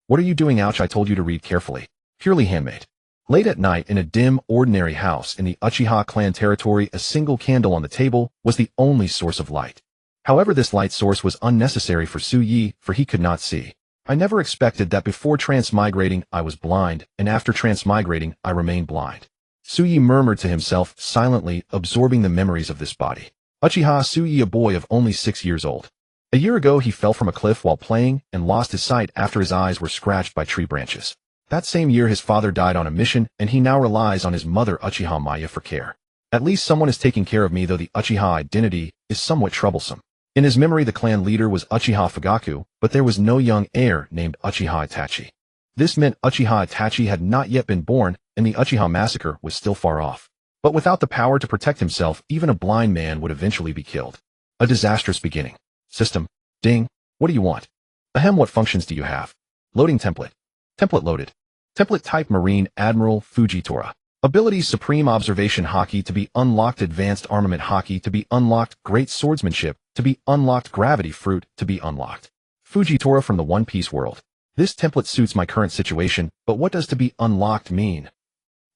What are you doing? Ouch, I told you to read carefully. Purely handmade. Late at night in a dim, ordinary house in the Uchiha clan territory, a single candle on the table was the only source of light. However, this light source was unnecessary for Su Yi, for he could not see. I never expected that before transmigrating I was blind, and after transmigrating I remained blind. Su Yi murmured to himself, silently absorbing the memories of this body. Uchiha Su Yi, a boy of only 6 years old. A year ago he fell from a cliff while playing and lost his sight after his eyes were scratched by tree branches. That same year his father died on a mission, and he now relies on his mother Uchiha Maya for care. At least someone is taking care of me, though the Uchiha identity is somewhat troublesome. In his memory the clan leader was Uchiha Fugaku, but there was no young heir named Uchiha Itachi. This meant Uchiha Itachi had not yet been born, and the Uchiha massacre was still far off. But without the power to protect himself, even a blind man would eventually be killed. A disastrous beginning. System. Ding. What do you want? Ahem, what functions do you have? Loading template. Template loaded. Template type Marine Admiral Fujitora. Abilities Supreme Observation Haki to be unlocked, Advanced Armament Haki to be unlocked, Great Swordsmanship to be unlocked, Gravity Fruit to be unlocked. Fujitora from the One Piece world. This template suits my current situation, but what does to be unlocked mean?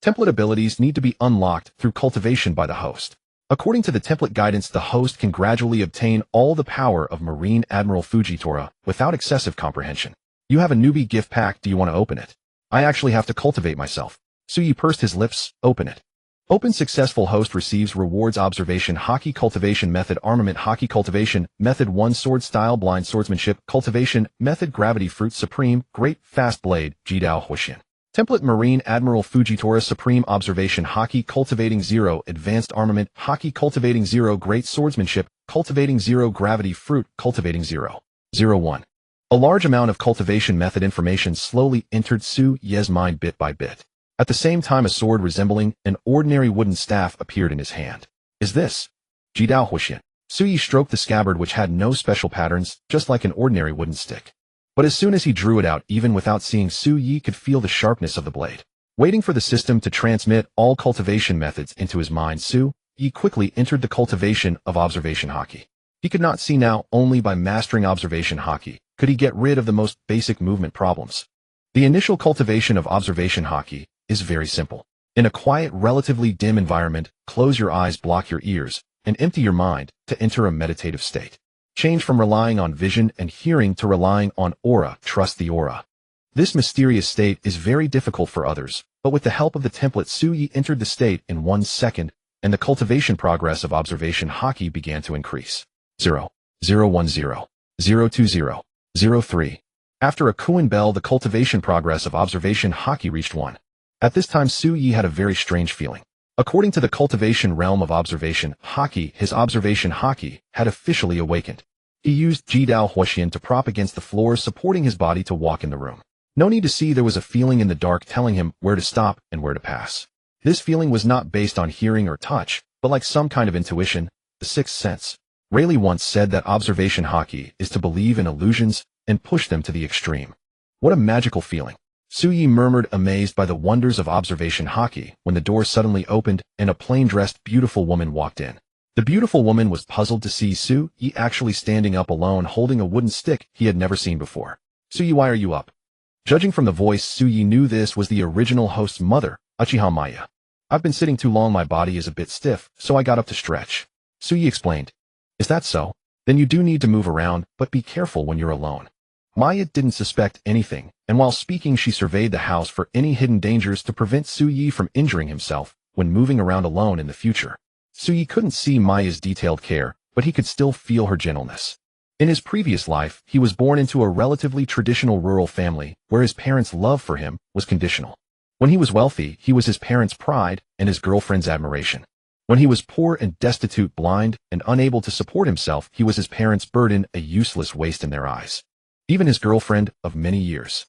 Template abilities need to be unlocked through cultivation by the host. According to the template guidance, the host can gradually obtain all the power of Marine Admiral Fujitora without excessive comprehension. You have a newbie gift pack, do you want to open it? I actually have to cultivate myself. Su Yi pursed his lips, open it. Open. Successful host receives rewards. Observation Haki Cultivation Method Armament Haki Cultivation Method 1 Sword Style Blind Swordsmanship Cultivation Method Gravity Fruit Supreme Great Fast Blade Jidao Huishin. Template Marine Admiral Fujitora Supreme Observation Haki Cultivating 0 Advanced Armament Haki Cultivating 0 Great Swordsmanship Cultivating 0 Gravity Fruit Cultivating 0. 01. A large amount of cultivation method information slowly entered Su Ye's mind bit by bit. At the same time a sword resembling an ordinary wooden staff appeared in his hand. Is this? Jidao Huishin. Su Yi stroked the scabbard, which had no special patterns, just like an ordinary wooden stick. But as soon as he drew it out, even without seeing, Su Yi could feel the sharpness of the blade. Waiting for the system to transmit all cultivation methods into his mind, Su Yi quickly entered the cultivation of observation Haki. He could not see now. Only by mastering observation Haki could he get rid of the most basic movement problems. The initial cultivation of observation Haki is very simple. In a quiet, relatively dim environment, close your eyes, block your ears, and empty your mind to enter a meditative state. Change from relying on vision and hearing to relying on aura. Trust the aura. This mysterious state is very difficult for others, but with the help of the template, Su Yi entered the state in 1 second, and the cultivation progress of observation Haki began to increase. 0, 010, 020, 03. After a cooing bell, the cultivation progress of observation Haki reached 1. At this time Su Yi had a very strange feeling. According to the cultivation realm of observation Haki, his observation Haki had officially awakened. He used Jidao Huishin to prop against the floor, supporting his body to walk in the room. No need to see, there was a feeling in the dark telling him where to stop and where to pass. This feeling was not based on hearing or touch, but like some kind of intuition, the sixth sense. Rayleigh once said that observation Haki is to believe in illusions and push them to the extreme. What a magical feeling. Su Yi murmured, amazed by the wonders of observation Haki, when the door suddenly opened and a plain-dressed, beautiful woman walked in. The beautiful woman was puzzled to see Su Yi actually standing up alone, holding a wooden stick he had never seen before. Su Yi, why are you up? Judging from the voice, Su Yi knew this was the original host's mother, Uchiha Maya. I've been sitting too long, my body is a bit stiff, so I got up to stretch. Su Yi explained. Is that so? Then you do need to move around, but be careful when you're alone. Maya didn't suspect anything, and while speaking she surveyed the house for any hidden dangers to prevent Su Yi from injuring himself when moving around alone in the future. Su Yi couldn't see Maya's detailed care, but he could still feel her gentleness. In his previous life, he was born into a relatively traditional rural family where his parents' love for him was conditional. When he was wealthy, he was his parents' pride and his girlfriend's admiration. When he was poor and destitute, blind, and unable to support himself, he was his parents' burden, a useless waste in their eyes. Even his girlfriend of many years.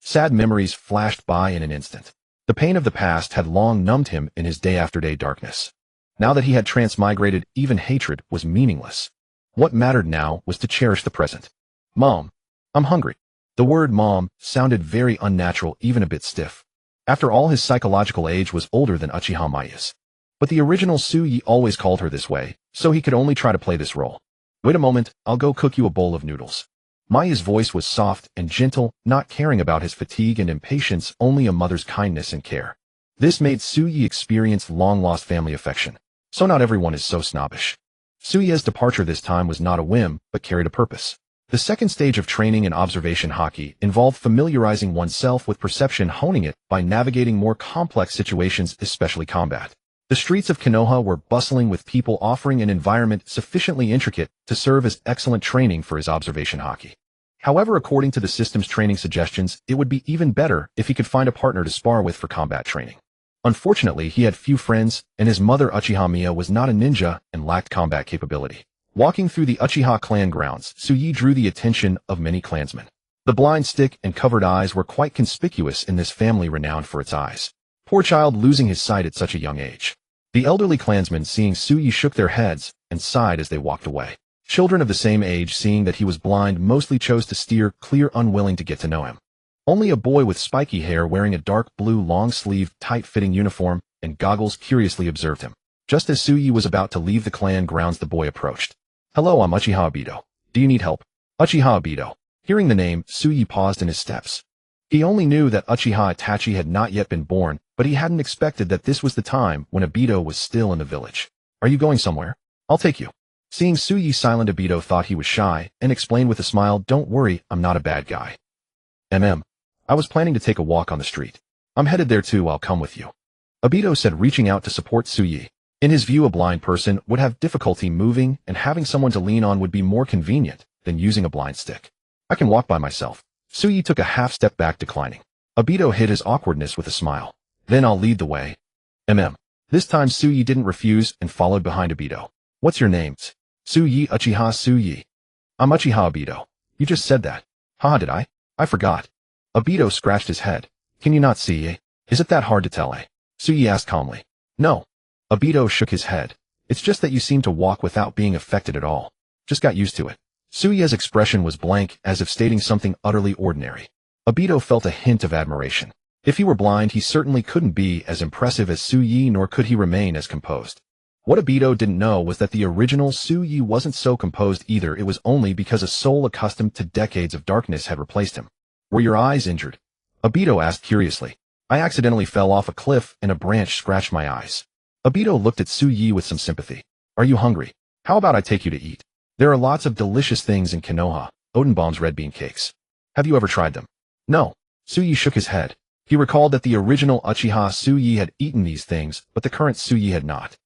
Sad memories flashed by in an instant. The pain of the past had long numbed him in his day-after-day darkness. Now that he had transmigrated, even hatred was meaningless. What mattered now was to cherish the present. Mom, I'm hungry. The word mom sounded very unnatural, even a bit stiff. After all, his psychological age was older than Uchiha Maya's. But the original Su Yi always called her this way, so he could only try to play this role. Wait a moment, I'll go cook you a bowl of noodles. Maya's voice was soft and gentle, not caring about his fatigue and impatience, only a mother's kindness and care. This made Suyi experience long-lost family affection. So not everyone is so snobbish. Suyi's departure this time was not a whim, but carried a purpose. The second stage of training in observation Haki involved familiarizing oneself with perception, honing it by navigating more complex situations, especially combat. The streets of Konoha were bustling with people, offering an environment sufficiently intricate to serve as excellent training for his observation Haki. However, according to the system's training suggestions, it would be even better if he could find a partner to spar with for combat training. Unfortunately, he had few friends, and his mother Uchiha Miya was not a ninja and lacked combat capability. Walking through the Uchiha clan grounds, Suyi drew the attention of many clansmen. The blind stick and covered eyes were quite conspicuous in this family renowned for its eyes. Poor child losing his sight at such a young age. The elderly clansmen seeing Suyi shook their heads and sighed as they walked away. Children of the same age, seeing that he was blind, mostly chose to steer clear, unwilling to get to know him. Only a boy with spiky hair wearing a dark blue long-sleeved, tight-fitting uniform and goggles curiously observed him. Just as Suyi was about to leave the clan grounds, the boy approached. "Hello, I'm Uchiha Obito. Do you need help?" Uchiha Obito. Hearing the name, Suyi paused in his steps. He only knew that Uchiha Itachi had not yet been born, but he hadn't expected that this was the time when Obito was still in the village. "Are you going somewhere? I'll take you." Seeing Suyi silent, Obito thought he was shy and explained with a smile, "Don't worry, I'm not a bad guy. I was planning to take a walk on the street. I'm headed there too, I'll come with you," Obito said, reaching out to support Suyi. In his view, a blind person would have difficulty moving, and having someone to lean on would be more convenient than using a blind stick. "I can walk by myself." Suyi took a half step back, declining. Obito hid his awkwardness with a smile. "Then I'll lead the way." This time Suyi didn't refuse and followed behind Obito. "What's your name?" "Suyi Uchiha Suyi." "I'm Uchiha Obito." "You just said that." "Haha, did I? I forgot." Obito scratched his head. "Can you not see, eh? Is it that hard to tell, eh?" Suyi asked calmly. "No." Obito shook his head. "It's just that you seem to walk without being affected at all. Just got used to it." Suyi's expression was blank, as if stating something utterly ordinary. Obito felt a hint of admiration. If he were blind, he certainly couldn't be as impressive as Suyi, nor could he remain as composed. What Obito didn't know was that the original Suyi wasn't so composed either. It was only because a soul accustomed to decades of darkness had replaced him. "Were your eyes injured?" Obito asked curiously. "I accidentally fell off a cliff and a branch scratched my eyes." Obito looked at Suyi with some sympathy. "Are you hungry? How about I take you to eat? There are lots of delicious things in Konoha, Odenbaum's red bean cakes. Have you ever tried them?" "No." Suyi shook his head. He recalled that the original Uchiha Suyi had eaten these things, but the current Suyi had not.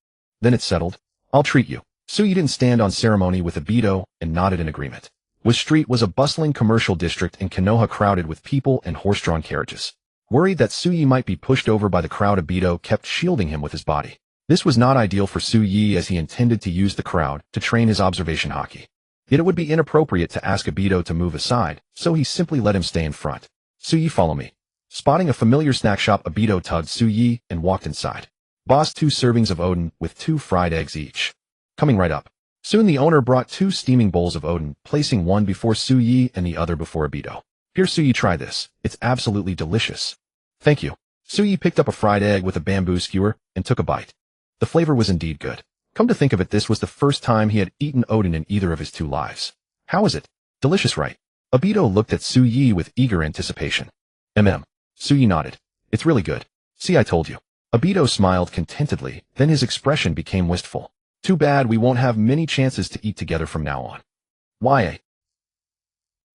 "Then it's settled. I'll treat you." Suyi didn't stand on ceremony with Obito and nodded in agreement. Wych Street was a bustling commercial district in Konoha, crowded with people and horse-drawn carriages. Worried that Suyi might be pushed over by the crowd, Obito kept shielding him with his body. This was not ideal for Suyi, as he intended to use the crowd to train his observation Haki. Yet it would be inappropriate to ask Obito to move aside, so he simply let him stay in front. "Suyi, follow me." Spotting a familiar snack shop, Obito tugged Suyi and walked inside. "Boss, 2 servings of Oden with 2 fried eggs each." "Coming right up." Soon the owner brought 2 steaming bowls of Oden, placing one before Suyi and the other before Obito. "Here, Suyi, try this. It's absolutely delicious." "Thank you." Suyi picked up a fried egg with a bamboo skewer and took a bite. The flavor was indeed good. Come to think of it, this was the first time he had eaten Oden in either of his 2 lives. "How is it? Delicious, right?" Obito looked at Suyi with eager anticipation. Suyi nodded. "It's really good. See, I told you." Obito smiled contentedly, then his expression became wistful. "Too bad we won't have many chances to eat together from now on." "Why?"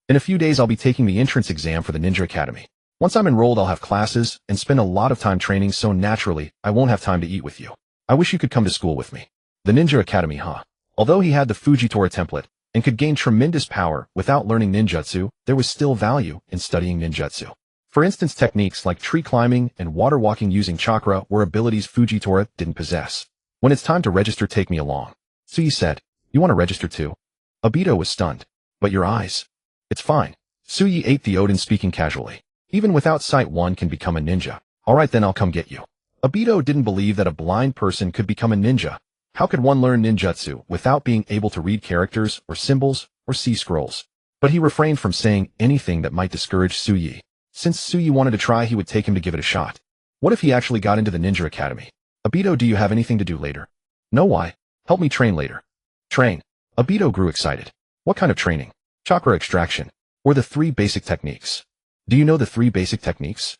"In a few days I'll be taking the entrance exam for the Ninja Academy. Once I'm enrolled, I'll have classes and spend a lot of time training, so naturally, I won't have time to eat with you. I wish you could come to school with me." The Ninja Academy, huh? Although he had the Fujitora template and could gain tremendous power without learning ninjutsu, there was still value in studying ninjutsu. For instance, techniques like tree climbing and water walking using chakra were abilities Fujitora didn't possess. "When it's time to register, take me along," Suyi said. "You want to register too?" Obito was stunned. "But your eyes." "It's fine." Suyi ate the Oden, speaking casually. "Even without sight, one can become a ninja." "All right, then I'll come get you." Obito didn't believe that a blind person could become a ninja. How could one learn ninjutsu without being able to read characters or symbols or see scrolls? But he refrained from saying anything that might discourage Suyi. Since Suyi wanted to try, he would take him to give it a shot. What if he actually got into the Ninja Academy? "Obito, do you have anything to do later?" "No, why? Help me train later." "Train?" Obito grew excited. "What kind of training?" chakra extraction, or the three basic techniques. Do you know the three basic techniques?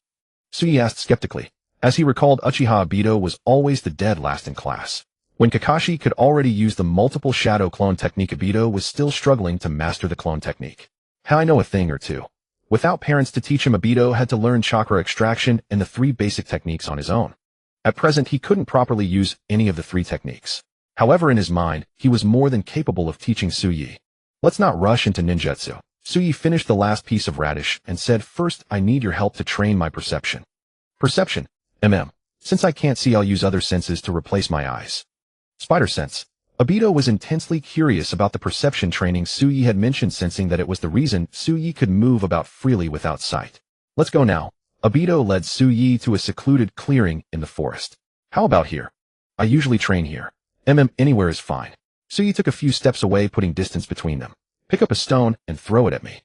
Suyi asked skeptically, as he recalled Uchiha Obito was always the dead last in class. When Kakashi could already use the multiple shadow clone technique, Obito was still struggling to master the clone technique. How I know a thing or two. Without parents to teach him, Obito had to learn chakra extraction and the three basic techniques on his own. At present, he couldn't properly use any of the three techniques. However, in his mind, he was more than capable of teaching Suyi. Let's not rush into ninjutsu. Suyi finished the last piece of radish and said, first, I need your help to train my perception. Perception? Since I can't see, I'll use other senses to replace my eyes. Spider sense. Obito was intensely curious about the perception training Suyi had mentioned, sensing that it was the reason Suyi could move about freely without sight. Let's go now. Obito led Suyi to a secluded clearing in the forest. How about here? I usually train here. Anywhere is fine. Suyi took a few steps away, putting distance between them. Pick up a stone and throw it at me.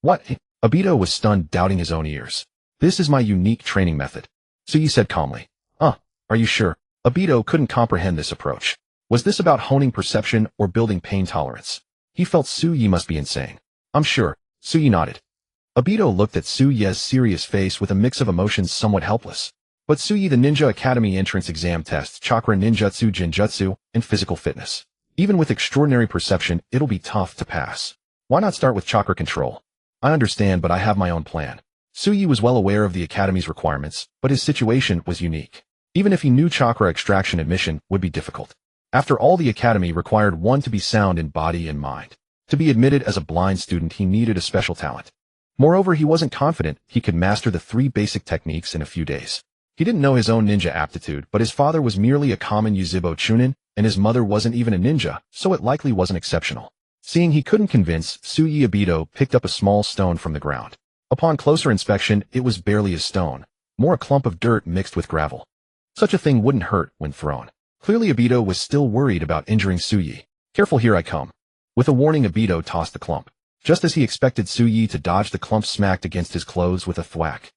What? Obito was stunned, doubting his own ears. This is my unique training method. Suyi said calmly. Are you sure? Obito couldn't comprehend this approach. Was this about honing perception or building pain tolerance? He felt Suyi must be insane. I'm sure. Suyi nodded. Obito looked at Suyi's serious face with a mix of emotions, somewhat helpless. But Suyi, the Ninja Academy entrance exam tests chakra, ninjutsu, genjutsu, and physical fitness. Even with extraordinary perception, it'll be tough to pass. Why not start with chakra control? I understand, but I have my own plan. Suyi was well aware of the Academy's requirements, but his situation was unique. Even if he knew chakra extraction, admission would be difficult. After all, the Academy required one to be sound in body and mind. To be admitted as a blind student, he needed a special talent. Moreover, he wasn't confident he could master the three basic techniques in a few days. He didn't know his own ninja aptitude, but his father was merely a common Yuzhibo Chunin, and his mother wasn't even a ninja, so it likely wasn't exceptional. Seeing he couldn't convince Suyi, Obito picked up a small stone from the ground. Upon closer inspection, it was barely a stone, more a clump of dirt mixed with gravel. Such a thing wouldn't hurt when thrown. Clearly, Obito was still worried about injuring Suyi. Careful, here I come. With a warning, Obito tossed the clump. Just as he expected Suyi to dodge, the clump smacked against his clothes with a thwack.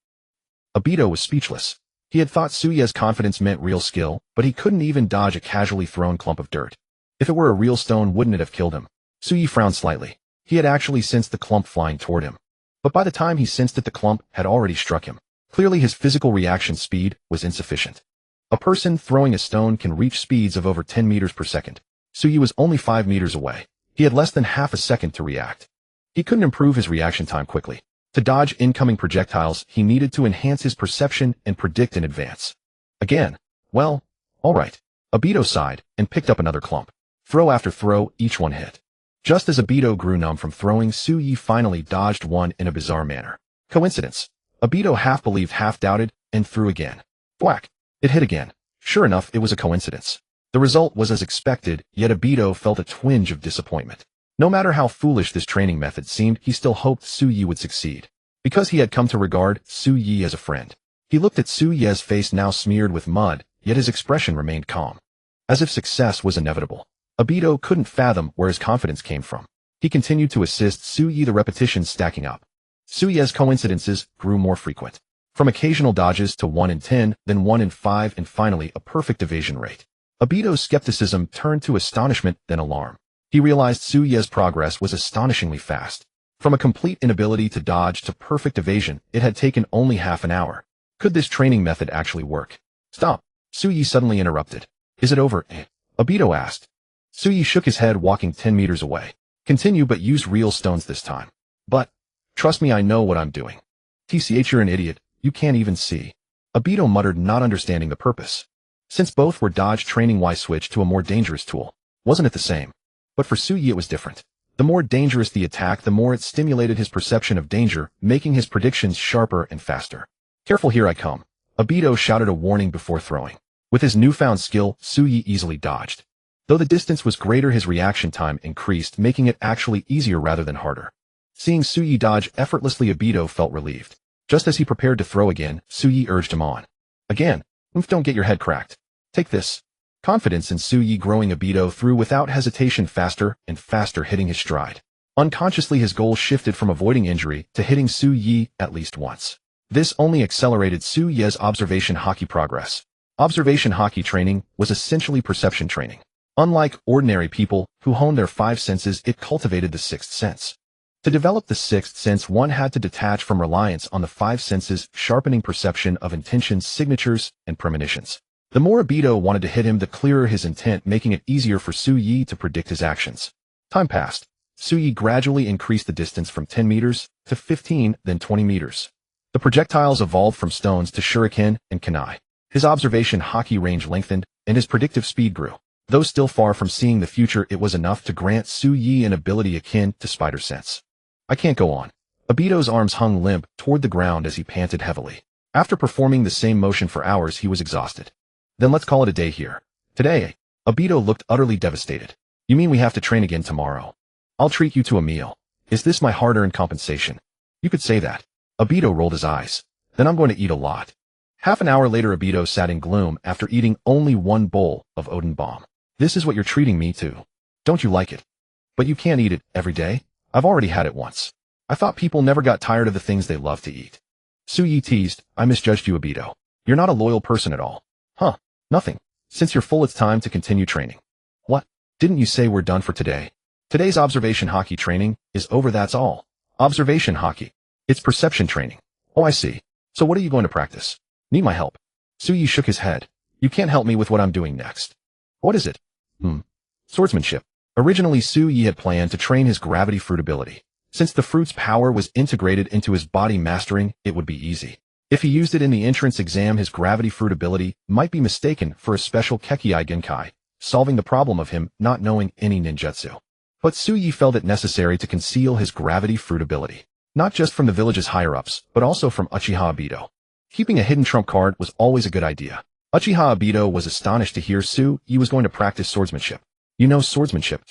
Obito was speechless. He had thought Suyi's confidence meant real skill, but he couldn't even dodge a casually thrown clump of dirt. If it were a real stone, wouldn't it have killed him? Suyi frowned slightly. He had actually sensed the clump flying toward him. But by the time he sensed it, the clump had already struck him. Clearly, his physical reaction speed was insufficient. A person throwing a stone can reach speeds of over 10 meters per second. Suyi was only 5 meters away. He had less than half a second to react. He couldn't improve his reaction time quickly. To dodge incoming projectiles, he needed to enhance his perception and predict in advance. Again. Well, all right. Obito sighed and picked up another clump. Throw after throw, each one hit. Just as Obito grew numb from throwing, Suyi finally dodged one in a bizarre manner. Coincidence. Obito half believed, half doubted, and threw again. Whack! It hit again. Sure enough, it was a coincidence. The result was as expected, yet Obito felt a twinge of disappointment. No matter how foolish this training method seemed, he still hoped Suyi would succeed. Because he had come to regard Suyi as a friend. He looked at Suyi's face, now smeared with mud, yet his expression remained calm. As if success was inevitable. Obito couldn't fathom where his confidence came from. He continued to assist Suyi, the repetitions stacking up. Suyi's coincidences grew more frequent. From occasional dodges to 1 in 10, then 1 in 5, and finally a perfect evasion rate. Obito's skepticism turned to astonishment, then alarm. He realized Suyi's progress was astonishingly fast. From a complete inability to dodge to perfect evasion, it had taken only half an hour. Could this training method actually work? Stop! Suyi suddenly interrupted. Is it over? Obito asked. Suyi shook his head, walking 10 meters away. Continue, but use real stones this time. But, trust me, I know what I'm doing. TCH, you're an idiot. You can't even see. Obito muttered, not understanding the purpose. Since both were dodge training, why switch to a more dangerous tool? Wasn't it the same? But for Suyi it was different. The more dangerous the attack, the more it stimulated his perception of danger, making his predictions sharper and faster. Careful, here I come. Obito shouted a warning before throwing. With his newfound skill, Suyi easily dodged. Though the distance was greater, his reaction time increased, making it actually easier rather than harder. Seeing Suyi dodge effortlessly, Obito felt relieved. Just as he prepared to throw again, Suyi urged him on. Again, don't get your head cracked. Take this. Confidence in Suyi growing, Obito threw without hesitation, faster and faster, hitting his stride. Unconsciously, his goal shifted from avoiding injury to hitting Suyi at least once. This only accelerated Suyi's observation Haki progress. Observation Haki training was essentially perception training. Unlike ordinary people who hone their 5 senses, it cultivated the 6th sense. To develop the sixth sense, one had to detach from reliance on the five senses, sharpening perception of intentions, signatures, and premonitions. The more Obito wanted to hit him, the clearer his intent, making it easier for Su-Yi to predict his actions. Time passed. Su-Yi gradually increased the distance from 10 meters to 15, then 20 meters. The projectiles evolved from stones to shuriken and kunai. His observation Haki range lengthened, and his predictive speed grew. Though still far from seeing the future, it was enough to grant Su-Yi an ability akin to spider sense. I can't go on. Obito's arms hung limp toward the ground as he panted heavily. After performing the same motion for hours, he was exhausted. Then let's call it a day here. Today, Obito looked utterly devastated. You mean we have to train again tomorrow? I'll treat you to a meal. Is this my hard-earned compensation? You could say that. Obito rolled his eyes. Then I'm going to eat a lot. Half an hour later, Obito sat in gloom after eating only one bowl of Odin bomb. This is what you're treating me to. Don't you like it? But you can't eat it every day. I've already had it once. I thought people never got tired of the things they love to eat. Su-Yi teased. I misjudged you, Obito. You're not a loyal person at all. Huh. Nothing. Since you're full, it's time to continue training. What? Didn't you say we're done for today? Today's observation Haki training is over, that's all. Observation Haki. It's perception training. Oh, I see. So what are you going to practice? Need my help? Su-Yi shook his head. You can't help me with what I'm doing next. What is it? Swordsmanship. Originally, Su-Yi had planned to train his gravity fruit ability. Since the fruit's power was integrated into his body, mastering it would be easy. If he used it in the entrance exam, his gravity fruit ability might be mistaken for a special Kekkei Genkai, solving the problem of him not knowing any ninjutsu. But Su-Yi felt it necessary to conceal his gravity fruit ability, not just from the village's higher-ups, but also from Uchiha Obito. Keeping a hidden trump card was always a good idea. Uchiha Obito was astonished to hear Su-Yi was going to practice swordsmanship. You know swordsmanship?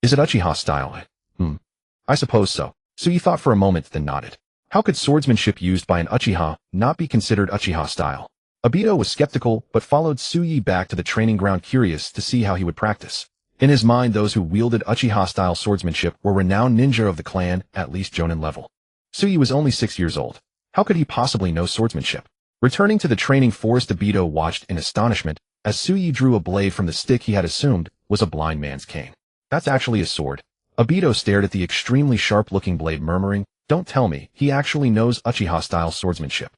Is it Uchiha style? I suppose so. Su-Yi thought for a moment, then nodded. How could swordsmanship used by an Uchiha not be considered Uchiha style? Obito was skeptical, but followed Su-Yi back to the training ground, curious to see how he would practice. In his mind, those who wielded Uchiha-style swordsmanship were renowned ninja of the clan, at least Jonin level. Su-Yi was only 6 years old. How could he possibly know swordsmanship? Returning to the training forest, Obito watched in astonishment as Su-Yi drew a blade from the stick he had assumed was a blind man's cane. That's actually a sword. Obito stared at the extremely sharp-looking blade, murmuring, don't tell me he actually knows Uchiha-style swordsmanship.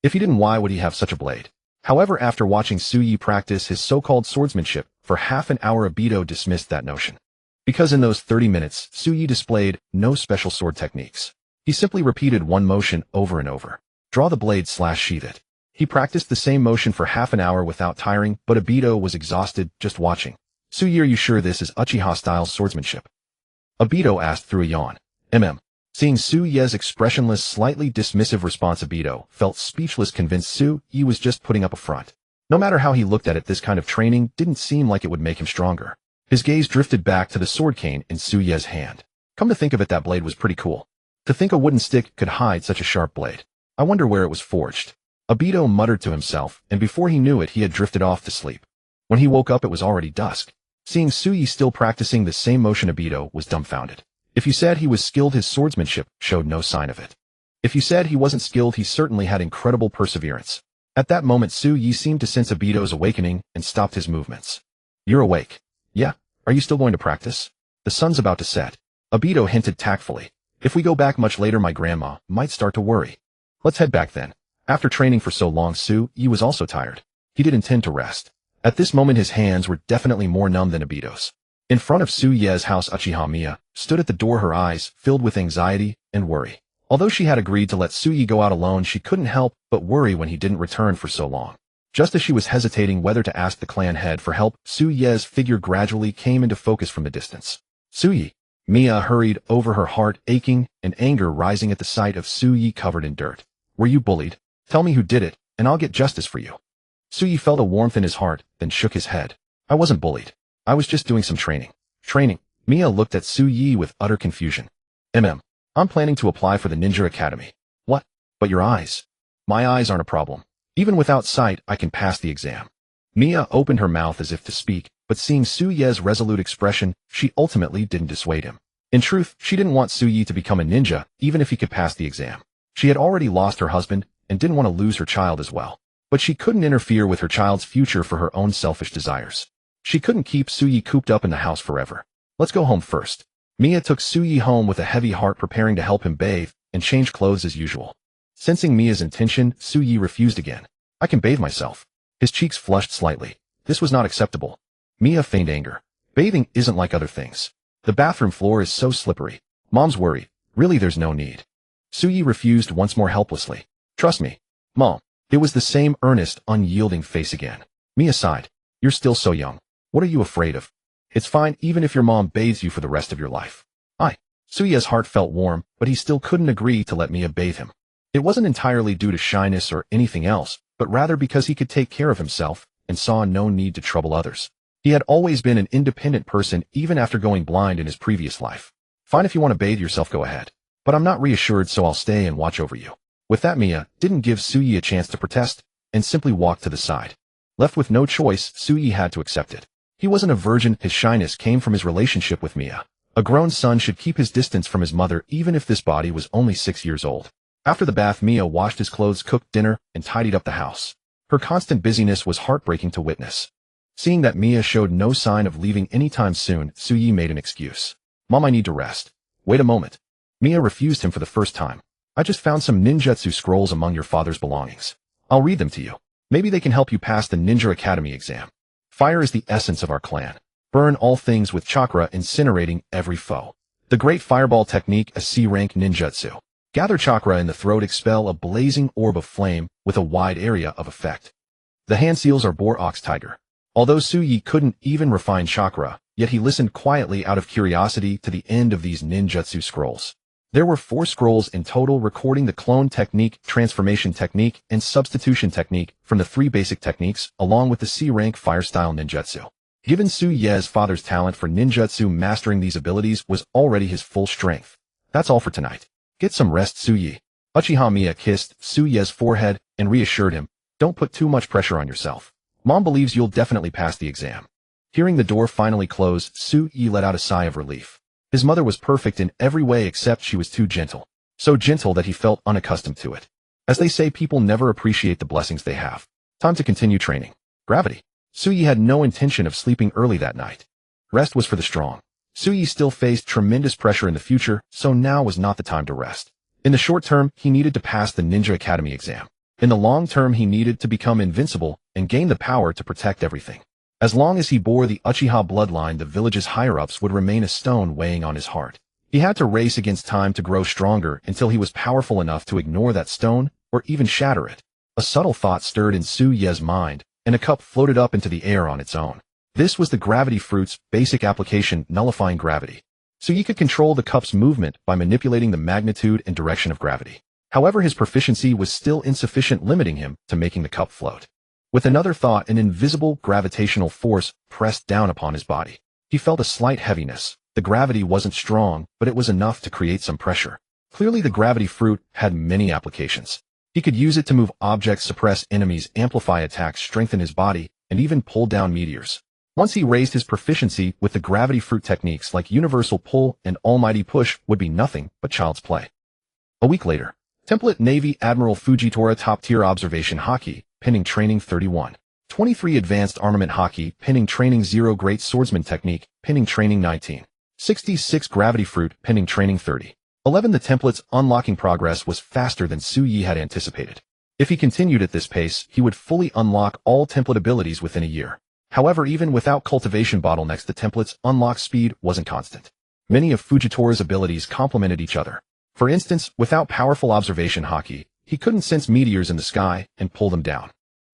If he didn't, why would he have such a blade? However, after watching Su-Yi practice his so-called swordsmanship for half an hour, Obito dismissed that notion. Because in those 30 minutes, Su-Yi displayed no special sword techniques. He simply repeated one motion over and over. Draw the blade / sheath it. He practiced the same motion for half an hour without tiring, but Obito was exhausted just watching. Su-Yi, are you sure this is Uchiha-style swordsmanship? Obito asked through a yawn. Seeing Su-Yi's expressionless, slightly dismissive response, Obito felt speechless, convinced Su-Yi was just putting up a front. No matter how he looked at it, this kind of training didn't seem like it would make him stronger. His gaze drifted back to the sword cane in Su-Yi's hand. Come to think of it, that blade was pretty cool. To think a wooden stick could hide such a sharp blade. I wonder where it was forged. Obito muttered to himself, and before he knew it, he had drifted off to sleep. When he woke up, it was already dusk. Seeing Su-Yi still practicing the same motion, Obito was dumbfounded. If you said he was skilled, his swordsmanship showed no sign of it. If you said he wasn't skilled, he certainly had incredible perseverance. At that moment, Su-Yi seemed to sense Obito's awakening and stopped his movements. You're awake. Yeah. Are you still going to practice? The sun's about to set. Obito hinted tactfully. If we go back much later, my grandma might start to worry. Let's head back then. After training for so long, Su-Yi was also tired. He did intend to rest. At this moment, his hands were definitely more numb than Obito's. In front of Su-Yi's house, Uchiha Miya stood at the door, her eyes filled with anxiety and worry. Although she had agreed to let Su-Yi go out alone, she couldn't help but worry when he didn't return for so long. Just as she was hesitating whether to ask the clan head for help, Su-Yi's figure gradually came into focus from the distance. Su-Yi. Miya hurried over, her heart aching and anger rising at the sight of Su-Yi covered in dirt. Were you bullied? Tell me who did it, and I'll get justice for you. Su-Yi felt a warmth in his heart, then shook his head. I wasn't bullied. I was just doing some training. Training? Miya looked at Su-Yi with utter confusion. I'm planning to apply for the Ninja Academy. What? But your eyes. My eyes aren't a problem. Even without sight, I can pass the exam. Miya opened her mouth as if to speak, but seeing Su-Yi's resolute expression, she ultimately didn't dissuade him. In truth, she didn't want Su-Yi to become a ninja, even if he could pass the exam. She had already lost her husband, and didn't want to lose her child as well. But she couldn't interfere with her child's future for her own selfish desires. She couldn't keep Su-Yi cooped up in the house forever. Let's go home first. Mia took Suyi home with a heavy heart, preparing to help him bathe and change clothes as usual. Sensing Mia's intention, Suyi refused again. I can bathe myself. His cheeks flushed slightly. This was not acceptable. Mia feigned anger. Bathing isn't like other things. The bathroom floor is so slippery. Mom's worried. Really, there's no need. Suyi refused once more helplessly. Trust me, Mom. It was the same earnest, unyielding face again. Mia sighed. You're still so young. What are you afraid of? It's fine even if your mom bathes you for the rest of your life. Suyi's heart felt warm, but he still couldn't agree to let Mia bathe him. It wasn't entirely due to shyness or anything else, but rather because he could take care of himself and saw no need to trouble others. He had always been an independent person even after going blind in his previous life. Fine, if you want to bathe yourself, go ahead. But I'm not reassured, so I'll stay and watch over you. With that, Mia didn't give Suyi a chance to protest and simply walked to the side. Left with no choice, Suyi had to accept it. He wasn't a virgin. His shyness came from his relationship with Mia. A grown son should keep his distance from his mother even if this body was only 6 years old. After the bath, Mia washed his clothes, cooked dinner, and tidied up the house. Her constant busyness was heartbreaking to witness. Seeing that Mia showed no sign of leaving anytime soon, Suyi made an excuse. Mom, I need to rest. Wait a moment. Mia refused him for the first time. I just found some ninjutsu scrolls among your father's belongings. I'll read them to you. Maybe they can help you pass the Ninja Academy exam. Fire is the essence of our clan. Burn all things with chakra, incinerating every foe. The Great Fireball Technique, a C-rank ninjutsu. Gather chakra in the throat, expel a blazing orb of flame with a wide area of effect. The hand seals are Boar Ox Tiger. Although Suyi couldn't even refine chakra, yet he listened quietly out of curiosity to the end of these ninjutsu scrolls. There were 4 scrolls in total, recording the clone technique, transformation technique, and substitution technique from the 3 basic techniques, along with the C-rank fire-style ninjutsu. Given Suyi's father's talent for ninjutsu, mastering these abilities was already his full strength. That's all for tonight. Get some rest, Suyi. Uchiha Mia kissed Suyi's forehead and reassured him, don't put too much pressure on yourself. Mom believes you'll definitely pass the exam. Hearing the door finally close, Suyi let out a sigh of relief. His mother was perfect in every way except she was too gentle. So gentle that he felt unaccustomed to it. As they say, people never appreciate the blessings they have. Time to continue training. Gravity. Suyi had no intention of sleeping early that night. Rest was for the strong. Suyi still faced tremendous pressure in the future, so now was not the time to rest. In the short term, he needed to pass the Ninja Academy exam. In the long term, he needed to become invincible and gain the power to protect everything. As long as he bore the Uchiha bloodline, the village's higher-ups would remain a stone weighing on his heart. He had to race against time to grow stronger until he was powerful enough to ignore that stone or even shatter it. A subtle thought stirred in Suyi's mind, and a cup floated up into the air on its own. This was the gravity fruit's basic application, nullifying gravity. Suyi could control the cup's movement by manipulating the magnitude and direction of gravity. However, his proficiency was still insufficient, limiting him to making the cup float. With another thought, an invisible gravitational force pressed down upon his body. He felt a slight heaviness. The gravity wasn't strong, but it was enough to create some pressure. Clearly, the gravity fruit had many applications. He could use it to move objects, suppress enemies, amplify attacks, strengthen his body, and even pull down meteors. Once he raised his proficiency with the gravity fruit, techniques like universal pull and almighty push would be nothing but child's play. A week later, Template Navy Admiral Fujitora top-tier observation Haki, pinning training 31. 23 Advanced Armament Haki, pinning training 0 Great Swordsman Technique, pinning training 19. 66 Gravity Fruit, pinning training 30. 11 The template's unlocking progress was faster than Suyi had anticipated. If he continued at this pace, he would fully unlock all template abilities within a year. However, even without cultivation bottlenecks, the template's unlock speed wasn't constant. Many of Fujitora's abilities complemented each other. For instance, without powerful observation Haki, he couldn't sense meteors in the sky and pull them down.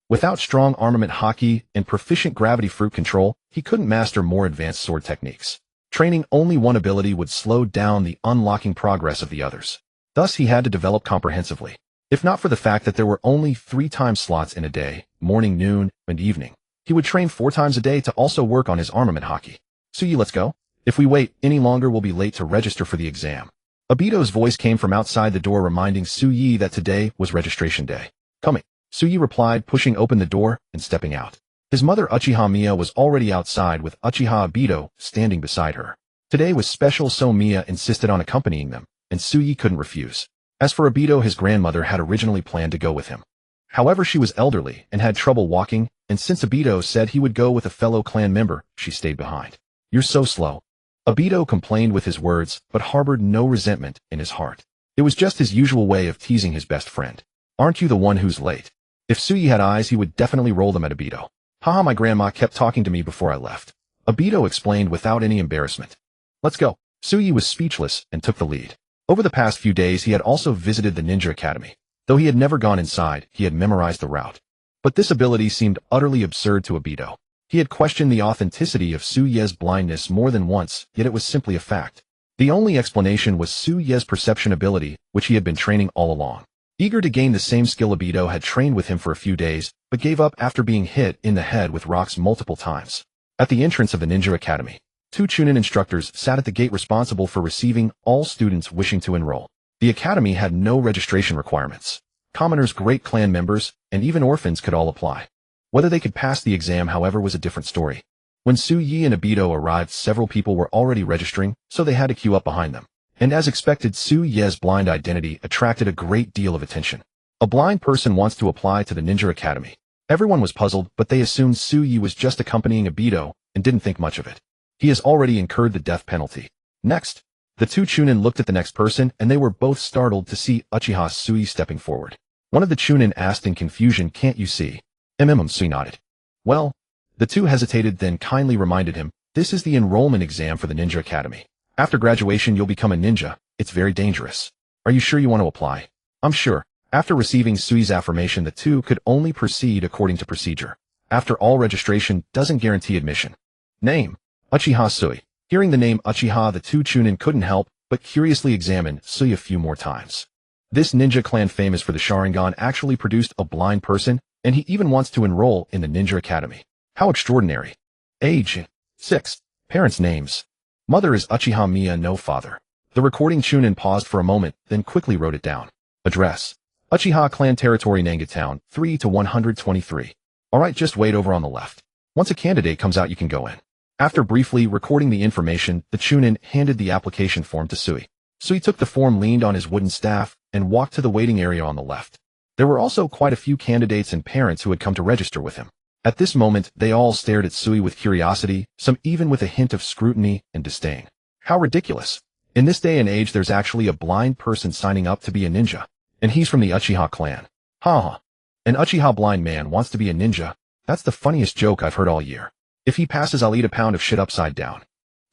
Without strong armament Haki and proficient gravity fruit control, he couldn't master more advanced sword techniques. Training only one ability would slow down the unlocking progress of the others. Thus, he had to develop comprehensively. If not for the fact that there were only 3 time slots in a day, morning, noon, and evening, he would train 4 times a day to also work on his armament Haki. Suyi, let's go. If we wait any longer, we'll be late to register for the exam. Obito's voice came from outside the door, reminding Suyi that today was registration day. Coming. Suyi replied, pushing open the door and stepping out. His mother Uchiha Mia was already outside with Uchiha Obito standing beside her. Today was special, so Mia insisted on accompanying them, and Suyi couldn't refuse. As for Obito, his grandmother had originally planned to go with him. However, she was elderly and had trouble walking, and since Obito said he would go with a fellow clan member, she stayed behind. You're so slow. Obito complained with his words, but harbored no resentment in his heart. It was just his usual way of teasing his best friend. Aren't you the one who's late? If Suyi had eyes, he would definitely roll them at Obito. Haha, my grandma kept talking to me before I left. Obito explained without any embarrassment. Let's go. Suyi was speechless and took the lead. Over the past few days, he had also visited the Ninja Academy. Though he had never gone inside, he had memorized the route. But this ability seemed utterly absurd to Obito. He had questioned the authenticity of Suyi's blindness more than once, yet it was simply a fact. The only explanation was Suyi's perception ability, which he had been training all along. Eager to gain the same skill, Obito had trained with him for a few days, but gave up after being hit in the head with rocks multiple times. At the entrance of the Ninja Academy, 2 Chunin instructors sat at the gate responsible for receiving all students wishing to enroll. The academy had no registration requirements. Commoners, great clan members, and even orphans could all apply. Whether they could pass the exam, however, was a different story. When Suyi and Obito arrived, several people were already registering, so they had to queue up behind them. And as expected, Suyi's blind identity attracted a great deal of attention. A blind person wants to apply to the Ninja Academy. Everyone was puzzled, but they assumed Suyi was just accompanying Obito and didn't think much of it. He has already incurred the death penalty. Next, the 2 Chunin looked at the next person, and they were both startled to see Uchiha Suyi stepping forward. One of the Chunin asked in confusion, "Can't you see?" Suyi nodded. Well, the 2 hesitated, then kindly reminded him, "This is the enrollment exam for the Ninja Academy. After graduation, you'll become a ninja. It's very dangerous. Are you sure you want to apply?" "I'm sure." After receiving Sui's affirmation, the 2 could only proceed according to procedure. After all, registration doesn't guarantee admission. Name: Uchiha Sui. Hearing the name Uchiha, the 2 Chunin couldn't help but curiously examine Sui a few more times. This ninja clan famous for the Sharingan actually produced a blind person, and he even wants to enroll in the Ninja Academy. How extraordinary. Age: 6. Parents' names: mother is Uchiha Miya, no father. The recording Chunin paused for a moment, then quickly wrote it down. Address: Uchiha Clan Territory, Nanga Town, 3 to 123. Alright, just wait over on the left. Once a candidate comes out, you can go in. After briefly recording the information, the Chunin handed the application form to Sui. Sui took the form, leaned on his wooden staff, and walked to the waiting area on the left. There were also quite a few candidates and parents who had come to register with him. At this moment, they all stared at Sui with curiosity, some even with a hint of scrutiny and disdain. How ridiculous. In this day and age, there's actually a blind person signing up to be a ninja. And he's from the Uchiha clan. Haha. An Uchiha blind man wants to be a ninja? That's the funniest joke I've heard all year. If he passes, I'll eat a pound of shit upside down.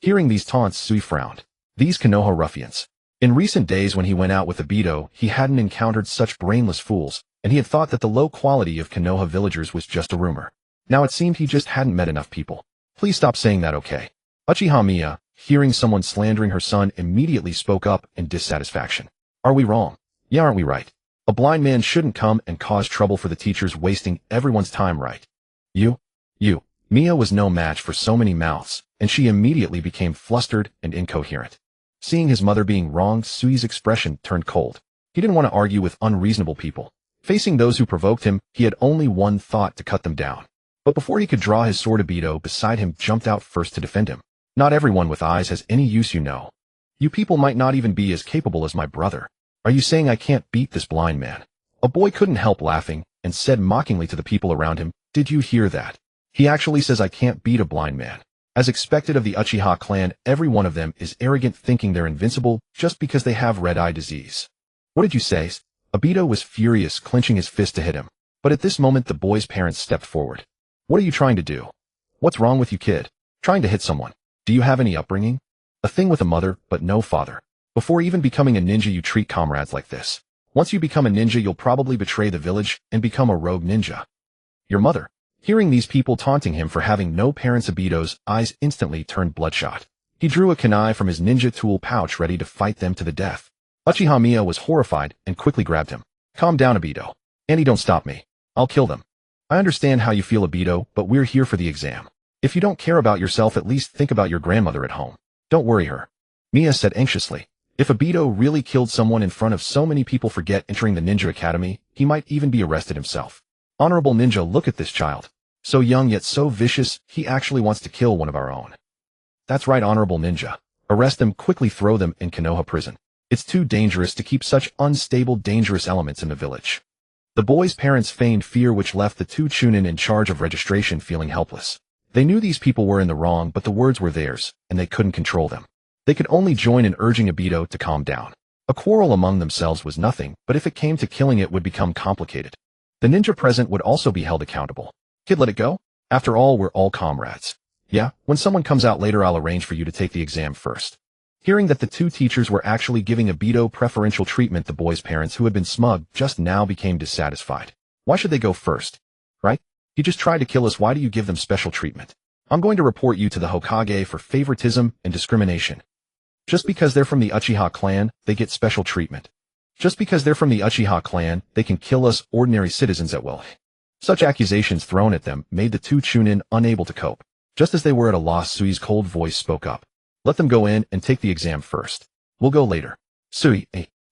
Hearing these taunts, Sui frowned. These Konoha ruffians. In recent days when he went out with Obito, he hadn't encountered such brainless fools, and he had thought that the low quality of Konoha villagers was just a rumor. Now it seemed he just hadn't met enough people. Please stop saying that, okay? Uchiha Miya, hearing someone slandering her son, immediately spoke up in dissatisfaction. Are we wrong? Yeah, aren't we right? A blind man shouldn't come and cause trouble for the teachers, wasting everyone's time, right? You. Miya was no match for so many mouths, and she immediately became flustered and incoherent. Seeing his mother being wronged, Sui's expression turned cold. He didn't want to argue with unreasonable people. Facing those who provoked him, he had only one thought: to cut them down. But before he could draw his sword, Obito beside him jumped out first to defend him. Not everyone with eyes has any use, you know. You people might not even be as capable as my brother. Are you saying I can't beat this blind man? A boy couldn't help laughing and said mockingly to the people around him, "Did you hear that? He actually says I can't beat a blind man." As expected of the Uchiha clan, every one of them is arrogant, thinking they're invincible just because they have red-eye disease. What did you say? Obito was furious, clenching his fist to hit him. But at this moment, the boy's parents stepped forward. What are you trying to do? What's wrong with you, kid? Trying to hit someone? Do you have any upbringing? A thing with a mother, but no father. Before even becoming a ninja, you treat comrades like this. Once you become a ninja, you'll probably betray the village and become a rogue ninja. Your mother. Hearing these people taunting him for having no parents, Obito's eyes instantly turned bloodshot. He drew a kunai from his ninja tool pouch, ready to fight them to the death. Uchiha Miya was horrified and quickly grabbed him. Calm down, Obito. Andy, don't stop me. I'll kill them. I understand how you feel, Obito, but we're here for the exam. If you don't care about yourself, at least think about your grandmother at home. Don't worry her. Miya said anxiously. If Obito really killed someone in front of so many people, forget entering the Ninja Academy, he might even be arrested himself. Honorable Ninja, look at this child. So young yet so vicious, he actually wants to kill one of our own. That's right, Honorable Ninja. Arrest them, quickly throw them in Konoha prison. It's too dangerous to keep such unstable, dangerous elements in the village. The boy's parents feigned fear, which left the 2 Chunin in charge of registration feeling helpless. They knew these people were in the wrong, but the words were theirs, and they couldn't control them. They could only join in urging Obito to calm down. A quarrel among themselves was nothing, but if it came to killing it would become complicated. The ninja present would also be held accountable. Kid, let it go? After all, we're all comrades. Yeah, when someone comes out later I'll arrange for you to take the exam first. Hearing that the two teachers were actually giving Obito preferential treatment, the boy's parents, who had been smug, just now became dissatisfied. Why should they go first? Right? He just tried to kill us, why do you give them special treatment? I'm going to report you to the Hokage for favoritism and discrimination. Just because they're from the Uchiha clan, they get special treatment. Just because they're from the Uchiha clan, they can kill us ordinary citizens at will. Such accusations thrown at them made the two Chunin unable to cope. Just as they were at a loss, Sui's cold voice spoke up. Let them go in and take the exam first. We'll go later. Sui,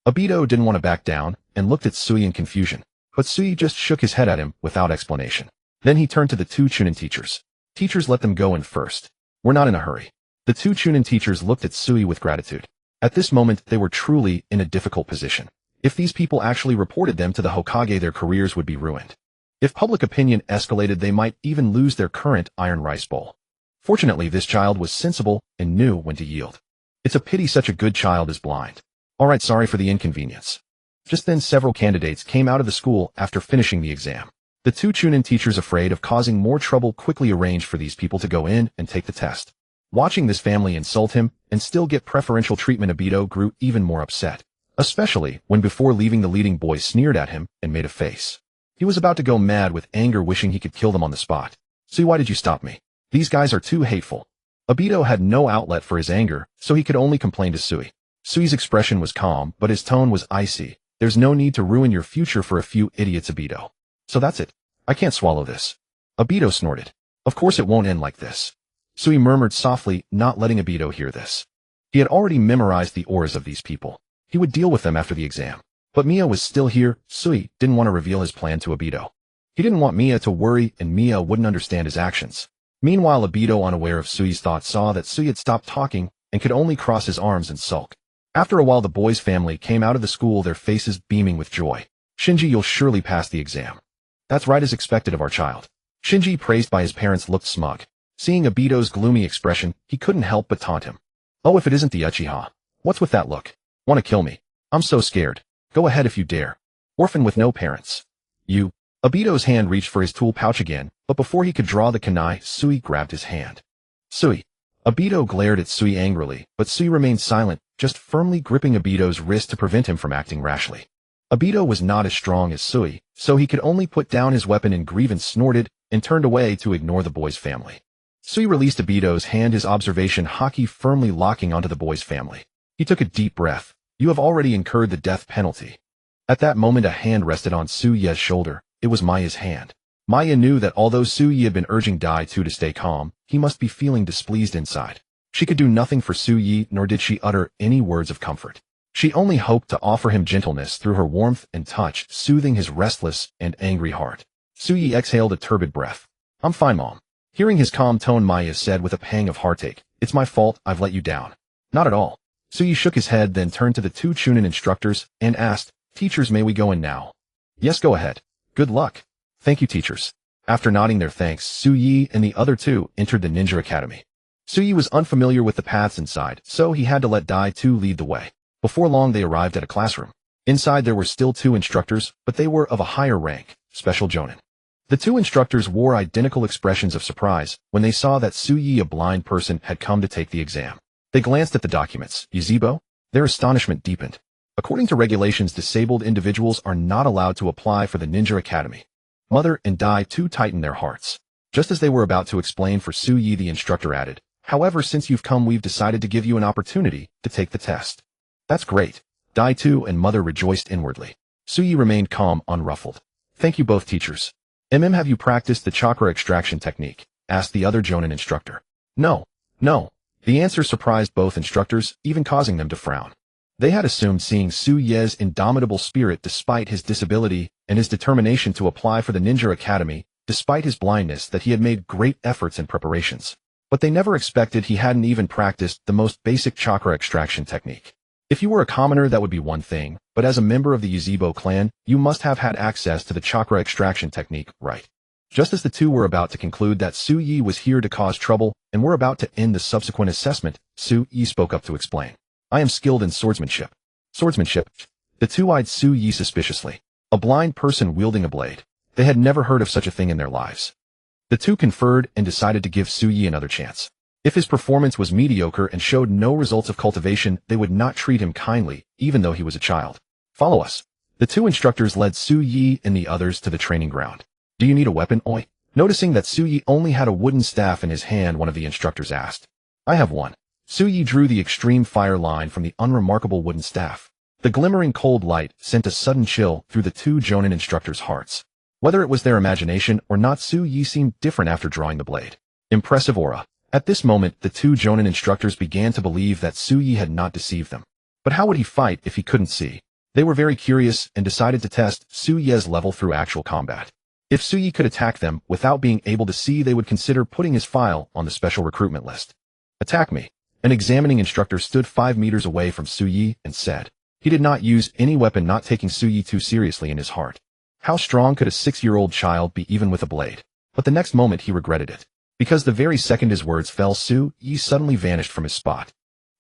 Obito didn't want to back down and looked at Sui in confusion, but Sui just shook his head at him without explanation. Then he turned to the two Chunin teachers. Teachers, let them go in first. We're not in a hurry. The two Chunin teachers looked at Sui with gratitude. At this moment, they were truly in a difficult position. If these people actually reported them to the Hokage, their careers would be ruined. If public opinion escalated, they might even lose their current iron rice bowl. Fortunately, this child was sensible and knew when to yield. It's a pity such a good child is blind. Alright, sorry for the inconvenience. Just then several candidates came out of the school after finishing the exam. The two Chunin teachers, afraid of causing more trouble, quickly arranged for these people to go in and take the test. Watching this family insult him and still get preferential treatment, Obito grew even more upset, especially when before leaving the leading boy sneered at him and made a face. He was about to go mad with anger, wishing he could kill them on the spot. Sui, why did you stop me? These guys are too hateful. Obito had no outlet for his anger, so he could only complain to Sui. Sui's expression was calm, but his tone was icy. There's no need to ruin your future for a few idiots, Obito. So that's it. I can't swallow this. Obito snorted. Of course it won't end like this. Sui murmured softly, not letting Obito hear this. He had already memorized the auras of these people. He would deal with them after the exam. But Mia was still here. Sui didn't want to reveal his plan to Obito. He didn't want Mia to worry, and Mia wouldn't understand his actions. Meanwhile, Obito, unaware of Sui's thoughts, saw that Sui had stopped talking and could only cross his arms and sulk. After a while, the boys' family came out of the school, their faces beaming with joy. Shinji, you'll surely pass the exam. That's right, as expected of our child. Shinji, praised by his parents, looked smug. Seeing Obito's gloomy expression, he couldn't help but taunt him. Oh, if it isn't the Uchiha. What's with that look? Want to kill me? I'm so scared. Go ahead if you dare. Orphan with no parents. You. Obito's hand reached for his tool pouch again, but before he could draw the kunai, Sui grabbed his hand. Sui. Obito glared at Sui angrily, but Sui remained silent, just firmly gripping Obito's wrist to prevent him from acting rashly. Obito was not as strong as Sui, so he could only put down his weapon in grievance, snorted, and turned away to ignore the boy's family. Sui released Obito's hand, his observation Haki firmly locking onto the boy's family. He took a deep breath. You have already incurred the death penalty. At that moment, a hand rested on Sui's shoulder. It was Maya's hand. Maya knew that although Sui had been urging Dai-Tu to stay calm, he must be feeling displeased inside. She could do nothing for Sui, nor did she utter any words of comfort. She only hoped to offer him gentleness through her warmth and touch, soothing his restless and angry heart. Sui exhaled a turbid breath. I'm fine, Mom. Hearing his calm tone, Maya said with a pang of heartache, It's my fault, I've let you down. Not at all. Sui shook his head, then turned to the two Chunin instructors and asked, Teachers, may we go in now? Yes, go ahead. Good luck. Thank you, teachers. After nodding their thanks, Sui and the other two entered the Ninja Academy. Sui was unfamiliar with the paths inside, so he had to let Dai-Tu lead the way. Before long, they arrived at a classroom. Inside there were still two instructors, but they were of a higher rank, Special Jonin. The two instructors wore identical expressions of surprise when they saw that Sui, a blind person, had come to take the exam. They glanced at the documents. Yuzebo? Their astonishment deepened. According to regulations, disabled individuals are not allowed to apply for the Ninja Academy. Mother and Dai-Tu tightened their hearts. Just as they were about to explain for Sui, the instructor added, However, since you've come, we've decided to give you an opportunity to take the test. That's great. Dai-Tu and Mother rejoiced inwardly. Sui remained calm, unruffled. Thank you both, teachers. Have you practiced the chakra extraction technique? Asked the other Jonin instructor. No. The answer surprised both instructors, even causing them to frown. They had assumed, seeing Sui's indomitable spirit despite his disability and his determination to apply for the Ninja Academy, despite his blindness, that he had made great efforts and preparations. But they never expected he hadn't even practiced the most basic chakra extraction technique. If you were a commoner, that would be one thing, but as a member of the Yuzebo clan, you must have had access to the chakra extraction technique, right? Just as the two were about to conclude that Su Yi was here to cause trouble and were about to end the subsequent assessment, Su Yi spoke up to explain. I am skilled in swordsmanship. Swordsmanship? The two eyed Su Yi suspiciously. A blind person wielding a blade. They had never heard of such a thing in their lives. The two conferred and decided to give Su Yi another chance. If his performance was mediocre and showed no results of cultivation, they would not treat him kindly, even though he was a child. Follow us. The two instructors led Su Yi and the others to the training ground. Do you need a weapon, Oi? Noticing that Su Yi only had a wooden staff in his hand, one of the instructors asked. I have one. Su Yi drew the extreme fire line from the unremarkable wooden staff. The glimmering cold light sent a sudden chill through the two Jonin instructors' hearts. Whether it was their imagination or not, Su Yi seemed different after drawing the blade. Impressive aura. At this moment, the two Jonin instructors began to believe that Su Yi had not deceived them. But how would he fight if he couldn't see? They were very curious and decided to test Su Yi's level through actual combat. If Su Yi could attack them without being able to see, they would consider putting his file on the special recruitment list. Attack me. An examining instructor stood 5 meters away from Su Yi and said. He did not use any weapon, not taking Su Yi too seriously in his heart. How strong could a 6-year-old child be even with a blade? But the next moment he regretted it. Because the very second his words fell, Su Yi suddenly vanished from his spot.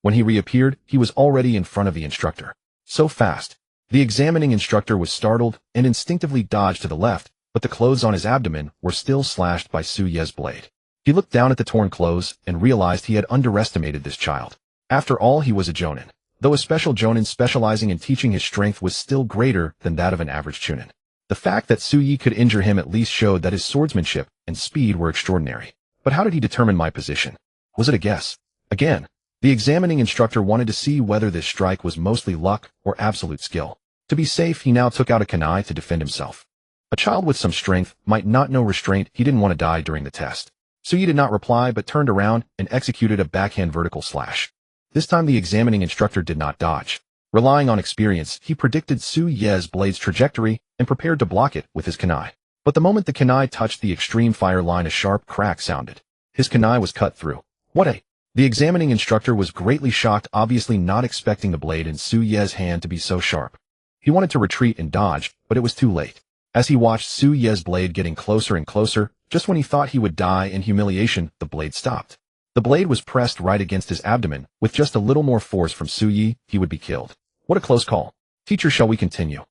When he reappeared, he was already in front of the instructor. So fast. The examining instructor was startled and instinctively dodged to the left, but the clothes on his abdomen were still slashed by Su Yi's blade. He looked down at the torn clothes and realized he had underestimated this child. After all, he was a Jonin. Though a special Jonin specializing in teaching, his strength was still greater than that of an average Chunin. The fact that Su Yi could injure him at least showed that his swordsmanship and speed were extraordinary. But how did he determine my position? Was it a guess? Again, the examining instructor wanted to see whether this strike was mostly luck or absolute skill. To be safe, he now took out a kunai to defend himself. A child with some strength might not know restraint. He didn't want to die during the test. Su Yi did not reply but turned around and executed a backhand vertical slash. This time the examining instructor did not dodge. Relying on experience, he predicted Su Yi's blade's trajectory and prepared to block it with his kunai. But the moment the kunai touched the extreme fire line, a sharp crack sounded. His kunai was cut through. What a... The examining instructor was greatly shocked, obviously not expecting the blade in Su Yi's hand to be so sharp. He wanted to retreat and dodge, but it was too late. As he watched Su Yi's blade getting closer and closer, just when he thought he would die in humiliation, the blade stopped. The blade was pressed right against his abdomen. With just a little more force from Su Yi, he would be killed. What a close call. Teacher, shall we continue?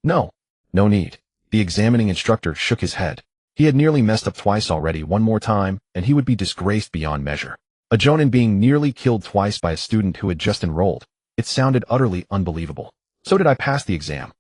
No. No need. The examining instructor shook his head. He had nearly messed up twice already. One more time, and he would be disgraced beyond measure. A Jonin being nearly killed twice by a student who had just enrolled. It sounded utterly unbelievable. So did I pass the exam?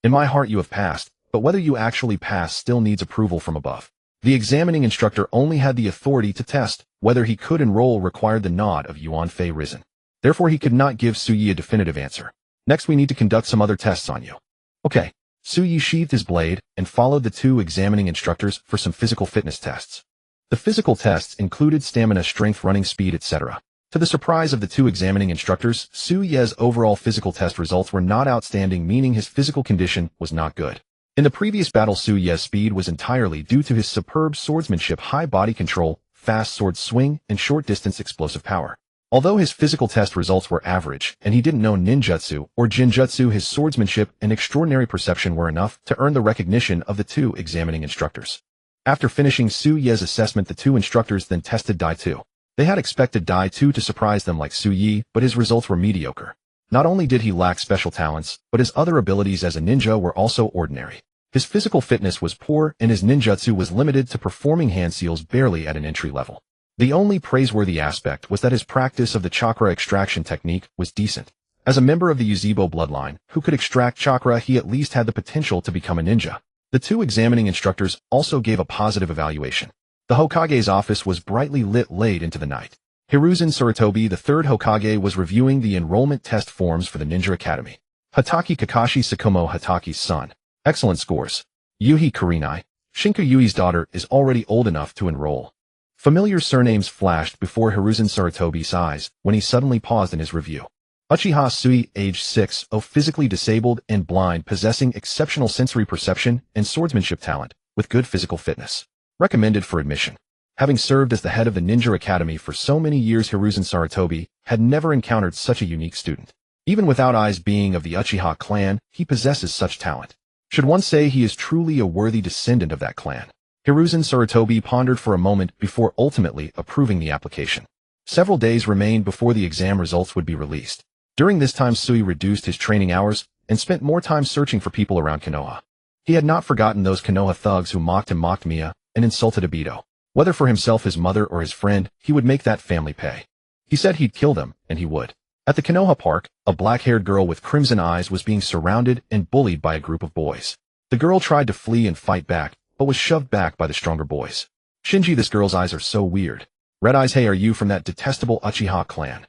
In my heart you have passed, but whether you actually pass still needs approval from above. The examining instructor only had the authority to test whether he could enroll, required the nod of Yuan Fei Risen. Therefore he could not give Su Yi a definitive answer. Next we need to conduct some other tests on you. Okay. Su Yi sheathed his blade and followed the two examining instructors for some physical fitness tests. The physical tests included stamina, strength, running speed, etc. To the surprise of the two examining instructors, Su Yi's overall physical test results were not outstanding, meaning his physical condition was not good. In the previous battle, Su Yi's speed was entirely due to his superb swordsmanship, high body control, fast sword swing, and short-distance explosive power. Although his physical test results were average, and he didn't know ninjutsu or jinjutsu, his swordsmanship and extraordinary perception were enough to earn the recognition of the two examining instructors. After finishing Su Yi's assessment, the two instructors then tested Dai 2. They had expected Dai 2 to surprise them like Su Yi, but his results were mediocre. Not only did he lack special talents, but his other abilities as a ninja were also ordinary. His physical fitness was poor, and his ninjutsu was limited to performing hand seals barely at an entry level. The only praiseworthy aspect was that his practice of the chakra extraction technique was decent. As a member of the Yuzebo bloodline, who could extract chakra, he at least had the potential to become a ninja. The two examining instructors also gave a positive evaluation. The Hokage's office was brightly lit late into the night. Hiruzen Sarutobi, the third Hokage, was reviewing the enrollment test forms for the Ninja Academy. Hatake Kakashi, Sakumo Hataki's son. Excellent scores. Yuhi Kurenai, Shinku Yui's daughter, is already old enough to enroll. Familiar surnames flashed before Hiruzen Sarutobi's eyes when he suddenly paused in his review. Uchiha Sui, age 6, physically disabled and blind, possessing exceptional sensory perception and swordsmanship talent, with good physical fitness. Recommended for admission. Having served as the head of the Ninja Academy for so many years, Hiruzen Sarutobi had never encountered such a unique student. Even without eyes, being of the Uchiha clan, he possesses such talent. Should one say he is truly a worthy descendant of that clan? Hiruzen Sarutobi pondered for a moment before ultimately approving the application. Several days remained before the exam results would be released. During this time, Sui reduced his training hours and spent more time searching for people around Konoha. He had not forgotten those Konoha thugs who mocked him, mocked Mia, and insulted Obito. Whether for himself, his mother, or his friend, he would make that family pay. He said he'd kill them, and he would. At the Konoha Park, a black-haired girl with crimson eyes was being surrounded and bullied by a group of boys. The girl tried to flee and fight back, but was shoved back by the stronger boys. Shinji, this girl's eyes are so weird. Red eyes. Hey, are you from that detestable Uchiha clan?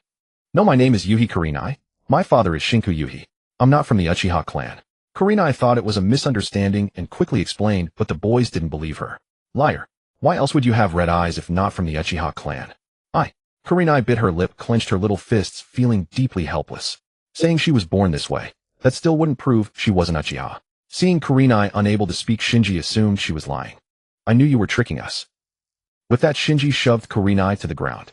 No, my name is Yuhi Kurenai. My father is Shinku Yuhi. I'm not from the Uchiha clan. Kurenai thought it was a misunderstanding and quickly explained, but the boys didn't believe her. Liar. Why else would you have red eyes if not from the Uchiha clan? Kurenai bit her lip, clenched her little fists, feeling deeply helpless. Saying she was born this way, that still wouldn't prove she wasn't Uchiha. Seeing Kurenai unable to speak, Shinji assumed she was lying. I knew you were tricking us. With that, Shinji shoved Kurenai to the ground.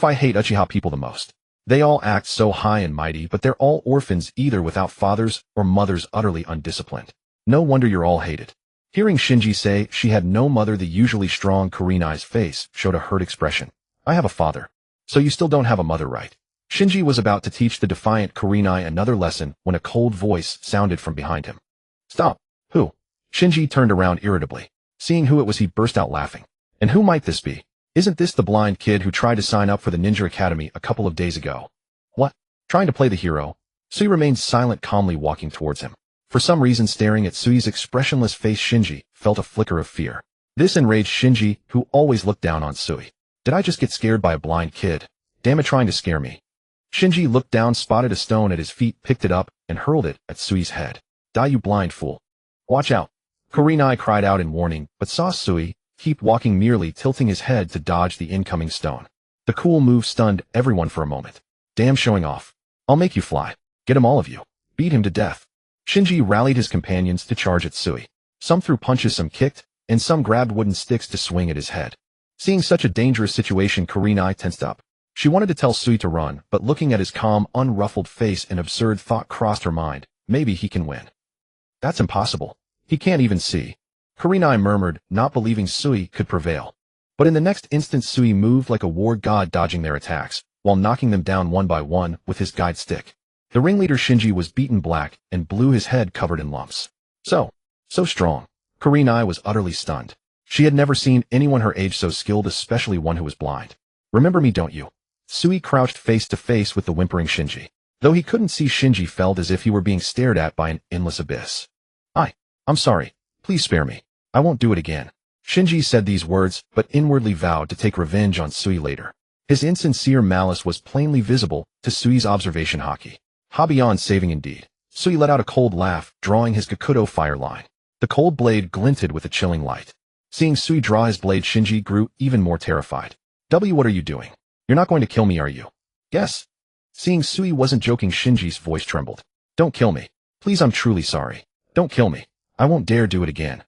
I hate Uchiha people the most. They all act so high and mighty, but they're all orphans, either without fathers or mothers, utterly undisciplined. No wonder you're all hated. Hearing Shinji say she had no mother, the usually strong Kurenai's face showed a hurt expression. I have a father. So you still don't have a mother, right? Shinji was about to teach the defiant Kurenai another lesson when a cold voice sounded from behind him. Stop. Who? Shinji turned around irritably. Seeing who it was, he burst out laughing. And who might this be? Isn't this the blind kid who tried to sign up for the Ninja Academy a couple of days ago? What? Trying to play the hero? Sui remained silent, calmly walking towards him. For some reason, staring at Sui's expressionless face, Shinji felt a flicker of fear. This enraged Shinji, who always looked down on Sui. Did I just get scared by a blind kid? Damn it, trying to scare me. Shinji looked down, spotted a stone at his feet, picked it up, and hurled it at Sui's head. Die, you blind fool. Watch out. Kurenai cried out in warning, but saw Sui keep walking, merely tilting his head to dodge the incoming stone. The cool move stunned everyone for a moment. Damn, showing off. I'll make you fly. Get him, all of you. Beat him to death. Shinji rallied his companions to charge at Sui. Some threw punches, some kicked, and some grabbed wooden sticks to swing at his head. Seeing such a dangerous situation, Kurenai tensed up. She wanted to tell Sui to run, but looking at his calm, unruffled face, an absurd thought crossed her mind. Maybe he can win. That's impossible. He can't even see. Kurenai murmured, not believing Sui could prevail. But in the next instant, Sui moved like a war god, dodging their attacks, while knocking them down one by one with his guide stick. The ringleader Shinji was beaten black and blue, his head covered in lumps. So strong. Kurenai was utterly stunned. She had never seen anyone her age so skilled, especially one who was blind. Remember me, don't you? Sui crouched face to face with the whimpering Shinji. Though he couldn't see, Shinji felt as if he were being stared at by an endless abyss. I'm sorry. Please spare me. I won't do it again. Shinji said these words, but inwardly vowed to take revenge on Sui later. His insincere malice was plainly visible to Sui's observation. Haki. Beyond saving indeed. Sui let out a cold laugh, drawing his Gakudo fire line. The cold blade glinted with a chilling light. Seeing Sui draw his blade, Shinji grew even more terrified. What are you doing? You're not going to kill me, are you? Yes. Seeing Sui wasn't joking, Shinji's voice trembled. Don't kill me. Please, I'm truly sorry. Don't kill me. I won't dare do it again.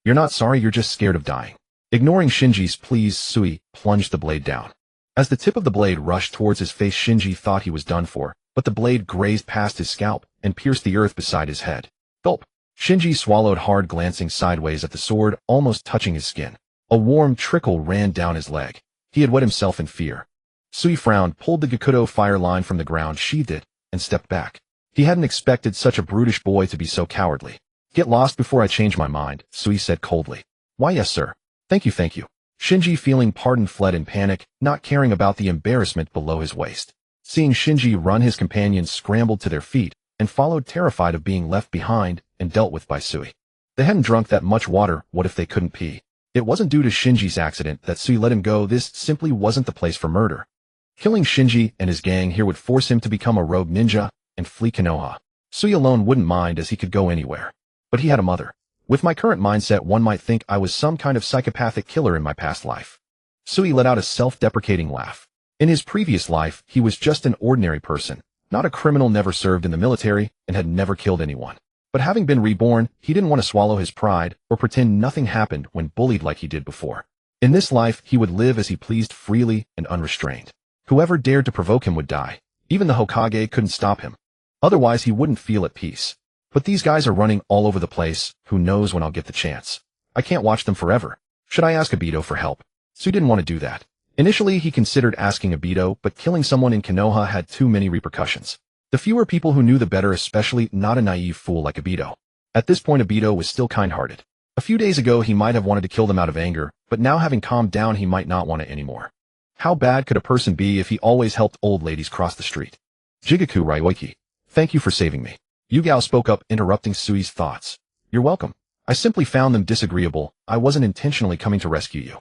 You're not sorry, you're just scared of dying. Ignoring Shinji's pleas, Sui plunged the blade down. As the tip of the blade rushed towards his face, Shinji thought he was done for, but the blade grazed past his scalp and pierced the earth beside his head. Gulp. Shinji swallowed hard, glancing sideways at the sword, almost touching his skin. A warm trickle ran down his leg. He had wet himself in fear. Sui frowned, pulled the Gakudo fire line from the ground, sheathed it, and stepped back. He hadn't expected such a brutish boy to be so cowardly. Get lost before I change my mind, Sui said coldly. Why, yes, sir. Thank you. Shinji, feeling pardoned, fled in panic, not caring about the embarrassment below his waist. Seeing Shinji run, his companions scrambled to their feet and followed, terrified of being left behind and dealt with by Sui. They hadn't drunk that much water. What if they couldn't pee? It wasn't due to Shinji's accident that Sui let him go. This simply wasn't the place for murder. Killing Shinji and his gang here would force him to become a rogue ninja and flee Konoha. Sui alone wouldn't mind, as he could go anywhere. But he had a mother. With my current mindset, one might think I was some kind of psychopathic killer in my past life. Sui let out a self-deprecating laugh. In his previous life, he was just an ordinary person, not a criminal, never served in the military, and had never killed anyone. But having been reborn, he didn't want to swallow his pride or pretend nothing happened when bullied like he did before. In this life, he would live as he pleased, freely and unrestrained. Whoever dared to provoke him would die. Even the Hokage couldn't stop him. Otherwise, he wouldn't feel at peace. But these guys are running all over the place. Who knows when I'll get the chance? I can't watch them forever. Should I ask Obito for help? Sui didn't want to do that. Initially, he considered asking Obito, but killing someone in Konoha had too many repercussions. The fewer people who knew the better, especially not a naive fool like Obito. At this point, Obito was still kind-hearted. A few days ago, he might have wanted to kill them out of anger, but now having calmed down, he might not want it anymore. How bad could a person be if he always helped old ladies cross the street? Jigaku Ryoiki, thank you for saving me. Yugao spoke up, interrupting Sui's thoughts. You're welcome. I simply found them disagreeable. I wasn't intentionally coming to rescue you.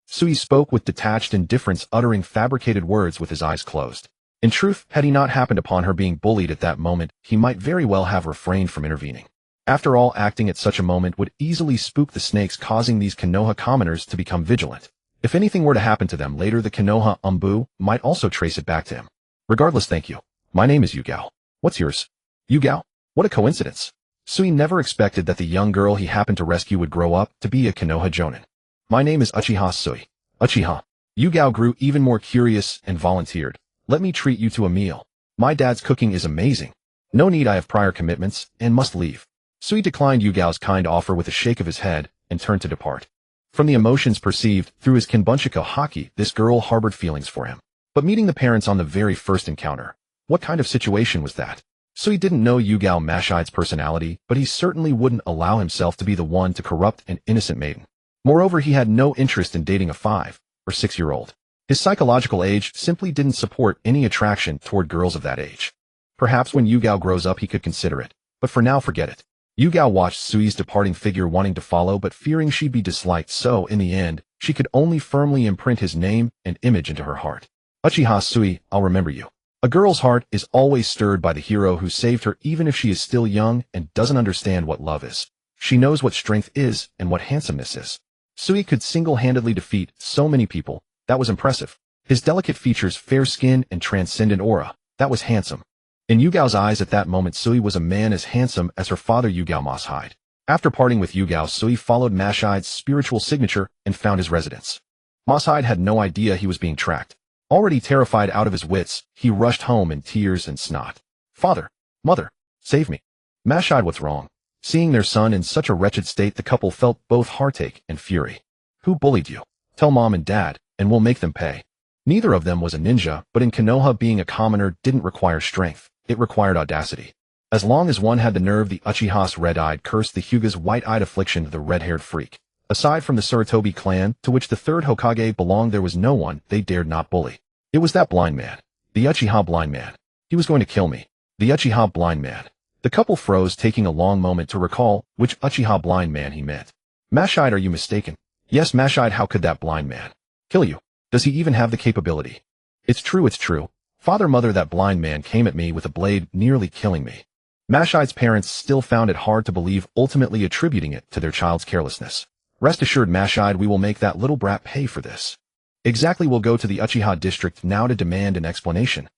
Sui spoke with detached indifference, uttering fabricated words with his eyes closed. In truth, had he not happened upon her being bullied at that moment, he might very well have refrained from intervening. After all, acting at such a moment would easily spook the snakes, causing these Konoha commoners to become vigilant. If anything were to happen to them later, the Konoha Umbu might also trace it back to him. Regardless, thank you. My name is Yugao. What's yours? Yugao? What a coincidence. Sui never expected that the young girl he happened to rescue would grow up to be a Konoha Jonin. My name is Uchiha Sui. Uchiha. Yugao grew even more curious and volunteered. Let me treat you to a meal. My dad's cooking is amazing. No need, I have prior commitments and must leave. Sui declined Yugao's kind offer with a shake of his head and turned to depart. From the emotions perceived through his Kinbunshiko Haki, this girl harbored feelings for him. But meeting the parents on the very first encounter, what kind of situation was that? Sui didn't know Yugao Mashide's personality, but he certainly wouldn't allow himself to be the one to corrupt an innocent maiden. Moreover, he had no interest in dating a 5 or 6-year-old. His psychological age simply didn't support any attraction toward girls of that age. Perhaps when Yugao grows up he could consider it, but for now forget it. Yugao watched Sui's departing figure, wanting to follow but fearing she'd be disliked, so in the end, she could only firmly imprint his name and image into her heart. Uchiha Sui, I'll remember you. A girl's heart is always stirred by the hero who saved her, even if she is still young and doesn't understand what love is. She knows what strength is and what handsomeness is. Sui could single-handedly defeat so many people. That was impressive. His delicate features, fair skin, and transcendent aura. That was handsome. In Yugao's eyes at that moment, Sui was a man as handsome as her father Yugao Mashide. After parting with Yugao, Sui followed Mashide's spiritual signature and found his residence. Mashide had no idea he was being tracked. Already terrified out of his wits, he rushed home in tears and snot. Father, mother, save me. Mashide, what's wrong? Seeing their son in such a wretched state, the couple felt both heartache and fury. Who bullied you? Tell mom and dad, and we'll make them pay. Neither of them was a ninja, but in Konoha being a commoner didn't require strength. It required audacity. As long as one had the nerve, the Uchiha's red-eyed cursed the Hyuga's white-eyed affliction to the red-haired freak. Aside from the Sarutobi clan, to which the third Hokage belonged, there was no one they dared not bully. It was that blind man. The Uchiha blind man. He was going to kill me. The Uchiha blind man. The couple froze, taking a long moment to recall which Uchiha blind man he meant. Mashide, are you mistaken? Yes, Mashide, how could that blind man kill you? Does he even have the capability? It's true, it's true. Father, mother, that blind man came at me with a blade, nearly killing me. Mashide's parents still found it hard to believe, ultimately attributing it to their child's carelessness. Rest assured, Mashide, we will make that little brat pay for this. Exactly, we'll go to the Uchiha district now to demand an explanation.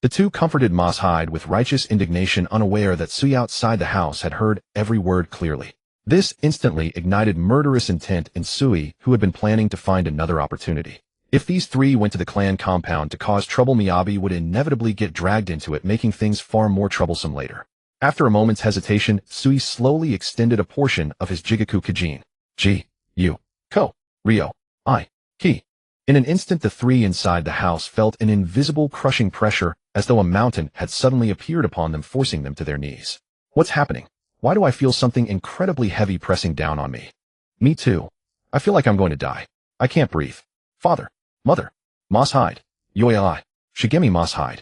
The two comforted Mashide with righteous indignation, unaware that Sui outside the house had heard every word clearly. This instantly ignited murderous intent in Sui, who had been planning to find another opportunity. If these three went to the clan compound to cause trouble, Miyabi would inevitably get dragged into it, making things far more troublesome later. After a moment's hesitation, Sui slowly extended a portion of his Jigaku Kijin. Ji, Yu, Ko, Ryo, I, Ki. In an instant, the three inside the house felt an invisible crushing pressure, as though a mountain had suddenly appeared upon them, forcing them to their knees. What's happening? Why do I feel something incredibly heavy pressing down on me? Me too. I feel like I'm going to die. I can't breathe. Father. Mother. Mashide. Yoyai. Shigemi Mashide.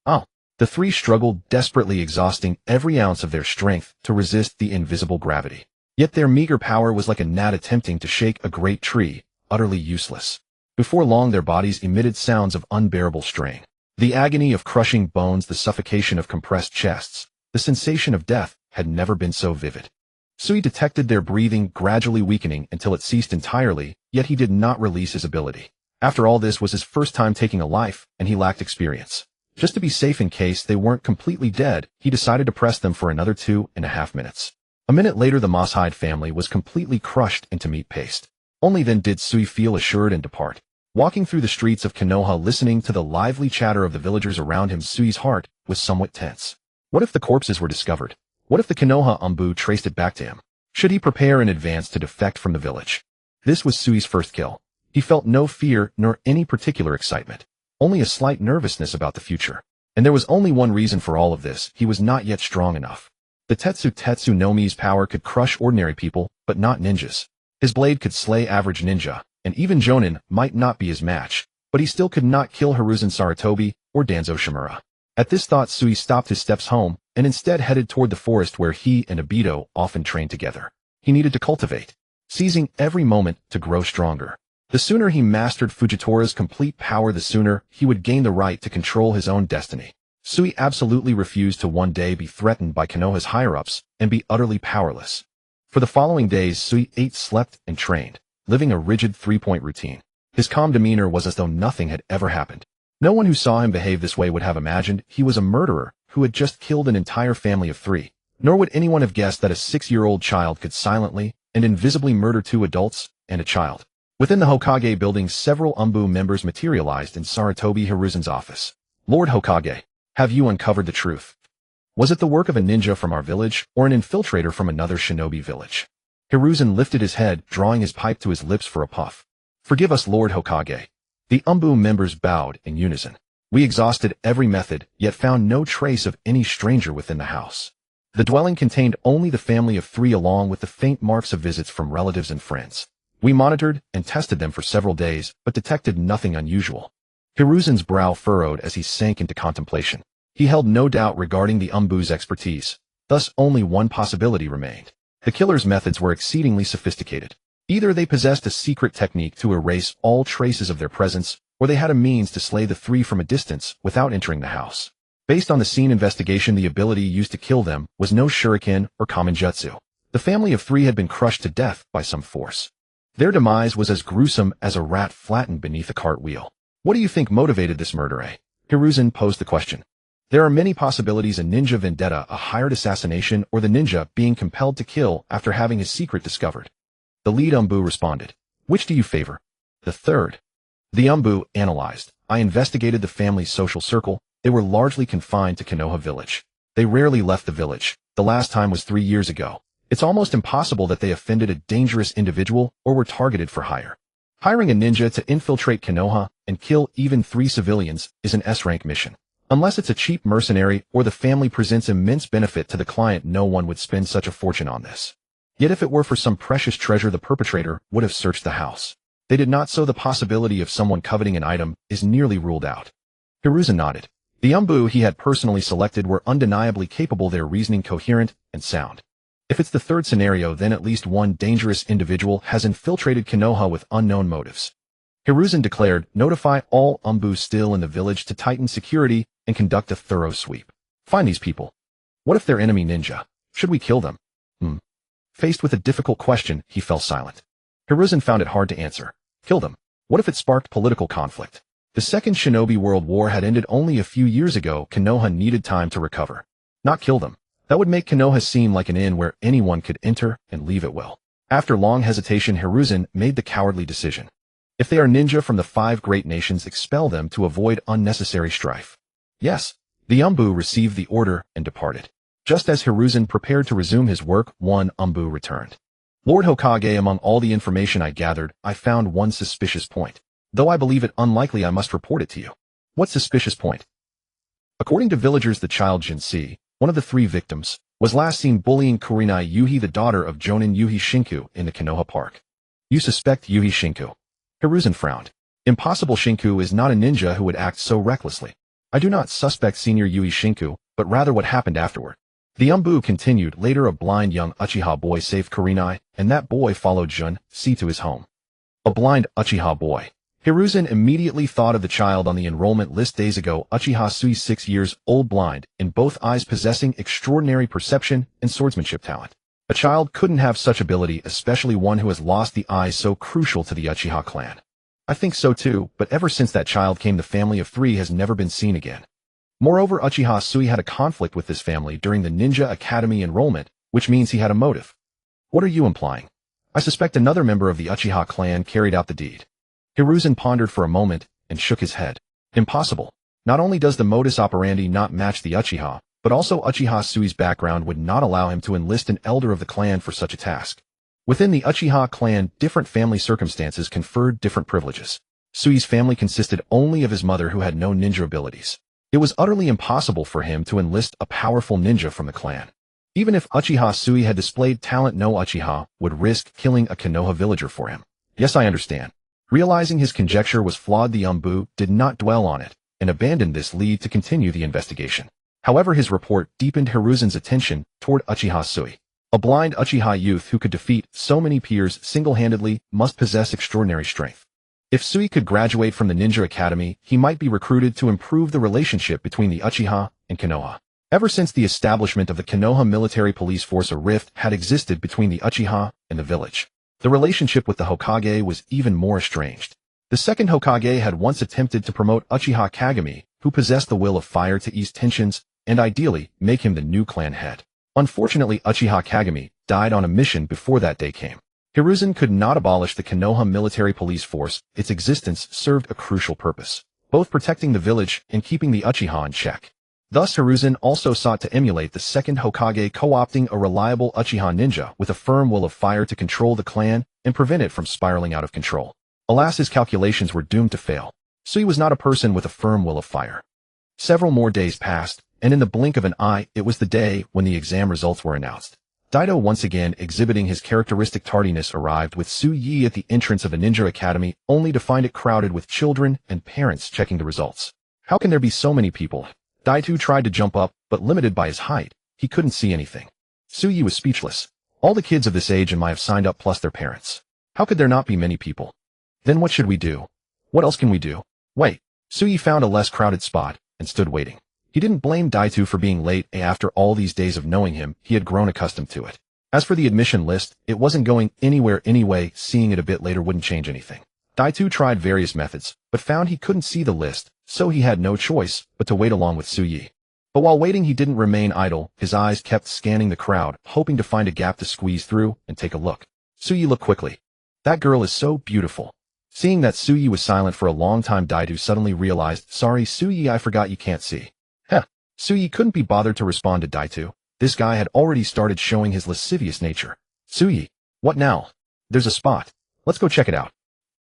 Oh. The three struggled desperately, exhausting every ounce of their strength to resist the invisible gravity. Yet their meager power was like a gnat attempting to shake a great tree, utterly useless. Before long, their bodies emitted sounds of unbearable strain. The agony of crushing bones, the suffocation of compressed chests, the sensation of death had never been so vivid. Sui detected their breathing gradually weakening until it ceased entirely, yet he did not release his ability. After all, this was his first time taking a life, and he lacked experience. Just to be safe in case they weren't completely dead, he decided to press them for another 2.5 minutes. A minute later, the Mashide family was completely crushed into meat paste. Only then did Sui feel assured and depart. Walking through the streets of Konoha, listening to the lively chatter of the villagers around him, Sui's heart was somewhat tense. What if the corpses were discovered? What if the Konoha Umbu traced it back to him? Should he prepare in advance to defect from the village? This was Sui's first kill. He felt no fear nor any particular excitement, only a slight nervousness about the future. And there was only one reason for all of this: he was not yet strong enough. The Tetsu no Mi's power could crush ordinary people, but not ninjas. His blade could slay average ninja, and even Jonin might not be his match, but he still could not kill Hiruzen Sarutobi or Danzo Shimura. At this thought, Sui stopped his steps home, and instead headed toward the forest where he and Obito often trained together. He needed to cultivate, seizing every moment to grow stronger. The sooner he mastered Fujitora's complete power, the sooner he would gain the right to control his own destiny. Sui absolutely refused to one day be threatened by Konoha's higher-ups and be utterly powerless. For the following days, Sui ate, slept, and trained, living a rigid three-point routine. His calm demeanor was as though nothing had ever happened. No one who saw him behave this way would have imagined he was a murderer who had just killed an entire family of 3. Nor would anyone have guessed that a 6-year-old child could silently and invisibly murder 2 adults and a child. Within the Hokage building, several Umbu members materialized in Sarutobi Hiruzen's office. "Lord Hokage, have you uncovered the truth? Was it the work of a ninja from our village or an infiltrator from another shinobi village?" Hiruzen lifted his head, drawing his pipe to his lips for a puff. "Forgive us, Lord Hokage." The Umbu members bowed in unison. "We exhausted every method, yet found no trace of any stranger within the house. The dwelling contained only the family of 3 along with the faint marks of visits from relatives and friends. We monitored and tested them for several days, but detected nothing unusual." Hiruzen's brow furrowed as he sank into contemplation. He held no doubt regarding the Umbu's expertise. Thus only one possibility remained. The killer's methods were exceedingly sophisticated. Either they possessed a secret technique to erase all traces of their presence, or they had a means to slay the 3 from a distance without entering the house. Based on the scene investigation, the ability used to kill them was no shuriken or common jutsu. The family of 3 had been crushed to death by some force. Their demise was as gruesome as a rat flattened beneath a cartwheel. "What do you think motivated this murder, eh?" Hiruzen posed the question. "There are many possibilities: a ninja vendetta, a hired assassination, or the ninja being compelled to kill after having his secret discovered." The lead Umbu responded. "Which do you favor?" "The third." The Umbu analyzed. "I investigated the family's social circle. They were largely confined to Konoha village. They rarely left the village. The last time was 3 years ago. It's almost impossible that they offended a dangerous individual or were targeted for hire. Hiring a ninja to infiltrate Konoha and kill even 3 civilians is an S-rank mission. Unless it's a cheap mercenary or the family presents immense benefit to the client, no one would spend such a fortune on this. Yet if it were for some precious treasure, the perpetrator would have searched the house. They did not, so the possibility of someone coveting an item is nearly ruled out." Hiruzen nodded. The Umbu he had personally selected were undeniably capable, their reasoning coherent and sound. If it's the third scenario, then at least one dangerous individual has infiltrated Konoha with unknown motives. Hiruzen declared, "Notify all Umbu still in the village to tighten security and conduct a thorough sweep. Find these people. What if they're enemy ninja? Should we kill them?" Faced with a difficult question, he fell silent. Hiruzen found it hard to answer. Kill them. What if it sparked political conflict? The Second Shinobi World War had ended only a few years ago. Konoha needed time to recover. Not kill them. That would make Konoha seem like an inn where anyone could enter and leave at will. After long hesitation, Hiruzen made the cowardly decision. If they are ninja from the 5 great nations, expel them to avoid unnecessary strife. Yes, the Umbu received the order and departed. Just as Hiruzen prepared to resume his work, one Umbu returned. "Lord Hokage, among all the information I gathered, I found one suspicious point. Though I believe it unlikely, I must report it to you." "What suspicious point?" "According to villagers, the child Jinsei, one of the 3 victims, was last seen bullying Kurenai Yuhi, the daughter of Jonin Yuhi Shinku, in the Konoha Park." "You suspect Yuhi Shinku?" Hiruzen frowned. "Impossible. Shinku is not a ninja who would act so recklessly. I do not suspect Senior Yuhi Shinku, but rather what happened afterward." The Umbu continued. "Later, a blind young Uchiha boy saved Kurenai, and that boy followed Jun-si to his home." A blind Uchiha boy. Hiruzen immediately thought of the child on the enrollment list days ago. Uchiha Sui, 6 years old, blind in both eyes, possessing extraordinary perception and swordsmanship talent. A child couldn't have such ability, especially one who has lost the eyes so crucial to the Uchiha clan. "I think so too, but ever since that child came, the family of 3 has never been seen again." Moreover, Uchiha Sui had a conflict with this family during the Ninja Academy enrollment, which means he had a motive. "What are you implying?" "I suspect another member of the Uchiha clan carried out the deed." Hiruzen pondered for a moment and shook his head. "Impossible. Not only does the modus operandi not match the Uchiha, but also Uchiha Sui's background would not allow him to enlist an elder of the clan for such a task." Within the Uchiha clan, different family circumstances conferred different privileges. Sui's family consisted only of his mother who had no ninja abilities. It was utterly impossible for him to enlist a powerful ninja from the clan. Even if Uchiha Sui had displayed talent, no Uchiha would risk killing a Konoha villager for him. Yes, I understand. Realizing his conjecture was flawed, the Umbu did not dwell on it and abandoned this lead to continue the investigation. However, his report deepened Hiruzen's attention toward Uchiha Sui. A blind Uchiha youth who could defeat so many peers single-handedly must possess extraordinary strength. If Sui could graduate from the Ninja Academy, he might be recruited to improve the relationship between the Uchiha and Konoha. Ever since the establishment of the Konoha military police force, a rift had existed between the Uchiha and the village. The relationship with the Hokage was even more estranged. The second Hokage had once attempted to promote Uchiha Kagami, who possessed the will of fire, to ease tensions and ideally make him the new clan head. Unfortunately, Uchiha Kagami died on a mission before that day came. Hiruzen could not abolish the Konoha military police force. Its existence served a crucial purpose, both protecting the village and keeping the Uchiha in check. Thus, Hiruzen also sought to emulate the second Hokage, co-opting a reliable Uchiha ninja with a firm will of fire to control the clan and prevent it from spiraling out of control. Alas, his calculations were doomed to fail. Sui was not a person with a firm will of fire. Several more days passed, and in the blink of an eye, it was the day when the exam results were announced. Daido, once again exhibiting his characteristic tardiness, arrived with Su Yi at the entrance of the Ninja Academy, only to find it crowded with children and parents checking the results. How can there be so many people? Daido tried to jump up, but limited by his height, he couldn't see anything. Su Yi was speechless. All the kids of this age and my have signed up, plus their parents. How could there not be many people? Then what should we do? What else can we do? Wait. Su Yi found a less crowded spot and stood waiting. He didn't blame Daido for being late. After all these days of knowing him, he had grown accustomed to it. As for the admission list, it wasn't going anywhere anyway. Seeing it a bit later wouldn't change anything. Daido tried various methods, but found he couldn't see the list, so he had no choice but to wait along with Su Yi. But while waiting, he didn't remain idle. His eyes kept scanning the crowd, hoping to find a gap to squeeze through and take a look. Su Yi looked quickly. That girl is so beautiful. Seeing that Su Yi was silent for a long time, Daido suddenly realized, sorry Su Yi, I forgot you can't see. Su Yi couldn't be bothered to respond to Daido. This guy had already started showing his lascivious nature. Su Yi, what now? There's a spot. Let's go check it out.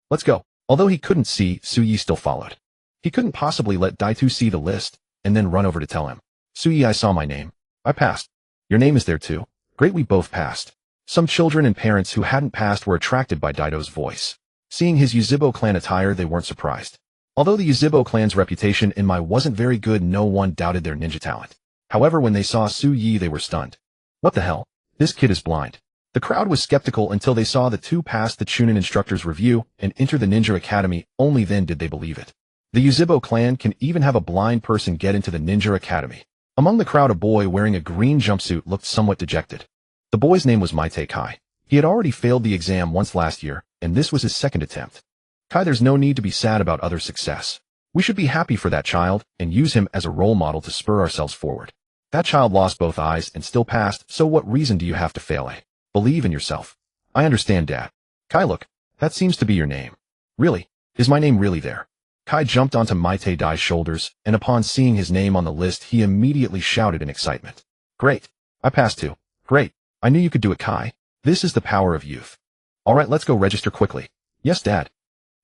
Let's go. Although he couldn't see, Su Yi still followed. He couldn't possibly let Daido see the list and then run over to tell him. Su Yi, I saw my name. I passed. Your name is there too. Great, we both passed. Some children and parents who hadn't passed were attracted by Daido's voice. Seeing his Yuzhibo clan attire, they weren't surprised. Although the Yuzhibo clan's reputation in Mai wasn't very good, no one doubted their ninja talent. However, when they saw Su Yi, they were stunned. What the hell? This kid is blind. The crowd was skeptical until they saw the two pass the Chunin instructor's review and enter the Ninja Academy. Only then did they believe it. The Yuzhibo clan can even have a blind person get into the Ninja Academy. Among the crowd, a boy wearing a green jumpsuit looked somewhat dejected. The boy's name was Maite Kai. He had already failed the exam once last year, and this was his second attempt. Kai, there's no need to be sad about other success. We should be happy for that child and use him as a role model to spur ourselves forward. That child lost both eyes and still passed, so what reason do you have to fail? Believe in yourself. I understand, Dad. Kai, look, that seems to be your name. Really? Is my name really there? Kai jumped onto Maite Dai's shoulders, and upon seeing his name on the list, he immediately shouted in excitement. Great. I passed too. Great. I knew you could do it, Kai. This is the power of youth. All right, let's go register quickly. Yes, Dad.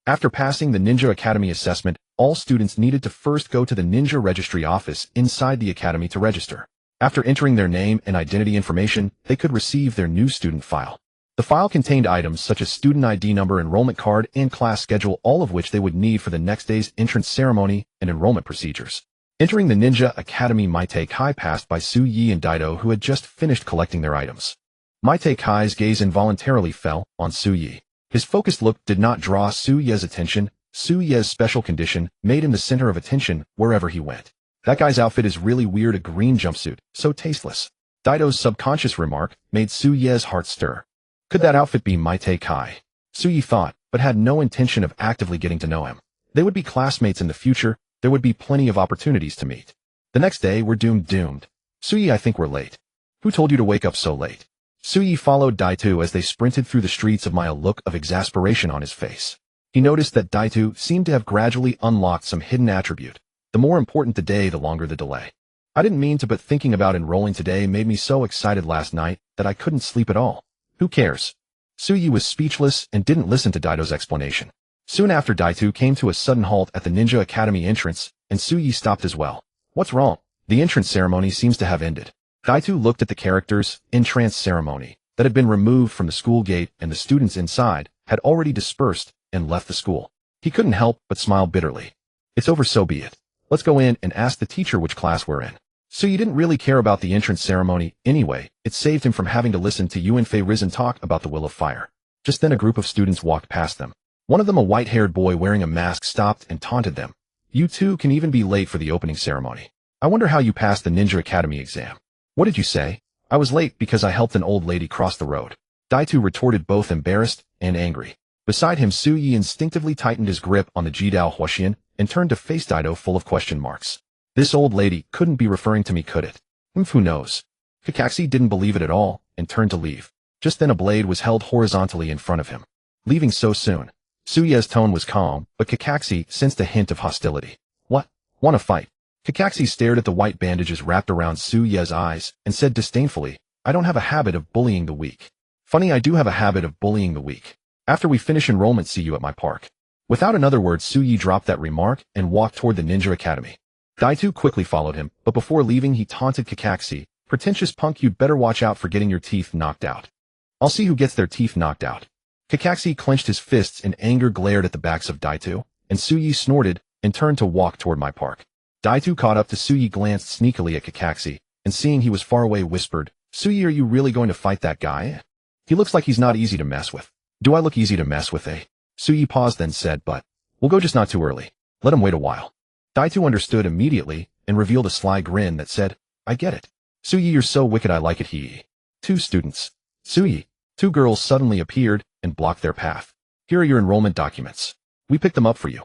After passing the Ninja Academy assessment, all students needed to first go to the Ninja Registry office inside the academy to register. After entering their name and identity information, they could receive their new student file. The file contained items such as student ID number, enrollment card, and class schedule, all of which they would need for the next day's entrance ceremony and enrollment procedures. Entering the Ninja Academy, Maite Kai passed by Su Yi and Daido, who had just finished collecting their items. Maite Kai's gaze involuntarily fell on Su Yi. His focused look did not draw Su Ye's attention. Su Ye's special condition made him the center of attention wherever he went. That guy's outfit is really weird, a green jumpsuit, so tasteless. Daido's subconscious remark made Su Ye's heart stir. Could that outfit be Maite Kai? Su Yi thought, but had no intention of actively getting to know him. They would be classmates in the future. There would be plenty of opportunities to meet. The next day, we're doomed. Su Yi, I think we're late. Who told you to wake up so late? Su Yi followed Daido as they sprinted through the streets of Mai, a look of exasperation on his face. He noticed that Daido seemed to have gradually unlocked some hidden attribute. The more important the day, the longer the delay. I didn't mean to, but thinking about enrolling today made me so excited last night that I couldn't sleep at all. Who cares? Suyi was speechless and didn't listen to Daito's explanation. Soon after, Daito came to a sudden halt at the Ninja Academy entrance, and Suyi stopped as well. What's wrong? The entrance ceremony seems to have ended. Daito looked at the characters' entrance ceremony that had been removed from the school gate, and the students inside had already dispersed and left the school. He couldn't help but smile bitterly. It's over, so be it. Let's go in and ask the teacher which class we're in. Suyi didn't really care about the entrance ceremony anyway. It saved him from having to listen to Yuanfei Risen talk about the will of fire. Just then a group of students walked past them. One of them, a white-haired boy wearing a mask, stopped and taunted them. You two can even be late for the opening ceremony. I wonder how you passed the Ninja Academy exam. What did you say? I was late because I helped an old lady cross the road. Daito retorted, both embarrassed and angry. Beside him, Suyi instinctively tightened his grip on the Jidao Huaxian and turned to face Daito full of question marks. This old lady couldn't be referring to me, could it? Who knows? Kakashi didn't believe it at all and turned to leave. Just then a blade was held horizontally in front of him. Leaving so soon? Suyi's tone was calm, but Kakashi sensed a hint of hostility. What? Want to fight? Kakashi stared at the white bandages wrapped around Suyi's eyes and said disdainfully, I don't have a habit of bullying the weak. Funny, I do have a habit of bullying the weak. After we finish enrollment, see you at my park. Without another word, Suyi dropped that remark and walked toward the Ninja Academy. Daito quickly followed him, but before leaving he taunted Kakashi, pretentious punk, you'd better watch out for getting your teeth knocked out. I'll see who gets their teeth knocked out. Kakashi clenched his fists in anger, glared at the backs of Daito, and Suyi snorted and turned to walk toward my park. Daito caught up to Suyi, glanced sneakily at Kakashi, and seeing he was far away, whispered, Suyi, are you really going to fight that guy? He looks like he's not easy to mess with. Do I look easy to mess with, eh? Suyi paused, then said, but we'll go, just not too early. Let him wait a while. Daito understood immediately and revealed a sly grin that said, I get it. Suyi, you're so wicked, I like it. He. Two students. Suyi. Two girls suddenly appeared and blocked their path. Here are your enrollment documents. We picked them up for you.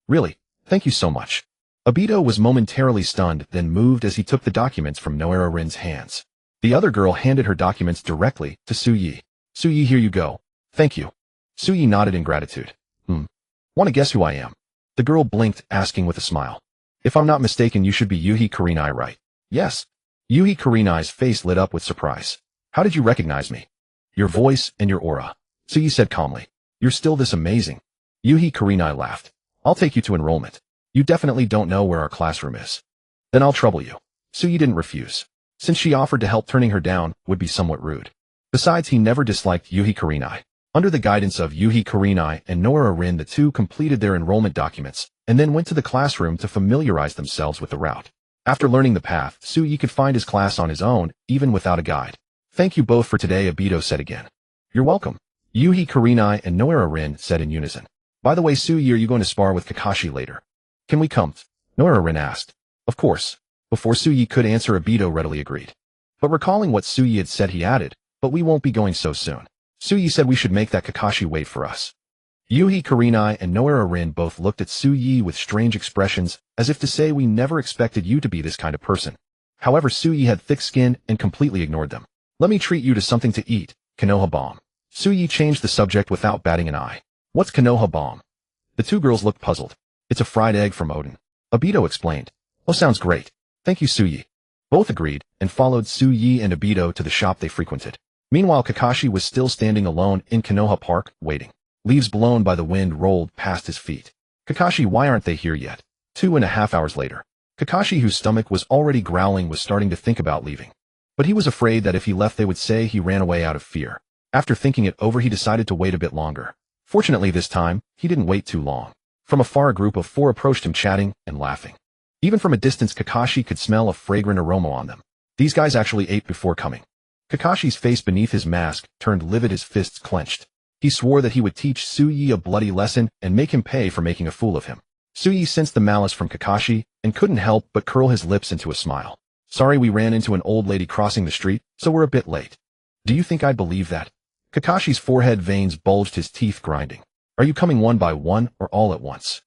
Really? Thank you so much. Obito was momentarily stunned, then moved as he took the documents from Noara Rin's hands. The other girl handed her documents directly to Suyi. Suyi, here you go. Thank you. Suyi nodded in gratitude. Want to guess who I am? The girl blinked, asking with a smile. If I'm not mistaken, you should be Yuhi Kurenai, right? Yes. Yuhi Kurenai's face lit up with surprise. How did you recognize me? Your voice and your aura. Suyi said calmly. You're still this amazing. Yuhi Kurenai laughed. I'll take you to enrollment. You definitely don't know where our classroom is. Then I'll trouble you. Suyi didn't refuse. Since she offered to help, turning her down would be somewhat rude. Besides, he never disliked Yuhi Kurenai. Under the guidance of Yuhi Kurenai and Noara Rin, the two completed their enrollment documents and then went to the classroom to familiarize themselves with the route. After learning the path, Suyi could find his class on his own, even without a guide. Thank you both for today, Obito said again. You're welcome. Yuhi Kurenai and Noara Rin said in unison. By the way, Suyi, are you going to spar with Kakashi later? Can we come? Noara Rin asked. Of course. Before Suyi could answer, Obito readily agreed. But recalling what Suyi had said, he added, but we won't be going so soon. Suyi said we should make that Kakashi wait for us. Yuhi Kurenai and Noara Rin both looked at Suyi with strange expressions, as if to say, we never expected you to be this kind of person. However, Suyi had thick skin and completely ignored them. Let me treat you to something to eat, Konoha bomb. Suyi changed the subject without batting an eye. What's Konoha bomb? The two girls looked puzzled. It's a fried egg from Odin. Obito explained. Oh, sounds great. Thank you, Suyi. Both agreed and followed Suyi and Obito to the shop they frequented. Meanwhile, Kakashi was still standing alone in Konoha Park, waiting. Leaves blown by the wind rolled past his feet. Kakashi, why aren't they here yet? 2.5 hours later. Kakashi, whose stomach was already growling, was starting to think about leaving. But he was afraid that if he left they would say he ran away out of fear. After thinking it over, he decided to wait a bit longer. Fortunately, this time, he didn't wait too long. From afar, a group of 4 approached him, chatting and laughing. Even from a distance, Kakashi could smell a fragrant aroma on them. These guys actually ate before coming. Kakashi's face beneath his mask turned livid, his fists clenched. He swore that he would teach Suyi a bloody lesson and make him pay for making a fool of him. Suyi sensed the malice from Kakashi and couldn't help but curl his lips into a smile. Sorry, we ran into an old lady crossing the street, so we're a bit late. Do you think I'd believe that? Kakashi's forehead veins bulged, his teeth grinding. Are you coming one by one or all at once?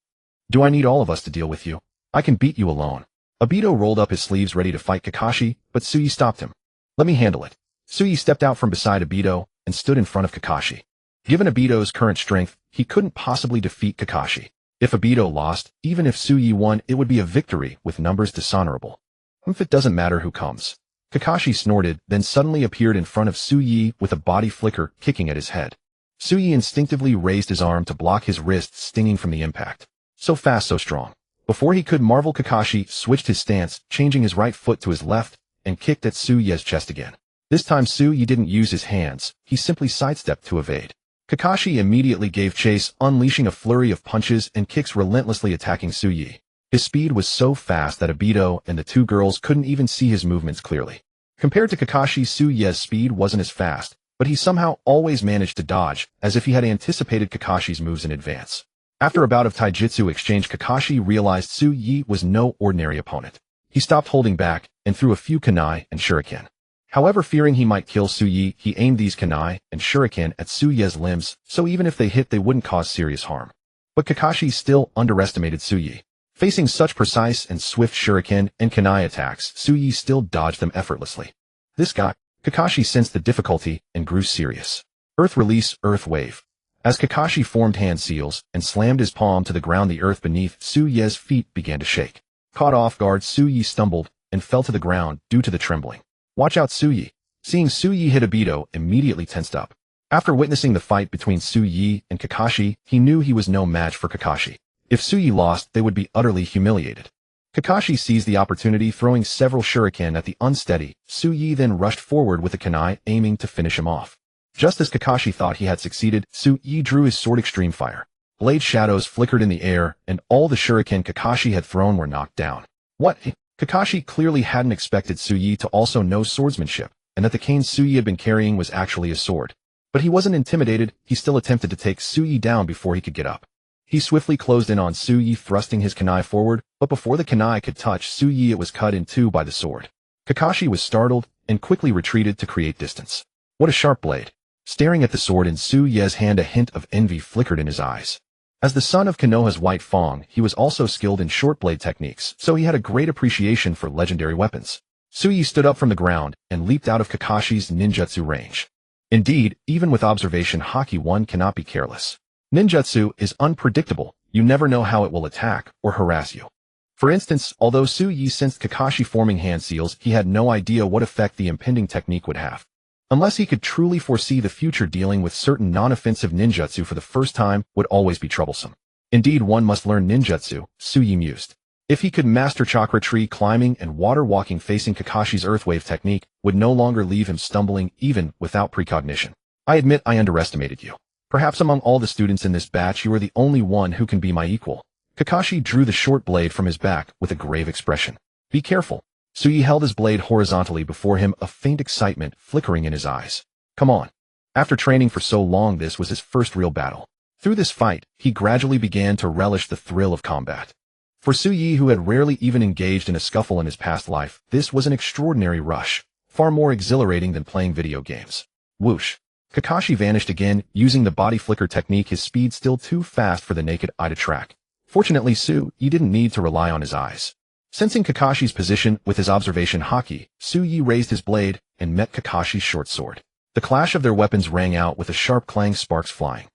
Do I need all of us to deal with you? I can beat you alone. Obito rolled up his sleeves ready to fight Kakashi, but Suyi stopped him. Let me handle it. Suyi stepped out from beside Obito and stood in front of Kakashi. Given Obito's current strength, he couldn't possibly defeat Kakashi. If Obito lost, even if Suyi won, it would be a victory with numbers dishonorable. If it doesn't matter who comes. Kakashi snorted, then suddenly appeared in front of Suyi with a body flicker kicking at his head. Suyi instinctively raised his arm to block his wrist stinging from the impact. So fast, so strong. Before he could marvel, Kakashi switched his stance, changing his right foot to his left, and kicked at Suyi's chest again. This time Suyi didn't use his hands, he simply sidestepped to evade. Kakashi immediately gave chase, unleashing a flurry of punches and kicks relentlessly attacking Suyi. His speed was so fast that Obito and the two girls couldn't even see his movements clearly. Compared to Kakashi, Suyi's speed wasn't as fast, but he somehow always managed to dodge, as if he had anticipated Kakashi's moves in advance. After a bout of taijutsu exchange, Kakashi realized Suyi was no ordinary opponent. He stopped holding back, and threw a few kunai and shuriken. However, fearing he might kill Suyi, he aimed these kunai and shuriken at Suyi's limbs, so even if they hit they wouldn't cause serious harm. But Kakashi still underestimated Suyi. Facing such precise and swift shuriken and kunai attacks, Suyi still dodged them effortlessly. This guy, Kakashi sensed the difficulty and grew serious. Earth release, earth wave. As Kakashi formed hand seals and slammed his palm to the ground, the earth beneath Suyi's feet began to shake. Caught off guard, Suyi stumbled and fell to the ground due to the trembling. Watch out, Suyi. Seeing Suyi hit, Obito immediately tensed up. After witnessing the fight between Suyi and Kakashi, he knew he was no match for Kakashi. If Suyi lost, they would be utterly humiliated. Kakashi seized the opportunity, throwing several shuriken at the unsteady Suyi, then rushed forward with a kunai, aiming to finish him off. Just as Kakashi thought he had succeeded, Suyi drew his sword Extreme Fire. Blade shadows flickered in the air, and all the shuriken Kakashi had thrown were knocked down. What? Kakashi clearly hadn't expected Suyi to also know swordsmanship, and that the cane Suyi had been carrying was actually a sword. But he wasn't intimidated, he still attempted to take Suyi down before he could get up. He swiftly closed in on Suyi, thrusting his kunai forward, but before the kunai could touch Suyi, it was cut in two by the sword. Kakashi was startled, and quickly retreated to create distance. What a sharp blade. Staring at the sword in Suyi's hand, a hint of envy flickered in his eyes. As the son of Konoha's White Fang, he was also skilled in short blade techniques, so he had a great appreciation for legendary weapons. Suyi stood up from the ground and leaped out of Kakashi's ninjutsu range. Indeed, even with observation Haki, one cannot be careless. Ninjutsu is unpredictable, you never know how it will attack or harass you. For instance, although Suyi sensed Kakashi forming hand seals, he had no idea what effect the impending technique would have. Unless he could truly foresee the future, dealing with certain non-offensive ninjutsu for the first time would always be troublesome. Indeed, one must learn ninjutsu, Suyi mused. If he could master chakra tree climbing and water walking, facing Kakashi's earthwave technique would no longer leave him stumbling even without precognition. I admit I underestimated you. Perhaps among all the students in this batch you are the only one who can be my equal. Kakashi drew the short blade from his back with a grave expression. Be careful. Suyi held his blade horizontally before him, a faint excitement flickering in his eyes. Come on. After training for so long, this was his first real battle. Through this fight, he gradually began to relish the thrill of combat. For Suyi, who had rarely even engaged in a scuffle in his past life, this was an extraordinary rush, far more exhilarating than playing video games. Whoosh. Kakashi vanished again, using the body flicker technique, his speed still too fast for the naked eye to track. Fortunately, Suyi didn't need to rely on his eyes. Sensing Kakashi's position with his observation Haki, Suyi raised his blade and met Kakashi's short sword. The clash of their weapons rang out with a sharp clang, sparks flying.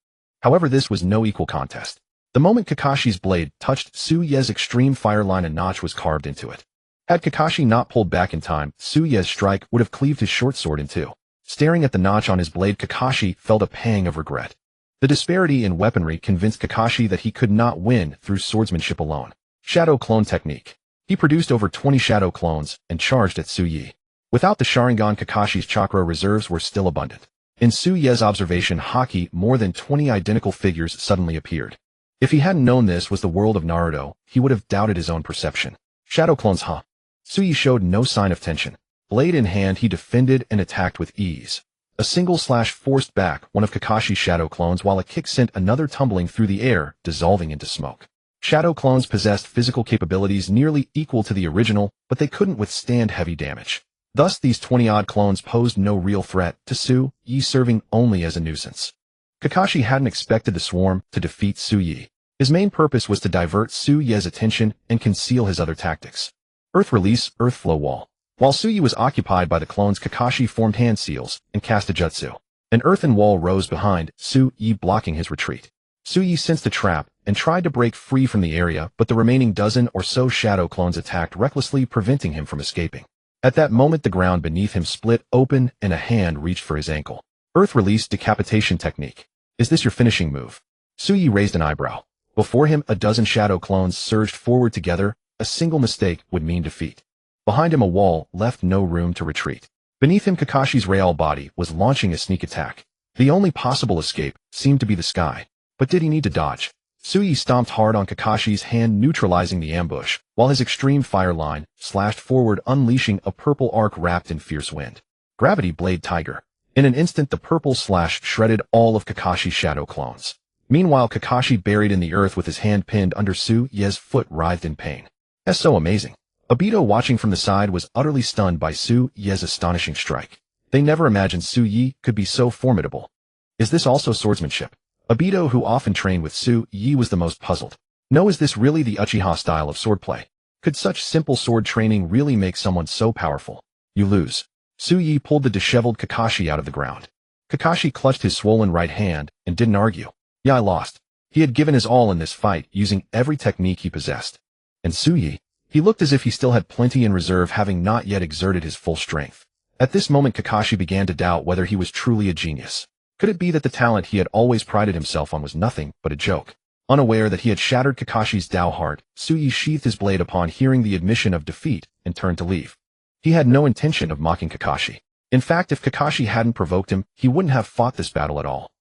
However, this was no equal contest. The moment Kakashi's blade touched Suyi's extreme fire line, a notch was carved into it. Had Kakashi not pulled back in time, Suyi's strike would have cleaved his short sword in two. Staring at the notch on his blade, Kakashi felt a pang of regret. The disparity in weaponry convinced Kakashi that he could not win through swordsmanship alone. Shadow clone technique. He produced over 20 shadow clones and charged at Suyi. Without the Sharingan, Kakashi's chakra reserves were still abundant. In Suyi's observation Haki, more than 20 identical figures suddenly appeared. If he hadn't known this was the world of Naruto, he would have doubted his own perception. Shadow clones, huh? Suyi showed no sign of tension. Blade in hand, he defended and attacked with ease. A single slash forced back one of Kakashi's shadow clones, while a kick sent another tumbling through the air, dissolving into smoke. Shadow clones possessed physical capabilities nearly equal to the original, but they couldn't withstand heavy damage. Thus, these 20-odd clones posed no real threat to Suyi, serving only as a nuisance. Kakashi hadn't expected the swarm to defeat Suyi. His main purpose was to divert Suyi's attention and conceal his other tactics. Earth release, earth flow wall. While Suyi was occupied by the clones, Kakashi formed hand seals and cast a jutsu. An earthen wall rose behind Suyi, blocking his retreat. Suyi sensed the trap and tried to break free from the area, but the remaining dozen or so shadow clones attacked recklessly, preventing him from escaping. At that moment the ground beneath him split open and a hand reached for his ankle. Earth release decapitation technique. Is this your finishing move? Suyi raised an eyebrow. Before him a dozen shadow clones surged forward together. A single mistake would mean defeat. Behind him a wall left no room to retreat. Beneath him Kakashi's real body was launching a sneak attack. The only possible escape seemed to be the sky. But did he need to dodge? Suyi stomped hard on Kakashi's hand, neutralizing the ambush, while his extreme fire line slashed forward, unleashing a purple arc wrapped in fierce wind. Gravity Blade Tiger. In an instant the purple slash shredded all of Kakashi's shadow clones. Meanwhile Kakashi, buried in the earth with his hand pinned under Suyi's foot, writhed in pain. That's so amazing. Obito, watching from the side, was utterly stunned by Suyi's astonishing strike. They never imagined Suyi could be so formidable. Is this also swordsmanship? Obito, who often trained with Suyi, was the most puzzled. No, is this really the Uchiha style of swordplay? Could such simple sword training really make someone so powerful? You lose. Suyi pulled the disheveled Kakashi out of the ground. Kakashi clutched his swollen right hand and didn't argue. Yeah, I lost. He had given his all in this fight, using every technique he possessed. And Suyi? He looked as if he still had plenty in reserve, having not yet exerted his full strength. At this moment Kakashi began to doubt whether he was truly a genius. Could it be that the talent he had always prided himself on was nothing but a joke? Unaware that he had shattered Kakashi's Dao heart, Suyi sheathed his blade upon hearing the admission of defeat and turned to leave. He had no intention of mocking Kakashi. In fact, if Kakashi hadn't provoked him, he wouldn't have fought this battle at all.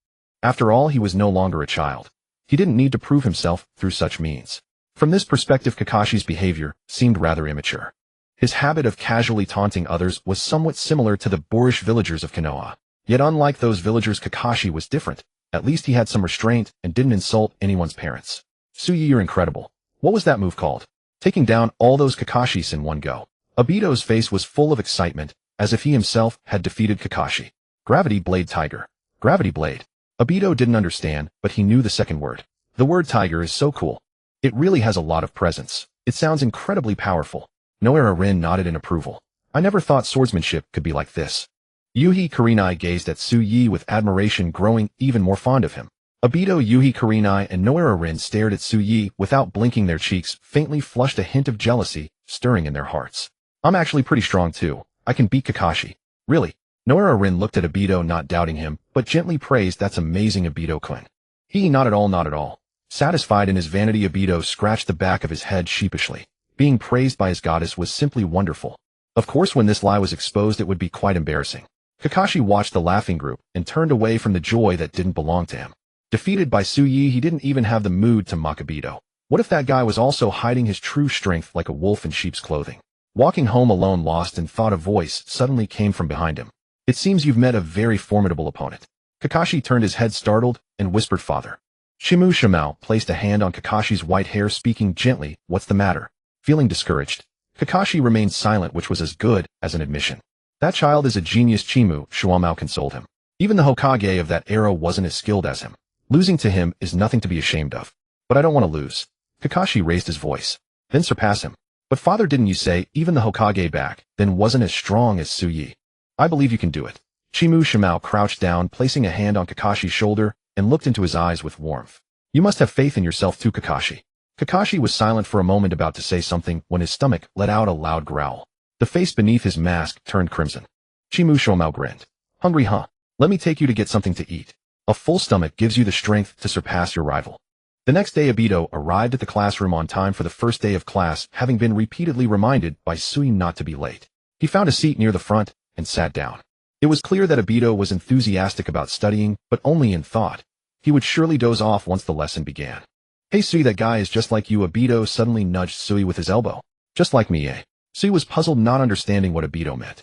After all, he was no longer a child. He didn't need to prove himself through such means. From this perspective, Kakashi's behavior seemed rather immature. His habit of casually taunting others was somewhat similar to the boorish villagers of Konoha. Yet unlike those villagers, Kakashi was different. At least he had some restraint and didn't insult anyone's parents. Suyi, you're incredible. What was that move called? Taking down all those Kakashis in one go. Obito's face was full of excitement, as if he himself had defeated Kakashi. Gravity Blade Tiger. Gravity Blade. Obito didn't understand, but he knew the second word. The word tiger is so cool. It really has a lot of presence. It sounds incredibly powerful. Noera Rin nodded in approval. I never thought swordsmanship could be like this. Yuhi Kurenai gazed at Suyi with admiration, growing even more fond of him. Obito, Yuhi Kurenai, and Noera Rin stared at Suyi without blinking. Their cheeks faintly flushed, a hint of jealousy stirring in their hearts. I'm actually pretty strong too. I can beat Kakashi. Really? Noera Rin looked at Obito, not doubting him, but gently praised. That's amazing, Obito-kun. He, not at all, not at all. Satisfied in his vanity, Obito scratched the back of his head sheepishly. Being praised by his goddess was simply wonderful. Of course, when this lie was exposed, it would be quite embarrassing. Kakashi watched the laughing group and turned away from the joy that didn't belong to him. Defeated by Suyi, he didn't even have the mood to mock Obito. What if that guy was also hiding his true strength like a wolf in sheep's clothing? Walking home alone, lost in thought, a voice suddenly came from behind him. It seems you've met a very formidable opponent. Kakashi turned his head, startled, and whispered, Father. Shimu Shimao placed a hand on Kakashi's white hair, speaking gently. What's the matter? Feeling discouraged, Kakashi remained silent, which was as good as an admission. That child is a genius, Chimu, Shuamao consoled him. Even the Hokage of that era wasn't as skilled as him. Losing to him is nothing to be ashamed of. But I don't want to lose. Kakashi raised his voice. Then surpass him. But father, didn't you say even the Hokage back then wasn't as strong as Suyi? I believe you can do it. Chimu Shimao crouched down, placing a hand on Kakashi's shoulder, and looked into his eyes with warmth. You must have faith in yourself too, Kakashi. Kakashi was silent for a moment, about to say something, when his stomach let out a loud growl. The face beneath his mask turned crimson. Chimu Shimao grinned. Hungry, huh? Let me take you to get something to eat. A full stomach gives you the strength to surpass your rival. The next day, Obito arrived at the classroom on time for the first day of class, having been repeatedly reminded by Suyi not to be late. He found a seat near the front and sat down. It was clear that Obito was enthusiastic about studying, but only in thought. He would surely doze off once the lesson began. Hey Suyi, that guy is just like you. Obito suddenly nudged Suyi with his elbow. Just like me, eh? Suyi was puzzled, not understanding what Obito meant.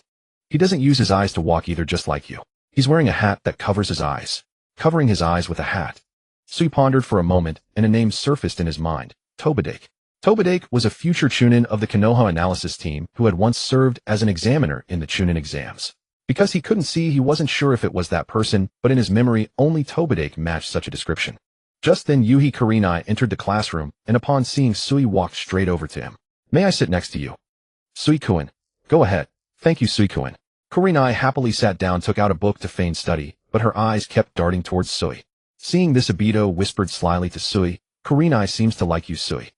He doesn't use his eyes to walk either, just like you. He's wearing a hat that covers his eyes. Covering his eyes with a hat. Suyi pondered for a moment, and a name surfaced in his mind. Tobadake. Tobadake was a future Chunin of the Konoha analysis team who had once served as an examiner in the Chunin exams. Because he couldn't see, he wasn't sure if it was that person, but in his memory, only Tobadake matched such a description. Just then Yuhi Kurenai entered the classroom, and upon seeing Suyi, walked straight over to him. May I sit next to you? Suyi-kun. Go ahead. Thank you, Suyi-kun. Kurenai happily sat down, took out a book to feign study, but her eyes kept darting towards Suyi. Seeing this, Obito whispered slyly to Suyi, Kurenai seems to like you, Suyi.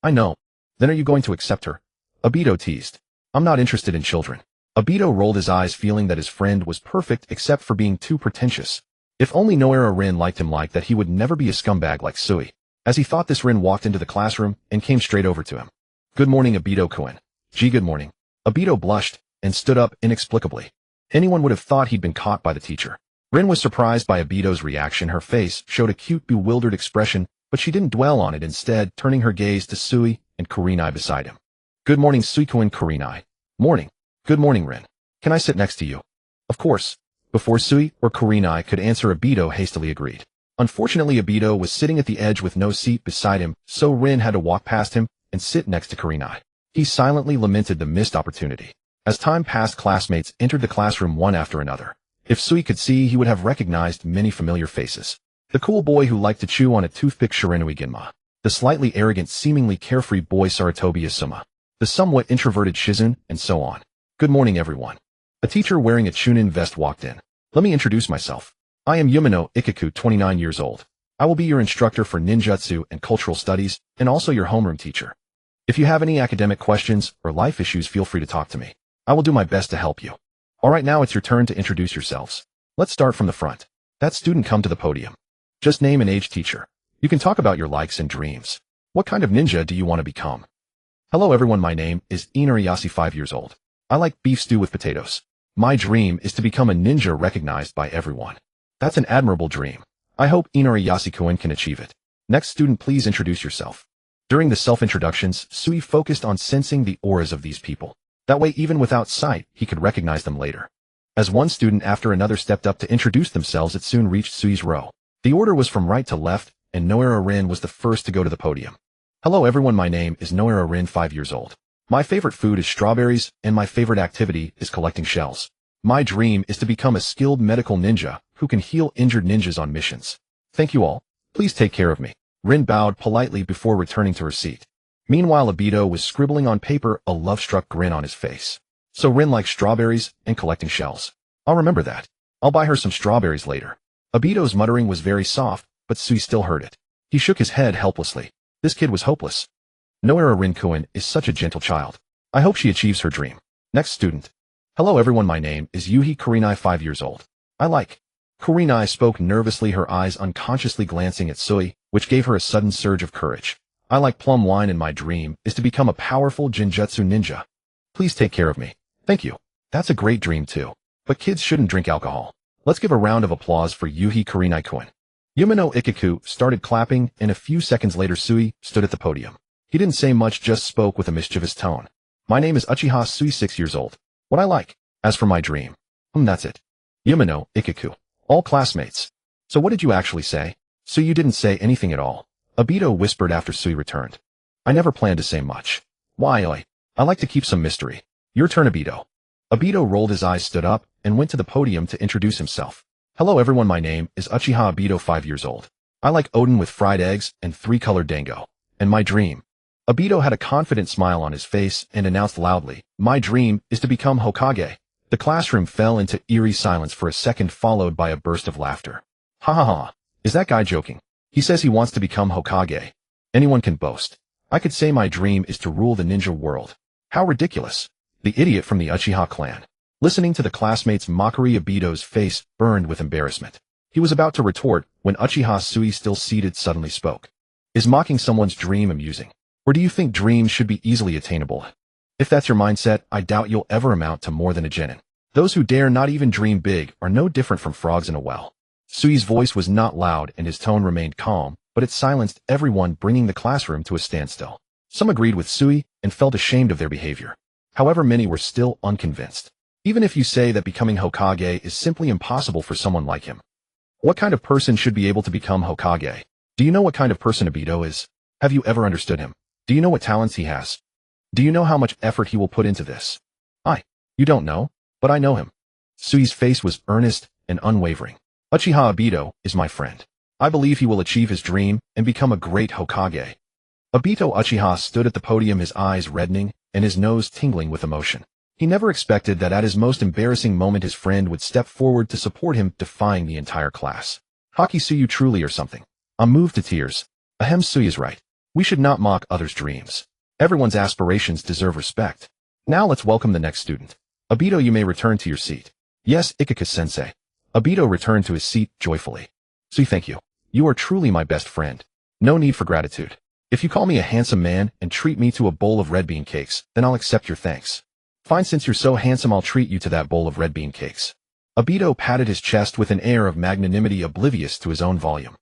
I know. Then are you going to accept her? Obito teased. I'm not interested in children. Obito rolled his eyes, feeling that his friend was perfect except for being too pretentious. If only Noara Rin liked him like that, he would never be a scumbag like Sui. As he thought this, Rin walked into the classroom and came straight over to him. Good morning, Obito-kun. Gee, good morning. Obito blushed and stood up inexplicably. Anyone would have thought he'd been caught by the teacher. Rin was surprised by Obito's reaction. Her face showed a cute, bewildered expression, but she didn't dwell on it, instead turning her gaze to Sui and Kurenai beside him. Good morning, Sui-kun. Kurenai. Morning. Good morning, Rin. Can I sit next to you? Of course. Before Sui or Kurenai could answer, Obito hastily agreed. Unfortunately, Obito was sitting at the edge with no seat beside him, so Rin had to walk past him and sit next to Kurenai. He silently lamented the missed opportunity. As time passed, classmates entered the classroom one after another. If Sui could see, he would have recognized many familiar faces. The cool boy who liked to chew on a toothpick, Shiranui Ginma. The slightly arrogant, seemingly carefree boy, Sarutobi Asuma. The somewhat introverted Shizun, and so on. Good morning, everyone. A teacher wearing a Chunin vest walked in. Let me introduce myself. I am Yumino Ikaku, 29 years old. I will be your instructor for ninjutsu and cultural studies, and also your homeroom teacher. If you have any academic questions or life issues, feel free to talk to me. I will do my best to help you. Alright, now it's your turn to introduce yourselves. Let's start from the front. That student, come to the podium. Just name and age, teacher. You can talk about your likes and dreams. What kind of ninja do you want to become? Hello everyone, my name is Inuyasha, 5 years old. I like beef stew with potatoes. My dream is to become a ninja recognized by everyone. That's an admirable dream. I hope Inuyasha-kun can achieve it. Next student, please introduce yourself. During the self-introductions, Sui focused on sensing the auras of these people. That way, even without sight, he could recognize them later. As one student after another stepped up to introduce themselves, it soon reached Sui's row. The order was from right to left, and Noara Rin was the first to go to the podium. Hello everyone, my name is Noara Rin, 5 years old. My favorite food is strawberries, and my favorite activity is collecting shells. My dream is to become a skilled medical ninja who can heal injured ninjas on missions. Thank you all. Please take care of me. Rin bowed politely before returning to her seat. Meanwhile, Obito was scribbling on paper, a love-struck grin on his face. So Rin likes strawberries and collecting shells. I'll remember that. I'll buy her some strawberries later. Obito's muttering was very soft, but Sui still heard it. He shook his head helplessly. This kid was hopeless. Noara Rin-kun is such a gentle child. I hope she achieves her dream. Next student. Hello everyone, my name is Yuhi Kurenai, 5 years old. I like. Kurenai spoke nervously, her eyes unconsciously glancing at Sui, which gave her a sudden surge of courage. I like plum wine, and my dream is to become a powerful Genjutsu ninja. Please take care of me. Thank you. That's a great dream too. But kids shouldn't drink alcohol. Let's give a round of applause for Yuhi Kurenai-kun. Yumino Ikaku started clapping, and a few seconds later Sui stood at the podium. He didn't say much, just spoke with a mischievous tone. My name is Uchiha Sui, 6 years old. What I like. As for my dream. That's it. Yumino Ikaku. All classmates. So what did you actually say? Sui, you didn't say anything at all. Obito whispered after Sui returned. I never planned to say much. Why, I like to keep some mystery. Your turn, Obito. Obito rolled his eyes, stood up, and went to the podium to introduce himself. Hello everyone, my name is Uchiha Obito, 5 years old. I like Odin with fried eggs and 3-colored dango. And my dream. Obito had a confident smile on his face and announced loudly, my dream is to become Hokage. The classroom fell into eerie silence for a second, followed by a burst of laughter. Ha ha ha. Is that guy joking? He says he wants to become Hokage. Anyone can boast. I could say my dream is to rule the ninja world. How ridiculous. The idiot from the Uchiha clan. Listening to the classmates' mockery, Obito's face burned with embarrassment. He was about to retort when Uchiha Sui, still seated, suddenly spoke. Is mocking someone's dream amusing? Or do you think dreams should be easily attainable? If that's your mindset, I doubt you'll ever amount to more than a genin. Those who dare not even dream big are no different from frogs in a well. Sui's voice was not loud and his tone remained calm, but it silenced everyone, bringing the classroom to a standstill. Some agreed with Sui and felt ashamed of their behavior. However, many were still unconvinced. Even if you say that becoming Hokage is simply impossible for someone like him. What kind of person should be able to become Hokage? Do you know what kind of person Obito is? Have you ever understood him? Do you know what talents he has? Do you know how much effort he will put into this? You don't know, but I know him. Sui's face was earnest and unwavering. Uchiha Obito is my friend. I believe he will achieve his dream and become a great Hokage. Obito Uchiha stood at the podium, his eyes reddening and his nose tingling with emotion. He never expected that at his most embarrassing moment his friend would step forward to support him, defying the entire class. Haki, Sui, you truly are something. I'm moved to tears. Ahem, Sui is right. We should not mock others' dreams. Everyone's aspirations deserve respect. Now let's welcome the next student. Obito, you may return to your seat. Yes, Ikaku-sensei. Obito returned to his seat joyfully. Sui, thank you. You are truly my best friend. No need for gratitude. If you call me a handsome man and treat me to a bowl of red bean cakes, then I'll accept your thanks. Fine, since you're so handsome, I'll treat you to that bowl of red bean cakes. Obito patted his chest with an air of magnanimity oblivious to his own volume.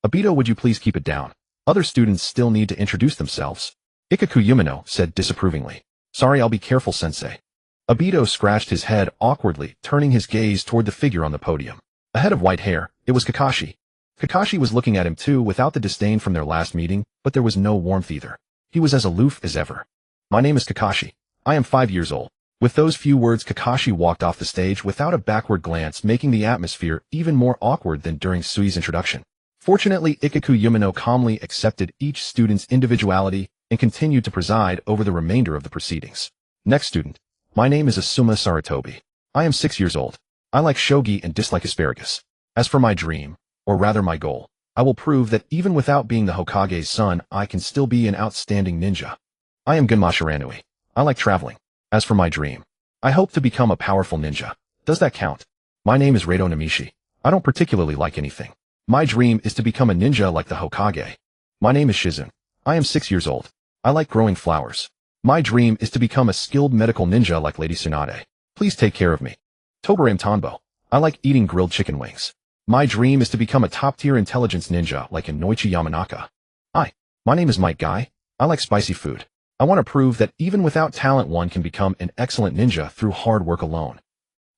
Obito, would you please keep it down? Other students still need to introduce themselves. Ikaku Yumino said disapprovingly. Sorry, I'll be careful, sensei. Obito scratched his head awkwardly, turning his gaze toward the figure on the podium. A head of white hair, it was Kakashi. Kakashi was looking at him too, without the disdain from their last meeting, but there was no warmth either. He was as aloof as ever. My name is Kakashi. I am 5 years old. With those few words, Kakashi walked off the stage without a backward glance, making the atmosphere even more awkward than during Sui's introduction. Fortunately, Ikaku Yumino calmly accepted each student's individuality and continued to preside over the remainder of the proceedings. Next student. My name is Hiruzen Sarutobi. I am 6 years old. I like shogi and dislike asparagus. As for my dream, or rather my goal, I will prove that even without being the Hokage's son, I can still be an outstanding ninja. I am Gunma Shiranui. I like traveling. As for my dream, I hope to become a powerful ninja. Does that count? My name is Reito Namishi. I don't particularly like anything. My dream is to become a ninja like the Hokage. My name is Shizun. I am 6 years old. I like growing flowers. My dream is to become a skilled medical ninja like Lady Tsunade. Please take care of me. Tobaram Tanbo. I like eating grilled chicken wings. My dream is to become a top-tier intelligence ninja like Inoichi Yamanaka. Hi. My name is Mike Guy. I like spicy food. I want to prove that even without talent one can become an excellent ninja through hard work alone.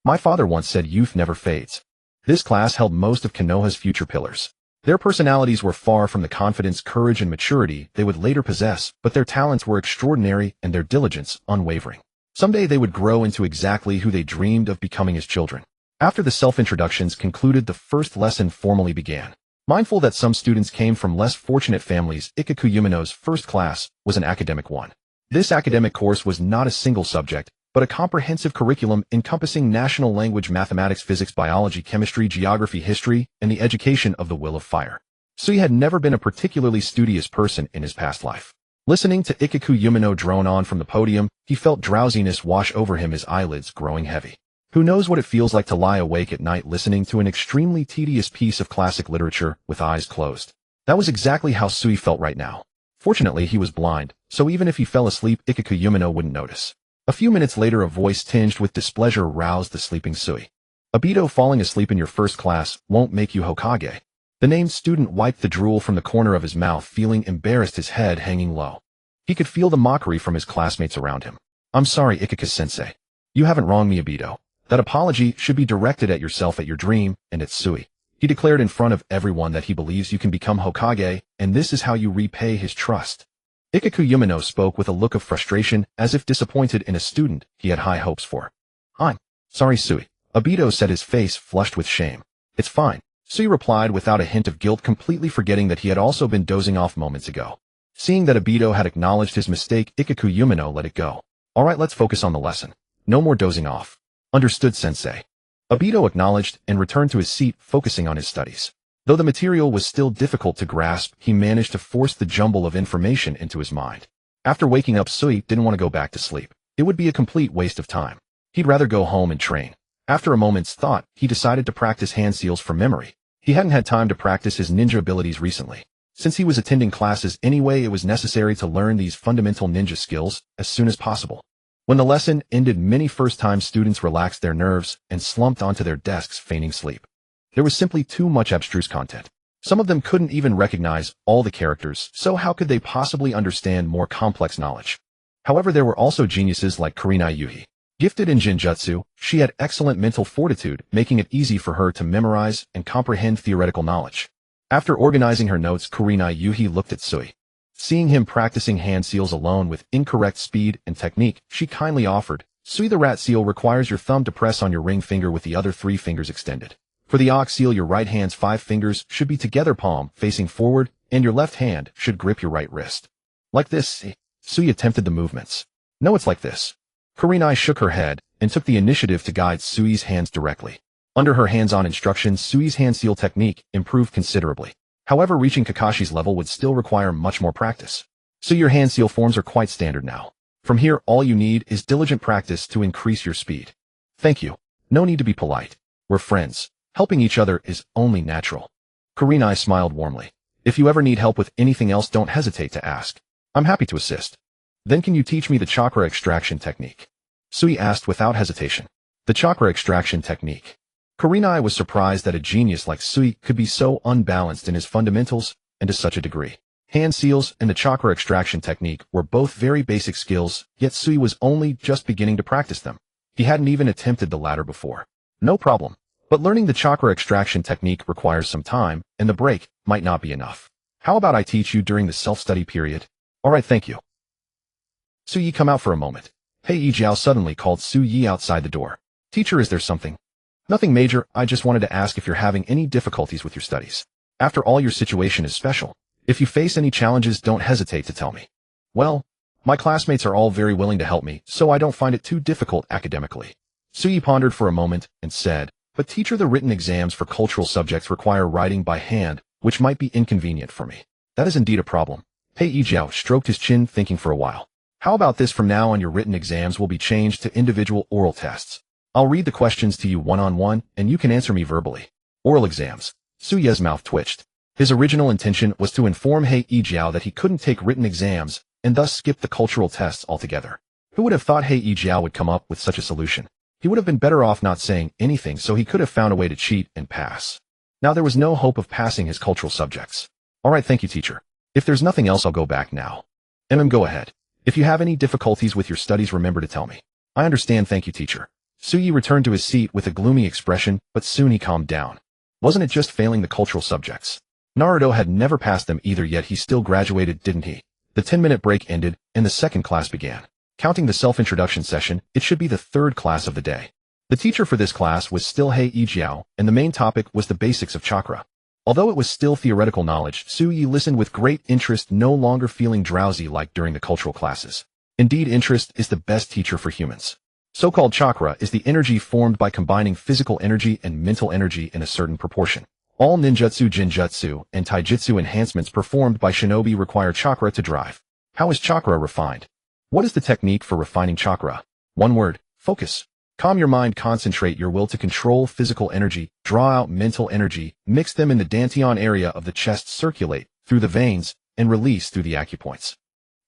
My father once said youth never fades. This class held most of Konoha's future pillars. Their personalities were far from the confidence, courage, and maturity they would later possess, but their talents were extraordinary and their diligence unwavering. Someday they would grow into exactly who they dreamed of becoming as children. After the self-introductions concluded, the first lesson formally began. Mindful that some students came from less fortunate families, Ikaku Yumino's first class was an academic one. This academic course was not a single subject, but a comprehensive curriculum encompassing national language, mathematics, physics, biology, chemistry, geography, history, and the education of the will of fire. Sui had never been a particularly studious person in his past life. Listening to Ikaku Yumino drone on from the podium, he felt drowsiness wash over him, his eyelids growing heavy. Who knows what it feels like to lie awake at night listening to an extremely tedious piece of classic literature with eyes closed? That was exactly how Sui felt right now. Fortunately, he was blind, so even if he fell asleep, Ikaku Yumino wouldn't notice. A few minutes later, a voice tinged with displeasure roused the sleeping Sui. Obito, falling asleep in your first class won't make you Hokage. The named student wiped the drool from the corner of his mouth, feeling embarrassed, his head hanging low. He could feel the mockery from his classmates around him. I'm sorry, Ikaku-sensei. You haven't wronged me, Obito. That apology should be directed at yourself, at your dream, and at Sui. He declared in front of everyone that he believes you can become Hokage, and this is how you repay his trust. Ikaku Yumino spoke with a look of frustration, as if disappointed in a student he had high hopes for. I'm sorry, Sui. Obito said, his face flushed with shame. It's fine, Sui replied without a hint of guilt, completely forgetting that he had also been dozing off moments ago. Seeing that Obito had acknowledged his mistake, Ikaku Yumino let it go. Alright, let's focus on the lesson. No more dozing off. Understood, sensei. Obito acknowledged and returned to his seat, focusing on his studies. Though the material was still difficult to grasp, he managed to force the jumble of information into his mind. After waking up, Sui didn't want to go back to sleep. It would be a complete waste of time. He'd rather go home and train. After a moment's thought, he decided to practice hand seals from memory. He hadn't had time to practice his ninja abilities recently. Since he was attending classes anyway, it was necessary to learn these fundamental ninja skills as soon as possible. When the lesson ended, many first-time students relaxed their nerves and slumped onto their desks, feigning sleep. There was simply too much abstruse content. Some of them couldn't even recognize all the characters, so how could they possibly understand more complex knowledge? However, there were also geniuses like Kurenai Yuhi. Gifted in Jinjutsu, she had excellent mental fortitude, making it easy for her to memorize and comprehend theoretical knowledge. After organizing her notes, Kurenai Yuhi looked at Sui. Seeing him practicing hand seals alone with incorrect speed and technique, she kindly offered, Sui, the rat seal requires your thumb to press on your ring finger with the other 3 fingers extended. For the ox seal, your right hand's 5 fingers should be together, palm facing forward, and your left hand should grip your right wrist. Like this? Sui attempted the movements. No, it's like this. Kurenai shook her head and took the initiative to guide Sui's hands directly. Under her hands-on instructions, Sui's hand seal technique improved considerably. However, reaching Kakashi's level would still require much more practice. So your hand seal forms are quite standard now. From here, all you need is diligent practice to increase your speed. Thank you. No need to be polite. We're friends. Helping each other is only natural. Kurenai smiled warmly. If you ever need help with anything else, don't hesitate to ask. I'm happy to assist. Then can you teach me the chakra extraction technique? Sui asked without hesitation. The chakra extraction technique. Kurenai was surprised that a genius like Sui could be so unbalanced in his fundamentals and to such a degree. Hand seals and the chakra extraction technique were both very basic skills, yet Sui was only just beginning to practice them. He hadn't even attempted the latter before. No problem. But learning the chakra extraction technique requires some time, and the break might not be enough. How about I teach you during the self-study period? Alright, thank you. Su-Yi, come out for a moment. Hei Yijiao suddenly called Su-Yi outside the door. Teacher, is there something? Nothing major, I just wanted to ask if you're having any difficulties with your studies. After all, your situation is special. If you face any challenges, don't hesitate to tell me. Well, my classmates are all very willing to help me, so I don't find it too difficult academically. Su-Yi pondered for a moment and said, but teacher, the written exams for cultural subjects require writing by hand, which might be inconvenient for me. That is indeed a problem. Hei Yijiao stroked his chin, thinking for a while. How about this? From now on, your written exams will be changed to individual oral tests. I'll read the questions to you one-on-one, and you can answer me verbally. Oral exams. Su-Ye's mouth twitched. His original intention was to inform Hei Yijiao that he couldn't take written exams, and thus skip the cultural tests altogether. Who would have thought Hei Yijiao would come up with such a solution? He would have been better off not saying anything, so he could have found a way to cheat and pass. Now there was no hope of passing his cultural subjects. Alright, thank you, teacher. If there's nothing else, I'll go back now. Go ahead. If you have any difficulties with your studies, remember to tell me. I understand, thank you, teacher. Su-Yi returned to his seat with a gloomy expression, but soon he calmed down. Wasn't it just failing the cultural subjects? Naruto had never passed them either, yet he still graduated, didn't he? The 10-minute break ended, and the second class began. Counting the self-introduction session, it should be the third class of the day. The teacher for this class was still Hei Yijiao, and the main topic was the basics of chakra. Although it was still theoretical knowledge, Su-Yi listened with great interest, no longer feeling drowsy like during the cultural classes. Indeed, interest is the best teacher for humans. So-called chakra is the energy formed by combining physical energy and mental energy in a certain proportion. All ninjutsu, jinjutsu, and taijutsu enhancements performed by shinobi require chakra to drive. How is chakra refined? What is the technique for refining chakra? One word: focus. Calm your mind, concentrate your will to control physical energy, draw out mental energy, mix them in the dantian area of the chest, circulate through the veins, and release through the acupoints.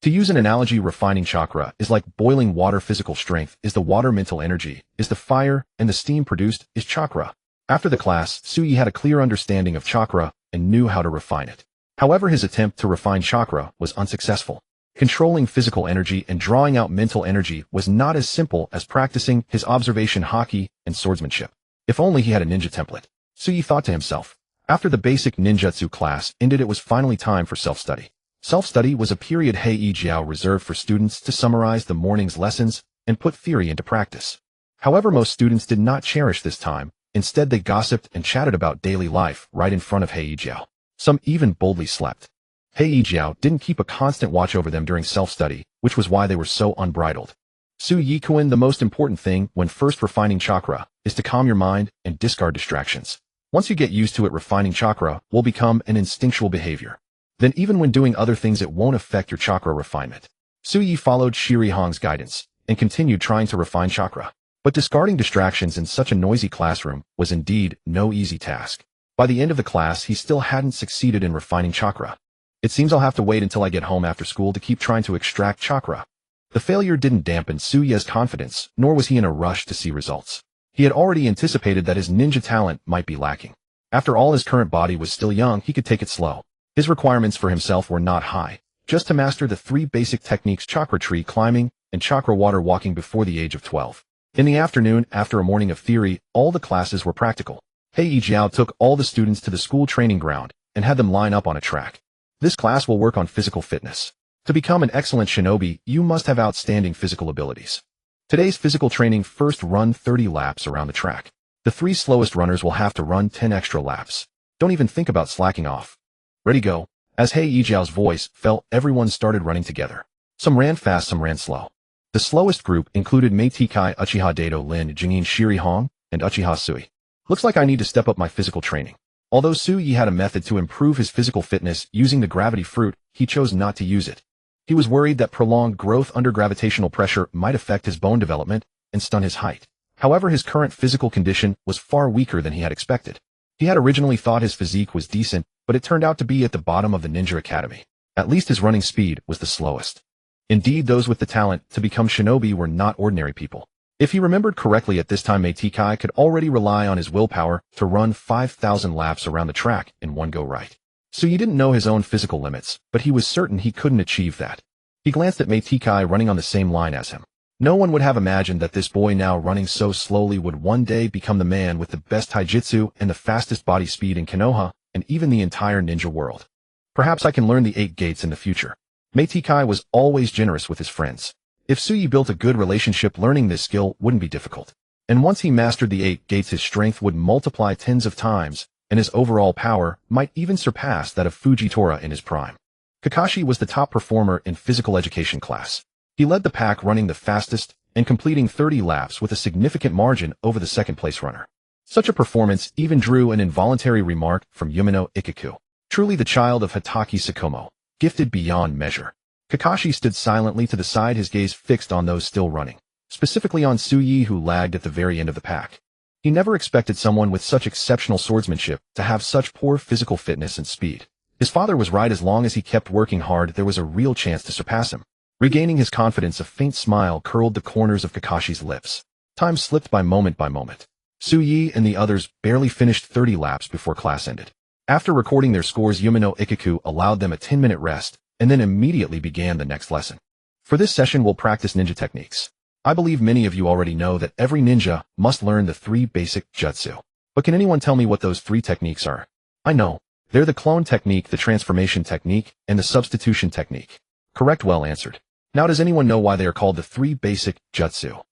To use an analogy, refining chakra is like boiling water. Physical strength is the water, mental energy is the fire, and the steam produced is chakra. After the class, Su-Yi had a clear understanding of chakra and knew how to refine it. However, his attempt to refine chakra was unsuccessful. Controlling physical energy and drawing out mental energy was not as simple as practicing his observation, haki, and swordsmanship. If only he had a ninja template. Su-Yi thought to himself. After the basic ninjutsu class ended, it was finally time for self-study. Self-study was a period Hei Yijiao reserved for students to summarize the morning's lessons and put theory into practice. However, most students did not cherish this time. Instead, they gossiped and chatted about daily life right in front of Hei Yijiao. Some even boldly slept. Hei Yijiao didn't keep a constant watch over them during self-study, which was why they were so unbridled. Su-Yi Kuin, the most important thing when first refining chakra is to calm your mind and discard distractions. Once you get used to it, refining chakra will become an instinctual behavior. Then even when doing other things, it won't affect your chakra refinement. Su-Yi followed Shiri Hong's guidance and continued trying to refine chakra. But discarding distractions in such a noisy classroom was indeed no easy task. By the end of the class, he still hadn't succeeded in refining chakra. It seems I'll have to wait until I get home after school to keep trying to extract chakra. The failure didn't dampen Su-Ye's confidence, nor was he in a rush to see results. He had already anticipated that his ninja talent might be lacking. After all, his current body was still young, he could take it slow. His requirements for himself were not high, just to master the 3 basic techniques: chakra tree climbing and chakra water walking before the age of 12. In the afternoon, after a morning of theory, all the classes were practical. Hei Yijiao took all the students to the school training ground and had them line up on a track. This class will work on physical fitness. To become an excellent shinobi, you must have outstanding physical abilities. Today's physical training: first run 30 laps around the track. The 3 slowest runners will have to run 10 extra laps. Don't even think about slacking off. Ready, go. As Hei Yijiao's voice fell, everyone started running together. Some ran fast, some ran slow. The slowest group included Meitikai, Uchiha Dado Lin, Jingin, Shiri Hong, and Uchiha Sui. Looks like I need to step up my physical training. Although Su-Yi had a method to improve his physical fitness using the gravity fruit, he chose not to use it. He was worried that prolonged growth under gravitational pressure might affect his bone development and stunt his height. However, his current physical condition was far weaker than he had expected. He had originally thought his physique was decent, but it turned out to be at the bottom of the ninja academy. At least his running speed was the slowest. Indeed, those with the talent to become shinobi were not ordinary people. If he remembered correctly, at this time Meitikai could already rely on his willpower to run 5,000 laps around the track in one go right. So he didn't know his own physical limits, but he was certain he couldn't achieve that. He glanced at Meitikai running on the same line as him. No one would have imagined that this boy now running so slowly would one day become the man with the best taijutsu and the fastest body speed in Konoha and even the entire ninja world. Perhaps I can learn the 8 gates in the future. Meitikai was always generous with his friends. If Tsuyi built a good relationship, learning this skill wouldn't be difficult. And once he mastered the 8 gates, his strength would multiply tens of times, and his overall power might even surpass that of Fujitora in his prime. Kakashi was the top performer in physical education class. He led the pack, running the fastest and completing 30 laps with a significant margin over the second-place runner. Such a performance even drew an involuntary remark from Yumino Ikeku. Truly the child of Hatake Sakomo, gifted beyond measure. Kakashi stood silently to the side, his gaze fixed on those still running, specifically on Tsuyi, who lagged at the very end of the pack. He never expected someone with such exceptional swordsmanship to have such poor physical fitness and speed. His father was right. As long as he kept working hard, there was a real chance to surpass him. Regaining his confidence, a faint smile curled the corners of Kakashi's lips. Time slipped by moment by moment. Tsuyi and the others barely finished 30 laps before class ended. After recording their scores, Yumino Ikeku allowed them a 10-minute rest, and then immediately began the next lesson. For this session, we'll practice ninja techniques. I believe many of you already know that every ninja must learn the 3 basic jutsu. But can anyone tell me what those 3 techniques are? I know. They're the clone technique, the transformation technique, and the substitution technique. Correct, well answered. Now, does anyone know why they are called the 3 basic jutsu?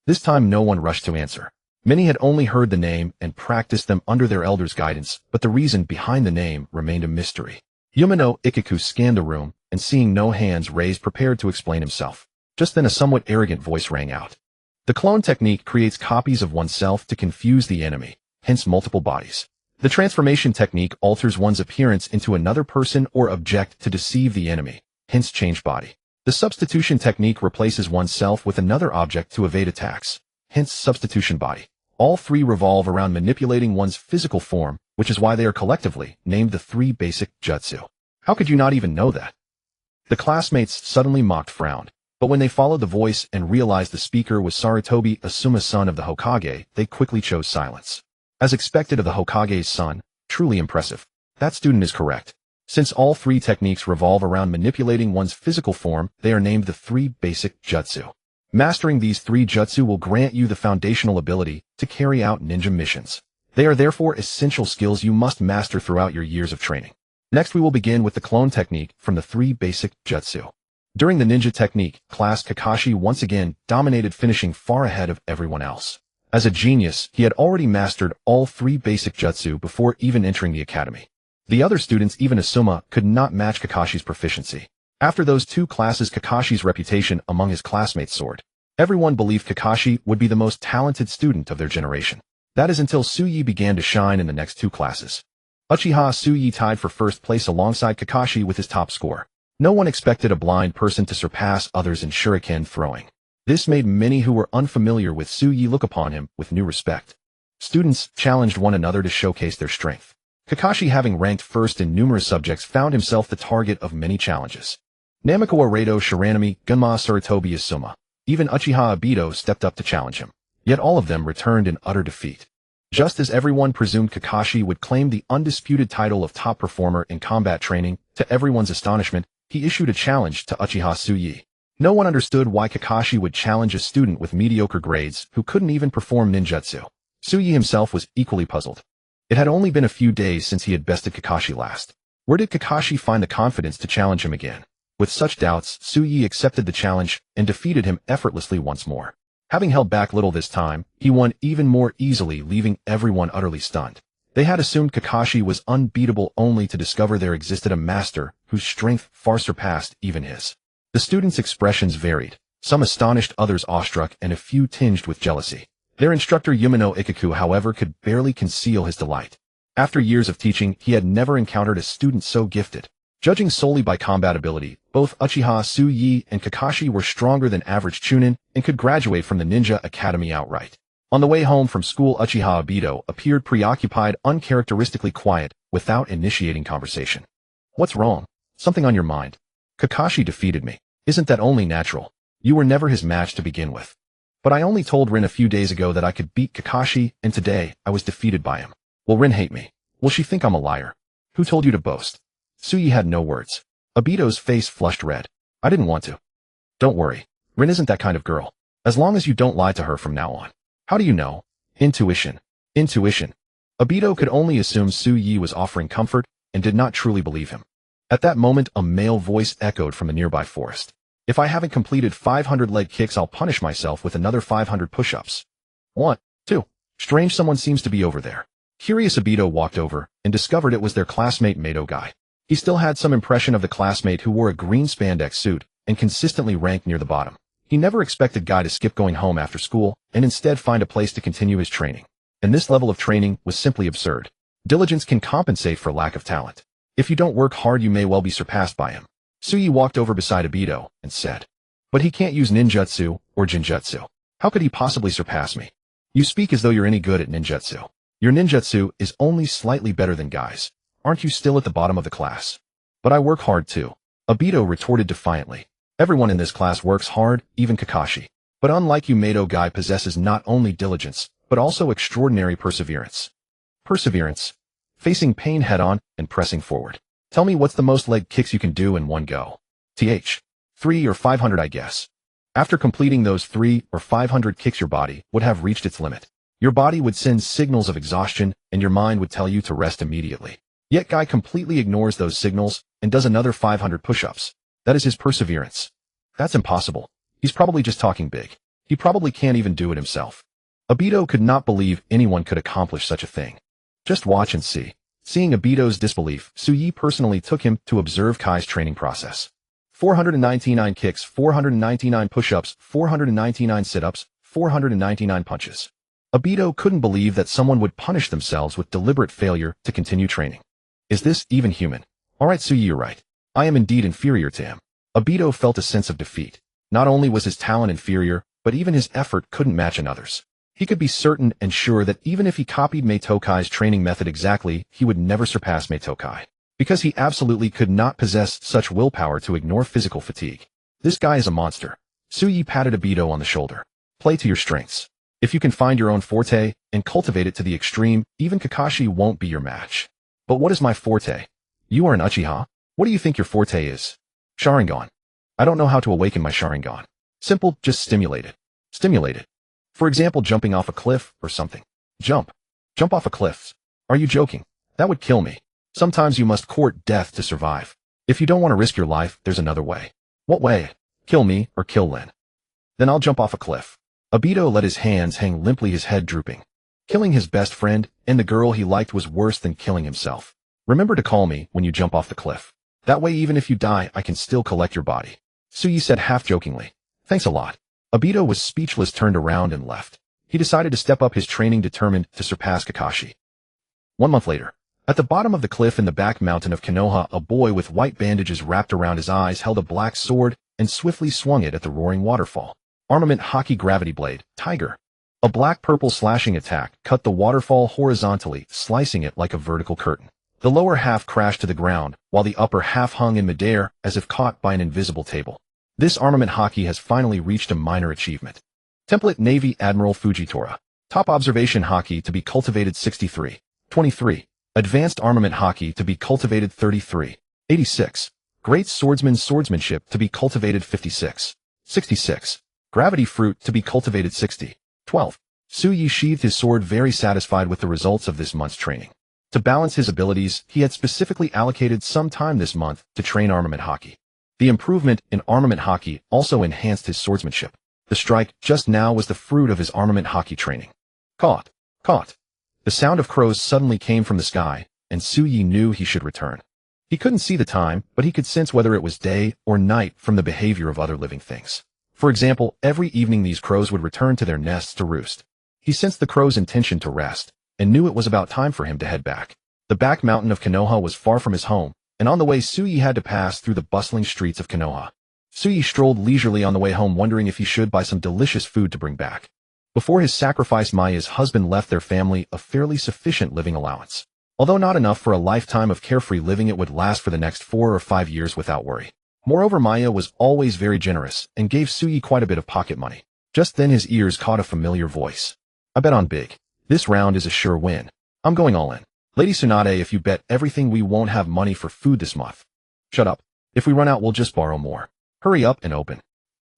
This time no one rushed to answer. Many had only heard the name and practiced them under their elders' guidance, but the reason behind the name remained a mystery. Yumino Ikeku scanned the room, and seeing no hands raised, prepared to explain himself. Just then a somewhat arrogant voice rang out. The clone technique creates copies of oneself to confuse the enemy, hence multiple bodies. The transformation technique alters one's appearance into another person or object to deceive the enemy, hence change body. The substitution technique replaces oneself with another object to evade attacks, hence substitution body. All 3 revolve around manipulating one's physical form, which is why they are collectively named the 3 basic jutsu. How could you not even know that? The classmates suddenly mocked frowned, but when they followed the voice and realized the speaker was Sarutobi, Asuma, son of the Hokage, they quickly chose silence. As expected of the Hokage's son, truly impressive. That student is correct. Since all 3 techniques revolve around manipulating one's physical form, they are named the 3 basic jutsu. Mastering these 3 jutsu will grant you the foundational ability to carry out ninja missions. They are therefore essential skills you must master throughout your years of training. Next, we will begin with the clone technique from the 3 basic jutsu. During the ninja technique class, Kakashi once again dominated, finishing far ahead of everyone else. As a genius, he had already mastered all 3 basic jutsu before even entering the academy. The other students, even Asuma, could not match Kakashi's proficiency. After those 2 classes, Kakashi's reputation among his classmates soared. Everyone believed Kakashi would be the most talented student of their generation. That is until Tsuyi began to shine in the next 2 classes. Uchiha Tsuyi tied for first place alongside Kakashi with his top score. No one expected a blind person to surpass others in shuriken throwing. This made many who were unfamiliar with Tsuyi look upon him with new respect. Students challenged one another to showcase their strength. Kakashi, having ranked first in numerous subjects, found himself the target of many challenges. Namiko Aredo, Shiranami, Gunma, Sarutobi, Asuma. Even Uchiha Obito stepped up to challenge him. Yet all of them returned in utter defeat. Just as everyone presumed Kakashi would claim the undisputed title of top performer in combat training, to everyone's astonishment, he issued a challenge to Uchiha Tsuyi. No one understood why Kakashi would challenge a student with mediocre grades who couldn't even perform ninjutsu. Tsuyi himself was equally puzzled. It had only been a few days since he had bested Kakashi last. Where did Kakashi find the confidence to challenge him again? With such doubts, Tsuyi accepted the challenge and defeated him effortlessly once more. Having held back little this time, he won even more easily, leaving everyone utterly stunned. They had assumed Kakashi was unbeatable, only to discover there existed a master whose strength far surpassed even his. The students' expressions varied, some astonished, others awestruck, and a few tinged with jealousy. Their instructor Yumino Ikeku, however, could barely conceal his delight. After years of teaching, he had never encountered a student so gifted. Judging solely by combat ability, both Uchiha Tsuyi and Kakashi were stronger than average Chunin and could graduate from the Ninja Academy outright. On the way home from school, Uchiha Obito appeared preoccupied, uncharacteristically quiet, without initiating conversation. What's wrong? Something on your mind? Kakashi defeated me. Isn't that only natural? You were never his match to begin with. But I only told Rin a few days ago that I could beat Kakashi, and today I was defeated by him. Will Rin hate me? Will she think I'm a liar? Who told you to boast? Tsuyi had no words. Obito's face flushed red. I didn't want to. Don't worry. Rin isn't that kind of girl. As long as you don't lie to her from now on. How do you know? Intuition. Intuition. Obito could only assume Tsuyi was offering comfort and did not truly believe him. At that moment, a male voice echoed from the nearby forest. If I haven't completed 500 leg kicks, I'll punish myself with another 500 push-ups. 1, 2. Strange, someone seems to be over there. Curious, Obito walked over and discovered it was their classmate Mato guy. He still had some impression of the classmate who wore a green spandex suit and consistently ranked near the bottom. He never expected Guy to skip going home after school and instead find a place to continue his training. And this level of training was simply absurd. Diligence can compensate for lack of talent. If you don't work hard, you may well be surpassed by him. Tsuyi walked over beside Obito and said, but he can't use ninjutsu or jinjutsu. How could he possibly surpass me? You speak as though you're any good at ninjutsu. Your ninjutsu is only slightly better than Guy's. Aren't you still at the bottom of the class? But I work hard too. Obito retorted defiantly. Everyone in this class works hard, even Kakashi. But unlike you, Mato Guy possesses not only diligence, but also extraordinary perseverance. Perseverance. Facing pain head-on and pressing forward. Tell me, what's the most leg kicks you can do in one go? 3 or 500, I guess. After completing those 3 or 500 kicks, your body would have reached its limit. Your body would send signals of exhaustion, and your mind would tell you to rest immediately. Yet Guy completely ignores those signals and does another 500 push-ups. That is his perseverance. That's impossible. He's probably just talking big. He probably can't even do it himself. Obito could not believe anyone could accomplish such a thing. Just watch and see. Seeing Obito's disbelief, Tsuyi personally took him to observe Kai's training process. 499 kicks, 499 push-ups, 499 sit-ups, 499 punches. Obito couldn't believe that someone would punish themselves with deliberate failure to continue training. Is this even human? Alright, Tsuyi, you're right. I am indeed inferior to him. Obito felt a sense of defeat. Not only was his talent inferior, but even his effort couldn't match another's. He could be certain and sure that even if he copied Mato Kai's training method exactly, he would never surpass Mato Kai. Because he absolutely could not possess such willpower to ignore physical fatigue. This guy is a monster. Tsuyi patted Obito on the shoulder. Play to your strengths. If you can find your own forte and cultivate it to the extreme, even Kakashi won't be your match. But what is my forte? You are an Uchiha. What do you think your forte is? Sharingan. I don't know how to awaken my Sharingan. Simple, just stimulate it. Stimulate it. For example, jumping off a cliff or something. Jump. Jump off a cliff. Are you joking? That would kill me. Sometimes you must court death to survive. If you don't want to risk your life, there's another way. What way? Kill me or kill Lin. Then I'll jump off a cliff. Obito let his hands hang limply, his head drooping. Killing his best friend and the girl he liked was worse than killing himself. Remember to call me when you jump off the cliff. That way, even if you die, I can still collect your body. Tsuyi said half-jokingly. Thanks a lot. Obito was speechless, turned around and left. He decided to step up his training, determined to surpass Kakashi. 1 month later. At the bottom of the cliff in the back mountain of Konoha, a boy with white bandages wrapped around his eyes held a black sword and swiftly swung it at the roaring waterfall. Armament Haki gravity blade, Tiger. A black-purple slashing attack cut the waterfall horizontally, slicing it like a vertical curtain. The lower half crashed to the ground, while the upper half hung in midair as if caught by an invisible table. This armament Haki has finally reached a minor achievement. Template Navy Admiral Fujitora. Top observation Haki to be cultivated 63. 23. Advanced armament Haki to be cultivated 33. 86. Great swordsman swordsmanship to be cultivated 56. 66. Gravity fruit to be cultivated 60. 12. Tsuyi sheathed his sword, very satisfied with the results of this month's training. To balance his abilities, he had specifically allocated some time this month to train armament Haki. The improvement in armament Haki also enhanced his swordsmanship. The strike just now was the fruit of his armament Haki training. Caught. Caught. The sound of crows suddenly came from the sky, and Tsuyi knew he should return. He couldn't see the time, but he could sense whether it was day or night from the behavior of other living things. For example, every evening these crows would return to their nests to roost. He sensed the crow's intention to rest, and knew it was about time for him to head back. The back mountain of Konoha was far from his home, and on the way Suyi had to pass through the bustling streets of Konoha. Suyi strolled leisurely on the way home, wondering if he should buy some delicious food to bring back. Before his sacrifice, Maya's husband left their family a fairly sufficient living allowance. Although not enough for a lifetime of carefree living, it would last for the next 4 or 5 years without worry. Moreover, Maya was always very generous and gave Suyi quite a bit of pocket money. Just then his ears caught a familiar voice. I bet on big. This round is a sure win. I'm going all in. Lady Tsunade, if you bet everything we won't have money for food this month. Shut up. If we run out, we'll just borrow more. Hurry up and open.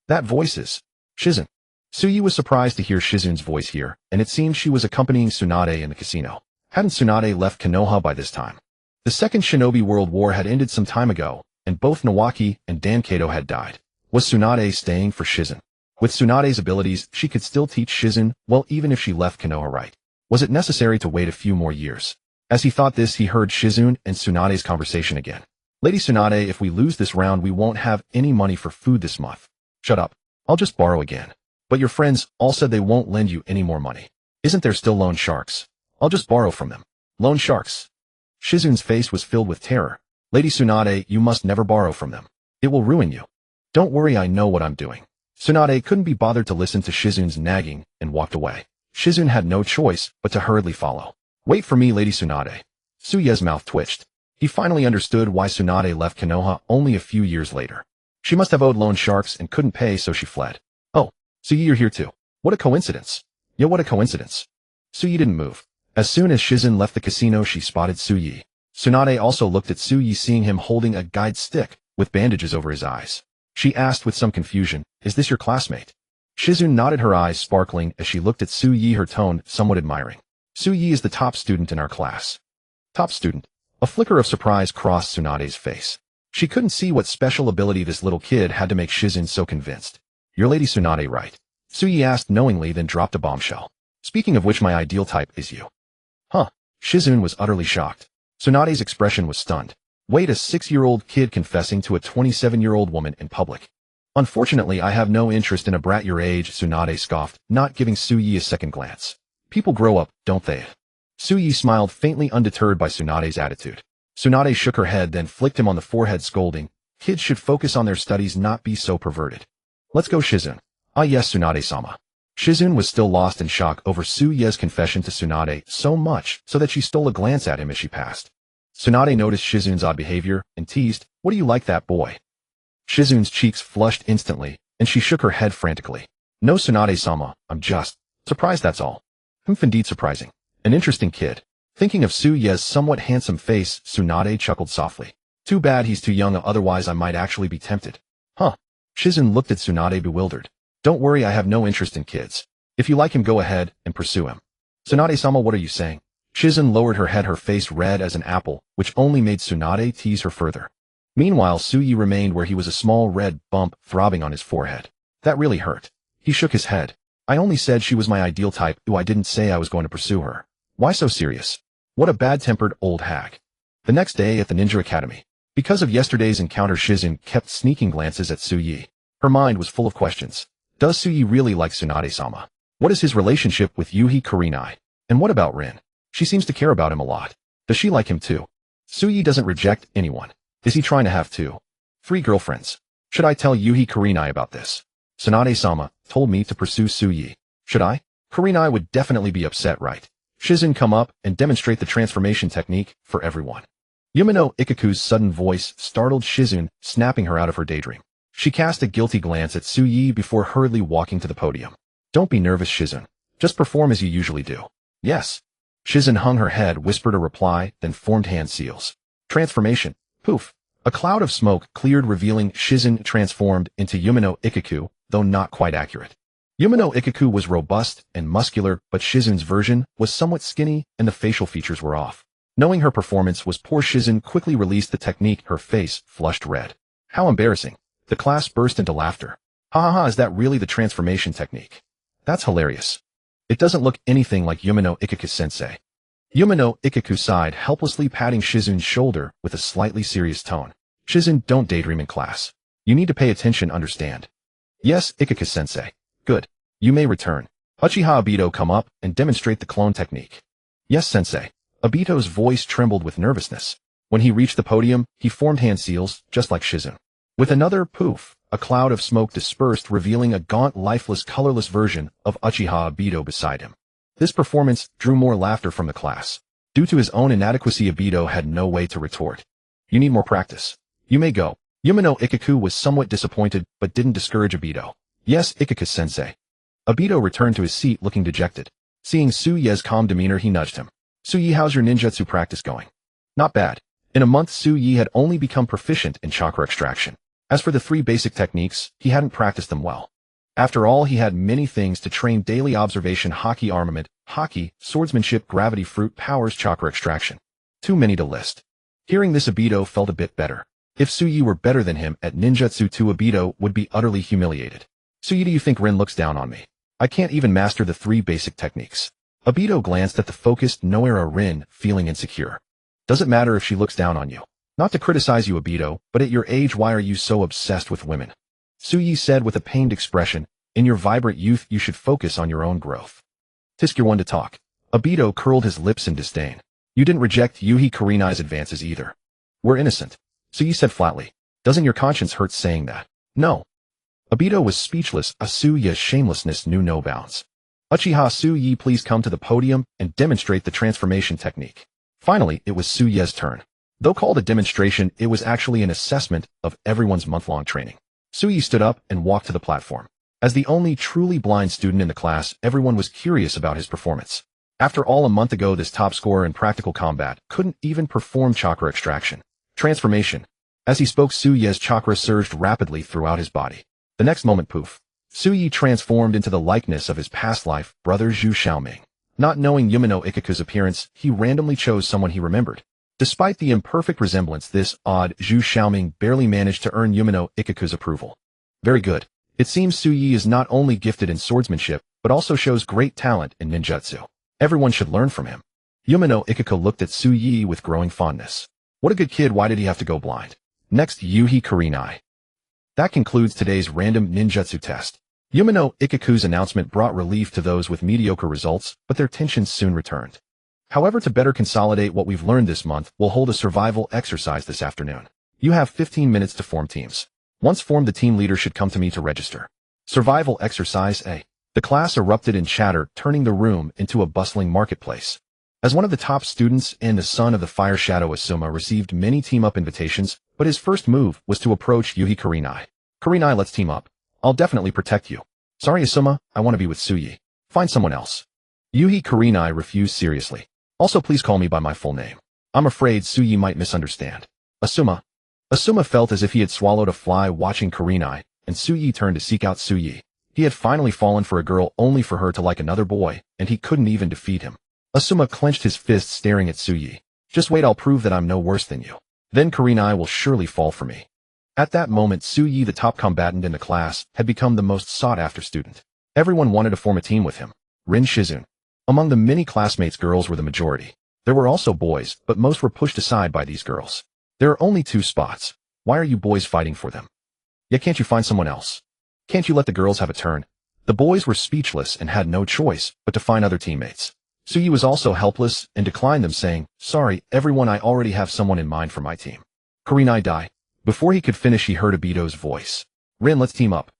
That voice is Shizun. Suyi was surprised to hear Shizun's voice here, and it seemed she was accompanying Tsunade in the casino. Hadn't Tsunade left Konoha by this time? The Second Shinobi World War had ended some time ago, and both Nawaki and Dankato had died. Was Tsunade staying for Shizun? With Tsunade's abilities, she could still teach Shizun, well, even if she left Konoha, right? Was it necessary to wait a few more years? As he thought this, he heard Shizun and Tsunade's conversation again. Lady Tsunade, if we lose this round, we won't have any money for food this month. Shut up. I'll just borrow again. But your friends all said they won't lend you any more money. Isn't there still loan sharks? I'll just borrow from them. Loan sharks? Shizun's face was filled with terror. Lady Tsunade, you must never borrow from them. It will ruin you. Don't worry, I know what I'm doing. Tsunade couldn't be bothered to listen to Shizun's nagging and walked away. Shizun had no choice but to hurriedly follow. Wait for me, Lady Tsunade. Suye's mouth twitched. He finally understood why Tsunade left Konoha only a few years later. She must have owed loan sharks and couldn't pay, so she fled. Oh, Suyi, you're here too. What a coincidence. Yeah, what a coincidence. Suyi didn't move. As soon as Shizun left the casino, she spotted Suyi. Tsunade also looked at Suyi, seeing him holding a guide stick with bandages over his eyes. She asked with some confusion, is this your classmate? Shizun nodded, her eyes sparkling as she looked at Suyi, her tone somewhat admiring. Suyi is the top student in our class. Top student? A flicker of surprise crossed Tsunade's face. She couldn't see what special ability this little kid had to make Shizun so convinced. You're Lady Tsunade, right? Suyi asked knowingly, then dropped a bombshell. Speaking of which, my ideal type is you. Huh? Shizun was utterly shocked. Tsunade's expression was stunned. Wait, a 6-year-old kid confessing to a 27-year-old woman in public. Unfortunately, I have no interest in a brat your age, Tsunade scoffed, not giving Suyi a second glance. People grow up, don't they? Suyi smiled faintly, undeterred by Tsunade's attitude. Tsunade shook her head, then flicked him on the forehead, scolding, kids should focus on their studies, not be so perverted. Let's go, Shizun. Ah yes, Tsunade-sama. Shizun was still lost in shock over Suye's confession to Tsunade, so much so that she stole a glance at him as she passed. Tsunade noticed Shizun's odd behavior and teased, what do you like that boy? Shizun's cheeks flushed instantly, and she shook her head frantically. No, Tsunade-sama, I'm just surprised, that's all. Indeed surprising. An interesting kid. Thinking of Suye's somewhat handsome face, Tsunade chuckled softly. Too bad he's too young, otherwise I might actually be tempted. Huh? Shizun looked at Tsunade bewildered. Don't worry, I have no interest in kids. If you like him, go ahead and pursue him. Tsunade-sama, what are you saying? Shizun lowered her head, her face red as an apple, which only made Tsunade tease her further. Meanwhile, Suyi remained where he was, a small red bump throbbing on his forehead. That really hurt. He shook his head. I only said she was my ideal type, I didn't say I was going to pursue her. Why so serious? What a bad-tempered old hag. The next day at the Ninja Academy. Because of yesterday's encounter, Shizun kept sneaking glances at Suyi. Her mind was full of questions. Does Suyi really like Tsunade-sama? What is his relationship with Yuhi Kurenai? And what about Rin? She seems to care about him a lot. Does she like him too? Suyi doesn't reject anyone. Is he trying to have 2, 3 girlfriends? Should I tell Yuhi Kurenai about this? Tsunade-sama told me to pursue Suyi. Should I? Kurenai would definitely be upset, right? Shizun, come up and demonstrate the transformation technique for everyone. Yumino Ikaku's sudden voice startled Shizun, snapping her out of her daydream. She cast a guilty glance at Suyi before hurriedly walking to the podium. Don't be nervous, Shizun. Just perform as you usually do. Yes. Shizun hung her head, whispered a reply, then formed hand seals. Transformation. Poof. A cloud of smoke cleared, revealing Shizun transformed into Yumino Ikaku, though not quite accurate. Yumino Ikaku was robust and muscular, but Shizun's version was somewhat skinny and the facial features were off. Knowing her performance was poor, Shizun quickly released the technique, her face flushed red. How embarrassing. The class burst into laughter. Ha ha ha, is that really the transformation technique? That's hilarious. It doesn't look anything like Yumino Ikaku-sensei. Yumino Ikaku sighed, helplessly patting Shizun's shoulder with a slightly serious tone. Shizun, don't daydream in class. You need to pay attention, understand? Yes, Ikaku-sensei. Good. You may return. Uchiha Obito, come up and demonstrate the clone technique. Yes, sensei. Obito's voice trembled with nervousness. When he reached the podium, he formed hand seals, just like Shizen. With another poof, a cloud of smoke dispersed, revealing a gaunt, lifeless, colorless version of Uchiha Obito beside him. This performance drew more laughter from the class. Due to his own inadequacy, Obito had no way to retort. You need more practice. You may go. Yumino Ikaku was somewhat disappointed, but didn't discourage Obito. Yes, Ikaku-sensei. Obito returned to his seat looking dejected. Seeing Su-Ye's calm demeanor, he nudged him. Su-Ye, how's your ninjutsu practice going? Not bad. In a month, Su-Ye had only become proficient in chakra extraction. As for the 3 basic techniques, he hadn't practiced them well. After all, he had many things to train: daily observation, Haki armament, Haki, swordsmanship, gravity fruit, powers, chakra extraction. Too many to list. Hearing this, Obito felt a bit better. If Su-Ye were better than him at ninjutsu too, Obito would be utterly humiliated. Su-Ye, do you think Rin looks down on me? I can't even master the 3 basic techniques. Obito glanced at the focused, no-era Rin, feeling insecure. Does it matter if she looks down on you? Not to criticize you, Obito, but at your age, why are you so obsessed with women? Su-Ye said with a pained expression. In your vibrant youth, you should focus on your own growth. Tisk, you're one to talk. Obito curled his lips in disdain. You didn't reject Yuhi Kurenai's advances either. We're innocent. Su-Ye said flatly. Doesn't your conscience hurt saying that? No. Obito was speechless. Su-Ye's shamelessness knew no bounds. Uchiha Su-Ye, please come to the podium and demonstrate the transformation technique. Finally, it was Su-Ye's turn. Though called a demonstration, it was actually an assessment of everyone's month-long training. Su-Ye stood up and walked to the platform. As the only truly blind student in the class, everyone was curious about his performance. After all, a month ago, this top scorer in practical combat couldn't even perform chakra extraction. Transformation. As he spoke, Su-Ye's chakra surged rapidly throughout his body. The next moment, poof. Su-Ye transformed into the likeness of his past life, brother Zhu Xiaoming. Not knowing Yumino Ikaku's appearance, he randomly chose someone he remembered. Despite the imperfect resemblance, this odd Zhu Xiaoming barely managed to earn Yumino Ikaku's approval. Very good. It seems Su-Ye is not only gifted in swordsmanship, but also shows great talent in ninjutsu. Everyone should learn from him. Yumino Ikaku looked at Su-Ye with growing fondness. What a good kid, why did he have to go blind? Next, Yuhi Kurenai. That concludes today's random ninjutsu test. Yumino Ikaku's announcement brought relief to those with mediocre results, but their tensions soon returned. However, to better consolidate what we've learned this month, we'll hold a survival exercise this afternoon. You have 15 minutes to form teams. Once formed, the team leader should come to me to register. Survival exercise A. The class erupted in chatter, turning the room into a bustling marketplace. As one of the top students and the son of the fire shadow, Asuma received many team-up invitations, but his first move was to approach Yuhi Kurenai. Kurenai, let's team up. I'll definitely protect you. Sorry, Asuma, I want to be with Su-Ye. Find someone else. Yuhi Kurenai refused seriously. Also, please call me by my full name. I'm afraid Su-Ye might misunderstand. Asuma. Asuma felt as if he had swallowed a fly watching Kurenai, and Su-Ye turned to seek out Su-Ye. He had finally fallen for a girl only for her to like another boy, and he couldn't even defeat him. Asuma clenched his fist, staring at Su-Ye. Just wait, I'll prove that I'm no worse than you. Then Kurenai will surely fall for me. At that moment, Su-Ye, the top combatant in the class, had become the most sought-after student. Everyone wanted to form a team with him. Rin Shizun. Among the many classmates, girls were the majority. There were also boys, but most were pushed aside by these girls. There are only 2 spots. Why are you boys fighting for them? Yeah, can't you find someone else? Can't you let the girls have a turn? The boys were speechless and had no choice but to find other teammates. Su-Ye was also helpless and declined them, saying, sorry, everyone, I already have someone in mind for my team. Kurenai died. Before he could finish, he heard Obito's voice. Rin, let's team up.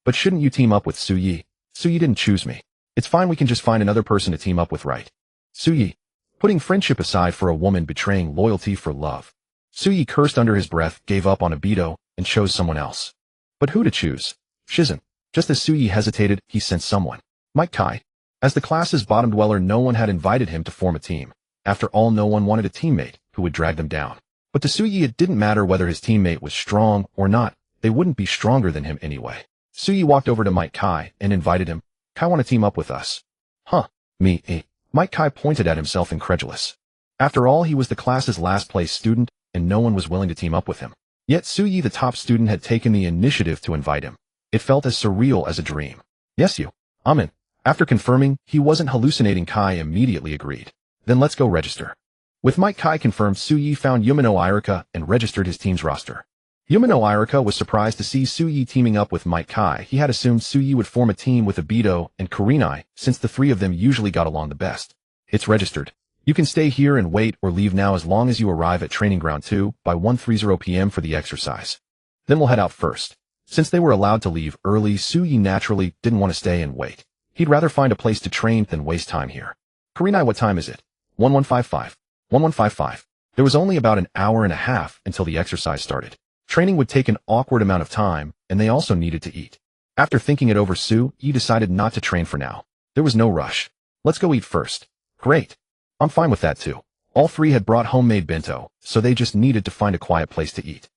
But shouldn't you team up with Su-Ye? Su-Ye didn't choose me. It's fine, we can just find another person to team up with, right? Su-Ye. Putting friendship aside for a woman betraying loyalty for love. Su-Ye cursed under his breath, gave up on Obito, and chose someone else. But who to choose? Shizen. Just as Su-Ye hesitated, he sent someone. Mike Kai. As the class's bottom dweller, no one had invited him to form a team. After all, no one wanted a teammate who would drag them down. But to Su-Ye, it didn't matter whether his teammate was strong or not. They wouldn't be stronger than him anyway. Su-Ye walked over to Mike Kai and invited him. Kai, want to team up with us? Huh, me, eh? Mike Kai pointed at himself, incredulous. After all, he was the class's last-place student, and no one was willing to team up with him. Yet Su-Ye, the top student, had taken the initiative to invite him. It felt as surreal as a dream. Yes, I'm in. After confirming he wasn't hallucinating, Kai immediately agreed. Then let's go register. With Mike Kai confirmed, Su-Ye found Yumino Irika and registered his team's roster. Yumino Irika was surprised to see Su-Ye teaming up with Mike Kai. He had assumed Su-Ye would form a team with Obito and Kurenai, since the 3 of them usually got along the best. It's registered. You can stay here and wait or leave now as long as you arrive at Training Ground 2 by 1:30 p.m. for the exercise. Then we'll head out first. Since they were allowed to leave early, Suyi naturally didn't want to stay and wait. He'd rather find a place to train than waste time here. Kurenai, what time is it? 1155. 1155. There was only about an hour and a half until the exercise started. Training would take an awkward amount of time, and they also needed to eat. After thinking it over, Suyi decided not to train for now. There was no rush. Let's go eat first. Great. I'm fine with that too. All three had brought homemade bento, so they just needed to find a quiet place to eat.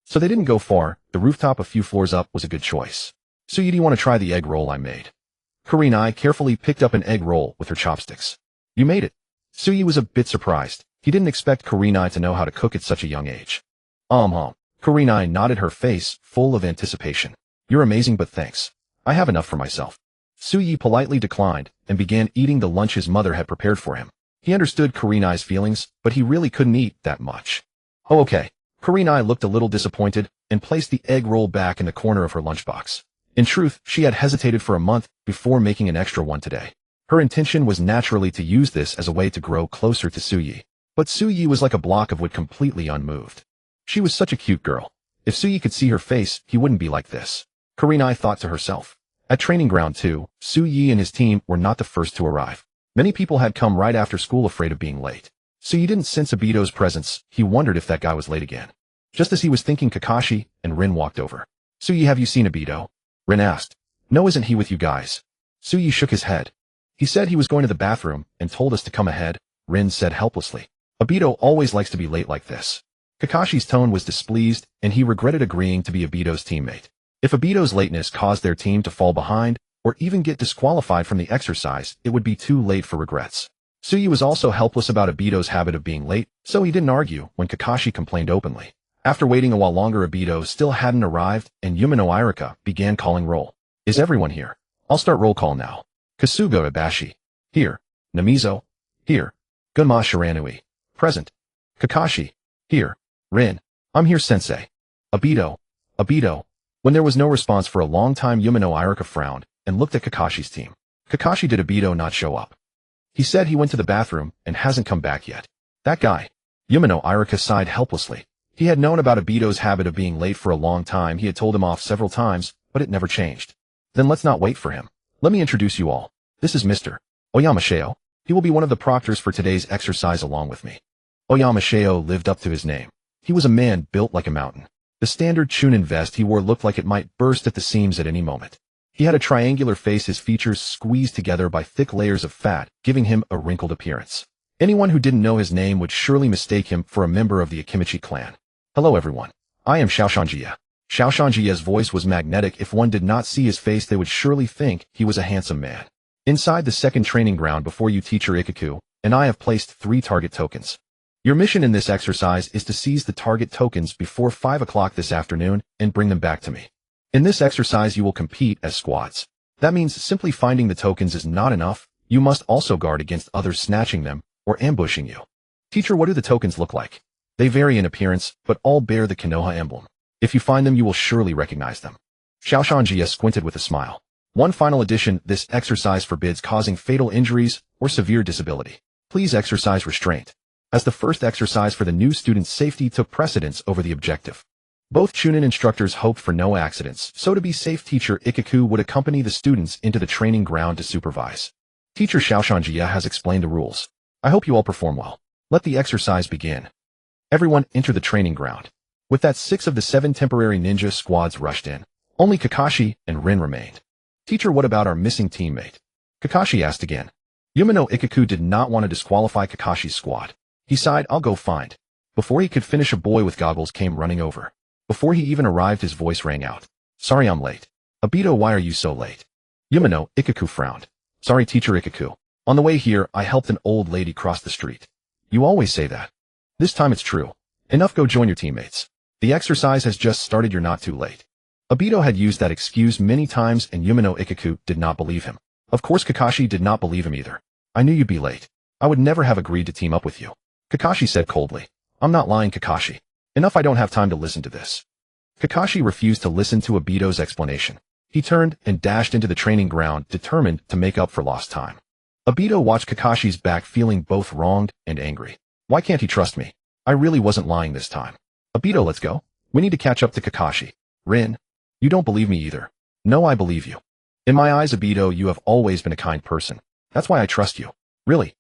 So they didn't go far. The rooftop a few floors up was a good choice. Suyi, do you want to try the egg roll I made? Kurenai carefully picked up an egg roll with her chopsticks. You made it. Suyi was a bit surprised. He didn't expect Kurenai to know how to cook at such a young age. Kurenai nodded, her face full of anticipation. You're amazing, but thanks. I have enough for myself. Suyi politely declined and began eating the lunch his mother had prepared for him. He understood Kurenai's feelings, but he really couldn't eat that much. Oh, okay. Kurenai looked a little disappointed and placed the egg roll back in the corner of her lunchbox. In truth, she had hesitated for a month before making an extra one today. Her intention was naturally to use this as a way to grow closer to Suyi. But Suyi was like a block of wood, completely unmoved. She was such a cute girl. If Suyi could see her face, he wouldn't be like this. Kurenai thought to herself. At Training Ground 2, Suyi and his team were not the first to arrive. Many people had come right after school, afraid of being late. Suyi didn't sense Obito's presence. He wondered if that guy was late again. Just as he was thinking, Kakashi and Rin walked over. Suyi, have you seen Obito? Rin asked. No, isn't he with you guys? Suyi shook his head. He said he was going to the bathroom and told us to come ahead, Rin said helplessly. Obito always likes to be late like this. Kakashi's tone was displeased, and he regretted agreeing to be Obito's teammate. If Obito's lateness caused their team to fall behind, or even get disqualified from the exercise, it would be too late for regrets. Suyi was also helpless about Obito's habit of being late, so he didn't argue when Kakashi complained openly. After waiting a while longer, Obito still hadn't arrived, and Yuma no Irika began calling roll. Is everyone here? I'll start roll call now. Kasuga Ibashi. Here. Namizo. Here. Gunma Shiranui. Present. Kakashi. Here. Rin. I'm here, sensei. Obito. Obito. When there was no response for a long time, Yuma no Irika frowned and looked at Kakashi's team. Kakashi, did Obito not show up? He said he went to the bathroom and hasn't come back yet. That guy. Yuma no Irika sighed helplessly. He had known about Obito's habit of being late for a long time. He had told him off several times, but it never changed. Then let's not wait for him. Let me introduce you all. This is Mr. Oyama Sheo. He will be one of the proctors for today's exercise along with me. Oyama Sheo lived up to his name. He was a man built like a mountain. The standard Chunin vest he wore looked like it might burst at the seams at any moment. He had a triangular face, his features squeezed together by thick layers of fat, giving him a wrinkled appearance. Anyone who didn't know his name would surely mistake him for a member of the Akimichi clan. Hello everyone. I am Xiaoshanjia. Xiaoshanjia's voice was magnetic. If one did not see his face, they would surely think he was a handsome man. Inside the second training ground before you, Teacher Ikaku, and I have placed 3 target tokens. Your mission in this exercise is to seize the target tokens before 5 o'clock this afternoon and bring them back to me. In this exercise, you will compete as squads. That means simply finding the tokens is not enough. You must also guard against others snatching them or ambushing you. Teacher, what do the tokens look like? They vary in appearance, but all bear the Konoha emblem. If you find them, you will surely recognize them. Xiaoshanjia squinted with a smile. One final addition, this exercise forbids causing fatal injuries or severe disability. Please exercise restraint. As the first exercise for the new student's safety took precedence over the objective. Both Chunin instructors hoped for no accidents, so to be safe, Teacher Ikaku would accompany the students into the training ground to supervise. Teacher Xiaoshanjia has explained the rules. I hope you all perform well. Let the exercise begin. Everyone enter the training ground. With that, 6 of the 7 temporary ninja squads rushed in. Only Kakashi and Rin remained. Teacher, what about our missing teammate? Kakashi asked again. Yuma no Ikaku did not want to disqualify Kakashi's squad. He sighed, I'll go find. Before he could finish, a boy with goggles came running over. Before he even arrived, his voice rang out. Sorry I'm late. Obito, why are you so late? Yuma no Ikaku frowned. Sorry, Teacher Ikaku. On the way here, I helped an old lady cross the street. You always say that. This time it's true. Enough, go join your teammates. The exercise has just started, you're not too late. Obito had used that excuse many times and Yuma no Ikaku did not believe him. Of course Kakashi did not believe him either. I knew you'd be late. I would never have agreed to team up with you. Kakashi said coldly. I'm not lying, Kakashi. Enough, I don't have time to listen to this. Kakashi refused to listen to Obito's explanation. He turned and dashed into the training ground, determined to make up for lost time. Obito watched Kakashi's back, feeling both wronged and angry. Why can't he trust me? I really wasn't lying this time. Obito, let's go. We need to catch up to Kakashi. Rin, you don't believe me either. No, I believe you. In my eyes, Obito, you have always been a kind person. That's why I trust you. Really?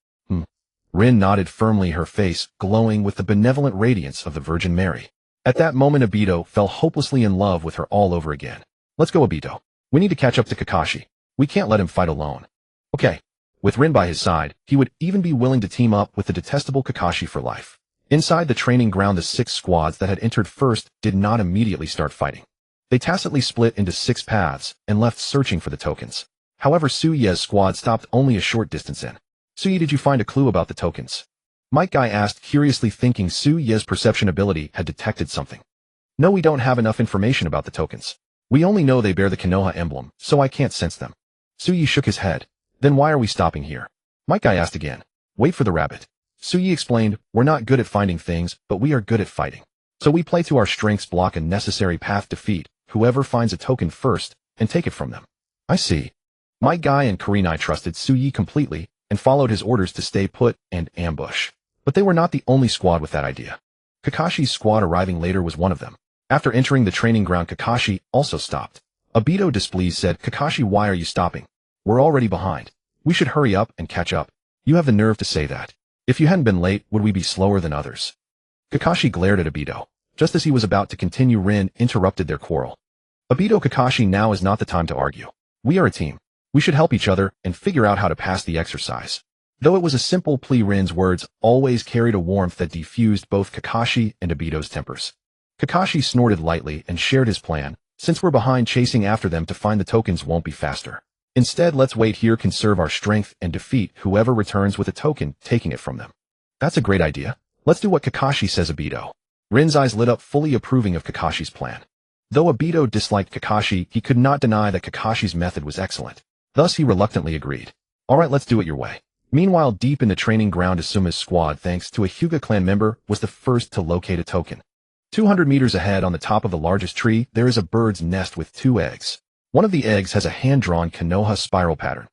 Rin nodded firmly, her face glowing with the benevolent radiance of the Virgin Mary. At that moment, Obito fell hopelessly in love with her all over again. Let's go, Obito. We need to catch up to Kakashi. We can't let him fight alone. Okay. With Rin by his side, he would even be willing to team up with the detestable Kakashi for life. Inside the training ground, the 6 squads that had entered first did not immediately start fighting. They tacitly split into 6 paths and left searching for the tokens. However, Suye's squad stopped only a short distance in. Suye, did you find a clue about the tokens? Mike Guy asked, curiously, thinking Suye's perception ability had detected something. No, we don't have enough information about the tokens. We only know they bear the Konoha emblem, so I can't sense them. Suye shook his head. Then why are we stopping here? Mike Guy asked again. Wait for the rabbit. Suye explained, we're not good at finding things, but we are good at fighting. So we play to our strengths, block a necessary path, defeat whoever finds a token first, and take it from them. I see. Mike Guy and Kurenai trusted Suye completely, and followed his orders to stay put and ambush. But they were not the only squad with that idea. Kakashi's squad arriving later was one of them. After entering the training ground, Kakashi also stopped. Obito, displeased, said, Kakashi, why are you stopping? We're already behind. We should hurry up and catch up. You have the nerve to say that. If you hadn't been late, would we be slower than others? Kakashi glared at Obito. Just as he was about to continue, Rin interrupted their quarrel. Obito, Kakashi, now is not the time to argue. We are a team. We should help each other and figure out how to pass the exercise. Though it was a simple plea, Rin's words always carried a warmth that diffused both Kakashi and Obito's tempers. Kakashi snorted lightly and shared his plan. Since we're behind, chasing after them to find the tokens won't be faster. Instead, let's wait here, conserve our strength, and defeat whoever returns with a token, taking it from them. That's a great idea. Let's do what Kakashi says, Obito. Rin's eyes lit up, fully approving of Kakashi's plan. Though Obito disliked Kakashi, he could not deny that Kakashi's method was excellent. Thus, he reluctantly agreed. Alright, let's do it your way. Meanwhile, deep in the training ground, Asuma's squad, thanks to a Hyuga clan member, was the first to locate a token. 200 meters ahead, on the top of the largest tree, there is a bird's nest with 2 eggs. One of the eggs has a hand-drawn Konoha spiral pattern.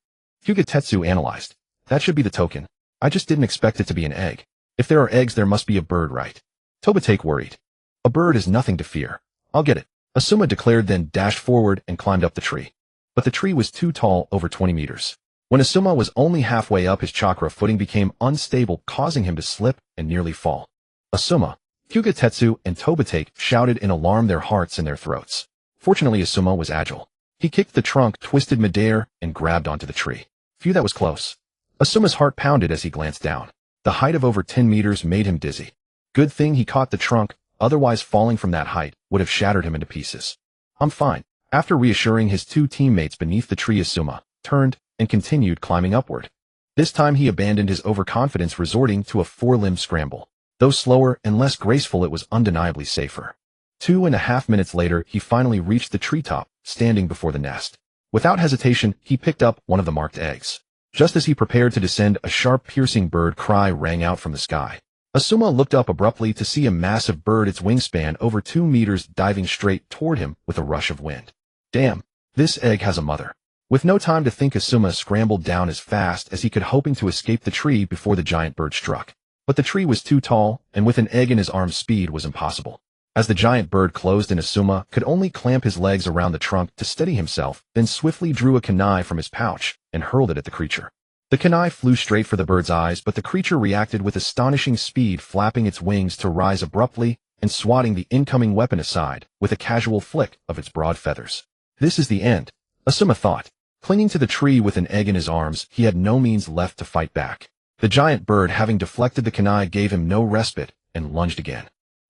Hyuga Tetsu analyzed. That should be the token. I just didn't expect it to be an egg. If there are eggs, there must be a bird, right? Tobitake worried. A bird is nothing to fear. I'll get it. Asuma declared, then dashed forward and climbed up the tree. But the tree was too tall, over 20 meters. When Asuma was only halfway up, his chakra footing became unstable, causing him to slip and nearly fall. Asuma, Hyuga Tetsu, and Tobitake shouted in alarm, their hearts in their throats. Fortunately, Asuma was agile. He kicked the trunk, twisted midair, and grabbed onto the tree. Phew, that was close. Asuma's heart pounded as he glanced down. The height of over 10 meters made him dizzy. Good thing he caught the trunk, otherwise falling from that height would have shattered him into pieces. I'm fine. After reassuring his 2 teammates beneath the tree, Asuma turned and continued climbing upward. This time he abandoned his overconfidence, resorting to a 4-limb scramble. Though slower and less graceful, it was undeniably safer. 2.5 minutes later, he finally reached the treetop, standing before the nest. Without hesitation, he picked up one of the marked eggs. Just as he prepared to descend, a sharp, piercing bird cry rang out from the sky. Asuma looked up abruptly to see a massive bird, its wingspan over 2 meters, diving straight toward him with a rush of wind. Damn, this egg has a mother. With no time to think, Asuma scrambled down as fast as he could, hoping to escape the tree before the giant bird struck. But the tree was too tall, and with an egg in his arms, speed was impossible. As the giant bird closed in, Asuma could only clamp his legs around the trunk to steady himself, then swiftly drew a kunai from his pouch and hurled it at the creature. The kunai flew straight for the bird's eyes, but the creature reacted with astonishing speed, flapping its wings to rise abruptly and swatting the incoming weapon aside with a casual flick of its broad feathers. This is the end, Asuma thought. Clinging to the tree with an egg in his arms, he had no means left to fight back. The giant bird, having deflected the kunai, gave him no respite and lunged again.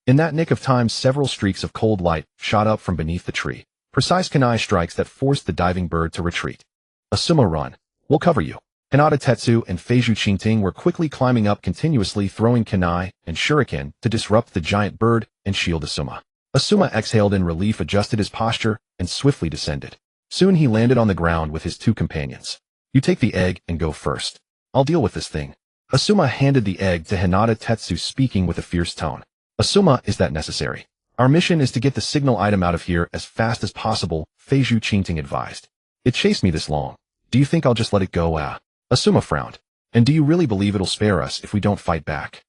In that nick of time, several streaks of cold light shot up from beneath the tree. Precise kunai strikes that forced the diving bird to retreat. Asuma, run. We'll cover you. Hinata Tetsu and Feiju Qingting were quickly climbing up, continuously throwing kunai and shuriken to disrupt the giant bird and shield Asuma. Asuma exhaled in relief, adjusted his posture, and swiftly descended. Soon he landed on the ground with his 2 companions. You take the egg and go first. I'll deal with this thing. Asuma handed the egg to Hinata Tetsu, speaking with a fierce tone. Asuma, is that necessary? Our mission is to get the signal item out of here as fast as possible, Feiju Qingting advised. It chased me this long. Do you think I'll just let it go? Asuma frowned. And do you really believe it'll spare us if we don't fight back?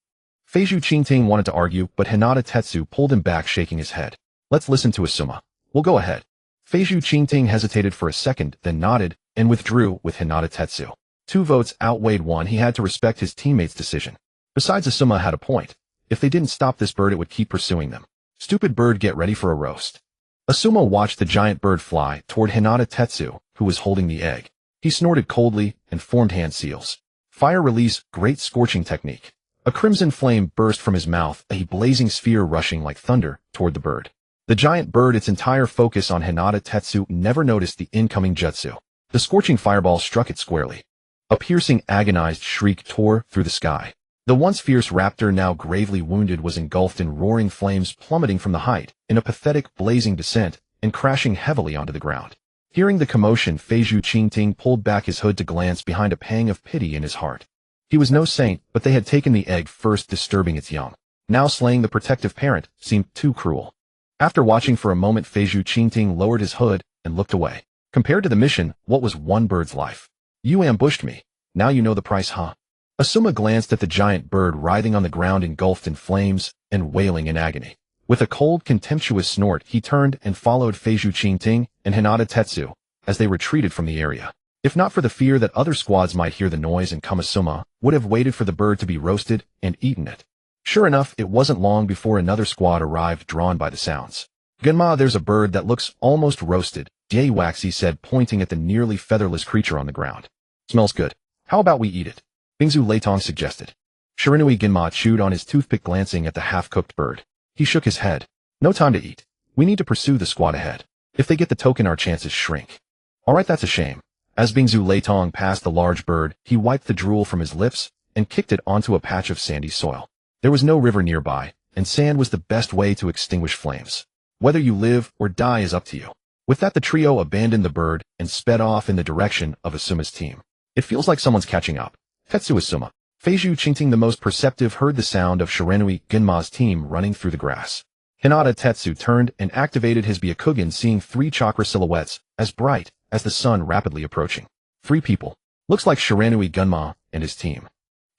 Feiju Qingting wanted to argue, but Hinata Tetsu pulled him back, shaking his head. Let's listen to Asuma. We'll go ahead. Feiju Qingting hesitated for a second, then nodded, and withdrew with Hinata Tetsu. 2 votes outweighed 1. He had to respect his teammate's decision. Besides, Asuma had a point. If they didn't stop this bird, it would keep pursuing them. Stupid bird, get ready for a roast. Asuma watched the giant bird fly toward Hinata Tetsu, who was holding the egg. He snorted coldly and formed hand seals. Fire release, great scorching technique. A crimson flame burst from his mouth, a blazing sphere rushing like thunder toward the bird. The giant bird, its entire focus on Hinata Tetsu, never noticed the incoming jutsu. The scorching fireball struck it squarely. A piercing, agonized shriek tore through the sky. The once fierce raptor, now gravely wounded, was engulfed in roaring flames, plummeting from the height in a pathetic, blazing descent and crashing heavily onto the ground. Hearing the commotion, Feiju Qingting pulled back his hood to glance behind, a pang of pity in his heart. He was no saint, but they had taken the egg first, disturbing its young. Now slaying the protective parent seemed too cruel. After watching for a moment, Feiju Qingting lowered his hood and looked away. Compared to the mission, what was one bird's life? You ambushed me. Now you know the price, huh? Asuma glanced at the giant bird writhing on the ground, engulfed in flames and wailing in agony. With a cold, contemptuous snort, he turned and followed Feiju Qingting and Hinata Tetsu as they retreated from the area. If not for the fear that other squads might hear the noise and come, Asuma would have waited for the bird to be roasted and eaten it. Sure enough, it wasn't long before another squad arrived, drawn by the sounds. Gunma, there's a bird that looks almost roasted, Waxy said, pointing at the nearly featherless creature on the ground. Smells good. How about we eat it? Bingzu Leitong suggested. Shiranui Gunma chewed on his toothpick, glancing at the half-cooked bird. He shook his head. No time to eat. We need to pursue the squad ahead. If they get the token, our chances shrink. Alright, that's a shame. As Bingzu Leitong passed the large bird, he wiped the drool from his lips and kicked it onto a patch of sandy soil. There was no river nearby, and sand was the best way to extinguish flames. Whether you live or die is up to you. With that, the trio abandoned the bird and sped off in the direction of Asuma's team. It feels like someone's catching up. Tetsu Asuma. Feiju Qingting, the most perceptive, heard the sound of Shiranui Gunma's team running through the grass. Hinata Tetsu turned and activated his Byakugan, seeing 3 chakra silhouettes as bright as the sun rapidly approaching. 3 people. Looks like Shiranui Gunma and his team.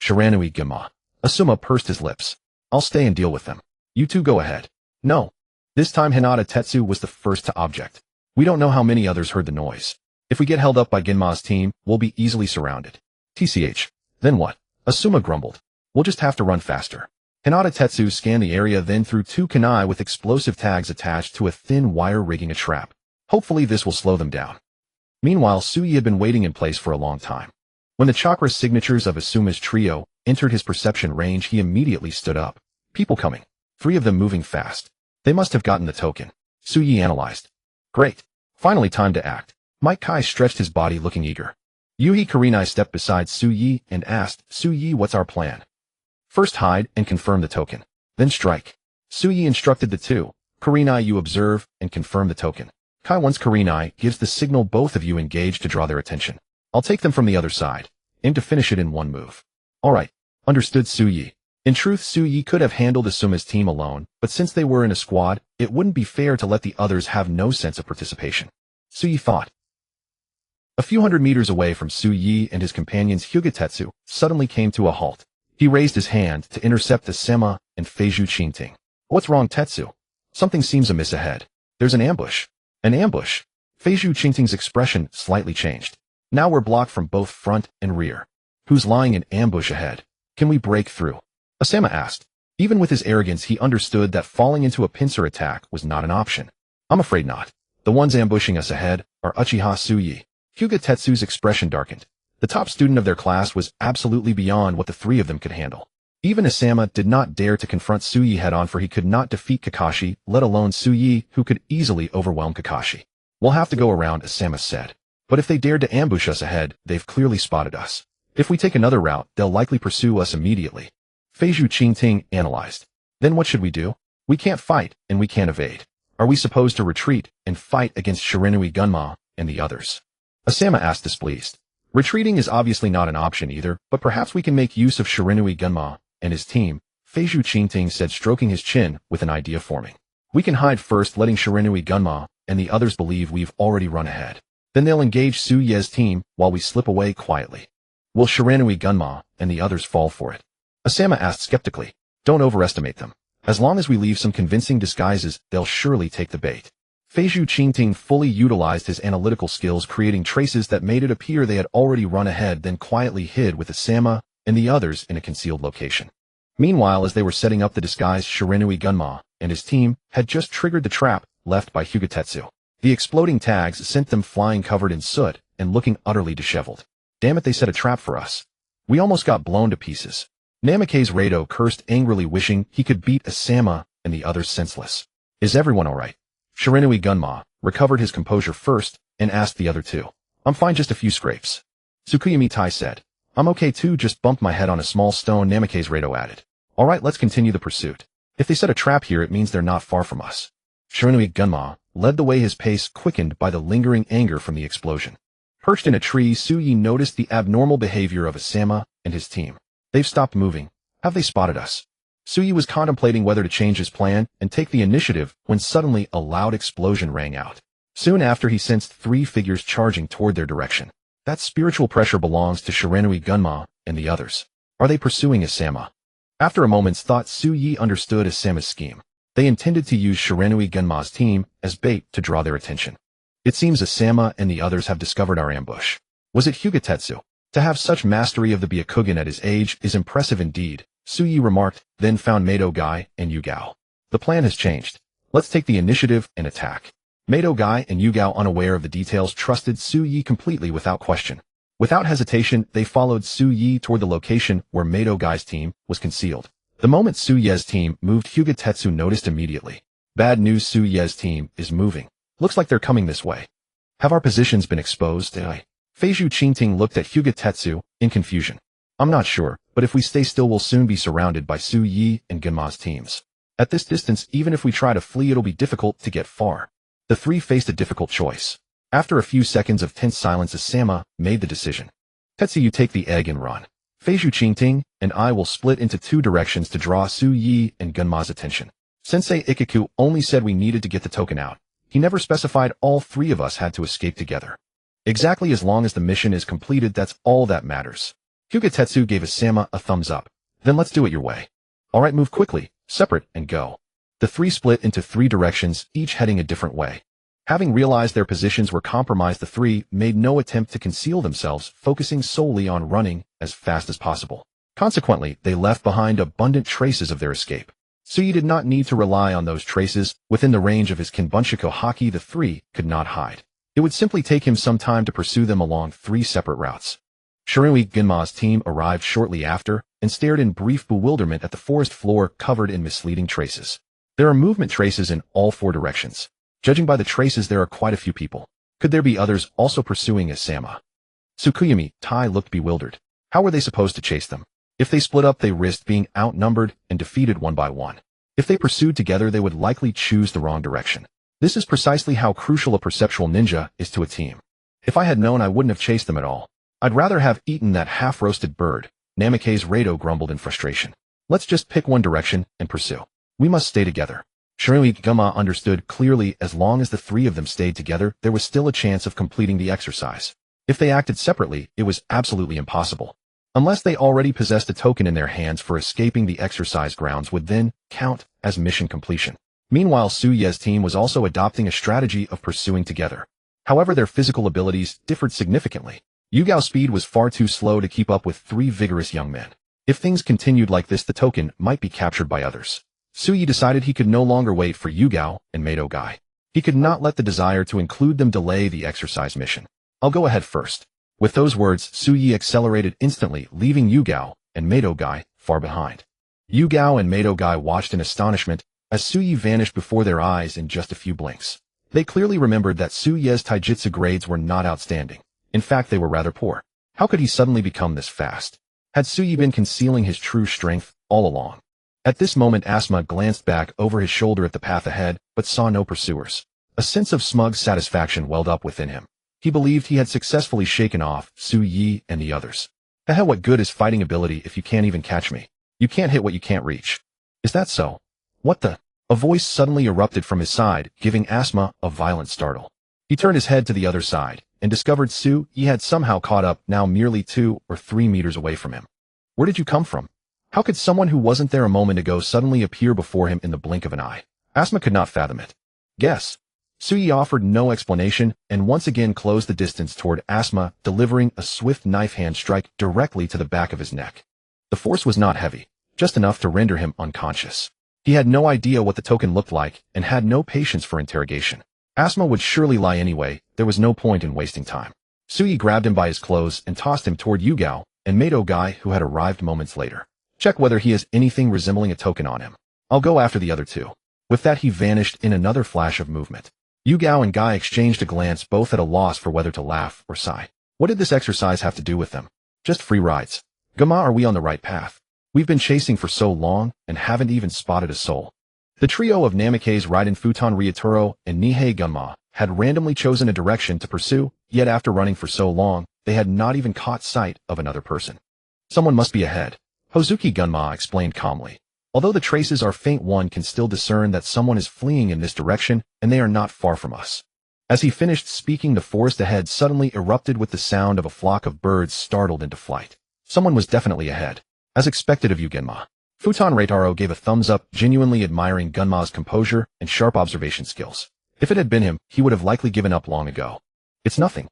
Shiranui Gunma. Asuma pursed his lips. I'll stay and deal with them. You two go ahead. No. This time Hinata Tetsu was the first to object. We don't know how many others heard the noise. If we get held up by Gunma's team, we'll be easily surrounded. TCH. Then what? Asuma grumbled. We'll just have to run faster. Hinata Tetsu scanned the area, then threw 2 kunai with explosive tags attached to a thin wire, rigging a trap. Hopefully this will slow them down. Meanwhile, Suyi had been waiting in place for a long time. When the chakra signatures of Asuma's trio entered his perception range, he immediately stood up. People coming. 3 of them moving fast. They must have gotten the token. Suyi analyzed. Great. Finally time to act. Mike Kai stretched his body, looking eager. Yuhi Kurenai stepped beside Suyi and asked, Suyi, what's our plan? First hide and confirm the token. Then strike. Suyi instructed the 2. Kurenai, you observe and confirm the token. Kai, once Kurenai gives the signal, both of you engage to draw their attention. I'll take them from the other side. Aim to finish it in 1 move. Alright. Understood, Suyi. In truth, Suyi could have handled Asuma's team alone, but since they were in a squad, it wouldn't be fair to let the others have no sense of participation. Suyi thought. A few hundred meters away from Suyi and his companions, Hyuga suddenly came to a halt. He raised his hand to intercept the Sema and Feiju Qingting. What's wrong, Tetsu? Something seems amiss ahead. There's an ambush. An ambush? Feiju Qingting's expression slightly changed. Now we're blocked from both front and rear. Who's lying in ambush ahead? Can we break through? Asama asked. Even with his arrogance, he understood that falling into a pincer attack was not an option. I'm afraid not. The ones ambushing us ahead are Uchiha Suyi. Hyuga Tetsu's expression darkened. The top student of their class was absolutely beyond what the 3 of them could handle. Even Asama did not dare to confront Suyi head-on, for he could not defeat Kakashi, let alone Suyi, who could easily overwhelm Kakashi. We'll have to go around, Asama said. But if they dared to ambush us ahead, they've clearly spotted us. If we take another route, they'll likely pursue us immediately. Feiju Qingting analyzed. Then what should we do? We can't fight, and we can't evade. Are we supposed to retreat and fight against Shiranui Gunma and the others? Asama asked, displeased. Retreating is obviously not an option either, but perhaps we can make use of Shiranui Gunma and his team, Feiju Qingting said, stroking his chin with an idea forming. We can hide first, letting Shiranui Gunma and the others believe we've already run ahead. Then they'll engage Su Ye's team while we slip away quietly. Will Shiranui Gunma and the others fall for it? Asama asked skeptically. Don't overestimate them. As long as we leave some convincing disguises, they'll surely take the bait. Feiju Qingting fully utilized his analytical skills, creating traces that made it appear they had already run ahead, then quietly hid with Asama and the others in a concealed location. Meanwhile, as they were setting up the disguise, Shiranui Gunma and his team had just triggered the trap left by Hyuga. The exploding tags sent them flying covered in soot and looking utterly disheveled. Damn it, they set a trap for us. We almost got blown to pieces. Namikaze Rado cursed angrily, wishing he could beat Asama and the others senseless. Is everyone alright? Shiranui Gunma recovered his composure first and asked the other two. I'm fine, just a few scrapes. Tsukuyami Tai said. I'm okay too, just bumped my head on a small stone, Namikaze Rado added. Alright, let's continue the pursuit. If they set a trap here, it means they're not far from us. Shiranui Gunma led the way, his pace quickened by the lingering anger from the explosion. Perched in a tree, Suyi noticed the abnormal behavior of Asama and his team. They've stopped moving. Have they spotted us? Suyi was contemplating whether to change his plan and take the initiative when suddenly a loud explosion rang out. Soon after, he sensed 3 figures charging toward their direction. That spiritual pressure belongs to Shiranui Gunma and the others. Are they pursuing Asama? After a moment's thought, Suyi understood Asama's scheme. They intended to use Shiranui Gunma's team as bait to draw their attention. It seems Asama and the others have discovered our ambush. Was it Hyuga? To have such mastery of the Byakugan at his age is impressive indeed, Suyi remarked, then found Mado Guy and Yugao. The plan has changed. Let's take the initiative and attack. Mado Guy and Yugao, unaware of the details, trusted Suyi completely without question. Without hesitation, they followed Suyi toward the location where Mado Guy's team was concealed. The moment Suye's team moved, Hyuga noticed immediately. Bad news, Suye's team is moving. Looks like they're coming this way. Have our positions been exposed? Feiju Qingting looked at Hyuga in confusion. I'm not sure, but if we stay still, we'll soon be surrounded by Suyi and Gunma's teams. At this distance, even if we try to flee, it'll be difficult to get far. The 3 faced a difficult choice. After a few seconds of tense silence, Asama made the decision. Tetsu, you take the egg and run. Feiju Qingting and I will split into 2 directions to draw Suyi and Gunma's attention. Sensei Ikaku only said we needed to get the token out. He never specified all 3 of us had to escape together. Exactly, as long as the mission is completed, that's all that matters. Hyuga gave Asama a thumbs up. Then let's do it your way. Alright, move quickly, separate, and go. The 3 split into 3 directions, each heading a different way. Having realized their positions were compromised, the 3 made no attempt to conceal themselves, focusing solely on running as fast as possible. Consequently, they left behind abundant traces of their escape. Suyi did not need to rely on those traces. Within the range of his Kinbunshiko Haki, the 3 could not hide. It would simply take him some time to pursue them along 3 separate routes. Shiranui Gunma's team arrived shortly after and stared in brief bewilderment at the forest floor covered in misleading traces. There are movement traces in all 4 directions. Judging by the traces, there are quite a few people. Could there be others also pursuing Asama? Tsukuyami Tai looked bewildered. How were they supposed to chase them? If they split up, they risked being outnumbered and defeated one by one. If they pursued together, they would likely choose the wrong direction. This is precisely how crucial a perceptual ninja is to a team. If I had known, I wouldn't have chased them at all. I'd rather have eaten that half-roasted bird, Namikaze Rado grumbled in frustration. Let's just pick one direction and pursue. We must stay together. Shiranui Gunma understood clearly. As long as the 3 of them stayed together, there was still a chance of completing the exercise. If they acted separately, it was absolutely impossible. Unless they already possessed a token in their hands for escaping the exercise grounds would then count as mission completion. Meanwhile, Suye's team was also adopting a strategy of pursuing together. However, their physical abilities differed significantly. Yugao's speed was far too slow to keep up with 3 vigorous young men. If things continued like this, the token might be captured by others. Suyi decided he could no longer wait for Yugao and Mado Guy. He could not let the desire to include them delay the exercise mission. I'll go ahead first. With those words, Suyi accelerated instantly, leaving Yugao and Mado Guy far behind. Yugao and Mado Guy watched in astonishment as Suyi vanished before their eyes in just a few blinks. They clearly remembered that Suye's taijutsu grades were not outstanding. In fact, they were rather poor. How could he suddenly become this fast? Had Suyi been concealing his true strength all along? At this moment, Asama glanced back over his shoulder at the path ahead, but saw no pursuers. A sense of smug satisfaction welled up within him. He believed he had successfully shaken off Suyi and the others. The hell, what good is fighting ability if you can't even catch me? You can't hit what you can't reach. Is that so? What the? A voice suddenly erupted from his side, giving Asama a violent startle. He turned his head to the other side, and discovered Su-yi had somehow caught up, now merely 2 or 3 meters away from him. Where did you come from? How could someone who wasn't there a moment ago suddenly appear before him in the blink of an eye? Asuma could not fathom it. Guess. Su-yi offered no explanation and once again closed the distance toward Asuma, delivering a swift knife hand strike directly to the back of his neck. The force was not heavy, just enough to render him unconscious. He had no idea what the token looked like and had no patience for interrogation. Asuma would surely lie anyway, there was no point in wasting time. Su-yi grabbed him by his clothes and tossed him toward Yugao and Mato Guy, who had arrived moments later. Check whether he has anything resembling a token on him. I'll go after the other two. With that he vanished in another flash of movement. Yugao and Guy exchanged a glance, both at a loss for whether to laugh or sigh. What did this exercise have to do with them? Just free rides. Gama, are we on the right path? We've been chasing for so long and haven't even spotted a soul. The trio of Namikaze Raiden Futon Ryotaro and Nihei Gunma had randomly chosen a direction to pursue, yet after running for so long, they had not even caught sight of another person. Someone must be ahead. Hozuki Gunma explained calmly. Although the traces are faint, one can still discern that someone is fleeing in this direction, and they are not far from us. As he finished speaking, the forest ahead suddenly erupted with the sound of a flock of birds startled into flight. Someone was definitely ahead. As expected of you, Gunma. Futon Ryotaro gave a thumbs up, genuinely admiring Gunma's composure and sharp observation skills. If it had been him, he would have likely given up long ago. It's nothing.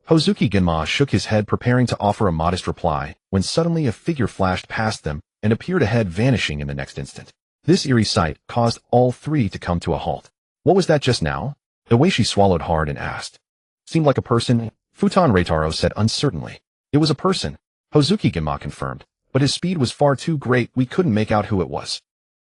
Hozuki Gunma shook his head, preparing to offer a modest reply, when suddenly a figure flashed past them and appeared ahead, vanishing in the next instant. This eerie sight caused all three to come to a halt. What was that just now? The way she swallowed hard and asked. Seemed like a person, Futon Ryotaro said uncertainly. It was a person, Hozuki Gunma confirmed, but his speed was far too great, we couldn't make out who it was.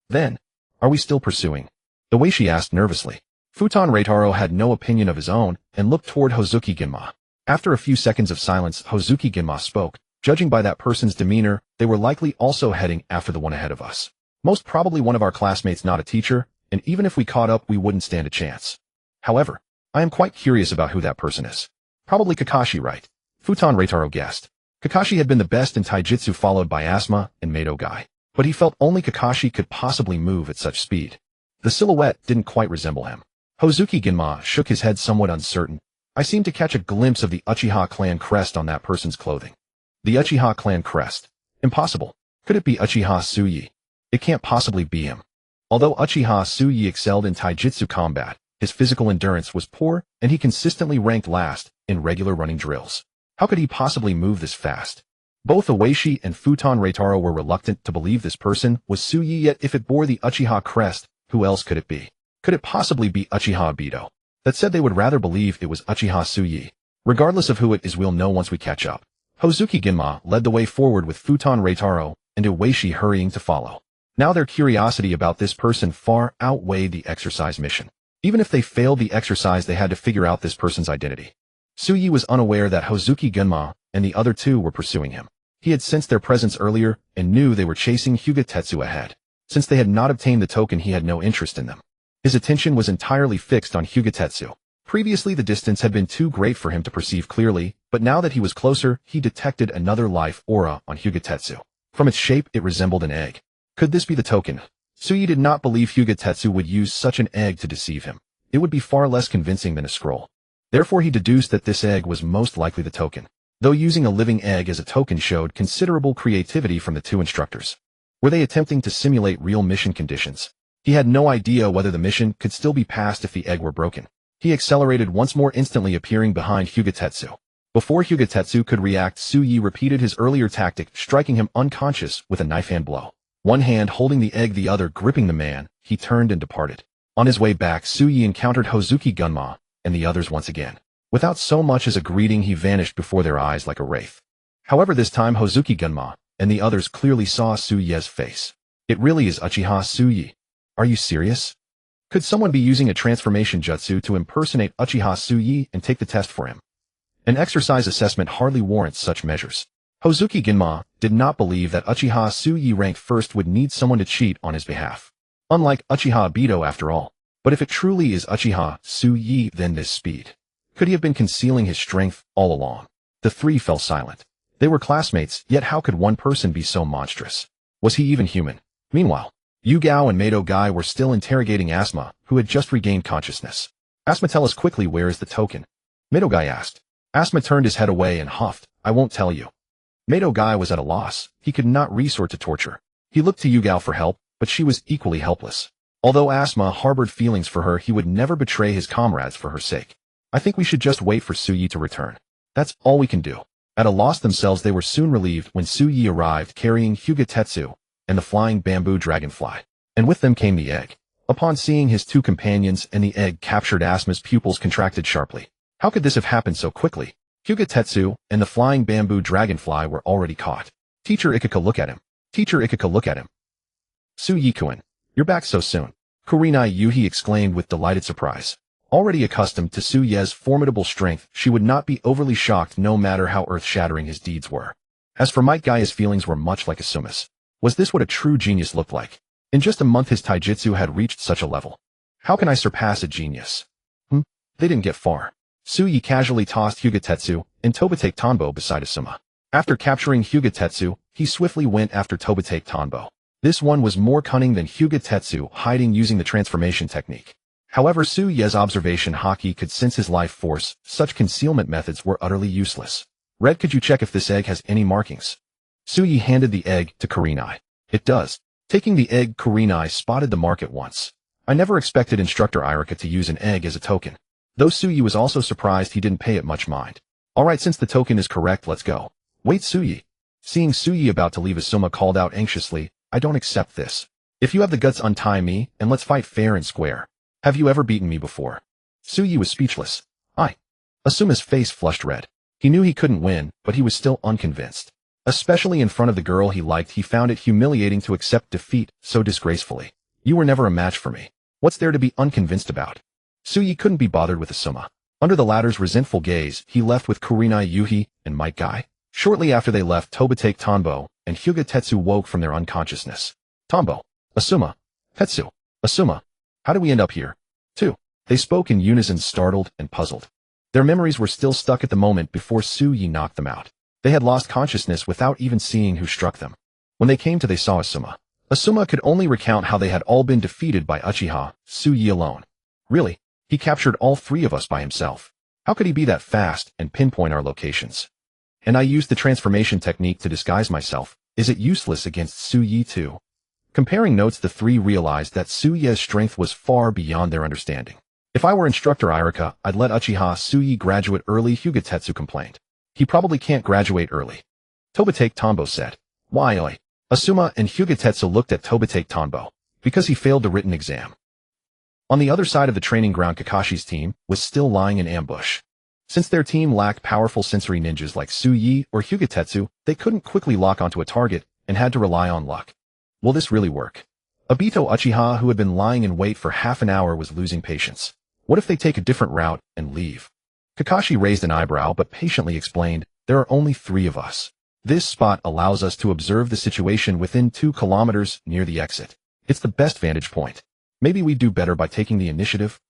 Then, are we still pursuing? The way she asked nervously. Futon Ryotaro had no opinion of his own and looked toward Hozuki Gunma. After a few seconds of silence, Hozuki Gunma spoke. Judging by that person's demeanor, they were likely also heading after the one ahead of us. Most probably one of our classmates, not a teacher, and even if we caught up, we wouldn't stand a chance. However, I am quite curious about who that person is. Probably Kakashi, right? Futon Ryotaro guessed. Kakashi had been the best in taijutsu, followed by Asuma and Mato Guy. But he felt only Kakashi could possibly move at such speed. The silhouette didn't quite resemble him. Hozuki Gunma shook his head, somewhat uncertain. I seemed to catch a glimpse of the Uchiha clan crest on that person's clothing. The Uchiha clan crest. Impossible. Could it be Uchiha Su-yi? It can't possibly be him. Although Uchiha Su-yi excelled in taijutsu combat, his physical endurance was poor, and he consistently ranked last in regular running drills. How could he possibly move this fast? Both Oishi and Futon Ryotaro were reluctant to believe this person was Su-yi, yet if it bore the Uchiha crest, who else could it be? Could it possibly be Uchiha Obito? That said, they would rather believe it was Uchiha Su-yi. Regardless of who it is, we'll know once we catch up. Hozuki Gunma led the way forward with Futon Ryotaro and Oishi hurrying to follow. Now their curiosity about this person far outweighed the exercise mission. Even if they failed the exercise, they had to figure out this person's identity. Su-yi was unaware that Hozuki Gunma and the other two were pursuing him. He had sensed their presence earlier and knew they were chasing Hyuga Tetsu ahead. Since they had not obtained the token, he had no interest in them. His attention was entirely fixed on Hyuga Tetsu. Previously, the distance had been too great for him to perceive clearly, but now that he was closer, he detected another life aura on Hyuga Tetsu. From its shape, it resembled an egg. Could this be the token? Su-yi did not believe Hyuga Tetsu would use such an egg to deceive him. It would be far less convincing than a scroll. Therefore, he deduced that this egg was most likely the token. Though using a living egg as a token showed considerable creativity from the two instructors. Were they attempting to simulate real mission conditions? He had no idea whether the mission could still be passed if the egg were broken. He accelerated once more, instantly appearing behind Hyuga Tetsu. Before Hyuga Tetsu could react, Su-yi repeated his earlier tactic, striking him unconscious with a knife hand blow. One hand holding the egg, the other gripping the man, he turned and departed. On his way back, Su-yi encountered Hozuki Gunma and the others once again. Without so much as a greeting, he vanished before their eyes like a wraith. However, this time Hozuki Gunma and the others clearly saw Su-yi's face. It really is Uchiha Su-yi. Are you serious? Could someone be using a transformation jutsu to impersonate Uchiha Su-yi and take the test for him? An exercise assessment hardly warrants such measures. Hozuki Gunma did not believe that Uchiha Su-yi ranked first would need someone to cheat on his behalf. Unlike Uchiha Obito, after all. But if it truly is Uchiha Su-yi, then this speed. Could he have been concealing his strength all along? The three fell silent. They were classmates, yet how could one person be so monstrous? Was he even human? Meanwhile, Yugao and Mato Guy were still interrogating Asuma, who had just regained consciousness. Asuma, tell us quickly, where is the token? Mato Guy asked. Asuma turned his head away and huffed, I won't tell you. Mato Guy was at a loss. He could not resort to torture. He looked to Yugao for help, but she was equally helpless. Although Asuma harbored feelings for her, he would never betray his comrades for her sake. I think we should just wait for Suyi to return. That's all we can do. At a loss themselves, they were soon relieved when Suyi arrived carrying Hyuga and the flying bamboo dragonfly. And with them came the egg. Upon seeing his two companions and the egg captured, Asuma's pupils contracted sharply. How could this have happened so quickly? Hyuga and the flying bamboo dragonfly were already caught. Teacher Ikika, look at him. Teacher Ikika, look at him. Suyi-kun, you're back so soon. Kurenai Yuhi exclaimed with delighted surprise. Already accustomed to Suye's formidable strength, she would not be overly shocked no matter how earth-shattering his deeds were. As for Might Guy, his feelings were much like Asuma's. Was this what a true genius looked like? In just a month his taijutsu had reached such a level. How can I surpass a genius? They didn't get far. Suyi casually tossed Hyuga and Tobitake Tanbo beside Asuma. After capturing Hyuga, he swiftly went after Tobitake Tanbo. This one was more cunning than Hyuga, hiding using the transformation technique. However, Suye's observation Haki could sense his life force. Such concealment methods were utterly useless. Red, could you check if this egg has any markings? Suyi handed the egg to Kurenai. It does. Taking the egg, Kurenai spotted the mark at once. I never expected Instructor Irika to use an egg as a token. Though Suyi was also surprised, he didn't pay it much mind. Alright, since the token is correct, let's go. Wait, Suyi. Seeing Suyi about to leave, Asuma called out anxiously, I don't accept this. If you have the guts, untie me, and let's fight fair and square. Have you ever beaten me before? Suyi was speechless. Asuma's face flushed red. He knew he couldn't win, but he was still unconvinced. Especially in front of the girl he liked, he found it humiliating to accept defeat so disgracefully. You were never a match for me. What's there to be unconvinced about? Suyi couldn't be bothered with Asuma. Under the latter's resentful gaze, he left with Kurenai Yuhi and Might Guy. Shortly after they left, Tobitake Tanbo and Hyuga woke from their unconsciousness. Tanbo, Asuma, Tetsu, Asuma. How did we end up here? Two. They spoke in unison, startled and puzzled. Their memories were still stuck at the moment before Suyi knocked them out. They had lost consciousness without even seeing who struck them. When they came to, they saw Asuma. Asuma could only recount how they had all been defeated by Uchiha, Suyi alone. Really? He captured all three of us by himself. How could he be that fast and pinpoint our locations? And I used the transformation technique to disguise myself. Is it useless against Suyi too? Comparing notes, the three realized that Suye's strength was far beyond their understanding. If I were Instructor Irika, I'd let Uchiha Suyi graduate early, Hyuga complained. He probably can't graduate early. Tobitake Tanbo said. Why, oi? Asuma and Hyuga looked at Tobitake Tanbo. Because he failed the written exam. On the other side of the training ground, Kakashi's team was still lying in ambush. Since their team lacked powerful sensory ninjas like Suyi or Hyuga, they couldn't quickly lock onto a target and had to rely on luck. Will this really work? Obito Uchiha, who had been lying in wait for half an hour, was losing patience. What if they take a different route and leave? Kakashi raised an eyebrow but patiently explained, there are only three of us. This spot allows us to observe the situation within 2 kilometers near the exit. It's the best vantage point. Maybe we'd do better by taking the initiative?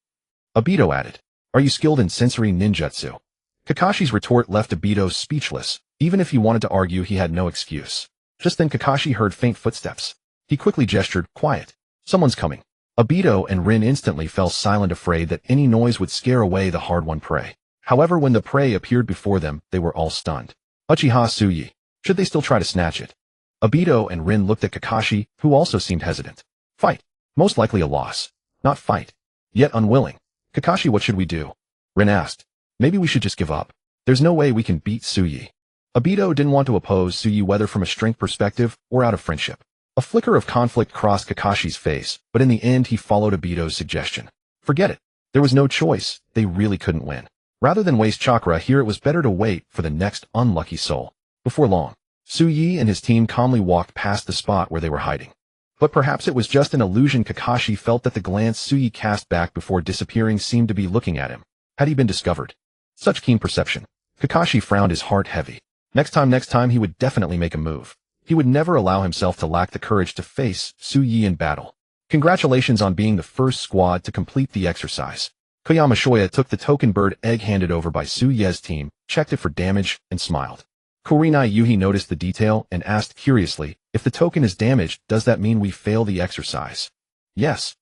Obito added. Are you skilled in sensory ninjutsu? Kakashi's retort left Obito speechless. Even if he wanted to argue, he had no excuse. Just then Kakashi heard faint footsteps. He quickly gestured, quiet. Someone's coming. Obito and Rin instantly fell silent, afraid that any noise would scare away the hard-won prey. However, when the prey appeared before them, they were all stunned. Uchiha Suyi. Should they still try to snatch it? Obito and Rin looked at Kakashi, who also seemed hesitant. Fight. Most likely a loss. Not fight. Yet unwilling. Kakashi, what should we do? Rin asked. Maybe we should just give up. There's no way we can beat Suyi. Obito didn't want to oppose Suyi, whether from a strength perspective or out of friendship. A flicker of conflict crossed Kakashi's face, but in the end he followed Obito's suggestion. Forget it. There was no choice. They really couldn't win. Rather than waste chakra here, it was better to wait for the next unlucky soul. Before long, Suyi and his team calmly walked past the spot where they were hiding. But perhaps it was just an illusion. Kakashi felt that the glance Suyi cast back before disappearing seemed to be looking at him. Had he been discovered? Such keen perception. Kakashi frowned, his heart heavy. Next time he would definitely make a move. He would never allow himself to lack the courage to face Suyi in battle. Congratulations on being the first squad to complete the exercise. Koyama Shoya took the token bird egg handed over by Suye's team, checked it for damage, and smiled. Kurenai Yuhi noticed the detail and asked curiously, if the token is damaged, does that mean we fail the exercise? Yes.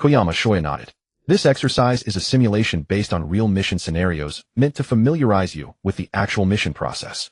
Koyama Shoya nodded. This exercise is a simulation based on real mission scenarios meant to familiarize you with the actual mission process.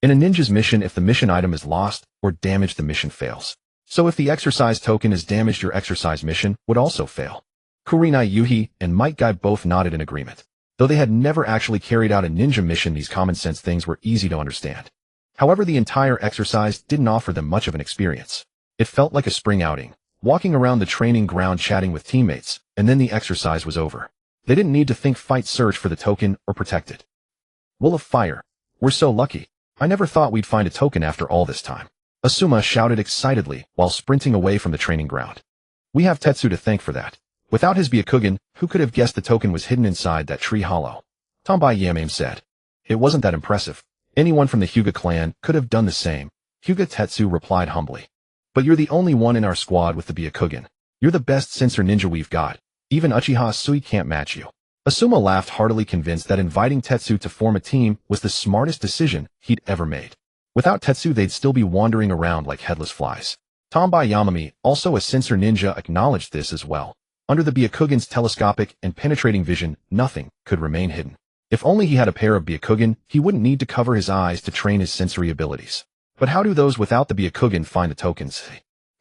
In a ninja's mission, if the mission item is lost or damaged, the mission fails. So if the exercise token is damaged, your exercise mission would also fail. Kurenai Yuhi and Might Guy both nodded in agreement. Though they had never actually carried out a ninja mission, these common sense things were easy to understand. However, the entire exercise didn't offer them much of an experience. It felt like a spring outing, walking around the training ground chatting with teammates, and then the exercise was over. They didn't need to think, fight, search for the token, or protect it. Will of Fire. We're so lucky. I never thought we'd find a token after all this time. Asuma shouted excitedly while sprinting away from the training ground. We have Tetsu to thank for that. Without his Byakugan, who could have guessed the token was hidden inside that tree hollow? Tombai Yamame said. It wasn't that impressive. Anyone from the Hyuga clan could have done the same. Hyuga Tetsu replied humbly. But you're the only one in our squad with the Byakugan. You're the best sensor ninja we've got. Even Uchiha Sui can't match you. Asuma laughed heartily, convinced that inviting Tetsu to form a team was the smartest decision he'd ever made. Without Tetsu, they'd still be wandering around like headless flies. Tombai Yamame, also a sensor ninja, acknowledged this as well. Under the Byakugan's telescopic and penetrating vision, nothing could remain hidden. If only he had a pair of Byakugan, he wouldn't need to cover his eyes to train his sensory abilities. But how do those without the Byakugan find the tokens?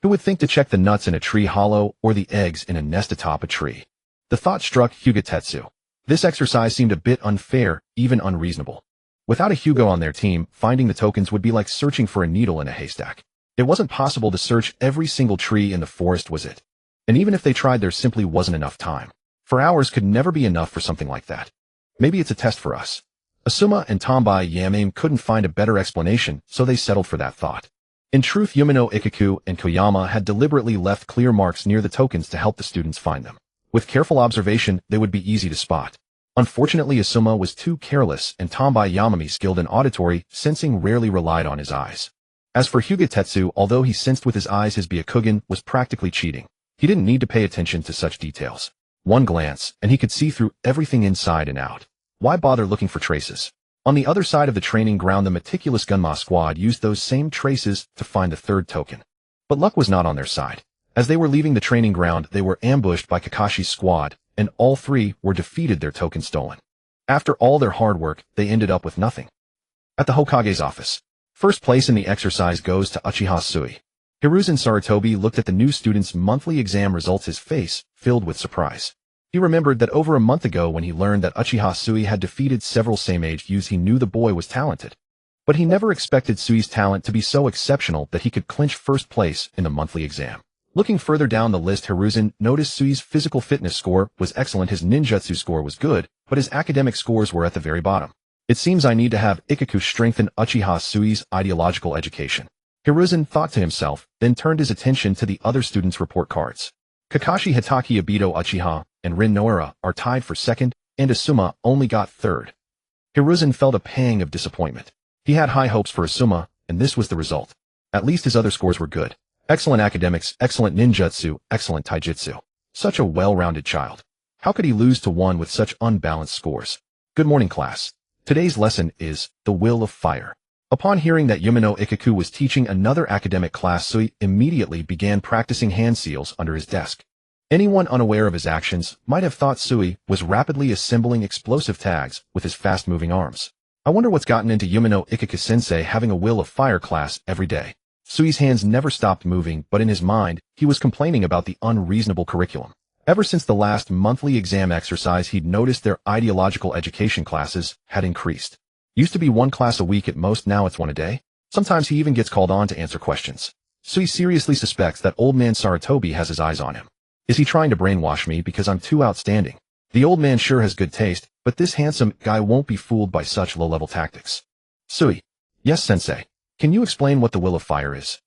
Who would think to check the nuts in a tree hollow or the eggs in a nest atop a tree? The thought struck Hyuga Tetsu. This exercise seemed a bit unfair, even unreasonable. Without a Hyuga on their team, finding the tokens would be like searching for a needle in a haystack. It wasn't possible to search every single tree in the forest, was it? And even if they tried, there simply wasn't enough time. 4 hours could never be enough for something like that. Maybe it's a test for us. Asuma and Tombai Yamame couldn't find a better explanation, so they settled for that thought. In truth, Yumino Ikaku and Koyama had deliberately left clear marks near the tokens to help the students find them. With careful observation, they would be easy to spot. Unfortunately, Asuma was too careless, and Tombai Yamame, skilled in auditory sensing, rarely relied on his eyes. As for Hyuga Tetsu, although he sensed with his eyes, his Byakugan was practically cheating. He didn't need to pay attention to such details. One glance, and he could see through everything inside and out. Why bother looking for traces? On the other side of the training ground, the meticulous Gunma squad used those same traces to find the third token. But luck was not on their side. As they were leaving the training ground, they were ambushed by Kakashi's squad, and all three were defeated, their token stolen. After all their hard work, they ended up with nothing. At the Hokage's office, first place in the exercise goes to Uchiha Sui. Hiruzen Sarutobi looked at the new student's monthly exam results, his face filled with surprise. He remembered that over a month ago, when he learned that Uchiha Sui had defeated several same-aged youths, he knew the boy was talented. But he never expected Sui's talent to be so exceptional that he could clinch first place in the monthly exam. Looking further down the list, Hiruzen noticed Sui's physical fitness score was excellent, his ninjutsu score was good, but his academic scores were at the very bottom. It seems I need to have Ikaku strengthen Uchiha Sui's ideological education. Hiruzen thought to himself, then turned his attention to the other students' report cards. Kakashi, Hitaki, Obito Uchiha, and Rin Noura are tied for second, and Asuma only got third. Hiruzen felt a pang of disappointment. He had high hopes for Asuma, and this was the result. At least his other scores were good. Excellent academics, excellent ninjutsu, excellent taijutsu. Such a well-rounded child. How could he lose to one with such unbalanced scores? Good morning, class. Today's lesson is The Will of Fire. Upon hearing that Yumino Ikaku was teaching another academic class, Sui immediately began practicing hand seals under his desk. Anyone unaware of his actions might have thought Sui was rapidly assembling explosive tags with his fast-moving arms. I wonder what's gotten into Yumino Ikaku-sensei having a Will of Fire class every day. Sui's hands never stopped moving, but in his mind, he was complaining about the unreasonable curriculum. Ever since the last monthly exam exercise, he'd noticed their ideological education classes had increased. Used to be one class a week at most, now it's one a day. Sometimes he even gets called on to answer questions. Sui seriously suspects that old man Sarutobi has his eyes on him. Is he trying to brainwash me because I'm too outstanding? The old man sure has good taste, but this handsome guy won't be fooled by such low-level tactics. Sui. Yes, sensei. Can you explain what the Will of Fire is?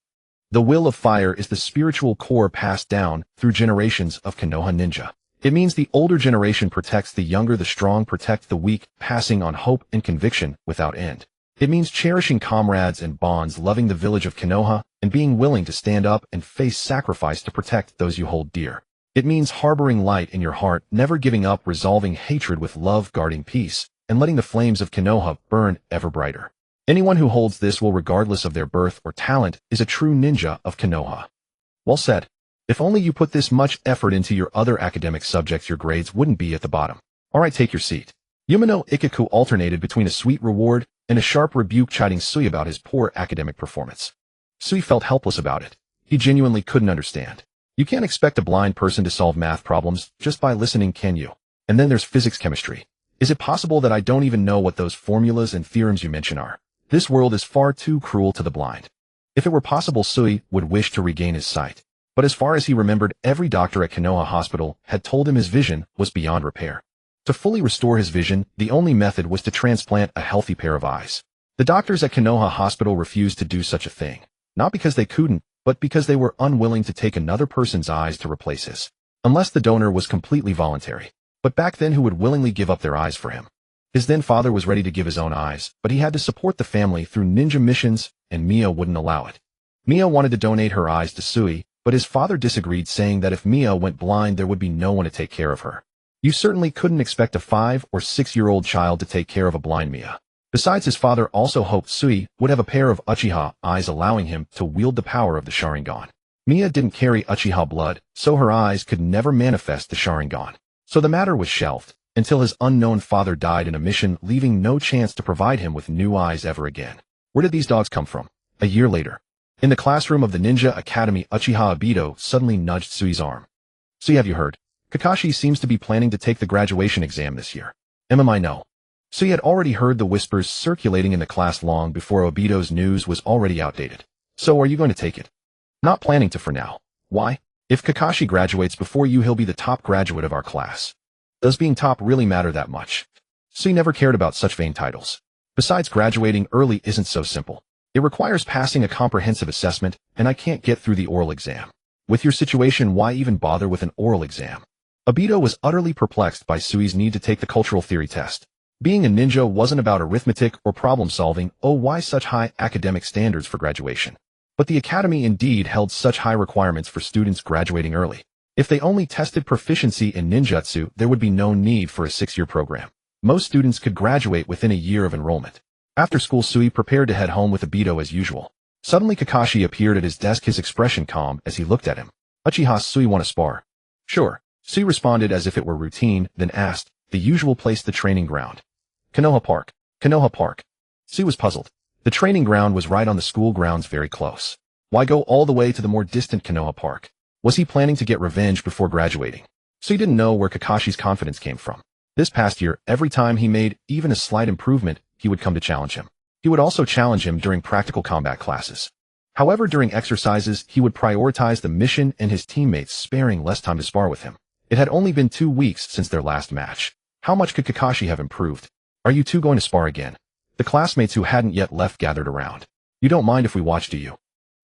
The Will of Fire is the spiritual core passed down through generations of Konoha ninja. It means the older generation protects the younger, the strong protect the weak, passing on hope and conviction without end. It means cherishing comrades and bonds, loving the village of Konoha, and being willing to stand up and face sacrifice to protect those you hold dear. It means harboring light in your heart, never giving up, resolving hatred with love, guarding peace, and letting the flames of Konoha burn ever brighter. Anyone who holds this will, regardless of their birth or talent, is a true ninja of Konoha. Well said. If only you put this much effort into your other academic subjects, your grades wouldn't be at the bottom. Alright, take your seat. Yumino Ikaku alternated between a sweet reward and a sharp rebuke, chiding Sui about his poor academic performance. Sui felt helpless about it. He genuinely couldn't understand. You can't expect a blind person to solve math problems just by listening, can you? And then there's physics chemistry. Is it possible that I don't even know what those formulas and theorems you mention are? This world is far too cruel to the blind. If it were possible, Sui would wish to regain his sight. But as far as he remembered, every doctor at Konoha Hospital had told him his vision was beyond repair. To fully restore his vision, the only method was to transplant a healthy pair of eyes. The doctors at Konoha Hospital refused to do such a thing. Not because they couldn't, but because they were unwilling to take another person's eyes to replace his. Unless the donor was completely voluntary. But back then, who would willingly give up their eyes for him? His then father was ready to give his own eyes, but he had to support the family through ninja missions, and Mia wouldn't allow it. Mia wanted to donate her eyes to Sui, but his father disagreed, saying that if Mia went blind, there would be no one to take care of her. You certainly couldn't expect a 5- or 6-year-old child to take care of a blind Mia. Besides, his father also hoped Sui would have a pair of Uchiha eyes, allowing him to wield the power of the Sharingan. Mia didn't carry Uchiha blood, so her eyes could never manifest the Sharingan. So the matter was shelved, until his unknown father died in a mission, leaving no chance to provide him with new eyes ever again. Where did these dogs come from? A year later. In the classroom of the Ninja Academy, Uchiha Obito suddenly nudged Sui's arm. Sui, have you heard? Kakashi seems to be planning to take the graduation exam this year. I know. Sui had already heard the whispers circulating in the class long before Obito's news was already outdated. So are you going to take it? Not planning to for now. Why? If Kakashi graduates before you, he'll be the top graduate of our class. Does being top really matter that much? Sui never cared about such vain titles. Besides, graduating early isn't so simple. It requires passing a comprehensive assessment, and I can't get through the oral exam. With your situation, why even bother with an oral exam? Obito was utterly perplexed by Sui's need to take the cultural theory test. Being a ninja wasn't about arithmetic or problem solving. Oh, why such high academic standards for graduation? But the academy indeed held such high requirements for students graduating early. If they only tested proficiency in ninjutsu, there would be no need for a 6-year program. Most students could graduate within a year of enrollment. After school, Sui prepared to head home with Obito as usual. Suddenly, Kakashi appeared at his desk, his expression calm as he looked at him. Uchiha, Sui, want to spar? Sure. Sui responded as if it were routine, then asked, the usual place, the training ground. Konoha Park. Konoha Park. Sui was puzzled. The training ground was right on the school grounds, very close. Why go all the way to the more distant Konoha Park? Was he planning to get revenge before graduating? Sui didn't know where Kakashi's confidence came from. This past year, every time he made even a slight improvement, he would come to challenge him. He would also challenge him during practical combat classes. However, during exercises, he would prioritize the mission and his teammates, sparing less time to spar with him. It had only been 2 weeks since their last match. How much could Kakashi have improved? Are you two going to spar again? The classmates who hadn't yet left gathered around. You don't mind if we watch, do you?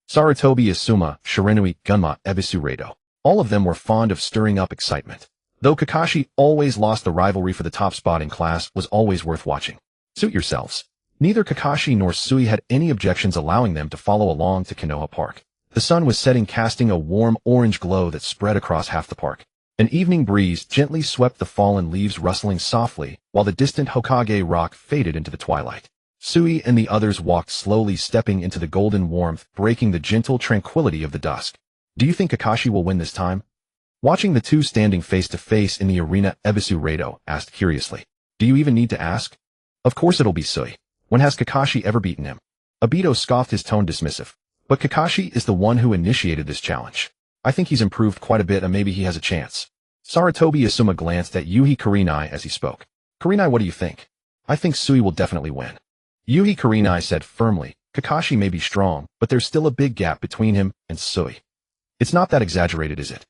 Sarutobi, Asuma, Shirinui, Gunma, Ebisu, Rado. All of them were fond of stirring up excitement. Though Kakashi always lost, the rivalry for the top spot in class was always worth watching. Suit yourselves. Neither Kakashi nor Sui had any objections, allowing them to follow along to Konoha Park. The sun was setting, casting a warm orange glow that spread across half the park. An evening breeze gently swept the fallen leaves, rustling softly, while the distant Hokage rock faded into the twilight. Sui and the others walked slowly, stepping into the golden warmth, breaking the gentle tranquility of the dusk. Do you think Kakashi will win this time? Watching the two standing face to face in the arena, Ebisu Rado asked curiously. Do you even need to ask? Of course it'll be Sui. When has Kakashi ever beaten him? Obito scoffed, his tone dismissive. But Kakashi is the one who initiated this challenge. I think he's improved quite a bit, and maybe he has a chance. Sarutobi Asuma glanced at Yuhi Kurenai as he spoke. Kurenai, what do you think? I think Sui will definitely win. Yuhi Kurenai said firmly, Kakashi may be strong, but there's still a big gap between him and Sui. It's not that exaggerated, is it?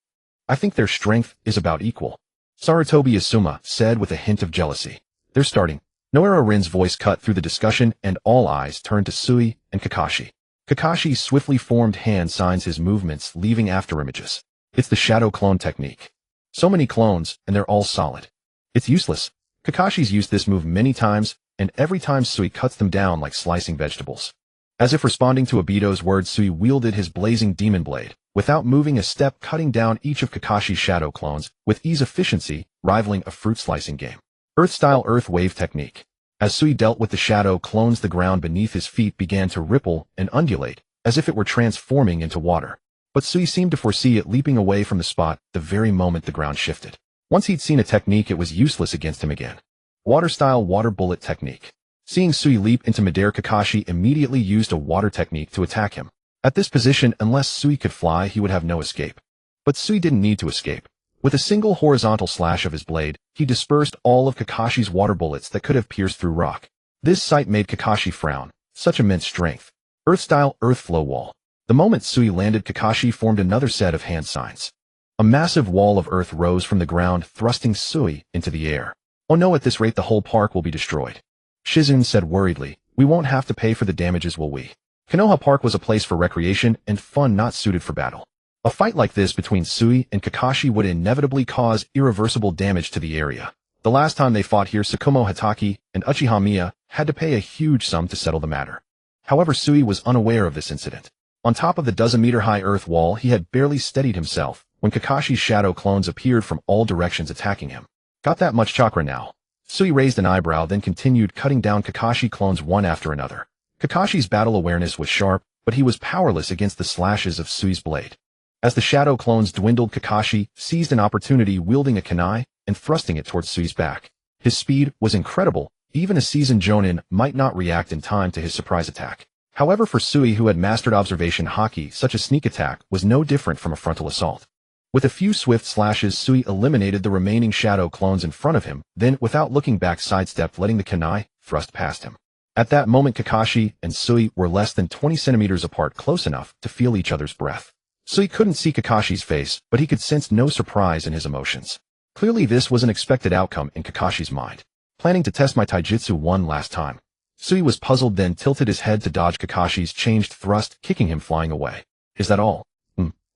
I think their strength is about equal. Sarutobi Asuma said with a hint of jealousy. They're starting. Noara Rin's voice cut through the discussion, and all eyes turned to Sui and Kakashi. Kakashi swiftly formed hand signs, his movements leaving afterimages. It's the shadow clone technique. So many clones, and they're all solid. It's useless. Kakashi's used this move many times, and every time Sui cuts them down like slicing vegetables. As if responding to Obito's words, Sui wielded his blazing demon blade, without moving a step, cutting down each of Kakashi's shadow clones, with ease, efficiency, rivaling a fruit-slicing game. Earth-style earth wave technique. As Sui dealt with the shadow clones, the ground beneath his feet began to ripple and undulate, as if it were transforming into water. But Sui seemed to foresee it leaping away from the spot the very moment the ground shifted. Once he'd seen a technique, it was useless against him again. Water-style water bullet technique. Seeing Sui leap into midair, Kakashi immediately used a water technique to attack him. At this position, unless Sui could fly, he would have no escape. But Sui didn't need to escape. With a single horizontal slash of his blade, he dispersed all of Kakashi's water bullets that could have pierced through rock. This sight made Kakashi frown. Such immense strength. Earth-style earth flow wall. The moment Sui landed, Kakashi formed another set of hand signs. A massive wall of earth rose from the ground, thrusting Sui into the air. Oh no, at this rate the whole park will be destroyed. Shizune said worriedly, we won't have to pay for the damages, will we? Konoha Park was a place for recreation and fun, not suited for battle. A fight like this between Sui and Kakashi would inevitably cause irreversible damage to the area. The last time they fought here, Tsukumo Hatake and Uchiha Miya had to pay a huge sum to settle the matter. However, Sui was unaware of this incident. On top of the dozen-meter-high earth wall, he had barely steadied himself when Kakashi's shadow clones appeared from all directions, attacking him. Got that much chakra now? Sui raised an eyebrow, then continued cutting down Kakashi clones one after another. Kakashi's battle awareness was sharp, but he was powerless against the slashes of Sui's blade. As the shadow clones dwindled, Kakashi seized an opportunity, wielding a kunai and thrusting it towards Sui's back. His speed was incredible. Even a seasoned jonin might not react in time to his surprise attack. However, for Sui, who had mastered observation Haki, such a sneak attack was no different from a frontal assault. With a few swift slashes, Sui eliminated the remaining shadow clones in front of him, then, without looking back, sidestepped, letting the kunai thrust past him. At that moment, Kakashi and Sui were less than 20 centimeters apart, close enough to feel each other's breath. Sui couldn't see Kakashi's face, but he could sense no surprise in his emotions. Clearly, this was an expected outcome in Kakashi's mind. Planning to test my taijutsu one last time. Sui was puzzled, then tilted his head to dodge Kakashi's changed thrust, kicking him flying away. Is that all?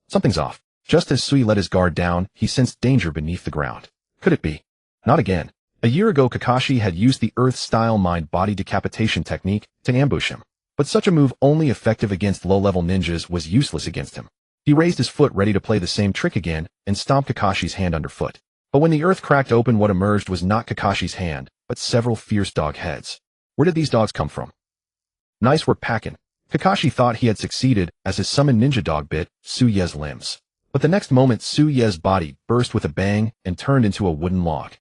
Something's off. Just as Sui let his guard down, he sensed danger beneath the ground. Could it be? Not again. A year ago, Kakashi had used the Earth-style mind-body decapitation technique to ambush him. But such a move, only effective against low-level ninjas, was useless against him. He raised his foot, ready to play the same trick again, and stomped Kakashi's hand underfoot. But when the earth cracked open, what emerged was not Kakashi's hand, but several fierce dog heads. Where did these dogs come from? Nice work, Pakin. Kakashi thought he had succeeded as his summoned ninja dog bit Suye's limbs. But the next moment, Suye's body burst with a bang and turned into a wooden log.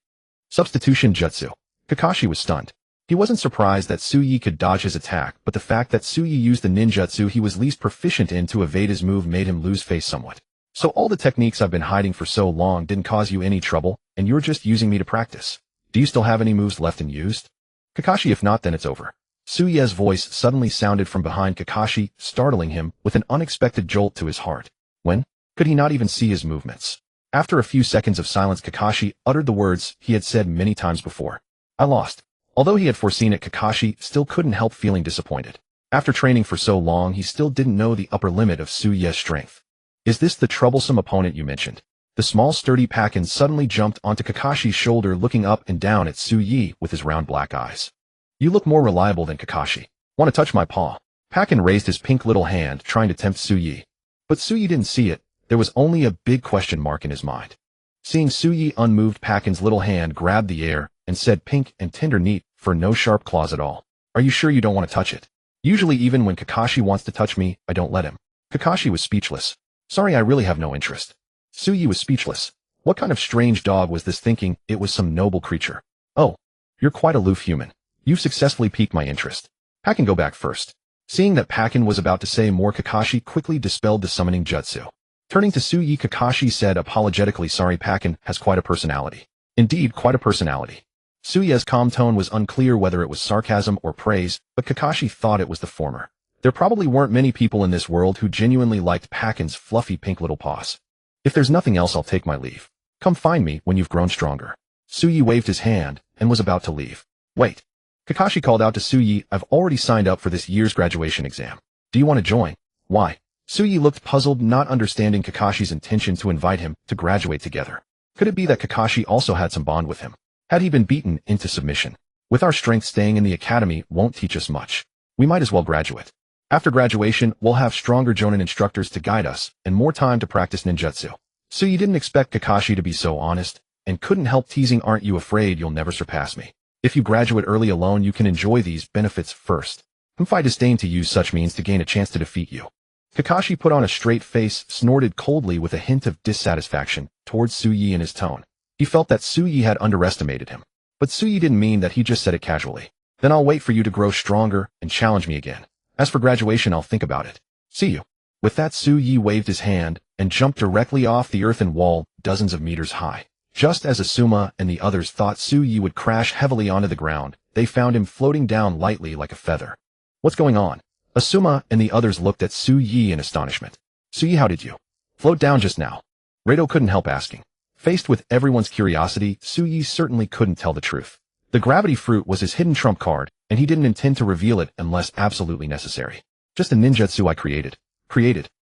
Substitution jutsu. Kakashi was stunned. He wasn't surprised that Suye could dodge his attack, but the fact that Suye used the ninjutsu he was least proficient in to evade his move made him lose face somewhat. So all the techniques I've been hiding for so long didn't cause you any trouble, and you're just using me to practice. Do you still have any moves left unused? Kakashi, if not, then it's over. Suye's voice suddenly sounded from behind Kakashi, startling him with an unexpected jolt to his heart. When? Could he not even see his movements? After a few seconds of silence, Kakashi uttered the words he had said many times before. I lost. Although he had foreseen it, Kakashi still couldn't help feeling disappointed. After training for so long, he still didn't know the upper limit of Suye's strength. Is this the troublesome opponent you mentioned? The small, sturdy Pakin suddenly jumped onto Kakashi's shoulder, looking up and down at Suye with his round black eyes. You look more reliable than Kakashi. Want to touch my paw? Pakin raised his pink little hand, trying to tempt Suye. But Suye didn't see it. There was only a big question mark in his mind. Seeing Suye unmoved, Pakin's little hand grabbed the air and said, pink and tender, neat, for no sharp claws at all. Are you sure you don't want to touch it? Usually even when Kakashi wants to touch me, I don't let him. Kakashi was speechless. Sorry, I really have no interest. Suye was speechless. What kind of strange dog was this, thinking it was some noble creature? Oh, you're quite aloof human. You've successfully piqued my interest. Pakin, go back first. Seeing that Pakin was about to say more, Kakashi quickly dispelled the summoning jutsu. Turning to Suye, Kakashi said apologetically, sorry, Pakin has quite a personality. Indeed, quite a personality. Suye's calm tone was unclear whether it was sarcasm or praise, but Kakashi thought it was the former. There probably weren't many people in this world who genuinely liked Pakin's fluffy pink little paws. If there's nothing else, I'll take my leave. Come find me when you've grown stronger. Suye waved his hand and was about to leave. Wait. Kakashi called out to Suye, I've already signed up for this year's graduation exam. Do you want to join? Why? Suye looked puzzled, not understanding Kakashi's intention to invite him to graduate together. Could it be that Kakashi also had some bond with him? Had he been beaten into submission? With our strength, staying in the academy won't teach us much. We might as well graduate. After graduation, we'll have stronger jonin instructors to guide us, and more time to practice ninjutsu. Suye didn't expect Kakashi to be so honest, and couldn't help teasing, aren't you afraid you'll never surpass me? If you graduate early alone, you can enjoy these benefits first. Whom I disdain to use such means to gain a chance to defeat you. Kakashi put on a straight face, snorted coldly with a hint of dissatisfaction towards Suyi in his tone. He felt that Suyi had underestimated him. But Suyi didn't mean that, he just said it casually. Then I'll wait for you to grow stronger and challenge me again. As for graduation, I'll think about it. See you. With that, Suyi waved his hand and jumped directly off the earthen wall, dozens of meters high. Just as Asuma and the others thought Suyi would crash heavily onto the ground, they found him floating down lightly like a feather. What's going on? Asuma and the others looked at Suyi in astonishment. Suyi, how did you float down just now? Reito couldn't help asking. Faced with everyone's curiosity, Suyi certainly couldn't tell the truth. The gravity fruit was his hidden trump card, and he didn't intend to reveal it unless absolutely necessary. Just a ninjutsu I created.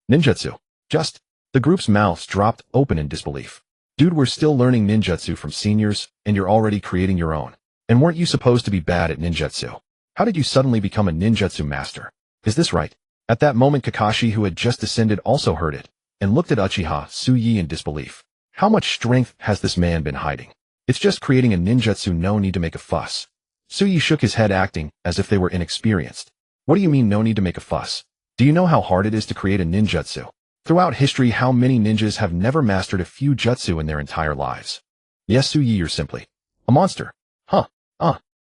Ninjutsu. Just. The group's mouths dropped open in disbelief. Dude, we're still learning ninjutsu from seniors, and you're already creating your own. And weren't you supposed to be bad at ninjutsu? How did you suddenly become a ninjutsu master? Is this right? At that moment, Kakashi, who had just descended, also heard it, and looked at Uchiha Suyi in disbelief. How much strength has this man been hiding? It's just creating a ninjutsu, no need to make a fuss. Suyi shook his head, acting as if they were inexperienced. What do you mean, no need to make a fuss? Do you know how hard it is to create a ninjutsu? Throughout history, how many ninjas have never mastered a few jutsu in their entire lives? Yes, Suyi, you're simply a monster.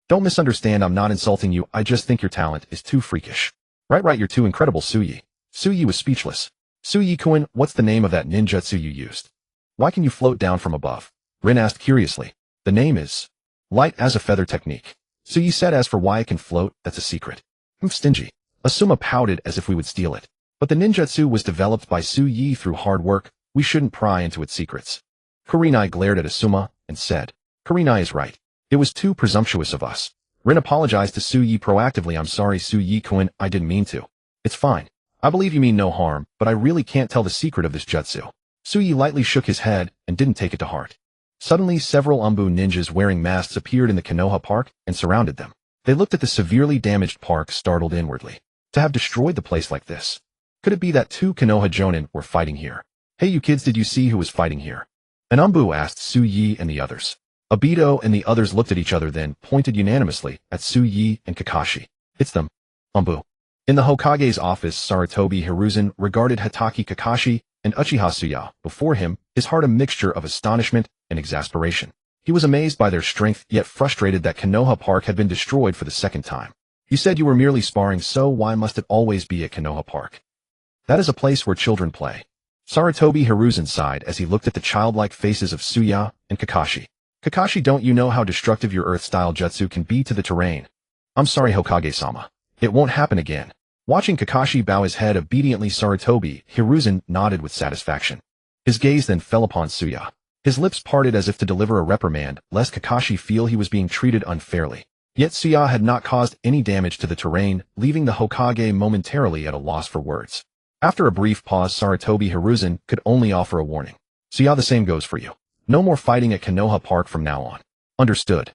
Don't misunderstand, I'm not insulting you, I just think your talent is too freakish. Right, you're too incredible, Suyi. Suyi was speechless. Suyi-kun, what's the name of that ninjutsu you used? Why can you float down from above? Rin asked curiously. The name is light as a feather technique. Suyi said, as for why it can float, that's a secret. I'm stingy. Asuma pouted as if we would steal it. But the ninjutsu was developed by Suyi through hard work, we shouldn't pry into its secrets. Kurenai glared at Asuma and said, Kurenai is right. It was too presumptuous of us. Rin apologized to Suyi proactively. I'm sorry, Suyi-kun, I didn't mean to. It's fine. I believe you mean no harm, but I really can't tell the secret of this jutsu. Suyi lightly shook his head and didn't take it to heart. Suddenly, several Umbu ninjas wearing masks appeared in the Konoha Park and surrounded them. They looked at the severely damaged park, startled inwardly. To have destroyed the place like this. Could it be that 2 Konoha Jonin were fighting here? Hey, you kids, did you see who was fighting here? An Umbu asked Suyi and the others. Obito and the others looked at each other, then pointed unanimously at Suyi and Kakashi. It's them. Umbu. In the Hokage's office, Sarutobi Hiruzen regarded Hatake Kakashi and Uchiha Suya before him, his heart a mixture of astonishment and exasperation. He was amazed by their strength, yet frustrated that Konoha Park had been destroyed for the second time. You said you were merely sparring, so why must it always be at Konoha Park? That is a place where children play. Sarutobi Hiruzen sighed as he looked at the childlike faces of Suya and Kakashi. Kakashi, don't you know how destructive your earth-style jutsu can be to the terrain? I'm sorry, Hokage-sama. It won't happen again. Watching Kakashi bow his head obediently, Sarutobi Hiruzen nodded with satisfaction. His gaze then fell upon Suya. His lips parted as if to deliver a reprimand, lest Kakashi feel he was being treated unfairly. Yet Suya had not caused any damage to the terrain, leaving the Hokage momentarily at a loss for words. After a brief pause, Sarutobi Hiruzen could only offer a warning. Suya, the same goes for you. No more fighting at Konoha Park from now on. Understood.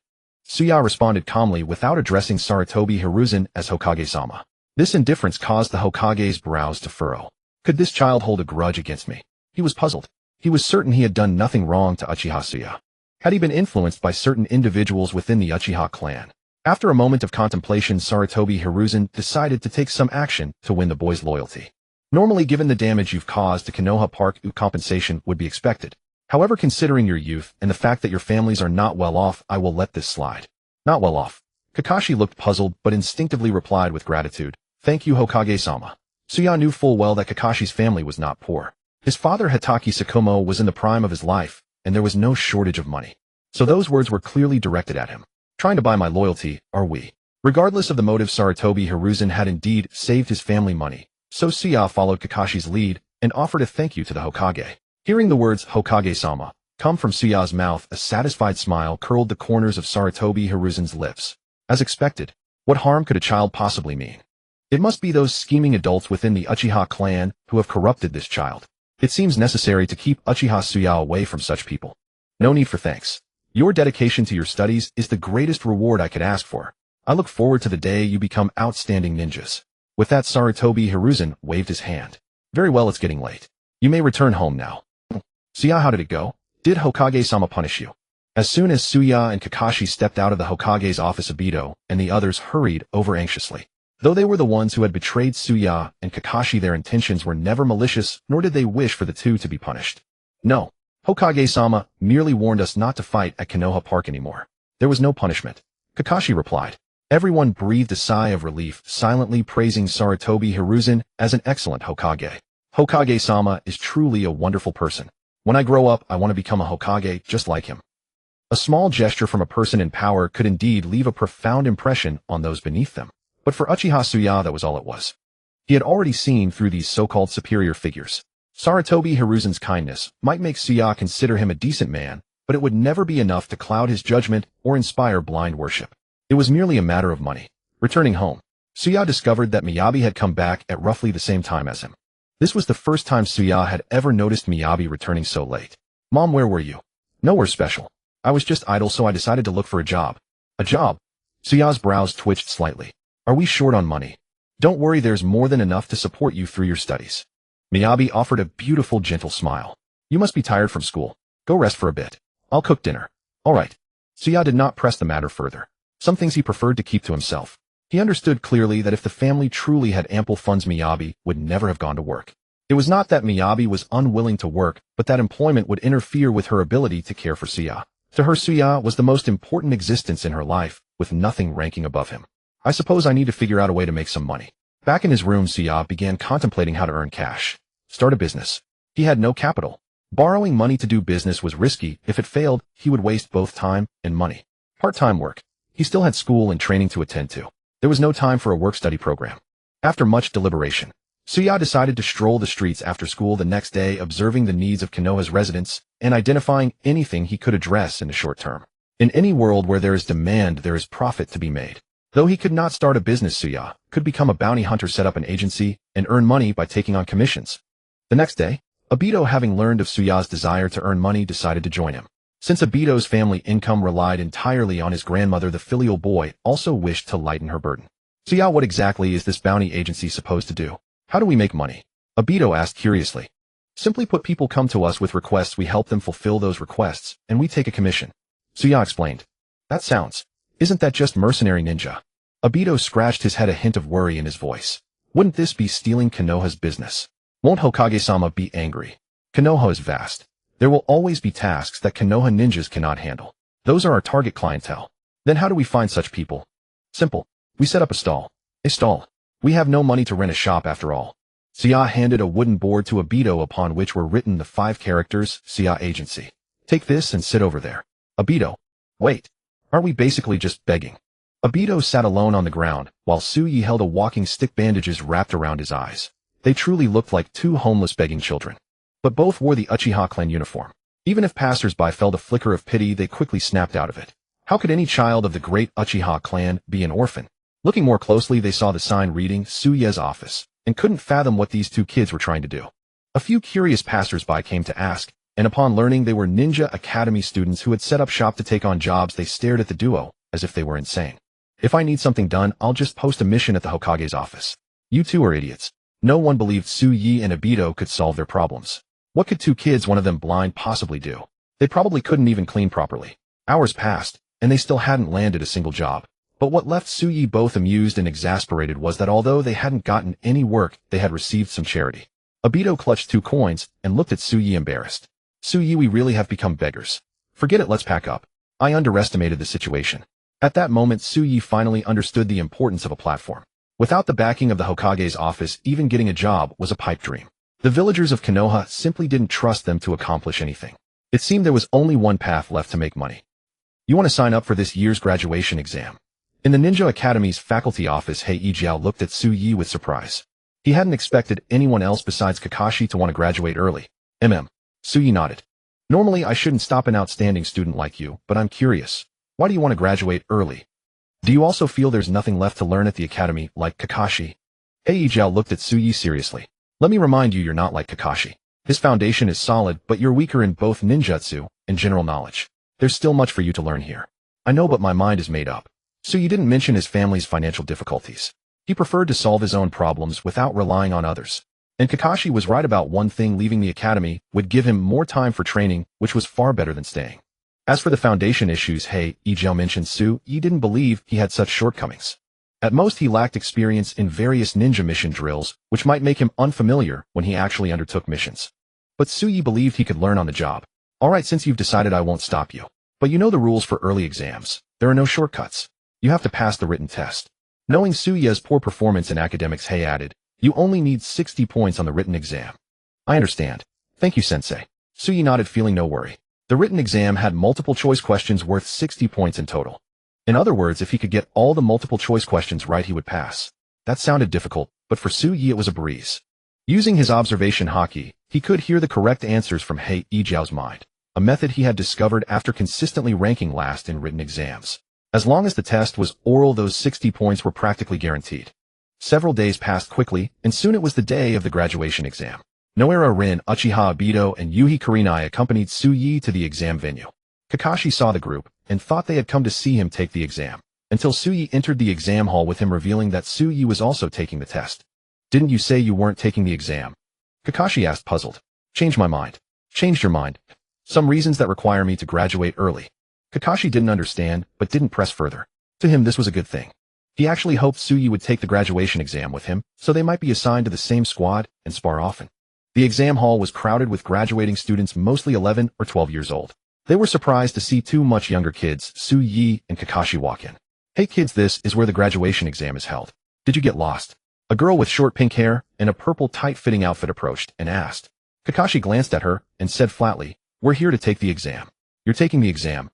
Suya responded calmly without addressing Sarutobi Hiruzen as Hokage-sama. This indifference caused the Hokage's brows to furrow. Could this child hold a grudge against me? He was puzzled. He was certain he had done nothing wrong to Uchiha Suya. Had he been influenced by certain individuals within the Uchiha clan? After a moment of contemplation, Sarutobi Hiruzen decided to take some action to win the boy's loyalty. Normally, given the damage you've caused to Konoha Park, compensation would be expected. However, considering your youth and the fact that your families are not well off, I will let this slide. Not well off. Kakashi looked puzzled but instinctively replied with gratitude. Thank you, Hokage-sama. Suya knew full well that Kakashi's family was not poor. His father Hatake Sakumo was in the prime of his life, and there was no shortage of money. So those words were clearly directed at him. Trying to buy my loyalty, are we? Regardless of the motive, Sarutobi Hiruzen had indeed saved his family money. So Suya followed Kakashi's lead and offered a thank you to the Hokage. Hearing the words Hokage-sama come from Suya's mouth, a satisfied smile curled the corners of Sarutobi Hiruzen's lips. As expected, what harm could a child possibly mean? It must be those scheming adults within the Uchiha clan who have corrupted this child. It seems necessary to keep Uchiha Suya away from such people. No need for thanks. Your dedication to your studies is the greatest reward I could ask for. I look forward to the day you become outstanding ninjas. With that, Sarutobi Hiruzen waved his hand. Very well, it's getting late. You may return home now. Suya, how did it go? Did Hokage-sama punish you? As soon as Suya and Kakashi stepped out of the Hokage's office, Obito and the others hurried over anxiously. Though they were the ones who had betrayed Tsuya and Kakashi, their intentions were never malicious, nor did they wish for the two to be punished. No. Hokage-sama merely warned us not to fight at Konoha Park anymore. There was no punishment. Kakashi replied. Everyone breathed a sigh of relief, silently praising Sarutobi Hiruzen as an excellent Hokage. Hokage-sama is truly a wonderful person. When I grow up, I want to become a Hokage just like him. A small gesture from a person in power could indeed leave a profound impression on those beneath them. But for Uchiha Tsuya, that was all it was. He had already seen through these so-called superior figures. Sarutobi Hiruzen's kindness might make Tsuya consider him a decent man, but it would never be enough to cloud his judgment or inspire blind worship. It was merely a matter of money. Returning home, Tsuya discovered that Miyabi had come back at roughly the same time as him. This was the first time Tsuya had ever noticed Miyabi returning so late. Mom, where were you? Nowhere special. I was just idle, so I decided to look for a job. A job? Tsuya's brows twitched slightly. Are we short on money? Don't worry, there's more than enough to support you through your studies. Miyabi offered a beautiful, gentle smile. You must be tired from school. Go rest for a bit. I'll cook dinner. All right. Tsuya did not press the matter further. Some things he preferred to keep to himself. He understood clearly that if the family truly had ample funds, Miyabi would never have gone to work. It was not that Miyabi was unwilling to work, but that employment would interfere with her ability to care for Tsuya. To her, Tsuya was the most important existence in her life, with nothing ranking above him. I suppose I need to figure out a way to make some money. Back in his room, Tsuya began contemplating how to earn cash. Start a business. He had no capital. Borrowing money to do business was risky. If it failed, he would waste both time and money. Part-time work. He still had school and training to attend to. There was no time for a work-study program. After much deliberation, Tsuya decided to stroll the streets after school the next day, observing the needs of Konoha's residents and identifying anything he could address in the short term. In any world where there is demand, there is profit to be made. Though he could not start a business, Tsuya could become a bounty hunter, set up an agency, and earn money by taking on commissions. The next day, Obito, having learned of Tsuya's desire to earn money, decided to join him. Since Obito's family income relied entirely on his grandmother, the filial boy also wished to lighten her burden. Tsuya, what exactly is this bounty agency supposed to do? How do we make money? Obito asked curiously. Simply put, people come to us with requests, we help them fulfill those requests, and we take a commission. Tsuya explained. That sounds. Isn't that just mercenary ninja? Obito scratched his head, a hint of worry in his voice. Wouldn't this be stealing Konoha's business? Won't Hokage-sama be angry? Konoha is vast. There will always be tasks that Konoha ninjas cannot handle. Those are our target clientele. Then how do we find such people? Simple. We set up a stall. A stall. We have no money to rent a shop after all. Tsuya handed a wooden board to Obito, upon which were written the 5 characters, Tsuya Agency. Take this and sit over there. Obito. Wait. Aren't we basically just begging? Obito sat alone on the ground, while Tsuyi held a walking stick, bandages wrapped around his eyes. They truly looked like 2 homeless begging children. But both wore the Uchiha clan uniform. Even if passers-by felt a flicker of pity, they quickly snapped out of it. How could any child of the great Uchiha clan be an orphan? Looking more closely, they saw the sign reading Tsuya's office, and couldn't fathom what these 2 kids were trying to do. A few curious passers-by came to ask, and upon learning they were Ninja Academy students who had set up shop to take on jobs, they stared at the duo as if they were insane. If I need something done, I'll just post a mission at the Hokage's office. You 2 are idiots. No one believed Tsuyi and Obito could solve their problems. What could 2 kids, one of them blind, possibly do? They probably couldn't even clean properly. Hours passed, and they still hadn't landed a single job. But what left Tsuyi both amused and exasperated was that although they hadn't gotten any work, they had received some charity. Obito clutched 2 coins and looked at Tsuyi, embarrassed. Tsuyi, we really have become beggars. Forget it, let's pack up. I underestimated the situation. At that moment, Tsuyi finally understood the importance of a platform. Without the backing of the Hokage's office, even getting a job was a pipe dream. The villagers of Konoha simply didn't trust them to accomplish anything. It seemed there was only one path left to make money. You want to sign up for this year's graduation exam? In the Ninja Academy's faculty office, Heijiao looked at Tsuyi with surprise. He hadn't expected anyone else besides Kakashi to want to graduate early. Tsuyi nodded. Normally I shouldn't stop an outstanding student like you, but I'm curious. Why do you want to graduate early? Do you also feel there's nothing left to learn at the academy, like Kakashi? Heijiao looked at Tsuyi seriously. Let me remind you, you're not like Kakashi. His foundation is solid, but you're weaker in both ninjutsu and general knowledge. There's still much for you to learn here. I know, but my mind is made up. Tsuyi didn't mention his family's financial difficulties. He preferred to solve his own problems without relying on others. And Kakashi was right about one thing: leaving the academy would give him more time for training, which was far better than staying. As for the foundation issues Heijiao mentioned, Tsuyi didn't believe he had such shortcomings. At most he lacked experience in various ninja mission drills, which might make him unfamiliar when he actually undertook missions. But Suyi believed he could learn on the job. Alright, since you've decided, I won't stop you. But you know the rules for early exams. There are no shortcuts. You have to pass the written test. Knowing Suya's poor performance in academics, Hei added, you only need 60 points on the written exam. I understand. Thank you, Sensei. Suyi nodded, feeling no worry. The written exam had multiple choice questions worth 60 points in total. In other words, if he could get all the multiple choice questions right, he would pass. That sounded difficult, but for Suyi it was a breeze. Using his observation Haki, he could hear the correct answers from Hei Ijiao's mind, a method he had discovered after consistently ranking last in written exams. As long as the test was oral, those 60 points were practically guaranteed. Several days passed quickly, and soon it was the day of the graduation exam. Noara Rin, Uchiha Obito, and Yuhi Kurenai accompanied Suyi to the exam venue. Kakashi saw the group and thought they had come to see him take the exam, until Suyi entered the exam hall with him, revealing that Suyi was also taking the test. Didn't you say you weren't taking the exam? Kakashi asked, puzzled. Changed my mind. Changed your mind? Some reasons that require me to graduate early. Kakashi didn't understand, but didn't press further. To him, this was a good thing. He actually hoped Suyi would take the graduation exam with him, so they might be assigned to the same squad and spar often. The exam hall was crowded with graduating students, mostly 11 or 12 years old. They were surprised to see two much younger kids, Suyi and Kakashi, walk in. Hey kids, this is where the graduation exam is held. Did you get lost? A girl with short pink hair and a purple tight-fitting outfit approached and asked. Kakashi glanced at her and said flatly, we're here to take the exam. You're taking the exam?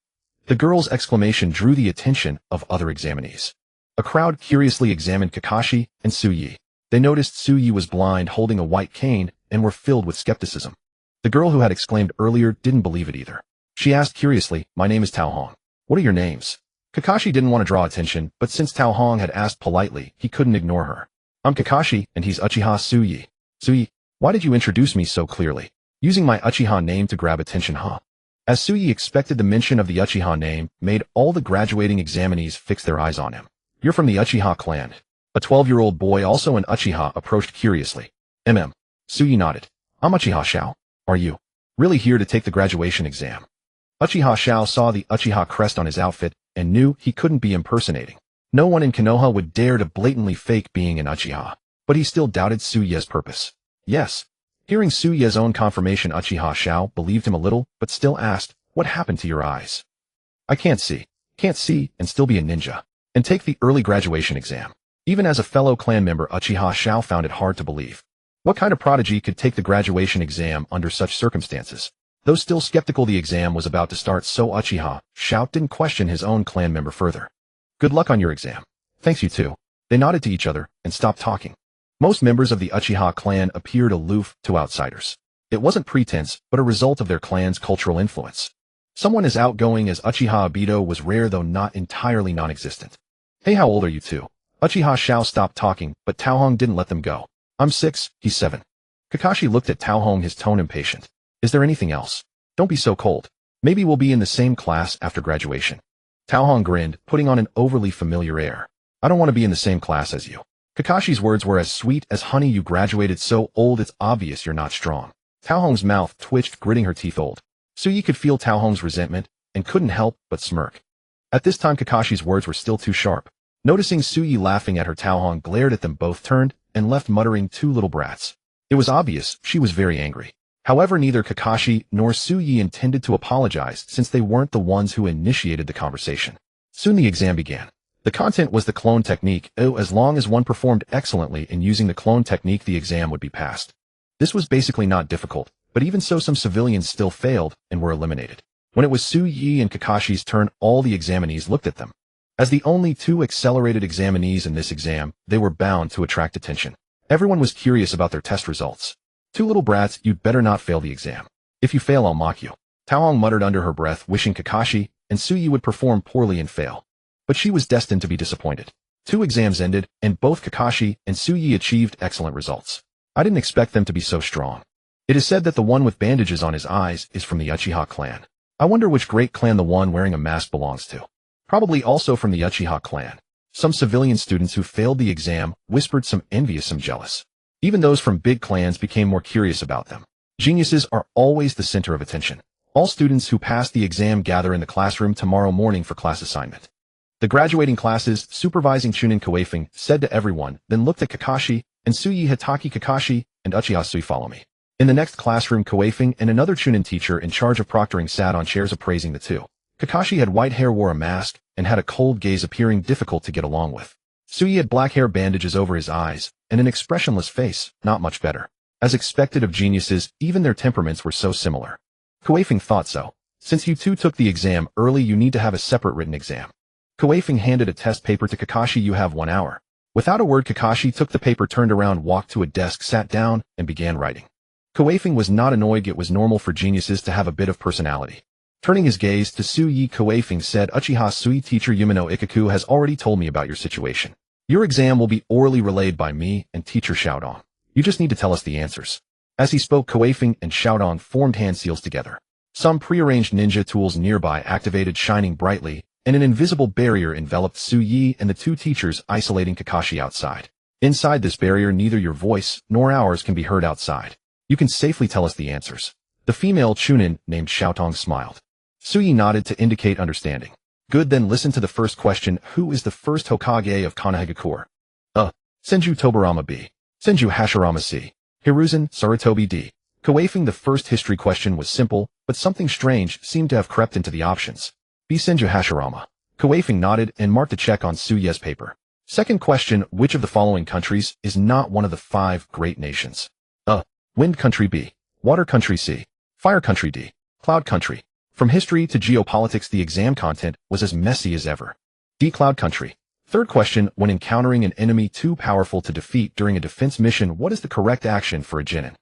The girl's exclamation drew the attention of other examinees. A crowd curiously examined Kakashi and Suyi. They noticed Suyi was blind, holding a white cane, and were filled with skepticism. The girl who had exclaimed earlier didn't believe it either. She asked curiously, my name is Tao Hong. What are your names? Kakashi didn't want to draw attention, but since Tao Hong had asked politely, he couldn't ignore her. I'm Kakashi, and he's Uchiha Suyi. Suyi, why did you introduce me so clearly? Using my Uchiha name to grab attention, huh? As Suyi expected, the mention of the Uchiha name made all the graduating examinees fix their eyes on him. You're from the Uchiha clan. A 12-year-old boy, also an Uchiha, approached curiously. Suyi nodded. I'm Uchiha Xiao. Are you really here to take the graduation exam? Uchiha Xiao saw the Uchiha crest on his outfit and knew he couldn't be impersonating. No one in Konoha would dare to blatantly fake being an Uchiha, but he still doubted Suye's purpose. Yes. Hearing Suye's own confirmation, Uchiha Xiao believed him a little, but still asked, what happened to your eyes? I can't see. Can't see and still be a ninja. And take the early graduation exam. Even as a fellow clan member, Uchiha Xiao found it hard to believe. What kind of prodigy could take the graduation exam under such circumstances? Though still skeptical, the exam was about to start, so Uchiha Xiao didn't question his own clan member further. Good luck on your exam. Thanks, you too. They nodded to each other and stopped talking. Most members of the Uchiha clan appeared aloof to outsiders. It wasn't pretense, but a result of their clan's cultural influence. Someone as outgoing as Uchiha Obito was rare, though not entirely non-existent. Hey, how old are you two? Uchiha Xiao stopped talking, but Tao Hong didn't let them go. I'm 6, he's 7. Kakashi looked at Tao Hong, his tone impatient. Is there anything else? Don't be so cold. Maybe we'll be in the same class after graduation. Tao Hong grinned, putting on an overly familiar air. I don't want to be in the same class as you. Kakashi's words were as sweet as honey. You graduated so old, it's obvious you're not strong. Tao Hong's mouth twitched, gritting her teeth. Old. Suyi could feel Tao Hong's resentment and couldn't help but smirk. At this time, Kakashi's words were still too sharp. Noticing Suyi laughing at her, Tao Hong glared at them both, turned, and left muttering, two little brats. It was obvious she was very angry. However, neither Kakashi nor Suyi intended to apologize, since they weren't the ones who initiated the conversation. Soon the exam began. The content was the clone technique. As long as one performed excellently in using the clone technique, the exam would be passed. This was basically not difficult, but even so, some civilians still failed and were eliminated. When it was Suyi and Kakashi's turn, all the examinees looked at them. As the only two accelerated examinees in this exam, they were bound to attract attention. Everyone was curious about their test results. Two little brats, you'd better not fail the exam. If you fail, I'll mock you. Tao Hong muttered under her breath, wishing Kakashi and Suyi would perform poorly and fail. But she was destined to be disappointed. 2 exams ended, and both Kakashi and Suyi achieved excellent results. I didn't expect them to be so strong. It is said that the one with bandages on his eyes is from the Uchiha clan. I wonder which great clan the one wearing a mask belongs to. Probably also from the Uchiha clan. Some civilian students who failed the exam whispered, some envious, some jealous. Even those from big clans became more curious about them. Geniuses are always the center of attention. All students who pass the exam gather in the classroom tomorrow morning for class assignment. The graduating classes, supervising Chunin Kuei-feng, said to everyone, then looked at Kakashi, and Tsuyi Hataki Kakashi, and Uchiha Sui follow me. In the next classroom, Kuei-feng and another Chunin teacher in charge of proctoring sat on chairs appraising the two. Kakashi had white hair, wore a mask, and had a cold gaze appearing difficult to get along with. Tsuyi had black hair, bandages over his eyes, and an expressionless face, not much better. As expected of geniuses, even their temperaments were so similar. Kuei-feng thought so. Since you two took the exam early, you need to have a separate written exam. Kuei-feng handed a test paper to Kakashi. You have 1 hour. Without a word, Kakashi took the paper, turned around, walked to a desk, sat down, and began writing. Kuei-feng was not annoyed. It was normal for geniuses to have a bit of personality. Turning his gaze to Tsuyi, Kuei-feng said, Uchiha Sui, teacher Yumino Ikaku has already told me about your situation. Your exam will be orally relayed by me and teacher Xiaodong. You just need to tell us the answers. As he spoke, Kuei-feng and Xiaodong formed hand seals together. Some prearranged ninja tools nearby activated, shining brightly, and an invisible barrier enveloped Tsuyi and the two teachers, isolating Kakashi outside. Inside this barrier, neither your voice nor ours can be heard outside. You can safely tell us the answers. The female Chunin, named Xiaotong, smiled. Tsuyi nodded to indicate understanding. Good, then listen to the first question. Who is the first Hokage of Konohagakure? Senju Tobarama B. Senju Hashirama C. Hiruzen Sarutobi D. Kuei-feng. The first history question was simple, but something strange seemed to have crept into the options. B. Senju Hashirama. Kuei-feng nodded and marked a check on Tsuyi's paper. Second question, which of the following countries is not one of the 5 great nations? Wind country B. Water country C. Fire country D. Cloud country. From history to geopolitics, the exam content was as messy as ever. D. Cloud country. Third question, when encountering an enemy too powerful to defeat during a defense mission, what is the correct action for a genin?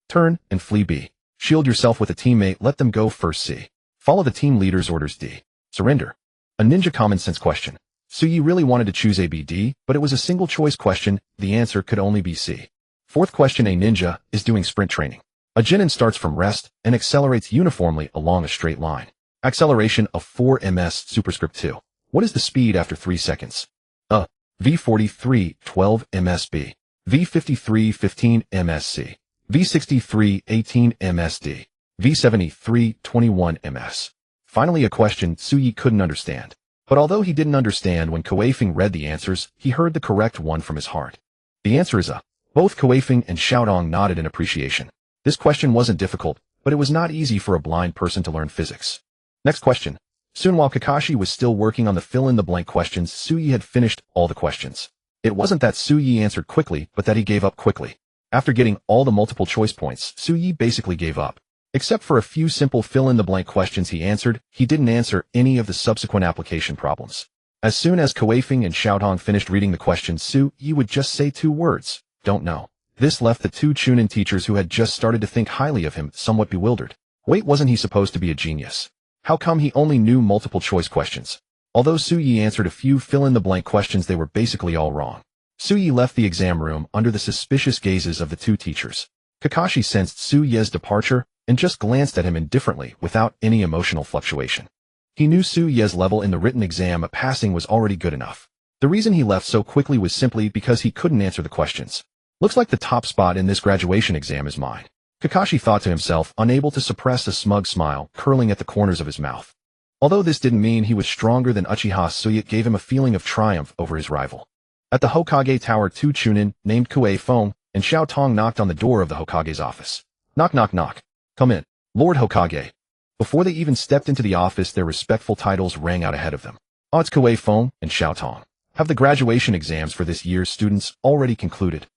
Turn and flee B. Shield yourself with a teammate, let them go first C. Follow the team leader's orders D. Surrender. A ninja common sense question. Tsuyi really wanted to choose A, B, D, but it was a single choice question. The answer could only be C. Fourth question, a ninja is doing sprint training. A genin starts from rest and accelerates uniformly along a straight line. Acceleration of 4 ms superscript 2. What is the speed after 3 seconds? V43 12 msb. V53 15 msc. V63 18 msd. V73 21 ms. Finally, a question Tsuyi couldn't understand. But although he didn't understand when Kuei-feng read the answers, he heard the correct one from his heart. The answer is A. Both Kuei-feng and Xiaodong nodded in appreciation. This question wasn't difficult, but it was not easy for a blind person to learn physics. Next question. Soon, while Kakashi was still working on the fill-in-the-blank questions, Tsuyi had finished all the questions. It wasn't that Tsuyi answered quickly, but that he gave up quickly. After getting all the multiple choice points, Tsuyi basically gave up. Except for a few simple fill-in-the-blank questions he answered, he didn't answer any of the subsequent application problems. As soon as Kuei-feng and Xiaodong finished reading the questions, Tsuyi would just say 2 words, don't know. This left the 2 Chunin teachers who had just started to think highly of him somewhat bewildered. Wait, wasn't he supposed to be a genius? How come he only knew multiple choice questions? Although Tsuyi answered a few fill-in-the-blank questions, they were basically all wrong. Tsuyi left the exam room under the suspicious gazes of the 2 teachers. Kakashi sensed Tsuyi's departure and just glanced at him indifferently without any emotional fluctuation. He knew Tsuyi's level in the written exam, a passing was already good enough. The reason he left so quickly was simply because he couldn't answer the questions. Looks like the top spot in this graduation exam is mine. Kakashi thought to himself, unable to suppress a smug smile curling at the corners of his mouth. Although this didn't mean he was stronger than Uchiha Sui, it gave him a feeling of triumph over his rival. At the Hokage Tower, 2 Chunin, named Kuei-feng and Xiaotong, knocked on the door of the Hokage's office. Knock, knock, knock. Come in, Lord Hokage. Before they even stepped into the office, their respectful titles rang out ahead of them. It's Kuei-feng and Xiaotong. Have the graduation exams for this year's students already concluded?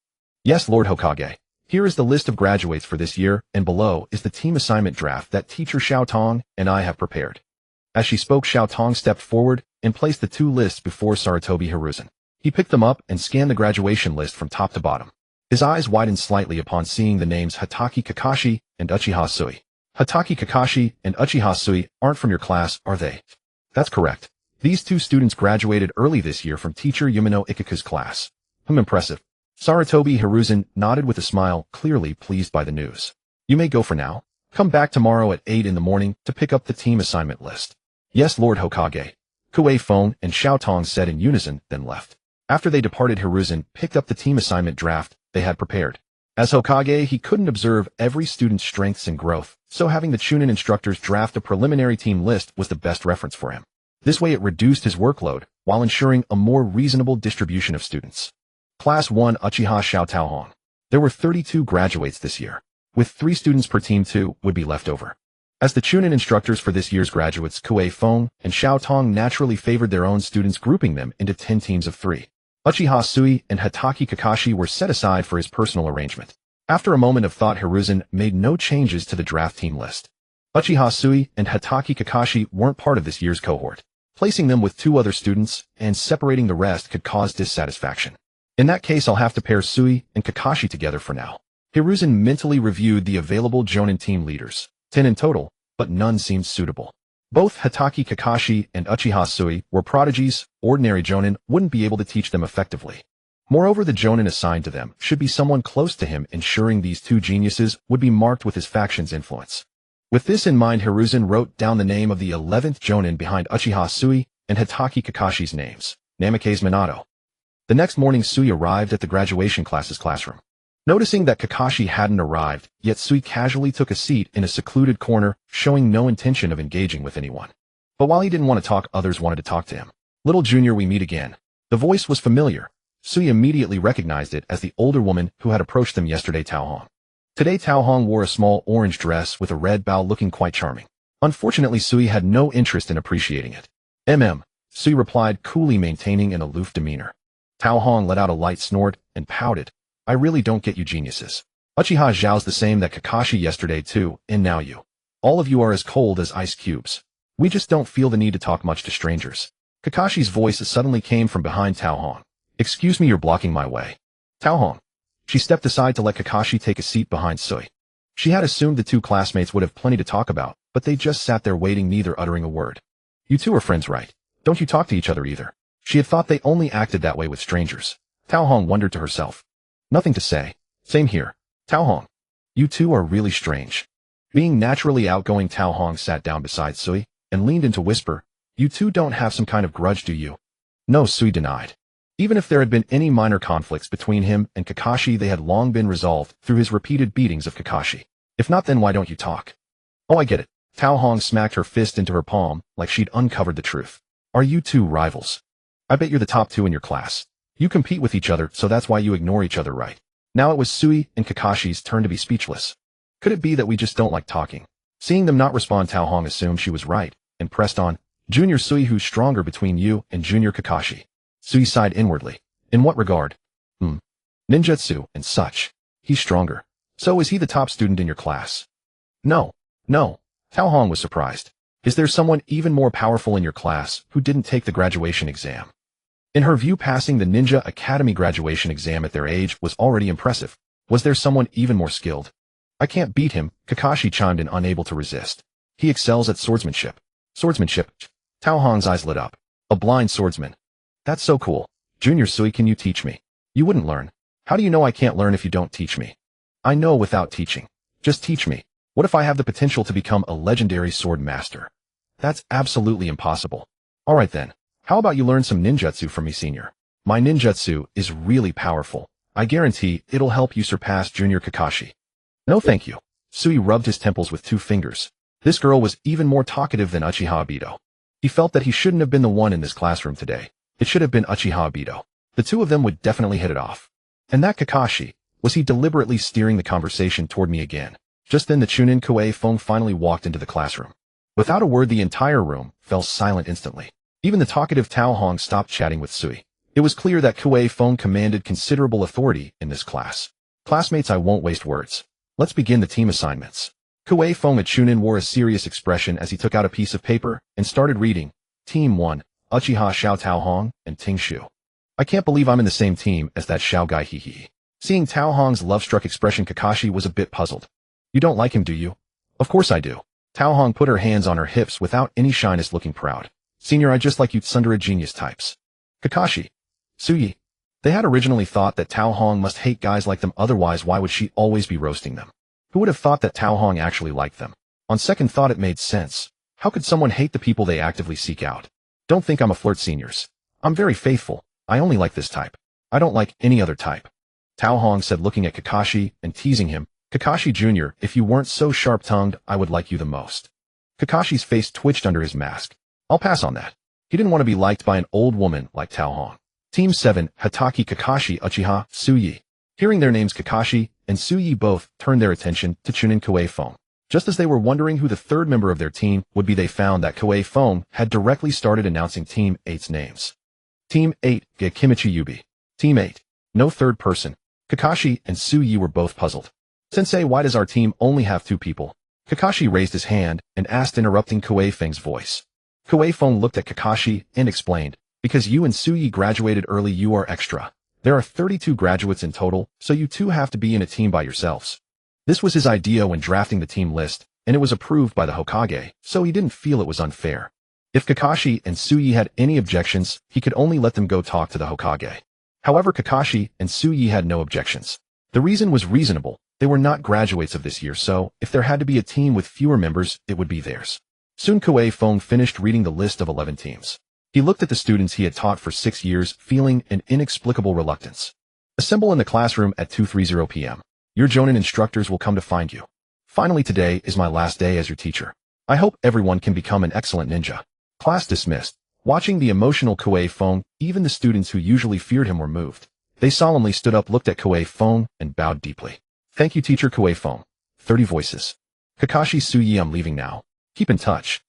Yes, Lord Hokage. Here is the list of graduates for this year, and below is the team assignment draft that teacher Xiaotong and I have prepared. As she spoke, Xiaotong stepped forward and placed the 2 lists before Sarutobi Hiruzen. He picked them up and scanned the graduation list from top to bottom. His eyes widened slightly upon seeing the names Hataki Kakashi and Uchiha Sui. Hataki Kakashi and Uchiha Sui aren't from your class, are they? That's correct. These 2 students graduated early this year from teacher Yumino Ikaku's class. Impressive. Sarutobi Hiruzen nodded with a smile, clearly pleased by the news. You may go for now. Come back tomorrow at 8 in the morning to pick up the team assignment list. Yes, Lord Hokage. Kuei-feng and Xiaotong said in unison, then left. After they departed, Hiruzen picked up the team assignment draft they had prepared. As Hokage, he couldn't observe every student's strengths and growth, so having the Chunin instructors draft a preliminary team list was the best reference for him. This way it reduced his workload, while ensuring a more reasonable distribution of students. Class 1 Uchiha Xiao Taohong. There were 32 graduates this year, with 3 students per team. 2 would be left over. As the Chunin instructors for this year's graduates, Kuei Feng and Xiao Tong naturally favored their own students, grouping them into 10 teams of 3. Uchiha Sui and Hatake Kakashi were set aside for his personal arrangement. After a moment of thought, Hiruzen made no changes to the draft team list. Uchiha Sui and Hatake Kakashi weren't part of this year's cohort. Placing them with 2 other students and separating the rest could cause dissatisfaction. In that case, I'll have to pair Sui and Kakashi together for now. Hiruzen mentally reviewed the available Jonin team leaders, 10 in total, but none seemed suitable. Both Hatake Kakashi and Uchiha Sui were prodigies. Ordinary Jonin wouldn't be able to teach them effectively. Moreover, the Jonin assigned to them should be someone close to him, ensuring these 2 geniuses would be marked with his faction's influence. With this in mind, Hiruzen wrote down the name of the 11th Jonin behind Uchiha Sui and Hatake Kakashi's names, Namikaze Minato. The next morning, Sui arrived at the graduation class's classroom. Noticing that Kakashi hadn't arrived, yet Sui casually took a seat in a secluded corner, showing no intention of engaging with anyone. But while he didn't want to talk, others wanted to talk to him. "Little Junior, we meet again." The voice was familiar. Sui immediately recognized it as the older woman who had approached them yesterday, Taohong. Today, Taohong wore a small orange dress with a red bow, looking quite charming. Unfortunately, Sui had no interest in appreciating it. Sui replied, coolly maintaining an aloof demeanor. Taohong let out a light snort and pouted. "I really don't get you geniuses. Uchiha Zhao's the same that Kakashi yesterday too, and now you. All of you are as cold as ice cubes. We just don't feel the need to talk much to strangers." Kakashi's voice suddenly came from behind Taohong. "Excuse me, you're blocking my way." Taohong. She stepped aside to let Kakashi take a seat behind Sui. She had assumed the 2 classmates would have plenty to talk about, but they just sat there waiting, neither uttering a word. "You 2 are friends, right? Don't you talk to each other either?" She had thought they only acted that way with strangers. Taohong wondered to herself. "Nothing to say. Same here. Taohong. You 2 are really strange." Being naturally outgoing, Taohong sat down beside Sui and leaned in to whisper, "You 2 don't have some kind of grudge, do you?" No, Sui denied. Even if there had been any minor conflicts between him and Kakashi, they had long been resolved through his repeated beatings of Kakashi. If not, then why don't you talk? "Oh, I get it." Taohong smacked her fist into her palm like she'd uncovered the truth. "Are you 2 rivals? I bet you're the top 2 in your class. You compete with each other, so that's why you ignore each other, right?" Now it was Sui and Kakashi's turn to be speechless. "Could it be that we just don't like talking?" Seeing them not respond, Taohong assumed she was right and pressed on. "Junior Sui, who's stronger between you and Junior Kakashi?" Sui sighed inwardly. "In what regard?" "Ninjutsu and such. He's stronger. So is he the top student in your class?" No. Taohong was surprised. "Is there someone even more powerful in your class who didn't take the graduation exam?" In her view, passing the Ninja Academy graduation exam at their age was already impressive. Was there someone even more skilled? "I can't beat him," Kakashi chimed in, unable to resist. "He excels at swordsmanship." "Swordsmanship?" Taohong's eyes lit up. "A blind swordsman. That's so cool. Junior Sui, can you teach me?" "You wouldn't learn." "How do you know I can't learn if you don't teach me?" "I know without teaching. Just teach me. What if I have the potential to become a legendary sword master?" "That's absolutely impossible." "All right then. How about you learn some ninjutsu from me, senior? My ninjutsu is really powerful. I guarantee it'll help you surpass Junior Kakashi." "No thank you." Sui rubbed his temples with 2 fingers. This girl was even more talkative than Uchiha Obito. He felt that he shouldn't have been the one in this classroom today. It should have been Uchiha Obito. The 2 of them would definitely hit it off. And that Kakashi, was he deliberately steering the conversation toward me again? Just then the Chunin Kuei Feng finally walked into the classroom. Without a word, the entire room fell silent instantly. Even the talkative Taohong stopped chatting with Sui. It was clear that Kuei Feng commanded considerable authority in this class. "Classmates, I won't waste words. Let's begin the team assignments." Kuei Feng, a Chunin, wore a serious expression as he took out a piece of paper and started reading. "Team 1, Uchiha Xiao Taohong and Ting Shu." "I can't believe I'm in the same team as that Xiao guy, hee." Seeing Taohong's love-struck expression, Kakashi was a bit puzzled. "You don't like him, do you?" "Of course I do." Taohong put her hands on her hips without any shyness, looking proud. "Senior, I just like you tsundere genius types." Kakashi. Suyi. They had originally thought that Taohong must hate guys like them, otherwise why would she always be roasting them? Who would have thought that Taohong actually liked them? On second thought, it made sense. How could someone hate the people they actively seek out? "Don't think I'm a flirt, seniors. I'm very faithful. I only like this type. I don't like any other type." Taohong said, looking at Kakashi and teasing him. "Kakashi Jr., if you weren't so sharp-tongued, I would like you the most." Kakashi's face twitched under his mask. "I'll pass on that. He didn't want to be liked by an old woman like Tao Hong. Team 7, Hatake Kakashi Uchiha, Tsuyi. Hearing their names Kakashi and Tsuyi both turned their attention to Chunin Koei Fong. Just as they were wondering who the third member of their team would be, they found that Koei Fong had directly started announcing Team 8's names. Team 8, Ge Kimichi Yubi. Team 8. No third person. Kakashi and Tsuyi were both puzzled. Sensei, why does our team only have 2 people? Kakashi raised his hand and asked, interrupting Koei Feng's voice. Koei Feng looked at Kakashi and explained, because you and Tsuyi graduated early, you are extra. There are 32 graduates in total, so you 2 have to be in a team by yourselves. This was his idea when drafting the team list, and it was approved by the Hokage, so he didn't feel it was unfair. If Kakashi and Tsuyi had any objections, he could only let them go talk to the Hokage. However, Kakashi and Tsuyi had no objections. The reason was reasonable. They were not graduates of this year, so if there had to be a team with fewer members, it would be theirs. Soon Koei Feng finished reading the list of 11 teams. He looked at the students he had taught for 6 years, feeling an inexplicable reluctance. Assemble in the classroom at 2:30 p.m. Your Jonin instructors will come to find you. Finally, today is my last day as your teacher. I hope everyone can become an excellent ninja. Class dismissed. Watching the emotional Koei Feng, even the students who usually feared him were moved. They solemnly stood up, looked at Koei Feng, and bowed deeply. Thank you, teacher Koei Feng. 30 voices. Kakashi, Tsuyi, I'm leaving now. Keep in touch.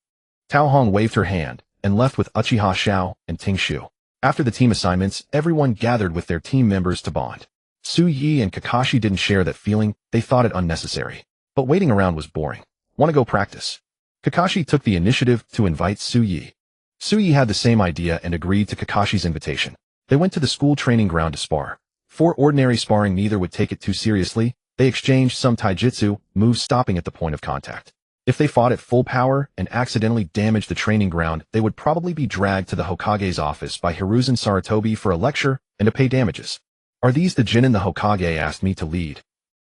Tao Hong waved her hand and left with Uchiha Xiao and Ting Shu. After the team assignments, everyone gathered with their team members to bond. Tsuyi and Kakashi didn't share that feeling. They thought it unnecessary. But waiting around was boring. Want to go practice? Kakashi took the initiative to invite Tsuyi. Tsuyi had the same idea and agreed to Kakashi's invitation. They went to the school training ground to spar. For ordinary sparring, neither would take it too seriously. They exchanged some taijutsu moves, stopping at the point of contact. If they fought at full power and accidentally damaged the training ground, they would probably be dragged to the Hokage's office by Hiruzen Sarutobi for a lecture and to pay damages. Are these the genin the Hokage asked me to lead?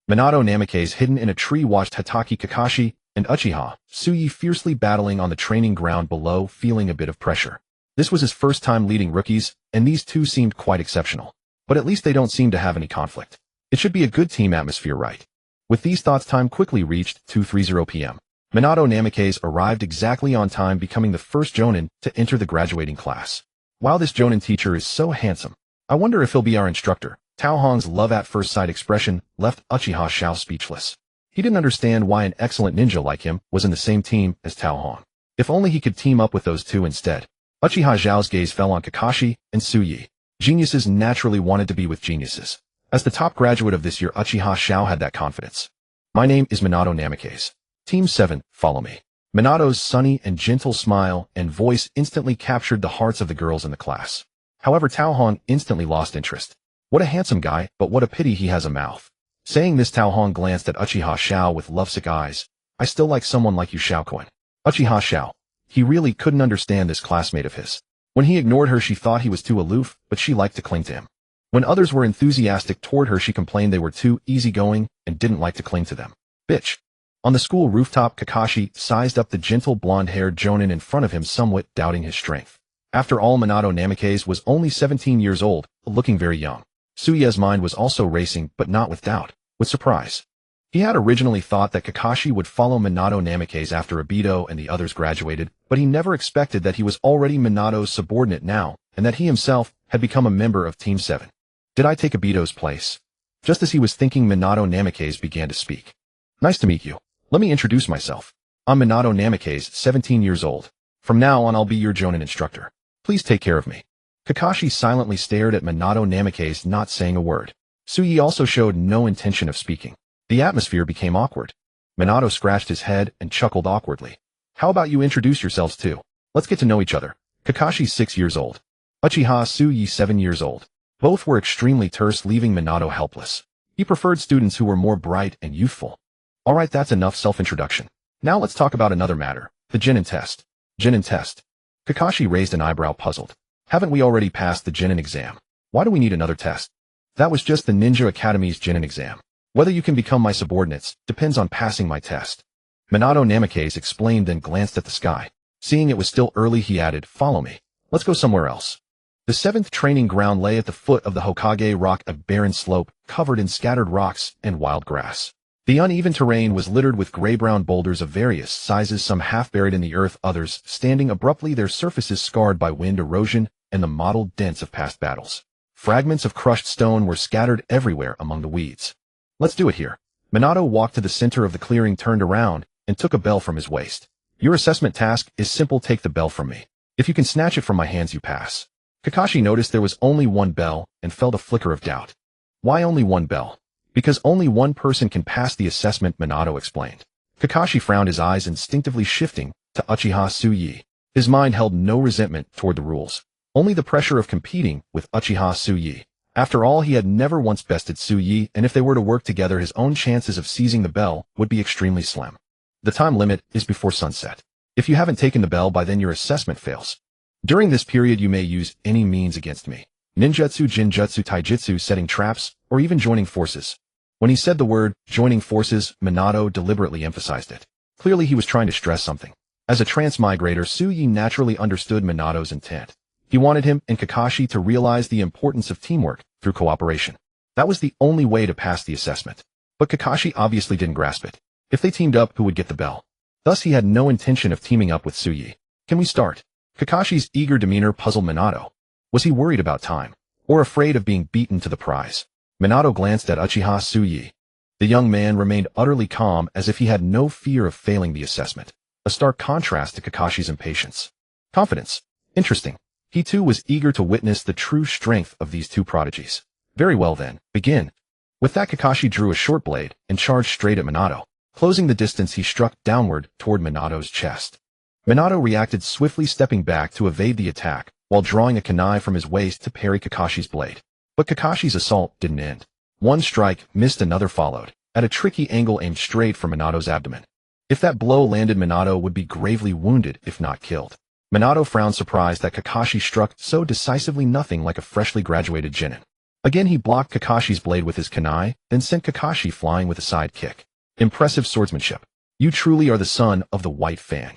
Minato Namikaze, hidden in a tree, watched Hatake Kakashi and Uchiha Tsuyi fiercely battling on the training ground below, feeling a bit of pressure. This was his first time leading rookies, and these 2 seemed quite exceptional. But at least they don't seem to have any conflict. It should be a good team atmosphere, right? With these thoughts, time quickly reached 2:30 p.m. Minato Namikaze arrived exactly on time, becoming the first Jonin to enter the graduating class. Wow, this Jonin teacher is so handsome. I wonder if he'll be our instructor. Tao Hong's love at first sight expression left Uchiha Xiao speechless. He didn't understand why an excellent ninja like him was in the same team as Tao Hong. If only he could team up with those 2 instead. Uchiha Xiao's gaze fell on Kakashi and Tsuyi. Geniuses naturally wanted to be with geniuses. As the top graduate of this year, Uchiha Xiao had that confidence. My name is Minato Namikaze. Team 7, follow me. Minato's sunny and gentle smile and voice instantly captured the hearts of the girls in the class. However, Tao Hong instantly lost interest. What a handsome guy, but what a pity he has a mouth. Saying this, Tao Hong glanced at Uchiha Xiao with lovesick eyes. I still like someone like you, Xiaokoin. Uchiha Xiao. He really couldn't understand this classmate of his. When he ignored her, she thought he was too aloof, but she liked to cling to him. When others were enthusiastic toward her, she complained they were too easygoing and didn't like to cling to them. Bitch. On the school rooftop, Kakashi sized up the gentle blonde-haired Jonin in front of him, somewhat doubting his strength. After all, Minato Namikaze was only 17 years old, looking very young. Tsuyi's mind was also racing, but not with doubt, with surprise. He had originally thought that Kakashi would follow Minato Namikaze after Obito and the others graduated, but he never expected that he was already Minato's subordinate now, and that he himself had become a member of Team 7. Did I take Obito's place? Just as he was thinking, Minato Namikaze began to speak. Nice to meet you. Let me introduce myself. I'm Minato Namikaze, 17 years old. From now on, I'll be your Jonin instructor. Please take care of me. Kakashi silently stared at Minato Namikaze, not saying a word. Tsuyi also showed no intention of speaking. The atmosphere became awkward. Minato scratched his head and chuckled awkwardly. How about you introduce yourselves too? Let's get to know each other. Kakashi, 6 years old. Uchiha Tsuyi, 7 years old. Both were extremely terse, leaving Minato helpless. He preferred students who were more bright and youthful. Alright, that's enough self-introduction. Now let's talk about another matter, the Genin test. Genin test. Kakashi raised an eyebrow, puzzled. Haven't we already passed the Genin exam? Why do we need another test? That was just the Ninja Academy's Genin exam. Whether you can become my subordinates depends on passing my test. Minato Namikaze explained, then glanced at the sky. Seeing it was still early, he added, follow me. Let's go somewhere else. The 7th training ground lay at the foot of the Hokage Rock, a barren slope covered in scattered rocks and wild grass. The uneven terrain was littered with gray-brown boulders of various sizes, some half buried in the earth, others standing abruptly, their surfaces scarred by wind erosion and the mottled dents of past battles. Fragments of crushed stone were scattered everywhere among the weeds. Let's do it here. Minato walked to the center of the clearing, turned around, and took a bell from his waist. Your assessment task is simple. Take the bell from me. If you can snatch it from my hands, you pass. Kakashi noticed there was only one bell and felt a flicker of doubt. Why only one bell? Because only one person can pass the assessment, Minato explained. Kakashi frowned, his eyes instinctively shifting to Uchiha Tsuyi. His mind held no resentment toward the rules, only the pressure of competing with Uchiha Tsuyi. After all, he had never once bested Tsuyi, and if they were to work together, his own chances of seizing the bell would be extremely slim. The time limit is before sunset. If you haven't taken the bell by then, your assessment fails. During this period, you may use any means against me. Ninjutsu, Jinjutsu, Taijutsu, setting traps, or even joining forces. When he said the word, joining forces, Minato deliberately emphasized it. Clearly he was trying to stress something. As a transmigrator, Tsuyi naturally understood Minato's intent. He wanted him and Kakashi to realize the importance of teamwork through cooperation. That was the only way to pass the assessment. But Kakashi obviously didn't grasp it. If they teamed up, who would get the bell? Thus he had no intention of teaming up with Tsuyi. Can we start? Kakashi's eager demeanor puzzled Minato. Was he worried about time, or afraid of being beaten to the prize? Minato glanced at Uchiha Tsuyi. The young man remained utterly calm, as if he had no fear of failing the assessment, a stark contrast to Kakashi's impatience. Confidence. Interesting. He too was eager to witness the true strength of these two prodigies. Very well then, begin. With that, Kakashi drew a short blade and charged straight at Minato. Closing the distance, he struck downward toward Minato's chest. Minato reacted swiftly, stepping back to evade the attack, while drawing a kunai from his waist to parry Kakashi's blade. But Kakashi's assault didn't end. One strike missed, another followed, at a tricky angle aimed straight for Minato's abdomen. If that blow landed, Minato would be gravely wounded, if not killed. Minato frowned, surprised that Kakashi struck so decisively, nothing like a freshly graduated genin. Again he blocked Kakashi's blade with his kunai, then sent Kakashi flying with a side kick. Impressive swordsmanship. You truly are the son of the White Fang.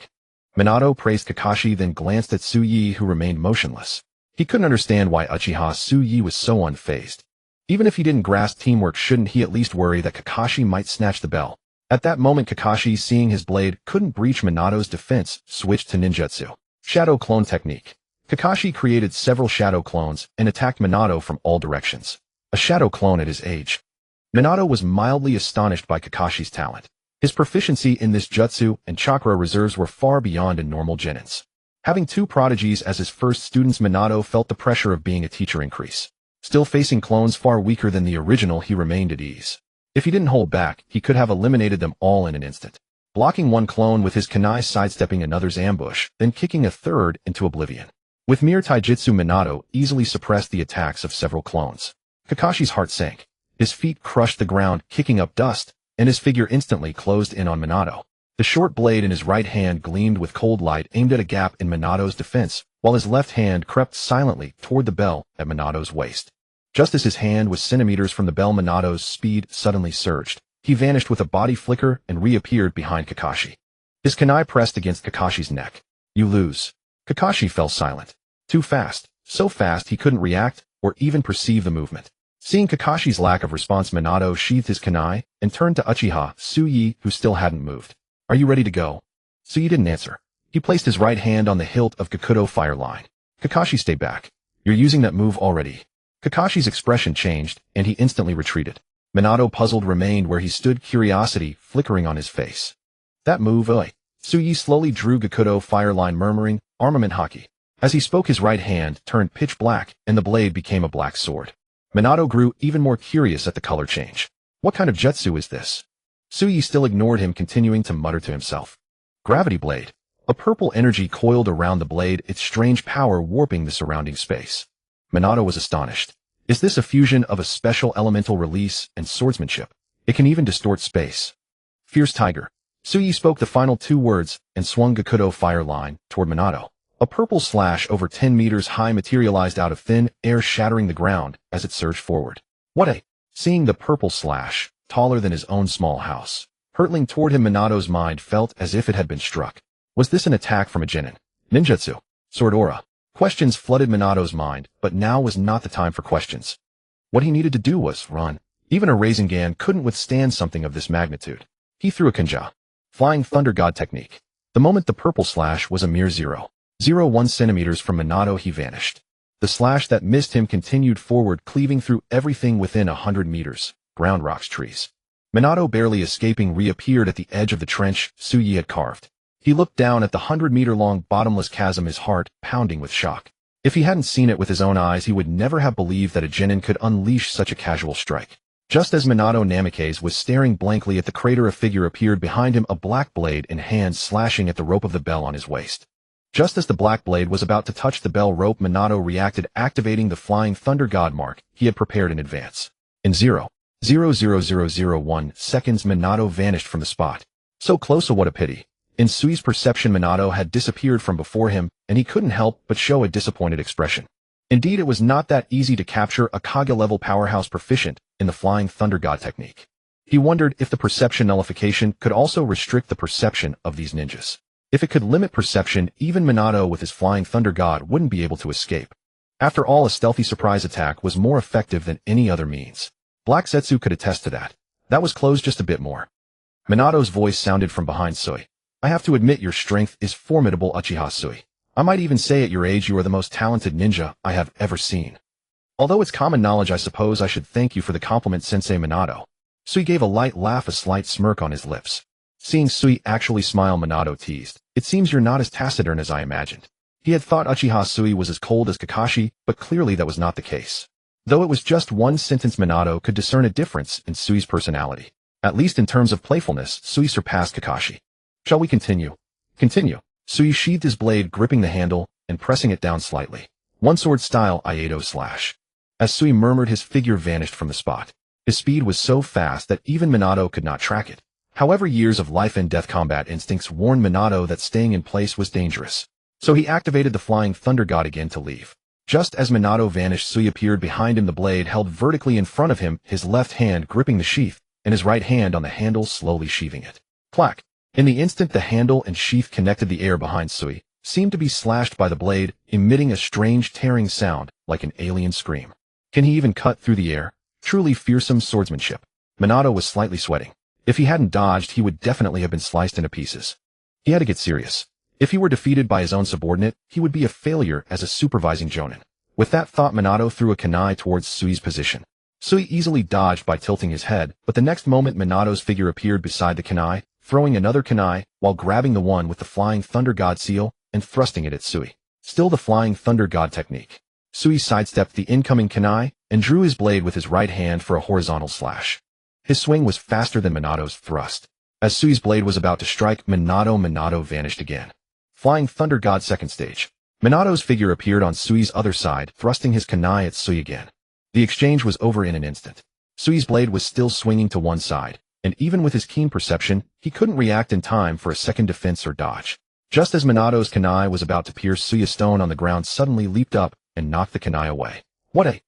Minato praised Kakashi, then glanced at Tsuyi, who remained motionless. He couldn't understand why Uchiha Tsuyi was so unfazed. Even if he didn't grasp teamwork, shouldn't he at least worry that Kakashi might snatch the bell? At that moment, Kakashi, seeing his blade couldn't breach Minato's defense, switched to ninjutsu. Shadow clone technique. Kakashi created several shadow clones and attacked Minato from all directions. A shadow clone at his age. Minato was mildly astonished by Kakashi's talent. His proficiency in this jutsu and chakra reserves were far beyond a normal genins. Having two prodigies as his first students, Minato felt the pressure of being a teacher increase. Still facing clones far weaker than the original, he remained at ease. If he didn't hold back, he could have eliminated them all in an instant. Blocking one clone with his kunai, sidestepping another's ambush, then kicking a third into oblivion. With mere taijutsu, Minato easily suppressed the attacks of several clones. Kakashi's heart sank. His feet crushed the ground, kicking up dust, and his figure instantly closed in on Minato. The short blade in his right hand gleamed with cold light, aimed at a gap in Minato's defense, while his left hand crept silently toward the bell at Minato's waist. Just as his hand was centimeters from the bell, Minato's speed suddenly surged. He vanished with a body flicker and reappeared behind Kakashi. His kunai pressed against Kakashi's neck. You lose. Kakashi fell silent. Too fast. So fast he couldn't react or even perceive the movement. Seeing Kakashi's lack of response, Minato sheathed his kunai and turned to Uchiha Tsuyi, who still hadn't moved. Are you ready to go? Tsuyi didn't answer. He placed his right hand on the hilt of Gakudo fire line. Kakashi, stay back. You're using that move already. Kakashi's expression changed, and he instantly retreated. Minato, puzzled, remained where he stood, curiosity flickering on his face. That move, oi. Tsuyi slowly drew Gakudo fire line, murmuring, armament Haki. As he spoke, his right hand turned pitch black, and the blade became a black sword. Minato grew even more curious at the color change. What kind of jutsu is this? Tsuyi still ignored him, continuing to mutter to himself. Gravity blade. A purple energy coiled around the blade, its strange power warping the surrounding space. Minato was astonished. Is this a fusion of a special elemental release and swordsmanship? It can even distort space. Fierce tiger. Tsuyi spoke the final two words and swung Gakudo fire line toward Minato. A purple slash over 10 meters high materialized out of thin air, shattering the ground as it surged forward. What a... Seeing the purple slash, taller than his own small house, hurtling toward him, Minato's mind felt as if it had been struck. Was this an attack from a genin? Ninjutsu? Sword aura? Questions flooded Minato's mind, but now was not the time for questions. What he needed to do was run. Even a Rasengan couldn't withstand something of this magnitude. He threw a Kanja. Flying Thunder God technique. The moment the purple slash was a mere 0.01 centimeters from Minato, he vanished. The slash that missed him continued forward, cleaving through everything within 100 meters, ground, rocks, trees. Minato, barely escaping, reappeared at the edge of the trench Tsuyi had carved. He looked down at the 100-meter-long bottomless chasm, his heart pounding with shock. If he hadn't seen it with his own eyes, he would never have believed that a genin could unleash such a casual strike. Just as Minato Namikaze was staring blankly at the crater, a figure appeared behind him, a black blade in hand, slashing at the rope of the bell on his waist. Just as the black blade was about to touch the bell rope, Minato reacted, activating the Flying Thunder God mark he had prepared in advance. In 0.00001 seconds, Minato vanished from the spot. So close, what a pity. In Tsuyi's perception, Minato had disappeared from before him, and he couldn't help but show a disappointed expression. Indeed, it was not that easy to capture a Kage-level powerhouse proficient in the Flying Thunder God technique. He wondered if the perception nullification could also restrict the perception of these ninjas. If it could limit perception, even Minato with his Flying Thunder God wouldn't be able to escape. After all, a stealthy surprise attack was more effective than any other means. Black Zetsu could attest to that. That was closed just a bit more. Minato's voice sounded from behind Tsuyi. I have to admit, your strength is formidable, Uchiha Tsuyi. I might even say at your age you are the most talented ninja I have ever seen. Although it's common knowledge, I suppose I should thank you for the compliment, Sensei Minato. Tsuyi gave a light laugh, a slight smirk on his lips. Seeing Tsuyi actually smile, Minato teased. It seems you're not as taciturn as I imagined. He had thought Uchiha Tsuyi was as cold as Kakashi, but clearly that was not the case. Though it was just one sentence, Minato could discern a difference in Tsuyi's personality. At least in terms of playfulness, Tsuyi surpassed Kakashi. Shall we continue? Continue. Tsuyi sheathed his blade, gripping the handle and pressing it down slightly. One sword style Iato slash. As Tsuyi murmured, his figure vanished from the spot. His speed was so fast that even Minato could not track it. However, years of life and death combat instincts warned Minato that staying in place was dangerous. So he activated the Flying Thunder God again to leave. Just as Minato vanished, Tsuyi appeared behind him, the blade held vertically in front of him, his left hand gripping the sheath, and his right hand on the handle, slowly sheathing it. Clack! In the instant the handle and sheath connected, the air behind Tsuyi seemed to be slashed by the blade, emitting a strange tearing sound like an alien scream. Can he even cut through the air? Truly fearsome swordsmanship. Minato was slightly sweating. If he hadn't dodged, he would definitely have been sliced into pieces. He had to get serious. If he were defeated by his own subordinate, he would be a failure as a supervising jonin. With that thought, Minato threw a kunai towards Tsuyi's position. Tsuyi easily dodged by tilting his head, but the next moment Minato's figure appeared beside the kunai, throwing another kunai while grabbing the one with the Flying Thunder God seal and thrusting it at Tsuyi. Still the Flying Thunder God technique. Tsuyi sidestepped the incoming kunai and drew his blade with his right hand for a horizontal slash. His swing was faster than Minato's thrust. As Tsuyi's blade was about to strike Minato vanished again. Flying Thunder God second stage. Minato's figure appeared on Tsuyi's other side, thrusting his kunai at Tsuyi again. The exchange was over in an instant. Tsuyi's blade was still swinging to one side, and even with his keen perception, he couldn't react in time for a second defense or dodge. Just as Minato's kunai was about to pierce Tsuyi, a stone on the ground suddenly leaped up and knocked the kunai away. What a...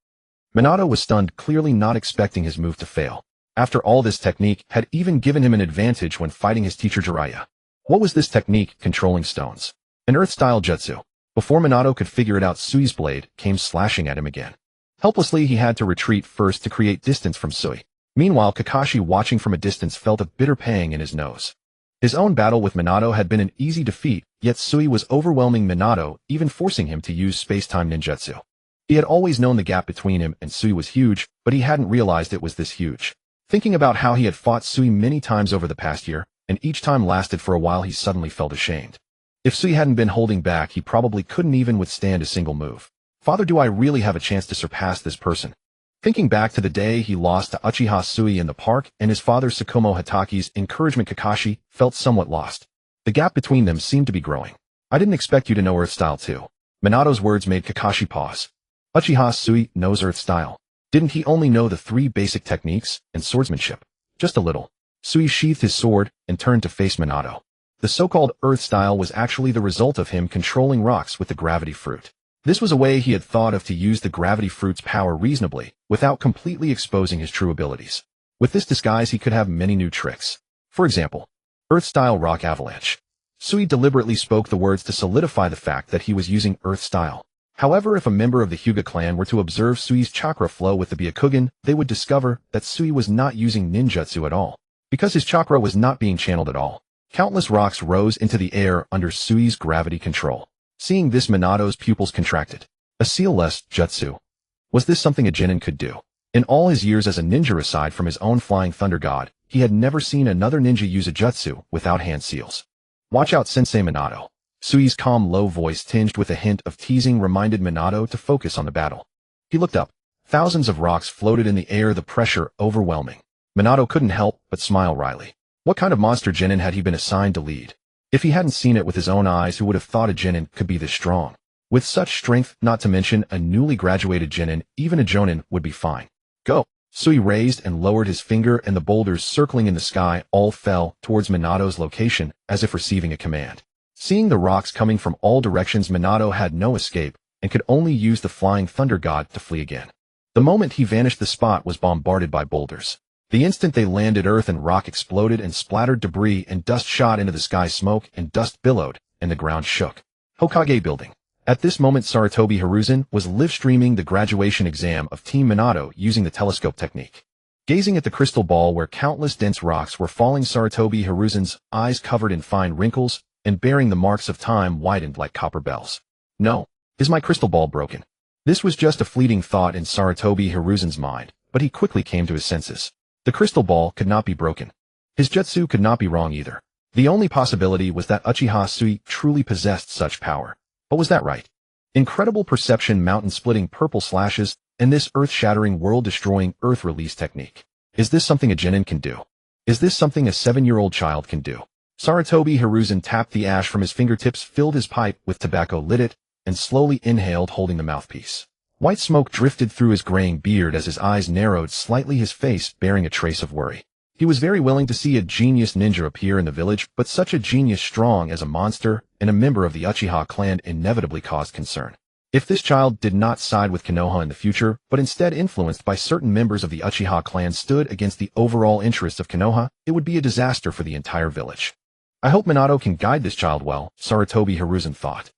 Minato was stunned, clearly not expecting his move to fail. After all, this technique had even given him an advantage when fighting his teacher Jiraiya. What was this technique? Controlling stones. An earth-style jutsu. Before Minato could figure it out, Tsuyi's blade came slashing at him again. Helplessly, he had to retreat first to create distance from Tsuyi. Meanwhile, Kakashi, watching from a distance, felt a bitter pang in his nose. His own battle with Minato had been an easy defeat, yet Tsuyi was overwhelming Minato, even forcing him to use space-time ninjutsu. He had always known the gap between him and Tsuyi was huge, but he hadn't realized it was this huge. Thinking about how he had fought Tsuyi many times over the past year, and each time lasted for a while, he suddenly felt ashamed. If Tsuyi hadn't been holding back, he probably couldn't even withstand a single move. Father, do I really have a chance to surpass this person? Thinking back to the day he lost to Uchiha Tsuyi in the park and his father Tsukumo Hataki's encouragement, Kakashi felt somewhat lost. The gap between them seemed to be growing. I didn't expect you to know Earth Style too. Minato's words made Kakashi pause. Uchiha Tsuyi knows Earth Style. Didn't he only know the 3 basic techniques and swordsmanship? Just a little. Tsuyi sheathed his sword and turned to face Minato. The so-called Earth Style was actually the result of him controlling rocks with the gravity fruit. This was a way he had thought of to use the gravity fruit's power reasonably, without completely exposing his true abilities. With this disguise, he could have many new tricks. For example, Earth-style rock avalanche. Tsuyi deliberately spoke the words to solidify the fact that he was using Earth-style. However, if a member of the Hyuga clan were to observe Sui's chakra flow with the Byakugan, they would discover that Sui was not using ninjutsu at all, because his chakra was not being channeled at all. Countless rocks rose into the air under Sui's gravity control. Seeing this, Minato's pupils contracted. A seal-less jutsu. Was this something a genin could do? In all his years as a ninja, aside from his own flying thunder god, he had never seen another ninja use a jutsu without hand seals. Watch out, Sensei Minato. Sui's calm, low voice, tinged with a hint of teasing, reminded Minato to focus on the battle. He looked up. Thousands of rocks floated in the air, the pressure overwhelming. Minato couldn't help but smile wryly. What kind of monster genin had he been assigned to lead? If he hadn't seen it with his own eyes, who would have thought a genin could be this strong? With such strength, not to mention a newly graduated genin, even a jonin would be fine. Go! Sui raised and lowered his finger, and the boulders circling in the sky all fell towards Minato's location as if receiving a command. Seeing the rocks coming from all directions, Minato had no escape and could only use the flying thunder god to flee again. The moment he vanished, the spot was bombarded by boulders. The instant they landed, earth and rock exploded and splattered, debris and dust shot into the sky, smoke and dust billowed, and the ground shook. Hokage Building. At this moment, Sarutobi Hiruzen was live-streaming the graduation exam of Team Minato using the telescope technique. Gazing at the crystal ball where countless dense rocks were falling, Sarutobi Hiruzen's eyes, covered in fine wrinkles and bearing the marks of time, widened like copper bells. No. Is my crystal ball broken? This was just a fleeting thought in Sarutobi Hiruzen's mind, but he quickly came to his senses. The crystal ball could not be broken. His jutsu could not be wrong either. The only possibility was that Uchiha Sui truly possessed such power. But was that right? Incredible perception, mountain-splitting purple slashes, and this earth-shattering, world-destroying earth release technique. Is this something a genin can do? Is this something a 7-year-old child can do? Sarutobi Hiruzen tapped the ash from his fingertips, filled his pipe with tobacco, lit it, and slowly inhaled, holding the mouthpiece. White smoke drifted through his graying beard as his eyes narrowed slightly, his face bearing a trace of worry. He was very willing to see a genius ninja appear in the village, but such a genius strong as a monster and a member of the Uchiha clan inevitably caused concern. If this child did not side with Konoha in the future, but instead influenced by certain members of the Uchiha clan, stood against the overall interests of Konoha, it would be a disaster for the entire village. I hope Minato can guide this child well, Sarutobi Hiruzen thought.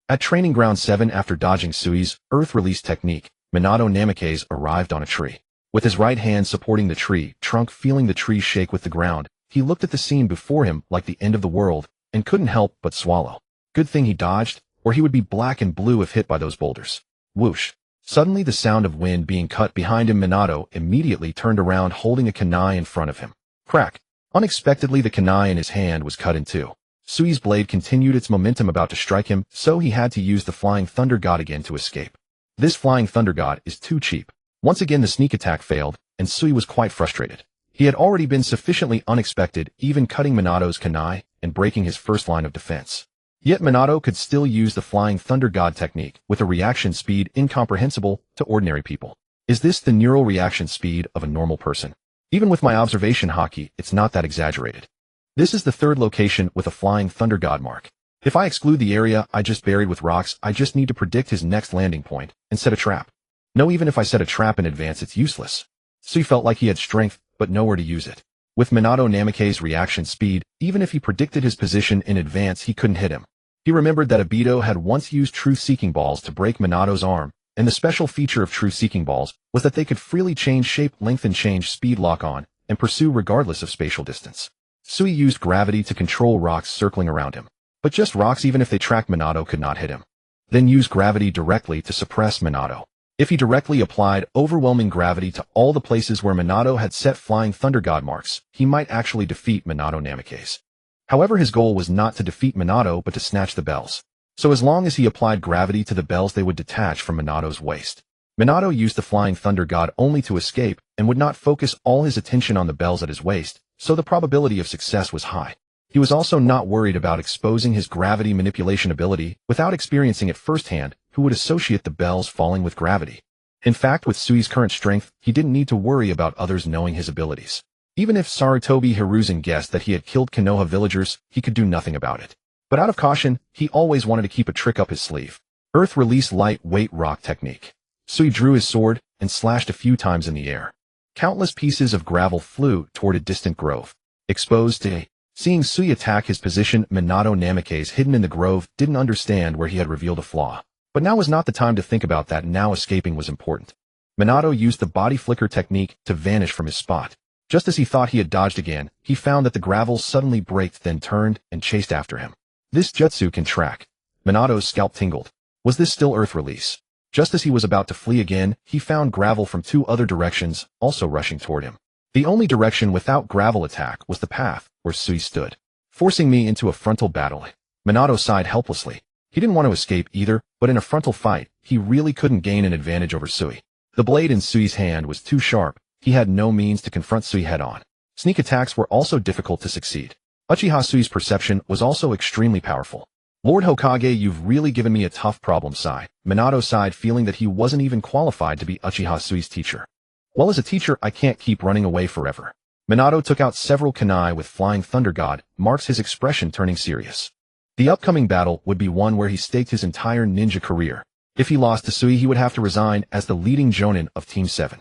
At Training Ground 7, after dodging Sui's earth release technique, Minato Namikaze arrived on a tree. With his right hand supporting the tree trunk, feeling the tree shake with the ground, he looked at the scene before him like the end of the world and couldn't help but swallow. Good thing he dodged, or he would be black and blue if hit by those boulders. Whoosh. Suddenly, the sound of wind being cut behind him. Minato immediately turned around, holding a kunai in front of him. Crack. Unexpectedly, the kunai in his hand was cut in two. Sui's blade continued its momentum, about to strike him, so he had to use the flying thunder god again to escape. This flying thunder god is too cheap. Once again, the sneak attack failed, and Sui was quite frustrated. He had already been sufficiently unexpected, even cutting Minato's kunai and breaking his first line of defense. Yet Minato could still use the flying thunder god technique with a reaction speed incomprehensible to ordinary people. Is this the neural reaction speed of a normal person? Even with my observation Haki, it's not that exaggerated. This is the third location with a flying thunder god mark. If I exclude the area I just buried with rocks, I just need to predict his next landing point and set a trap. No, even if I set a trap in advance, it's useless. Sui felt like he had strength, but nowhere to use it. With Minato Namikaze's reaction speed, even if he predicted his position in advance, he couldn't hit him. He remembered that Obito had once used truth-seeking balls to break Minato's arm, and the special feature of truth-seeking balls was that they could freely change shape, lengthen, change speed, lock on, and pursue regardless of spatial distance. Sui used gravity to control rocks circling around him. But just rocks, even if they tracked Minato, could not hit him. Then use gravity directly to suppress Minato. If he directly applied overwhelming gravity to all the places where Minato had set flying thunder god marks, he might actually defeat Minato Namikaze. However, his goal was not to defeat Minato but to snatch the bells. So as long as he applied gravity to the bells, they would detach from Minato's waist. Minato used the flying thunder god only to escape and would not focus all his attention on the bells at his waist, so the probability of success was high. He was also not worried about exposing his gravity manipulation ability without experiencing it firsthand, who would associate the bells falling with gravity. In fact, with Sui's current strength, he didn't need to worry about others knowing his abilities. Even if Sarutobi Hiruzen guessed that he had killed Konoha villagers, he could do nothing about it. But out of caution, he always wanted to keep a trick up his sleeve. Earth Release Lightweight Rock Technique. Sui drew his sword and slashed a few times in the air. Countless pieces of gravel flew toward a distant grove. Exposed to Seeing Sui attack his position, Minato Namikaze, hidden in the grove, didn't understand where he had revealed a flaw. But now was not the time to think about that. Now escaping was important. Minato used the body flicker technique to vanish from his spot. Just as he thought he had dodged again, he found that the gravel suddenly braked, then turned and chased after him. This jutsu can track. Minato's scalp tingled. Was this still Earth release? Just as he was about to flee again, he found gravel from 2 other directions, also rushing toward him. The only direction without gravel attack was the path where Sui stood, forcing me into a frontal battle. Minato sighed helplessly. He didn't want to escape either, but in a frontal fight, he really couldn't gain an advantage over Sui. The blade in Sui's hand was too sharp. He had no means to confront Sui head-on. Sneak attacks were also difficult to succeed. Uchiha Sui's perception was also extremely powerful. Lord Hokage, you've really given me a tough problem, sighed. Minato sighed, feeling that he wasn't even qualified to be Uchiha Sui's teacher. Well, as a teacher, I can't keep running away forever. Minato took out several kunai with Flying Thunder God, marks his expression turning serious. The upcoming battle would be one where he staked his entire ninja career. If he lost to Sui, he would have to resign as the leading jonin of Team 7.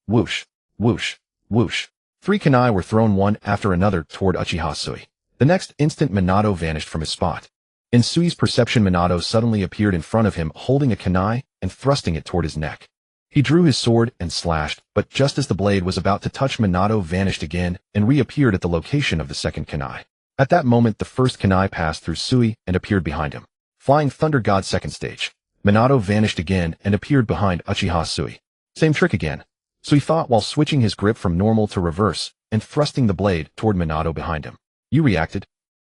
Whoosh, whoosh, whoosh. 3 kunai were thrown one after another toward Uchiha Sui. The next instant, Minato vanished from his spot. In Sui's perception, Minato suddenly appeared in front of him, holding a kunai and thrusting it toward his neck. He drew his sword and slashed, but just as the blade was about to touch, Minato vanished again and reappeared at the location of the second kunai. At that moment, the first kunai passed through Sui and appeared behind him. Flying Thunder God second stage. Minato vanished again and appeared behind Uchiha Sui. Same trick again. Sui thought while switching his grip from normal to reverse and thrusting the blade toward Minato behind him. You reacted?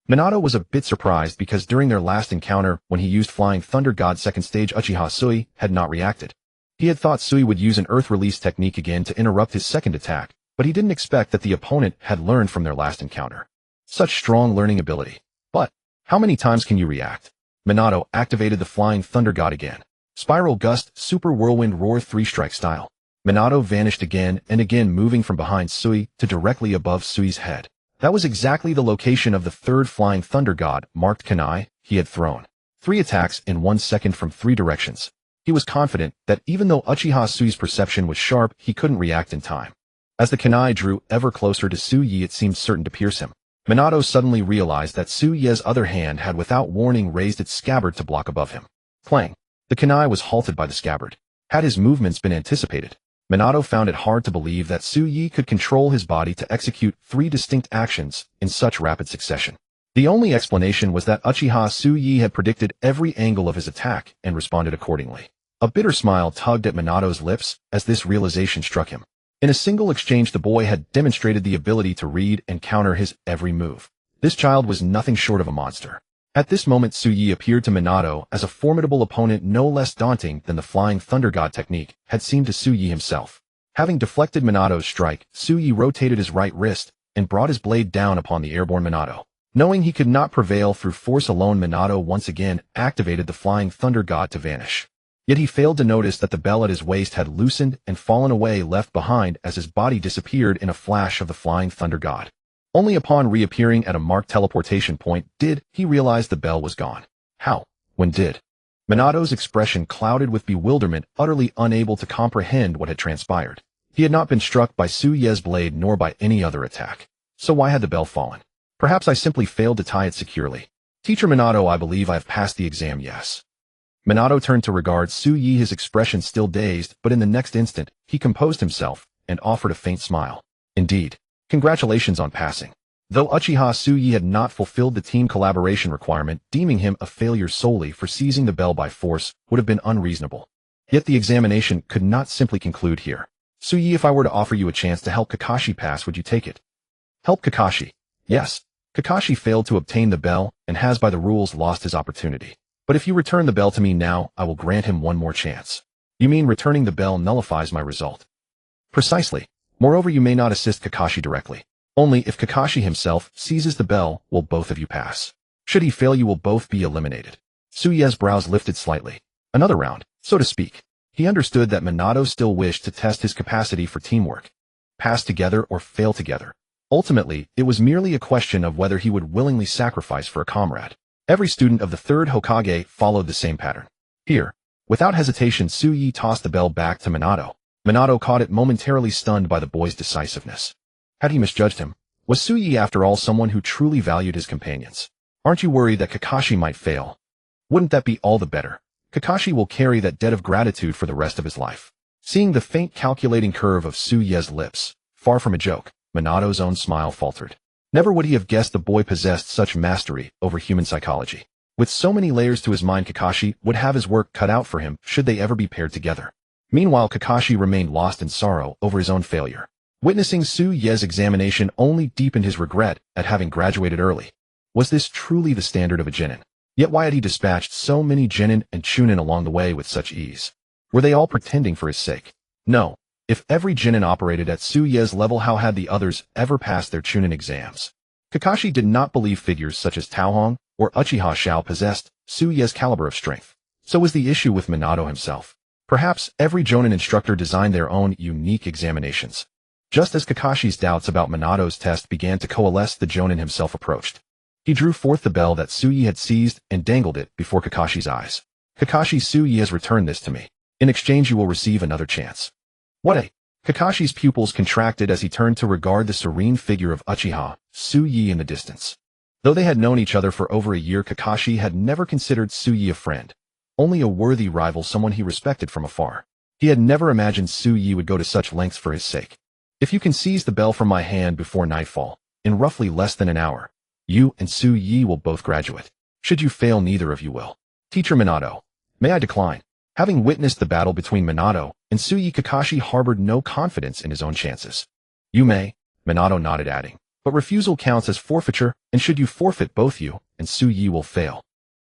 Minato was a bit surprised because during their last encounter, when he used Flying Thunder God second stage, Uchiha Sui had not reacted. He had thought Sui would use an earth release technique again to interrupt his second attack, but he didn't expect that the opponent had learned from their last encounter. Such strong learning ability. But how many times can you react? Minato activated the Flying Thunder God again. Spiral Gust, Super Whirlwind Roar 3-strike style. Minato vanished again and again, moving from behind Sui to directly above Sui's head. That was exactly the location of the third Flying Thunder God marked kunai he had thrown. 3 attacks in 1 second from 3 directions. He was confident that even though Uchiha Sui's perception was sharp, he couldn't react in time. As the kunai drew ever closer to Sui, it seemed certain to pierce him. Minato suddenly realized that Sui's other hand had without warning raised its scabbard to block above him. Clang. The kunai was halted by the scabbard. Had his movements been anticipated, Minato found it hard to believe that Sui could control his body to execute 3 distinct actions in such rapid succession. The only explanation was that Uchiha Sui had predicted every angle of his attack and responded accordingly. A bitter smile tugged at Minato's lips as this realization struck him. In a single exchange, the boy had demonstrated the ability to read and counter his every move. This child was nothing short of a monster. At this moment, Sui appeared to Minato as a formidable opponent, no less daunting than the Flying Thunder God technique had seemed to Sui himself. Having deflected Minato's strike, Sui rotated his right wrist and brought his blade down upon the airborne Minato. Knowing he could not prevail through force alone, Minato once again activated the Flying Thunder God to vanish. Yet he failed to notice that the bell at his waist had loosened and fallen away, left behind as his body disappeared in a flash of the Flying Thunder God. Only upon reappearing at a marked teleportation point did he realize the bell was gone. How? When did? Minato's expression clouded with bewilderment, utterly unable to comprehend what had transpired. He had not been struck by Sui's blade nor by any other attack. So why had the bell fallen? Perhaps I simply failed to tie it securely. Teacher Minato, I believe I have passed the exam, yes. Minato turned to regard Sui, his expression still dazed, but in the next instant, he composed himself and offered a faint smile. Indeed. Congratulations on passing. Though Uchiha Sui had not fulfilled the team collaboration requirement, deeming him a failure solely for seizing the bell by force would have been unreasonable. Yet the examination could not simply conclude here. Sui, if I were to offer you a chance to help Kakashi pass, would you take it? Help Kakashi? Yes. Kakashi failed to obtain the bell and has by the rules lost his opportunity. But if you return the bell to me now, I will grant him one more chance. You mean returning the bell nullifies my result? Precisely. Moreover, you may not assist Kakashi directly. Only if Kakashi himself seizes the bell will both of you pass. Should he fail, you will both be eliminated. Sui's brows lifted slightly. Another round, so to speak. He understood that Minato still wished to test his capacity for teamwork. Pass together or fail together. Ultimately, it was merely a question of whether he would willingly sacrifice for a comrade. Every student of the third Hokage followed the same pattern. Here, without hesitation, Sui tossed the bell back to Minato. Minato caught it, momentarily stunned by the boy's decisiveness. Had he misjudged him? Was Sui, after all, someone who truly valued his companions? Aren't you worried that Kakashi might fail? Wouldn't that be all the better? Kakashi will carry that debt of gratitude for the rest of his life. Seeing the faint calculating curve of Suye's lips, far from a joke, Minato's own smile faltered. Never would he have guessed the boy possessed such mastery over human psychology. With so many layers to his mind, Kakashi would have his work cut out for him should they ever be paired together. Meanwhile, Kakashi remained lost in sorrow over his own failure. Witnessing Suye's examination only deepened his regret at having graduated early. Was this truly the standard of a genin? Yet why had he dispatched so many genin and chunin along the way with such ease? Were they all pretending for his sake? No. If every genin operated at Suye's level, how had the others ever passed their chunin exams? Kakashi did not believe figures such as Taohong or Uchiha Shao possessed Suye's caliber of strength. So was the issue with Minato himself. Perhaps every jonin instructor designed their own unique examinations. Just as Kakashi's doubts about Minato's test began to coalesce, the jonin himself approached. He drew forth the bell that Suye had seized and dangled it before Kakashi's eyes. Kakashi, Suye has returned this to me. In exchange, you will receive another chance. What a... Kakashi's pupils contracted as he turned to regard the serene figure of Uchiha, Suye in the distance. Though they had known each other for over a year, Kakashi had never considered Suye a friend, only a worthy rival, someone he respected from afar. He had never imagined Suye would go to such lengths for his sake. If you can seize the bell from my hand before nightfall, in roughly less than an hour, you and Suye will both graduate. Should you fail, neither of you will. Teacher Minato. May I decline? Having witnessed the battle between Minato and Suye, Kakashi harbored no confidence in his own chances. You may, Minato nodded, adding, but refusal counts as forfeiture, and should you forfeit, both you and Suye will fail.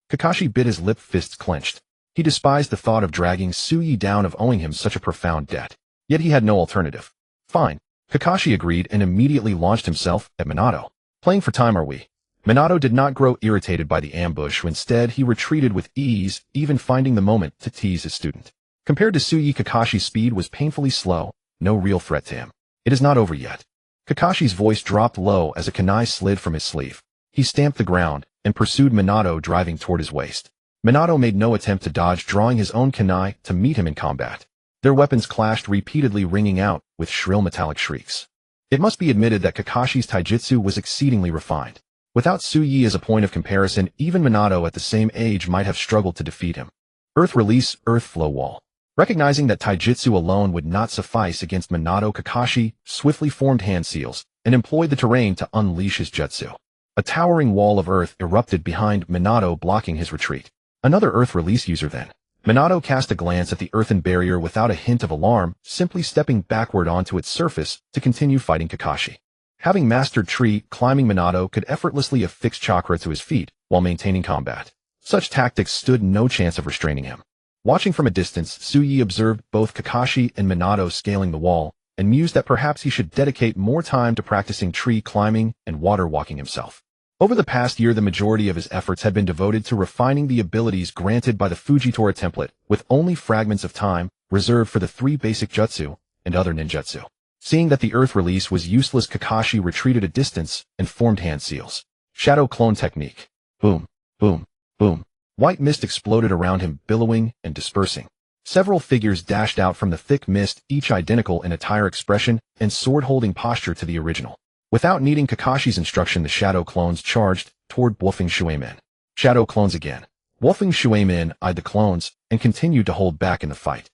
Kakashi bit his lip, fists clenched. He despised the thought of dragging Suye down, of owing him such a profound debt. Yet he had no alternative. Fine. Kakashi agreed and immediately launched himself at Minato. Playing for time, are we? Minato did not grow irritated by the ambush. Instead, he retreated with ease, even finding the moment to tease his student. Compared to Suye, Kakashi's speed was painfully slow, no real threat to him. It is not over yet. Kakashi's voice dropped low as a kunai slid from his sleeve. He stamped the ground and pursued Minato, driving toward his waist. Minato made no attempt to dodge, drawing his own kunai to meet him in combat. Their weapons clashed, repeatedly ringing out with shrill metallic shrieks. It must be admitted that Kakashi's taijutsu was exceedingly refined. Without Suye as a point of comparison, even Minato at the same age might have struggled to defeat him. Earth Release, Earth Flow Wall. Recognizing that taijutsu alone would not suffice against Minato, Kakashi swiftly formed hand seals and employed the terrain to unleash his jutsu. A towering wall of earth erupted behind Minato, blocking his retreat. Another Earth Release user then. Minato cast a glance at the earthen barrier without a hint of alarm, simply stepping backward onto its surface to continue fighting Kakashi. Having mastered tree climbing, Minato could effortlessly affix chakra to his feet while maintaining combat. Such tactics stood no chance of restraining him. Watching from a distance, Suye observed both Kakashi and Minato scaling the wall, and mused that perhaps he should dedicate more time to practicing tree climbing and water walking himself. Over the past year, the majority of his efforts had been devoted to refining the abilities granted by the Fujitora template, with only fragments of time reserved for the 3 basic jutsu and other ninjutsu. Seeing that the Earth Release was useless, Kakashi retreated a distance and formed hand seals. Shadow Clone Technique. Boom, boom, boom. White mist exploded around him, billowing and dispersing. Several figures dashed out from the thick mist, each identical in attire, expression, and sword-holding posture to the original. Without needing Kakashi's instruction, the Shadow Clones charged toward Wolfing Shuemin. Shadow Clones again. Wolfing Shuemin eyed the clones and continued to hold back in the fight.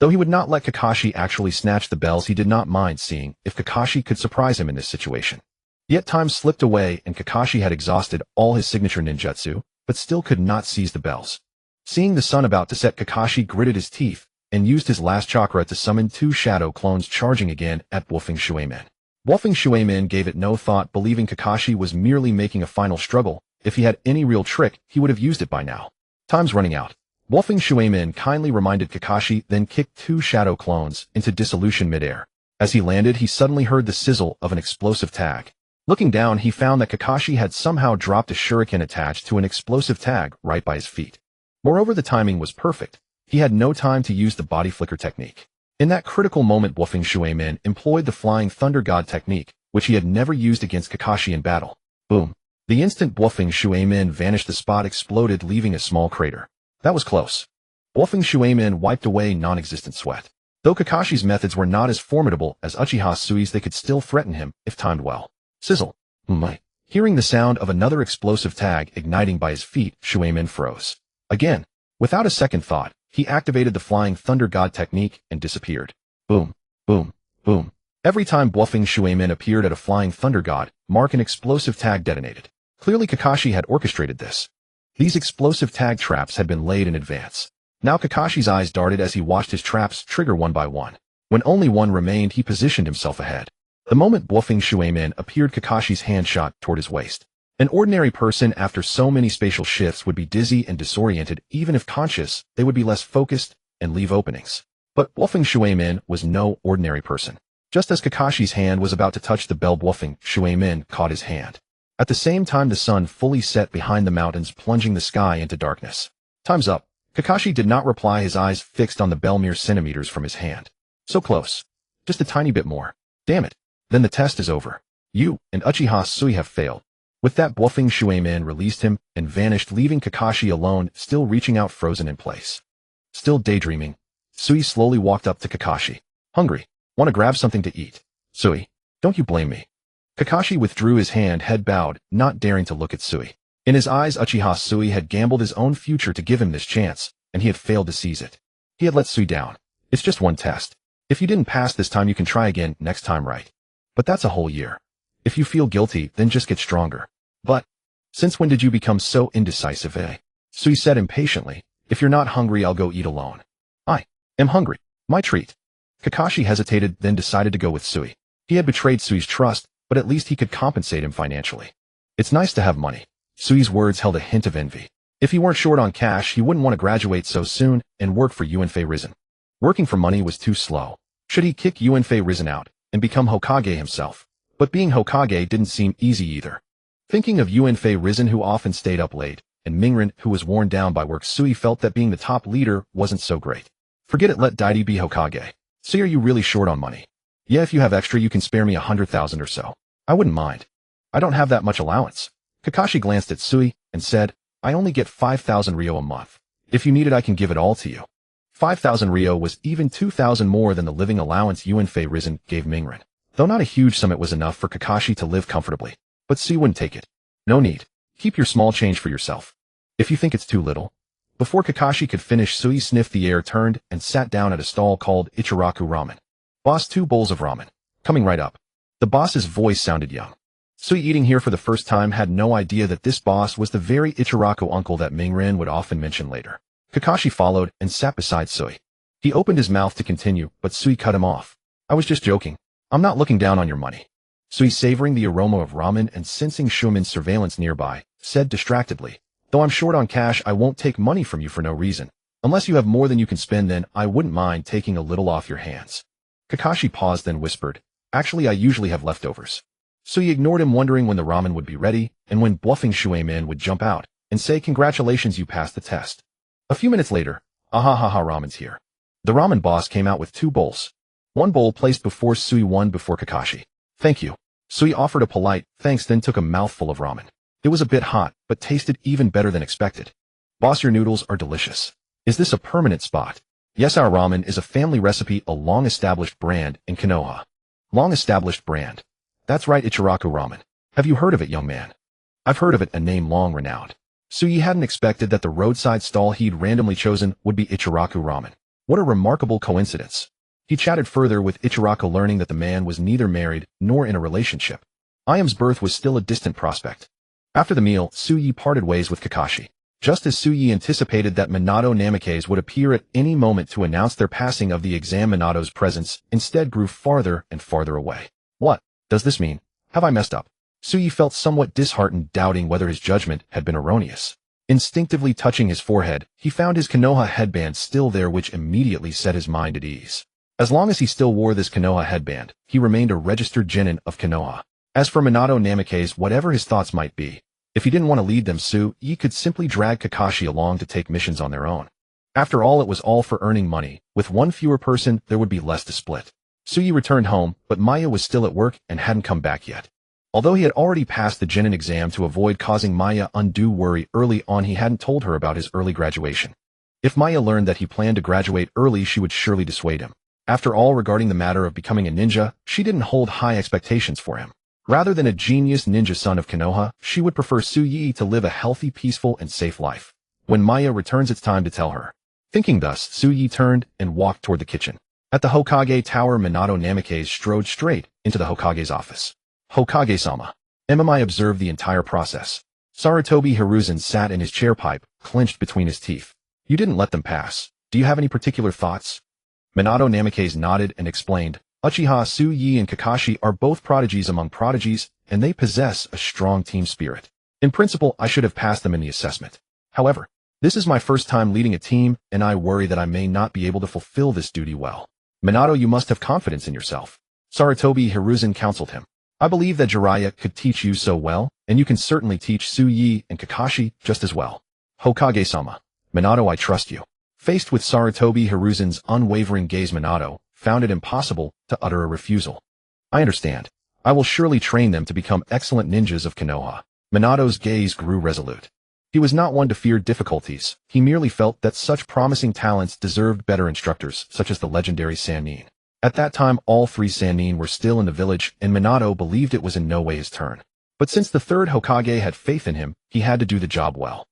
Though he would not let Kakashi actually snatch the bells, he did not mind seeing if Kakashi could surprise him in this situation. Yet time slipped away and Kakashi had exhausted all his signature ninjutsu, but still could not seize the bells. Seeing the sun about to set, Kakashi gritted his teeth and used his last chakra to summon 2 shadow clones, charging again at Wolfing Shuemin. Wolfing Shuemin gave it no thought, believing Kakashi was merely making a final struggle. If he had any real trick, he would have used it by now. Time's running out. Wolfing Shuemin kindly reminded Kakashi, then kicked 2 shadow clones into dissolution midair. As he landed, he suddenly heard the sizzle of an explosive tag. Looking down, he found that Kakashi had somehow dropped a shuriken attached to an explosive tag right by his feet. Moreover, the timing was perfect. He had no time to use the body flicker technique. In that critical moment, Wolfing Shuemin employed the Flying Thunder God technique, which he had never used against Kakashi in battle. Boom. The instant Wolfing Shuemin vanished, the spot exploded, leaving a small crater. That was close. Wolfing Shuemin wiped away non-existent sweat. Though Kakashi's methods were not as formidable as Uchiha Sui's, they could still threaten him if timed well. Sizzle. Hearing the sound of another explosive tag igniting by his feet, Shuemin froze. Again. Without a second thought, he activated the Flying Thunder God technique and disappeared. Boom, boom, boom. Every time bluffing Shuemin appeared at a Flying Thunder God, an explosive tag detonated. Clearly Kakashi had orchestrated this. These explosive tag traps had been laid in advance. Now Kakashi's eyes darted as he watched his traps trigger one by one. When only one remained, he positioned himself ahead. The moment bluffing Shuemin appeared, Kakashi's hand shot toward his waist. An ordinary person after so many spatial shifts would be dizzy and disoriented. Even if conscious, they would be less focused and leave openings. But bluffing Shuemin was no ordinary person. Just as Kakashi's hand was about to touch the bell, bluffing Shuemin caught his hand. At the same time, the sun fully set behind the mountains, plunging the sky into darkness. Time's up. Kakashi did not reply, his eyes fixed on the bell mere centimeters from his hand. So close. Just a tiny bit more. Damn it. Then the test is over. You and Uchiha Sui have failed. With that, bluffing Shuemin released him and vanished, leaving Kakashi alone, still reaching out, frozen in place. Still daydreaming, Sui slowly walked up to Kakashi. Hungry. Want to grab something to eat? Sui, don't you blame me. Kakashi withdrew his hand, head bowed, not daring to look at Sui. In his eyes, Uchiha Sui had gambled his own future to give him this chance, and he had failed to seize it. He had let Sui down. It's just one test. If you didn't pass this time, you can try again next time, right? But that's a whole year. If you feel guilty, then just get stronger. But, since when did you become so indecisive, eh? Sui said impatiently. If you're not hungry, I'll go eat alone. I am hungry. My treat. Kakashi hesitated, then decided to go with Sui. He had betrayed Sui's trust, but at least he could compensate him financially. It's nice to have money. Sui's words held a hint of envy. If he weren't short on cash, he wouldn't want to graduate so soon and work for Yuanfei Risen. Working for money was too slow. Should he kick Yuanfei Risen out and become Hokage himself? But being Hokage didn't seem easy either. Thinking of Yuanfei Risen, who often stayed up late, and Mingren, who was worn down by work, Sui felt that being the top leader wasn't so great. Forget it, let Daidi be Hokage. Sui, are you really short on money? Yeah, if you have extra, you can spare me 100,000 or so. I wouldn't mind. I don't have that much allowance. Kakashi glanced at Sui and said, I only get 5,000 Ryo a month. If you need it, I can give it all to you. 5,000 Ryo was even 2,000 more than the living allowance Yuanfei Risen gave Mingren. Though not a huge sum, it was enough for Kakashi to live comfortably. But Sui wouldn't take it. No need. Keep your small change for yourself. If you think it's too little. Before Kakashi could finish, Sui sniffed the air, turned, and sat down at a stall called Ichiraku Ramen. Boss, 2 bowls of ramen. Coming right up. The boss's voice sounded young. Sui, eating here for the first time, had no idea that this boss was the very Ichiraku uncle that Mingren would often mention later. Kakashi followed and sat beside Sui. He opened his mouth to continue, but Sui cut him off. I was just joking. I'm not looking down on your money. Sui, savoring the aroma of ramen and sensing Shumen's surveillance nearby, said distractedly, though I'm short on cash, I won't take money from you for no reason. Unless you have more than you can spend, then I wouldn't mind taking a little off your hands. Kakashi paused, then whispered, actually, I usually have leftovers. Sui ignored him, wondering when the ramen would be ready, and when bluffing Shuemin would jump out and say, congratulations, you passed the test. A few minutes later, ahahaha, ramen's here. The ramen boss came out with 2 bowls. 1 bowl placed before Sui, 1 before Kakashi. Thank you. Sui offered a polite thanks, then took a mouthful of ramen. It was a bit hot, but tasted even better than expected. Boss, your noodles are delicious. Is this a permanent spot? Yes, our ramen is a family recipe, a long-established brand in Konoha. Long-established brand. That's right, Ichiraku Ramen. Have you heard of it, young man? I've heard of it, a name long-renowned. Sui hadn't expected that the roadside stall he'd randomly chosen would be Ichiraku Ramen. What a remarkable coincidence. He chatted further with Ichiraku, learning that the man was neither married nor in a relationship. Ayam's birth was still a distant prospect. After the meal, Sui parted ways with Kakashi. Just as Sui anticipated that Minato Namikaze would appear at any moment to announce their passing of the exam, Minato's presence instead grew farther and farther away. What does this mean? Have I messed up? Sui felt somewhat disheartened, doubting whether his judgment had been erroneous. Instinctively touching his forehead, he found his Konoha headband still there, which immediately set his mind at ease. As long as he still wore this Konoha headband, he remained a registered genin of Konoha. As for Minato Namikaze, whatever his thoughts might be, if he didn't want to lead them, Sui could simply drag Kakashi along to take missions on their own. After all, it was all for earning money. With one fewer person, there would be less to split. Sui returned home, but Maya was still at work and hadn't come back yet. Although he had already passed the genin exam, to avoid causing Maya undue worry early on, he hadn't told her about his early graduation. If Maya learned that he planned to graduate early, she would surely dissuade him. After all, regarding the matter of becoming a ninja, she didn't hold high expectations for him. Rather than a genius ninja son of Konoha, she would prefer Sui to live a healthy, peaceful, and safe life. When Maya returns, it's time to tell her. Thinking thus, Tsuyi turned and walked toward the kitchen. At the Hokage Tower, Minato Namikaze strode straight into the Hokage's office. Hokage-sama. MMI observed the entire process. Sarutobi Hiruzen sat in his chair, pipe clenched between his teeth. You didn't let them pass. Do you have any particular thoughts? Minato Namikaze nodded and explained, Uchiha Tsuyi and Kakashi are both prodigies among prodigies, and they possess a strong team spirit. In principle, I should have passed them in the assessment. However, this is my first time leading a team, and I worry that I may not be able to fulfill this duty well. Minato, you must have confidence in yourself. Sarutobi Hiruzen counseled him. I believe that Jiraiya could teach you so well, and you can certainly teach Tsuyi and Kakashi just as well. Hokage-sama. Minato, I trust you. Faced with Sarutobi Hiruzen's unwavering gaze, Minato found it impossible to utter a refusal. I understand. I will surely train them to become excellent ninjas of Konoha. Minato's gaze grew resolute. He was not one to fear difficulties. He merely felt that such promising talents deserved better instructors, such as the legendary Sannin. At that time, all three Sannin were still in the village, and Minato believed it was in no way his turn. But since the third Hokage had faith in him, he had to do the job well.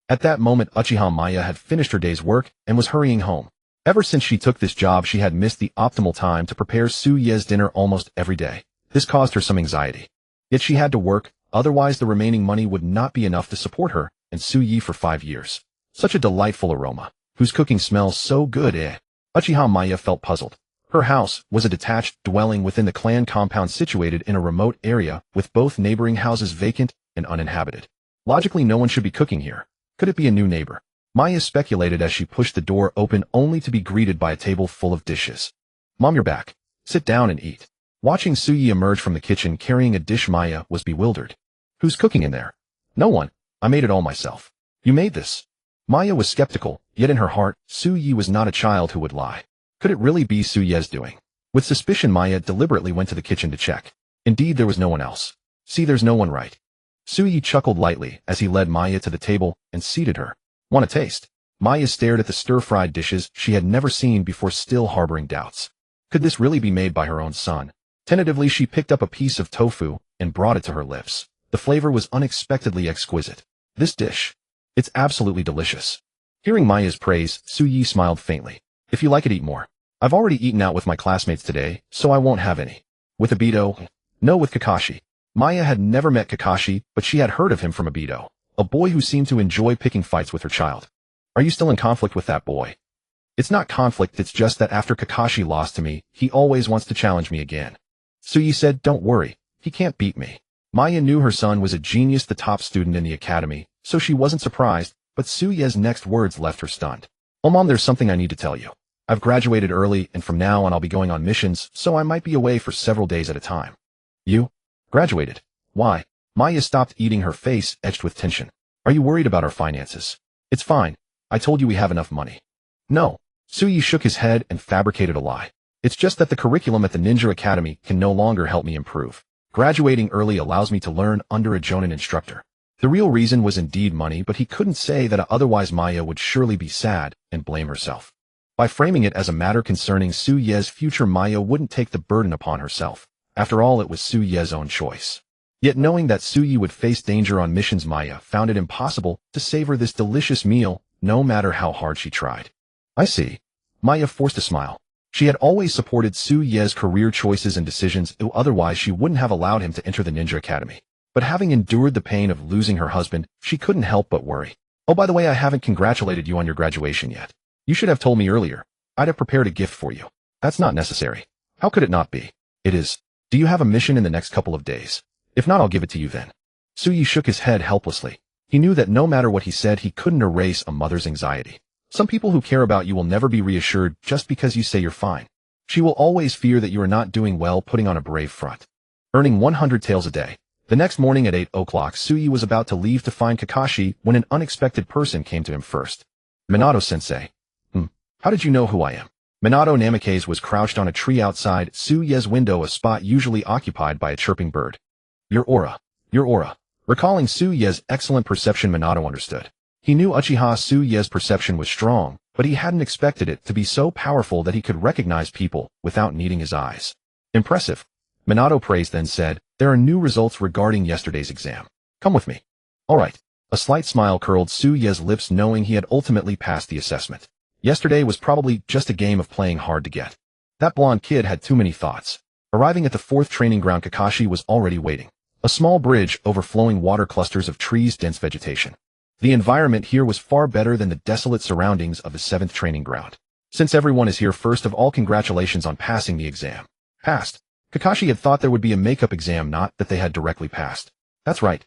At that moment, Uchiha Maya had finished her day's work and was hurrying home. Ever since she took this job, she had missed the optimal time to prepare Tsuyi's dinner almost every day. This caused her some anxiety. Yet she had to work, otherwise the remaining money would not be enough to support her and Tsuyi for 5 years. Such a delightful aroma, whose cooking smells so good, Uchiha Maya felt puzzled. Her house was a detached dwelling within the clan compound situated in a remote area with both neighboring houses vacant and uninhabited. Logically, no one should be cooking here. Could it be a new neighbor? Maya speculated as she pushed the door open only to be greeted by a table full of dishes. Mom, you're back. Sit down and eat. Watching Tsuyi emerge from the kitchen carrying a dish, Maya was bewildered. Who's cooking in there? No one. I made it all myself. You made this? Maya was skeptical, yet in her heart, Tsuyi was not a child who would lie. Could it really be Tsuyi's doing? With suspicion, Maya deliberately went to the kitchen to check. Indeed, there was no one else. See, there's no one, right? Tsuyi chuckled lightly as he led Maya to the table and seated her. Want a taste? Maya stared at the stir-fried dishes she had never seen before, still harboring doubts. Could this really be made by her own son? Tentatively, she picked up a piece of tofu and brought it to her lips. The flavor was unexpectedly exquisite. This dish. It's absolutely delicious. Hearing Maya's praise, Tsuyi smiled faintly. If you like it, eat more. I've already eaten out with my classmates today, so I won't have any. With Obito? No, with Kakashi. Maya had never met Kakashi, but she had heard of him from Obito, a boy who seemed to enjoy picking fights with her child. Are you still in conflict with that boy? It's not conflict, it's just that after Kakashi lost to me, he always wants to challenge me again. Tsuyi said, don't worry, he can't beat me. Maya knew her son was a genius, the top student in the academy, so she wasn't surprised, but Tsuyi's next words left her stunned. Oh Mom, there's something I need to tell you. I've graduated early, and from now on I'll be going on missions, so I might be away for several days at a time. You? Graduated? Why? Maya stopped eating, her face etched with tension. Are you worried about our finances? It's fine. I told you we have enough money. No. Tsuyi shook his head and fabricated a lie. It's just that the curriculum at the Ninja Academy can no longer help me improve. Graduating early allows me to learn under a Jonin instructor. The real reason was indeed money, but he couldn't say that, otherwise Maya would surely be sad and blame herself. By framing it as a matter concerning Tsuyi's future, Maya wouldn't take the burden upon herself. After all, it was Tsuyi's own choice. Yet knowing that Tsuyi would face danger on missions, Maya found it impossible to savor this delicious meal, no matter how hard she tried. I see. Maya forced a smile. She had always supported Tsuyi's career choices and decisions, otherwise she wouldn't have allowed him to enter the Ninja Academy. But having endured the pain of losing her husband, she couldn't help but worry. Oh, by the way, I haven't congratulated you on your graduation yet. You should have told me earlier. I'd have prepared a gift for you. That's not necessary. How could it not be? It is. Do you have a mission in the next couple of days? If not, I'll give it to you then. Tsuyi shook his head helplessly. He knew that no matter what he said, he couldn't erase a mother's anxiety. Some people who care about you will never be reassured just because you say you're fine. She will always fear that you are not doing well, putting on a brave front. Earning 100 taels a day. The next morning at 8 o'clock, Tsuyi was about to leave to find Kakashi when an unexpected person came to him first. Minato-sensei. How did you know who I am? Minato Namikaze was crouched on a tree outside Tsuyi's window, a spot usually occupied by a chirping bird. Your aura. Your aura. Recalling Tsuyi's excellent perception, Minato understood. He knew Uchiha Tsuyi's perception was strong, but he hadn't expected it to be so powerful that he could recognize people without needing his eyes. Impressive. Minato praised, then said, there are new results regarding yesterday's exam. Come with me. All right. A slight smile curled Su Ye's lips knowing he had ultimately passed the assessment. Yesterday was probably just a game of playing hard to get. That blonde kid had too many thoughts. Arriving at the 4th training ground, Kakashi was already waiting. A small bridge overflowing water, clusters of trees, dense vegetation. The environment here was far better than the desolate surroundings of the 7th training ground. Since everyone is here, first of all, congratulations on passing the exam. Passed. Kakashi had thought there would be a makeup exam, not that they had directly passed. That's right.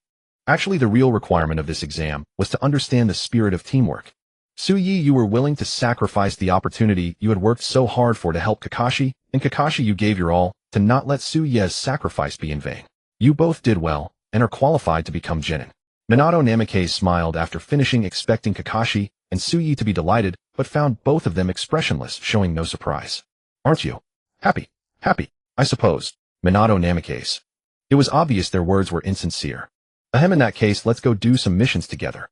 Actually, the real requirement of this exam was to understand the spirit of teamwork. Su Yi, you were willing to sacrifice the opportunity you had worked so hard for to help Kakashi, and Kakashi, you gave your all to not let Su Ye's sacrifice be in vain. You both did well, and are qualified to become Genin. Minato Namikaze smiled after finishing, expecting Kakashi and Su Yi to be delighted, but found both of them expressionless, showing no surprise. Aren't you? Happy. Happy, I suppose. Minato Namikaze. It was obvious their words were insincere. Ahem, in that case, let's go do some missions together.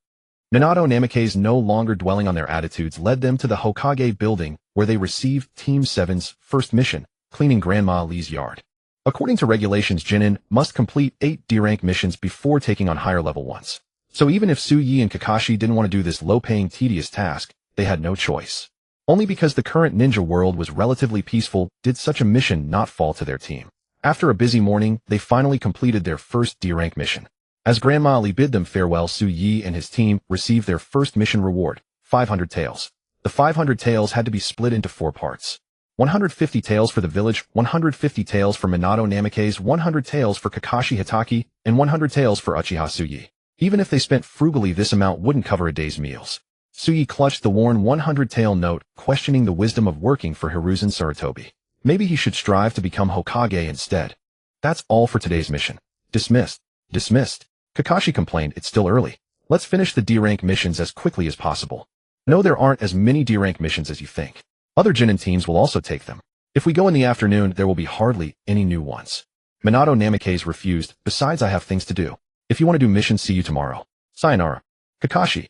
Minato Namikaze, no longer dwelling on their attitudes, led them to the Hokage building, where they received Team 7's first mission, cleaning Grandma Lee's yard. According to regulations, Genin must complete 8 D-rank missions before taking on higher level ones. So even if Su Yi and Kakashi didn't want to do this low-paying, tedious task, they had no choice. Only because the current ninja world was relatively peaceful did such a mission not fall to their team. After a busy morning, they finally completed their first D-rank mission. As Grandma Lee bid them farewell, Su Yi and his team received their first mission reward, 500 taels. The 500 taels had to be split into 4 parts. 150 taels for the village, 150 taels for Minato Namikaze, 100 taels for Kakashi Hitaki, and 100 taels for Uchiha Su Yi. Even if they spent frugally, this amount wouldn't cover a day's meals. Su Yi clutched the worn 100 tael note, questioning the wisdom of working for Hiruzen Sarutobi. Maybe he should strive to become Hokage instead. That's all for today's mission. Dismissed. Dismissed. Kakashi complained, it's still early. Let's finish the D-rank missions as quickly as possible. No, there aren't as many D-rank missions as you think. Other Genin teams will also take them. If we go in the afternoon, there will be hardly any new ones. Minato Namikaze refused. Besides, I have things to do. If you want to do missions, see you tomorrow. Sayonara. Kakashi.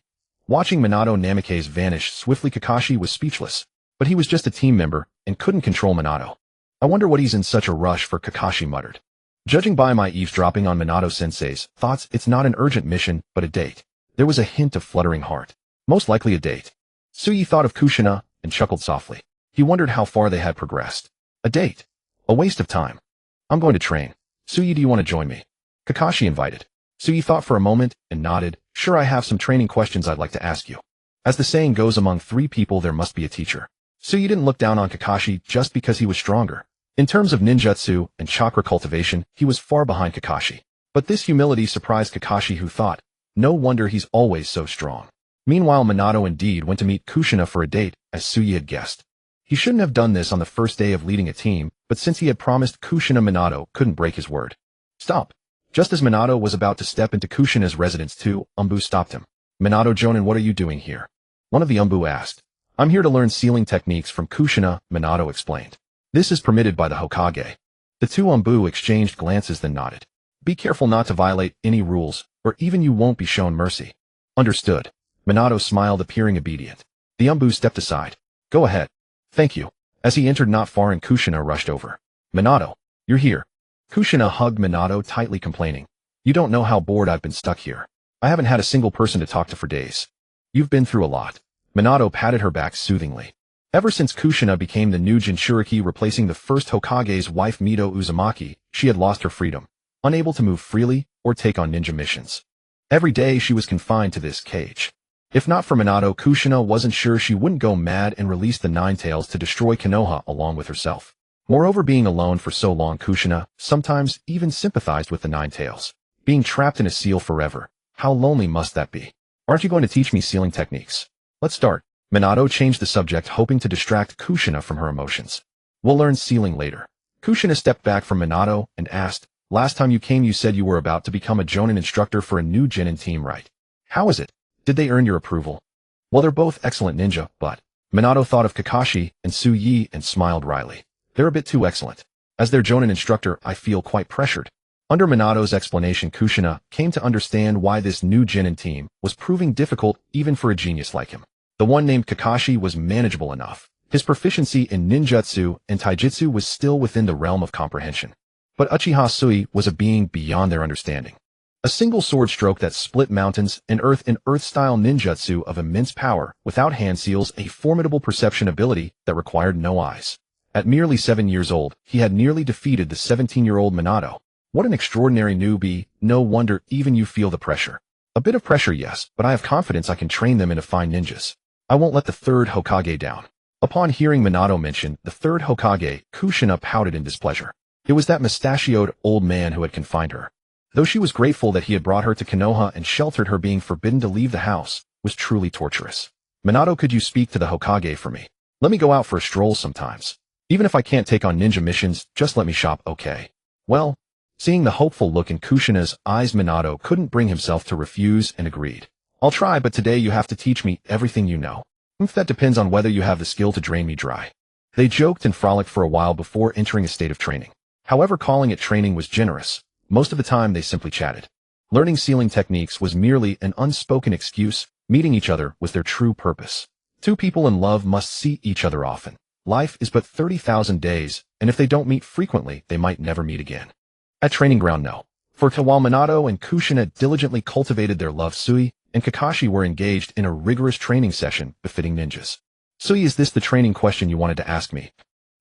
Watching Minato Namikaze vanish swiftly, Kakashi was speechless. But he was just a team member and couldn't control Minato. I wonder what he's in such a rush for, Kakashi muttered. Judging by my eavesdropping on Minato-sensei's thoughts, it's not an urgent mission, but a date. There was a hint of fluttering heart. Most likely a date. Su Yi thought of Kushina and chuckled softly. He wondered how far they had progressed. A date. A waste of time. I'm going to train. Su Yi, do you want to join me? Kakashi invited. Su Yi thought for a moment and nodded. Sure, I have some training questions I'd like to ask you. As the saying goes, among 3 people there must be a teacher. Su Yi didn't look down on Kakashi just because he was stronger. In terms of ninjutsu and chakra cultivation, he was far behind Kakashi. But this humility surprised Kakashi, who thought, no wonder he's always so strong. Meanwhile, Minato indeed went to meet Kushina for a date, as Su Yi had guessed. He shouldn't have done this on the first day of leading a team, but since he had promised Kushina, Minato couldn't break his word. Stop. Just as Minato was about to step into Kushina's residence too, Umbu stopped him. Minato Jonin, what are you doing here? One of the Umbu asked. I'm here to learn sealing techniques from Kushina, Minato explained. This is permitted by the Hokage. The 2 Umbu exchanged glances, then nodded. Be careful not to violate any rules, or even you won't be shown mercy. Understood. Minato smiled, appearing obedient. The Umbu stepped aside. Go ahead. Thank you. As he entered not far, and Kushina rushed over. Minato, you're here. Kushina hugged Minato tightly, complaining. You don't know how bored I've been stuck here. I haven't had a single person to talk to for days. You've been through a lot. Minato patted her back soothingly. Ever since Kushina became the new Jinchuriki, replacing the first Hokage's wife Mito Uzumaki, she had lost her freedom, unable to move freely or take on ninja missions. Every day she was confined to this cage. If not for Minato, Kushina wasn't sure she wouldn't go mad and release the 9 tails to destroy Konoha along with herself. Moreover, being alone for so long, Kushina sometimes even sympathized with the 9 tails. Being trapped in a seal forever, how lonely must that be? Aren't you going to teach me sealing techniques? Let's start. Minato changed the subject, hoping to distract Kushina from her emotions. We'll learn sealing later. Kushina stepped back from Minato and asked, last time you came you said you were about to become a Jonin instructor for a new Genin team, right? How is it? Did they earn your approval? Well, they're both excellent ninja, but... Minato thought of Kakashi and Su Yi and smiled wryly. They're a bit too excellent. As their Jonin instructor, I feel quite pressured. Under Minato's explanation, Kushina came to understand why this new Genin team was proving difficult even for a genius like him. The one named Kakashi was manageable enough. His proficiency in ninjutsu and taijutsu was still within the realm of comprehension. But Uchiha Sui was a being beyond their understanding. A single sword stroke that split mountains, an earth-style ninjutsu of immense power, without hand seals, a formidable perception ability that required no eyes. At merely 7 years old, he had nearly defeated the 17-year-old Minato. What an extraordinary newbie, no wonder even you feel the pressure. A bit of pressure, yes, but I have confidence I can train them into fine ninjas. I won't let the third Hokage down. Upon hearing Minato mention the third Hokage, Kushina pouted in displeasure. It was that mustachioed old man who had confined her. Though she was grateful that he had brought her to Konoha and sheltered her, being forbidden to leave the house was truly torturous. Minato, could you speak to the Hokage for me? Let me go out for a stroll sometimes. Even if I can't take on ninja missions, just let me shop, okay? Well, seeing the hopeful look in Kushina's eyes, Minato couldn't bring himself to refuse and agreed. I'll try, but today you have to teach me everything you know. That depends on whether you have the skill to drain me dry. They joked and frolicked for a while before entering a state of training. However, calling it training was generous. Most of the time they simply chatted. Learning sealing techniques was merely an unspoken excuse. Meeting each other was their true purpose. Two people in love must see each other often. Life is but 30,000 days, and if they don't meet frequently, they might never meet again. At training ground, no. For while Minato and Kushina diligently cultivated their love, Sui and Kakashi were engaged in a rigorous training session befitting ninjas. Sui, is this the training question you wanted to ask me?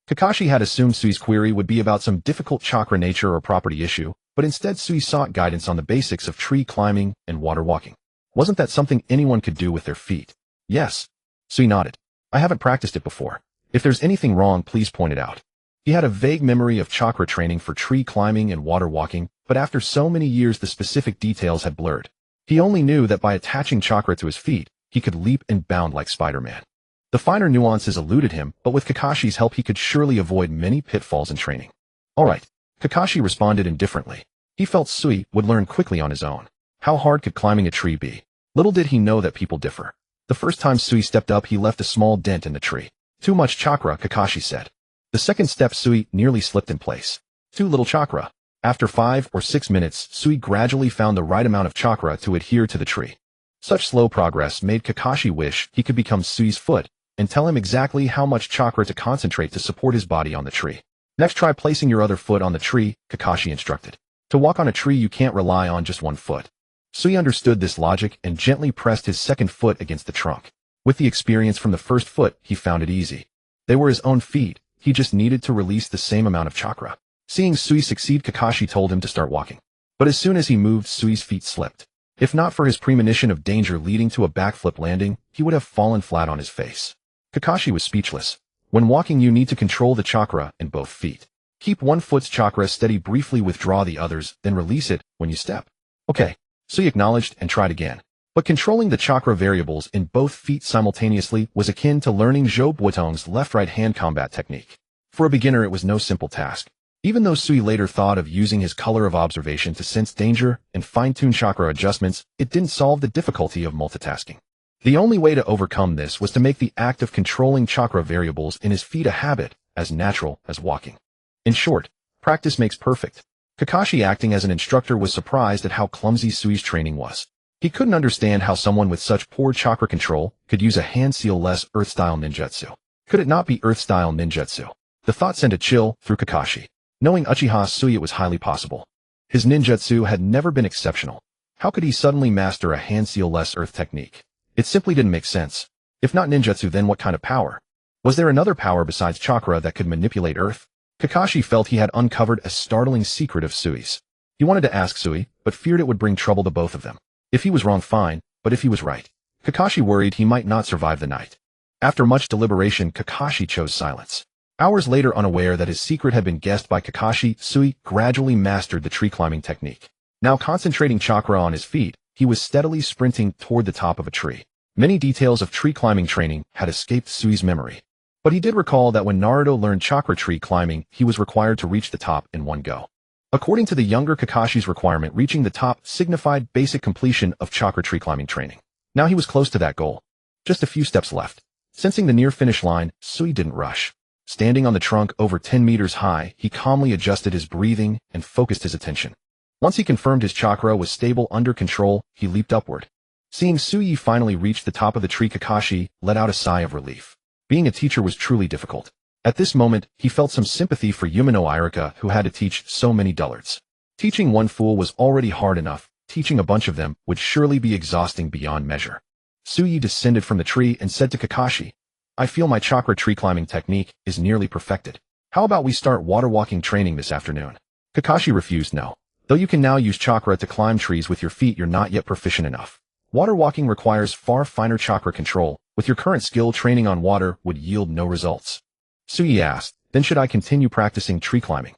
Kakashi had assumed Sui's query would be about some difficult chakra nature or property issue, but instead Sui sought guidance on the basics of tree climbing and water walking. Wasn't that something anyone could do with their feet? Yes. Sui nodded. I haven't practiced it before. If there's anything wrong, please point it out. He had a vague memory of chakra training for tree climbing and water walking, but after so many years the specific details had blurred. He only knew that by attaching chakra to his feet, he could leap and bound like Spider-Man. The finer nuances eluded him, but with Kakashi's help he could surely avoid many pitfalls in training. All right. Kakashi responded indifferently. He felt Sui would learn quickly on his own. How hard could climbing a tree be? Little did he know that people differ. The first time Sui stepped up, he left a small dent in the tree. Too much chakra, Kakashi said. The second step, Sui nearly slipped in place. Too little chakra. After 5 or 6 minutes, Sui gradually found the right amount of chakra to adhere to the tree. Such slow progress made Kakashi wish he could become Sui's foot and tell him exactly how much chakra to concentrate to support his body on the tree. Next, try placing your other foot on the tree, Kakashi instructed. To walk on a tree, you can't rely on just one foot. Sui understood this logic and gently pressed his second foot against the trunk. With the experience from the first foot, he found it easy. They were his own feet. He just needed to release the same amount of chakra. Seeing Sui succeed, Kakashi told him to start walking. But as soon as he moved, Sui's feet slipped. If not for his premonition of danger leading to a backflip landing, he would have fallen flat on his face. Kakashi was speechless. When walking, you need to control the chakra in both feet. Keep one foot's chakra steady, briefly withdraw the others, then release it when you step. Okay. Sui acknowledged and tried again. But controlling the chakra variables in both feet simultaneously was akin to learning Zhou Buitong's left-right hand combat technique. For a beginner, it was no simple task. Even though Sui later thought of using his color of observation to sense danger and fine-tune chakra adjustments, it didn't solve the difficulty of multitasking. The only way to overcome this was to make the act of controlling chakra variables in his feet a habit, as natural as walking. In short, practice makes perfect. Kakashi, acting as an instructor, was surprised at how clumsy Sui's training was. He couldn't understand how someone with such poor chakra control could use a hand-seal-less earth-style ninjutsu. Could it not be earth-style ninjutsu? The thought sent a chill through Kakashi. Knowing Uchiha Sui, it was highly possible. His ninjutsu had never been exceptional. How could he suddenly master a hand-seal-less earth technique? It simply didn't make sense. If not ninjutsu, then what kind of power? Was there another power besides chakra that could manipulate earth? Kakashi felt he had uncovered a startling secret of Sui's. He wanted to ask Sui, but feared it would bring trouble to both of them. If he was wrong, fine, but if he was right, Kakashi worried he might not survive the night. After much deliberation, Kakashi chose silence. Hours later, unaware that his secret had been guessed by Kakashi, Sui gradually mastered the tree climbing technique. Now concentrating chakra on his feet, he was steadily sprinting toward the top of a tree. Many details of tree climbing training had escaped Sui's memory. But he did recall that when Naruto learned chakra tree climbing, he was required to reach the top in one go. According to the younger Kakashi's requirement, reaching the top signified basic completion of chakra tree climbing training. Now he was close to that goal. Just a few steps left. Sensing the near finish line, Sui didn't rush. Standing on the trunk over 10 meters high, he calmly adjusted his breathing and focused his attention. Once he confirmed his chakra was stable under control, he leaped upward. Seeing Sui finally reach the top of the tree, Kakashi let out a sigh of relief. Being a teacher was truly difficult. At this moment, he felt some sympathy for Yumino Irika, who had to teach so many dullards. Teaching one fool was already hard enough. teaching a bunch of them would surely be exhausting beyond measure. Tsuyi descended from the tree and said to Kakashi, I feel my chakra tree climbing technique is nearly perfected. How about we start water walking training this afternoon? Kakashi refused no. Though you can now use chakra to climb trees with your feet, you're not yet proficient enough. Water walking requires far finer chakra control. With your current skill, training on water would yield no results. Tsuyi asked, then should I continue practicing tree climbing?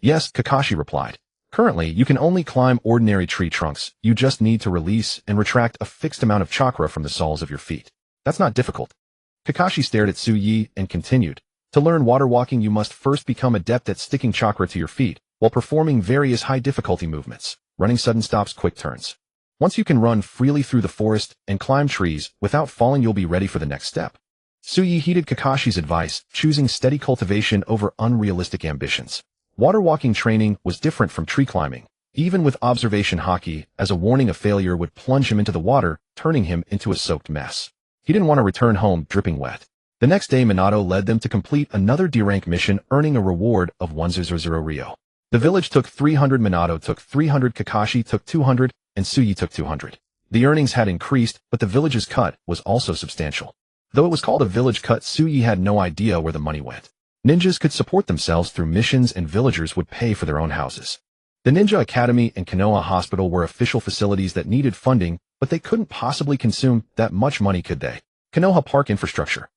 Yes, Kakashi replied. Currently, you can only climb ordinary tree trunks. You just need to release and retract a fixed amount of chakra from the soles of your feet. That's not difficult. Kakashi stared at Tsuyi and continued. To learn water walking, you must first become adept at sticking chakra to your feet while performing various high-difficulty movements, running sudden stops, quick turns. Once you can run freely through the forest and climb trees without falling, you'll be ready for the next step. Tsuyi heeded Kakashi's advice, choosing steady cultivation over unrealistic ambitions. Water walking training was different from tree climbing. Even with observation Haki, as a warning, a failure would plunge him into the water, turning him into a soaked mess. He didn't want to return home dripping wet. The next day, Minato led them to complete another D-rank mission, earning a reward of 100 Ryo. The village took 300, Minato took 300, Kakashi took 200, and Tsuyi took 200. The earnings had increased, but the village's cut was also substantial. Though it was called a village cut, Tsuyi had no idea where the money went. Ninjas could support themselves through missions and villagers would pay for their own houses. The Ninja Academy and Konoha Hospital were official facilities that needed funding, but they couldn't possibly consume that much money, could they? Konoha Park infrastructure.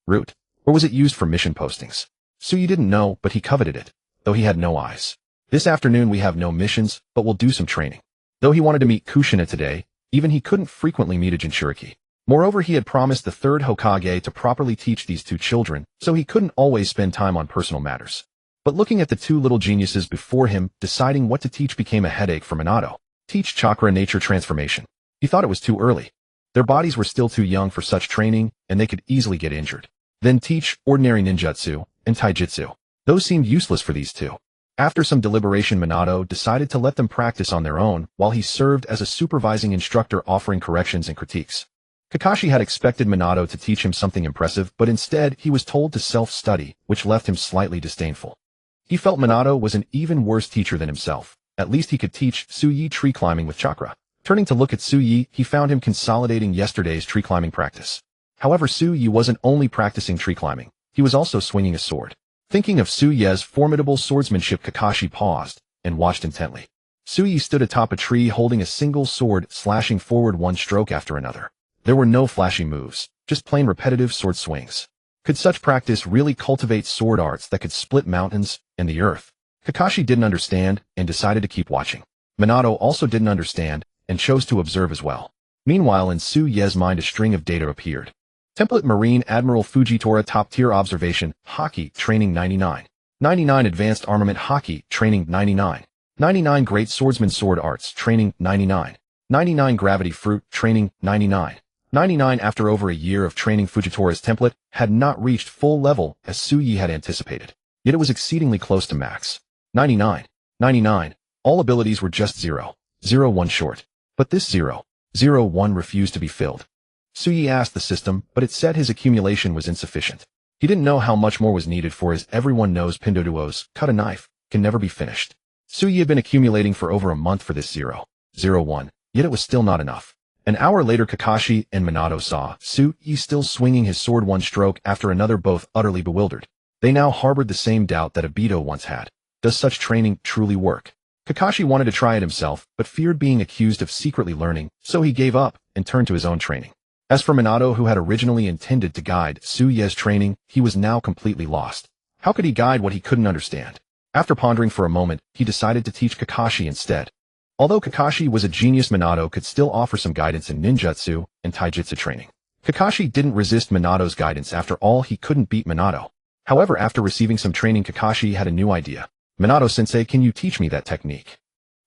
Route. Or was it used for mission postings? Tsuyi didn't know, but he coveted it, though he had no eyes. This afternoon we have no missions, but we'll do some training. Though he wanted to meet Kushina today, even he couldn't frequently meet a Jinchuriki. Moreover, he had promised the third Hokage to properly teach these two children, so he couldn't always spend time on personal matters. But looking at the two little geniuses before him, deciding what to teach became a headache for Minato. Teach chakra nature transformation. He thought it was too early. Their bodies were still too young for such training, and they could easily get injured. Then teach ordinary ninjutsu and taijutsu. Those seemed useless for these two. After some deliberation, Minato decided to let them practice on their own while he served as a supervising instructor, offering corrections and critiques. Kakashi had expected Minato to teach him something impressive, but instead he was told to self-study, which left him slightly disdainful. He felt Minato was an even worse teacher than himself. At least he could teach Tsuyi tree climbing with chakra. Turning to look at Tsuyi, he found him consolidating yesterday's tree climbing practice. However, Tsuyi wasn't only practicing tree climbing, he was also swinging a sword. Thinking of Tsuyi's formidable swordsmanship, Kakashi paused and watched intently. Tsuyi stood atop a tree holding a single sword, slashing forward one stroke after another. There were no flashy moves, just plain repetitive sword swings. Could such practice really cultivate sword arts that could split mountains and the earth? Kakashi didn't understand and decided to keep watching. Minato also didn't understand and chose to observe as well. Meanwhile, in Tsuyi's mind a string of data appeared. Template Marine Admiral Fujitora top-tier observation, Haki, training 99. 99 advanced armament Haki, training 99. 99 great swordsman sword arts, training 99. 99 gravity fruit, training 99. 99 after over a year of training, Fujitora's template had not reached full level as Tsuyi had anticipated. Yet it was exceedingly close to max. 99. 99. All abilities were just 0. 0-1 short. But this 0. 0-1 refused to be filled. Tsuyi asked the system, but it said his accumulation was insufficient. He didn't know how much more was needed, for as everyone knows, Pindoduos, cut a knife, can never be finished. Tsuyi had been accumulating for over a month for this 0-0-1, yet it was still not enough. An hour later, Kakashi and Minato saw Tsuyi still swinging his sword one stroke after another, both utterly bewildered. They now harbored the same doubt that Obito once had. Does such training truly work? Kakashi wanted to try it himself, but feared being accused of secretly learning, so he gave up and turned to his own training. As for Minato, who had originally intended to guide Tsuyi's training, he was now completely lost. How could he guide what he couldn't understand? After pondering for a moment, he decided to teach Kakashi instead. Although Kakashi was a genius, Minato could still offer some guidance in ninjutsu and taijutsu training. Kakashi didn't resist Minato's guidance. After all, he couldn't beat Minato. However, after receiving some training, Kakashi had a new idea. Minato-sensei, can you teach me that technique?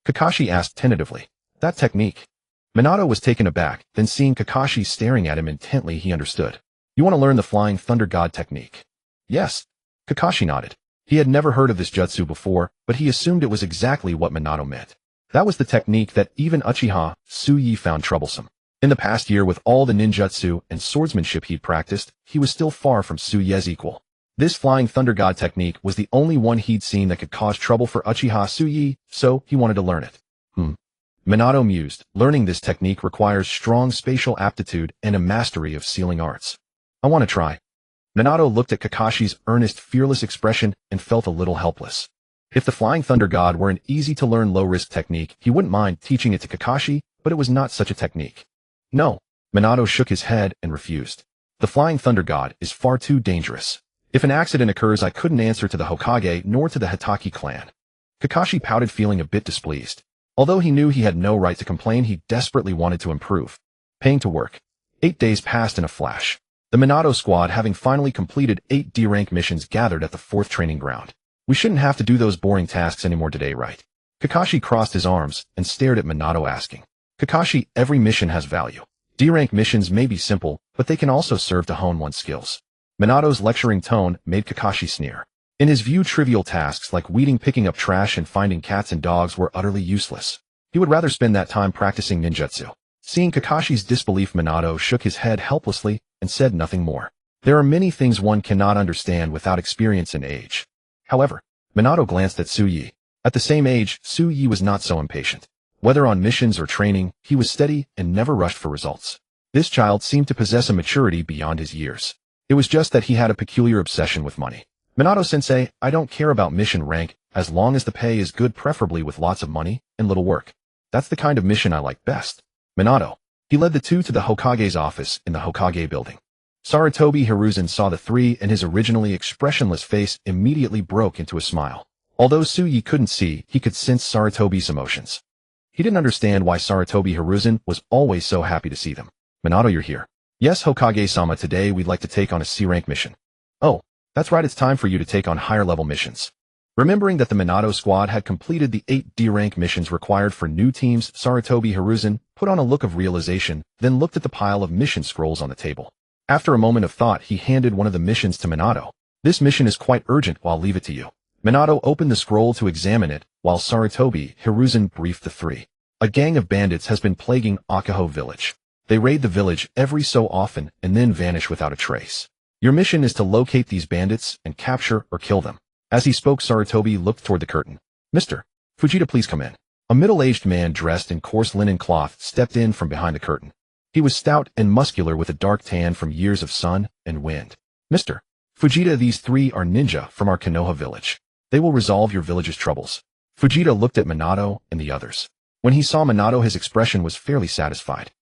Kakashi asked tentatively. That technique? Minato was taken aback, then seeing Kakashi staring at him intently, he understood. You want to learn the Flying Thunder God technique? Yes. Kakashi nodded. He had never heard of this jutsu before, but he assumed it was exactly what Minato meant. That was the technique that even Uchiha Tsuyi found troublesome. In the past year, with all the ninjutsu and swordsmanship he'd practiced, he was still far from Tsuyi's equal. This Flying Thunder God technique was the only one he'd seen that could cause trouble for Uchiha Tsuyi, so he wanted to learn it. Minato mused. Learning this technique requires strong spatial aptitude and a mastery of sealing arts. I want to try. Minato looked at Kakashi's earnest, fearless expression and felt a little helpless. If the Flying Thunder God were an easy-to-learn low-risk technique, he wouldn't mind teaching it to Kakashi, but it was not such a technique. No. Minato shook his head and refused. The Flying Thunder God is far too dangerous. If an accident occurs, I couldn't answer to the Hokage nor to the Haki clan. Kakashi pouted, feeling a bit displeased. Although he knew he had no right to complain, he desperately wanted to improve. Paying to work. 8 days passed in a flash. The Minato squad, having finally completed 8 D-rank missions, gathered at the 4th training ground. We shouldn't have to do those boring tasks anymore today, right? Kakashi crossed his arms and stared at Minato, asking. Kakashi, every mission has value. D-rank missions may be simple, but they can also serve to hone one's skills. Minato's lecturing tone made Kakashi sneer. In his view, trivial tasks like weeding, picking up trash, and finding cats and dogs were utterly useless. He would rather spend that time practicing ninjutsu. Seeing Kakashi's disbelief, Minato shook his head helplessly and said nothing more. There are many things one cannot understand without experience and age. However, Minato glanced at Tsuyi. At the same age, Tsuyi was not so impatient. Whether on missions or training, he was steady and never rushed for results. This child seemed to possess a maturity beyond his years. It was just that he had a peculiar obsession with money. Minato-sensei, I don't care about mission rank, as long as the pay is good, preferably with lots of money and little work. That's the kind of mission I like best. Minato. He led the two to the Hokage's office in the Hokage building. Sarutobi Hiruzen saw the three, and his originally expressionless face immediately broke into a smile. Although Tsuyi couldn't see, he could sense Sarutobi's emotions. He didn't understand why Sarutobi Hiruzen was always so happy to see them. Minato, you're here. Yes, Hokage-sama, today we'd like to take on a C-rank mission. Oh, that's right, it's time for you to take on higher-level missions. Remembering that the Minato squad had completed the 8 D-rank missions required for new teams, Sarutobi Hiruzen put on a look of realization, then looked at the pile of mission scrolls on the table. After a moment of thought, he handed one of the missions to Minato. This mission is quite urgent, I'll leave it to you. Minato opened the scroll to examine it, while Sarutobi Hiruzen briefed the three. A gang of bandits has been plaguing Akaho village. They raid the village every so often and then vanish without a trace. Your mission is to locate these bandits and capture or kill them. As he spoke, Sarutobi looked toward the curtain. Mr. Fujita, please come in. A middle-aged man dressed in coarse linen cloth stepped in from behind the curtain. He was stout and muscular with a dark tan from years of sun and wind. Mr. Fujita, these three are ninja from our Konoha village. They will resolve your village's troubles. Fujita looked at Minato and the others. When he saw Minato, his expression was fairly satisfied.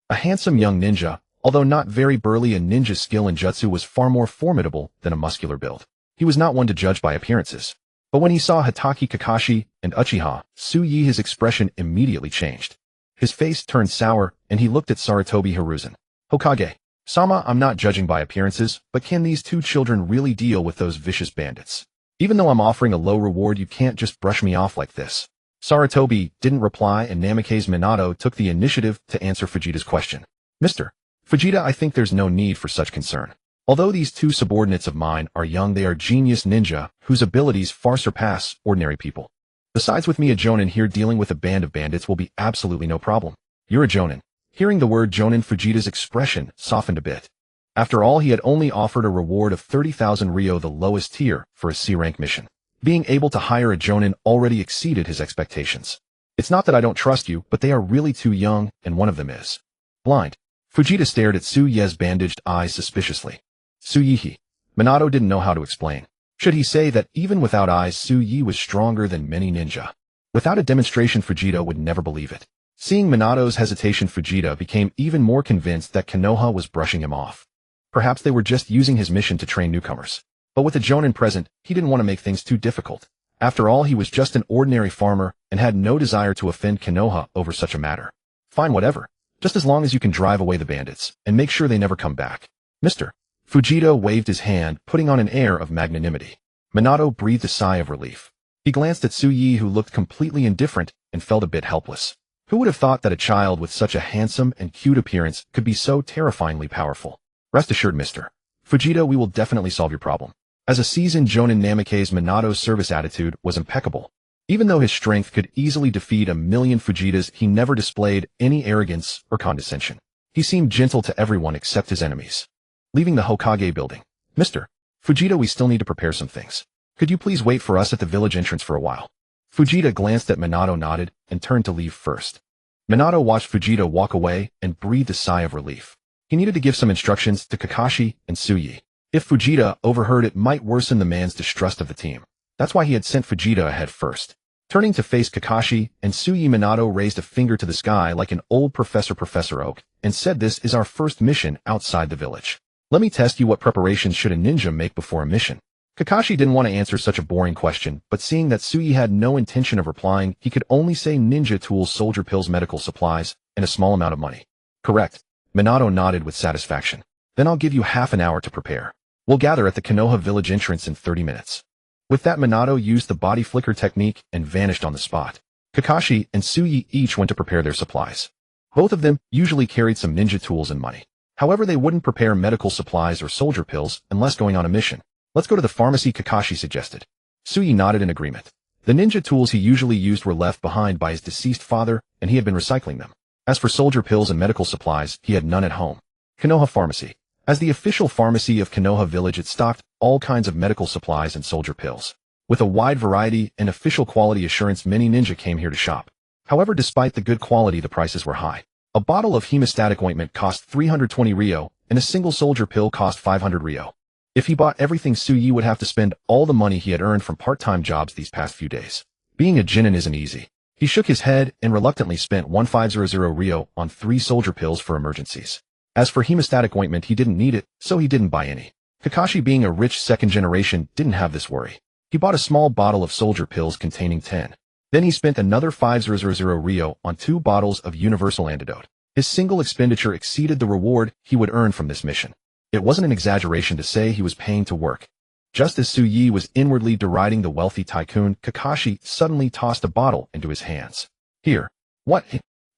A handsome young ninja, although not very burly, and ninja skill in jutsu was far more formidable than a muscular build. He was not one to judge by appearances. But when he saw Hatake, Kakashi, and Uchiha, Tsuyi, his expression immediately changed. His face turned sour, and he looked at Sarutobi Hiruzen. Hokage-sama, I'm not judging by appearances, but can these two children really deal with those vicious bandits? Even though I'm offering a low reward, you can't just brush me off like this. Sarutobi didn't reply, and Namake's Minato took the initiative to answer Fujita's question. Mr. Fujita, I think there's no need for such concern. Although these two subordinates of mine are young, they are genius ninja whose abilities far surpass ordinary people. Besides, with me, a jonin here, dealing with a band of bandits will be absolutely no problem. You're a jonin. Hearing the word jonin, Fujita's expression softened a bit. After all, he had only offered a reward of 30,000 ryo, the lowest tier, for a C-rank mission. Being able to hire a jonin already exceeded his expectations. It's not that I don't trust you, but they are really too young, and one of them is blind. Fujita stared at Tsuyi's bandaged eyes suspiciously. Tsuyi. Minato didn't know how to explain. Should he say that even without eyes, Tsuyi was stronger than many ninja? Without a demonstration, Fujita would never believe it. Seeing Minato's hesitation, Fujita became even more convinced that Konoha was brushing him off. Perhaps they were just using his mission to train newcomers. But with a jonin present, he didn't want to make things too difficult. After all, he was just an ordinary farmer and had no desire to offend Konoha over such a matter. Fine, whatever. Just as long as you can drive away the bandits and make sure they never come back. Mr. Fujita waved his hand, putting on an air of magnanimity. Minato breathed a sigh of relief. He glanced at Tsuyi, who looked completely indifferent, and felt a bit helpless. Who would have thought that a child with such a handsome and cute appearance could be so terrifyingly powerful? Rest assured, Mr. Fujita, we will definitely solve your problem. As a seasoned jonin, Namake's Minato's service attitude was impeccable. Even though his strength could easily defeat a million Fujitas, he never displayed any arrogance or condescension. He seemed gentle to everyone except his enemies. Leaving the Hokage building. Mr. Fujita, we still need to prepare some things. Could you please wait for us at the village entrance for a while? Fujita glanced at Minato, nodded, and turned to leave first. Minato watched Fujita walk away and breathed a sigh of relief. He needed to give some instructions to Kakashi and Tsuyi. If Fujita overheard, it might worsen the man's distrust of the team. That's why he had sent Fujita ahead first. Turning to face Kakashi and Tsuyi, Minato raised a finger to the sky like an old Professor Oak and said, "This is our first mission outside the village. Let me test you what preparations should a ninja make before a mission." Kakashi didn't want to answer such a boring question, but seeing that Tsuyi had no intention of replying, he could only say ninja tools, soldier pills, medical supplies, and a small amount of money. Correct. Minato nodded with satisfaction. Then I'll give you half an hour to prepare. We'll gather at the Konoha village entrance in 30 minutes. With that, Minato used the body flicker technique and vanished on the spot. Kakashi and Tsuyi each went to prepare their supplies. Both of them usually carried some ninja tools and money. However, they wouldn't prepare medical supplies or soldier pills unless going on a mission. Let's go to the pharmacy, Kakashi suggested. Tsuyi nodded in agreement. The ninja tools he usually used were left behind by his deceased father, and he had been recycling them. As for soldier pills and medical supplies, he had none at home. Konoha Pharmacy. As the official pharmacy of Konoha Village, it stocked all kinds of medical supplies and soldier pills. With a wide variety and official quality assurance, many ninja came here to shop. However, despite the good quality, the prices were high. A bottle of hemostatic ointment cost 320 ryo, and a single soldier pill cost 500 ryo. If he bought everything, Tsuyi would have to spend all the money he had earned from part-time jobs these past few days. Being a genin isn't easy. He shook his head and reluctantly spent 1500 ryo on 3 soldier pills for emergencies. As for hemostatic ointment, he didn't need it, so he didn't buy any. Kakashi, being a rich second generation, didn't have this worry. He bought a small bottle of soldier pills containing 10. Then he spent another 500 ryo on 2 bottles of universal antidote. His single expenditure exceeded the reward he would earn from this mission. It wasn't an exaggeration to say he was paying to work. Just as Tsuyi was inwardly deriding the wealthy tycoon, Kakashi suddenly tossed a bottle into his hands. Here. What?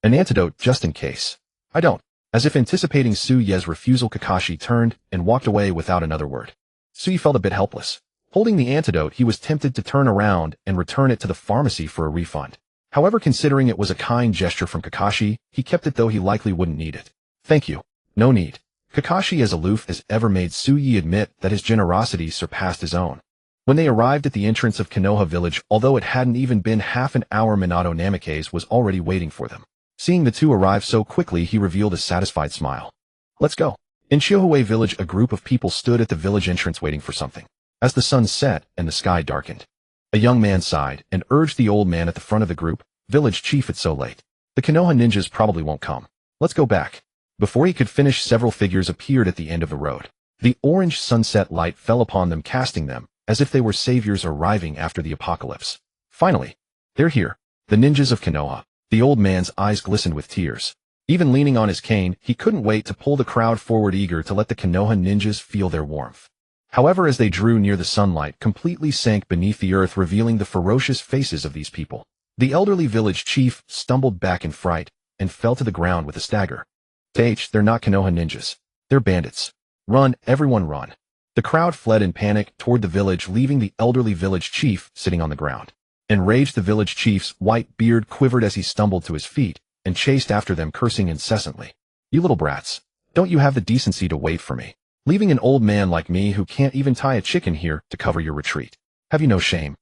An antidote, just in case. I don't. As if anticipating Tsuyi's refusal, Kakashi turned and walked away without another word. Tsuyi felt a bit helpless. Holding the antidote, he was tempted to turn around and return it to the pharmacy for a refund. However, considering it was a kind gesture from Kakashi, he kept it, though he likely wouldn't need it. Thank you. No need. Kakashi, as aloof as ever, made Tsuyi admit that his generosity surpassed his own. When they arrived at the entrance of Konoha village, although it hadn't even been half an hour, Minato Namikaze was already waiting for them. Seeing the two arrive so quickly, he revealed a satisfied smile. Let's go. In Chihoe village, a group of people stood at the village entrance waiting for something. As the sun set and the sky darkened, a young man sighed and urged the old man at the front of the group, "Village chief, it's so late. The Konoha ninjas probably won't come. Let's go back." Before he could finish, several figures appeared at the end of the road. The orange sunset light fell upon them, casting them as if they were saviors arriving after the apocalypse. Finally, they're here. The ninjas of Konoha. The old man's eyes glistened with tears. Even leaning on his cane, he couldn't wait to pull the crowd forward, eager to let the Konoha ninjas feel their warmth. However, as they drew near, the sunlight completely sank beneath the earth, revealing the ferocious faces of these people. The elderly village chief stumbled back in fright and fell to the ground with a stagger. They're not Konoha ninjas. They're bandits. Run, everyone run. The crowd fled in panic toward the village, leaving the elderly village chief sitting on the ground. Enraged, the village chief's white beard quivered as he stumbled to his feet and chased after them, cursing incessantly. "You little brats. Don't you have the decency to wait for me? Leaving an old man like me who can't even tie a chicken here to cover your retreat. Have you no shame?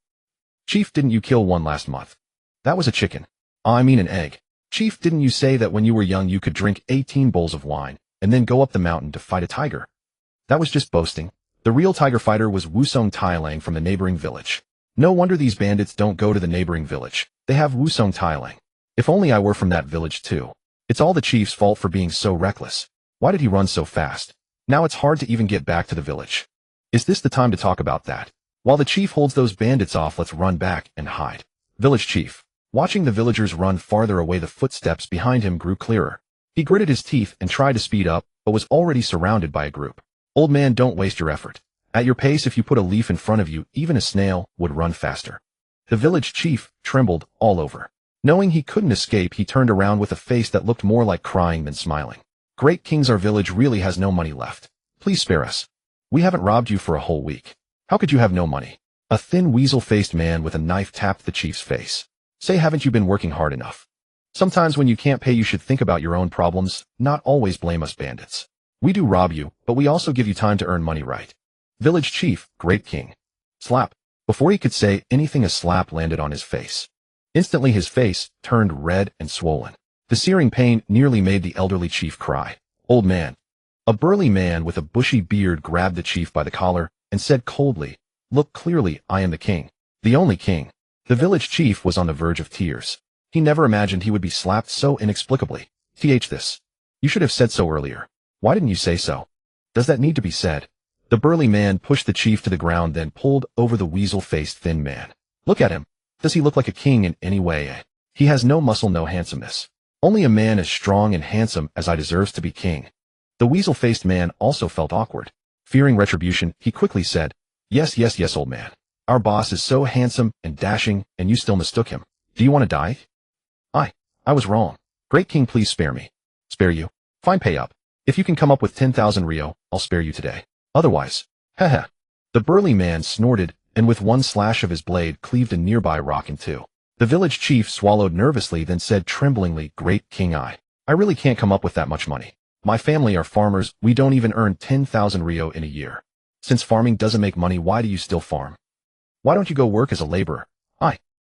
Chief, didn't you kill one last month? That was a chicken. I mean an egg. Chief, didn't you say that when you were young you could drink 18 bowls of wine and then go up the mountain to fight a tiger? That was just boasting. The real tiger fighter was Wusong Tailang from the neighboring village. No wonder these bandits don't go to the neighboring village. They have Wusong Tailang. If only I were from that village too. It's all the chief's fault for being so reckless. Why did he run so fast? Now it's hard to even get back to the village. Is this the time to talk about that? While the chief holds those bandits off, let's run back and hide." Village chief. Watching the villagers run farther away, the footsteps behind him grew clearer. He gritted his teeth and tried to speed up, but was already surrounded by a group. "Old man, don't waste your effort. At your pace, if you put a leaf in front of you, even a snail would run faster." The village chief trembled all over. Knowing he couldn't escape, he turned around with a face that looked more like crying than smiling. "Great kings, our village really has no money left. Please spare us. We haven't robbed you for a whole week. How could you have no money?" A thin, weasel-faced man with a knife tapped the chief's face. "Say, haven't you been working hard enough? Sometimes when you can't pay, you should think about your own problems, not always blame us bandits. We do rob you, but we also give you time to earn money, right?" Village chief, great king. Slap. Before he could say anything, a slap landed on his face. Instantly his face turned red and swollen. The searing pain nearly made the elderly chief cry. Old man. A burly man with a bushy beard grabbed the chief by the collar and said coldly, "Look clearly, I am the king. The only king." The village chief was on the verge of tears. He never imagined he would be slapped so inexplicably. This. You should have said so earlier. Why didn't you say so? Does that need to be said? The burly man pushed the chief to the ground, then pulled over the weasel-faced thin man. Look at him. Does he look like a king in any way? He has no muscle, no handsomeness. Only a man as strong and handsome as I deserves to be king. The weasel-faced man also felt awkward. Fearing retribution, he quickly said, Yes, old man. Our boss is so handsome and dashing, and you still mistook him. Do you want to die? I was wrong. Great king, please spare me. Spare you? Fine, pay up. If you can come up with 10,000 Rio, I'll spare you today. Otherwise, haha. The burly man snorted, and with one slash of his blade cleaved a nearby rock in two. The village chief swallowed nervously, then said tremblingly, Great king, I really can't come up with that much money. My family are farmers, we don't even earn 10,000 Rio in a year. Since farming doesn't make money, why do you still farm? Why don't you go work as a laborer?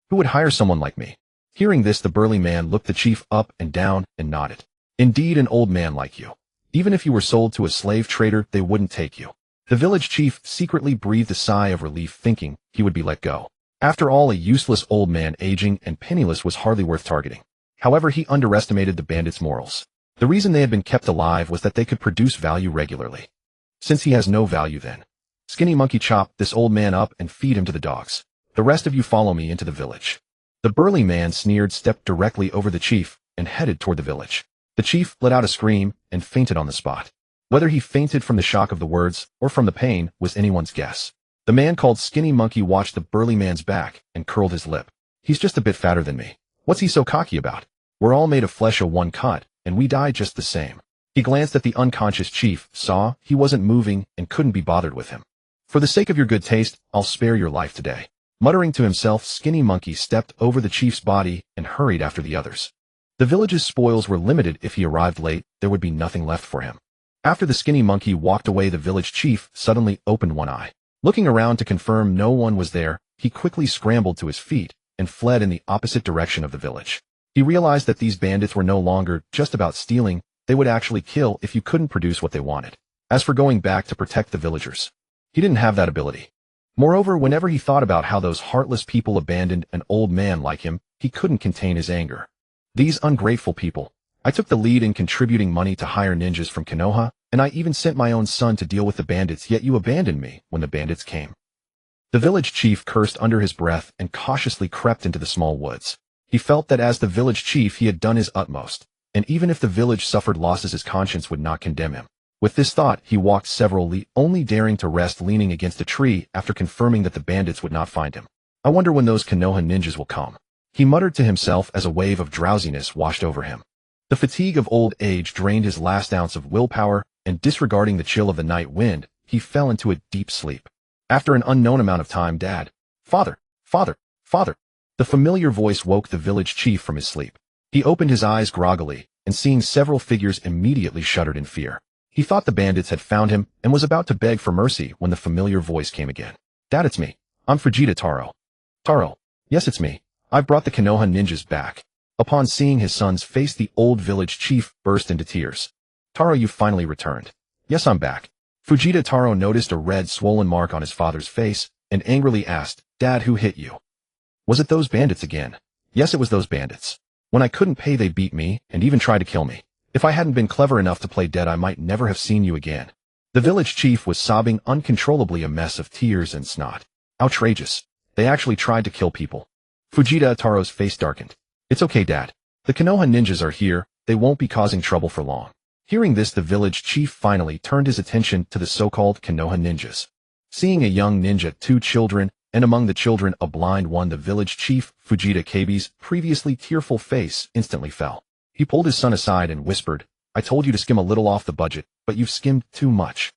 Who would hire someone like me? Hearing this, the burly man looked the chief up and down and nodded. Indeed, an old man like you. Even if you were sold to a slave trader, they wouldn't take you. The village chief secretly breathed a sigh of relief, thinking he would be let go. After all, a useless old man aging and penniless was hardly worth targeting. However, he underestimated the bandits' morals. The reason they had been kept alive was that they could produce value regularly. Since he has no value then, Skinny Monkey, chop this old man up and feed him to the dogs. The rest of you follow me into the village. The burly man sneered, stepped directly over the chief, and headed toward the village. The chief let out a scream and fainted on the spot. Whether he fainted from the shock of the words or from the pain was anyone's guess. The man called Skinny Monkey watched the burly man's back and curled his lip. He's just a bit fatter than me. What's he so cocky about? We're all made of flesh of one cut, and we die just the same. He glanced at the unconscious chief, saw he wasn't moving, and couldn't be bothered with him. For the sake of your good taste, I'll spare your life today. Muttering to himself, Skinny Monkey stepped over the chief's body and hurried after the others. The village's spoils were limited. If he arrived late, there would be nothing left for him. After the Skinny Monkey walked away, the village chief suddenly opened one eye. Looking around to confirm no one was there, he quickly scrambled to his feet and fled in the opposite direction of the village. He realized that these bandits were no longer just about stealing, they would actually kill if you couldn't produce what they wanted. As for going back to protect the villagers, he didn't have that ability. Moreover, whenever he thought about how those heartless people abandoned an old man like him, he couldn't contain his anger. These ungrateful people. I took the lead in contributing money to hire ninjas from Konoha, and I even sent my own son to deal with the bandits, yet you abandoned me when the bandits came. The village chief cursed under his breath and cautiously crept into the small woods. He felt that as the village chief he had done his utmost, and even if the village suffered losses his conscience would not condemn him. With this thought, he walked several li, only daring to rest leaning against a tree after confirming that the bandits would not find him. I wonder when those Konoha ninjas will come. He muttered to himself as a wave of drowsiness washed over him. The fatigue of old age drained his last ounce of willpower, and disregarding the chill of the night wind, he fell into a deep sleep. After an unknown amount of time, Dad, Father, Father, Father. The familiar voice woke the village chief from his sleep. He opened his eyes groggily, and seeing several figures immediately shuddered in fear. He thought the bandits had found him and was about to beg for mercy when the familiar voice came again. Dad, it's me. I'm Fujitora Taro. Taro. Yes, it's me. I've brought the Konoha ninjas back. Upon seeing his son's face, the old village chief burst into tears. Taro, you finally returned. Yes, I'm back. Fujitora Taro noticed a red swollen mark on his father's face and angrily asked, Dad, who hit you? Was it those bandits again? Yes, it was those bandits. When I couldn't pay, they beat me and even tried to kill me. If I hadn't been clever enough to play dead, I might never have seen you again. The village chief was sobbing uncontrollably, a mess of tears and snot. Outrageous. They actually tried to kill people. Fujitora Taro's face darkened. It's okay, Dad. The Konoha ninjas are here. They won't be causing trouble for long. Hearing this, the village chief finally turned his attention to the so-called Konoha ninjas. Seeing a young ninja, 2 children, and among the children a blind one, the village chief, Fujitora Kabi's previously tearful face instantly fell. He pulled his son aside and whispered, I told you to skim a little off the budget, but you've skimmed too much.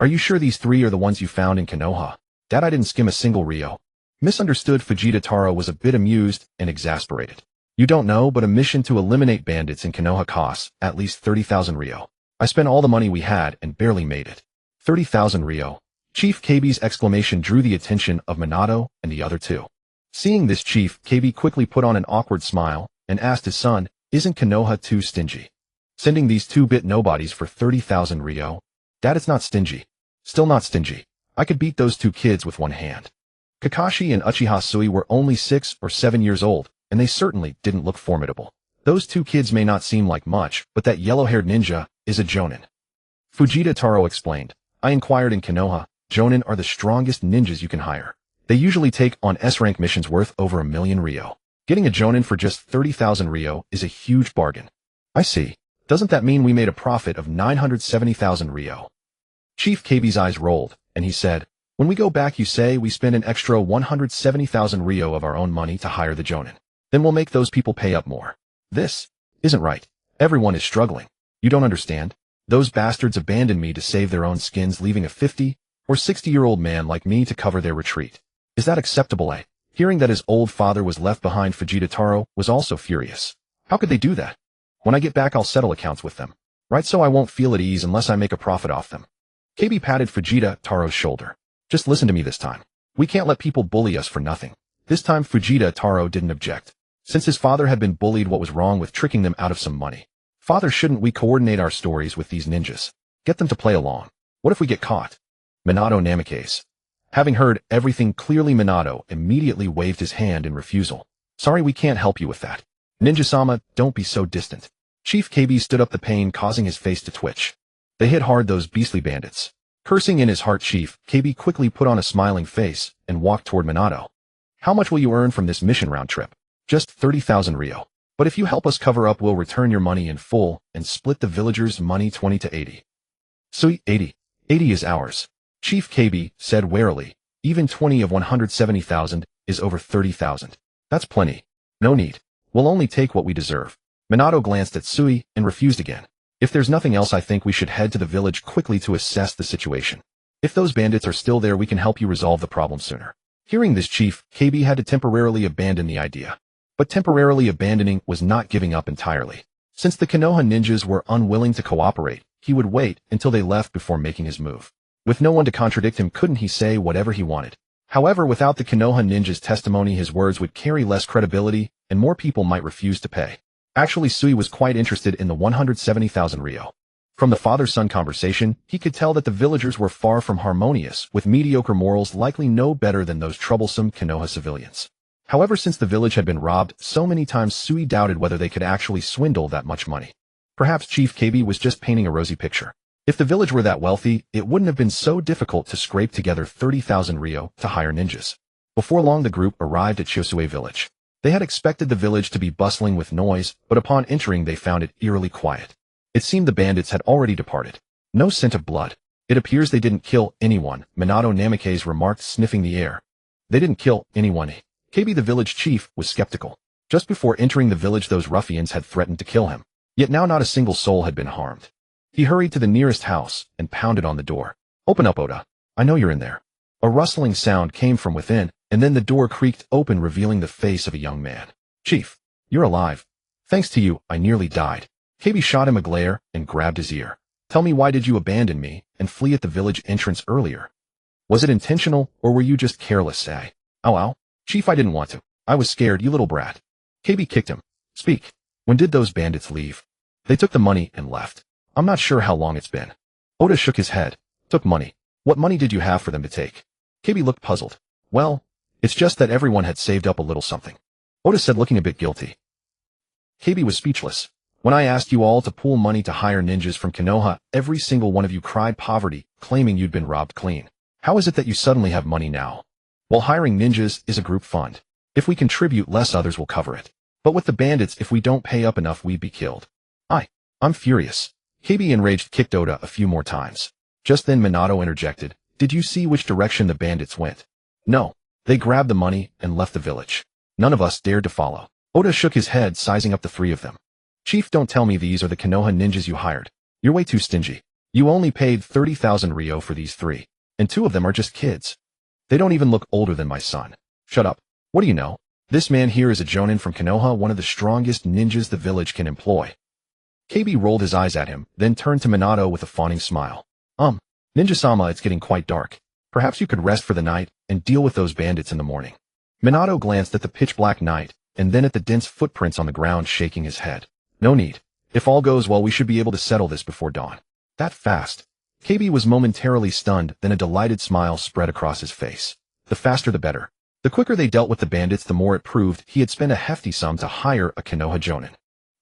Are you sure these 3 are the ones you found in Konoha? Dad, I didn't skim a single Rio. Misunderstood. Fujitora Taro was a bit amused and exasperated. You don't know, but a mission to eliminate bandits in Konoha costs at least 30,000 Rio. I spent all the money we had and barely made it. 30,000 Rio. Chief Kabi's exclamation drew the attention of Minato and the other 2. Seeing this, Chief Kabi quickly put on an awkward smile and asked his son, Isn't Konoha too stingy? Sending these two-bit nobodies for 30,000 Ryo? Dad, it's not stingy. Still not stingy. I could beat those two kids with one hand. Kakashi and Uchiha Sui were only 6 or 7 years old, and they certainly didn't look formidable. Those two kids may not seem like much, but that yellow-haired ninja is a Jonin. Fujitora explained. I inquired in Konoha. Jonin are the strongest ninjas you can hire. They usually take on S-rank missions worth over 1 million Ryo. Getting a Jonin for just 30,000 Ryo is a huge bargain. I see. Doesn't that mean we made a profit of 970,000 Ryo? Chief KB's eyes rolled, and he said, when we go back you say we spend an extra 170,000 Ryo of our own money to hire the Jonin. Then we'll make those people pay up more. This isn't right. Everyone is struggling. You don't understand? Those bastards abandoned me to save their own skins, leaving a 50 or 60-year-old man like me to cover their retreat. Is that acceptable, eh? Hearing that his old father was left behind, Fujitora was also furious. How could they do that? When I get back I'll settle accounts with them. Right, so I won't feel at ease unless I make a profit off them. KB patted Fujitora's shoulder. Just listen to me this time. We can't let people bully us for nothing. This time Fujitora didn't object. Since his father had been bullied, what was wrong with tricking them out of some money? Father, shouldn't we coordinate our stories with these ninjas? Get them to play along. What if we get caught? Minato Namikaze. Having heard everything clearly, Minato immediately waved his hand in refusal. Sorry, we can't help you with that. Ninja-sama, don't be so distant. Chief KB stood up, the pain causing his face to twitch. They hit hard, those beastly bandits. Cursing in his heart, Chief KB quickly put on a smiling face and walked toward Minato. How much will you earn from this mission round trip? Just 30,000 Ryo. But if you help us cover up, we'll return your money in full and split the villagers' money 20 to 80. Sweet, 80. 80 is ours. Chief KB said warily. Even 20 of 170,000 is over 30,000. That's plenty. No need. We'll only take what we deserve. Minato glanced at Sui and refused again. If there's nothing else, I think we should head to the village quickly to assess the situation. If those bandits are still there, we can help you resolve the problem sooner. Hearing this, Chief KB had to temporarily abandon the idea. But temporarily abandoning was not giving up entirely. Since the Konoha ninjas were unwilling to cooperate, he would wait until they left before making his move. With no one to contradict him, couldn't he say whatever he wanted? However, without the Konoha ninjas' testimony, his words would carry less credibility and more people might refuse to pay. Actually, Sui was quite interested in the 170,000 Ryo. From the father-son conversation, he could tell that the villagers were far from harmonious, with mediocre morals, likely no better than those troublesome Konoha civilians. However, since the village had been robbed so many times, Sui doubted whether they could actually swindle that much money. Perhaps Chief KB was just painting a rosy picture. If the village were that wealthy, it wouldn't have been so difficult to scrape together 30,000 Ryo to hire ninjas. Before long, the group arrived at Chosue village. They had expected the village to be bustling with noise, but upon entering they found it eerily quiet. It seemed the bandits had already departed. No scent of blood. It appears they didn't kill anyone, Minato Namikaze remarked, sniffing the air. They didn't kill anyone. KB, the village chief, was skeptical. Just before entering the village, those ruffians had threatened to kill him. Yet now not a single soul had been harmed. He hurried to the nearest house and pounded on the door. Open up, Oda. I know you're in there. A rustling sound came from within, and then the door creaked open, revealing the face of a young man. Chief, you're alive. Thanks to you, I nearly died. KB shot him a glare and grabbed his ear. Tell me, why did you abandon me and flee at the village entrance earlier? Was it intentional, or were you just careless, eh? Ow. Chief, I didn't want to. I was scared, you little brat. KB kicked him. Speak. When did those bandits leave? They took the money and left. I'm not sure how long it's been. Oda shook his head. Took money. What money did you have for them to take? KB looked puzzled. Well, it's just that everyone had saved up a little something. Oda said, looking a bit guilty. KB was speechless. When I asked you all to pool money to hire ninjas from Konoha, every single one of you cried poverty, claiming you'd been robbed clean. How is it that you suddenly have money now? Well, hiring ninjas is a group fund. If we contribute less, others will cover it. But with the bandits, if we don't pay up enough, we'd be killed. I'm furious. KB, enraged, kicked Oda a few more times. Just then Minato interjected. Did you see which direction the bandits went? No. They grabbed the money and left the village. None of us dared to follow. Oda shook his head, sizing up the three of them. Chief, don't tell me these are the Konoha ninjas you hired. You're way too stingy. You only paid 30,000 Ryo for these three. And two of them are just kids. They don't even look older than my son. Shut up. What do you know? This man here is a Jonin from Konoha, one of the strongest ninjas the village can employ. KB rolled his eyes at him, then turned to Minato with a fawning smile. Ninja-sama, it's getting quite dark. Perhaps you could rest for the night and deal with those bandits in the morning. Minato glanced at the pitch-black night and then at the dense footprints on the ground, shaking his head. No need. If all goes well, we should be able to settle this before dawn. That fast? KB was momentarily stunned, then a delighted smile spread across his face. The faster the better. The quicker they dealt with the bandits, the more it proved he had spent a hefty sum to hire a Konoha Jonin.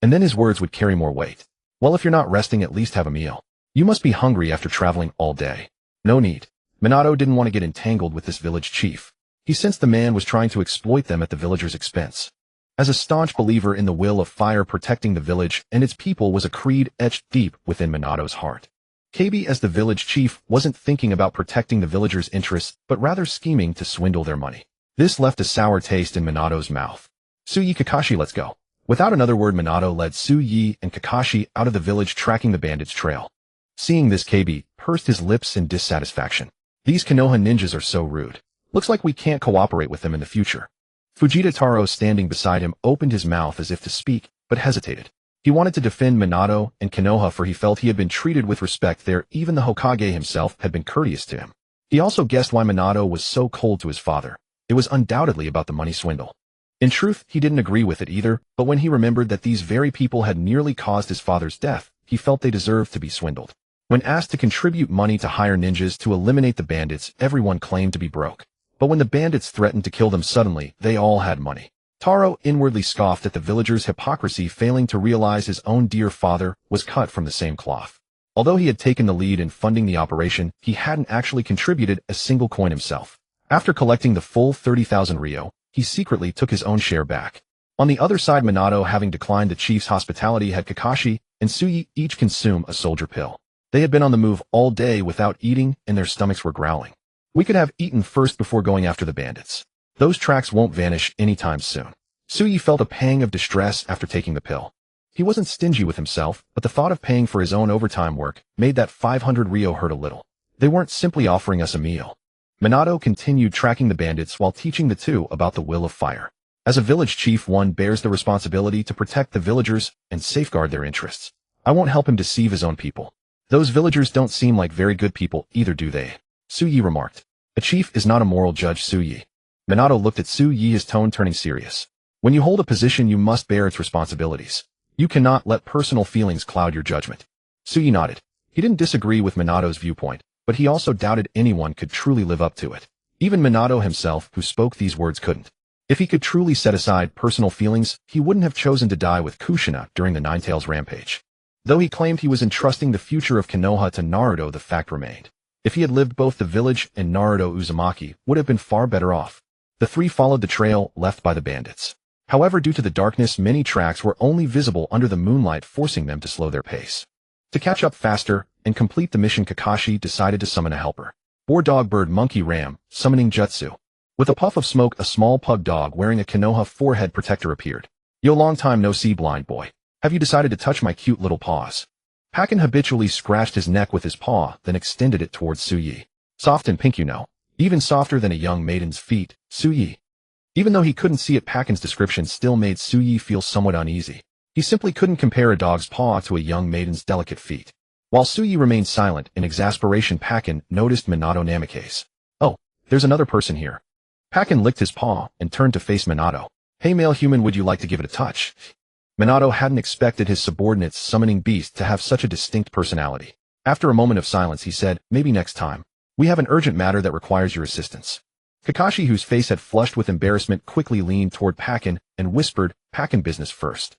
And then his words would carry more weight. Well, if you're not resting, at least have a meal. You must be hungry after traveling all day. No need. Minato didn't want to get entangled with this village chief. He sensed the man was trying to exploit them at the villagers' expense. As a staunch believer in the will of fire protecting the village and its people was a creed etched deep within Minato's heart. KB, as the village chief, wasn't thinking about protecting the villagers' interests, but rather scheming to swindle their money. This left a sour taste in Minato's mouth. Tsuyi, Kakashi, let's go. Without another word, Minato led Tsuyi and Kakashi out of the village, tracking the bandits' trail. Seeing this, KB pursed his lips in dissatisfaction. These Konoha ninjas are so rude. Looks like we can't cooperate with them in the future. Fujitora, standing beside him, opened his mouth as if to speak, but hesitated. He wanted to defend Minato and Konoha, for he felt he had been treated with respect there. Even the Hokage himself had been courteous to him. He also guessed why Minato was so cold to his father. It was undoubtedly about the money swindle. In truth, he didn't agree with it either, but when he remembered that these very people had nearly caused his father's death, he felt they deserved to be swindled. When asked to contribute money to hire ninjas to eliminate the bandits, everyone claimed to be broke. But when the bandits threatened to kill them suddenly, they all had money. Taro inwardly scoffed at the villagers' hypocrisy, failing to realize his own dear father was cut from the same cloth. Although he had taken the lead in funding the operation, he hadn't actually contributed a single coin himself. After collecting the full 30,000 ryo, he secretly took his own share back. On the other side, Minato, having declined the chief's hospitality, had Kakashi and Tsuyi each consume a soldier pill. They had been on the move all day without eating, and their stomachs were growling. We could have eaten first before going after the bandits. Those tracks won't vanish anytime soon. Tsuyi felt a pang of distress after taking the pill. He wasn't stingy with himself, but the thought of paying for his own overtime work made that 500 ryo hurt a little. They weren't simply offering us a meal. Minato continued tracking the bandits while teaching the two about the will of fire. As a village chief, one bears the responsibility to protect the villagers and safeguard their interests. I won't help him deceive his own people. Those villagers don't seem like very good people either, do they? Tsuyi remarked. A chief is not a moral judge, Tsuyi. Minato looked at Tsuyi, his tone turning serious. When you hold a position, you must bear its responsibilities. You cannot let personal feelings cloud your judgment. Tsuyi nodded. He didn't disagree with Minato's viewpoint, but he also doubted anyone could truly live up to it. Even Minato himself, who spoke these words, couldn't. If he could truly set aside personal feelings, he wouldn't have chosen to die with Kushina during the Ninetales rampage. Though he claimed he was entrusting the future of Konoha to Naruto, the fact remained. If he had lived, both the village and Naruto Uzumaki would have been far better off. The three followed the trail left by the bandits. However, due to the darkness, many tracks were only visible under the moonlight, forcing them to slow their pace. To catch up faster and complete the mission, Kakashi decided to summon a helper. Boar Dog Bird Monkey Ram, summoning Jutsu. With a puff of smoke, a small pug dog wearing a Konoha forehead protector appeared. Yo, long time no see, blind boy. Have you decided to touch my cute little paws? Pakin habitually scratched his neck with his paw, then extended it towards Tsuyi. Soft and pink, you know. Even softer than a young maiden's feet, Tsuyi. Even though he couldn't see it, Pakin's description still made Tsuyi feel somewhat uneasy. He simply couldn't compare a dog's paw to a young maiden's delicate feet. While Tsuyi remained silent in exasperation, Pakin noticed Minato Namikaze. Oh, there's another person here. Pakin licked his paw and turned to face Minato. Hey, male human, would you like to give it a touch? Minato hadn't expected his subordinate's summoning beast to have such a distinct personality. After a moment of silence, he said, maybe next time. We have an urgent matter that requires your assistance. Kakashi, whose face had flushed with embarrassment, quickly leaned toward Pakin and whispered, Pakin, business first.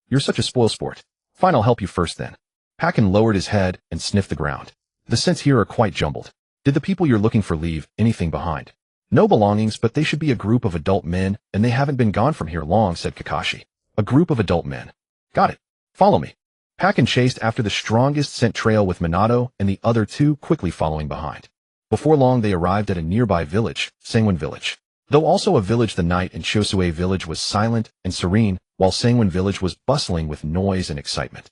You're such a spoilsport. Fine, I'll help you first then. Pakin lowered his head and sniffed the ground. The scents here are quite jumbled. Did the people you're looking for leave anything behind? No belongings, but they should be a group of adult men, and they haven't been gone from here long, said Kakashi. A group of adult men. Got it. Follow me. Pakin chased after the strongest scent trail, with Minato and the other two quickly following behind. Before long, they arrived at a nearby village, Sangwon Village. Though also a village, the night in Shosue Village was silent and serene, while Sangwon Village was bustling with noise and excitement.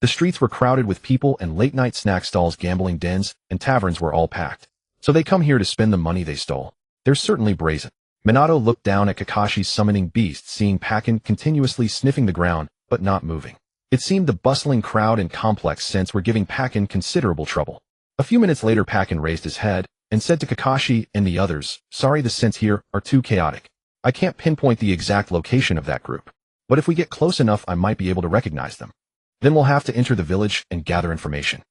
The streets were crowded with people, and late-night snack stalls, gambling dens, and taverns were all packed. So they come here to spend the money they stole. They're certainly brazen. Minato looked down at Kakashi's summoning beast, seeing Pakin continuously sniffing the ground, but not moving. It seemed the bustling crowd and complex scents were giving Pakin considerable trouble. A few minutes later, Pakin raised his head and said to Kakashi and the others, sorry, the scents here are too chaotic. I can't pinpoint the exact location of that group. But if we get close enough, I might be able to recognize them. Then we'll have to enter the village and gather information.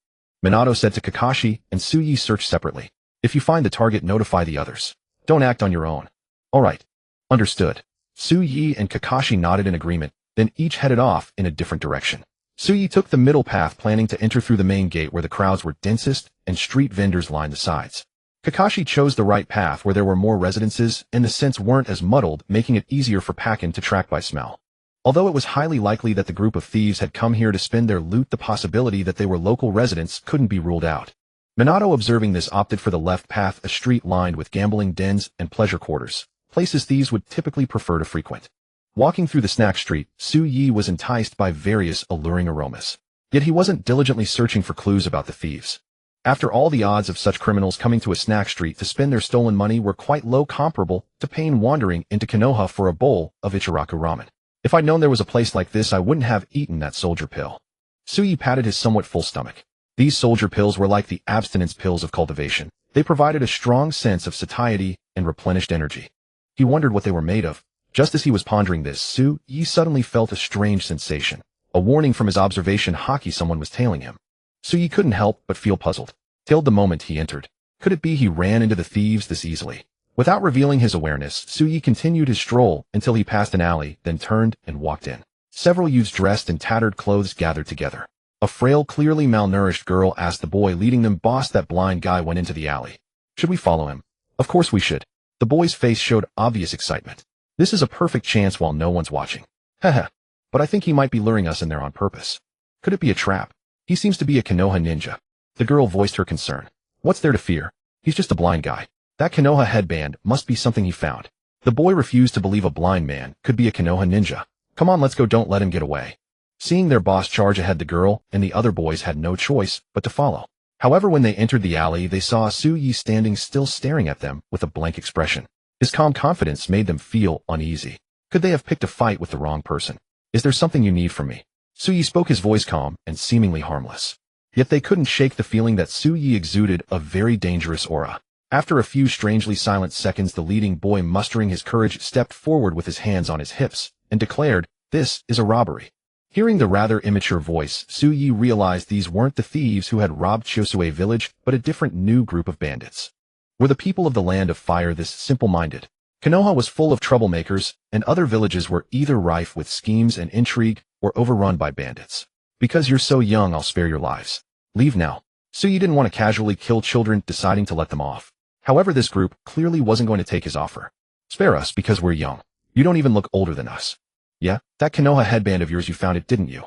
Minato said to Kakashi, and Tsuyi searched separately. If you find the target, notify the others. Don't act on your own. All right. Understood. Tsuyi and Kakashi nodded in agreement, then each headed off in a different direction. Tsuyi took the middle path, planning to enter through the main gate where the crowds were densest and street vendors lined the sides. Kakashi chose the right path where there were more residences and the scents weren't as muddled, making it easier for Pakin to track by smell. Although it was highly likely that the group of thieves had come here to spend their loot, the possibility that they were local residents couldn't be ruled out. Minato, observing this, opted for the left path, a street lined with gambling dens and pleasure quarters, places thieves would typically prefer to frequent. Walking through the snack street, Tsuyi was enticed by various alluring aromas. Yet he wasn't diligently searching for clues about the thieves. After all, the odds of such criminals coming to a snack street to spend their stolen money were quite low, comparable to Pain wandering into Konoha for a bowl of Ichiraku ramen. If I'd known there was a place like this, I wouldn't have eaten that soldier pill. Tsuyi patted his somewhat full stomach. These soldier pills were like the abstinence pills of cultivation. They provided a strong sense of satiety and replenished energy. He wondered what they were made of. Just as he was pondering this, Tsuyi suddenly felt a strange sensation. A warning from his observation Haki, someone was tailing him. Tsuyi couldn't help but feel puzzled. Tailed the moment he entered. Could it be he ran into the thieves this easily? Without revealing his awareness, Tsuyi continued his stroll until he passed an alley, then turned and walked in. Several youths dressed in tattered clothes gathered together. A frail, clearly malnourished girl asked the boy leading them, "Boss, that blind guy went into the alley. Should we follow him?" "Of course we should." The boy's face showed obvious excitement. "This is a perfect chance while no one's watching." "Haha. But I think he might be luring us in there on purpose." "Could it be a trap? He seems to be a Konoha ninja." The girl voiced her concern. "What's there to fear? He's just a blind guy. That Konoha headband must be something he found." The boy refused to believe a blind man could be a Konoha ninja. "Come on, let's go, don't let him get away." Seeing their boss charge ahead, the girl and the other boys had no choice but to follow. However, when they entered the alley, they saw Tsuyi standing still, staring at them with a blank expression. His calm confidence made them feel uneasy. Could they have picked a fight with the wrong person? "Is there something you need from me?" Tsuyi spoke, his voice calm and seemingly harmless. Yet they couldn't shake the feeling that Tsuyi exuded a very dangerous aura. After a few strangely silent seconds, the leading boy, mustering his courage, stepped forward with his hands on his hips and declared, "This is a robbery." Hearing the rather immature voice, Tsuyi realized these weren't the thieves who had robbed Chosue village, but a different new group of bandits. Were the people of the Land of Fire this simple-minded? Konoha was full of troublemakers, and other villages were either rife with schemes and intrigue or overrun by bandits. "Because you're so young, I'll spare your lives. Leave now." Tsuyi didn't want to casually kill children, deciding to let them off. However, this group clearly wasn't going to take his offer. "Spare us because we're young. You don't even look older than us." "Yeah, that Konoha headband of yours, you found it, didn't you?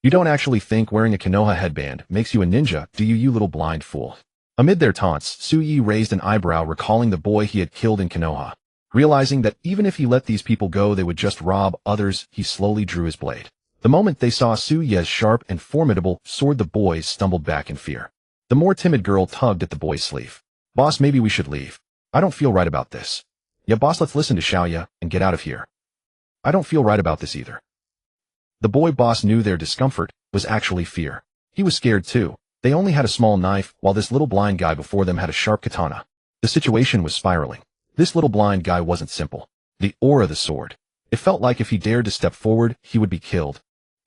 You don't actually think wearing a Konoha headband makes you a ninja, do you, you little blind fool?" Amid their taunts, Tsuyi raised an eyebrow, recalling the boy he had killed in Konoha. Realizing that even if he let these people go, they would just rob others, he slowly drew his blade. The moment they saw Tsuyi's sharp and formidable sword, the boys stumbled back in fear. The more timid girl tugged at the boy's sleeve. "Boss, maybe we should leave. I don't feel right about this." "Yeah, boss, let's listen to Xiaoya and get out of here." "I don't feel right about this either." The boy boss knew their discomfort was actually fear. He was scared too. They only had a small knife, while this little blind guy before them had a sharp katana. The situation was spiraling. This little blind guy wasn't simple. The aura, the sword. It felt like if he dared to step forward, he would be killed.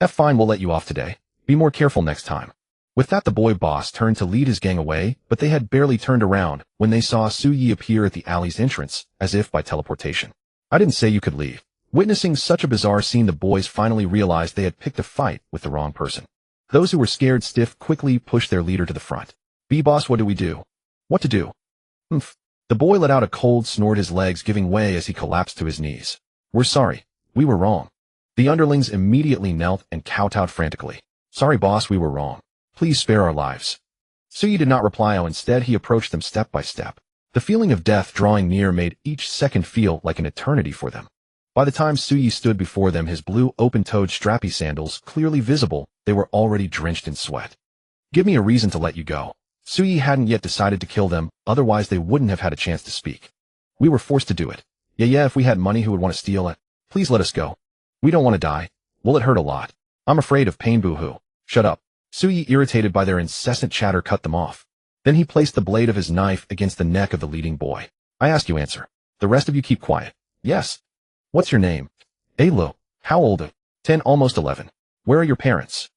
"Fine, we'll let you off today. Be more careful next time." With that, the boy boss turned to lead his gang away, but they had barely turned around when they saw Tsuyi appear at the alley's entrance, as if by teleportation. "I didn't say you could leave." Witnessing such a bizarre scene, the boys finally realized they had picked a fight with the wrong person. Those who were scared stiff quickly pushed their leader to the front. "B-boss, what do we do?" "What to do?" "Humph." The boy let out a cold snort, his legs giving way as he collapsed to his knees. "We're sorry. We were wrong." The underlings immediately knelt and kowtowed frantically. "Sorry, boss, we were wrong. Please spare our lives." Tsuyi did not reply. Instead, he approached them step by step. The feeling of death drawing near made each second feel like an eternity for them. By the time Tsuyi stood before them, his blue open-toed strappy sandals clearly visible, they were already drenched in sweat. "Give me a reason to let you go." Tsuyi hadn't yet decided to kill them, otherwise they wouldn't have had a chance to speak. "We were forced to do it." Yeah, if we had money, who would want to steal it? Please let us go. We don't want to die. Will it hurt a lot? I'm afraid of pain, boo-hoo." "Shut up." Tsuyi, irritated by their incessant chatter, cut them off. Then he placed the blade of his knife against the neck of the leading boy. "I ask you, answer. The rest of you keep quiet." "Yes." "What's your name?" "Alo." "How old?" 10 almost 11. Where are your parents?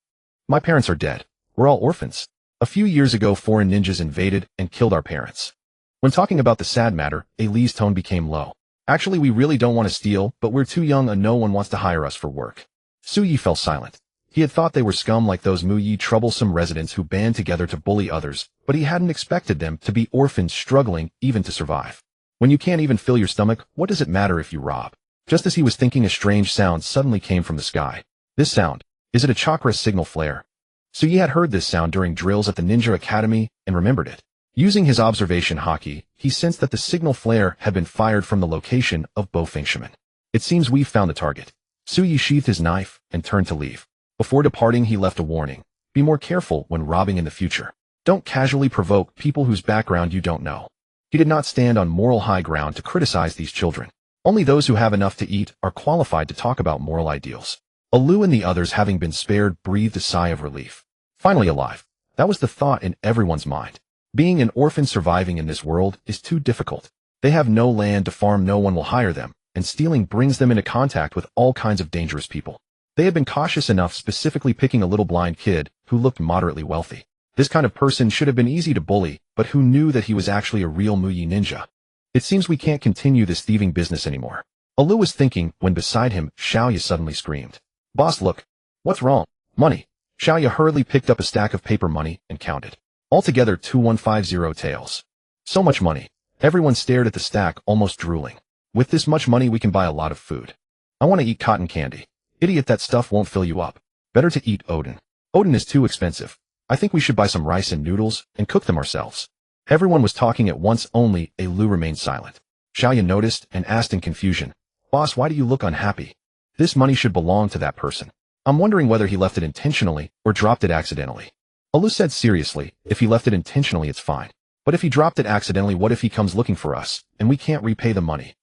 My parents are dead. We're all orphans. A few years ago foreign ninjas invaded and killed our parents. When talking about the sad matter, Lee's tone became low. Actually, we really don't want to steal, but we're too young and no one wants to hire us for work. Suyi fell silent. He had thought they were scum like those Muyi troublesome residents who band together to bully others, but he hadn't expected them to be orphans struggling even to survive. When you can't even fill your stomach, what does it matter if you rob? Just as he was thinking, a strange sound suddenly came from the sky. This sound, is it a chakra signal flare? Suyi had heard this sound during drills at the Ninja Academy and remembered it. Using his observation Haki, he sensed that the signal flare had been fired from the location of Bofengshaman. It seems we've found the target. Suyi sheathed his knife and turned to leave. Before departing, he left a warning. Be more careful when robbing in the future. Don't casually provoke people whose background you don't know. He did not stand on moral high ground to criticize these children. Only those who have enough to eat are qualified to talk about moral ideals. Alu and the others, having been spared, breathed a sigh of relief. Finally alive. That was the thought in everyone's mind. Being an orphan surviving in this world is too difficult. They have no land to farm, no one will hire them, and stealing brings them into contact with all kinds of dangerous people. They had been cautious enough, specifically picking a little blind kid who looked moderately wealthy. This kind of person should have been easy to bully, but who knew that he was actually a real Muyi ninja? It seems we can't continue this thieving business anymore. Alu was thinking when beside him, Xiaoya suddenly screamed. Boss, look. What's wrong? Money. Xiaoya hurriedly picked up a stack of paper money and counted. Altogether 2150 taels. So much money. Everyone stared at the stack, almost drooling. With this much money we can buy a lot of food. I want to eat cotton candy. Idiot, that stuff won't fill you up. Better to eat Odin. Odin is too expensive. I think we should buy some rice and noodles and cook them ourselves. Everyone was talking at once, only Lu remained silent. Xiaoya noticed and asked in confusion, Boss, why do you look unhappy? This money should belong to that person. I'm wondering whether he left it intentionally or dropped it accidentally. Alu said seriously, if he left it intentionally it's fine. But if he dropped it accidentally, what if he comes looking for us and we can't repay the money?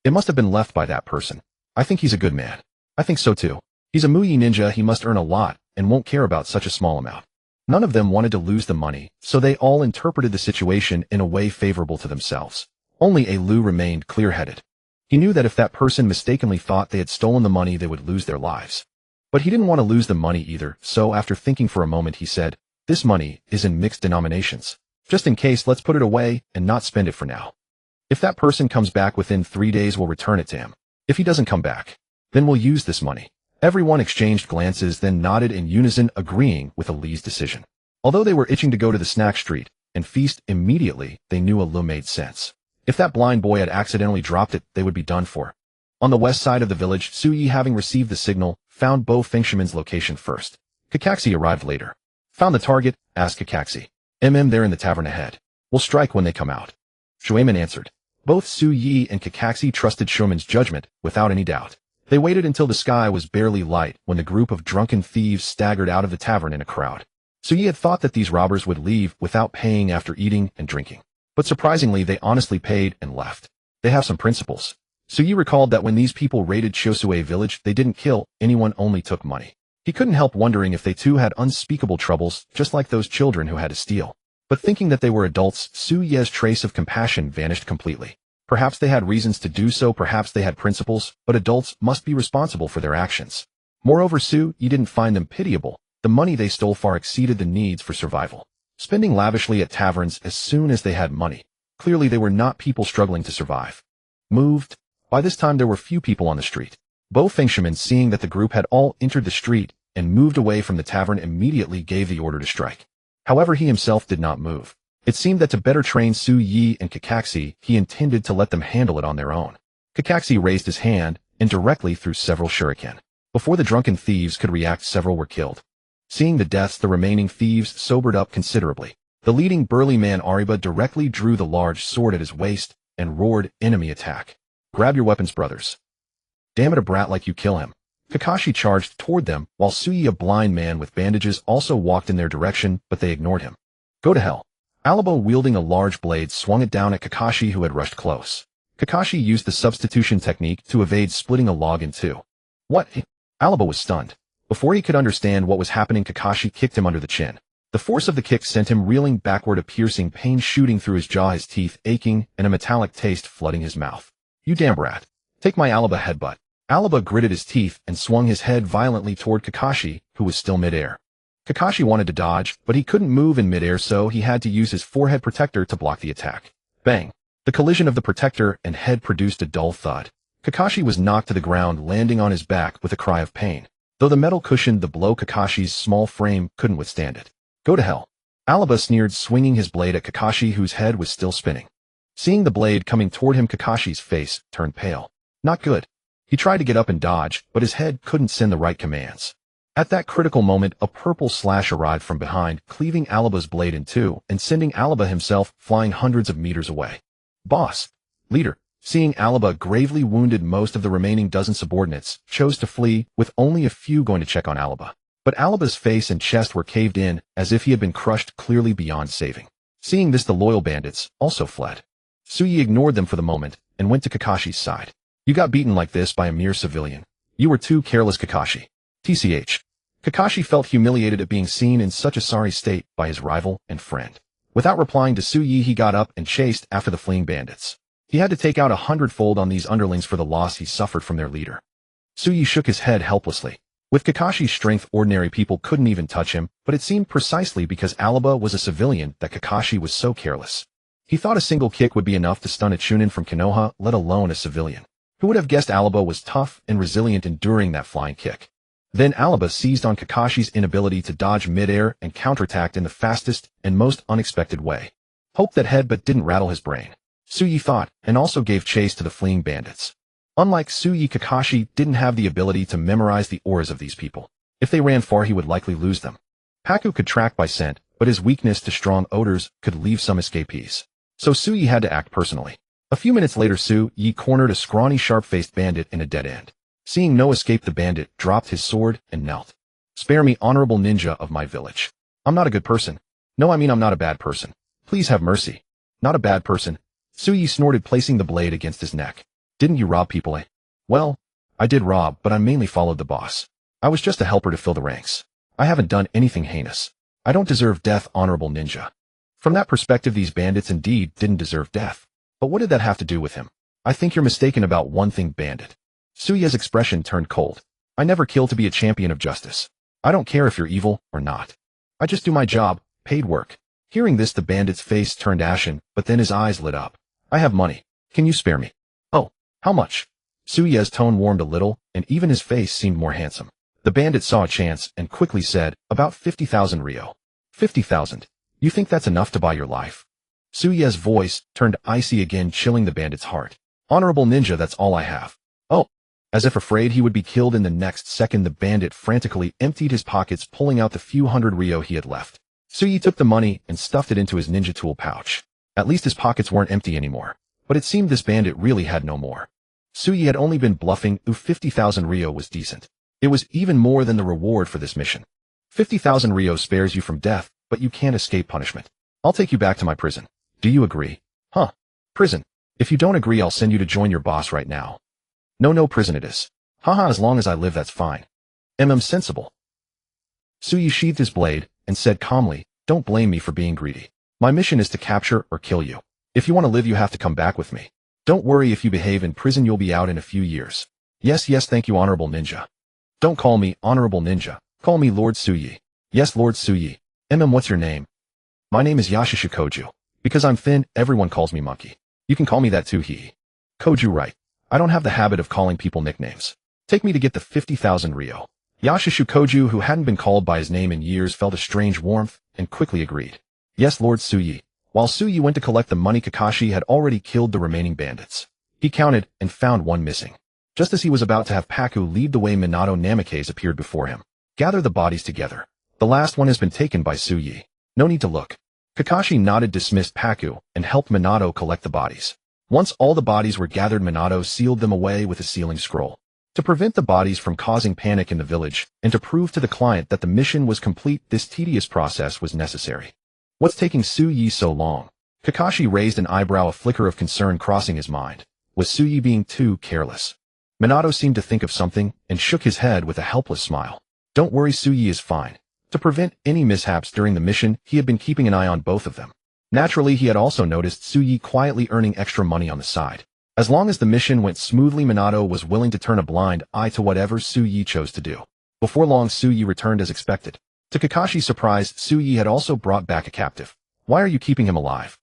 It must have been left by that person. I think he's a good man. I think so too. He's a Muyi ninja, he must earn a lot and won't care about such a small amount. None of them wanted to lose the money, so they all interpreted the situation in a way favorable to themselves. Only Lu remained clear-headed. He knew that if that person mistakenly thought they had stolen the money, they would lose their lives. But he didn't want to lose the money either, so after thinking for a moment he said, this money is in mixed denominations. Just in case, let's put it away and not spend it for now. If that person comes back within 3 days, we'll return it to him. If he doesn't come back, then we'll use this money. Everyone exchanged glances, then nodded in unison, agreeing with Ali's decision. Although they were itching to go to the snack street and feast immediately, they knew Ali made sense. If that blind boy had accidentally dropped it, they would be done for. On the west side of the village, Suyi, having received the signal, found Bofengshaman's location first. Kakashi arrived later. Found the target? Asked Kakashi. There in the tavern ahead. We'll strike when they come out. Shueman answered. Both Suyi and Kakashi trusted Shueman's judgment without any doubt. They waited until the sky was barely light when the group of drunken thieves staggered out of the tavern in a crowd. Suyi had thought that these robbers would leave without paying after eating and drinking. But surprisingly, they honestly paid and left. They have some principles. Suyi recalled that when these people raided Chosue village, they didn't kill anyone, only took money. He couldn't help wondering if they too had unspeakable troubles, just like those children who had to steal. But thinking that they were adults, Suyi's trace of compassion vanished completely. Perhaps they had reasons to do so, perhaps they had principles, but adults must be responsible for their actions. Moreover, Suyi didn't find them pitiable. The money they stole far exceeded the needs for survival. Spending lavishly at taverns as soon as they had money. Clearly they were not people struggling to survive. Moved. By this time there were few people on the street. Bofengshaman, seeing that the group had all entered the street and moved away from the tavern, immediately gave the order to strike. However, he himself did not move. It seemed that to better train Suyi and Kakashi, he intended to let them handle it on their own. Kakashi raised his hand and directly threw several shuriken. Before the drunken thieves could react, several were killed. Seeing the deaths, the remaining thieves sobered up considerably. The leading burly man, Ariba, directly drew the large sword at his waist and roared, enemy attack. Grab your weapons, brothers. Damn it, a brat like you, kill him. Kakashi charged toward them, while Suyi, a blind man with bandages, also walked in their direction, but they ignored him. Go to hell. Alaba, wielding a large blade, swung it down at Kakashi, who had rushed close. Kakashi used the substitution technique to evade splitting a log in two. What? Alaba was stunned. Before he could understand what was happening, Kakashi kicked him under the chin. The force of the kick sent him reeling backward, a piercing pain shooting through his jaw, his teeth aching, and a metallic taste flooding his mouth. You damn brat. Take my Alaba headbutt. Alaba gritted his teeth and swung his head violently toward Kakashi, who was still midair. Kakashi wanted to dodge, but he couldn't move in midair, so he had to use his forehead protector to block the attack. Bang! The collision of the protector and head produced a dull thud. Kakashi was knocked to the ground, landing on his back with a cry of pain. Though the metal cushioned the blow, Kakashi's small frame couldn't withstand it. Go to hell. Alaba sneered, swinging his blade at Kakashi, whose head was still spinning. Seeing the blade coming toward him, Kakashi's face turned pale. Not good. He tried to get up and dodge, but his head couldn't send the right commands. At that critical moment, a purple slash arrived from behind, cleaving Alaba's blade in two and sending Alaba himself flying hundreds of meters away. Boss. Leader. Seeing Alaba gravely wounded, most of the remaining dozen subordinates chose to flee, with only a few going to check on Alaba. But Alaba's face and chest were caved in, as if he had been crushed, clearly beyond saving. Seeing this, the loyal bandits also fled. Tsuyi ignored them for the moment and went to Kakashi's side. You got beaten like this by a mere civilian. You were too careless, Kakashi. TCH. Kakashi felt humiliated at being seen in such a sorry state by his rival and friend. Without replying to Tsuyi, he got up and chased after the fleeing bandits. He had to take out 100-fold on these underlings for the loss he suffered from their leader. Tsuyi shook his head helplessly. With Kakashi's strength, ordinary people couldn't even touch him, but it seemed precisely because Alaba was a civilian that Kakashi was so careless. He thought a single kick would be enough to stun a Chunin from Konoha, let alone a civilian. Who would have guessed Alaba was tough and resilient, enduring that flying kick? Then Alaba seized on Kakashi's inability to dodge midair and counterattacked in the fastest and most unexpected way. Hope that head but didn't rattle his brain. Tsuyi thought, and also gave chase to the fleeing bandits. Unlike Tsuyi, Kakashi didn't have the ability to memorize the auras of these people. If they ran far, he would likely lose them. Haku could track by scent, but his weakness to strong odors could leave some escapees. So Tsuyi had to act personally. A few minutes later, Tsuyi cornered a scrawny, sharp-faced bandit in a dead end. Seeing no escape, the bandit dropped his sword and knelt. Spare me, honorable ninja of my village. I'm not a good person. No, I mean I'm not a bad person. Please have mercy. Not a bad person. Tsuyi snorted, placing the blade against his neck. Didn't you rob people, eh? Well, I did rob, but I mainly followed the boss. I was just a helper to fill the ranks. I haven't done anything heinous. I don't deserve death, honorable ninja. From that perspective, these bandits indeed didn't deserve death. But what did that have to do with him? I think you're mistaken about one thing, bandit. Tsuyi's expression turned cold. I never kill to be a champion of justice. I don't care if you're evil or not. I just do my job, paid work. Hearing this, the bandit's face turned ashen, but then his eyes lit up. I have money. Can you spare me? Oh, how much? Tsuyi's tone warmed a little, and even his face seemed more handsome. The bandit saw a chance and quickly said, about 50,000 ryo. 50,000. You think that's enough to buy your life? Tsuyi's voice turned icy again, chilling the bandit's heart. Honorable ninja, that's all I have. Oh. As if afraid he would be killed in the next second, the bandit frantically emptied his pockets, pulling out the few hundred ryo he had left. Tsuyi took the money and stuffed it into his ninja tool pouch. At least his pockets weren't empty anymore. But it seemed this bandit really had no more. Tsuyi had only been bluffing. 50,000 ryo was decent. It was even more than the reward for this mission. 50,000 ryo spares you from death, but you can't escape punishment. I'll take you back to my prison. Do you agree? Huh? Prison. If you don't agree, I'll send you to join your boss right now. No, prison it is. Haha, as long as I live, that's fine. Sensible. Tsuyi sheathed his blade and said calmly, don't blame me for being greedy. My mission is to capture or kill you. If you want to live, you have to come back with me. Don't worry, if you behave in prison, you'll be out in a few years. Yes, thank you, honorable ninja. Don't call me honorable ninja. Call me Lord Tsuyi. Yes, Lord Tsuyi. What's your name? My name is Yashishu Koju. Because I'm thin, everyone calls me Monkey. You can call me that too, hee. Koju, right. I don't have the habit of calling people nicknames. Take me to get the 50,000 ryo. Yashishu Koju, who hadn't been called by his name in years, felt a strange warmth and quickly agreed. Yes, Lord Tsuyi. While Tsuyi went to collect the money, Kakashi had already killed the remaining bandits. He counted and found one missing. Just as he was about to have Paku lead the way, Minato Namikaze appeared before him. Gather the bodies together. The last one has been taken by Tsuyi. No need to look. Kakashi nodded, dismissed Paku, and helped Minato collect the bodies. Once all the bodies were gathered, Minato sealed them away with a sealing scroll. To prevent the bodies from causing panic in the village, and to prove to the client that the mission was complete, this tedious process was necessary. What's taking Tsuyi so long? Kakashi raised an eyebrow, a flicker of concern crossing his mind. Was Tsuyi being too careless? Minato seemed to think of something, and shook his head with a helpless smile. Don't worry, Tsuyi is fine. To prevent any mishaps during the mission, he had been keeping an eye on both of them. Naturally, he had also noticed Tsuyi quietly earning extra money on the side. As long as the mission went smoothly, Minato was willing to turn a blind eye to whatever Tsuyu chose to do. Before long, Tsuyu returned as expected. To Kakashi's surprise, Tsuyu had also brought back a captive. Why are you keeping him alive?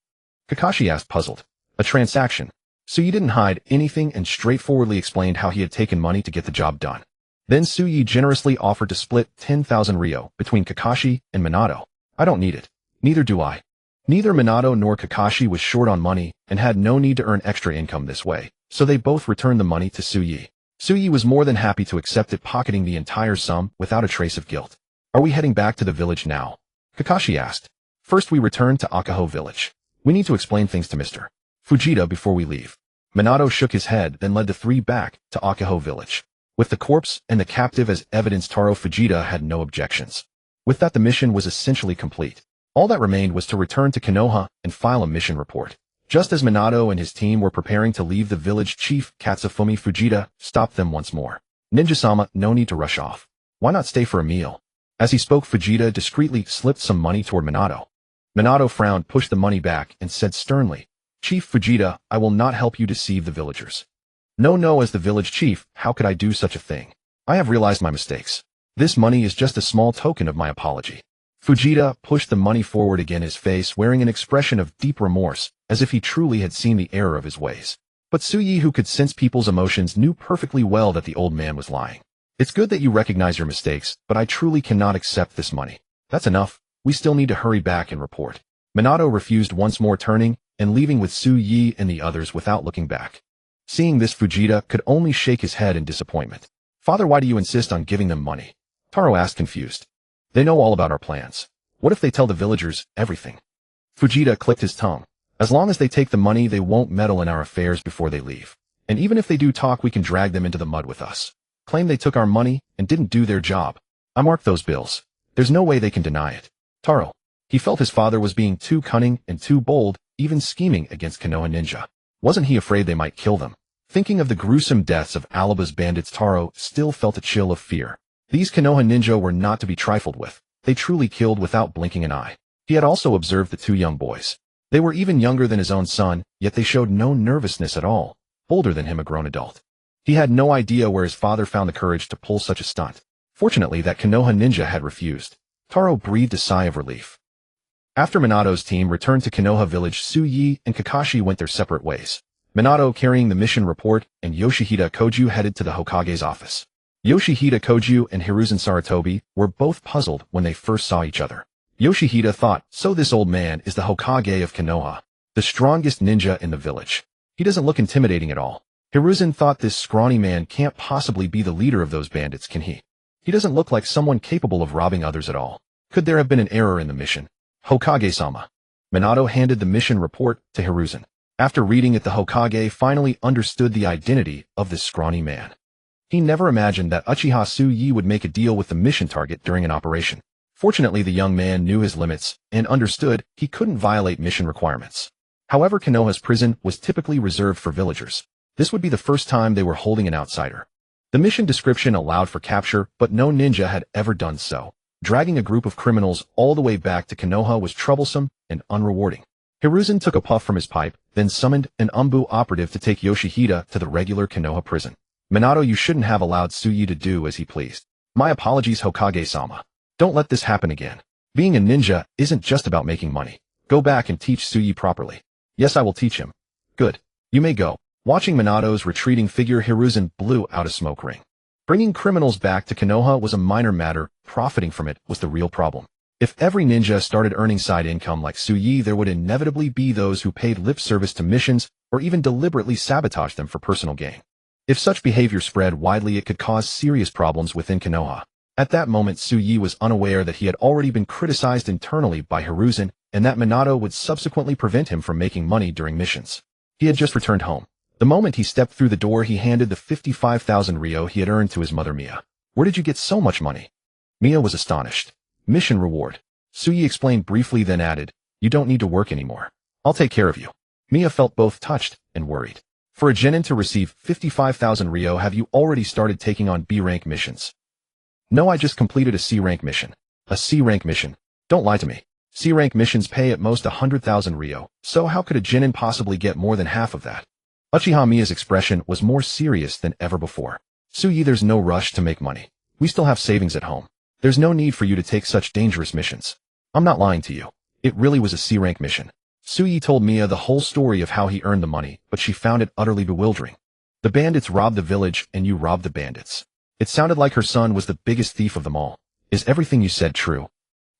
Kakashi asked, puzzled. A transaction. Tsuyu didn't hide anything and straightforwardly explained how he had taken money to get the job done. Then Tsuyu generously offered to split 10,000 ryo between Kakashi and Minato. I don't need it. Neither do I. Neither Minato nor Kakashi was short on money and had no need to earn extra income this way, so they both returned the money to Tsuyu. Tsuyu was more than happy to accept it, pocketing the entire sum without a trace of guilt. Are we heading back to the village now? Kakashi asked. First we return to Akaho village. We need to explain things to Mr. Fujita before we leave. Minato shook his head, then led the three back to Akaho village. With the corpse and the captive as evidence, Taro Fujita had no objections. With that, the mission was essentially complete. All that remained was to return to Konoha and file a mission report. Just as Minato and his team were preparing to leave, the village chief, Katsufumi Fujita, stopped them once more. Ninja-sama, no need to rush off. Why not stay for a meal? As he spoke, Fujita discreetly slipped some money toward Minato. Minato frowned, pushed the money back, and said sternly, Chief Fujita, I will not help you deceive the villagers. No, as the village chief, how could I do such a thing? I have realized my mistakes. This money is just a small token of my apology. Fujita pushed the money forward again, his face wearing an expression of deep remorse, as if he truly had seen the error of his ways. But Tsuyu, who could sense people's emotions, knew perfectly well that the old man was lying. It's good that you recognize your mistakes, but I truly cannot accept this money. That's enough. We still need to hurry back and report. Minato refused once more, turning and leaving with Tsuyu and the others without looking back. Seeing this, Fujita could only shake his head in disappointment. Father, why do you insist on giving them money? Taro asked, confused. They know all about our plans. What if they tell the villagers everything? Fujita clicked his tongue. As long as they take the money, they won't meddle in our affairs before they leave. And even if they do talk, we can drag them into the mud with us. Claim they took our money and didn't do their job. I marked those bills. There's no way they can deny it. Taro. He felt his father was being too cunning and too bold, even scheming against Konoha ninja. Wasn't he afraid they might kill them? Thinking of the gruesome deaths of Alaba's bandits, Taro still felt a chill of fear. These Konoha ninja were not to be trifled with. They truly killed without blinking an eye. He had also observed the two young boys. They were even younger than his own son, yet they showed no nervousness at all, older than him, a grown adult. He had no idea where his father found the courage to pull such a stunt. Fortunately, that Konoha ninja had refused. Taro breathed a sigh of relief. After Minato's team returned to Konoha village, Tsuyu and Kakashi went their separate ways. Minato carrying the mission report and Yoshihide Koju headed to the Hokage's office. Yoshihide Koju and Hiruzen Sarutobi were both puzzled when they first saw each other. Yoshihide thought, so this old man is the Hokage of Konoha, the strongest ninja in the village. He doesn't look intimidating at all. Hiruzen thought, this scrawny man can't possibly be the leader of those bandits, can he? He doesn't look like someone capable of robbing others at all. Could there have been an error in the mission? Hokage-sama. Minato handed the mission report to Hiruzen. After reading it, the Hokage finally understood the identity of this scrawny man. He never imagined that Uchiha Tsuyu would make a deal with the mission target during an operation. Fortunately, the young man knew his limits and understood he couldn't violate mission requirements. However, Konoha's prison was typically reserved for villagers. This would be the first time they were holding an outsider. The mission description allowed for capture, but no ninja had ever done so. Dragging a group of criminals all the way back to Konoha was troublesome and unrewarding. Hiruzen took a puff from his pipe, then summoned an Umbu operative to take Yoshihide to the regular Konoha prison. Minato, you shouldn't have allowed Tsuyu to do as he pleased. My apologies, Hokage-sama. Don't let this happen again. Being a ninja isn't just about making money. Go back and teach Tsuyu properly. Yes, I will teach him. Good. You may go. Watching Minato's retreating figure, Hiruzen blew out a smoke ring. Bringing criminals back to Konoha was a minor matter. Profiting from it was the real problem. If every ninja started earning side income like Tsuyu, there would inevitably be those who paid lip service to missions or even deliberately sabotaged them for personal gain. If such behavior spread widely, it could cause serious problems within Konoha. At that moment, Tsuyu was unaware that he had already been criticized internally by Hiruzen and that Minato would subsequently prevent him from making money during missions. He had just returned home. The moment he stepped through the door, he handed the 55,000 ryo he had earned to his mother Mia. Where did you get so much money? Mia was astonished. Mission reward. Tsuyu explained briefly, then added, you don't need to work anymore. I'll take care of you. Mia felt both touched and worried. For a genin to receive 55,000 ryo, have you already started taking on B-rank missions? No, I just completed a C-rank mission. A C-rank mission? Don't lie to me. C-rank missions pay at most 100,000 ryo, so how could a genin possibly get more than half of that? Uchiha Miya's expression was more serious than ever before. Suyi, there's no rush to make money. We still have savings at home. There's no need for you to take such dangerous missions. I'm not lying to you. It really was a C-rank mission. Suyi told Miya the whole story of how he earned the money, but she found it utterly bewildering. The bandits robbed the village and you robbed the bandits. It sounded like her son was the biggest thief of them all. Is everything you said true?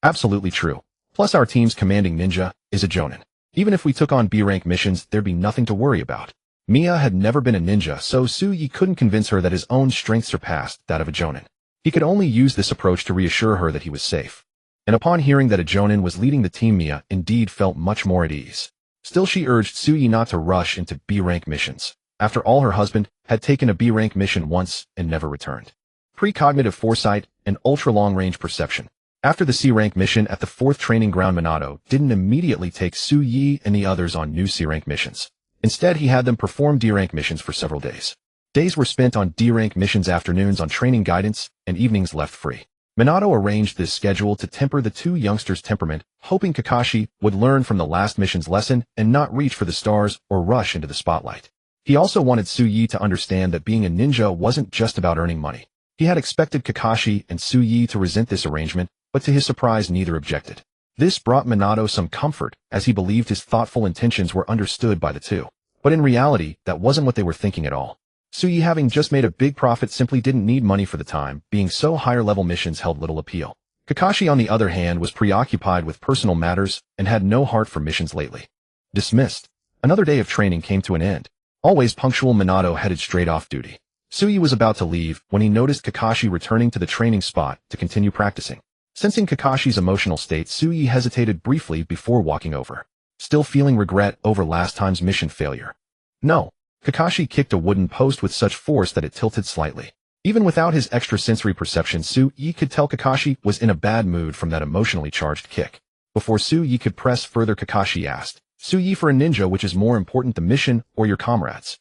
Absolutely true. Plus our team's commanding ninja is a jonin. Even if we took on B-rank missions, there'd be nothing to worry about. Miya had never been a ninja, so Suyi couldn't convince her that his own strength surpassed that of a jonin. He could only use this approach to reassure her that he was safe. And upon hearing that a jonin was leading the team, Miya indeed felt much more at ease. Still, she urged Suyi not to rush into B-rank missions. After all, her husband had taken a B-rank mission once and never returned. Precognitive foresight and ultra-long-range perception. After the C-rank mission at the 4th training ground, Minato didn't immediately take Suyi and the others on new C-rank missions. Instead, he had them perform D-rank missions for several days. Days were spent on D-rank missions, afternoons on training guidance, and evenings left free. Minato arranged this schedule to temper the two youngsters' temperament, hoping Kakashi would learn from the last mission's lesson and not reach for the stars or rush into the spotlight. He also wanted Suyi to understand that being a ninja wasn't just about earning money. He had expected Kakashi and Suyi to resent this arrangement, but to his surprise, neither objected. This brought Minato some comfort, as he believed his thoughtful intentions were understood by the two. But in reality, that wasn't what they were thinking at all. Suyi, having just made a big profit, simply didn't need money for the time, being so higher-level missions held little appeal. Kakashi, on the other hand, was preoccupied with personal matters and had no heart for missions lately. Dismissed. Another day of training came to an end. Always punctual, Minato headed straight off duty. Suyi was about to leave when he noticed Kakashi returning to the training spot to continue practicing. Sensing Kakashi's emotional state, Suyi hesitated briefly before walking over. Still feeling regret over last time's mission failure. No. Kakashi kicked a wooden post with such force that it tilted slightly. Even without his extrasensory perception, Suyi could tell Kakashi was in a bad mood from that emotionally charged kick. Before Suyi could press further, Kakashi asked, "Suyi, for a ninja, which is more important, the mission or your comrades?"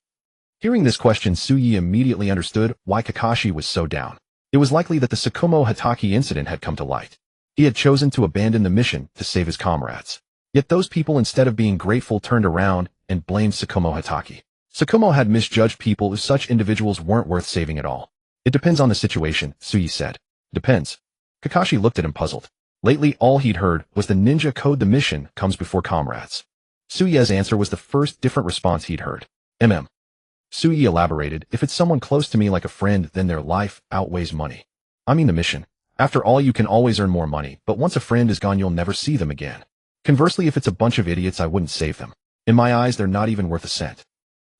Hearing this question, Suyi immediately understood why Kakashi was so down. It was likely that the Tsukumo Hatake incident had come to light. He had chosen to abandon the mission to save his comrades. Yet those people, instead of being grateful, turned around and blamed Tsukumo Hatake. Tsukumo had misjudged people, as such individuals weren't worth saving at all. It depends on the situation, Suyi said. Depends. Kakashi looked at him puzzled. Lately, all he'd heard was the ninja code, the mission comes before comrades. Suyi's answer was the first different response he'd heard. Suyi elaborated, if it's someone close to me like a friend, then their life outweighs money. I mean the mission. After all, you can always earn more money, but once a friend is gone, you'll never see them again. Conversely, if it's a bunch of idiots, I wouldn't save them. In my eyes, they're not even worth a cent.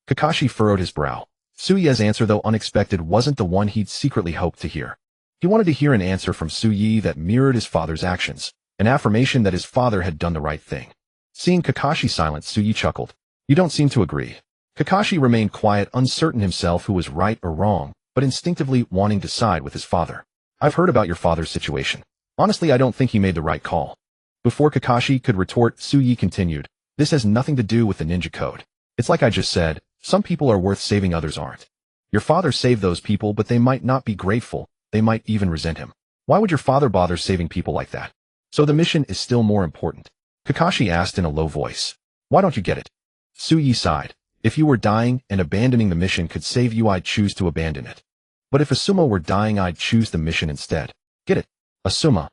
Kakashi furrowed his brow. Suyi's answer, though unexpected, wasn't the one he'd secretly hoped to hear. He wanted to hear an answer from Suyi that mirrored his father's actions, an affirmation that his father had done the right thing. Seeing Kakashi silent, Suyi chuckled. You don't seem to agree. Kakashi remained quiet, uncertain himself who was right or wrong, but instinctively wanting to side with his father. I've heard about your father's situation. Honestly, I don't think he made the right call. Before Kakashi could retort, Suyi continued, this has nothing to do with the ninja code. It's like I just said, some people are worth saving, others aren't. Your father saved those people, but they might not be grateful, they might even resent him. Why would your father bother saving people like that? So the mission is still more important? Kakashi asked in a low voice. Why don't you get it? Suyi sighed. If you were dying and abandoning the mission could save you, I'd choose to abandon it. But if Asuma were dying, I'd choose the mission instead. Get it? Asuma.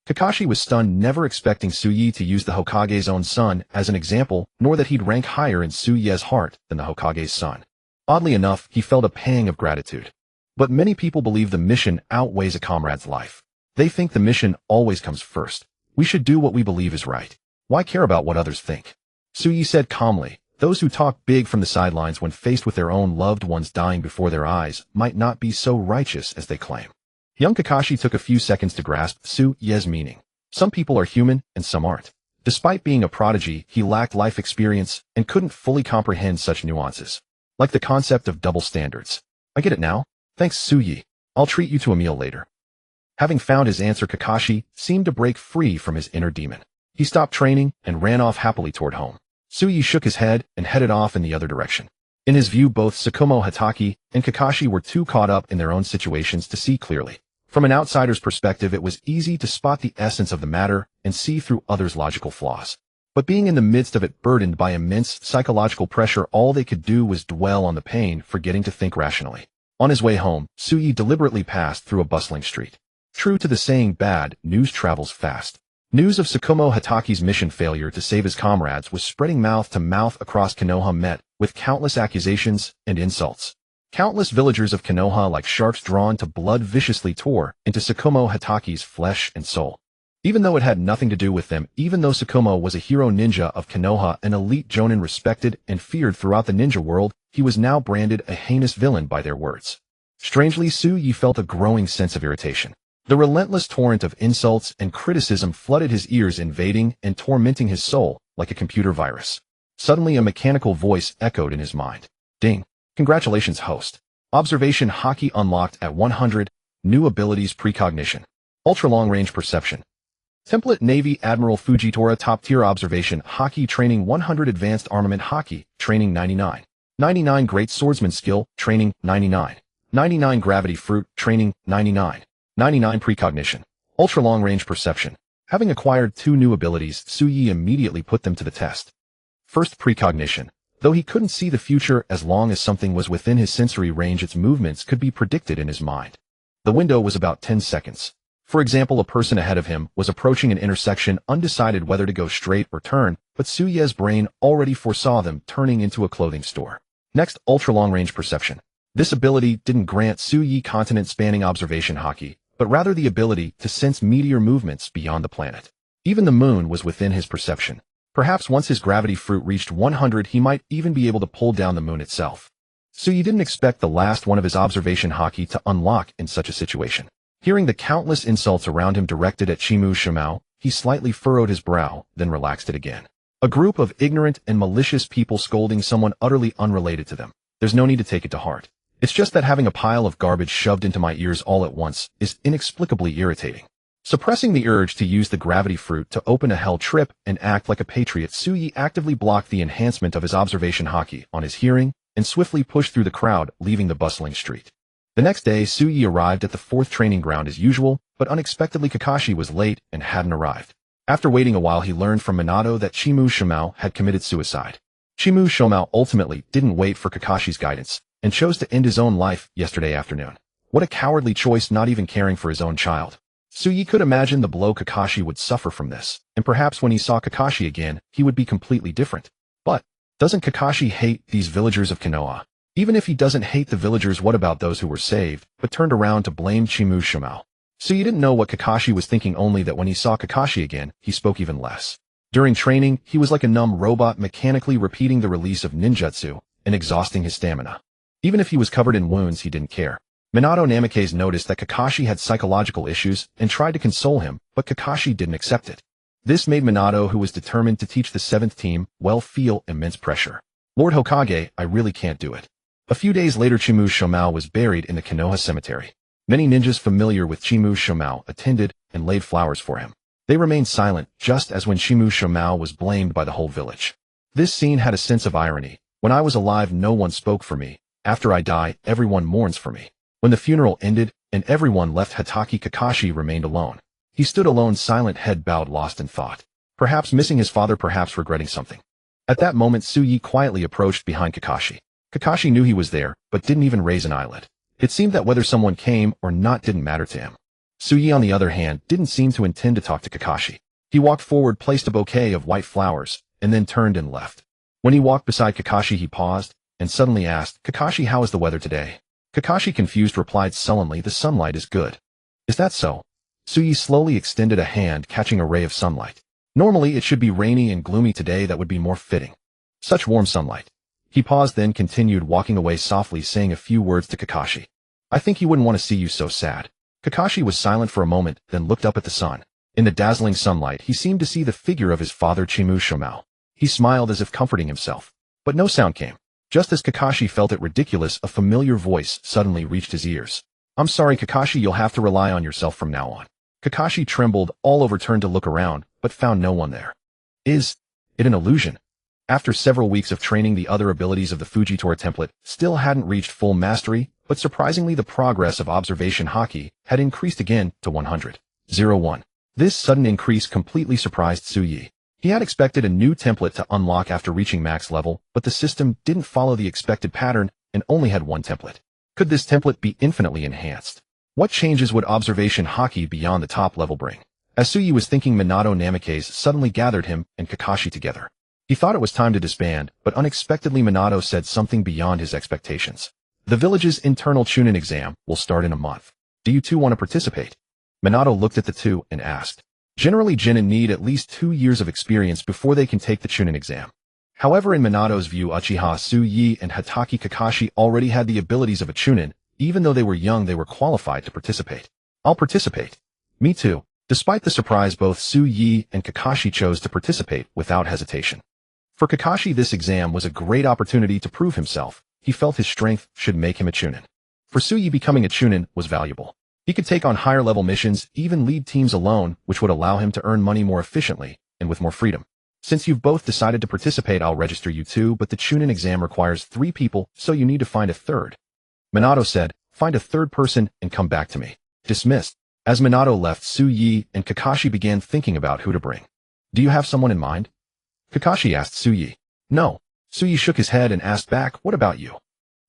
Kakashi was stunned, never expecting Suyi to use the Hokage's own son as an example, nor that he'd rank higher in Suyi's heart than the Hokage's son. Oddly enough, he felt a pang of gratitude. But many people believe the mission outweighs a comrade's life. They think the mission always comes first. We should do what we believe is right. Why care about what others think? Suyi said calmly, those who talk big from the sidelines when faced with their own loved ones dying before their eyes might not be so righteous as they claim. Young Kakashi took a few seconds to grasp Suyi's meaning. Some people are human and some aren't. Despite being a prodigy, he lacked life experience and couldn't fully comprehend such nuances. Like the concept of double standards. I get it now. Thanks, Suyi. I'll treat you to a meal later. Having found his answer, Kakashi seemed to break free from his inner demon. He stopped training and ran off happily toward home. Suyi shook his head and headed off in the other direction. In his view, both Tsukumo Hatake and Kakashi were too caught up in their own situations to see clearly. From an outsider's perspective, it was easy to spot the essence of the matter and see through others' logical flaws. But being in the midst of it, burdened by immense psychological pressure, all they could do was dwell on the pain, forgetting to think rationally. On his way home, Suyi deliberately passed through a bustling street. True to the saying, bad news travels fast. News of Tsukumo Hataki's mission failure to save his comrades was spreading mouth to mouth across Konoha, met with countless accusations and insults. Countless villagers of Konoha, like sharks drawn to blood, viciously tore into Tsukumo Hataki's flesh and soul. Even though it had nothing to do with them, even though Tsukumo was a hero ninja of Konoha, an elite jonin respected and feared throughout the ninja world, he was now branded a heinous villain by their words. Strangely, Suyi felt a growing sense of irritation. The relentless torrent of insults and criticism flooded his ears, invading and tormenting his soul like a computer virus. Suddenly, a mechanical voice echoed in his mind. Ding. Congratulations, host. Observation Haki unlocked at 100. New abilities: precognition, ultra-long-range perception. Template Navy Admiral Fujitora top-tier observation Haki training 100 advanced armament Haki training 99. 99 great swordsman skill training 99. 99 gravity fruit training 99. 99 precognition, ultra-long-range perception. Having acquired 2 new abilities, Suyi immediately put them to the test. First, precognition. Though he couldn't see the future, as long as something was within his sensory range, its movements could be predicted in his mind. The window was about 10 seconds. For example, a person ahead of him was approaching an intersection, undecided whether to go straight or turn, but Suyi's brain already foresaw them turning into a clothing store. Next, ultra-long-range perception. This ability didn't grant Suyi continent-spanning observation Haki, but rather the ability to sense meteor movements beyond the planet. Even the moon was within his perception. Perhaps once his gravity fruit reached 100, he might even be able to pull down the moon itself. Suyi didn't expect the last one of his observation Haki to unlock in such a situation. Hearing the countless insults around him directed at Chimu Shimao, he slightly furrowed his brow, then relaxed it again. A group of ignorant and malicious people scolding someone utterly unrelated to them. There's no need to take it to heart. It's just that having a pile of garbage shoved into my ears all at once is inexplicably irritating. Suppressing the urge to use the gravity fruit to open a hell trip and act like a patriot, Suyi actively blocked the enhancement of his observation Haki on his hearing and swiftly pushed through the crowd, leaving the bustling street. The next day, Suyi arrived at the 4th training ground as usual, but unexpectedly Kakashi was late and hadn't arrived. After waiting a while, he learned from Minato that Chimu Shimao had committed suicide. Chimu Shimao ultimately didn't wait for Kakashi's guidance and chose to end his own life yesterday afternoon. What a cowardly choice, not even caring for his own child. Suyi could imagine the blow Kakashi would suffer from this, and perhaps when he saw Kakashi again, he would be completely different. But doesn't Kakashi hate these villagers of Konoha? Even if he doesn't hate the villagers, what about those who were saved, but turned around to blame Chimu Shimao? Suyi didn't know what Kakashi was thinking, only that when he saw Kakashi again, he spoke even less. During training, he was like a numb robot, mechanically repeating the release of ninjutsu and exhausting his stamina. Even if he was covered in wounds, he didn't care. Minato Namikaze noticed that Kakashi had psychological issues and tried to console him, but Kakashi didn't accept it. This made Minato, who was determined to teach the 7th team, feel immense pressure. Lord Hokage, I really can't do it. A few days later, Chimu Shimao was buried in the Konoha cemetery. Many ninjas familiar with Chimu Shimao attended and laid flowers for him. They remained silent, just as when Chimu Shimao was blamed by the whole village. This scene had a sense of irony. When I was alive, no one spoke for me. After I die, everyone mourns for me. When the funeral ended and everyone left, Hatake Kakashi remained alone. He stood alone, silent, head bowed, lost in thought. Perhaps missing his father, perhaps regretting something. At that moment, Suyi quietly approached behind Kakashi. Kakashi knew he was there, but didn't even raise an eyelid. It seemed that whether someone came or not didn't matter to him. Suyi, on the other hand, didn't seem to intend to talk to Kakashi. He walked forward, placed a bouquet of white flowers, and then turned and left. When he walked beside Kakashi, he paused and suddenly asked, Kakashi, how is the weather today? Kakashi, confused, replied sullenly, the sunlight is good. Is that so? Suyi slowly extended a hand, catching a ray of sunlight. Normally it should be rainy and gloomy today, that would be more fitting. Such warm sunlight. He paused, then continued walking away softly, saying a few words to Kakashi. I think he wouldn't want to see you so sad. Kakashi was silent for a moment, then looked up at the sun. In the dazzling sunlight, he seemed to see the figure of his father, Chimu Shimao. He smiled as if comforting himself. But no sound came. Just as Kakashi felt it ridiculous, a familiar voice suddenly reached his ears. I'm sorry, Kakashi, you'll have to rely on yourself from now on. Kakashi trembled all over, turned to look around, but found no one there. Is it an illusion? After several weeks of training, the other abilities of the Fujitora template still hadn't reached full mastery, but surprisingly the progress of observation Haki had increased again to 100. 01. This sudden increase completely surprised Suyi. He had expected a new template to unlock after reaching max level, but the system didn't follow the expected pattern and only had one template. Could this template be infinitely enhanced? What changes would observation Haki beyond the top level bring? As Tsuyu was thinking, Minato Namikaze suddenly gathered him and Kakashi together. He thought it was time to disband, but unexpectedly Minato said something beyond his expectations. The village's internal Chunin exam will start in a month. Do you two want to participate? Minato looked at the two and asked. Generally, Genin need at least 2 years of experience before they can take the Chunin exam. However, in Minato's view, Uchiha Tsuyu and Hatake Kakashi already had the abilities of a Chunin. Even though they were young, they were qualified to participate. I'll participate. Me too. Despite the surprise, both Tsuyu and Kakashi chose to participate without hesitation. For Kakashi, this exam was a great opportunity to prove himself. He felt his strength should make him a Chunin. For Tsuyu, becoming a Chunin was valuable. He could take on higher-level missions, even lead teams alone, which would allow him to earn money more efficiently and with more freedom. Since you've both decided to participate, I'll register you two, but the Chunin exam requires 3 people, so you need to find a third. Minato said, find a third person and come back to me. Dismissed. As Minato left, Tsuyu and Kakashi began thinking about who to bring. Do you have someone in mind? Kakashi asked Tsuyu. No. Tsuyu shook his head and asked back, what about you?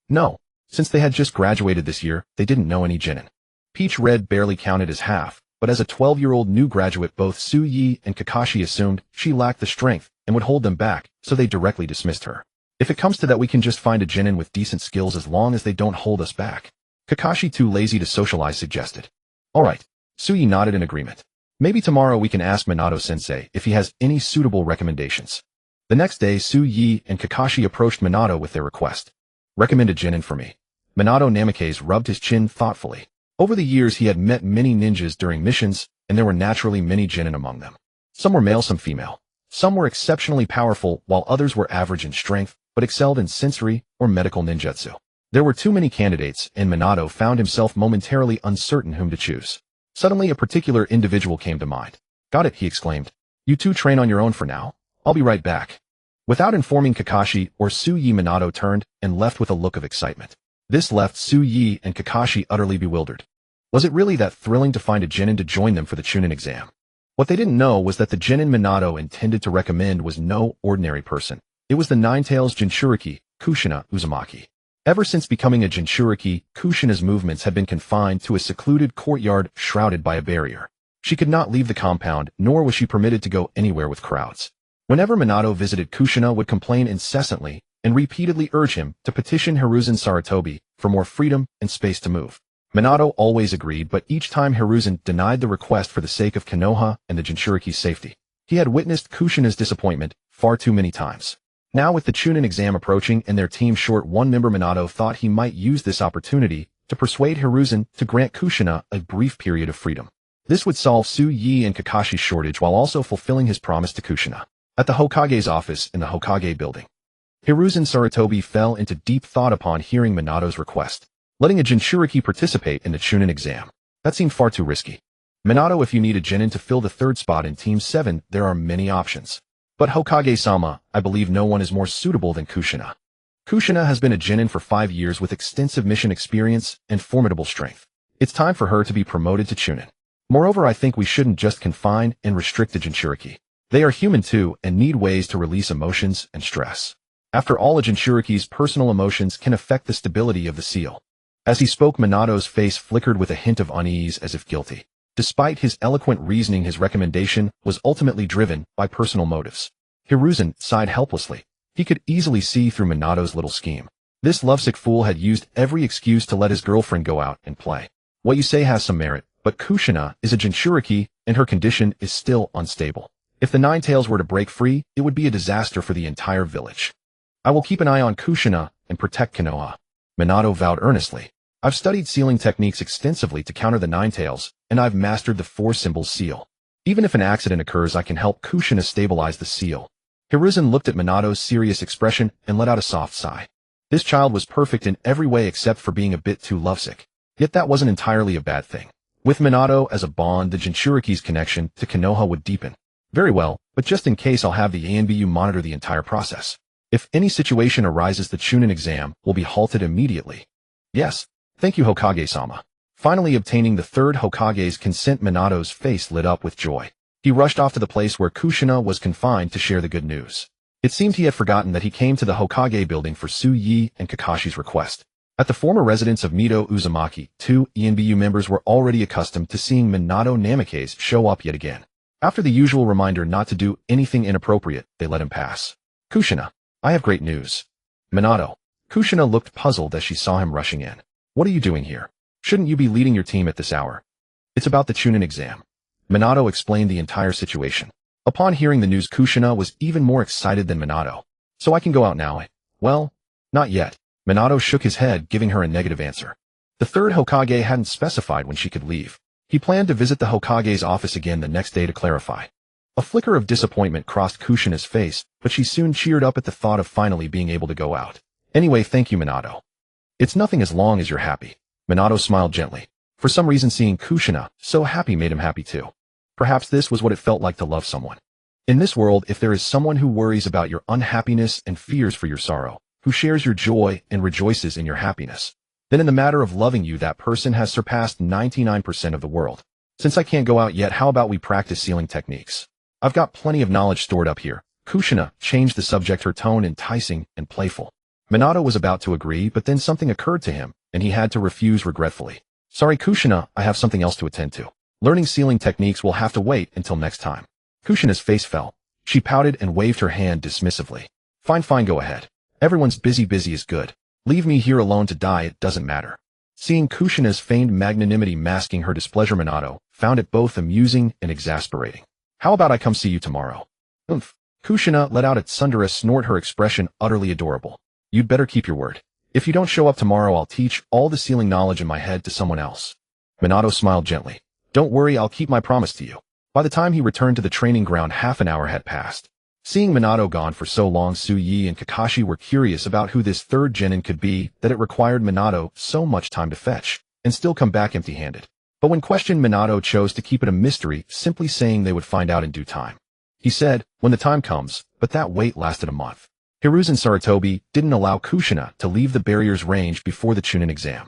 No. Since they had just graduated this year, they didn't know any Genin. Peach Red barely counted as half, but as a 12-year-old new graduate, both Tsuyu and Kakashi assumed she lacked the strength and would hold them back, so they directly dismissed her. If it comes to that, we can just find a Genin with decent skills as long as they don't hold us back. Kakashi, too lazy to socialize, suggested. Alright. Tsuyu nodded in agreement. Maybe tomorrow we can ask Minato-sensei if he has any suitable recommendations. The next day, Tsuyu and Kakashi approached Minato with their request. Recommend a Genin for me. Minato Namikaze rubbed his chin thoughtfully. Over the years, he had met many ninjas during missions, and there were naturally many Genin among them. Some were male, some female. Some were exceptionally powerful, while others were average in strength, but excelled in sensory or medical ninjutsu. There were too many candidates, and Minato found himself momentarily uncertain whom to choose. Suddenly, a particular individual came to mind. Got it, he exclaimed. You two train on your own for now. I'll be right back. Without informing Kakashi or Tsuyu, Minato turned and left with a look of excitement. This left Tsuyu and Kakashi utterly bewildered. Was it really that thrilling to find a Genin to join them for the Chunin exam? What they didn't know was that the Genin Minato intended to recommend was no ordinary person. It was the Nine-Tails Jinchuriki, Kushina Uzumaki. Ever since becoming a Jinchuriki, Kushina's movements had been confined to a secluded courtyard shrouded by a barrier. She could not leave the compound, nor was she permitted to go anywhere with crowds. Whenever Minato visited, Kushina would complain incessantly and repeatedly urge him to petition Hiruzen Sarutobi for more freedom and space to move. Minato always agreed, but each time Hiruzen denied the request for the sake of Konoha and the Jinchuriki's safety. He had witnessed Kushina's disappointment far too many times. Now, with the Chunin exam approaching and their team short one member, Minato thought he might use this opportunity to persuade Hiruzen to grant Kushina a brief period of freedom. This would solve Tsuyu and Kakashi's shortage while also fulfilling his promise to Kushina. At the Hokage's office in the Hokage building, Hiruzen Sarutobi fell into deep thought upon hearing Minato's request. Letting a Jinchuriki participate in the Chunin exam. That seemed far too risky. Minato, if you need a Genin to fill the third spot in Team 7, there are many options. But Hokage-sama, I believe no one is more suitable than Kushina. Kushina has been a Genin for 5 years with extensive mission experience and formidable strength. It's time for her to be promoted to Chunin. Moreover, I think we shouldn't just confine and restrict the Jinchuriki. They are human too and need ways to release emotions and stress. After all, a Jinchuriki's personal emotions can affect the stability of the seal. As he spoke, Minato's face flickered with a hint of unease as if guilty. Despite his eloquent reasoning, his recommendation was ultimately driven by personal motives. Hiruzen sighed helplessly. He could easily see through Minato's little scheme. This lovesick fool had used every excuse to let his girlfriend go out and play. What you say has some merit, but Kushina is a Jinchuriki and her condition is still unstable. If the Nine-Tails were to break free, it would be a disaster for the entire village. I will keep an eye on Kushina and protect Konoha. Minato vowed earnestly. I've studied sealing techniques extensively to counter the Nine-Tails, and I've mastered the 4 symbols seal. Even if an accident occurs, I can help Kushina stabilize the seal. Hiruzen looked at Minato's serious expression and let out a soft sigh. This child was perfect in every way except for being a bit too lovesick. Yet that wasn't entirely a bad thing. With Minato as a bond, the Jinchuriki's connection to Konoha would deepen. Very well, but just in case, I'll have the ANBU monitor the entire process. If any situation arises, the Chunin exam will be halted immediately. Yes. Thank you, Hokage-sama. Finally obtaining the third Hokage's consent, Minato's face lit up with joy. He rushed off to the place where Kushina was confined to share the good news. It seemed he had forgotten that he came to the Hokage building for Su-Yi and Kakashi's request. At the former residence of Mito Uzumaki, two ENBU members were already accustomed to seeing Minato Namikaze show up yet again. After the usual reminder not to do anything inappropriate, they let him pass. Kushina, I have great news. Minato. Kushina looked puzzled as she saw him rushing in. What are you doing here? Shouldn't you be leading your team at this hour? It's about the Chunin exam. Minato explained the entire situation. Upon hearing the news, Kushina was even more excited than Minato. So I can go out now? Well, not yet. Minato shook his head, giving her a negative answer. The third Hokage hadn't specified when she could leave. He planned to visit the Hokage's office again the next day to clarify. A flicker of disappointment crossed Kushina's face, but she soon cheered up at the thought of finally being able to go out. Anyway, thank you, Minato. It's nothing as long as you're happy. Minato smiled gently. For some reason, seeing Kushina so happy made him happy too. Perhaps this was what it felt like to love someone. In this world, if there is someone who worries about your unhappiness and fears for your sorrow, who shares your joy and rejoices in your happiness, then in the matter of loving you, that person has surpassed 99% of the world. Since I can't go out yet, how about we practice sealing techniques? I've got plenty of knowledge stored up here. Kushina changed the subject, her tone enticing and playful. Minato was about to agree, but then something occurred to him, and he had to refuse regretfully. Sorry, Kushina, I have something else to attend to. Learning sealing techniques will have to wait until next time. Kushina's face fell. She pouted and waved her hand dismissively. Fine, go ahead. Everyone's busy is good. Leave me here alone to die, it doesn't matter. Seeing Kushina's feigned magnanimity masking her displeasure, Minato found it both amusing and exasperating. How about I come see you tomorrow? Oomph. Kushina let out a thunderous snort, her expression utterly adorable. You'd better keep your word. If you don't show up tomorrow, I'll teach all the sealing knowledge in my head to someone else. Minato smiled gently. Don't worry, I'll keep my promise to you. By the time he returned to the training ground, half an hour had passed. Seeing Minato gone for so long, Su-Yi and Kakashi were curious about who this third genin could be that it required Minato so much time to fetch, and still come back empty-handed. But when questioned, Minato chose to keep it a mystery, simply saying they would find out in due time. He said, when the time comes, but that wait lasted a month. Hiruzen Sarutobi didn't allow Kushina to leave the barrier's range before the Chunin exam.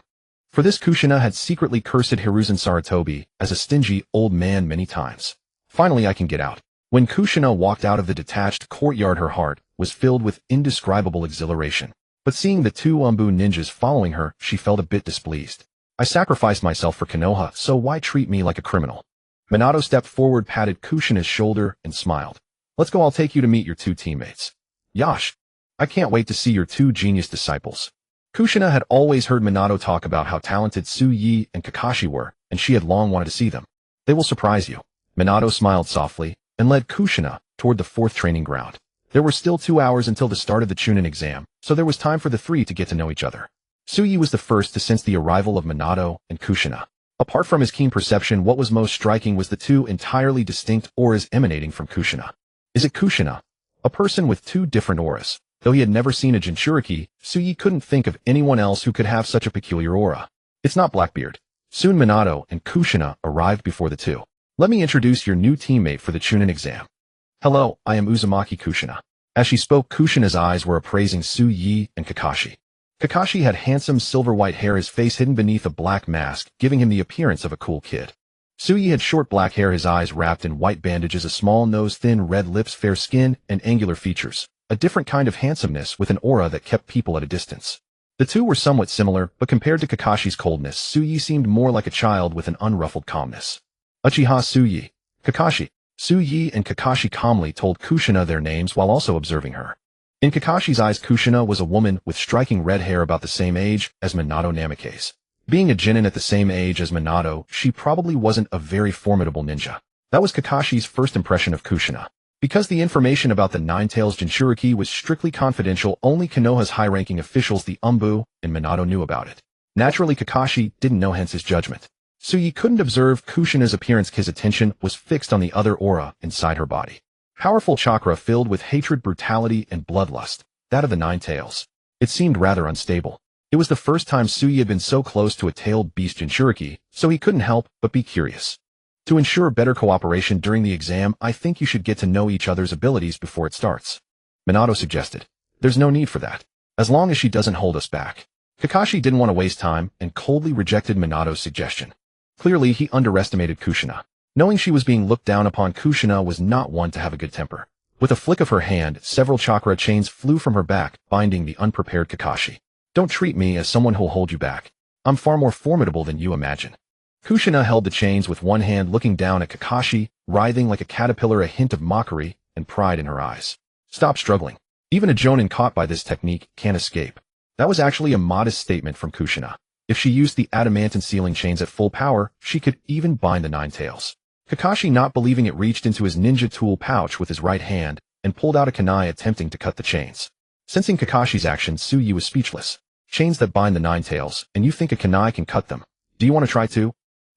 For this, Kushina had secretly cursed Hiruzen Sarutobi as a stingy old man many times. Finally, I can get out. When Kushina walked out of the detached courtyard, her heart was filled with indescribable exhilaration. But seeing the two Umbu ninjas following her, she felt a bit displeased. I sacrificed myself for Konoha, so why treat me like a criminal? Minato stepped forward, patted Kushina's shoulder, and smiled. Let's go, I'll take you to meet your two teammates. Yash. I can't wait to see your two genius disciples. Kushina had always heard Minato talk about how talented Su-Yi and Kakashi were, and she had long wanted to see them. They will surprise you. Minato smiled softly and led Kushina toward the fourth training ground. There were still 2 hours until the start of the Chunin exam, so there was time for the three to get to know each other. Su-Yi was the first to sense the arrival of Minato and Kushina. Apart from his keen perception, what was most striking was the two entirely distinct auras emanating from Kushina. Is it Kushina? A person with two different auras. Though he had never seen a Jinchuriki, Su-Yi couldn't think of anyone else who could have such a peculiar aura. It's not Blackbeard. Soon Minato and Kushina arrived before the two. Let me introduce your new teammate for the Chunin exam. Hello, I am Uzumaki Kushina. As she spoke, Kushina's eyes were appraising Su-Yi and Kakashi. Kakashi had handsome silver-white hair, his face hidden beneath a black mask, giving him the appearance of a cool kid. Su-Yi had short black hair, his eyes wrapped in white bandages, a small nose, thin red lips, fair skin, and angular features. A different kind of handsomeness with an aura that kept people at a distance. The two were somewhat similar, but compared to Kakashi's coldness, Su-Yi seemed more like a child with an unruffled calmness. Uchiha Su-Yi. Kakashi. Su-Yi and Kakashi calmly told Kushina their names while also observing her. In Kakashi's eyes, Kushina was a woman with striking red hair about the same age as Minato Namikaze. Being a genin at the same age as Minato, she probably wasn't a very formidable ninja. That was Kakashi's first impression of Kushina. Because the information about the Nine-Tails Jinchuriki was strictly confidential, only Konoha's high-ranking officials, the Umbu, and Minato knew about it. Naturally, Kakashi didn't know, hence his judgment. Su-Yi couldn't observe Kushina's appearance. His attention was fixed on the other aura inside her body. Powerful chakra filled with hatred, brutality, and bloodlust, that of the Nine-Tails. It seemed rather unstable. It was the first time Su-Yi had been so close to a tailed beast Jinchuriki, so he couldn't help but be curious. To ensure better cooperation during the exam, I think you should get to know each other's abilities before it starts. Minato suggested. There's no need for that. As long as she doesn't hold us back. Kakashi didn't want to waste time and coldly rejected Minato's suggestion. Clearly, he underestimated Kushina. Knowing she was being looked down upon, Kushina was not one to have a good temper. With a flick of her hand, several chakra chains flew from her back, binding the unprepared Kakashi. Don't treat me as someone who'll hold you back. I'm far more formidable than you imagine. Kushina held the chains with one hand, looking down at Kakashi, writhing like a caterpillar, a hint of mockery and pride in her eyes. Stop struggling. Even a jonin caught by this technique can't escape. That was actually a modest statement from Kushina. If she used the adamantine sealing chains at full power, she could even bind the nine tails. Kakashi, not believing it, reached into his ninja tool pouch with his right hand and pulled out a kunai, attempting to cut the chains. Sensing Kakashi's action, Tsuyu was speechless. Chains that bind the nine tails, and you think a kunai can cut them? Do you want to try too?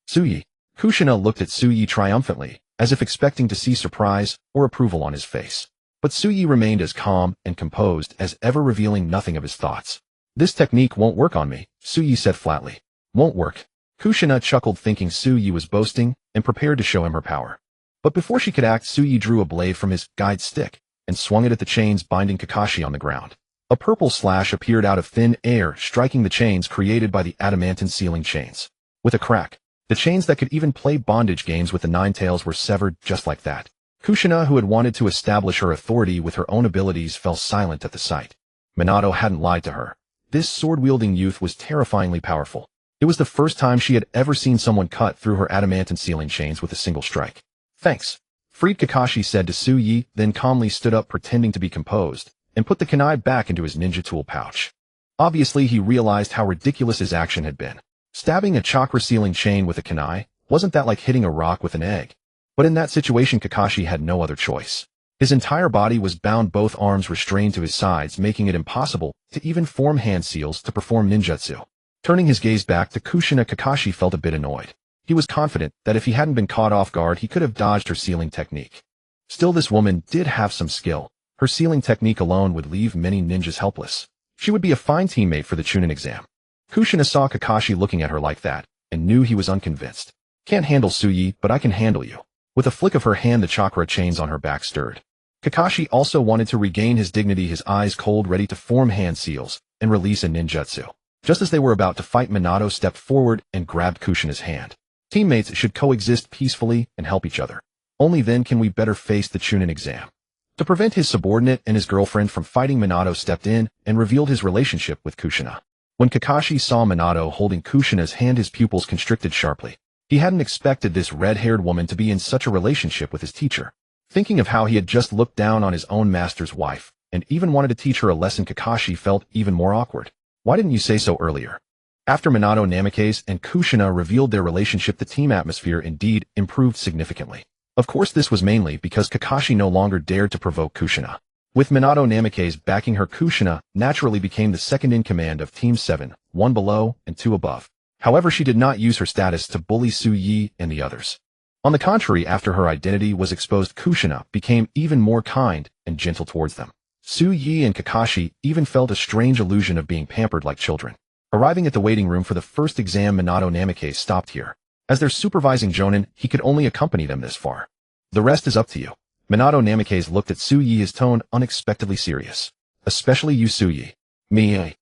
Tsuyu. Kushina looked at Tsuyu triumphantly, as if expecting to see surprise or approval on his face. But Tsuyu remained as calm and composed as ever, revealing nothing of his thoughts. This technique won't work on me, Tsuyu said flatly. Won't work. Kushina chuckled, thinking Tsuyu was boasting, and prepared to show him her power. But before she could act, Tsuyu drew a blade from his guide stick and swung it at the chains binding Kakashi on the ground. A purple slash appeared out of thin air, striking the chains created by the adamantine sealing chains. With a crack, the chains that could even play bondage games with the nine tails were severed just like that. Kushina, who had wanted to establish her authority with her own abilities, fell silent at the sight. Minato hadn't lied to her. This sword-wielding youth was terrifyingly powerful. It was the first time she had ever seen someone cut through her adamantine sealing chains with a single strike. Thanks. Freed, Kakashi said to Tsuyu, then calmly stood up, pretending to be composed, and put the kunai back into his ninja tool pouch. Obviously, he realized how ridiculous his action had been. Stabbing a chakra sealing chain with a kunai, wasn't that like hitting a rock with an egg? But in that situation, Kakashi had no other choice. His entire body was bound, both arms restrained to his sides, making it impossible to even form hand seals to perform ninjutsu. Turning his gaze back to Kushina, Kakashi felt a bit annoyed. He was confident that if he hadn't been caught off guard, he could have dodged her sealing technique. Still, this woman did have some skill. Her sealing technique alone would leave many ninjas helpless. She would be a fine teammate for the Chunin exam. Kushina saw Kakashi looking at her like that, and knew he was unconvinced. Can't handle Tsuyu, but I can handle you. With a flick of her hand, the chakra chains on her back stirred. Kakashi also wanted to regain his dignity, his eyes cold, ready to form hand seals and release a ninjutsu. Just as they were about to fight, Minato stepped forward and grabbed Kushina's hand. Teammates should coexist peacefully and help each other. Only then can we better face the Chunin exam. To prevent his subordinate and his girlfriend from fighting, Minato stepped in and revealed his relationship with Kushina. When Kakashi saw Minato holding Kushina's hand, his pupils constricted sharply. He hadn't expected this red-haired woman to be in such a relationship with his teacher. Thinking of how he had just looked down on his own master's wife, and even wanted to teach her a lesson, Kakashi felt even more awkward. Why didn't you say so earlier? After Minato, Namikaze, and Kushina revealed their relationship, the team atmosphere indeed improved significantly. Of course, this was mainly because Kakashi no longer dared to provoke Kushina. With Minato, Namikaze backing her, Kushina naturally became the second in command of Team 7, 1 below and 2 above. However, she did not use her status to bully Tsuyu and the others. On the contrary, after her identity was exposed, Kushina became even more kind and gentle towards them. Tsuyu and Kakashi even felt a strange illusion of being pampered like children. Arriving at the waiting room for the first exam, Minato Namikaze stopped here. As their supervising jonin, he could only accompany them this far. The rest is up to you. Minato Namikaze looked at Tsuyu, his tone unexpectedly serious. Especially you, Tsuyu. Me?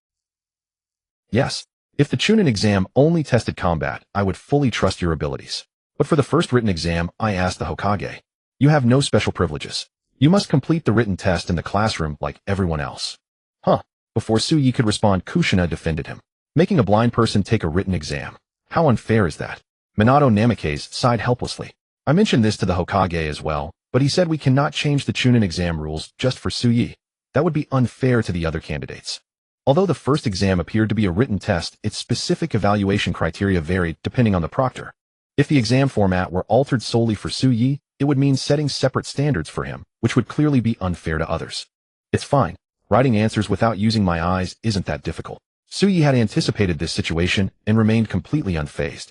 Yes. If the Chunin exam only tested combat, I would fully trust your abilities. But for the first written exam, I asked the Hokage. You have no special privileges. You must complete the written test in the classroom like everyone else. Huh. Before Tsuyu could respond, Kushina defended him. Making a blind person take a written exam. How unfair is that? Minato Namikaze sighed helplessly. I mentioned this to the Hokage as well, but he said we cannot change the Chunin exam rules just for Tsuyu. That would be unfair to the other candidates. Although the first exam appeared to be a written test, its specific evaluation criteria varied depending on the proctor. If the exam format were altered solely for Tsuyu, it would mean setting separate standards for him, which would clearly be unfair to others. It's fine. Writing answers without using my eyes isn't that difficult. Tsuyu had anticipated this situation and remained completely unfazed.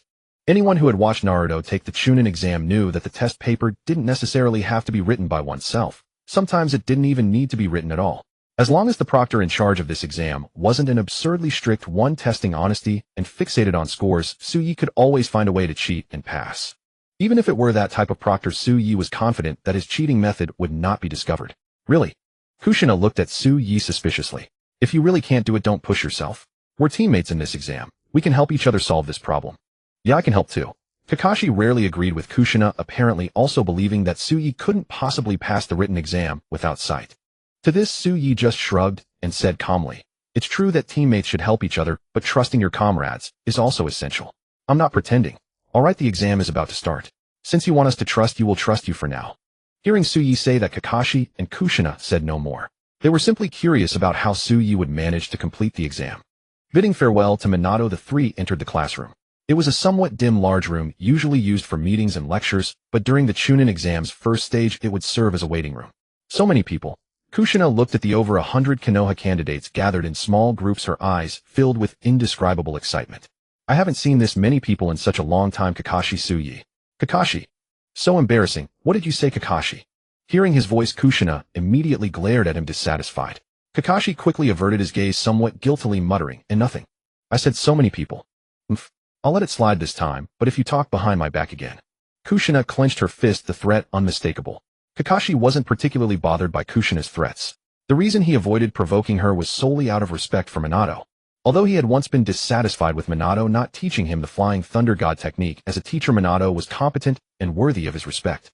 Anyone who had watched Naruto take the Chunin exam knew that the test paper didn't necessarily have to be written by oneself. Sometimes it didn't even need to be written at all. As long as the proctor in charge of this exam wasn't an absurdly strict one testing honesty and fixated on scores, Tsuyu could always find a way to cheat and pass. Even if it were that type of proctor, Tsuyu was confident that his cheating method would not be discovered. Really? Kushina looked at Tsuyu suspiciously. If you really can't do it, don't push yourself. We're teammates in this exam. We can help each other solve this problem. Yeah, I can help too. Kakashi rarely agreed with Kushina, apparently also believing that Tsuyi couldn't possibly pass the written exam without sight. To this, Tsuyi just shrugged and said calmly, "It's true that teammates should help each other, but trusting your comrades is also essential. I'm not pretending. Alright, the exam is about to start. Since you want us to trust you, we'll trust you for now." Hearing Tsuyi say that, Kakashi and Kushina said no more. They were simply curious about how Tsuyi would manage to complete the exam. Bidding farewell to Minato, the three entered the classroom. It was a somewhat dim large room, usually used for meetings and lectures, but during the Chunin exam's first stage it would serve as a waiting room. So many people. Kushina looked at the over 100 Konoha candidates gathered in small groups, her eyes filled with indescribable excitement. "I haven't seen this many people in such a long time." Kakashi, Tsuyi. Kakashi. "So embarrassing. What did you say, Kakashi?" Hearing his voice, Kushina immediately glared at him, dissatisfied. Kakashi quickly averted his gaze, somewhat guiltily muttering, "And nothing. I said so many people. I'll let it slide this time, but if you talk behind my back again." Kushina clenched her fist, the threat unmistakable. Kakashi wasn't particularly bothered by Kushina's threats. The reason he avoided provoking her was solely out of respect for Minato. Although he had once been dissatisfied with Minato not teaching him the Flying Thunder God technique, as a teacher Minato was competent and worthy of his respect.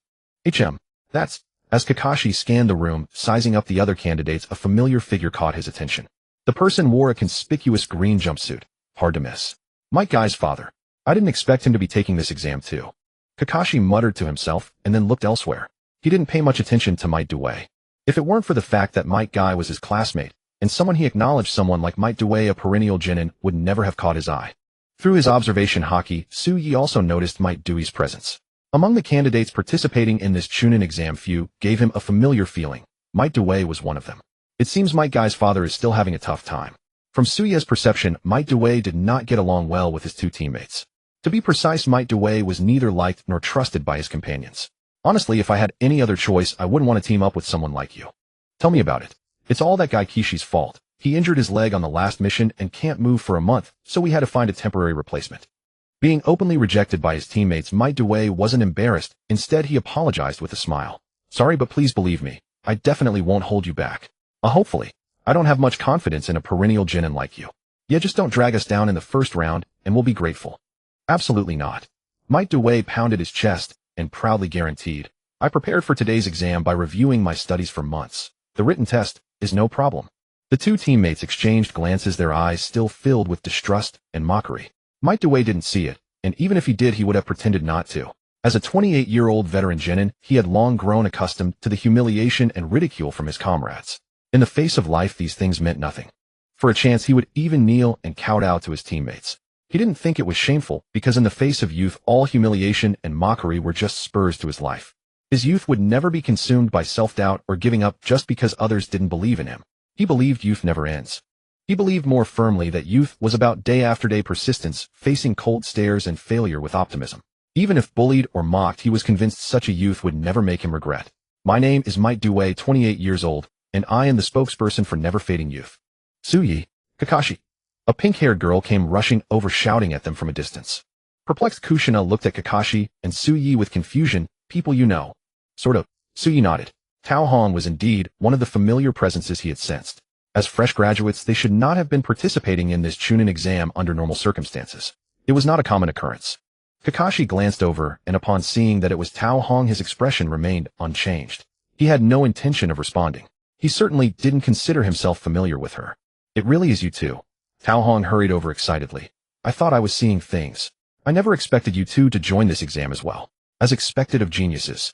That's... As Kakashi scanned the room, sizing up the other candidates, a familiar figure caught his attention. The person wore a conspicuous green jumpsuit. Hard to miss. Might Guy's father. I didn't expect him to be taking this exam too. Kakashi muttered to himself, and then looked elsewhere. He didn't pay much attention to Might Due. If it weren't for the fact that Might Guy was his classmate, and someone he acknowledged, someone like Might Due, a perennial genin, would never have caught his eye. Through his observation, Haki, Tsuyi also noticed Might Due's presence. Among the candidates participating in this Chunin exam, few gave him a familiar feeling. Might Due was one of them. It seems Might Guy's father is still having a tough time. From Tsuyi's perception, Might Due did not get along well with his two teammates. To be precise, Might Due was neither liked nor trusted by his companions. "Honestly, if I had any other choice, I wouldn't want to team up with someone like you." "Tell me about it." "It's all that guy Kishi's fault. He injured his leg on the last mission and can't move for a month, so we had to find a temporary replacement." Being openly rejected by his teammates, Might Due wasn't embarrassed. Instead, he apologized with a smile. "Sorry, but please believe me, I definitely won't hold you back. Hopefully. I don't have much confidence in a perennial genin like you. Yeah, just don't drag us down in the first round, and we'll be grateful." "Absolutely not." Might Due pounded his chest and proudly guaranteed, "I prepared for today's exam by reviewing my studies for months. The written test is no problem." The two teammates exchanged glances, their eyes still filled with distrust and mockery. Might Due didn't see it, and even if he did, he would have pretended not to. As a 28-year-old veteran genin, he had long grown accustomed to the humiliation and ridicule from his comrades. In the face of life, these things meant nothing. For a chance, he would even kneel and kowtow to his teammates. He didn't think it was shameful, because in the face of youth, all humiliation and mockery were just spurs to his life. His youth would never be consumed by self-doubt or giving up just because others didn't believe in him. He believed youth never ends. He believed more firmly that youth was about day-after-day persistence, facing cold stares and failure with optimism. Even if bullied or mocked, he was convinced such a youth would never make him regret. "My name is Might Due, 28 years old, and I am the spokesperson for never-fading youth." "Tsuyi, Kakashi." A pink-haired girl came rushing over, shouting at them from a distance. Perplexed, Kushina looked at Kakashi and Tsuyi with confusion. "People you know." "Sort of." Tsuyi nodded. Tao Hong was indeed one of the familiar presences he had sensed. As fresh graduates, they should not have been participating in this Chunin exam under normal circumstances. It was not a common occurrence. Kakashi glanced over, and upon seeing that it was Tao Hong, his expression remained unchanged. He had no intention of responding. He certainly didn't consider himself familiar with her. "It really is you two." Tao Hong hurried over excitedly. "I thought I was seeing things. I never expected you two to join this exam as well. As expected of geniuses."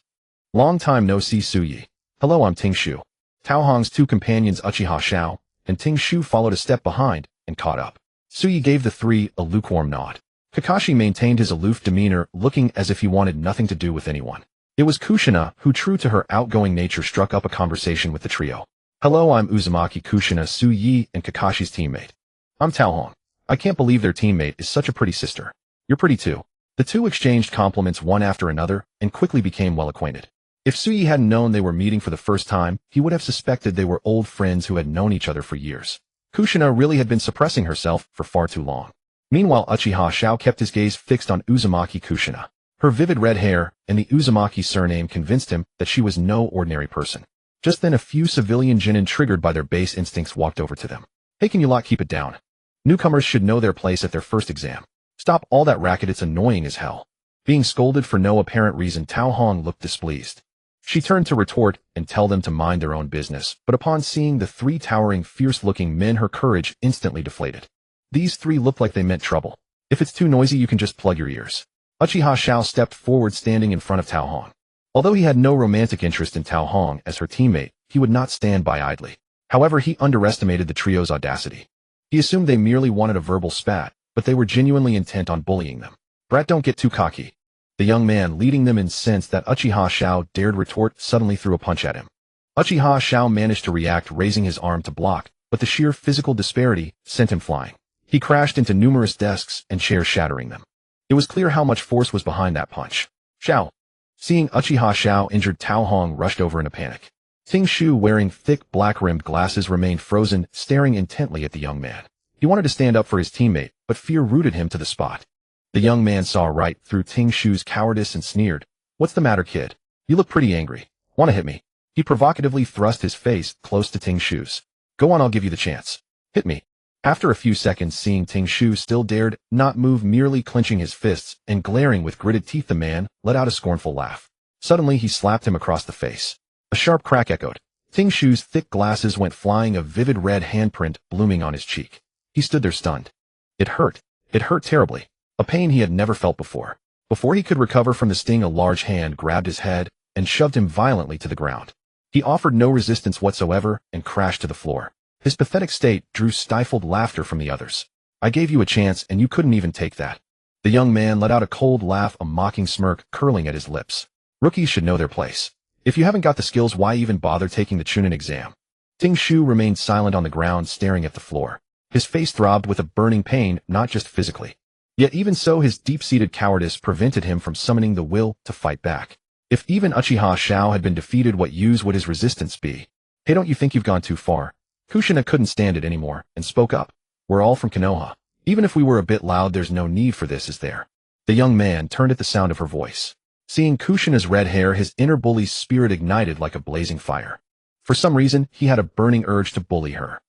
"Long time no see, Tsuyi." "Hello, I'm Ting Shu." Tao Hong's two companions, Uchiha Xiao and Ting Shu, followed a step behind and caught up. Tsuyi gave the three a lukewarm nod. Kakashi maintained his aloof demeanor, looking as if he wanted nothing to do with anyone. It was Kushina who, true to her outgoing nature, struck up a conversation with the trio. "Hello, I'm Uzumaki." Kushina, Tsuyi, and Kakashi's teammate. "I'm Tao Hong. I can't believe their teammate is such a pretty sister." "You're pretty too." The two exchanged compliments one after another and quickly became well acquainted. If Tsuyi hadn't known they were meeting for the first time, he would have suspected they were old friends who had known each other for years. Kushina really had been suppressing herself for far too long. Meanwhile, Uchiha Xiao kept his gaze fixed on Uzumaki Kushina. Her vivid red hair and the Uzumaki surname convinced him that she was no ordinary person. Just then, a few civilian genin, triggered by their base instincts, walked over to them. "Hey, can you lot keep it down? Newcomers should know their place at their first exam. Stop all that racket, it's annoying as hell." Being scolded for no apparent reason, Tao Hong looked displeased. She turned to retort and tell them to mind their own business, but upon seeing the three towering, fierce-looking men, her courage instantly deflated. These three looked like they meant trouble. If it's too noisy, you can just plug your ears. Uchiha Xiao stepped forward, standing in front of Tao Hong. Although he had no romantic interest in Tao Hong as her teammate, he would not stand by idly. However, he underestimated the trio's audacity. He assumed they merely wanted a verbal spat, but they were genuinely intent on bullying them. Brat, don't get too cocky. The young man leading them incensed that Uchiha Xiao dared retort suddenly threw a punch at him. Uchiha Xiao managed to react, raising his arm to block, but the sheer physical disparity sent him flying. He crashed into numerous desks and chairs, shattering them. It was clear how much force was behind that punch. Xiao. Seeing Uchiha Xiao injured, Tao Hong rushed over in a panic. Ting Shu, wearing thick black-rimmed glasses, remained frozen, staring intently at the young man. He wanted to stand up for his teammate, but fear rooted him to the spot. The young man saw right through Ting Shu's cowardice and sneered. What's the matter, kid? You look pretty angry. Want to hit me? He provocatively thrust his face close to Ting Shu's. Go on, I'll give you the chance. Hit me. After a few seconds, seeing Ting Shu still dared not move, merely clenching his fists and glaring with gritted teeth, the man let out a scornful laugh. Suddenly, he slapped him across the face. A sharp crack echoed. Ting Shu's thick glasses went flying, a vivid red handprint blooming on his cheek. He stood there stunned. It hurt. It hurt terribly. A pain he had never felt before. Before he could recover from the sting, a large hand grabbed his head and shoved him violently to the ground. He offered no resistance whatsoever and crashed to the floor. His pathetic state drew stifled laughter from the others. I gave you a chance and you couldn't even take that. The young man let out a cold laugh, a mocking smirk curling at his lips. Rookies should know their place. If you haven't got the skills, why even bother taking the Chunin exam? Ting Shu remained silent on the ground, staring at the floor. His face throbbed with a burning pain, not just physically. Yet even so, his deep-seated cowardice prevented him from summoning the will to fight back. If even Uchiha Xiao had been defeated, what use would his resistance be? Hey, don't you think you've gone too far? Kushina couldn't stand it anymore and spoke up. We're all from Konoha. Even if we were a bit loud, there's no need for this, is there? The young man turned at the sound of her voice. Seeing Kushina's red hair, his inner bully's spirit ignited like a blazing fire. For some reason, he had a burning urge to bully her.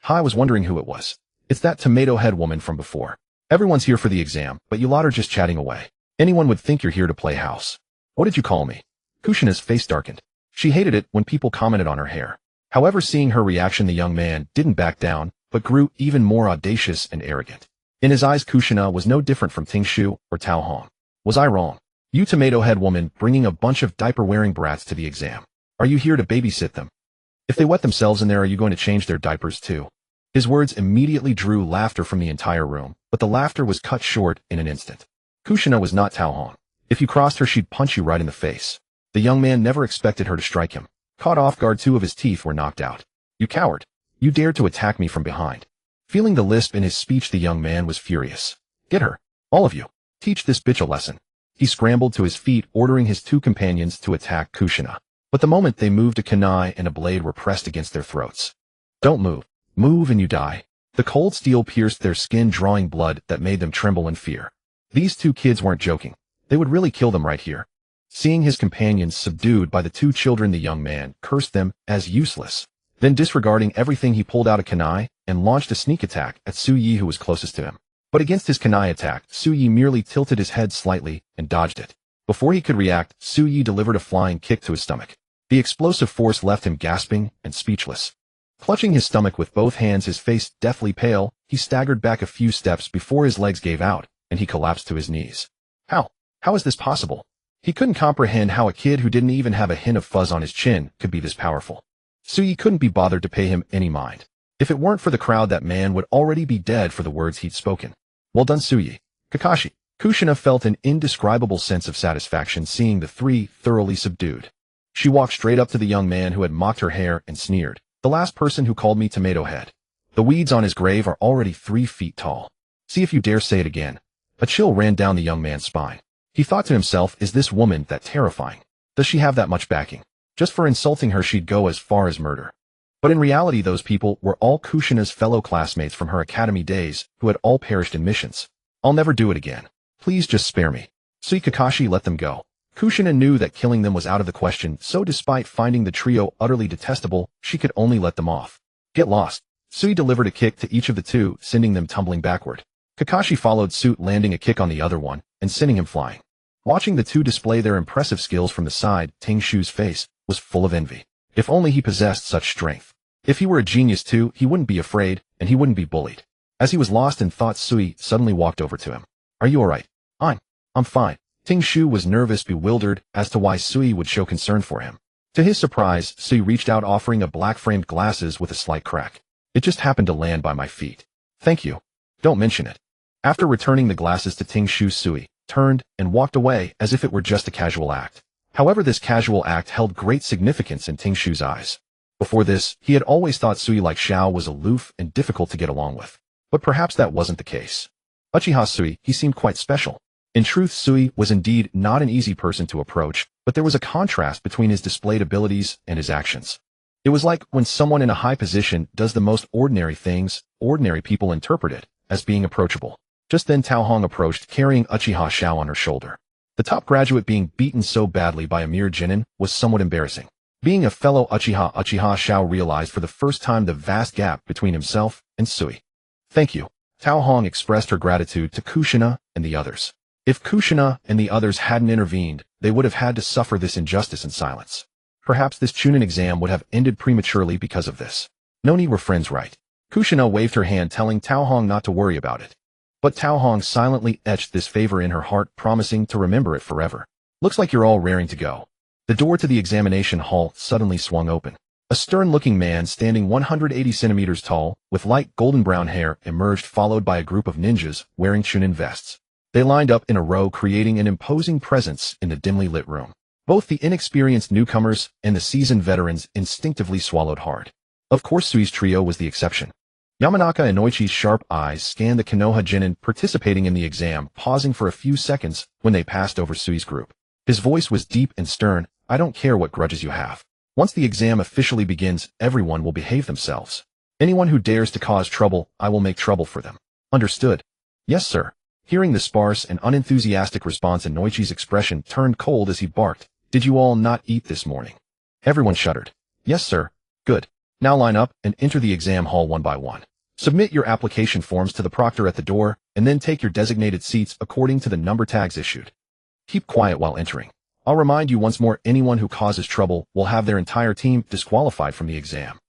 I was wondering who it was. It's that tomato head woman from before. Everyone's here for the exam, but you lot are just chatting away. Anyone would think you're here to play house. What did you call me? Kushina's face darkened. She hated it when people commented on her hair. However, seeing her reaction, the young man didn't back down, but grew even more audacious and arrogant. In his eyes, Kushina was no different from Ting Shu or Tao Hong. Was I wrong? You tomato head woman bringing a bunch of diaper-wearing brats to the exam. Are you here to babysit them? If they wet themselves in there, are you going to change their diapers too? His words immediately drew laughter from the entire room, but the laughter was cut short in an instant. Kushina was not Tao Hong. If you crossed her, she'd punch you right in the face. The young man never expected her to strike him. Caught off guard, 2 of his teeth were knocked out. You coward. You dared to attack me from behind. Feeling the lisp in his speech, the young man was furious. Get her. All of you. Teach this bitch a lesson. He scrambled to his feet, ordering his 2 companions to attack Kushina. But the moment they moved, a kunai and a blade were pressed against their throats. Don't move. Move and you die. The cold steel pierced their skin, drawing blood that made them tremble in fear. These 2 kids weren't joking. They would really kill them right here. Seeing his companions subdued by the 2 children, the young man cursed them as useless. Then, disregarding everything, he pulled out a kunai and launched a sneak attack at Su Yi, who was closest to him. But against his kunai attack, Su Yi merely tilted his head slightly and dodged it. Before he could react, Su Yi delivered a flying kick to his stomach. The explosive force left him gasping and speechless. Clutching his stomach with both hands, his face deathly pale, he staggered back a few steps before his legs gave out, and he collapsed to his knees. How is this possible? He couldn't comprehend how a kid who didn't even have a hint of fuzz on his chin could be this powerful. Su Yi couldn't be bothered to pay him any mind. If it weren't for the crowd, that man would already be dead for the words he'd spoken. Well done, Su Yi. Kakashi. Kushina felt an indescribable sense of satisfaction seeing the 3 thoroughly subdued. She walked straight up to the young man who had mocked her hair and sneered. The last person who called me tomato head. The weeds on his grave are already 3 feet tall. See if you dare say it again. A chill ran down the young man's spine. He thought to himself, is this woman that terrifying? Does she have that much backing? Just for insulting her, she'd go as far as murder. But in reality, those people were all Kushina's fellow classmates from her academy days who had all perished in missions. I'll never do it again. Please just spare me. See, Kakashi let them go. Kushina knew that killing them was out of the question, so despite finding the trio utterly detestable, she could only let them off. Get lost. Sui delivered a kick to each of the 2, sending them tumbling backward. Kakashi followed suit, landing a kick on the other one and sending him flying. Watching the two display their impressive skills from the side, Ting Shu's face was full of envy. If only he possessed such strength. If he were a genius too, he wouldn't be afraid, and he wouldn't be bullied. As he was lost in thought, Sui suddenly walked over to him. Are you alright? I'm fine. Ting Shu was nervous, bewildered as to why Sui would show concern for him. To his surprise, Sui reached out, offering a black-framed glasses with a slight crack. It just happened to land by my feet. Thank you. Don't mention it. After returning the glasses to Ting Shu, Sui turned and walked away as if it were just a casual act. However, this casual act held great significance in Ting Shu's eyes. Before this, he had always thought Sui like Xiao was aloof and difficult to get along with. But perhaps that wasn't the case. Uchiha Sui, he seemed quite special. In truth, Sui was indeed not an easy person to approach, but there was a contrast between his displayed abilities and his actions. It was like when someone in a high position does the most ordinary things, ordinary people interpret it as being approachable. Just then Tao Hong approached, carrying Uchiha Xiao on her shoulder. The top graduate being beaten so badly by a mere genin was somewhat embarrassing. Being a fellow Uchiha, Uchiha Xiao realized for the first time the vast gap between himself and Sui. Thank you. Tao Hong expressed her gratitude to Kushina and the others. If Kushina and the others hadn't intervened, they would have had to suffer this injustice in silence. Perhaps this Chunin exam would have ended prematurely because of this. Noni were friends, right? Kushina waved her hand, telling Tao Hong not to worry about it. But Tao Hong silently etched this favor in her heart, promising to remember it forever. Looks like you're all raring to go. The door to the examination hall suddenly swung open. A stern-looking man standing 180 centimeters tall, with light golden brown hair, emerged, followed by a group of ninjas wearing Chunin vests. They lined up in a row, creating an imposing presence in the dimly lit room. Both the inexperienced newcomers and the seasoned veterans instinctively swallowed hard. Of course, Sui's trio was the exception. Yamanaka and Noichi's sharp eyes scanned the Konoha genin participating in the exam, pausing for a few seconds when they passed over Sui's group. His voice was deep and stern. I don't care what grudges you have. Once the exam officially begins, everyone will behave themselves. Anyone who dares to cause trouble, I will make trouble for them. Understood? Yes, sir. Hearing the sparse and unenthusiastic response, and Noichi's expression turned cold as he barked, Did you all not eat this morning? Everyone shuddered. Yes, sir. Good. Now line up and enter the exam hall one by one. Submit your application forms to the proctor at the door, and then take your designated seats according to the number tags issued. Keep quiet while entering. I'll remind you once more, anyone who causes trouble will have their entire team disqualified from the exam.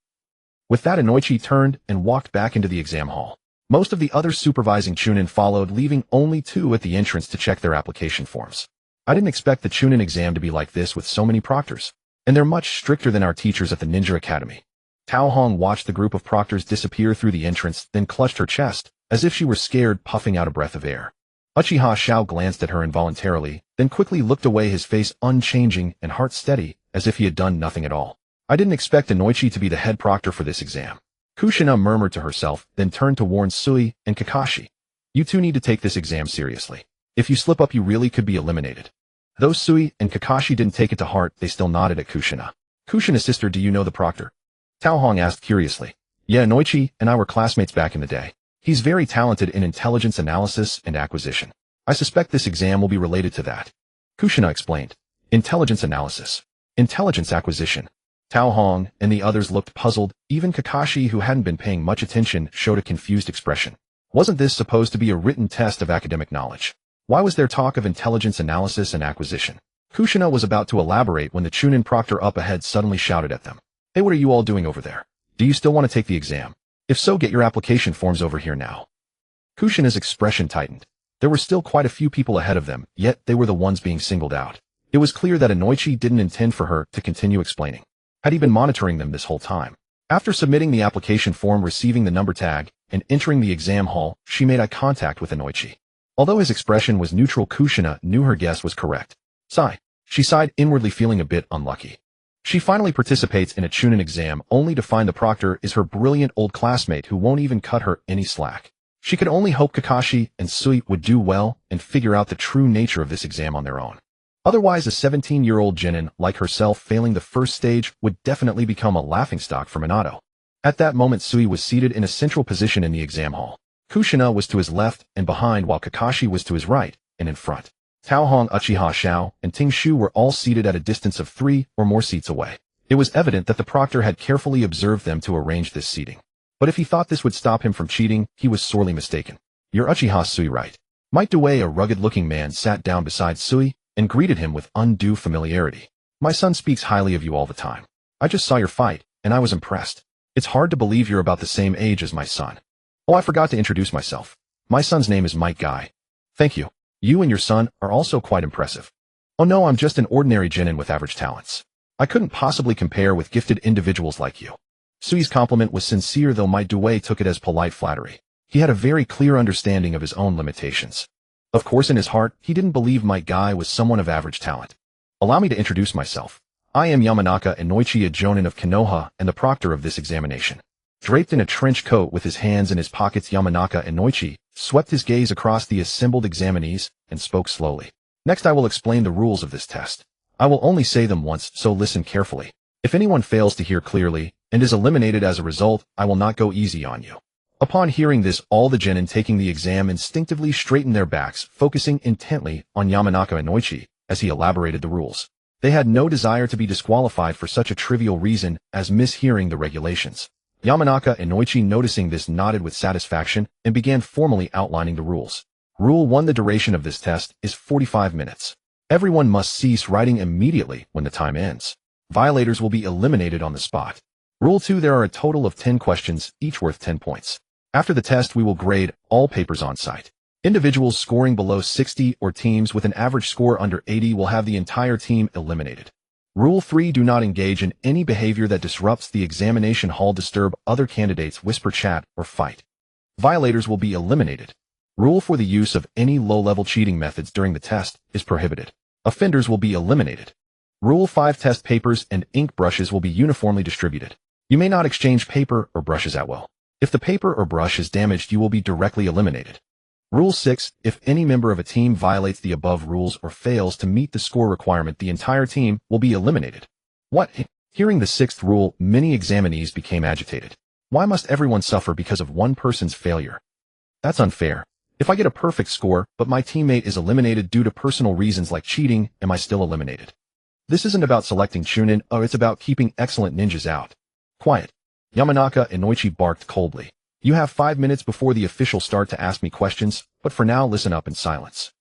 With that, Noichi turned and walked back into the exam hall. Most of the other supervising Chunin followed, leaving only 2 at the entrance to check their application forms. I didn't expect the Chunin exam to be like this with so many proctors, and they're much stricter than our teachers at the Ninja Academy. Tao Hong watched the group of proctors disappear through the entrance, then clutched her chest, as if she were scared, puffing out a breath of air. Uchiha Xiao glanced at her involuntarily, then quickly looked away, his face unchanging and heart steady, as if he had done nothing at all. I didn't expect Noichi to be the head proctor for this exam. Kushina murmured to herself, then turned to warn Sui and Kakashi. You two need to take this exam seriously. If you slip up, you really could be eliminated. Though Sui and Kakashi didn't take it to heart, they still nodded at Kushina. Kushina's sister, do you know the proctor? Tao Hong asked curiously. Yeah, Noichi and I were classmates back in the day. He's very talented in intelligence analysis and acquisition. I suspect this exam will be related to that. Kushina explained. Intelligence analysis. Intelligence acquisition. Tao Hong and the others looked puzzled. Even Kakashi, who hadn't been paying much attention, showed a confused expression. Wasn't this supposed to be a written test of academic knowledge? Why was there talk of intelligence analysis and acquisition? Kushina was about to elaborate when the Chunin proctor up ahead suddenly shouted at them. Hey, what are you all doing over there? Do you still want to take the exam? If so, get your application forms over here now. Kushina's expression tightened. There were still quite a few people ahead of them, yet they were the ones being singled out. It was clear that Noichi didn't intend for her to continue explaining. Had he been monitoring them this whole time? After submitting the application form, receiving the number tag, and entering the exam hall, she made eye contact with Noichi. Although his expression was neutral, Kushina knew her guess was correct. Sigh. She sighed inwardly, feeling a bit unlucky. She finally participates in a Chunin exam only to find the proctor is her brilliant old classmate who won't even cut her any slack. She could only hope Kakashi and Sui would do well and figure out the true nature of this exam on their own. Otherwise, a 17-year-old genin like herself failing the first stage would definitely become a laughingstock for Minato. At that moment, Sui was seated in a central position in the exam hall. Kushina was to his left and behind, while Kakashi was to his right and in front. Tao Hong, Uchiha Xiao, and Ting Shu were all seated at a distance of 3 or more seats away. It was evident that the proctor had carefully observed them to arrange this seating. But if he thought this would stop him from cheating, he was sorely mistaken. You're Uchiha Sui, right? Might Due, a rugged-looking man, sat down beside Sui, and greeted him with undue familiarity. My son speaks highly of you all the time. I just saw your fight, and I was impressed. It's hard to believe you're about the same age as my son. Oh, I forgot to introduce myself. My son's name is Mike Guy. Thank you. You and your son are also quite impressive. Oh no, I'm just an ordinary genin with average talents. I couldn't possibly compare with gifted individuals like you. Sui's compliment was sincere, though my Due took it as polite flattery. He had a very clear understanding of his own limitations. Of course, in his heart, he didn't believe Mike Guy was someone of average talent. Allow me to introduce myself. I am Yamanaka Inoichi, a jonin of Konoha and the proctor of this examination. Draped in a trench coat with his hands in his pockets, Yamanaka Inoichi swept his gaze across the assembled examinees and spoke slowly. Next, I will explain the rules of this test. I will only say them once, so listen carefully. If anyone fails to hear clearly and is eliminated as a result, I will not go easy on you. Upon hearing this, all the genin taking the exam instinctively straightened their backs, focusing intently on Yamanaka Inoichi as he elaborated the rules. They had no desire to be disqualified for such a trivial reason as mishearing the regulations. Yamanaka Inoichi, noticing this, nodded with satisfaction and began formally outlining the rules. Rule 1: the duration of this test is 45 minutes. Everyone must cease writing immediately when the time ends. Violators will be eliminated on the spot. Rule 2: there are a total of 10 questions, each worth 10 points. After the test, we will grade all papers on site. Individuals scoring below 60 or teams with an average score under 80 will have the entire team eliminated. Rule 3: do not engage in any behavior that disrupts the examination hall, disturb other candidates, whisper, chat, or fight. Violators will be eliminated. Rule 4: the use of any low-level cheating methods during the test is prohibited. Offenders will be eliminated. Rule 5: test papers and ink brushes will be uniformly distributed. You may not exchange paper or brushes at will. If the paper or brush is damaged, you will be directly eliminated. Rule 6: if any member of a team violates the above rules or fails to meet the score requirement, the entire team will be eliminated. What? Hearing the 6th rule, many examinees became agitated. Why must everyone suffer because of one person's failure? That's unfair. If I get a perfect score, but my teammate is eliminated due to personal reasons like cheating, am I still eliminated? This isn't about selecting chunin, it's about keeping excellent ninjas out. Quiet. Yamanaka Inoichi barked coldly. You have 5 minutes before the official start to ask me questions, but for now listen up in silence.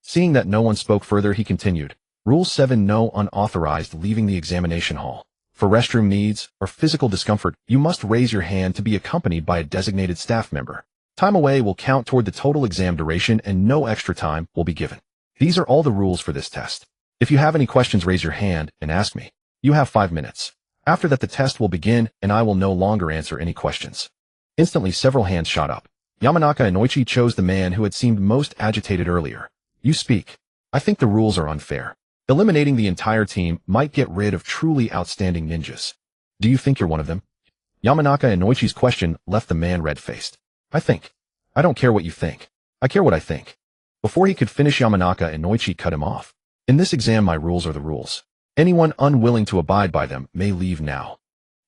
Seeing that no one spoke further, he continued. Rule 7: no unauthorized leaving the examination hall. For restroom needs or physical discomfort, you must raise your hand to be accompanied by a designated staff member. Time away will count toward the total exam duration and no extra time will be given. These are all the rules for this test. If you have any questions, raise your hand and ask me. You have 5 minutes. After that, the test will begin and I will no longer answer any questions. Instantly, several hands shot up. Yamanaka Inoichi chose the man who had seemed most agitated earlier. You speak. I think the rules are unfair. Eliminating the entire team might get rid of truly outstanding ninjas. Do you think you're one of them? Yamanaka Inoichi's question left the man red-faced. I don't care what you think. I care what I think. Before he could finish, Yamanaka Inoichi cut him off. In this exam, my rules are the rules. Anyone unwilling to abide by them may leave now.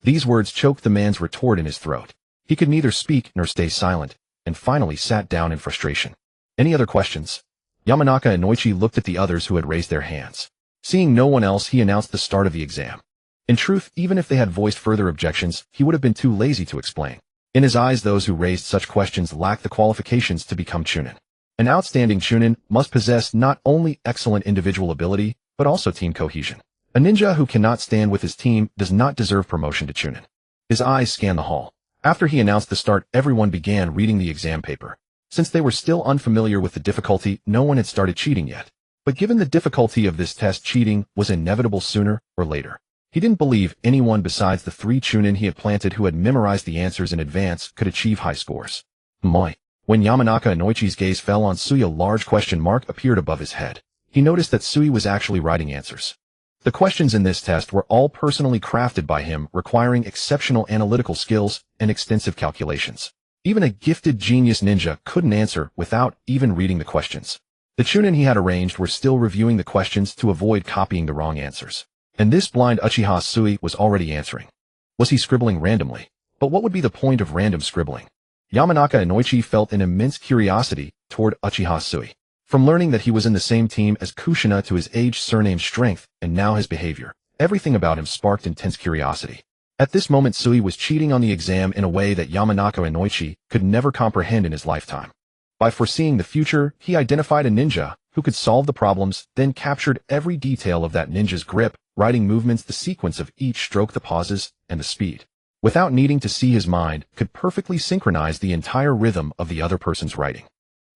These words choked the man's retort in his throat. He could neither speak nor stay silent, and finally sat down in frustration. Any other questions? Yamanaka Inoichi looked at the others who had raised their hands. Seeing no one else, he announced the start of the exam. In truth, even if they had voiced further objections, he would have been too lazy to explain. In his eyes, those who raised such questions lacked the qualifications to become chunin. An outstanding chunin must possess not only excellent individual ability, but also team cohesion. A ninja who cannot stand with his team does not deserve promotion to chunin. His eyes scanned the hall. After he announced the start, everyone began reading the exam paper. Since they were still unfamiliar with the difficulty, no one had started cheating yet. But given the difficulty of this test, cheating was inevitable sooner or later. He didn't believe anyone besides the 3 chunin he had planted who had memorized the answers in advance could achieve high scores. Moi. When Yamanaka Inoichi's gaze fell on Sui, a large question mark appeared above his head. He noticed that Sui was actually writing answers. The questions in this test were all personally crafted by him, requiring exceptional analytical skills and extensive calculations. Even a gifted genius ninja couldn't answer without even reading the questions. The chunin he had arranged were still reviewing the questions to avoid copying the wrong answers. And this blind Uchiha Sui was already answering. Was he scribbling randomly? But what would be the point of random scribbling? Yamanaka Inoichi felt an immense curiosity toward Uchiha Sui. From learning that he was in the same team as Kushina to his age, surname, strength, and now his behavior, everything about him sparked intense curiosity. At this moment, Sui was cheating on the exam in a way that Yamanaka Inoichi could never comprehend in his lifetime. By foreseeing the future, he identified a ninja who could solve the problems, then captured every detail of that ninja's grip, writing movements, the sequence of each stroke, the pauses, and the speed. Without needing to see his mind, could perfectly synchronize the entire rhythm of the other person's writing.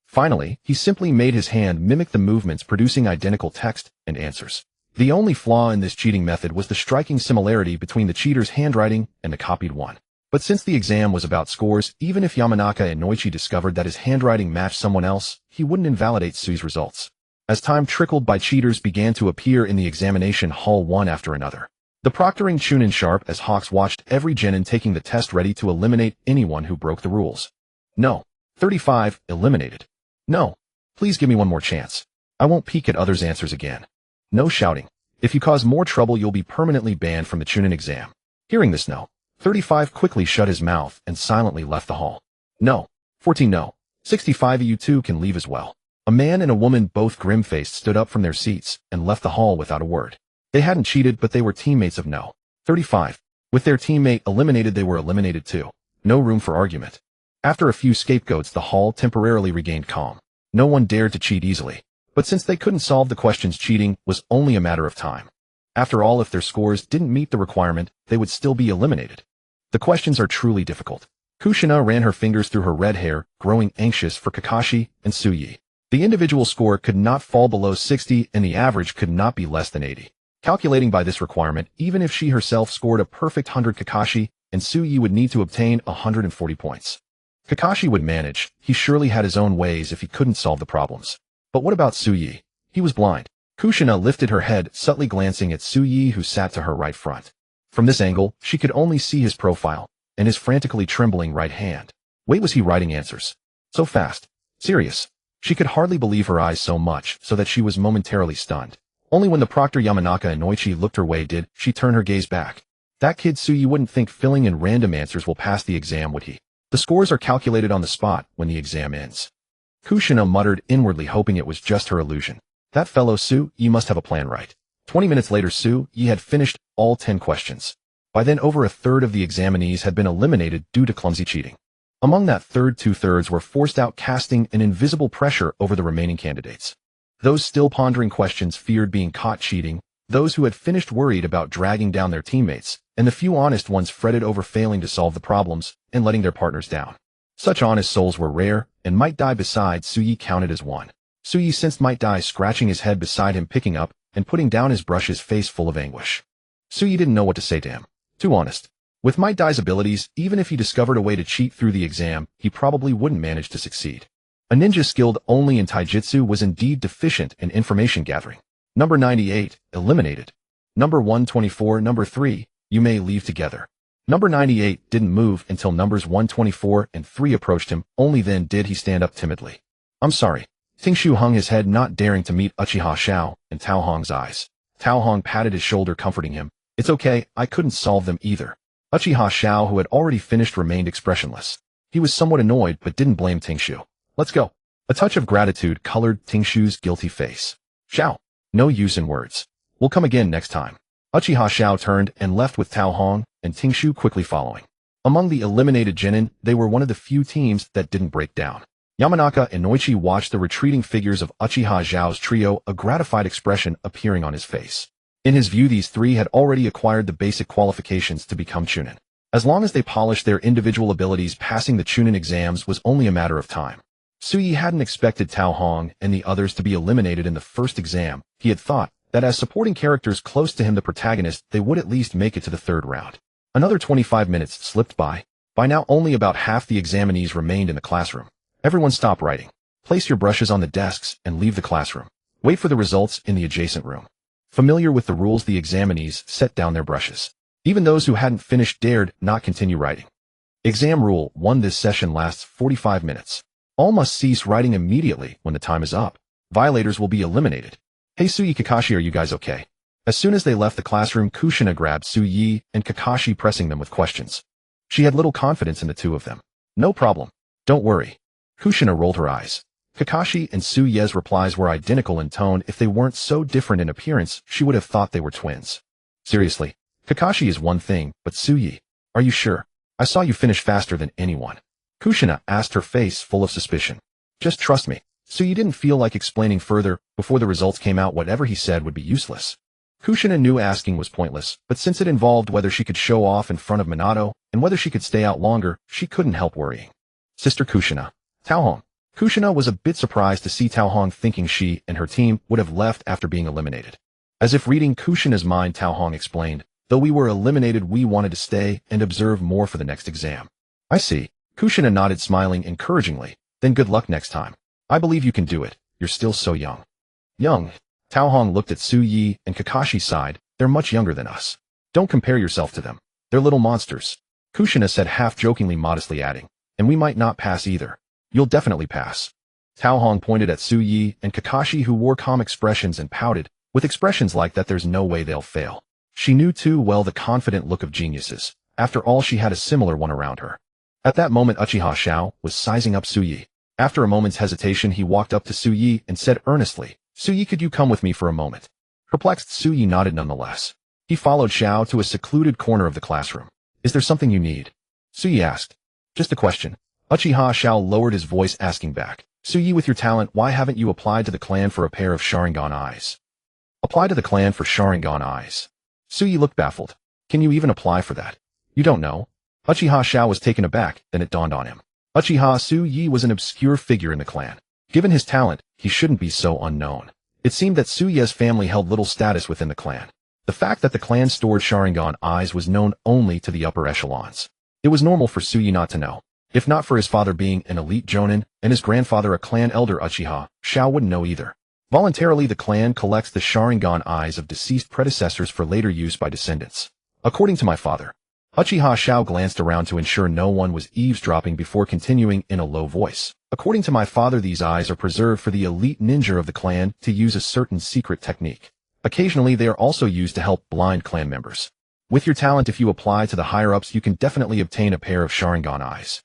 Finally, he simply made his hand mimic the movements, producing identical text and answers. The only flaw in this cheating method was the striking similarity between the cheater's handwriting and the copied one. But since the exam was about scores, even if Yamanaka and Noichi discovered that his handwriting matched someone else, he wouldn't invalidate Sui's results. As time trickled by, cheaters began to appear in the examination hall one after another. The proctoring Chunin sharp as hawks watched every genin taking the test, ready to eliminate anyone who broke the rules. No. 35, eliminated. No. Please give me one more chance. I won't peek at others' answers again. No shouting. If you cause more trouble, you'll be permanently banned from the Chunin exam. Hearing this no. 35 quickly shut his mouth and silently left the hall. No. 14 no. 65 you two can leave as well. A man and a woman, both grim-faced, stood up from their seats and left the hall without a word. They hadn't cheated, but they were teammates of no. 35. With their teammate eliminated, they were eliminated too. No room for argument. After a few scapegoats, the hall temporarily regained calm. No one dared to cheat easily. But since they couldn't solve the questions, cheating was only a matter of time. After all, if their scores didn't meet the requirement, they would still be eliminated. The questions are truly difficult. Kushina ran her fingers through her red hair, growing anxious for Kakashi and Suyi. The individual score could not fall below 60 and the average could not be less than 80. Calculating by this requirement, even if she herself scored a perfect 100, Kakashi and Suyi would need to obtain 140 points. Kakashi would manage. He surely had his own ways if he couldn't solve the problems. But what about Suyi? He was blind. Kushina lifted her head, subtly glancing at Suyi, who sat to her right front. From this angle, she could only see his profile and his frantically trembling right hand. Wait, was he writing answers? So fast. Serious. She could hardly believe her eyes, so much so that she was momentarily stunned. Only when the proctor Yamanaka and Noichi looked her way did she turn her gaze back. That kid Suyi wouldn't think filling in random answers will pass the exam, would he? The scores are calculated on the spot when the exam ends. Kushina muttered inwardly, hoping it was just her illusion. That fellow Suyi must have a plan, right? 20 minutes later, Suyi had finished all 10 questions. By then, over a third of the examinees had been eliminated due to clumsy cheating. Among that third, 2/3 were forced out, casting an invisible pressure over the remaining candidates. Those still pondering questions feared being caught cheating, those who had finished worried about dragging down their teammates, and the few honest ones fretted over failing to solve the problems and letting their partners down. Such honest souls were rare, and Might Dai beside Suyi counted as one. Suyi sensed Might Dai scratching his head beside him, picking up and putting down his brush, his face full of anguish. Suyi didn't know what to say to him. Too honest. With Might Dai's abilities, even if he discovered a way to cheat through the exam, he probably wouldn't manage to succeed. A ninja skilled only in taijutsu was indeed deficient in information gathering. Number 98, eliminated. Number 124, number 3, you may leave together. Number 98 didn't move until numbers 124 and 3 approached him. Only then did he stand up timidly. I'm sorry. Tingshu hung his head, not daring to meet Uchiha Xiao and Tao Hong's eyes. Tao Hong patted his shoulder, comforting him. It's okay, I couldn't solve them either. Uchiha Xiao, who had already finished, remained expressionless. He was somewhat annoyed but didn't blame Tingshu. Let's go. A touch of gratitude colored Tingshu's guilty face. Xiao. No use in words. We'll come again next time. Uchiha Xiao turned and left with Tao Hong and Tingshu quickly following. Among the eliminated genin, they were one of the few teams that didn't break down. Yamanaka and Noichi watched the retreating figures of Uchiha Xiao's trio, a gratified expression appearing on his face. In his view, these three had already acquired the basic qualifications to become Chunin. As long as they polished their individual abilities, passing the Chunin exams was only a matter of time. Suyi hadn't expected Tao Hong and the others to be eliminated in the first exam. He had thought that as supporting characters close to him, the protagonist, they would at least make it to the third round. Another 25 minutes slipped by. By now, only about half the examinees remained in the classroom. Everyone stop writing. Place your brushes on the desks and leave the classroom. Wait for the results in the adjacent room. Familiar with the rules, the examinees set down their brushes. Even those who hadn't finished dared not continue writing. Exam Rule 1: this session lasts 45 minutes. All must cease writing immediately when the time is up. Violators will be eliminated. Hey Suyi, Kakashi, are you guys okay? As soon as they left the classroom, Kushina grabbed Suyi and Kakashi, pressing them with questions. She had little confidence in the two of them. No problem. Don't worry. Kushina rolled her eyes. Kakashi and Suye's replies were identical in tone. If they weren't so different in appearance, she would have thought they were twins. Seriously, Kakashi is one thing, but Suyi, are you sure? I saw you finish faster than anyone. Kushina asked, her face full of suspicion. Just trust me. So you didn't feel like explaining further. Before the results came out, whatever he said would be useless. Kushina knew asking was pointless, but since it involved whether she could show off in front of Minato and whether she could stay out longer, she couldn't help worrying. Sister Kushina. Tao Hong. Kushina was a bit surprised to see Tao Hong thinking she and her team would have left after being eliminated. As if reading Kushina's mind, Tao Hong explained, though we were eliminated, we wanted to stay and observe more for the next exam. I see. Kushina nodded, smiling encouragingly. Then good luck next time. I believe you can do it. You're still so young. Young? Tao Hong looked at Su Yi and Kakashi sighed. They're much younger than us. Don't compare yourself to them. They're little monsters. Kushina said, half-jokingly, modestly adding, and we might not pass either. You'll definitely pass. Tao Hong pointed at Su Yi and Kakashi, who wore calm expressions and pouted. With expressions like that, there's no way they'll fail. She knew too well the confident look of geniuses. After all, she had a similar one around her. At that moment, Uchiha Xiao was sizing up Su Yi. After a moment's hesitation, he walked up to Su Yi and said earnestly, Su Yi, could you come with me for a moment? Perplexed, Su Yi nodded nonetheless. He followed Xiao to a secluded corner of the classroom. Is there something you need? Su Yi asked. Just a question. Uchiha Xiao lowered his voice, asking back. Su Yi, with your talent, why haven't you applied to the clan for a pair of Sharingan eyes? Apply to the clan for Sharingan eyes? Su Yi looked baffled. Can you even apply for that? You don't know? Uchiha Xiao was taken aback, then it dawned on him. Uchiha Su Yi was an obscure figure in the clan. Given his talent, he shouldn't be so unknown. It seemed that Su Yi's family held little status within the clan. The fact that the clan stored Sharingan eyes was known only to the upper echelons. It was normal for Su Yi not to know. If not for his father being an elite jonin and his grandfather a clan elder, Uchiha Xiao wouldn't know either. Voluntarily, the clan collects the Sharingan eyes of deceased predecessors for later use by descendants. According to my father. Uchiha Xiao glanced around to ensure no one was eavesdropping before continuing in a low voice. According to my father, these eyes are preserved for the elite ninja of the clan to use a certain secret technique. Occasionally, they are also used to help blind clan members. With your talent, if you apply to the higher-ups, you can definitely obtain a pair of Sharingan eyes.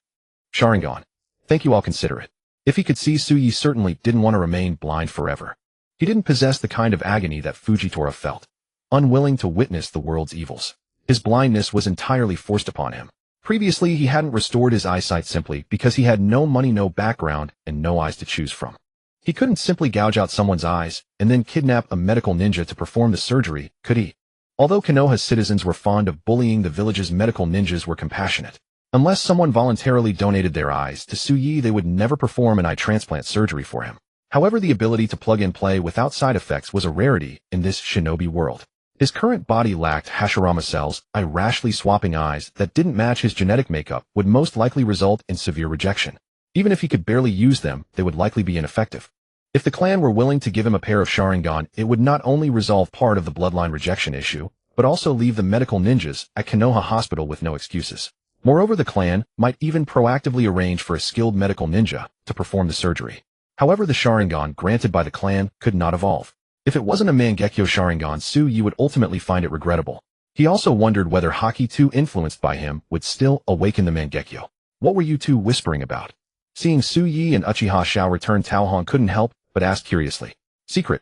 Sharingan. Thank you, I'll consider it. If he could see, Su Yi certainly didn't want to remain blind forever. He didn't possess the kind of agony that Fujitora felt, unwilling to witness the world's evils. His blindness was entirely forced upon him. Previously, he hadn't restored his eyesight simply because he had no money, no background, and no eyes to choose from. He couldn't simply gouge out someone's eyes and then kidnap a medical ninja to perform the surgery, could he? Although Konoha's citizens were fond of bullying the village's medical ninjas, were compassionate. Unless someone voluntarily donated their eyes to Su Yi, they would never perform an eye transplant surgery for him. However, the ability to plug and play without side effects was a rarity in this shinobi world. His current body lacked Hashirama cells. Rashly swapping eyes that didn't match his genetic makeup would most likely result in severe rejection. Even if he could barely use them, they would likely be ineffective. If the clan were willing to give him a pair of Sharingan, it would not only resolve part of the bloodline rejection issue, but also leave the medical ninjas at Konoha Hospital with no excuses. Moreover, the clan might even proactively arrange for a skilled medical ninja to perform the surgery. However, the Sharingan granted by the clan could not evolve. If it wasn't a Mangekyo Sharingan, Su Yi would ultimately find it regrettable. He also wondered whether Haki, too influenced by him, would still awaken the Mangekyo. What were you two whispering about? Seeing Su Yi and Uchiha Xiao return, Tao Hong couldn't help but ask curiously. Secret?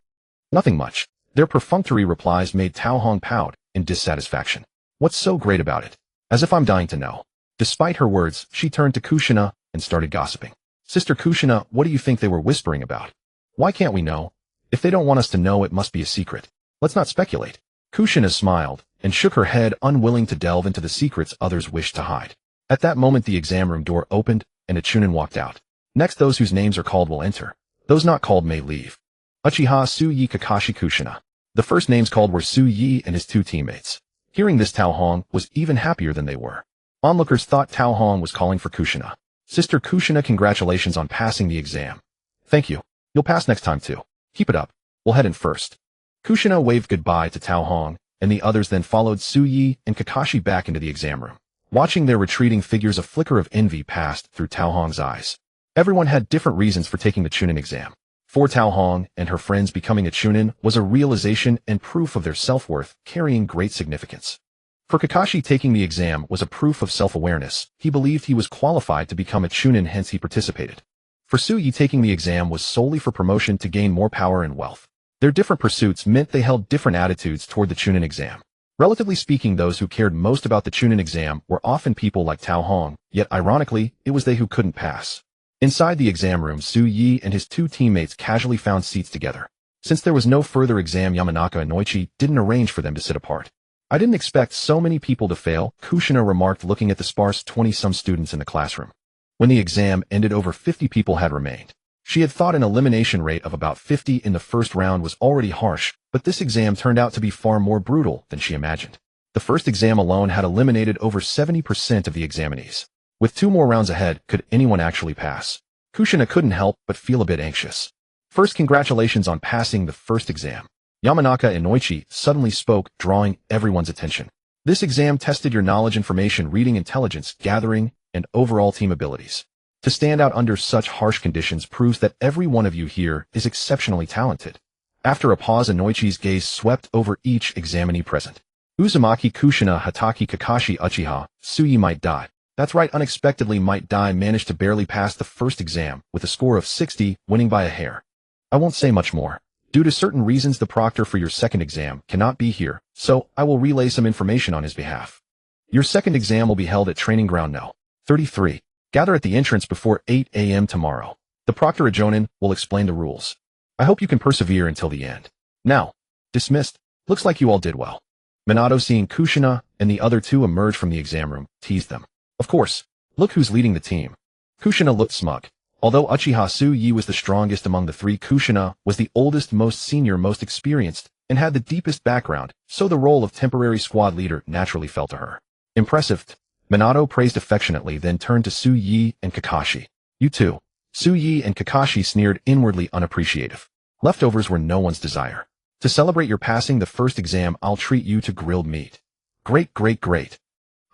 Nothing much. Their perfunctory replies made Tao Hong pout in dissatisfaction. What's so great about it? As if I'm dying to know. Despite her words, she turned to Kushina and started gossiping. Sister Kushina, what do you think they were whispering about? Why can't we know? If they don't want us to know, it must be a secret. Let's not speculate. Kushina smiled and shook her head, unwilling to delve into the secrets others wished to hide. At that moment, the exam room door opened and a chunin walked out. Next, those whose names are called will enter. Those not called may leave. Uchiha, Su Yi, Kakashi, Kushina. The first names called were Su Yi and his two teammates. Hearing this, Tao Hong was even happier than they were. Onlookers thought Tao Hong was calling for Kushina. Sister Kushina, congratulations on passing the exam. Thank you. You'll pass next time too. Keep it up. We'll head in first. Kushina waved goodbye to Tao Hong, and the others then followed Su Yi and Kakashi back into the exam room. Watching their retreating figures, a flicker of envy passed through Tao Hong's eyes. Everyone had different reasons for taking the chunin exam. For Tao Hong and her friends, becoming a chunin was a realization and proof of their self-worth, carrying great significance. For Kakashi, taking the exam was a proof of self-awareness. He believed he was qualified to become a chunin, hence he participated. For Su Yi, taking the exam was solely for promotion to gain more power and wealth. Their different pursuits meant they held different attitudes toward the chunin exam. Relatively speaking, those who cared most about the chunin exam were often people like Tao Hong, yet ironically, it was they who couldn't pass. Inside the exam room, Su Yi and his two teammates casually found seats together. Since there was no further exam, Yamanaka and Noichi didn't arrange for them to sit apart. I didn't expect so many people to fail, Kushina remarked, looking at the sparse 20-some students in the classroom. When the exam ended, over 50 people had remained. She had thought an elimination rate of about 50 in the first round was already harsh, but this exam turned out to be far more brutal than she imagined. The first exam alone had eliminated over 70% of the examinees. With 2 more rounds ahead, could anyone actually pass? Kushina couldn't help but feel a bit anxious. First, congratulations on passing the first exam. Yamanaka and Noichi suddenly spoke, drawing everyone's attention. This exam tested your knowledge, information, reading, intelligence, gathering, and overall team abilities. To stand out under such harsh conditions proves that every one of you here is exceptionally talented. After a pause, Noichi's gaze swept over each examinee present. Uzumaki, Kushina, Hatake, Kakashi, Uchiha, Suyi might die. That's right, unexpectedly Might Dai managed to barely pass the first exam with a score of 60, winning by a hair. I won't say much more. Due to certain reasons, the proctor for your second exam cannot be here, so I will relay some information on his behalf. Your second exam will be held at Training Ground No. 33. Gather at the entrance before 8 a.m. tomorrow. The proctor Ajonin will explain the rules. I hope you can persevere until the end. Now, dismissed. Looks like you all did well. Minato, seeing Kushina and the other two emerge from the exam room, teased them. Of course, look who's leading the team. Kushina looked smug. Although Uchiha Su Yi was the strongest among the three, Kushina was the oldest, most senior, most experienced, and had the deepest background, so the role of temporary squad leader naturally fell to her. Impressive. Minato praised affectionately, then turned to Su Yi and Kakashi. You two. Su Yi and Kakashi sneered, inwardly unappreciative. Leftovers were no one's desire. To celebrate your passing the first exam, I'll treat you to grilled meat. Great, great, great.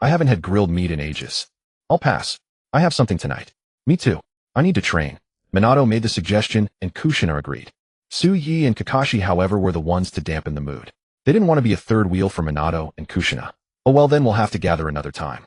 I haven't had grilled meat in ages. I'll pass. I have something tonight. Me too. I need to train. Minato made the suggestion, and Kushina agreed. Su Yi and Kakashi, however, were the ones to dampen the mood. They didn't want to be a third wheel for Minato and Kushina. Oh well, then we'll have to gather another time.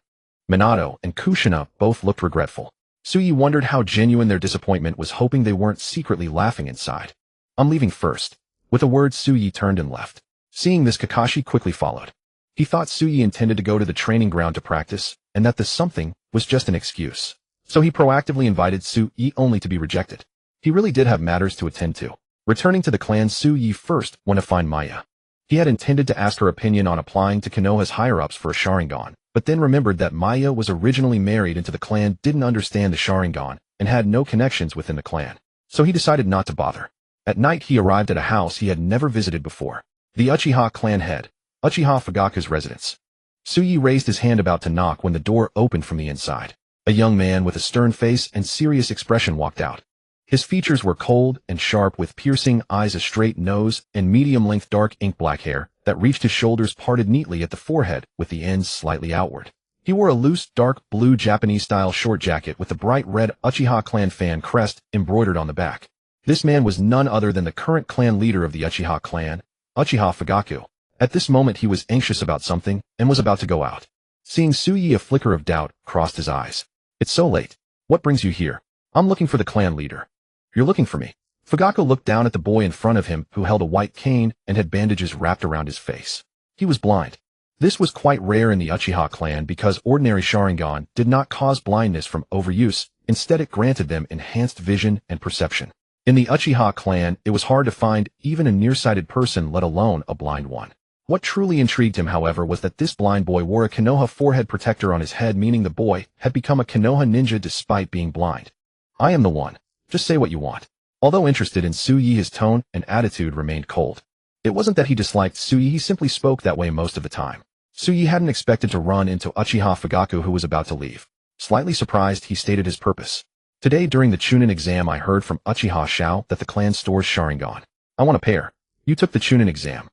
Minato and Kushina both looked regretful. Su Yi wondered how genuine their disappointment was, hoping they weren't secretly laughing inside. I'm leaving first. With a word, Su Yi turned and left. Seeing this, Kakashi quickly followed. He thought Su Yi intended to go to the training ground to practice, and that the something was just an excuse. So he proactively invited Su Yi, only to be rejected. He really did have matters to attend to. Returning to the clan, Su Yi first went to find Maya. He had intended to ask her opinion on applying to Konoha's higher-ups for a Sharingan, but then remembered that Maya was originally married into the clan, didn't understand the Sharingan, and had no connections within the clan. So he decided not to bother. At night, he arrived at a house he had never visited before. The Uchiha clan head, Uchiha Fugaku's residence. Su Yi raised his hand about to knock when the door opened from the inside. A young man with a stern face and serious expression walked out. His features were cold and sharp, with piercing eyes, a straight nose, and medium-length dark ink-black hair that reached his shoulders, parted neatly at the forehead with the ends slightly outward. He wore a loose, dark blue Japanese-style short jacket with the bright red Uchiha clan fan crest embroidered on the back. This man was none other than the current clan leader of the Uchiha clan, Uchiha Fugaku. At this moment he was anxious about something and was about to go out. Seeing Su Yi, a flicker of doubt crossed his eyes. It's so late. What brings you here? I'm looking for the clan leader. You're looking for me. Fugaku looked down at the boy in front of him, who held a white cane and had bandages wrapped around his face. He was blind. This was quite rare in the Uchiha clan because ordinary Sharingan did not cause blindness from overuse. Instead, it granted them enhanced vision and perception. In the Uchiha clan, it was hard to find even a nearsighted person, let alone a blind one. What truly intrigued him, however, was that this blind boy wore a Konoha forehead protector on his head, meaning the boy had become a Konoha ninja despite being blind. I am the one. Just say what you want. Although interested in Su Yi, his tone and attitude remained cold. It wasn't that he disliked Su Yi, he simply spoke that way most of the time. Su Yi hadn't expected to run into Uchiha Fugaku, who was about to leave. Slightly surprised, he stated his purpose. Today during the Chunin exam, I heard from Uchiha Shao that the clan stores Sharingan. I want a pair. You took the Chunin exam.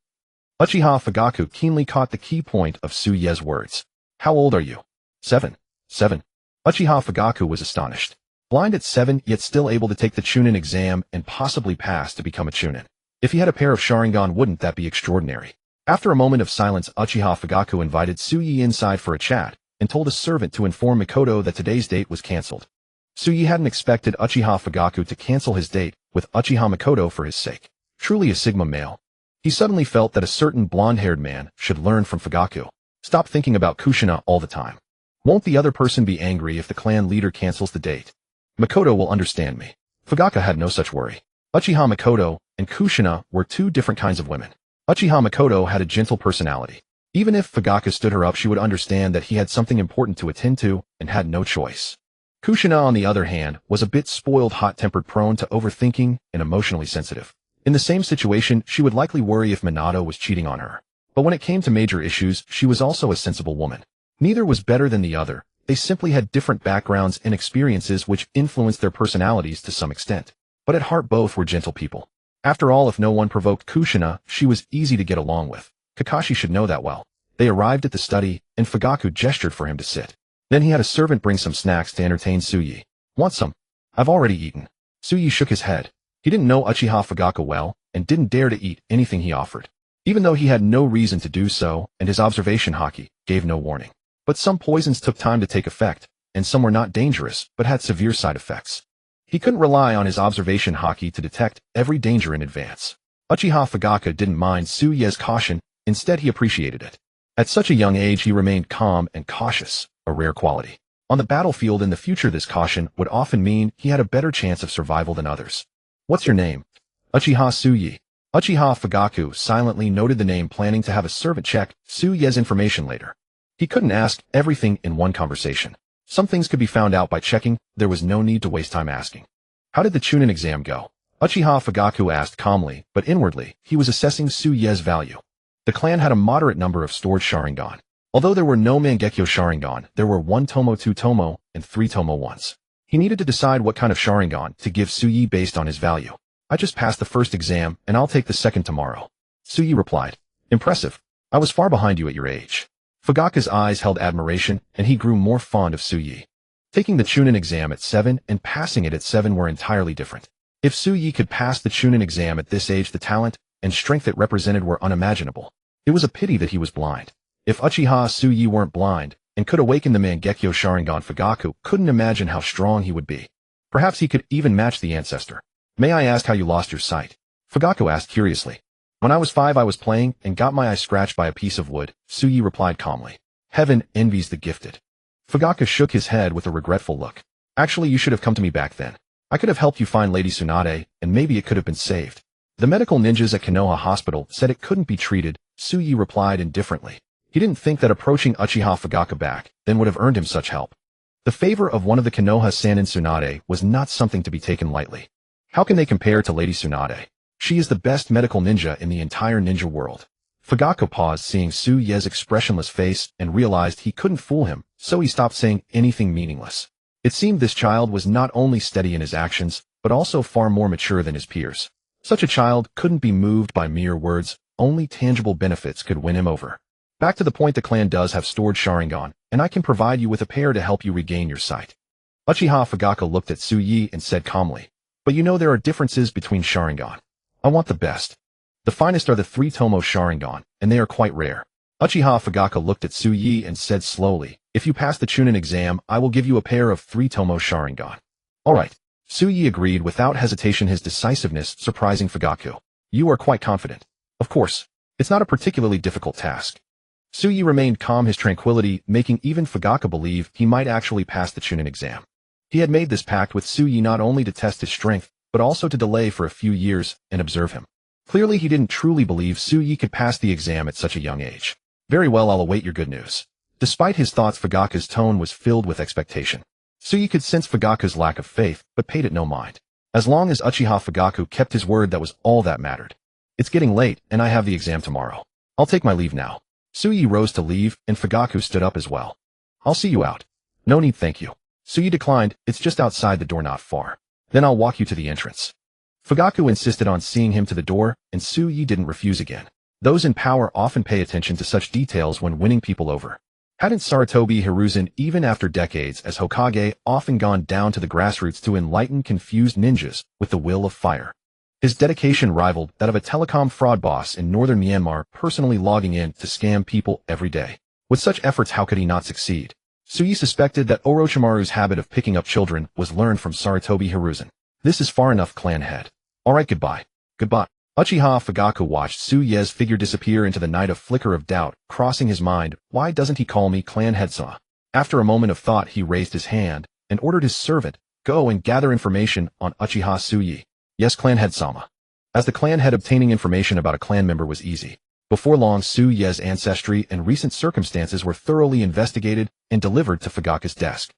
Uchiha Fugaku keenly caught the key point of Su Yi's words. How old are you? 7. 7. Uchiha Fugaku was astonished. Blind at 7, yet still able to take the Chunin exam and possibly pass to become a Chunin. If he had a pair of Sharingan, wouldn't that be extraordinary? After a moment of silence, Uchiha Fugaku invited Su Yi inside for a chat and told a servant to inform Mikoto that today's date was cancelled. Su Yi hadn't expected Uchiha Fugaku to cancel his date with Uchiha Mikoto for his sake. Truly a Sigma male. He suddenly felt that a certain blonde-haired man should learn from Fugaku. Stop thinking about Kushina all the time. Won't the other person be angry if the clan leader cancels the date? Makoto will understand me. Fugaka had no such worry. Uchiha Makoto and Kushina were two different kinds of women. Uchiha Makoto had a gentle personality. Even if Fugaka stood her up, she would understand that he had something important to attend to and had no choice. Kushina, on the other hand, was a bit spoiled, hot-tempered, prone to overthinking, and emotionally sensitive. In the same situation, she would likely worry if Minato was cheating on her. But when it came to major issues, she was also a sensible woman. Neither was better than the other. They simply had different backgrounds and experiences which influenced their personalities to some extent. But at heart, both were gentle people. After all, if no one provoked Kushina, she was easy to get along with. Kakashi should know that well. They arrived at the study, and Fugaku gestured for him to sit. Then he had a servant bring some snacks to entertain Tsuyi. Want some? I've already eaten. Tsuyi shook his head. He didn't know Uchiha Fugaku well, and didn't dare to eat anything he offered. Even though he had no reason to do so, and his observation haki gave no warning. But some poisons took time to take effect, and some were not dangerous, but had severe side effects. He couldn't rely on his observation haki to detect every danger in advance. Uchiha Fugaku didn't mind Tsuyi's caution, instead he appreciated it. At such a young age he remained calm and cautious, a rare quality. On the battlefield in the future, this caution would often mean he had a better chance of survival than others. What's your name? Uchiha Tsuyi. Uchiha Fugaku silently noted the name, planning to have a servant check Tsuyi's information later. He couldn't ask everything in one conversation. Some things could be found out by checking. There was no need to waste time asking. How did the Chunin exam go? Uchiha Fugaku asked calmly, but inwardly, he was assessing Tsuyi's value. The clan had a moderate number of stored Sharingan. Although there were no Mangekyo Sharingan, there were 1 Tomo, 2 Tomo, and 3 Tomo ones. He needed to decide what kind of Sharingan to give Tsuyi based on his value. I just passed the first exam, and I'll take the second tomorrow. Tsuyi replied. Impressive. I was far behind you at your age. Fugaku's eyes held admiration, and he grew more fond of Tsuyi. Taking the Chunin exam at 7 and passing it at 7 were entirely different. If Tsuyi could pass the Chunin exam at this age, the talent and strength it represented were unimaginable. It was a pity that he was blind. If Uchiha Tsuyi weren't blind, and could awaken the Mangekyo Sharingan, Fugaku couldn't imagine how strong he would be. Perhaps he could even match the ancestor. May I ask how you lost your sight? Fugaku asked curiously. When I was 5 I was playing and got my eye scratched by a piece of wood, Tsuyi replied calmly. Heaven envies the gifted. Fugaku shook his head with a regretful look. Actually, you should have come to me back then. I could have helped you find Lady Tsunade, and maybe it could have been saved. The medical ninjas at Konoha Hospital said it couldn't be treated, Tsuyi replied indifferently. He didn't think that approaching Uchiha Fugaku back then would have earned him such help. The favor of one of the Konoha Sannin Tsunade was not something to be taken lightly. How can they compare to Lady Tsunade? She is the best medical ninja in the entire ninja world. Fugaku paused, seeing Tsuyi's expressionless face, and realized he couldn't fool him, so he stopped saying anything meaningless. It seemed this child was not only steady in his actions, but also far more mature than his peers. Such a child couldn't be moved by mere words, only tangible benefits could win him over. Back to the point, the clan does have stored Sharingan, and I can provide you with a pair to help you regain your sight. Uchiha Fugaku looked at Tsuyi and said calmly, but you know there are differences between Sharingan. I want the best. The finest are the 3 Tomo Sharingan, and they are quite rare. Uchiha Fugaku looked at Tsuyi and said slowly, if you pass the Chunin exam, I will give you a pair of 3 Tomo Sharingan. Alright. Tsuyi agreed without hesitation, his decisiveness surprising Fugaku. You are quite confident. Of course. It's not a particularly difficult task. Tsuyi remained calm, his tranquility making even Fugaku believe he might actually pass the Chunin exam. He had made this pact with Tsuyi not only to test his strength, but also to delay for a few years and observe him. Clearly he didn't truly believe Tsuyi could pass the exam at such a young age. Very well, I'll await your good news. Despite his thoughts, Fugaku's tone was filled with expectation. Tsuyi could sense Fugaku's lack of faith, but paid it no mind. As long as Uchiha Fugaku kept his word, that was all that mattered. It's getting late, and I have the exam tomorrow. I'll take my leave now. Tsuyi rose to leave, and Fugaku stood up as well. I'll see you out. No need, thank you. Tsuyi declined. It's just outside the door, not far. Then I'll walk you to the entrance. Fugaku insisted on seeing him to the door, and Tsuyi didn't refuse again. Those in power often pay attention to such details when winning people over. Hadn't Sarutobi Hiruzen, even after decades as Hokage, often gone down to the grassroots to enlighten confused ninjas with the will of fire? His dedication rivaled that of a telecom fraud boss in northern Myanmar, personally logging in to scam people every day. With such efforts, how could he not succeed? Tsuyi suspected that Orochimaru's habit of picking up children was learned from Sarutobi Hiruzen. This is far enough, clan head. Alright, goodbye. Goodbye. Uchiha Fugaku watched Tsuyi's figure disappear into the night, a flicker of doubt crossing his mind. Why doesn't he call me clan head-sama? After a moment of thought, he raised his hand and ordered his servant Go and gather information on Uchiha Tsuyi. Yes, clan head Sama. As the clan head, obtaining information about a clan member was easy. Before long, Tsuyi's ancestry and recent circumstances were thoroughly investigated and delivered to Fugaku's desk.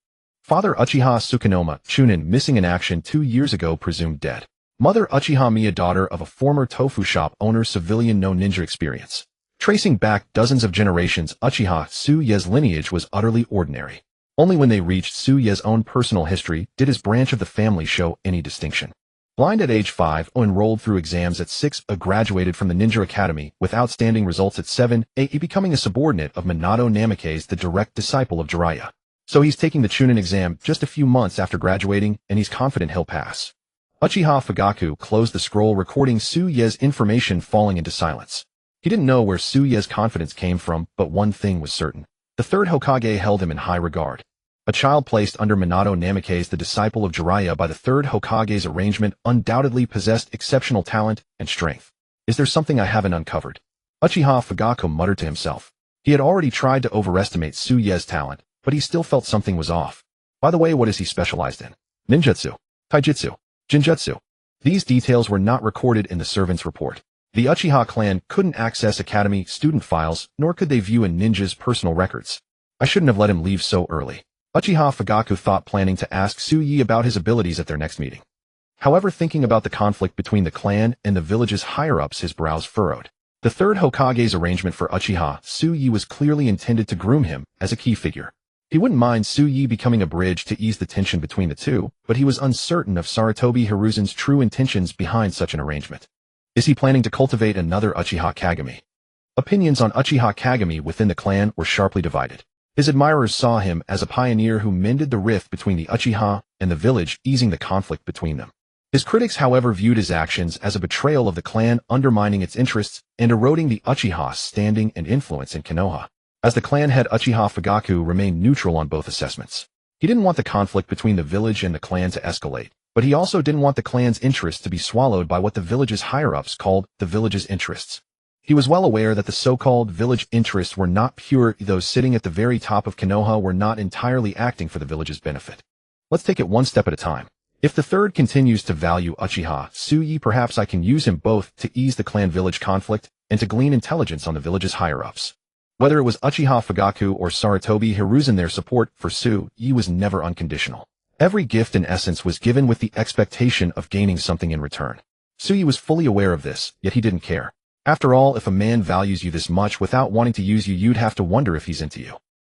Father Uchiha Tsukunoma, Chunin, missing in action 2 years ago, presumed dead. Mother Uchiha Miya, daughter of a former tofu shop owner, civilian, no ninja experience. Tracing back dozens of generations, Uchiha Tsuyi's lineage was utterly ordinary. Only when they reached Tsuyi's own personal history did his branch of the family show any distinction. Blind at age 5, enrolled through exams at 6, graduated from the Ninja Academy with outstanding results at 7, becoming a subordinate of Minato Namikaze, the direct disciple of Jiraiya. So he's taking the Chunin exam just a few months after graduating, and he's confident he'll pass. Uchiha Fugaku closed the scroll, recording Tsuyi's information, falling into silence. He didn't know where Tsuyi's confidence came from, but one thing was certain. The third Hokage held him in high regard. A child placed under Minato Namikaze, the disciple of Jiraiya, by the third Hokage's arrangement, undoubtedly possessed exceptional talent and strength. Is there something I haven't uncovered? Uchiha Fugaku muttered to himself. He had already tried to overestimate Tsuyi's talent, but he still felt something was off. By the way, what is he specialized in? Ninjutsu, taijutsu, jinjutsu. These details were not recorded in the servant's report. The Uchiha clan couldn't access academy student files, nor could they view a ninja's personal records. I shouldn't have let him leave so early. Uchiha Fugaku thought, planning to ask Tsuyi about his abilities at their next meeting. However, thinking about the conflict between the clan and the village's higher-ups, his brows furrowed. The third Hokage's arrangement for Uchiha Tsuyi was clearly intended to groom him as a key figure. He wouldn't mind Tsuyi becoming a bridge to ease the tension between the two, but he was uncertain of Sarutobi Hiruzen's true intentions behind such an arrangement. Is he planning to cultivate another Uchiha Kagami? Opinions on Uchiha Kagami within the clan were sharply divided. His admirers saw him as a pioneer who mended the rift between the Uchiha and the village, easing the conflict between them. His critics, however, viewed his actions as a betrayal of the clan, undermining its interests and eroding the Uchiha's standing and influence in Konoha. As the clan head, Uchiha Fugaku remained neutral on both assessments. He didn't want the conflict between the village and the clan to escalate, but he also didn't want the clan's interests to be swallowed by what the village's higher-ups called the village's interests. He was well aware that the so-called village interests were not pure. Those sitting at the very top of Konoha were not entirely acting for the village's benefit. Let's take it one step at a time. If the third continues to value Uchiha Tsuyi, perhaps I can use him both to ease the clan-village conflict and to glean intelligence on the village's higher-ups. Whether it was Uchiha Fugaku or Sarutobi Hiruzen, their support for Tsuyi was never unconditional. Every gift, in essence, was given with the expectation of gaining something in return. Tsuyi was fully aware of this, yet he didn't care. After all, if a man values you this much without wanting to use you, you'd have to wonder if he's into you.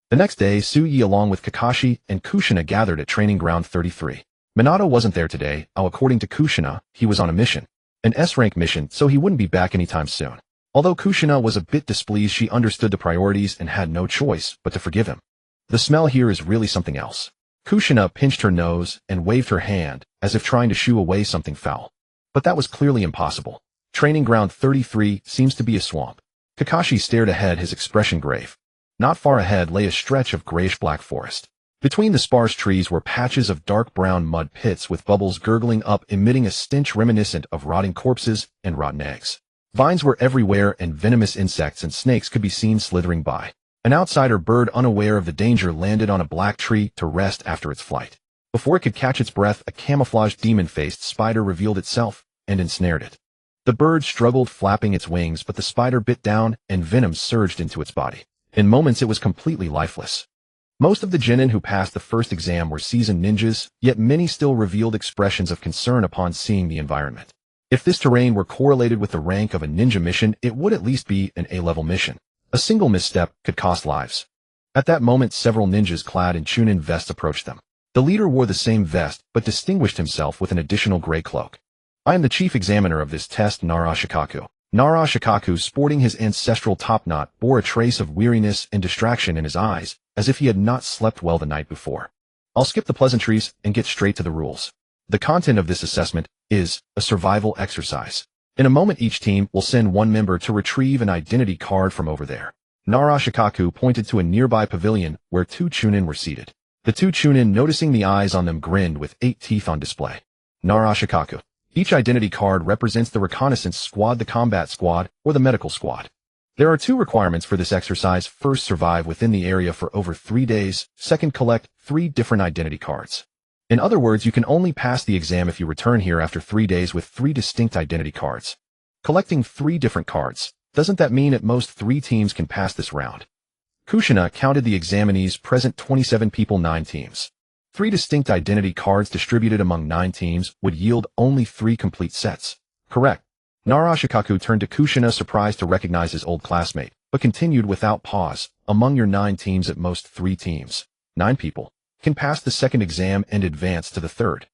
The next day, Tsuyi along with Kakashi and Kushina gathered at Training Ground 33. Minato wasn't there today. According to Kushina, he was on a mission. An S-rank mission, so he wouldn't be back anytime soon. Although Kushina was a bit displeased, she understood the priorities and had no choice but to forgive him. The smell here is really something else. Kushina pinched her nose and waved her hand, as if trying to shoo away something foul. But that was clearly impossible. Training Ground 33 seems to be a swamp. Kakashi stared ahead, his expression grave. Not far ahead lay a stretch of grayish-black forest. Between the sparse trees were patches of dark brown mud pits with bubbles gurgling up, emitting a stench reminiscent of rotting corpses and rotten eggs. Vines were everywhere, and venomous insects and snakes could be seen slithering by. An outsider bird, unaware of the danger, landed on a black tree to rest after its flight. Before it could catch its breath, a camouflaged demon-faced spider revealed itself and ensnared it. The bird struggled, flapping its wings, but the spider bit down and venom surged into its body. In moments, it was completely lifeless. Most of the genin who passed the first exam were seasoned ninjas, yet many still revealed expressions of concern upon seeing the environment. If this terrain were correlated with the rank of a ninja mission, it would at least be an A-level mission. A single misstep could cost lives. At that moment, several ninjas clad in Chunin vests approached them. The leader wore the same vest, but distinguished himself with an additional gray cloak. I am the chief examiner of this test, Nara Shikaku. Nara Shikaku, sporting his ancestral topknot, bore a trace of weariness and distraction in his eyes, as if he had not slept well the night before. I'll skip the pleasantries and get straight to the rules. The content of this assessment is a survival exercise. In a moment, each team will send one member to retrieve an identity card from over there. Nara Shikaku pointed to a nearby pavilion where 2 Chunin were seated. The 2 Chunin, noticing the eyes on them, grinned with 8 teeth on display. Nara Shikaku. Each identity card represents the reconnaissance squad, the combat squad, or the medical squad. There are 2 requirements for this exercise. First, survive within the area for over 3 days. Second, collect 3 different identity cards. In other words, you can only pass the exam if you return here after 3 days with 3 distinct identity cards. Collecting 3 different cards, doesn't that mean at most 3 teams can pass this round? Kushina counted the examinees present 27 people 9 teams. 3 distinct identity cards distributed among 9 teams would yield only 3 complete sets. Correct. Narashikaku turned to Kushina, surprised to recognize his old classmate, but continued without pause. Among your 9 teams, at most 3 teams, 9 people, can pass the second exam and advance to the third.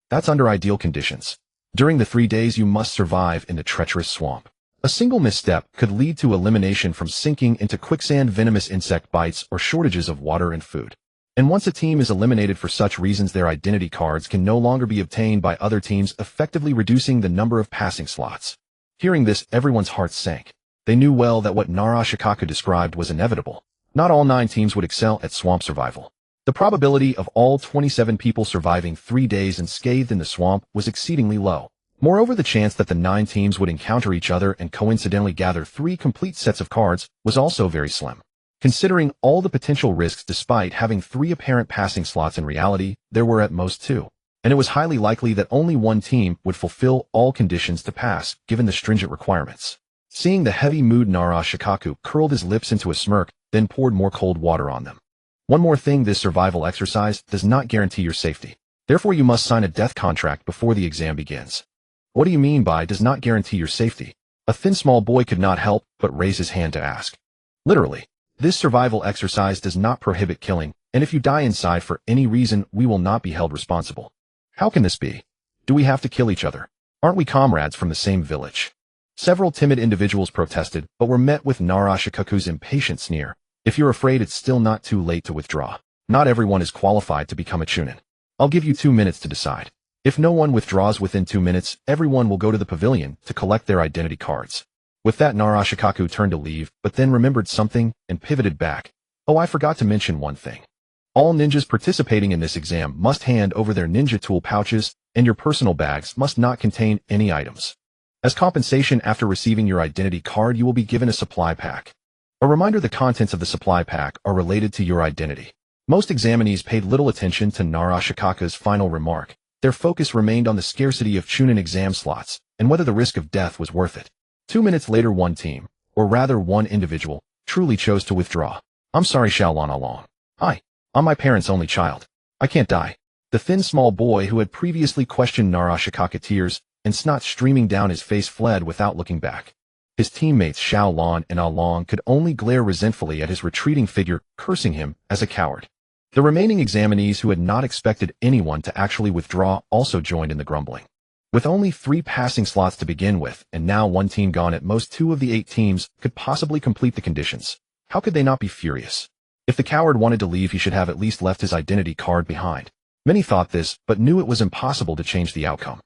That's under ideal conditions. During the 3 days you must survive in the treacherous swamp. A single misstep could lead to elimination from sinking into quicksand, venomous insect bites, or shortages of water and food. And once a team is eliminated for such reasons, their identity cards can no longer be obtained by other teams, effectively reducing the number of passing slots. Hearing this, everyone's hearts sank. They knew well that what Narashikaku described was inevitable. Not all 9 teams would excel at swamp survival. The probability of all 27 people surviving 3 days unscathed in the swamp was exceedingly low. Moreover, the chance that the 9 teams would encounter each other and coincidentally gather 3 complete sets of cards was also very slim. Considering all the potential risks, despite having 3 apparent passing slots, in reality, there were at most 2. And it was highly likely that only one team would fulfill all conditions to pass, given the stringent requirements. Seeing the heavy mood, Narashikaku curled his lips into a smirk, then poured more cold water on them. One more thing, this survival exercise does not guarantee your safety. Therefore, you must sign a death contract before the exam begins. What do you mean by does not guarantee your safety? A thin small boy could not help but raise his hand to ask. Literally, this survival exercise does not prohibit killing, and if you die inside for any reason, we will not be held responsible. How can this be? Do we have to kill each other? Aren't we comrades from the same village? Several timid individuals protested, but were met with Narashikaku's impatient sneer. If you're afraid, it's still not too late to withdraw. Not everyone is qualified to become a chunin. I'll give you 2 minutes to decide. If no one withdraws within 2 minutes, everyone will go to the pavilion to collect their identity cards. With that, Narashikaku turned to leave, but then remembered something and pivoted back. Oh, I forgot to mention one thing. All ninjas participating in this exam must hand over their ninja tool pouches, and your personal bags must not contain any items. As compensation, after receiving your identity card, you will be given a supply pack. A reminder, the contents of the supply pack are related to your identity. Most examinees paid little attention to Narashikaku's final remark. Their focus remained on the scarcity of chunin exam slots, and whether the risk of death was worth it. 2 minutes later, one team, or rather one individual, truly chose to withdraw. I'm sorry, Xiaolon Along. I'm my parents' only child. I can't die. The thin small boy who had previously questioned Narashikaku, tears and snot streaming down his face, fled without looking back. His teammates Xiaolon and Along could only glare resentfully at his retreating figure, cursing him as a coward. The remaining examinees, who had not expected anyone to actually withdraw, also joined in the grumbling. With only 3 passing slots to begin with, and now 1 team gone, at most 2 of the 8 teams could possibly complete the conditions. How could they not be furious? If the coward wanted to leave, he should have at least left his identity card behind. Many thought this, but knew it was impossible to change the outcome.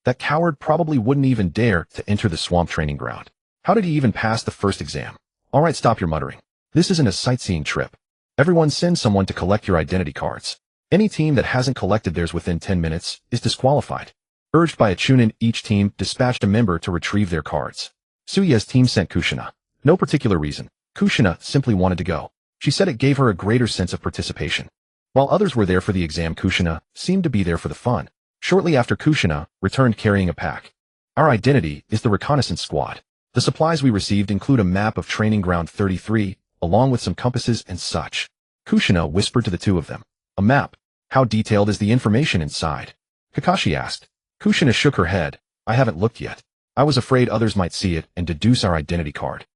That coward probably wouldn't even dare to enter the swamp training ground. How did he even pass the first exam? Alright, stop your muttering. This isn't a sightseeing trip. Everyone send someone to collect your identity cards. Any team that hasn't collected theirs within 10 minutes is disqualified. Urged by a chunin, each team dispatched a member to retrieve their cards. Suya's team sent Kushina. No particular reason. Kushina simply wanted to go. She said it gave her a greater sense of participation. While others were there for the exam, Kushina seemed to be there for the fun. Shortly after, Kushina returned carrying a pack. Our identity is the reconnaissance squad. The supplies we received include a map of Training Ground 33, along with some compasses and such. Kushina whispered to the 2 of them. A map? How detailed is the information inside? Kakashi asked. Kushina shook her head. I haven't looked yet. I was afraid others might see it and deduce our identity card.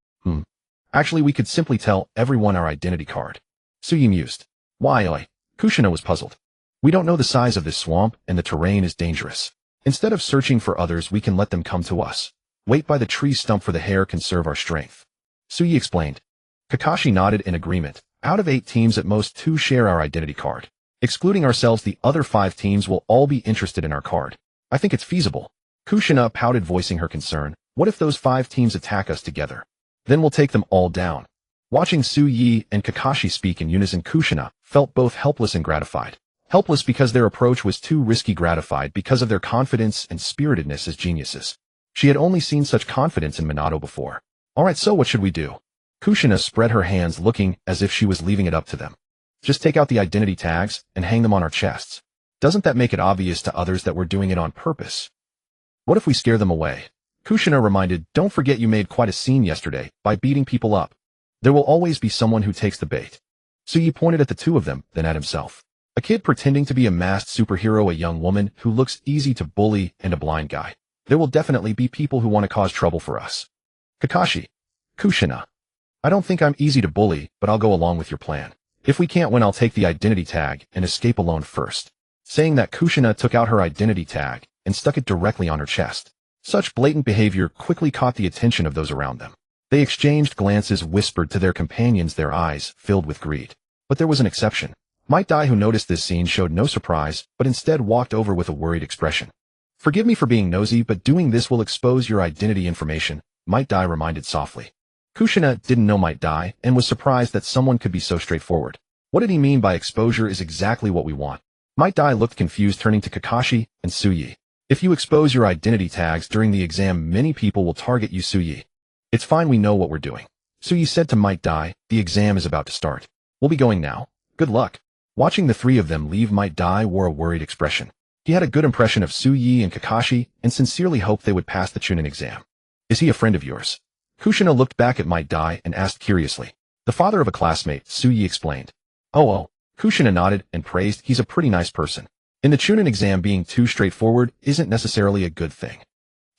Actually, we could simply tell everyone our identity card. Suyi mused. Why? Kushina was puzzled. We don't know the size of this swamp, and the terrain is dangerous. Instead of searching for others, we can let them come to us. Wait by the tree stump for the hair, conserve our strength. Suyi explained. Kakashi nodded in agreement. Out of 8 teams, at most 2 share our identity card. Excluding ourselves, the other 5 teams will all be interested in our card. I think it's feasible. Kushina pouted, voicing her concern. What if those 5 teams attack us together? Then we'll take them all down. Watching Suyi and Kakashi speak in unison, Kushina felt both helpless and gratified. Helpless because their approach was too risky, gratified because of their confidence and spiritedness as geniuses. She had only seen such confidence in Minato before. Alright, so what should we do? Kushina spread her hands, looking as if she was leaving it up to them. Just take out the identity tags and hang them on our chests. Doesn't that make it obvious to others that we're doing it on purpose? What if we scare them away? Kushina reminded, don't forget you made quite a scene yesterday by beating people up. There will always be someone who takes the bait. Suyi pointed at the two of them, then at himself. A kid pretending to be a masked superhero, a young woman who looks easy to bully, and a blind guy. There will definitely be people who want to cause trouble for us. Kakashi. Kushina. I don't think I'm easy to bully, but I'll go along with your plan. If we can't win, I'll take the identity tag and escape alone first. Saying that, Kushina took out her identity tag and stuck it directly on her chest. Such blatant behavior quickly caught the attention of those around them. They exchanged glances, whispered to their companions, their eyes filled with greed. But there was an exception. Might Dai, who noticed this scene, showed no surprise, but instead walked over with a worried expression. Forgive me for being nosy, but doing this will expose your identity information, Might Dai reminded softly. Kushina didn't know Might Dai and was surprised that someone could be so straightforward. What did he mean by exposure is exactly what we want? Might Dai looked confused, turning to Kakashi and Suyi. If you expose your identity tags during the exam, many people will target you, Suyi. It's fine, we know what we're doing. Suyi said to Might Dai, the exam is about to start. We'll be going now. Good luck. Watching the three of them leave, Might Dai wore a worried expression. He had a good impression of Suyi and Kakashi and sincerely hoped they would pass the Chunin exam. Is he a friend of yours? Kushina looked back at Might Dai and asked curiously. The father of a classmate, Suyi explained. Oh. Kushina nodded and praised, he's a pretty nice person. In the Chunin exam, being too straightforward isn't necessarily a good thing.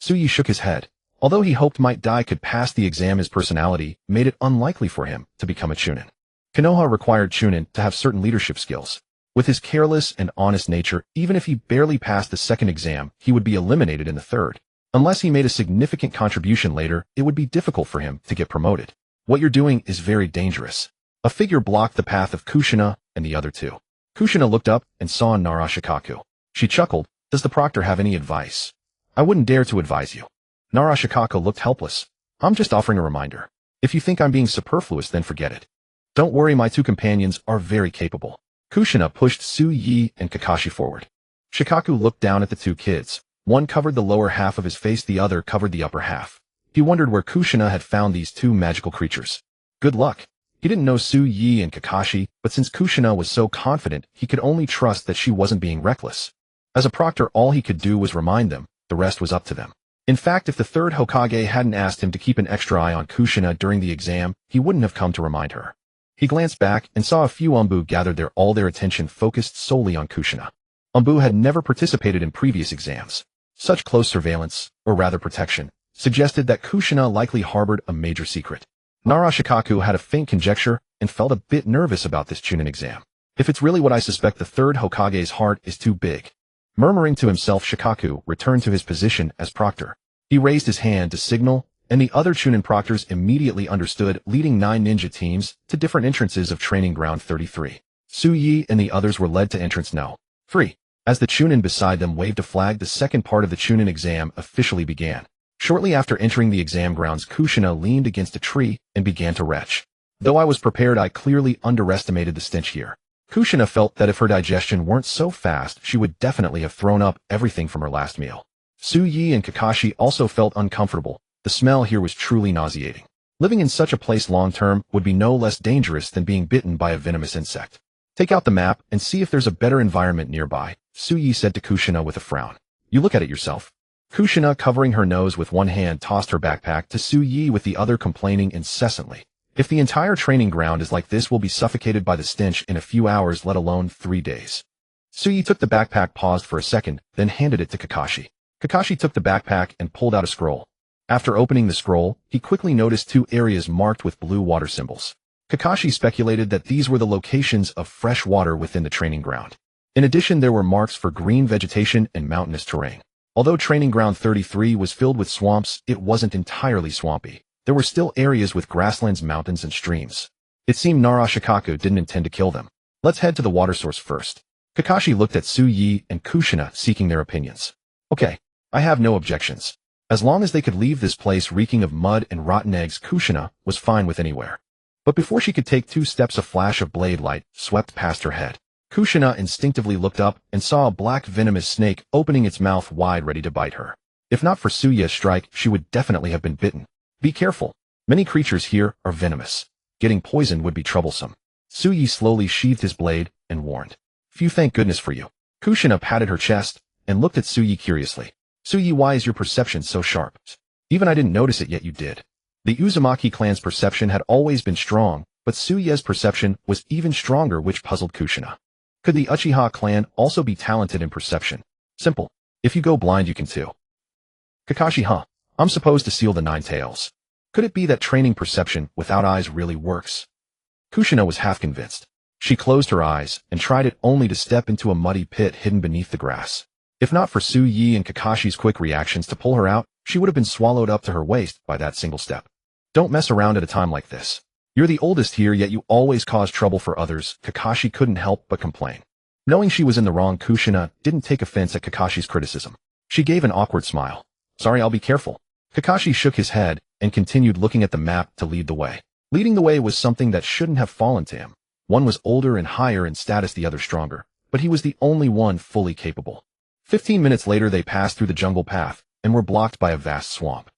Suyi shook his head. Although he hoped Might Dai could pass the exam, his personality made it unlikely for him to become a Chunin. Konoha required Chunin to have certain leadership skills. With his careless and honest nature, even if he barely passed the second exam, he would be eliminated in the third. Unless he made a significant contribution later, it would be difficult for him to get promoted. What you're doing is very dangerous. A figure blocked the path of Kushina and the other two. Kushina looked up and saw Narashikaku. She chuckled, does the proctor have any advice? I wouldn't dare to advise you. Narashikaku looked helpless. I'm just offering a reminder. If you think I'm being superfluous, then forget it. Don't worry, my two companions are very capable. Kushina pushed Suyi and Kakashi forward. Shikaku looked down at the two kids. One covered the lower half of his face, the other covered the upper half. He wondered where Kushina had found these two magical creatures. Good luck. He didn't know Suyi and Kakashi, but since Kushina was so confident, he could only trust that she wasn't being reckless. As a proctor, all he could do was remind them, the rest was up to them. In fact, if the third Hokage hadn't asked him to keep an extra eye on Kushina during the exam, he wouldn't have come to remind her. He glanced back and saw a few Umbu gathered there, all their attention focused solely on Kushina. Umbu had never participated in previous exams. Such close surveillance, or rather protection, suggested that Kushina likely harbored a major secret. Narashikaku had a faint conjecture and felt a bit nervous about this Chunin exam. If it's really what I suspect, the third Hokage's heart is too big. Murmuring to himself, Shikaku returned to his position as proctor. He raised his hand to signal, and the other Chunin proctors immediately understood, leading 9 ninja teams to different entrances of Training Ground 33. Suyi and the others were led to entrance No. 3. As the Chunin beside them waved a flag, the second part of the Chunin exam officially began. Shortly after entering the exam grounds, Kushina leaned against a tree and began to retch. Though I was prepared, I clearly underestimated the stench here. Kushina felt that if her digestion weren't so fast, she would definitely have thrown up everything from her last meal. Suyi and Kakashi also felt uncomfortable. The smell here was truly nauseating. Living in such a place long-term would be no less dangerous than being bitten by a venomous insect. Take out the map and see if there's a better environment nearby, Suyi said to Kushina with a frown. You look at it yourself. Kushina, covering her nose with one hand, tossed her backpack to Suyi with the other, complaining incessantly. If the entire training ground is like this, we'll be suffocated by the stench in a few hours, let alone 3 days. Suyi took the backpack, paused for a second, then handed it to Kakashi. Kakashi took the backpack and pulled out a scroll. After opening the scroll, he quickly noticed 2 areas marked with blue water symbols. Kakashi speculated that these were the locations of fresh water within the training ground. In addition, there were marks for green vegetation and mountainous terrain. Although Training Ground 33 was filled with swamps, it wasn't entirely swampy. There were still areas with grasslands, mountains, and streams. It seemed Narashikaku didn't intend to kill them. Let's head to the water source first. Kakashi looked at Suyi and Kushina, seeking their opinions. Okay, I have no objections. As long as they could leave this place reeking of mud and rotten eggs, Kushina was fine with anywhere. But before she could take 2 steps, a flash of blade light swept past her head. Kushina instinctively looked up and saw a black venomous snake opening its mouth wide, ready to bite her. If not for Suya's strike, she would definitely have been bitten. Be careful. Many creatures here are venomous. Getting poisoned would be troublesome. Suyi slowly sheathed his blade and warned. Phew, thank goodness for you. Kushina patted her chest and looked at Suyi curiously. Suyi, why is your perception so sharp? Even I didn't notice it yet you did. The Uzumaki clan's perception had always been strong, but Suyi's perception was even stronger, which puzzled Kushina. Could the Uchiha clan also be talented in perception? Simple. If you go blind you can too. Kakashi, huh? I'm supposed to seal the 9 tails. Could it be that training perception without eyes really works? Kushina was half convinced. She closed her eyes and tried it only to step into a muddy pit hidden beneath the grass. If not for Suyi and Kakashi's quick reactions to pull her out, she would have been swallowed up to her waist by that single step. Don't mess around at a time like this. You're the oldest here, yet you always cause trouble for others. Kakashi couldn't help but complain. Knowing she was in the wrong, Kushina didn't take offense at Kakashi's criticism. She gave an awkward smile. Sorry, I'll be careful. Kakashi shook his head and continued looking at the map to lead the way. Leading the way was something that shouldn't have fallen to him. One was older and higher in status, the other stronger, but he was the only one fully capable. 15 minutes later they passed through the jungle path and were blocked by a vast swamp.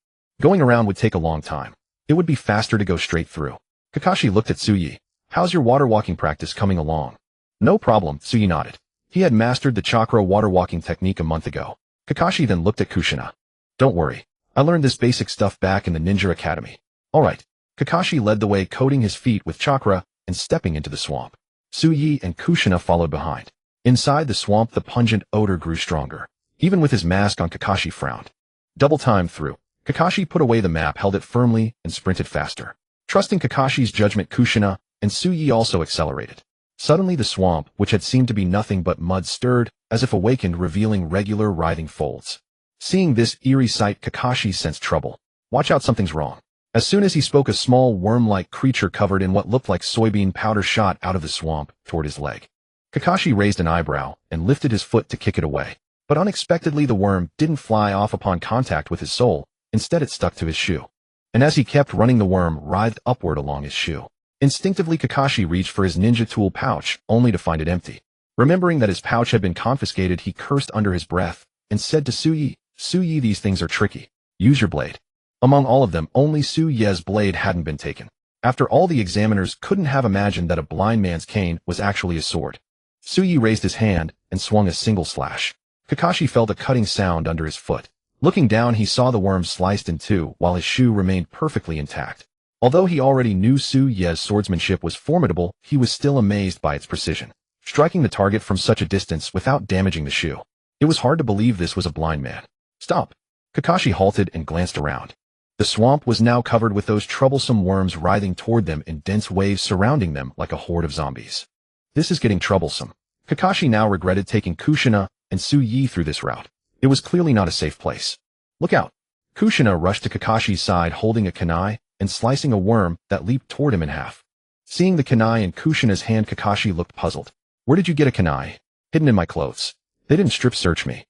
Going around would take a long time. It would be faster to go straight through. Kakashi looked at Suyi. How's your water walking practice coming along? No problem, Suyi nodded. He had mastered the chakra water walking technique a month ago. Kakashi then looked at Kushina. Don't worry. I learned this basic stuff back in the Ninja Academy. Alright. Kakashi led the way, coating his feet with chakra and stepping into the swamp. Suyi and Kushina followed behind. Inside the swamp the pungent odor grew stronger. Even with his mask on, Kakashi frowned. Double time through. Kakashi put away the map, held it firmly, and sprinted faster. Trusting Kakashi's judgment, Kushina and Suyi also accelerated. Suddenly the swamp, which had seemed to be nothing but mud, stirred, as if awakened, revealing regular writhing folds. Seeing this eerie sight, Kakashi sensed trouble. Watch out, something's wrong. As soon as he spoke, a small worm-like creature covered in what looked like soybean powder shot out of the swamp toward his leg. Kakashi raised an eyebrow and lifted his foot to kick it away. But unexpectedly the worm didn't fly off upon contact with his sole. Instead it stuck to his shoe. And as he kept running, the worm writhed upward along his shoe. Instinctively Kakashi reached for his ninja tool pouch, only to find it empty. Remembering that his pouch had been confiscated, he cursed under his breath and said to Suyi, Suyi, these things are tricky. Use your blade. Among all of them, only Suyi's blade hadn't been taken. After all, the examiners couldn't have imagined that a blind man's cane was actually a sword. Suyi raised his hand and swung a single slash. Kakashi felt a cutting sound under his foot. Looking down, he saw the worm sliced in two while his shoe remained perfectly intact. Although he already knew Suyi's swordsmanship was formidable, he was still amazed by its precision, striking the target from such a distance without damaging the shoe. It was hard to believe this was a blind man. Stop! Kakashi halted and glanced around. The swamp was now covered with those troublesome worms writhing toward them in dense waves, surrounding them like a horde of zombies. This is getting troublesome. Kakashi now regretted taking Kushina and Suyi through this route. It was clearly not a safe place. Look out! Kushina rushed to Kakashi's side holding a kunai and slicing a worm that leaped toward him in half. Seeing the kunai in Kushina's hand, Kakashi looked puzzled. Where did you get a kunai? Hidden in my clothes. They didn't strip search me.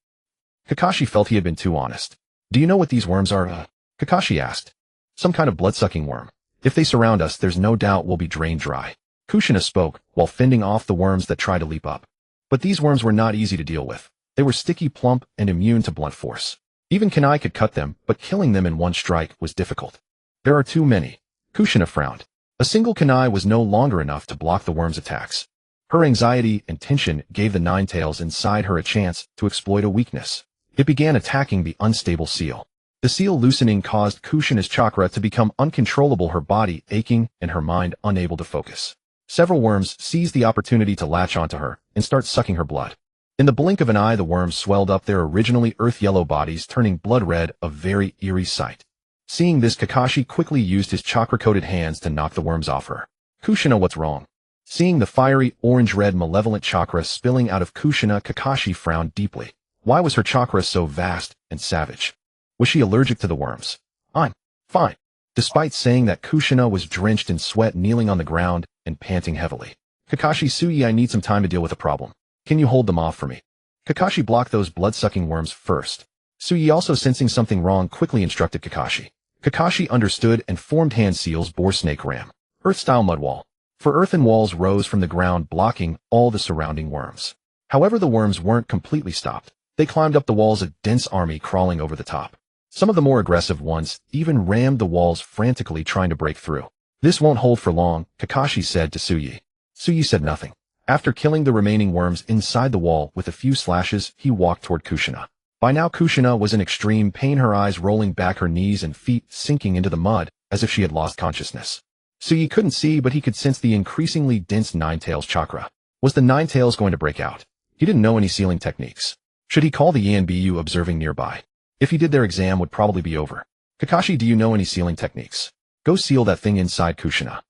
Kakashi felt he had been too honest. Do you know what these worms are? Kakashi asked. Some kind of blood-sucking worm. If they surround us, there's no doubt we'll be drained dry. Kushina spoke while fending off the worms that tried to leap up. But these worms were not easy to deal with. They were sticky, plump, and immune to blunt force. Even kunai could cut them, but killing them in one strike was difficult. There are too many. Kushina frowned. A single kunai was no longer enough to block the worm's attacks. Her anxiety and tension gave the 9 tails inside her a chance to exploit a weakness. It began attacking the unstable seal. The seal loosening caused Kushina's chakra to become uncontrollable, her body aching and her mind unable to focus. Several worms seized the opportunity to latch onto her and start sucking her blood. In the blink of an eye, the worms swelled up, their originally earth-yellow bodies turning blood red, a very eerie sight. Seeing this, Kakashi quickly used his chakra-coated hands to knock the worms off her. Kushina, what's wrong? Seeing the fiery, orange-red, malevolent chakra spilling out of Kushina, Kakashi frowned deeply. Why was her chakra so vast and savage? Was she allergic to the worms? I'm fine. Despite saying that, Kushina was drenched in sweat, kneeling on the ground and panting heavily. Kakashi, Suyi, I need some time to deal with a problem. Can you hold them off for me? Kakashi blocked those blood-sucking worms first. Suyi, also sensing something wrong, quickly instructed Kakashi. Kakashi understood and formed hand seals, bore snake ram. Earth-style mud wall. For earthen walls rose from the ground, blocking all the surrounding worms. However, the worms weren't completely stopped. They climbed up the walls, a dense army crawling over the top. Some of the more aggressive ones even rammed the walls, frantically trying to break through. This won't hold for long, Kakashi said to Suyi. Suyi said nothing. After killing the remaining worms inside the wall with a few slashes, he walked toward Kushina. By now Kushina was in extreme pain, her eyes rolling back, her knees and feet sinking into the mud as if she had lost consciousness. Suyi couldn't see, but he could sense the increasingly dense Nine-Tails chakra. Was the Nine-Tails going to break out? He didn't know any sealing techniques. Should he call the Yanbu observing nearby? If he did, their exam would probably be over. Kakashi, do you know any sealing techniques? Go seal that thing inside Kushina.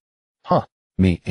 Huh? Me?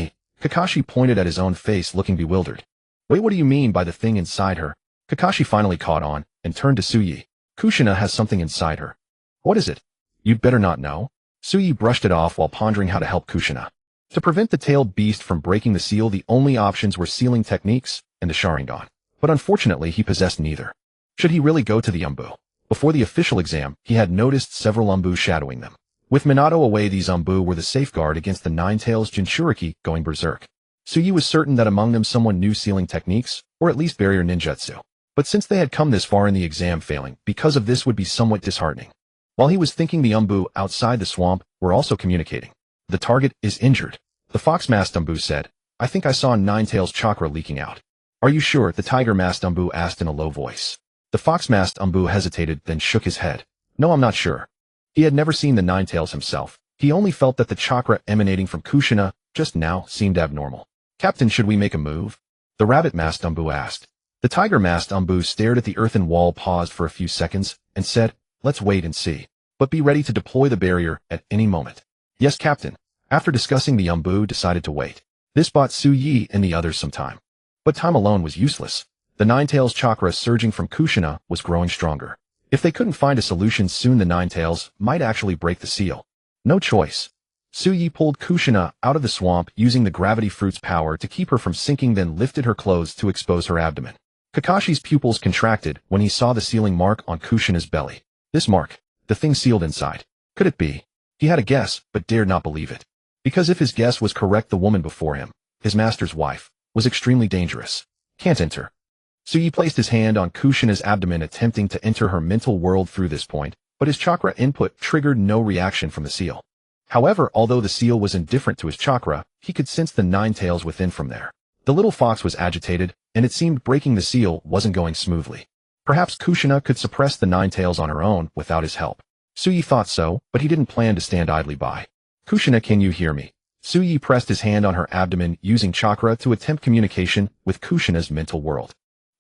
Kakashi pointed at his own face, looking bewildered. Wait, what do you mean by the thing inside her? Kakashi finally caught on and turned to Suyi. Kushina has something inside her. What is it? You'd better not know. Suyi brushed it off while pondering how to help Kushina. To prevent the tailed beast from breaking the seal, the only options were sealing techniques and the Sharingan. But unfortunately, he possessed neither. Should he really go to the Umbu? Before the official exam, he had noticed several Umbu shadowing them. With Minato away, these Umbu were the safeguard against the Nine-Tails Jinchuriki going berserk. Suyi was certain that among them someone knew sealing techniques, or at least barrier ninjutsu. But since they had come this far in the exam, failing because of this would be somewhat disheartening. While he was thinking, the Umbu outside the swamp were also communicating. The target is injured. The fox-masked Umbu said, I think I saw Nine-Tails chakra leaking out. Are you sure? The tiger-masked Umbu asked in a low voice. The fox-masked Umbu hesitated, then shook his head. No, I'm not sure. He had never seen the Nine-Tails himself. He only felt that the chakra emanating from Kushina just now seemed abnormal. Captain, should we make a move? The rabbit-masked Umbu asked. The tiger-masked Umbu stared at the earthen wall, paused for a few seconds, and said, Let's wait and see. But be ready to deploy the barrier at any moment. Yes, Captain. After discussing, the Umbu decided to wait. This bought Suyi and the others some time. But time alone was useless. The Nine-Tails chakra surging from Kushina was growing stronger. If they couldn't find a solution soon, the Nine-Tails might actually break the seal. No choice. Suyi pulled Kushina out of the swamp using the gravity fruit's power to keep her from sinking, then lifted her clothes to expose her abdomen. Kakashi's pupils contracted when he saw the sealing mark on Kushina's belly. This mark, the thing sealed inside. Could it be? He had a guess, but dared not believe it. Because if his guess was correct, the woman before him, his master's wife, was extremely dangerous. Can't enter. Suyi placed his hand on Kushina's abdomen, attempting to enter her mental world through this point, but his chakra input triggered no reaction from the seal. However, although the seal was indifferent to his chakra, he could sense the Nine-Tails within from there. The little fox was agitated, and it seemed breaking the seal wasn't going smoothly. Perhaps Kushina could suppress the Nine-Tails on her own without his help. Suyi thought so, but he didn't plan to stand idly by. Kushina, can you hear me? Suyi pressed his hand on her abdomen, using chakra to attempt communication with Kushina's mental world.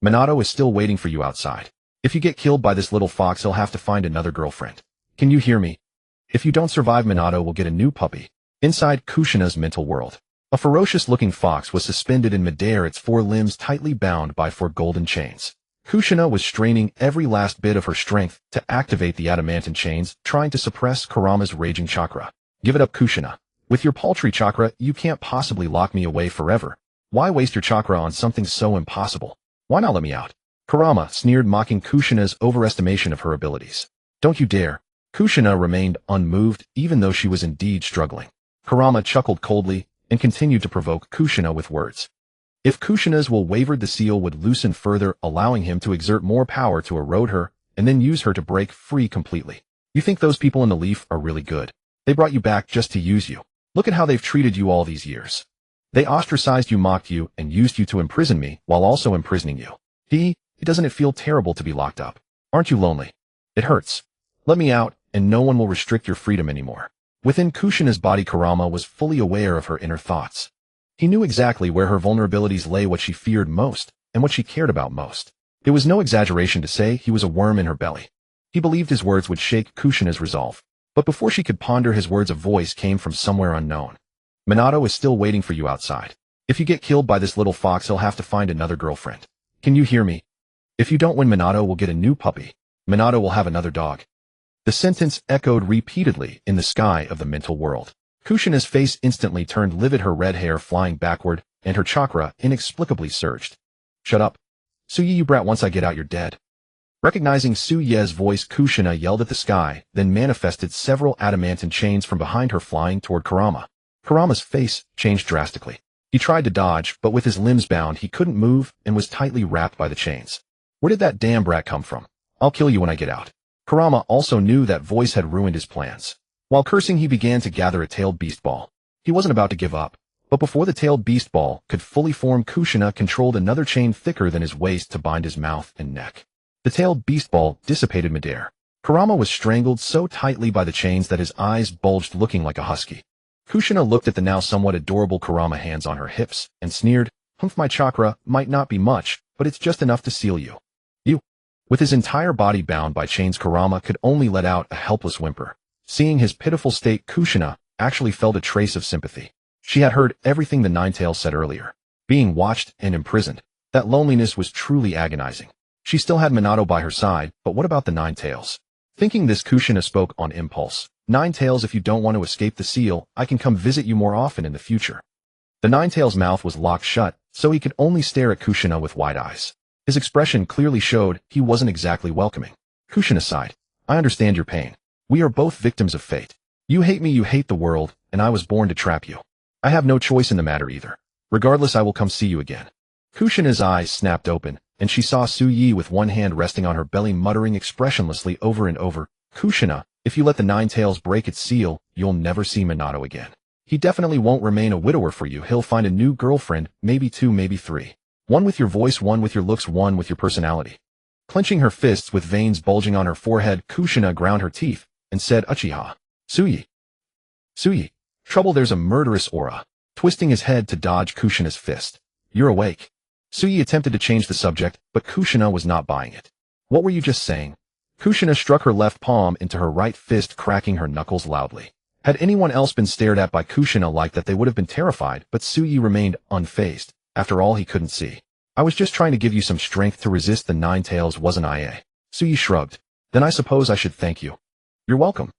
Minato is still waiting for you outside. If you get killed by this little fox, he'll have to find another girlfriend. Can you hear me? If you don't survive, Minato will get a new puppy. Inside Kushina's mental world, a ferocious-looking fox was suspended in midair, its four limbs tightly bound by four golden chains. Kushina was straining every last bit of her strength to activate the adamantine chains, trying to suppress Kurama's raging chakra. Give it up, Kushina. With your paltry chakra, you can't possibly lock me away forever. Why waste your chakra on something so impossible? Why not let me out? Kurama sneered, mocking Kushina's overestimation of her abilities. Don't you dare. Kushina remained unmoved, even though she was indeed struggling. Kurama chuckled coldly and continued to provoke Kushina with words. If Kushina's will wavered, the seal would loosen further, allowing him to exert more power to erode her and then use her to break free completely. You think those people in the leaf are really good? They brought you back just to use you. Look at how they've treated you all these years. They ostracized you, mocked you, and used you to imprison me while also imprisoning you. Doesn't it feel terrible to be locked up? Aren't you lonely? It hurts. Let me out, and no one will restrict your freedom anymore. Within Kushina's body, Kurama was fully aware of her inner thoughts. He knew exactly where her vulnerabilities lay, what she feared most, and what she cared about most. It was no exaggeration to say he was a worm in her belly. He believed his words would shake Kushina's resolve. But before she could ponder his words, a voice came from somewhere unknown. Minato is still waiting for you outside. If you get killed by this little fox, he'll have to find another girlfriend. Can you hear me? If you don't win, Minato will get a new puppy. Minato will have another dog. The sentence echoed repeatedly in the sky of the mental world. Kushina's face instantly turned livid, her red hair flying backward, and her chakra inexplicably surged. Shut up. Suyi, you brat, once I get out, you're dead. Recognizing Suye's voice, Kushina yelled at the sky, then manifested several adamantine chains from behind her, flying toward Kurama. Kurama's face changed drastically. He tried to dodge, but with his limbs bound, he couldn't move and was tightly wrapped by the chains. Where did that damn brat come from? I'll kill you when I get out. Kurama also knew that voice had ruined his plans. While cursing, he began to gather a tailed beast ball. He wasn't about to give up. But before the tailed beast ball could fully form, Kushina controlled another chain thicker than his waist to bind his mouth and neck. The tailed beast ball dissipated midair. Kurama was strangled so tightly by the chains that his eyes bulged, looking like a husky. Kushina looked at the now somewhat adorable Kurama hands on her hips and sneered, "Humph, my chakra might not be much, but it's just enough to seal you." You. With his entire body bound by chains, Kurama could only let out a helpless whimper. Seeing his pitiful state, Kushina actually felt a trace of sympathy. She had heard everything the Nine-Tails said earlier. Being watched and imprisoned, that loneliness was truly agonizing. She still had Minato by her side, but what about the Nine-Tails? Thinking this, Kushina spoke on impulse. "Nine-Tails, if you don't want to escape the seal, I can come visit you more often in the future." The Nine-Tails' mouth was locked shut, so he could only stare at Kushina with wide eyes. His expression clearly showed he wasn't exactly welcoming. Kushina sighed. "I understand your pain. We are both victims of fate. You hate me, you hate the world, and I was born to trap you. I have no choice in the matter either. Regardless, I will come see you again." Kushina's eyes snapped open, and she saw Suyi with one hand resting on her belly, muttering expressionlessly over and over, "Kushina, if you let the Nine-Tails break its seal, you'll never see Minato again. He definitely won't remain a widower for you. He'll find a new girlfriend, maybe two, maybe three. One with your voice, one with your looks, one with your personality." Clenching her fists with veins bulging on her forehead, Kushina ground her teeth and said, "Uchiha. Suyi. Suyi. Trouble, there's a murderous aura." Twisting his head to dodge Kushina's fist. "You're awake." Suyi attempted to change the subject, but Kushina was not buying it. "What were you just saying?" Kushina struck her left palm into her right fist, cracking her knuckles loudly. Had anyone else been stared at by Kushina like that, they would have been terrified, but Suyi remained unfazed. After all, he couldn't see. "I was just trying to give you some strength to resist the Nine-Tails, wasn't I?" Suyi shrugged. "Then I suppose I should thank you." "You're welcome."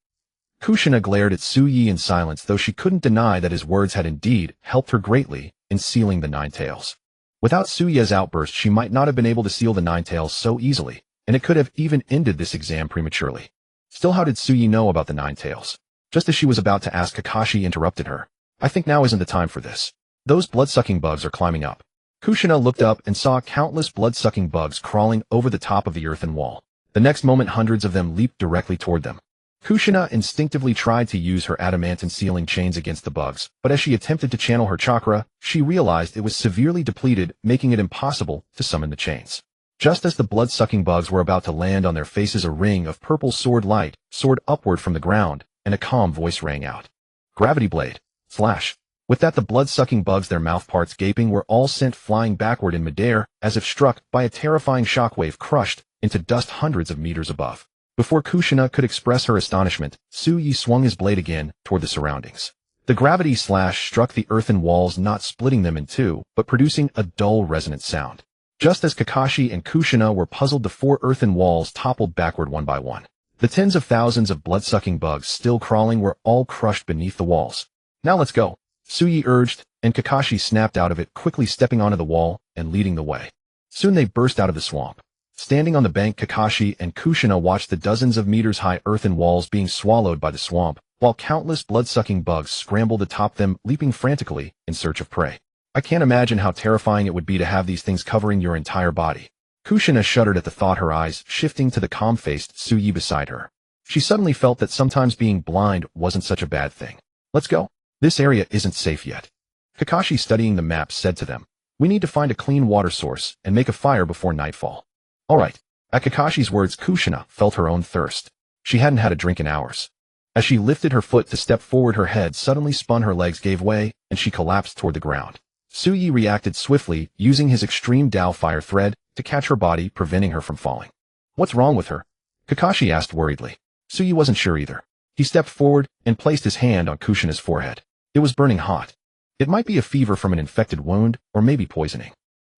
Kushina glared at Suyi in silence, though she couldn't deny that his words had indeed helped her greatly in sealing the Nine-Tails. Without Suyi's outburst, she might not have been able to seal the Nine-Tails so easily, and it could have even ended this exam prematurely. Still, how did Suyi know about the Nine-Tails? Just as she was about to ask, Kakashi interrupted her. "I think now isn't the time for this. Those blood-sucking bugs are climbing up." Kushina looked up and saw countless blood-sucking bugs crawling over the top of the earthen wall. The next moment, hundreds of them leaped directly toward them. Kushina instinctively tried to use her adamantine sealing chains against the bugs, but as she attempted to channel her chakra, she realized it was severely depleted, making it impossible to summon the chains. Just as the blood-sucking bugs were about to land on their faces, a ring of purple sword light soared upward from the ground, and a calm voice rang out. "Gravity blade." Flash. With that, the blood-sucking bugs, their mouth parts gaping, were all sent flying backward in midair, as if struck by a terrifying shockwave, crushed into dust hundreds of meters above. Before Kushina could express her astonishment, Suyi swung his blade again toward the surroundings. The gravity slash struck the earthen walls, not splitting them in two, but producing a dull, resonant sound. Just as Kakashi and Kushina were puzzled, the four earthen walls toppled backward one by one. The tens of thousands of blood-sucking bugs still crawling were all crushed beneath the walls. "Now let's go," Suyi urged, and Kakashi snapped out of it, quickly stepping onto the wall and leading the way. Soon they burst out of the swamp. Standing on the bank, Kakashi and Kushina watched the dozens of meters-high earthen walls being swallowed by the swamp, while countless blood-sucking bugs scrambled atop them, leaping frantically in search of prey. "I can't imagine how terrifying it would be to have these things covering your entire body." Kushina shuddered at the thought, her eyes shifting to the calm-faced Suyi beside her. She suddenly felt that sometimes being blind wasn't such a bad thing. "Let's go. This area isn't safe yet." Kakashi, studying the map, said to them, "We need to find a clean water source and make a fire before nightfall." "All right." At Kakashi's words, Kushina felt her own thirst. She hadn't had a drink in hours. As she lifted her foot to step forward, her head suddenly spun, her legs gave way, and she collapsed toward the ground. Suyi reacted swiftly, using his extreme Dao fire thread to catch her body, preventing her from falling. "What's wrong with her?" Kakashi asked worriedly. Suyi wasn't sure either. He stepped forward and placed his hand on Kushina's forehead. It was burning hot. It might be a fever from an infected wound, or maybe poisoning.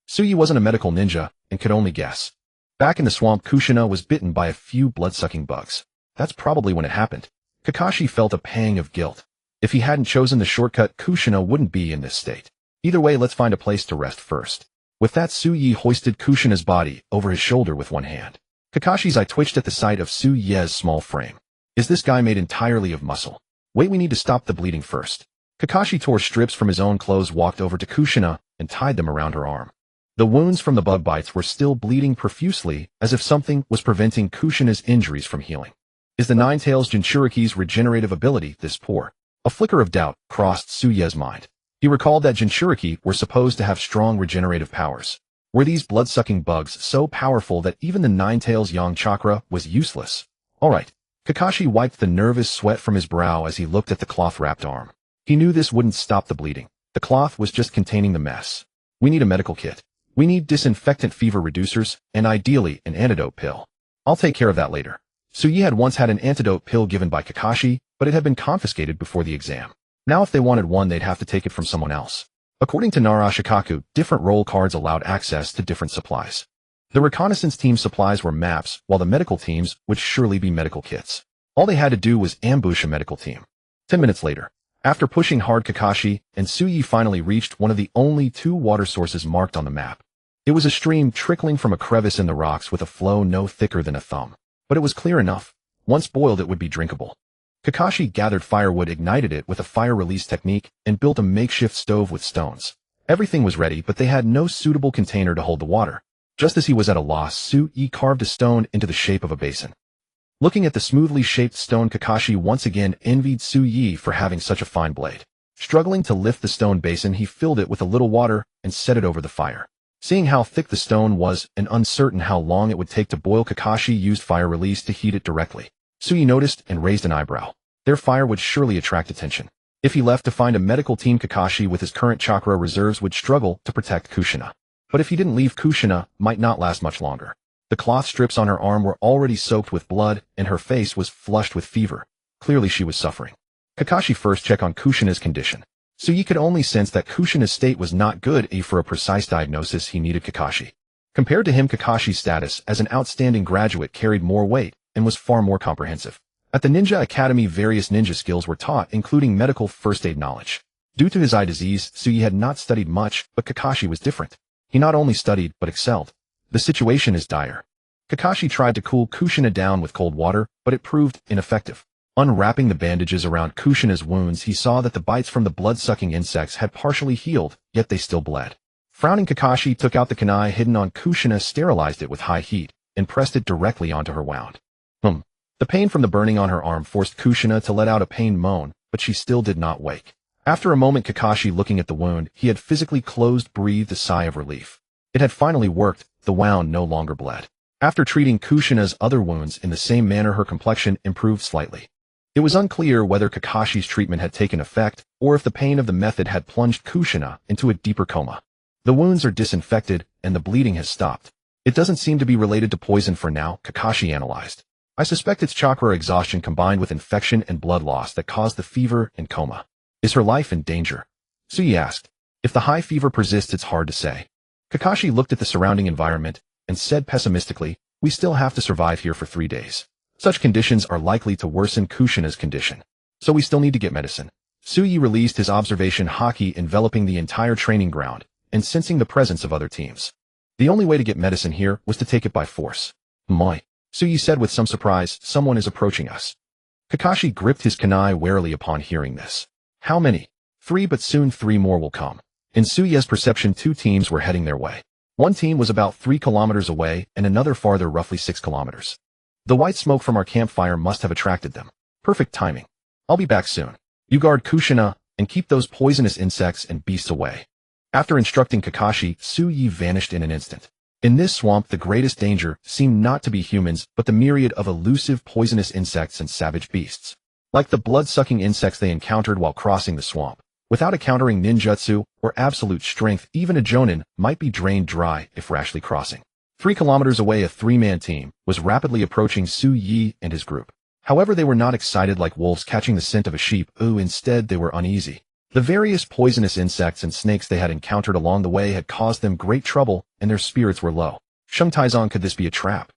Suyi wasn't a medical ninja and could only guess. Back in the swamp, Kushina was bitten by a few blood-sucking bugs. That's probably when it happened. Kakashi felt a pang of guilt. If he hadn't chosen the shortcut, Kushina wouldn't be in this state. Either way, let's find a place to rest first. With that, Suyi hoisted Kushina's body over his shoulder with one hand. Kakashi's eye twitched at the sight of Suyi's small frame. Is this guy made entirely of muscle? Wait, we need to stop the bleeding first. Kakashi tore strips from his own clothes, walked over to Kushina, and tied them around her arm. The wounds from the bug bites were still bleeding profusely, as if something was preventing Kushina's injuries from healing. Is the Nine-Tails Jinchuriki's regenerative ability this poor? A flicker of doubt crossed Suyi's mind. He recalled that Jinchuriki were supposed to have strong regenerative powers. Were these blood-sucking bugs so powerful that even the Nine-Tails Yang chakra was useless? Alright. Kakashi wiped the nervous sweat from his brow as he looked at the cloth-wrapped arm. He knew this wouldn't stop the bleeding. The cloth was just containing the mess. We need a medical kit. We need disinfectant fever reducers, and ideally an antidote pill. I'll take care of that later. Suyi had once had an antidote pill given by Kakashi, but it had been confiscated before the exam. Now if they wanted one, they'd have to take it from someone else. According to Narashikaku, different role cards allowed access to different supplies. The reconnaissance team supplies were maps, while the medical teams would surely be medical kits. All they had to do was ambush a medical team. 10 minutes later, after pushing hard, Kakashi and Suyi finally reached one of the only 2 water sources marked on the map. It was a stream trickling from a crevice in the rocks with a flow no thicker than a thumb. But it was clear enough. Once boiled, it would be drinkable. Kakashi gathered firewood, ignited it with a fire release technique, and built a makeshift stove with stones. Everything was ready, but they had no suitable container to hold the water. Just as he was at a loss, Suyi carved a stone into the shape of a basin. Looking at the smoothly shaped stone, Kakashi once again envied Suyi for having such a fine blade. Struggling to lift the stone basin, he filled it with a little water and set it over the fire. Seeing how thick the stone was and uncertain how long it would take to boil, Kakashi used fire release to heat it directly. Suyi noticed and raised an eyebrow. Their fire would surely attract attention. If he left to find a medical team, Kakashi with his current chakra reserves would struggle to protect Kushina. But if he didn't leave, Kushina might not last much longer. The cloth strips on her arm were already soaked with blood, and her face was flushed with fever. Clearly she was suffering. Kakashi first checked on Kushina's condition. Suyi could only sense that Kushina's state was not good, and for a precise diagnosis he needed Kakashi. Compared to him, Kakashi's status as an outstanding graduate carried more weight and was far more comprehensive. At the Ninja Academy, various ninja skills were taught, including medical first aid knowledge. Due to his eye disease, Suyi had not studied much, but Kakashi was different. He not only studied, but excelled. The situation is dire. Kakashi tried to cool Kushina down with cold water, but it proved ineffective. Unwrapping the bandages around Kushina's wounds, he saw that the bites from the blood-sucking insects had partially healed, yet they still bled. Frowning, Kakashi took out the kunai hidden on Kushina, sterilized it with high heat, and pressed it directly onto her wound. The pain from the burning on her arm forced Kushina to let out a pained moan, but she still did not wake. After a moment, Kakashi looking at the wound, he had physically closed, breathed a sigh of relief. It had finally worked, the wound no longer bled. After treating Kushina's other wounds in the same manner, her complexion improved slightly. It was unclear whether Kakashi's treatment had taken effect, or if the pain of the method had plunged Kushina into a deeper coma. The wounds are disinfected, and the bleeding has stopped. It doesn't seem to be related to poison for now, Kakashi analyzed. I suspect it's chakra exhaustion combined with infection and blood loss that caused the fever and coma. Is her life in danger? Suyi asked. If the high fever persists, it's hard to say. Kakashi looked at the surrounding environment and said pessimistically, we still have to survive here for 3 days. Such conditions are likely to worsen Kushina's condition. So we still need to get medicine. Suyi released his observation Haki, enveloping the entire training ground and sensing the presence of other teams. The only way to get medicine here was to take it by force. Moi. Suyi said with some surprise, someone is approaching us. Kakashi gripped his kunai warily upon hearing this. How many? 3, but soon 3 more will come. In Suyi's perception, 2 teams were heading their way. One team was about 3 kilometers away and another farther, roughly 6 kilometers. The white smoke from our campfire must have attracted them. Perfect timing. I'll be back soon. You guard Kushina and keep those poisonous insects and beasts away. After instructing Kakashi, Suyi vanished in an instant. In this swamp, the greatest danger seemed not to be humans, but the myriad of elusive poisonous insects and savage beasts. Like the blood-sucking insects they encountered while crossing the swamp. Without encountering ninjutsu or absolute strength, even a jonin might be drained dry if rashly crossing. 3 kilometers away, a 3-man team was rapidly approaching Suyi and his group. However, they were not excited like wolves catching the scent of a sheep. Instead, they were uneasy. The various poisonous insects and snakes they had encountered along the way had caused them great trouble, and their spirits were low. Shungtaizan, could this be a trap?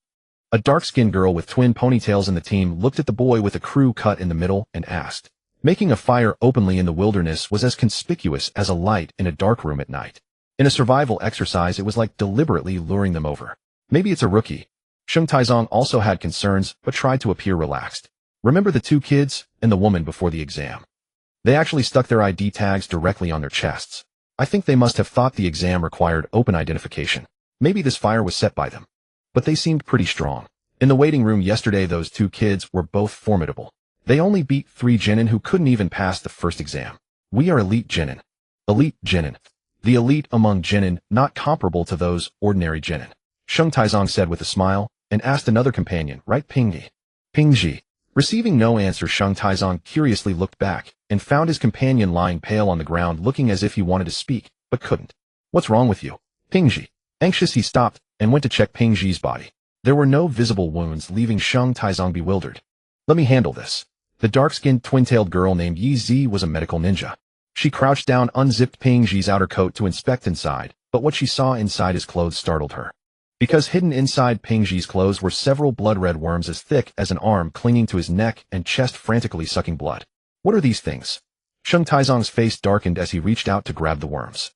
A dark-skinned girl with twin ponytails in the team looked at the boy with a crew cut in the middle and asked. Making a fire openly in the wilderness was as conspicuous as a light in a dark room at night. In a survival exercise, it was like deliberately luring them over. Maybe it's a rookie. Shungtaizan also had concerns, but tried to appear relaxed. Remember the 2 kids and the woman before the exam? They actually stuck their ID tags directly on their chests. I think they must have thought the exam required open identification. Maybe this fire was set by them. But they seemed pretty strong. In the waiting room yesterday, those 2 kids were both formidable. They only beat 3 genin who couldn't even pass the first exam. We are elite genin. Elite Genin. The elite among Genin, not comparable to those ordinary Genin. Sheng Taizong said with a smile, and asked another companion, right Pingyi? Pingji. Receiving no answer, Sheng Taizong curiously looked back, and found his companion lying pale on the ground looking as if he wanted to speak, but couldn't. What's wrong with you? Pingji. Anxious, he stopped, and went to check Pingji's body. There were no visible wounds, leaving Sheng Taizong bewildered. Let me handle this. The dark-skinned twin-tailed girl named Yi Zi was a medical ninja. She crouched down, unzipped Pingji's outer coat to inspect inside, but what she saw inside his clothes startled her. Because hidden inside Pingji's clothes were several blood-red worms as thick as an arm clinging to his neck and chest, frantically sucking blood. What are these things? Sheng Taizong's face darkened as he reached out to grab the worms.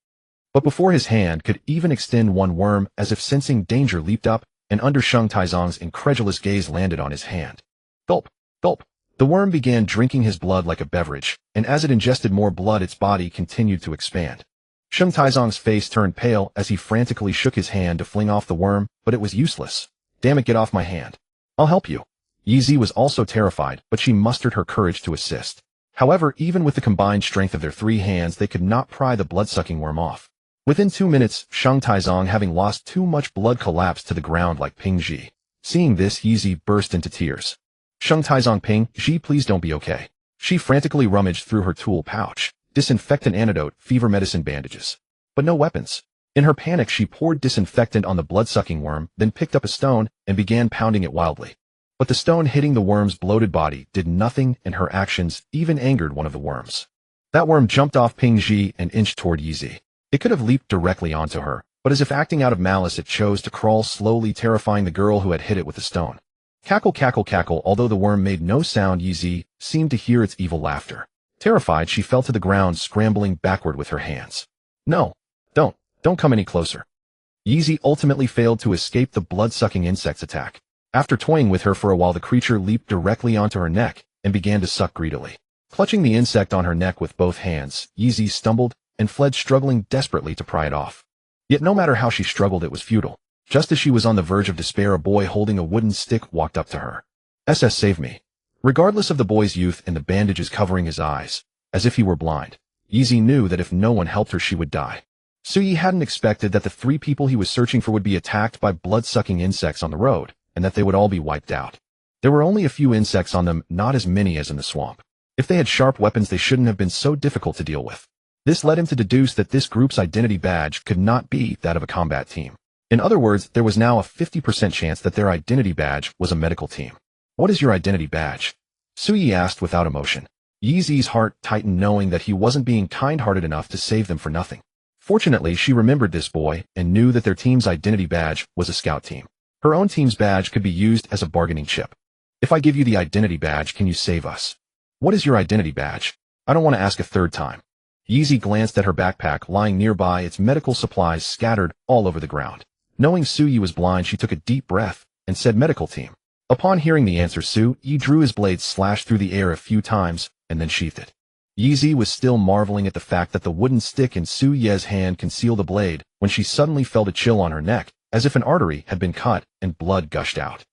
But before his hand could even extend, one worm, as if sensing danger, leaped up, and under Sheng Taizong's incredulous gaze landed on his hand. Gulp! Gulp! The worm began drinking his blood like a beverage, and as it ingested more blood, its body continued to expand. Sheng Taizong's face turned pale as he frantically shook his hand to fling off the worm, but it was useless. Damn it, get off my hand. I'll help you. Yi Zi was also terrified, but she mustered her courage to assist. However, even with the combined strength of their 3 hands, they could not pry the blood-sucking worm off. Within 2 minutes, Sheng Taizong, having lost too much blood, collapsed to the ground like Pingji. Seeing this, Yi Zi burst into tears. Sheng Taizong, Pingji, please don't be okay. She frantically rummaged through her tool pouch. Disinfectant, antidote, fever medicine, bandages. But no weapons. In her panic, she poured disinfectant on the blood-sucking worm, then picked up a stone and began pounding it wildly. But the stone hitting the worm's bloated body did nothing, and her actions even angered one of the worms. That worm jumped off Pingji and inched toward Yi Zi. It could have leaped directly onto her, but as if acting out of malice, it chose to crawl slowly, terrifying the girl who had hit it with the stone. Cackle, cackle, cackle. Although the worm made no sound, Yi Zi seemed to hear its evil laughter. Terrified, she fell to the ground, scrambling backward with her hands. No, don't come any closer. Yi Zi ultimately failed to escape the blood-sucking insect's attack. After toying with her for a while, the creature leaped directly onto her neck and began to suck greedily. Clutching the insect on her neck with both hands, Yi Zi stumbled and fled, struggling desperately to pry it off. Yet no matter how she struggled, it was futile. Just as she was on the verge of despair, a boy holding a wooden stick walked up to her. SS, save me. Regardless of the boy's youth and the bandages covering his eyes, as if he were blind, Yi Zi knew that if no one helped her, she would die. Suyi hadn't expected that the 3 people he was searching for would be attacked by blood-sucking insects on the road, and that they would all be wiped out. There were only a few insects on them, not as many as in the swamp. If they had sharp weapons, they shouldn't have been so difficult to deal with. This led him to deduce that this group's identity badge could not be that of a combat team. In other words, there was now a 50% chance that their identity badge was a medical team. What is your identity badge? Suyi asked without emotion. Yi Zi's heart tightened, knowing that he wasn't being kind-hearted enough to save them for nothing. Fortunately, she remembered this boy and knew that their team's identity badge was a scout team. Her own team's badge could be used as a bargaining chip. If I give you the identity badge, can you save us? What is your identity badge? I don't want to ask a third time. Yi Zi glanced at her backpack lying nearby, its medical supplies scattered all over the ground. Knowing Suyi was blind, she took a deep breath and said, medical team. Upon hearing the answer, Suyi drew his blade, slashed through the air a few times, and then sheathed it. Yi Zi was still marveling at the fact that the wooden stick in Suyi's hand concealed the blade when she suddenly felt a chill on her neck, as if an artery had been cut and blood gushed out.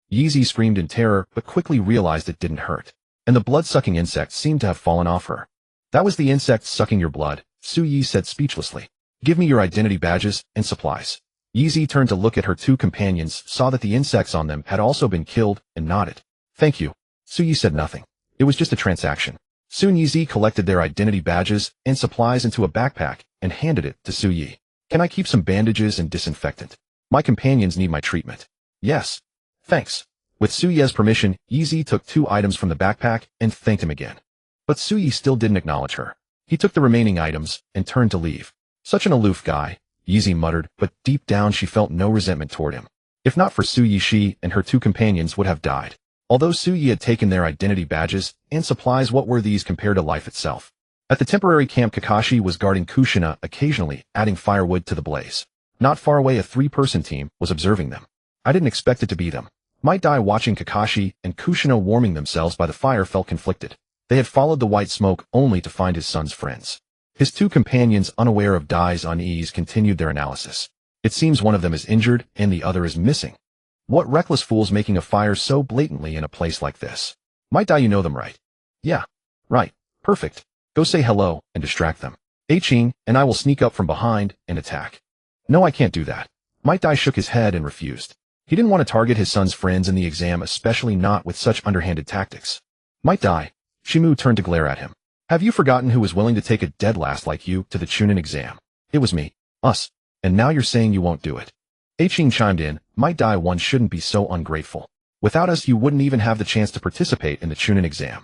Yi Zi screamed in terror, but quickly realized it didn't hurt, and the blood-sucking insect seemed to have fallen off her. That was the insect sucking your blood, Suyi said speechlessly. Give me your identity badges and supplies. Yi Zi turned to look at her 2 companions, saw that the insects on them had also been killed, and nodded. Thank you. Suyi said nothing. It was just a transaction. Soon Yi Zi collected their identity badges and supplies into a backpack and handed it to Suyi. Can I keep some bandages and disinfectant? My companions need my treatment. Yes. Thanks. With Suyi's permission, Yi Zi took 2 items from the backpack and thanked him again. But Suyi still didn't acknowledge her. He took the remaining items and turned to leave. Such an aloof guy, Yi Zi muttered, but deep down she felt no resentment toward him. If not for Suyi, she and her 2 companions would have died. Although Suyi had taken their identity badges and supplies, what were these compared to life itself? At the temporary camp, Kakashi was guarding Kushina, occasionally adding firewood to the blaze. Not far away, a 3-person team was observing them. I didn't expect it to be them. Might die. Watching Kakashi and Kushina warming themselves by the fire felt conflicted. They had followed the white smoke only to find his son's friends. His 2 companions, unaware of Dai's unease, continued their analysis. It seems one of them is injured and the other is missing. What reckless fools making a fire so blatantly in a place like this? Might Dai, you know them, right? Yeah. Right. Perfect. Go say hello and distract them. Ching, and I will sneak up from behind and attack. No, I can't do that. Might Dai shook his head and refused. He didn't want to target his son's friends in the exam, especially not with such underhanded tactics. Might Dai. Shimu turned to glare at him. Have you forgotten who was willing to take a dead last like you to the Chunin exam? It was me. Us. And now you're saying you won't do it. Ching chimed in. Might Dai, one shouldn't be so ungrateful. Without us, you wouldn't even have the chance to participate in the Chunin exam.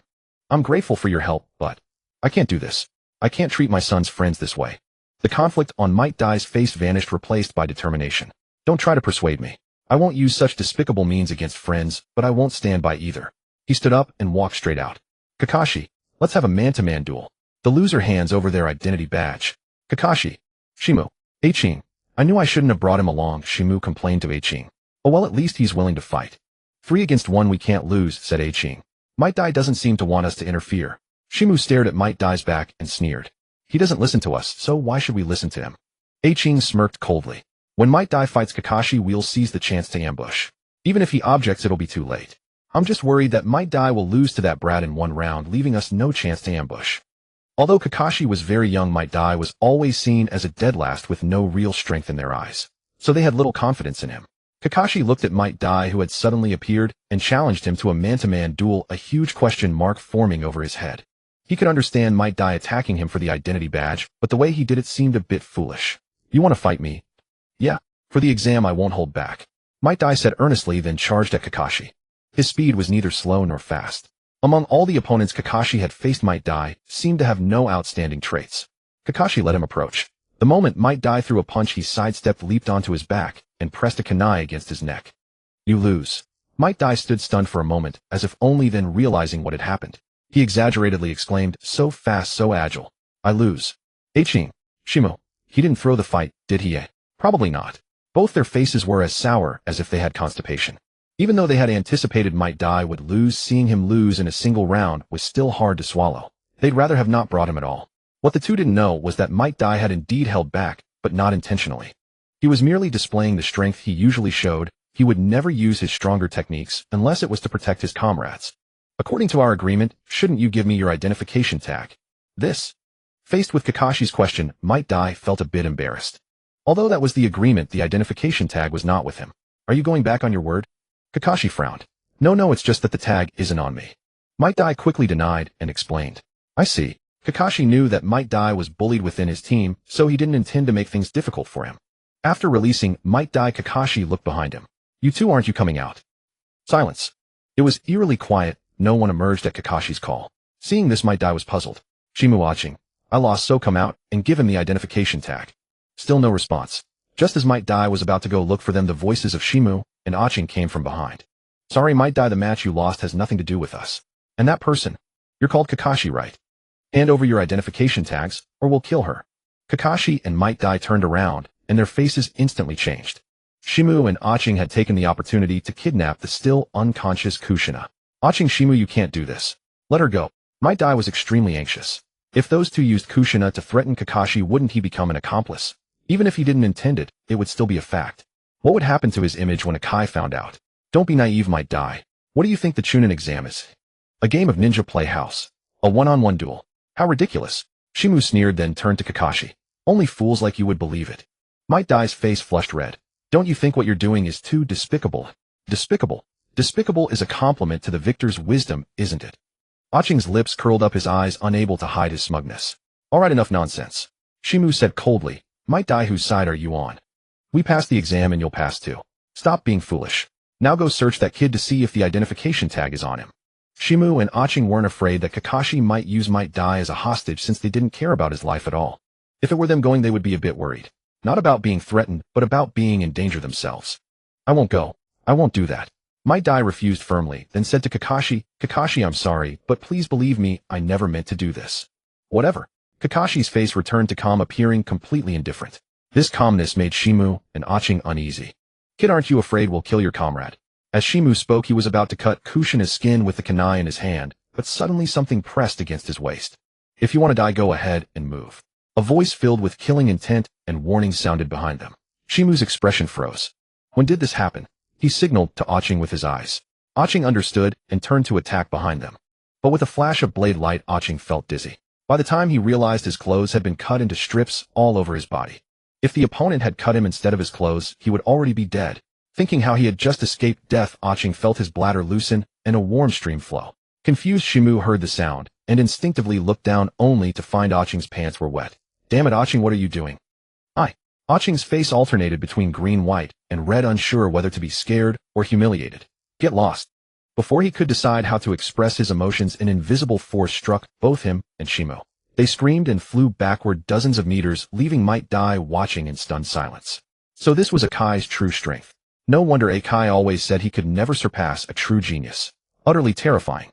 I'm grateful for your help, but I can't do this. I can't treat my son's friends this way. The conflict on Might Dai's face vanished, replaced by determination. Don't try to persuade me. I won't use such despicable means against friends, but I won't stand by either. He stood up and walked straight out. Kakashi, let's have a man-to-man duel. The loser hands over their identity badge. Kakashi. Shimu. Ching. I knew I shouldn't have brought him along, Shimu complained to Ching. Oh well, at least he's willing to fight. 3 against 1, we can't lose, said Ching. Might Dai doesn't seem to want us to interfere. Shimu stared at Might Dai's back and sneered. He doesn't listen to us, so why should we listen to him? Ching smirked coldly. When Might Dai fights Kakashi, we'll seize the chance to ambush. Even if he objects, it'll be too late. I'm just worried that Might Dai will lose to that brat in 1 round, leaving us no chance to ambush. Although Kakashi was very young, Might Dai was always seen as a dead last with no real strength in their eyes, so they had little confidence in him. Kakashi looked at Might Dai, who had suddenly appeared, and challenged him to a man-to-man duel, a huge question mark forming over his head. He could understand Might Dai attacking him for the identity badge, but the way he did it seemed a bit foolish. You want to fight me? Yeah. For the exam, I won't hold back. Might Dai said earnestly, then charged at Kakashi. His speed was neither slow nor fast. Among all the opponents Kakashi had faced, Might Dai seemed to have no outstanding traits. Kakashi let him approach. The moment Might Dai threw a punch, he sidestepped, leaped onto his back, and pressed a kunai against his neck. You lose. Might Dai stood stunned for a moment, as if only then realizing what had happened. He exaggeratedly exclaimed, so fast, so agile. I lose. Ching. Shimu. He didn't throw the fight, did he? Probably not. Both their faces were as sour as if they had constipation. Even though they had anticipated Might Dai would lose, seeing him lose in a single round was still hard to swallow. They'd rather have not brought him at all. What the two didn't know was that Might Dai had indeed held back, but not intentionally. He was merely displaying the strength he usually showed. He would never use his stronger techniques unless it was to protect his comrades. According to our agreement, shouldn't you give me your identification tag? This. Faced with Kakashi's question, Might Dai felt a bit embarrassed. Although that was the agreement, the identification tag was not with him. Are you going back on your word? Kakashi frowned. No, it's just that the tag isn't on me. Might Dai quickly denied and explained. I see. Kakashi knew that Might Dai was bullied within his team, so he didn't intend to make things difficult for him. After releasing Might Dai, Kakashi looked behind him. You two, aren't you coming out? Silence. It was eerily quiet. No one emerged at Kakashi's call. Seeing this, Might Dai was puzzled. Shimu watching. I lost, so come out and give him the identification tag. Still no response. Just as Might Dai was about to go look for them, the voices of Shimu and Aching came from behind. Sorry, Might Dai, the match you lost has nothing to do with us. And that person? You're called Kakashi, right? Hand over your identification tags, or we'll kill her. Kakashi and Might Dai turned around, and their faces instantly changed. Shimu and Aching had taken the opportunity to kidnap the still unconscious Kushina. Aching, Shimu, you can't do this. Let her go. Might Dai was extremely anxious. If those two used Kushina to threaten Kakashi, wouldn't he become an accomplice? Even if he didn't intend it, it would still be a fact. What would happen to his image when Akai found out? Don't be naive, Might Dai. What do you think the Chunin exam is? A game of ninja playhouse. A one-on-one duel. How ridiculous. Shimu sneered, then turned to Kakashi. Only fools like you would believe it. Might Dai's face flushed red. Don't you think what you're doing is too despicable? Despicable. Despicable is a compliment to the victor's wisdom, isn't it? Aching's lips curled up, his eyes unable to hide his smugness. All right, enough nonsense. Shimu said coldly. Might Dai, whose side are you on? We passed the exam and you'll pass too. Stop being foolish. Now go search that kid to see if the identification tag is on him. Shimu and Aching weren't afraid that Kakashi might use Might Dai as a hostage, since they didn't care about his life at all. If it were them going, they would be a bit worried. Not about being threatened, but about being in danger themselves. I won't go. I won't do that. Might Dai refused firmly, then said to Kakashi, Kakashi, I'm sorry, but please believe me, I never meant to do this. Whatever. Kakashi's face returned to calm, appearing completely indifferent. This calmness made Shimu and Aching uneasy. Kid, aren't you afraid we'll kill your comrade? As Shimu spoke, he was about to cut Kushina's skin with the kunai in his hand, but suddenly something pressed against his waist. If you want to die, go ahead and move. A voice filled with killing intent and warning sounded behind them. Shimu's expression froze. When did this happen? He signaled to Aching with his eyes. Aching understood and turned to attack behind them. But with a flash of blade light, Aching felt dizzy. By the time he realized his clothes had been cut into strips all over his body. If the opponent had cut him instead of his clothes, he would already be dead. Thinking how he had just escaped death, Aching felt his bladder loosen and a warm stream flow. Confused, Shimu heard the sound and instinctively looked down only to find Aching's pants were wet. Damn it, Aching, what are you doing? Aching's face alternated between green-white and red, unsure whether to be scared or humiliated. Get lost. Before he could decide how to express his emotions, an invisible force struck both him and Shimu. They screamed and flew backward dozens of meters, leaving Might Dai watching in stunned silence. So this was Akai's true strength. No wonder Akai always said he could never surpass a true genius. Utterly terrifying.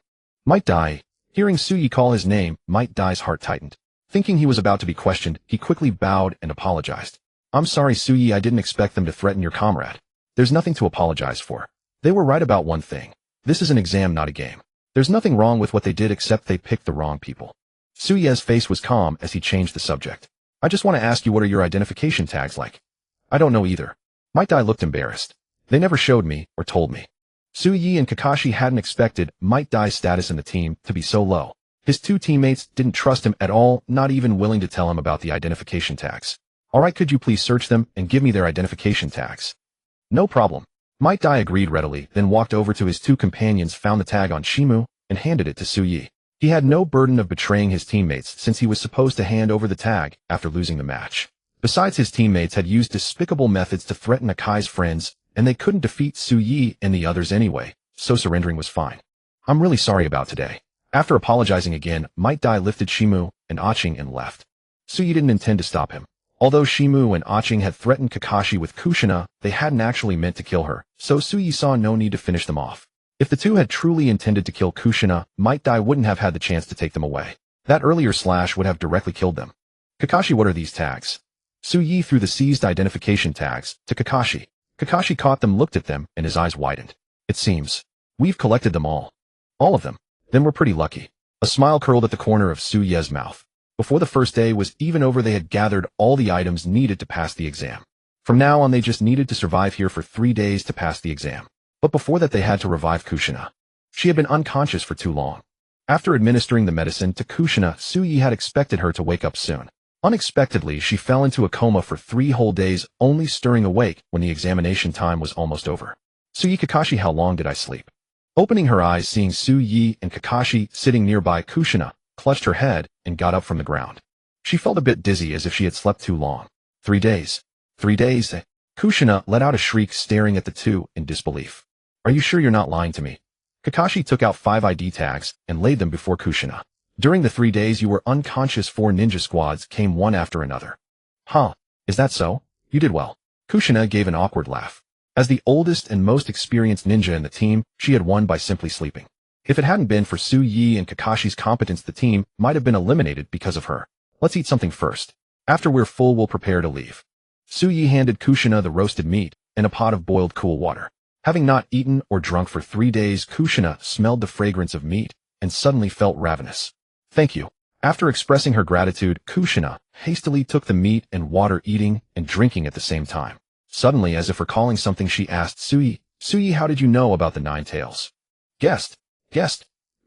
Might Dai. Hearing Suyi call his name, Might Dai's heart tightened. Thinking he was about to be questioned, he quickly bowed and apologized. I'm sorry, Suyi, I didn't expect them to threaten your comrade. There's nothing to apologize for. They were right about one thing. This is an exam, not a game. There's nothing wrong with what they did except they picked the wrong people. Suyi's face was calm as he changed the subject. I just want to ask you, what are your identification tags like? I don't know either. Might Dai looked embarrassed. They never showed me or told me. Suyi and Kakashi hadn't expected Might Dai's status in the team to be so low. His two teammates didn't trust him at all, not even willing to tell him about the identification tags. Alright, could you please search them and give me their identification tags? No problem. Might Dai agreed readily, then walked over to his two companions, found the tag on Shimu, and handed it to Suyi. He had no burden of betraying his teammates since he was supposed to hand over the tag after losing the match. Besides, his teammates had used despicable methods to threaten Akai's friends, and they couldn't defeat Suyi and the others anyway, so surrendering was fine. I'm really sorry about today. After apologizing again, Might Dai lifted Shimu and Aching and left. Suyi didn't intend to stop him. Although Shimu and Aching had threatened Kakashi with Kushina, they hadn't actually meant to kill her, so Suyi saw no need to finish them off. If the two had truly intended to kill Kushina, Might Dai wouldn't have had the chance to take them away. That earlier slash would have directly killed them. Kakashi, what are these tags? Suyi threw the seized identification tags to Kakashi. Kakashi caught them, looked at them, and his eyes widened. It seems we've collected them all. All of them. Then we're pretty lucky. A smile curled at the corner of Suyi's mouth. Before the first day was even over, they had gathered all the items needed to pass the exam. From now on, they just needed to survive here for 3 days to pass the exam. But before that, they had to revive Kushina. She had been unconscious for too long. After administering the medicine to Kushina, Suyi had expected her to wake up soon. Unexpectedly, she fell into a coma for 3 whole days, only stirring awake when the examination time was almost over. Suyi, Kakashi, how long did I sleep? Opening her eyes, seeing Suyi and Kakashi sitting nearby, Kushina clutched her head and got up from the ground. She felt a bit dizzy, as if she had slept too long. 3 days. 3 days. Kushina let out a shriek, staring at the two in disbelief. Are you sure you're not lying to me? Kakashi took out 5 ID tags and laid them before Kushina. During the 3 days you were unconscious, 4 ninja squads came one after another. Huh, is that so? You did well. Kushina gave an awkward laugh. As the oldest and most experienced ninja in the team, she had won by simply sleeping. If it hadn't been for Suyi and Kakashi's competence, the team might have been eliminated because of her. Let's eat something first. After we're full, we'll prepare to leave. Suyi handed Kushina the roasted meat and a pot of boiled cool water. Having not eaten or drunk for 3 days, Kushina smelled the fragrance of meat and suddenly felt ravenous. Thank you. After expressing her gratitude, Kushina hastily took the meat and water, eating and drinking at the same time. Suddenly, as if recalling something, she asked Suyi, Suyi, how did you know about the 9 tails? Guessed.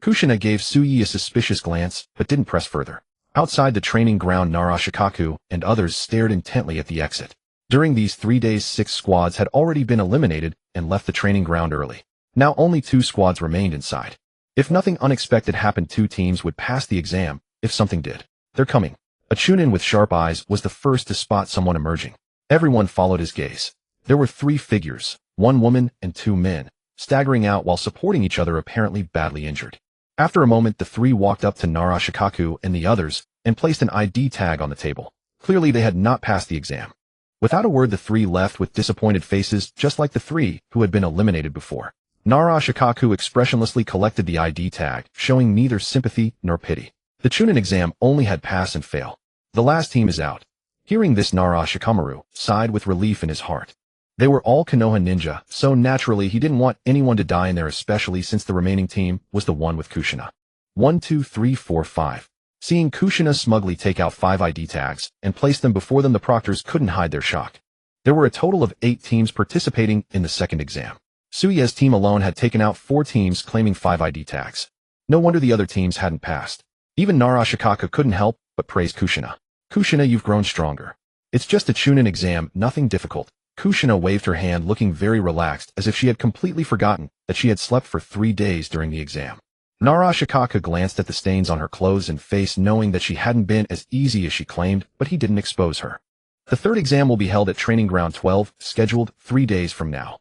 Kushina gave Suyi a suspicious glance, but didn't press further. Outside the training ground, Narashikaku and others stared intently at the exit. During these 3 days, 6 squads had already been eliminated and left the training ground early. Now only 2 squads remained inside. If nothing unexpected happened, 2 teams would pass the exam. If something did, they're coming. A Chunin with sharp eyes was the first to spot someone emerging. Everyone followed his gaze. There were 3 figures, 1 woman and 2 men, staggering out while supporting each other, apparently badly injured. After a moment, the 3 walked up to Narashikaku and the others and placed an ID tag on the table. Clearly they had not passed the exam. Without a word, the 3 left with disappointed faces, just like the 3 who had been eliminated before. Narashikaku expressionlessly collected the ID tag, showing neither sympathy nor pity. The Chunin exam only had pass and fail. The last team is out. Hearing this, Narashikamaru sighed with relief in his heart. They were all Konoha ninja, so naturally he didn't want anyone to die in there, especially since the remaining team was the one with Kushina. 1, 2, 3, 4, 5. Seeing Kushina smugly take out 5 ID tags and place them before them, the proctors couldn't hide their shock. There were a total of 8 teams participating in the second exam. Sui's team alone had taken out 4 teams claiming 5 ID tags. No wonder the other teams hadn't passed. Even Narashikaka couldn't help but praise Kushina. Kushina, you've grown stronger. It's just a Chunin exam, nothing difficult. Kushina waved her hand, looking very relaxed, as if she had completely forgotten that she had slept for 3 days during the exam. Narashikaka glanced at the stains on her clothes and face, knowing that she hadn't been as easy as she claimed, but he didn't expose her. The third exam will be held at Training Ground 12, scheduled 3 days from now.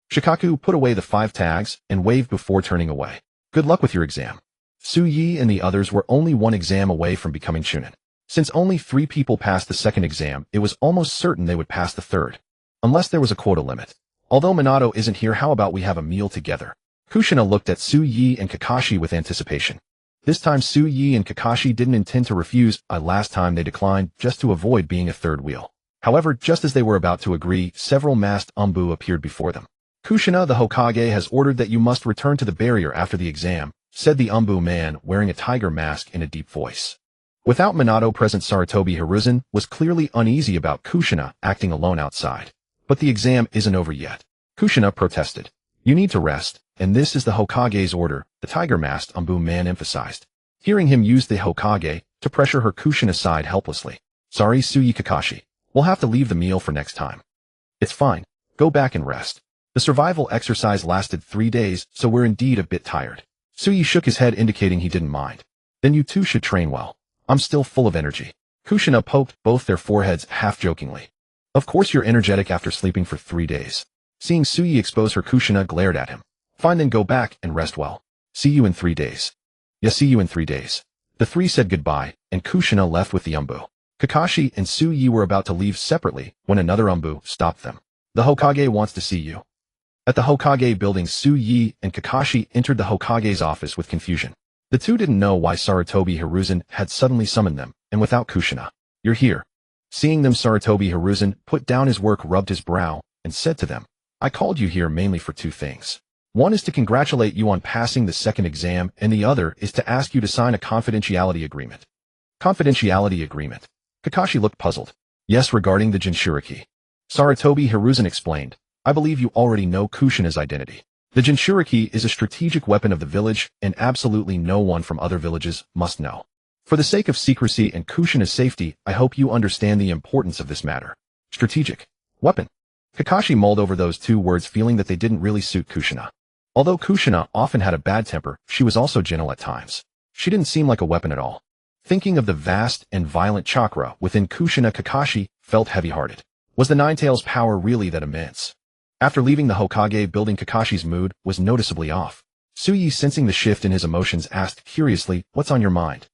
Shikaku put away the 5 tags and waved before turning away. Good luck with your exam. Suyi and the others were only 1 exam away from becoming Chunin. Since only 3 people passed the second exam, it was almost certain they would pass the third. Unless there was a quota limit. Although Minato isn't here, how about we have a meal together? Kushina looked at Suyi and Kakashi with anticipation. This time Suyi and Kakashi didn't intend to refuse. Last time they declined just to avoid being a third wheel. However, just as they were about to agree, several masked Umbu appeared before them. Kushina, the Hokage, has ordered that you must return to the barrier after the exam, said the Umbu man wearing a tiger mask in a deep voice. Without Minato present, Sarutobi Hiruzen was clearly uneasy about Kushina acting alone outside. But the exam isn't over yet. Kushina protested. You need to rest, and this is the Hokage's order, the tiger-masked Umbu man emphasized. Hearing him use the Hokage to pressure her, Kushina sighed helplessly. Sorry, Suyi Kakashi. We'll have to leave the meal for next time. It's fine. Go back and rest. The survival exercise lasted 3 days, so we're indeed a bit tired. Suyi shook his head, indicating he didn't mind. Then you two should train well. I'm still full of energy. Kushina poked both their foreheads half-jokingly. Of course you're energetic after sleeping for 3 days. Seeing Suyi expose her, Kushina glared at him. Fine, then go back and rest well. See you in 3 days. Yeah, see you in 3 days. The three said goodbye, and Kushina left with the Umbu. Kakashi and Suyi were about to leave separately when another Umbu stopped them. The Hokage wants to see you. At the Hokage building, Suyi and Kakashi entered the Hokage's office with confusion. The two didn't know why Sarutobi Hiruzen had suddenly summoned them, and without Kushina. You're here. Seeing them, Sarutobi Hiruzen put down his work, rubbed his brow, and said to them, I called you here mainly for 2 things. One is to congratulate you on passing the second exam, and the other is to ask you to sign a confidentiality agreement. Confidentiality agreement. Kakashi looked puzzled. Yes, regarding the Jinchuriki. Sarutobi Hiruzen explained, I believe you already know Kushina's identity. The Jinchuriki is a strategic weapon of the village, and absolutely no one from other villages must know. For the sake of secrecy and Kushina's safety, I hope you understand the importance of this matter. Strategic weapon. Kakashi mulled over those 2 words, feeling that they didn't really suit Kushina. Although Kushina often had a bad temper, she was also gentle at times. She didn't seem like a weapon at all. Thinking of the vast and violent chakra within Kushina, Kakashi felt heavy-hearted. Was the Ninetales' power really that immense? After leaving the Hokage building, Kakashi's mood was noticeably off. Suyi, sensing the shift in his emotions, asked curiously, what's on your mind?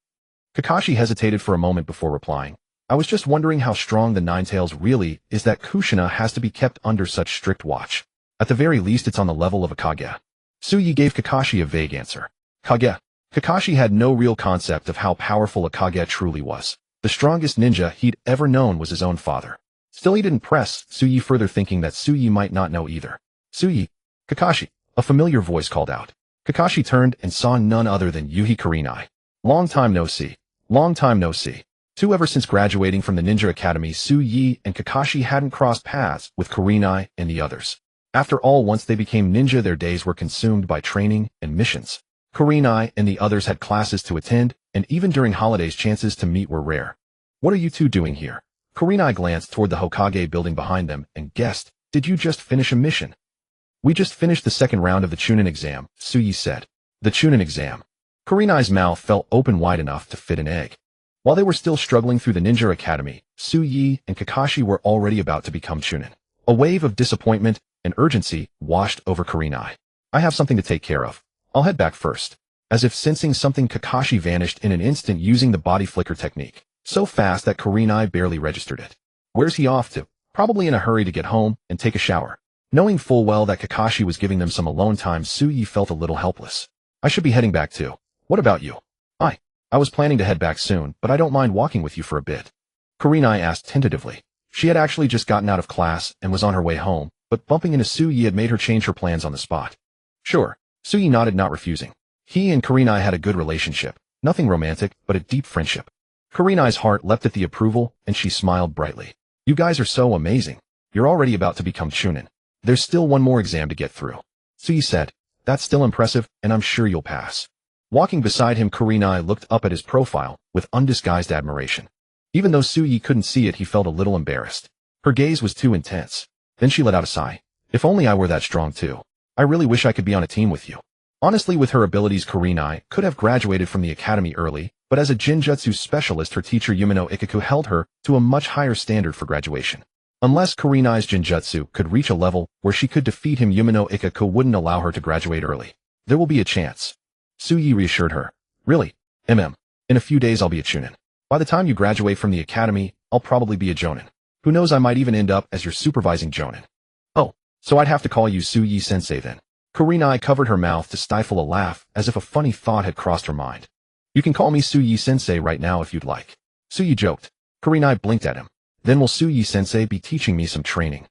Kakashi hesitated for a moment before replying. I was just wondering how strong the Ninetales really is that Kushina has to be kept under such strict watch. At the very least, it's on the level of a Kage. Suyi gave Kakashi a vague answer. Kage. Kakashi had no real concept of how powerful a Kage truly was. The strongest ninja he'd ever known was his own father. Still, he didn't press Suyi further, thinking that Suyi might not know either. Suyi. Kakashi. A familiar voice called out. Kakashi turned and saw none other than Yuhi Kurenai. Long time no see. Long time no see. Ever since graduating from the Ninja Academy, Suyi and Kakashi hadn't crossed paths with Kurenai and the others. After all, once they became ninja, their days were consumed by training and missions. Kurenai and the others had classes to attend, and even during holidays, chances to meet were rare. What are you two doing here? Kurenai glanced toward the Hokage building behind them and guessed, did you just finish a mission? We just finished the second round of the Chunin exam, Suyi said. The Chunin exam. Kurenai's mouth fell open wide enough to fit an egg. While they were still struggling through the Ninja Academy, Suyi and Kakashi were already about to become Chunin. A wave of disappointment and urgency washed over Kurenai. I have something to take care of. I'll head back first. As if sensing something, Kakashi vanished in an instant using the body flicker technique. So fast that Kurenai barely registered it. Where's he off to? Probably in a hurry to get home and take a shower. Knowing full well that Kakashi was giving them some alone time, Suyi felt a little helpless. I should be heading back too. What about you? I was planning to head back soon, but I don't mind walking with you for a bit. Kurenai asked tentatively. She had actually just gotten out of class and was on her way home, but bumping into Suyi had made her change her plans on the spot. Sure. Suyi nodded, not refusing. He and Kurenai had a good relationship. Nothing romantic, but a deep friendship. Kurenai's heart leapt at the approval, and she smiled brightly. You guys are so amazing. You're already about to become Chunin. There's still one more exam to get through. Suyi said. That's still impressive, and I'm sure you'll pass. Walking beside him, Kurenai looked up at his profile with undisguised admiration. Even though Suyi couldn't see it, he felt a little embarrassed. Her gaze was too intense. Then she let out a sigh. If only I were that strong too. I really wish I could be on a team with you. Honestly, with her abilities, Kurenai could have graduated from the academy early, but as a Jinjutsu specialist, her teacher Yumino Ikaku held her to a much higher standard for graduation. Unless Kurenai's Jinjutsu could reach a level where she could defeat him, Yumino Ikaku wouldn't allow her to graduate early. There will be a chance. Suyi reassured her. Really? In a few days I'll be a Chunin. By the time you graduate from the academy, I'll probably be a Jonin. Who knows, I might even end up as your supervising Jonin. Oh, so I'd have to call you Suyi-sensei then. Kurenai covered her mouth to stifle a laugh as if a funny thought had crossed her mind. You can call me Suyi-sensei right now if you'd like. Suyi joked. Kurenai blinked at him. Then will Suyi-sensei be teaching me some training?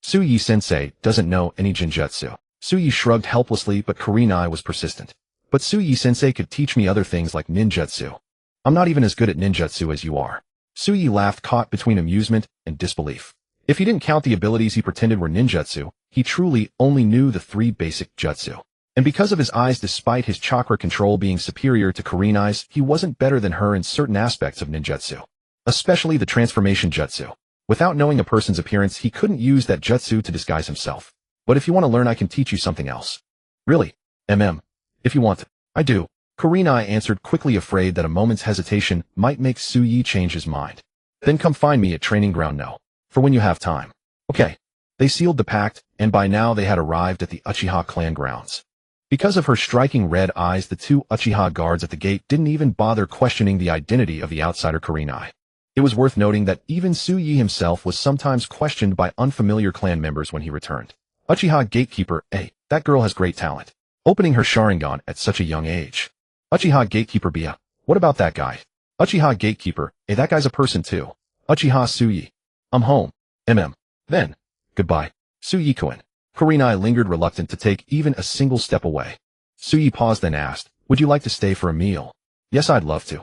Suyi-sensei doesn't know any Jinjutsu. Suyi shrugged helplessly, but Kurenai was persistent. But Suyi-sensei could teach me other things like ninjutsu. I'm not even as good at ninjutsu as you are. Suyi laughed, caught between amusement and disbelief. If he didn't count the abilities he pretended were ninjutsu, he truly only knew the 3 basic jutsu. And because of his eyes, despite his chakra control being superior to Kurenai's, he wasn't better than her in certain aspects of ninjutsu. Especially the transformation jutsu. Without knowing a person's appearance, he couldn't use that jutsu to disguise himself. But if you want to learn, I can teach you something else. Really? If you want to. I do. Kurenai answered quickly, afraid that a moment's hesitation might make Suyi change his mind. Then come find me at training ground now. For when you have time. Okay. They sealed the pact, and by now they had arrived at the Uchiha clan grounds. Because of her striking red eyes, the 2 Uchiha guards at the gate didn't even bother questioning the identity of the outsider Kurenai. It was worth noting that even Suyi himself was sometimes questioned by unfamiliar clan members when he returned. Uchiha gatekeeper, that girl has great talent. Opening her Sharingan at such a young age. Uchiha gatekeeper Bia, what about that guy? Uchiha gatekeeper, that guy's a person too. Uchiha Suyi. I'm home. Then. Goodbye. Suyi-kun. Kurenai lingered, reluctant to take even a single step away. Suyi paused, then asked, would you like to stay for a meal? Yes, I'd love to.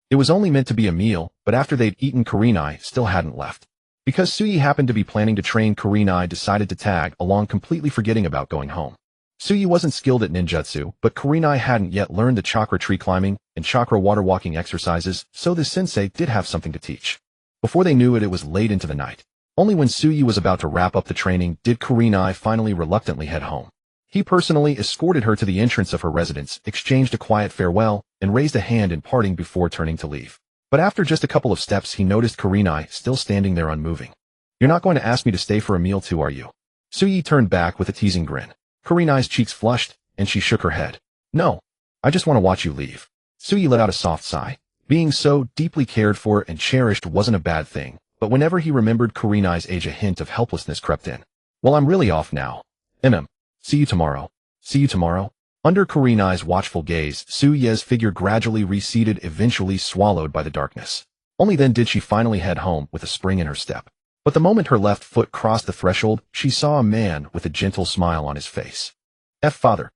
It was only meant to be a meal, but after they'd eaten, Kurenai still hadn't left. Because Suyi happened to be planning to train, Kurenai decided to tag along, completely forgetting about going home. Suyi wasn't skilled at ninjutsu, but Kurenai hadn't yet learned the chakra tree climbing and chakra water walking exercises, so the sensei did have something to teach. Before they knew it, it was late into the night. Only when Suyi was about to wrap up the training did Kurenai finally reluctantly head home. He personally escorted her to the entrance of her residence, exchanged a quiet farewell, and raised a hand in parting before turning to leave. But after just a couple of steps, he noticed Kurenai still standing there unmoving. You're not going to ask me to stay for a meal too, are you? Suyi turned back with a teasing grin. Kurenai's cheeks flushed, and she shook her head. No. I just want to watch you leave. Suyi let out a soft sigh. Being so deeply cared for and cherished wasn't a bad thing, but whenever he remembered Kurenai's age, a hint of helplessness crept in. Well, I'm really off now. See you tomorrow. See you tomorrow. Under Kurenai's watchful gaze, Suye's figure gradually receded, eventually swallowed by the darkness. Only then did she finally head home with a spring in her step. But the moment her left foot crossed the threshold, she saw a man with a gentle smile on his face. Father,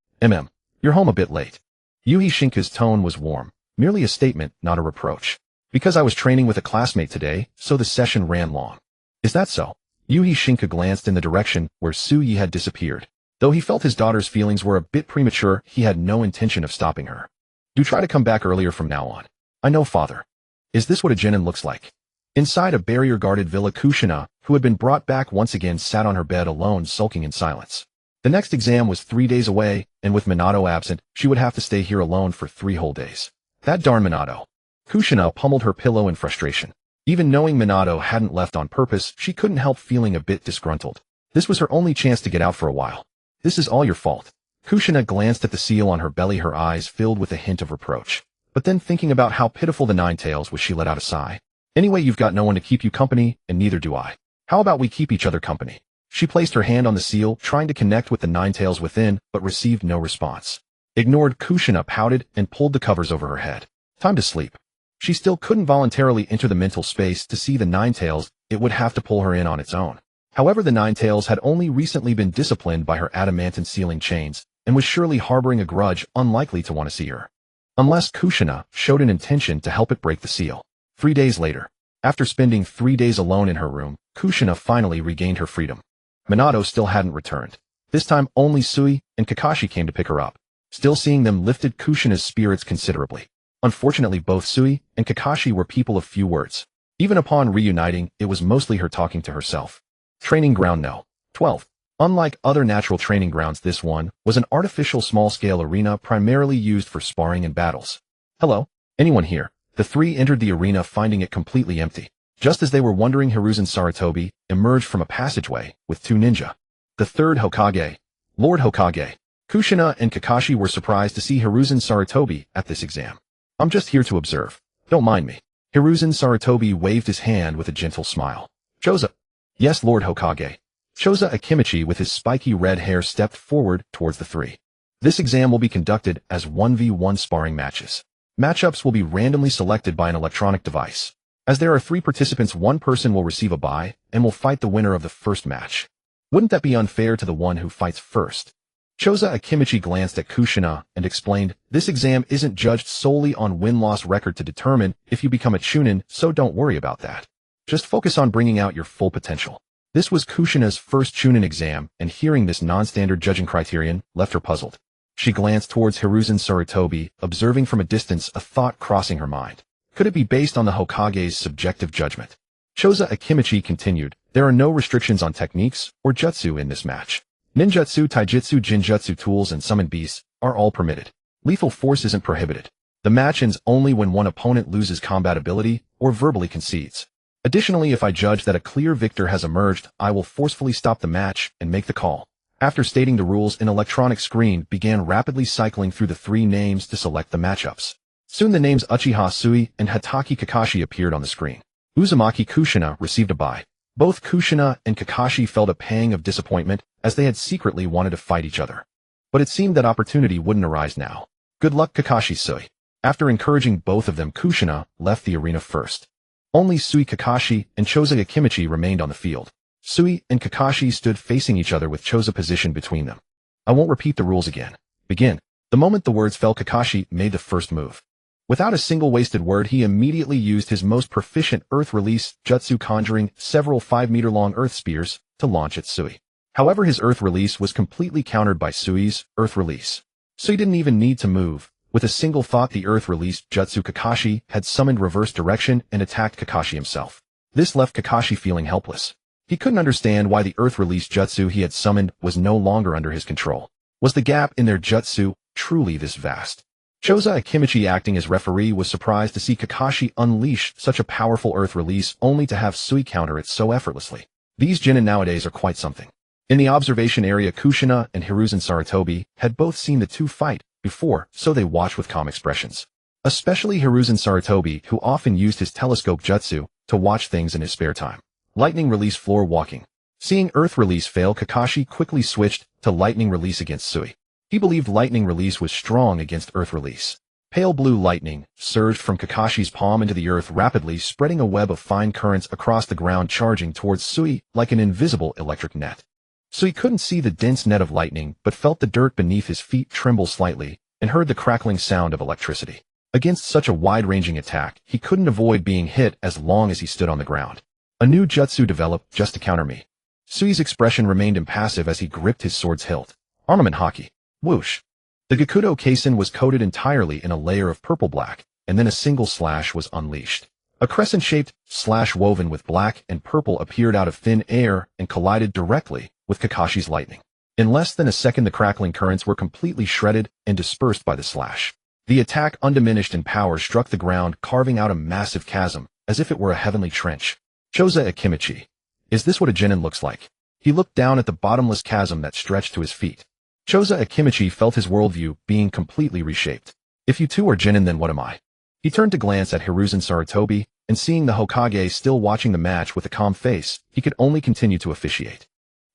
you're home a bit late. Yuhi Shinka's tone was warm, merely a statement, not a reproach. Because I was training with a classmate today, so the session ran long. Is that so? Yuhi Shinka glanced in the direction where Suyi had disappeared. Though he felt his daughter's feelings were a bit premature, he had no intention of stopping her. Do try to come back earlier from now on. I know, father. Is this what a genin looks like? Inside a barrier-guarded villa, Kushina, who had been brought back once again, sat on her bed alone, sulking in silence. The next exam was 3 days away, and with Minato absent, she would have to stay here alone for 3 whole days. That darn Minato. Kushina pummeled her pillow in frustration. Even knowing Minato hadn't left on purpose, she couldn't help feeling a bit disgruntled. This was her only chance to get out for a while. This is all your fault. Kushina glanced at the seal on her belly, her eyes filled with a hint of reproach. But then, thinking about how pitiful the Nine Tails was, she let out a sigh. Anyway, you've got no one to keep you company, and neither do I. How about we keep each other company? She placed her hand on the seal, trying to connect with the Nine Tails within, but received no response. Ignored, Kushina pouted and pulled the covers over her head. Time to sleep. She still couldn't voluntarily enter the mental space to see the Nine Tails, it would have to pull her in on its own. However, the Nine Tails had only recently been disciplined by her adamantine sealing chains, and was surely harboring a grudge, unlikely to want to see her. Unless Kushina showed an intention to help it break the seal. 3 days later. After spending 3 days alone in her room, Kushina finally regained her freedom. Minato still hadn't returned. This time only Sui and Kakashi came to pick her up. Still, seeing them lifted Kushina's spirits considerably. Unfortunately, both Sui and Kakashi were people of few words. Even upon reuniting, it was mostly her talking to herself. Training Ground No. 12. Unlike other natural training grounds, this one was an artificial small-scale arena primarily used for sparring and battles. Hello? Anyone here? The three entered the arena, finding it completely empty. Just as they were wondering, Hiruzen Sarutobi emerged from a passageway with two ninja. The third Hokage, Lord Hokage. Kushina and Kakashi were surprised to see Hiruzen Sarutobi at this exam. I'm just here to observe. Don't mind me. Hiruzen Sarutobi waved his hand with a gentle smile. Choza. Yes, Lord Hokage. Choza Akimichi with his spiky red hair stepped forward towards the three. This exam will be conducted as 1v1 sparring matches. Matchups will be randomly selected by an electronic device. As there are 3 participants, one person will receive a bye and will fight the winner of the first match. Wouldn't that be unfair to the one who fights first? Choza Akimichi glanced at Kushina and explained, this exam isn't judged solely on win-loss record to determine if you become a chunin, so don't worry about that. Just focus on bringing out your full potential. This was Kushina's first chunin exam, and hearing this non-standard judging criterion left her puzzled. She glanced towards Hiruzen Sarutobi, observing from a distance, a thought crossing her mind. Could it be based on the Hokage's subjective judgment? Choza Akimichi continued, there are no restrictions on techniques or jutsu in this match. Ninjutsu, taijutsu, jinjutsu, tools, and summon beasts are all permitted. Lethal force isn't prohibited. The match ends only when one opponent loses combat ability or verbally concedes. Additionally, if I judge that a clear victor has emerged, I will forcefully stop the match and make the call. After stating the rules, an electronic screen began rapidly cycling through the 3 names to select the matchups. Soon the names Uchiha Sui and Hatake Kakashi appeared on the screen. Uzumaki Kushina received a bye. Both Kushina and Kakashi felt a pang of disappointment as they had secretly wanted to fight each other. But it seemed that opportunity wouldn't arise now. Good luck, Kakashi Sui. After encouraging both of them, Kushina left the arena first. Only Sui, Kakashi, and Choza Akimichi remained on the field. Sui and Kakashi stood facing each other with Choza positioned between them. I won't repeat the rules again. Begin. The moment the words fell, Kakashi made the first move. Without a single wasted word, he immediately used his most proficient earth release jutsu, conjuring several 5-meter-long earth spears to launch at Sui. However, his earth release was completely countered by Sui's earth release. Sui didn't even need to move. With a single thought, the earth release jutsu Kakashi had summoned reverse direction and attacked Kakashi himself. This left Kakashi feeling helpless. He couldn't understand why the earth release jutsu he had summoned was no longer under his control. Was the gap in their jutsu truly this vast? Choza Akimichi, acting as referee, was surprised to see Kakashi unleash such a powerful earth release only to have Sui counter it so effortlessly. These genin nowadays are quite something. In the observation area, Kushina and Hiruzen Sarutobi had both seen the two fight before, so they watched with calm expressions. Especially Hiruzen Sarutobi, who often used his telescope jutsu to watch things in his spare time. Lightning release floor walking. Seeing earth release fail, Kakashi quickly switched to lightning release against Sui. He believed lightning release was strong against earth release. Pale blue lightning surged from Kakashi's palm into the earth, rapidly spreading a web of fine currents across the ground, charging towards Sui like an invisible electric net. Sui couldn't see the dense net of lightning, but felt the dirt beneath his feet tremble slightly and heard the crackling sound of electricity. Against such a wide-ranging attack, he couldn't avoid being hit as long as he stood on the ground. A new jutsu developed just to counter me. Sui's expression remained impassive as he gripped his sword's hilt. Armament Haki. Whoosh. The Gakudo Kaisen was coated entirely in a layer of purple-black, and then a single slash was unleashed. A crescent-shaped slash woven with black and purple appeared out of thin air and collided directly with Kakashi's lightning. In less than a second, the crackling currents were completely shredded and dispersed by the slash. The attack, undiminished in power, struck the ground, carving out a massive chasm, as if it were a heavenly trench. Choza Akimichi. Is this what a genin looks like? He looked down at the bottomless chasm that stretched to his feet. Choza Akimichi felt his worldview being completely reshaped. If you two are genin, then what am I? He turned to glance at Hiruzen Sarutobi, and seeing the Hokage still watching the match with a calm face, he could only continue to officiate.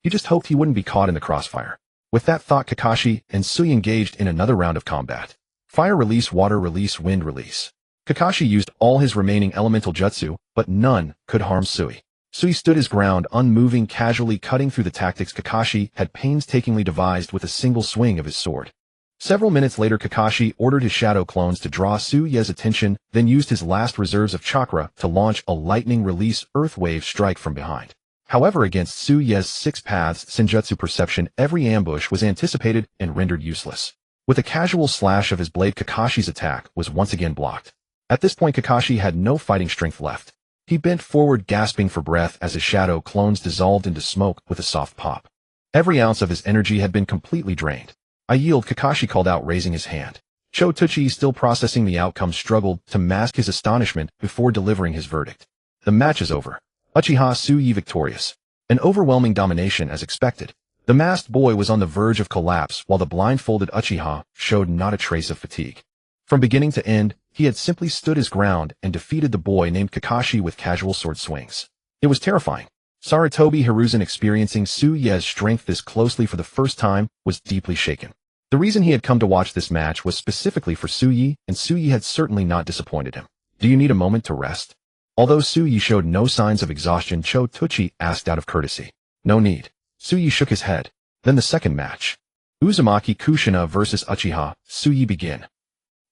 He just hoped he wouldn't be caught in the crossfire. With that thought, Kakashi and Sui engaged in another round of combat. Fire release, water release, wind release. Kakashi used all his remaining elemental jutsu, but none could harm Sui. Sui stood his ground, unmoving, casually cutting through the tactics Kakashi had painstakingly devised with a single swing of his sword. Several minutes later, Kakashi ordered his shadow clones to draw Sui's attention, then used his last reserves of chakra to launch a lightning release earth wave strike from behind. However, against Sui's 6 paths senjutsu perception, every ambush was anticipated and rendered useless. With a casual slash of his blade, Kakashi's attack was once again blocked. At this point, Kakashi had no fighting strength left. He bent forward, gasping for breath as his shadow clones dissolved into smoke with a soft pop. Every ounce of his energy had been completely drained. "I yield," Kakashi called out, raising his hand. Chotuchi, still processing the outcome, struggled to mask his astonishment before delivering his verdict. "The match is over. Uchiha Tsuyi victorious." An overwhelming domination as expected. The masked boy was on the verge of collapse while the blindfolded Uchiha showed not a trace of fatigue. From beginning to end, he had simply stood his ground and defeated the boy named Kakashi with casual sword swings. It was terrifying. Sarutobi Hiruzen, experiencing Tsuyi's strength this closely for the first time, was deeply shaken. The reason he had come to watch this match was specifically for Tsuyi, and Tsuyi had certainly not disappointed him. "Do you need a moment to rest?" Although Tsuyi showed no signs of exhaustion, Chotuchi asked out of courtesy. "No need." Tsuyi shook his head. Then the second match. Uzumaki Kushina versus Uchiha Tsuyi begin.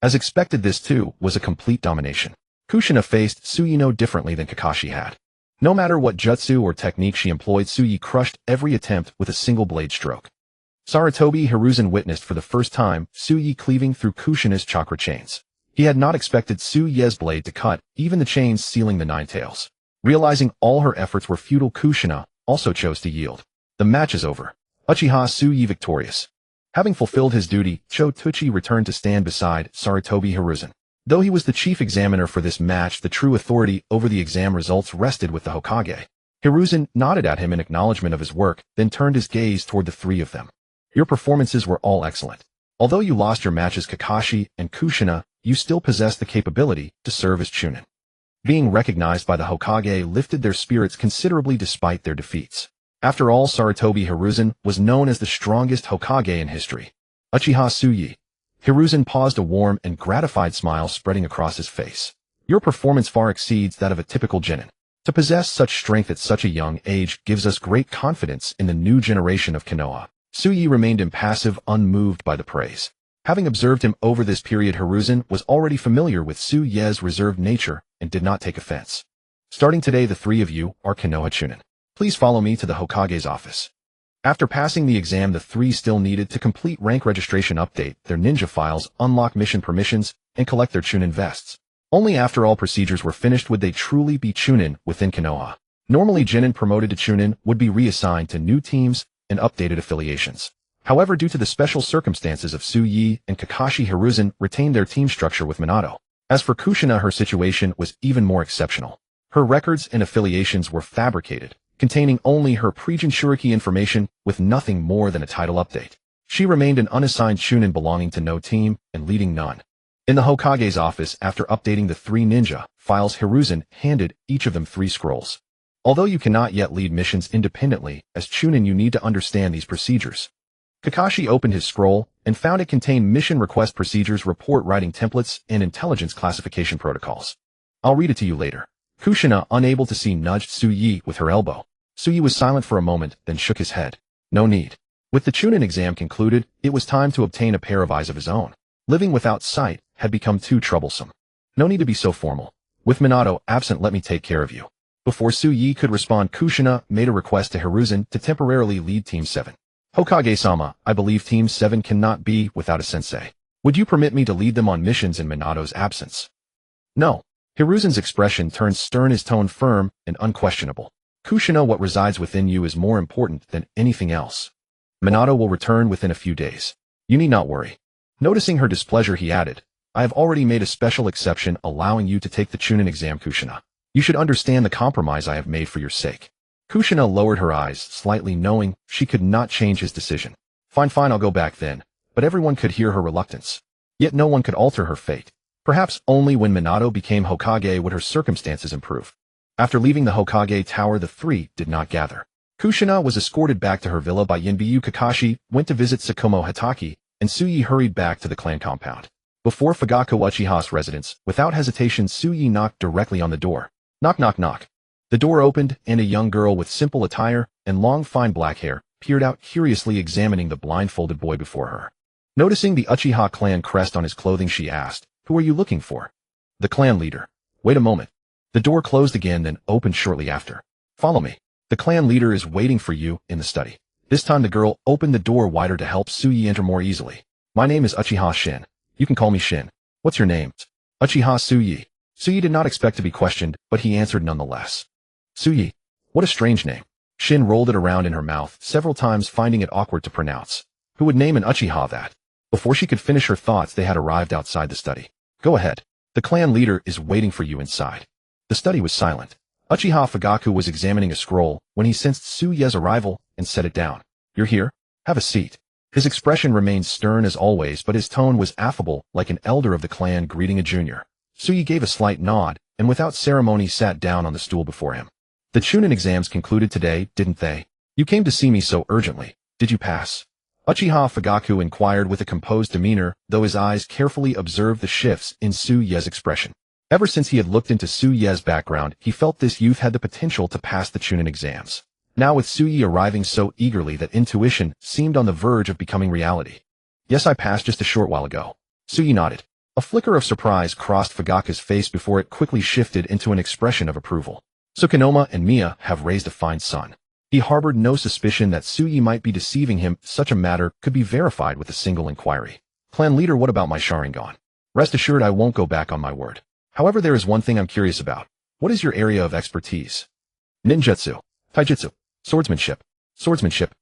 As expected, this too was a complete domination. Kushina faced Tsuyi no differently than Kakashi had. No matter what jutsu or technique she employed, Tsuyi crushed every attempt with a single blade stroke. Sarutobi Hiruzen witnessed for the first time Tsuyi cleaving through Kushina's chakra chains. He had not expected Tsuyi's blade to cut even the chains sealing the nine tails. Realizing all her efforts were futile, Kushina also chose to yield. The match is over. Uchiha Tsuyi victorious. Having fulfilled his duty, Chotuchi returned to stand beside Sarutobi Hiruzen. Though he was the chief examiner for this match, the true authority over the exam results rested with the Hokage. Hiruzen nodded at him in acknowledgement of his work, then turned his gaze toward the three of them. "Your performances were all excellent. Although you lost your matches, Kakashi and Kushina, you still possess the capability to serve as Chunin." Being recognized by the Hokage lifted their spirits considerably despite their defeats. After all, Sarutobi Hiruzen was known as the strongest Hokage in history. "Uchiha Tsuyi." Hiruzen paused, a warm and gratified smile spreading across his face. "Your performance far exceeds that of a typical genin. To possess such strength at such a young age gives us great confidence in the new generation of Konoha." Tsuyi remained impassive, unmoved by the praise. Having observed him over this period, Hiruzen was already familiar with Tsuyi's reserved nature and did not take offense. "Starting today, the three of you are Konoha Chunin. Please follow me to the Hokage's office." After passing the exam, the three still needed to complete rank registration, update their ninja files, unlock mission permissions, and collect their Chunin vests. Only after all procedures were finished would they truly be Chunin within Konoha. Normally, genin promoted to Chunin would be reassigned to new teams and updated affiliations. However, due to the special circumstances of Tsuyi and Kakashi, Hiruzen retained their team structure with Minato. As for Kushina, her situation was even more exceptional. Her records and affiliations were fabricated, containing only her pre-Jinchuriki information with nothing more than a title update. She remained an unassigned Chunin belonging to no team and leading none. In the Hokage's office, after updating the three ninja files, Hiruzen handed each of them 3 scrolls. Although you cannot yet lead missions independently, as Chunin you need to understand these procedures. Kakashi opened his scroll and found it contained mission request procedures, report writing templates, and intelligence classification protocols. "I'll read it to you later." Kushina, unable to see, nudged Tsuyi with her elbow. Tsuyi was silent for a moment, then shook his head. "No need." With the Chunin exam concluded, it was time to obtain a pair of eyes of his own. Living without sight had become too troublesome. "No need to be so formal. With Minato absent, let me take care of you." Before Tsuyi could respond, Kushina made a request to Hiruzen to temporarily lead Team 7. "Hokage-sama, I believe Team 7 cannot be without a sensei. Would you permit me to lead them on missions in Minato's absence?" "No." Hiruzen's expression turned stern, his tone firm and unquestionable. "Kushina, what resides within you is more important than anything else. Minato will return within a few days. You need not worry." Noticing her displeasure, he added, "I have already made a special exception allowing you to take the Chunin exam, Kushina. You should understand the compromise I have made for your sake." Kushina lowered her eyes slightly, knowing she could not change his decision. Fine, I'll go back then." But everyone could hear her reluctance. Yet no one could alter her fate. Perhaps only when Minato became Hokage would her circumstances improve. After leaving the Hokage tower, the three did not gather. Kushina was escorted back to her villa by Yinbyu. Kakashi went to visit Sakumo Hatake, and Tsuyi hurried back to the clan compound. Before Fugaku Uchiha's residence, without hesitation, Tsuyi knocked directly on the door. Knock, knock, knock. The door opened, and a young girl with simple attire and long fine black hair peered out, curiously examining the blindfolded boy before her. Noticing the Uchiha clan crest on his clothing, she asked, "Who are you looking for?" "The clan leader." "Wait a moment." The door closed again, then opened shortly after. "Follow me. The clan leader is waiting for you in the study." This time the girl opened the door wider to help Tsuyi enter more easily. My name is Uchiha Shin. You can call me Shin. What's your name? Uchiha Suyi. Suyi did not expect to be questioned, but he answered nonetheless. Suyi. What a strange name. Shin rolled it around in her mouth several times, finding it awkward to pronounce. Who would name an Uchiha that? Before she could finish her thoughts, they had arrived outside the study. Go ahead. The clan leader is waiting for you inside. The study was silent. Uchiha Fugaku was examining a scroll when he sensed Suye's arrival and set it down. You're here? Have a seat. His expression remained stern as always, but his tone was affable, like an elder of the clan greeting a junior. Suyi gave a slight nod, and without ceremony sat down on the stool before him. The Chunin exams concluded today, didn't they? You came to see me so urgently. Did you pass? Uchiha Fugaku inquired with a composed demeanor, though his eyes carefully observed the shifts in Suye's expression. Ever since he had looked into Suye's background, he felt this youth had the potential to pass the Chunin exams. Now with Suyi arriving so eagerly that intuition seemed on the verge of becoming reality. Yes, I passed just a short while ago. Suyi nodded. A flicker of surprise crossed Fugaku's face before it quickly shifted into an expression of approval. Tsukunoma and Miya have raised a fine son. He harbored no suspicion that Suyi might be deceiving him. Such a matter could be verified with a single inquiry. Clan leader, what about my Sharingan? Rest assured I won't go back on my word. However, there is one thing I'm curious about. What is your area of expertise? Ninjutsu. Taijutsu. Swordsmanship. Swordsmanship.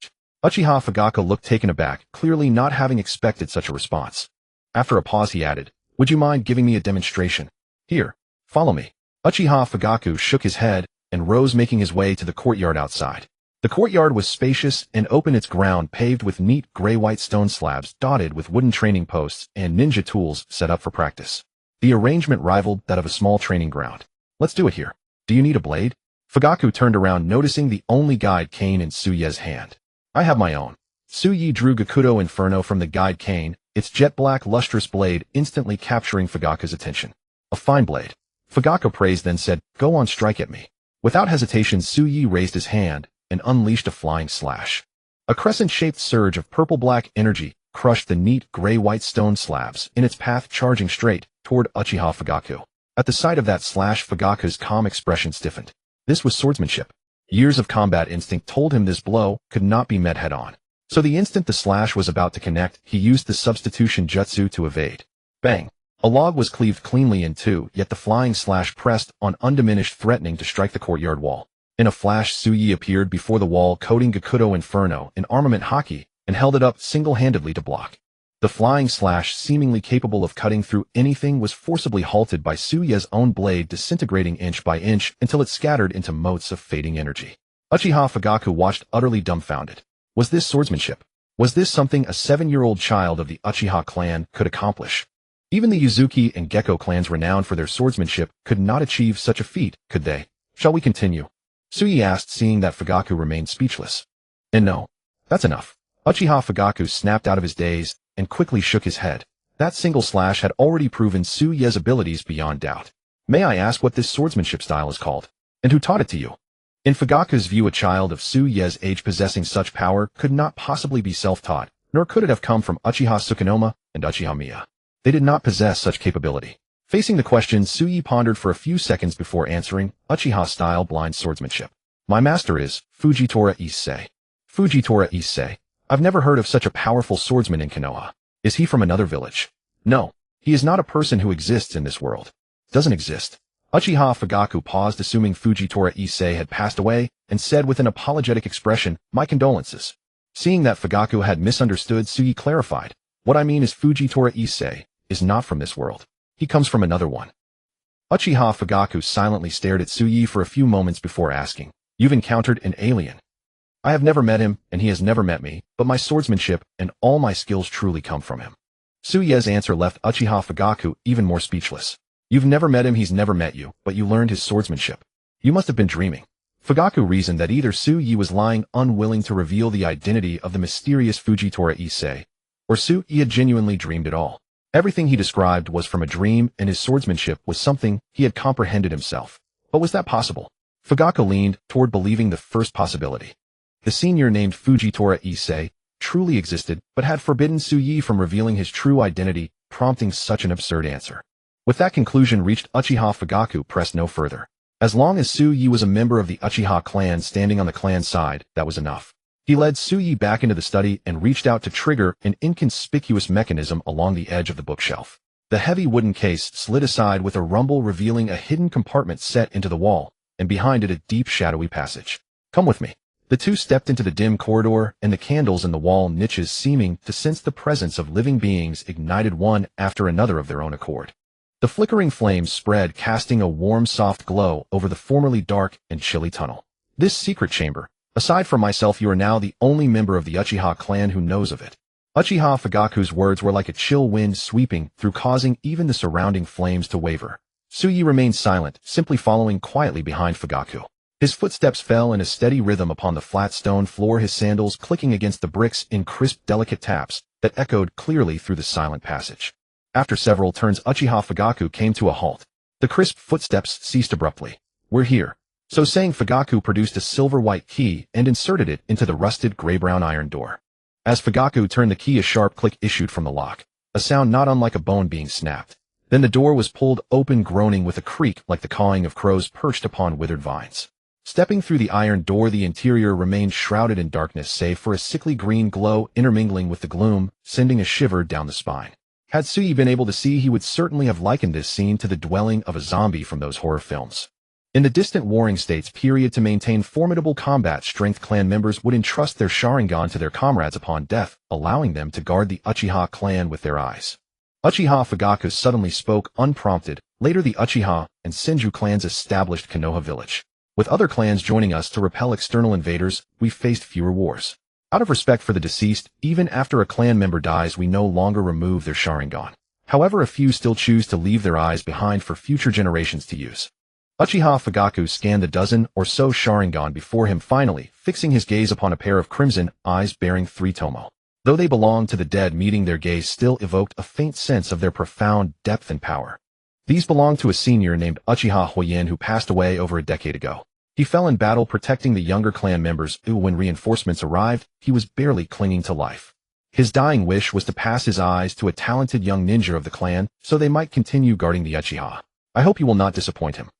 Uchiha Fugaku looked taken aback, clearly not having expected such a response. After a pause he added, would you mind giving me a demonstration? Here, follow me. Uchiha Fugaku shook his head and rose, making his way to the courtyard outside. The courtyard was spacious and open, its ground paved with neat gray-white stone slabs dotted with wooden training posts and ninja tools set up for practice. The arrangement rivaled that of a small training ground. Let's do it here. Do you need a blade? Fugaku turned around, noticing the only guide cane in Suye's hand. I have my own. Suyi drew Gakudo Inferno from the guide cane, its jet-black lustrous blade instantly capturing Fugaku's attention. A fine blade. Fugaku praised, then said, go on, strike at me. Without hesitation, Suyi raised his hand and unleashed a flying slash. A crescent-shaped surge of purple-black energy crushed the neat gray-white stone slabs in its path, charging straight toward Uchiha Fugaku. At the sight of that slash, Fugaku's calm expression stiffened. This was swordsmanship. Years of combat instinct told him this blow could not be met head-on. So the instant the slash was about to connect, he used the substitution jutsu to evade. Bang! A log was cleaved cleanly in two, yet the flying slash pressed on, undiminished, threatening to strike the courtyard wall. In a flash, Suyi appeared before the wall, coating Gakudo Inferno in armament Haki, and held it up single-handedly to block. The flying slash, seemingly capable of cutting through anything, was forcibly halted by Suye's own blade, disintegrating inch by inch until it scattered into motes of fading energy. Uchiha Fugaku watched, utterly dumbfounded. Was this swordsmanship? Was this something a 7-year-old child of the Uchiha clan could accomplish? Even the Yuzuki and Gecko clans, renowned for their swordsmanship, could not achieve such a feat, could they? Shall we continue? Suyi asked, seeing that Fugaku remained speechless. And no. That's enough. Uchiha Fugaku snapped out of his daze and quickly shook his head. That single slash had already proven Suye's abilities beyond doubt. May I ask what this swordsmanship style is called? And who taught it to you? In Fugaku's view, a child of Suye's age possessing such power could not possibly be self-taught, nor could it have come from Uchiha Tsukunoma and Uchiha Miya. They did not possess such capability. Facing the question, Suyi pondered for a few seconds before answering, Uchiha-style blind swordsmanship. My master is Fujitora Issei. Fujitora Issei. I've never heard of such a powerful swordsman in Konoha. Is he from another village? No. He is not a person who exists in this world. Doesn't exist. Uchiha Fugaku paused, assuming Fujitora Issei had passed away, and said with an apologetic expression, my condolences. Seeing that Fugaku had misunderstood, Suyi clarified. What I mean is Fujitora Issei is not from this world. He comes from another one. Uchiha Fugaku silently stared at Suyi for a few moments before asking, you've encountered an alien. I have never met him, and he has never met me, but my swordsmanship and all my skills truly come from him. Suye's answer left Uchiha Fugaku even more speechless. You've never met him, he's never met you, but you learned his swordsmanship. You must have been dreaming. Fugaku reasoned that either Suyi was lying, unwilling to reveal the identity of the mysterious Fujitora Issei, or Suyi had genuinely dreamed it all. Everything he described was from a dream, and his swordsmanship was something he had comprehended himself. But was that possible? Fugaku leaned toward believing the first possibility. The senior named Fujitora Issei truly existed, but had forbidden Suyi from revealing his true identity, prompting such an absurd answer. With that conclusion reached, Uchiha Fugaku pressed no further. As long as Suyi was a member of the Uchiha clan standing on the clan side, that was enough. He led Suyi back into the study and reached out to trigger an inconspicuous mechanism along the edge of the bookshelf. The heavy wooden case slid aside with a rumble, revealing a hidden compartment set into the wall, and behind it a deep shadowy passage. Come with me. The two stepped into the dim corridor, and the candles in the wall niches, seeming to sense the presence of living beings, ignited one after another of their own accord. The flickering flames spread, casting a warm, soft glow over the formerly dark and chilly tunnel. This secret chamber. Aside from myself, you are now the only member of the Uchiha clan who knows of it. Uchiha Fugaku's words were like a chill wind sweeping through, causing even the surrounding flames to waver. Suyi remained silent, simply following quietly behind Fugaku. His footsteps fell in a steady rhythm upon the flat stone floor, his sandals clicking against the bricks in crisp, delicate taps that echoed clearly through the silent passage. After several turns, Uchiha Fugaku came to a halt. The crisp footsteps ceased abruptly. We're here. So saying, Fugaku produced a silver-white key and inserted it into the rusted gray-brown iron door. As Fugaku turned the key, a sharp click issued from the lock, a sound not unlike a bone being snapped. Then the door was pulled open, groaning with a creak like the cawing of crows perched upon withered vines. Stepping through the iron door, the interior remained shrouded in darkness, save for a sickly green glow intermingling with the gloom, sending a shiver down the spine. Had Suyi been able to see, he would certainly have likened this scene to the dwelling of a zombie from those horror films. In the distant Warring States period, to maintain formidable combat strength, clan members would entrust their Sharingan to their comrades upon death, allowing them to guard the Uchiha clan with their eyes. Uchiha Fugaku suddenly spoke, unprompted. Later, the Uchiha and Senju clans established Konoha village. With other clans joining us to repel external invaders, we faced fewer wars. Out of respect for the deceased, even after a clan member dies, we no longer remove their Sharingan. However, a few still choose to leave their eyes behind for future generations to use. Uchiha Fugaku scanned the dozen or so Sharingan before him, finally fixing his gaze upon a pair of crimson eyes bearing 3 tomo. Though they belonged to the dead, meeting their gaze still evoked a faint sense of their profound depth and power. These belonged to a senior named Uchiha Hoyen who passed away over a decade ago. He fell in battle protecting the younger clan members, who, when reinforcements arrived, he was barely clinging to life. His dying wish was to pass his eyes to a talented young ninja of the clan, so they might continue guarding the Uchiha. I hope you will not disappoint him.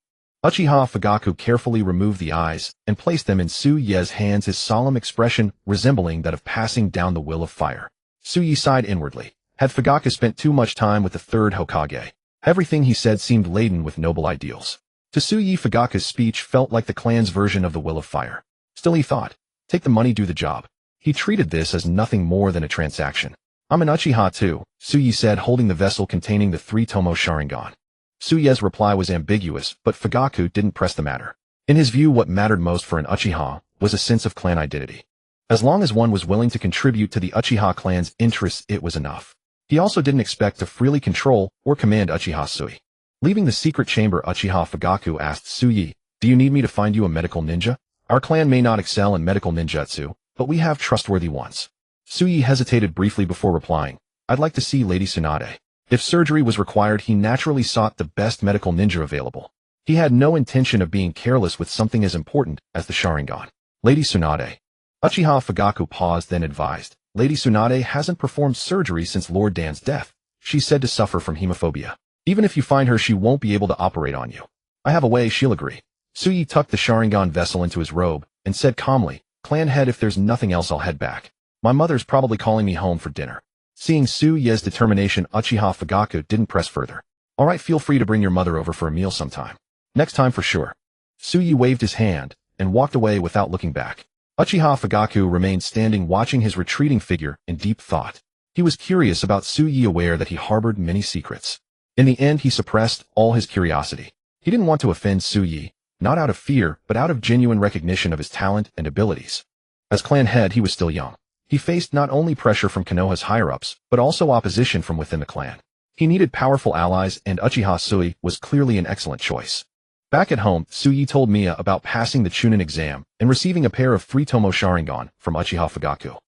Uchiha Fugaku carefully removed the eyes and placed them in Suyi's hands, his solemn expression resembling that of passing down the will of fire. Suyi sighed inwardly. Had Fugaku spent too much time with the third Hokage? Everything he said seemed laden with noble ideals. To Suyi, Fugaku's speech felt like the clan's version of the will of fire. Still, he thought, take the money, do the job. He treated this as nothing more than a transaction. I'm an Uchiha too, Suyi said, holding the vessel containing the 3 tomo Sharingan. Suyi's reply was ambiguous, but Fugaku didn't press the matter. In his view, what mattered most for an Uchiha was a sense of clan identity. As long as one was willing to contribute to the Uchiha clan's interests, it was enough. He also didn't expect to freely control or command Uchiha Suyi. Leaving the secret chamber, Uchiha Fugaku asked Suyi, do you need me to find you a medical ninja? Our clan may not excel in medical ninjutsu, but we have trustworthy ones. Suyi hesitated briefly before replying, I'd like to see Lady Tsunade. If surgery was required, he naturally sought the best medical ninja available. He had no intention of being careless with something as important as the Sharingan. Lady Tsunade. Uchiha Fugaku paused, then advised, Lady Tsunade hasn't performed surgery since Lord Dan's death. She's said to suffer from hemophobia. Even if you find her, she won't be able to operate on you. I have a way she'll agree. Suyi tucked the Sharingan vessel into his robe and said calmly, Clan head, if there's nothing else, I'll head back. My mother's probably calling me home for dinner. Seeing Suyi's determination, Uchiha Fugaku didn't press further. All right, feel free to bring your mother over for a meal sometime. Next time for sure. Suyi waved his hand and walked away without looking back. Uchiha Fugaku remained standing, watching his retreating figure in deep thought. He was curious about Suyi, aware that he harbored many secrets. In the end, he suppressed all his curiosity. He didn't want to offend Suyi, not out of fear, but out of genuine recognition of his talent and abilities. As clan head, he was still young. He faced not only pressure from Konoha's higher-ups, but also opposition from within the clan. He needed powerful allies, and Uchiha Suyi was clearly an excellent choice. Back at home, Suyi told Miya about passing the Chunin exam and receiving a pair of 3 tomo Sharingan from Uchiha Fugaku.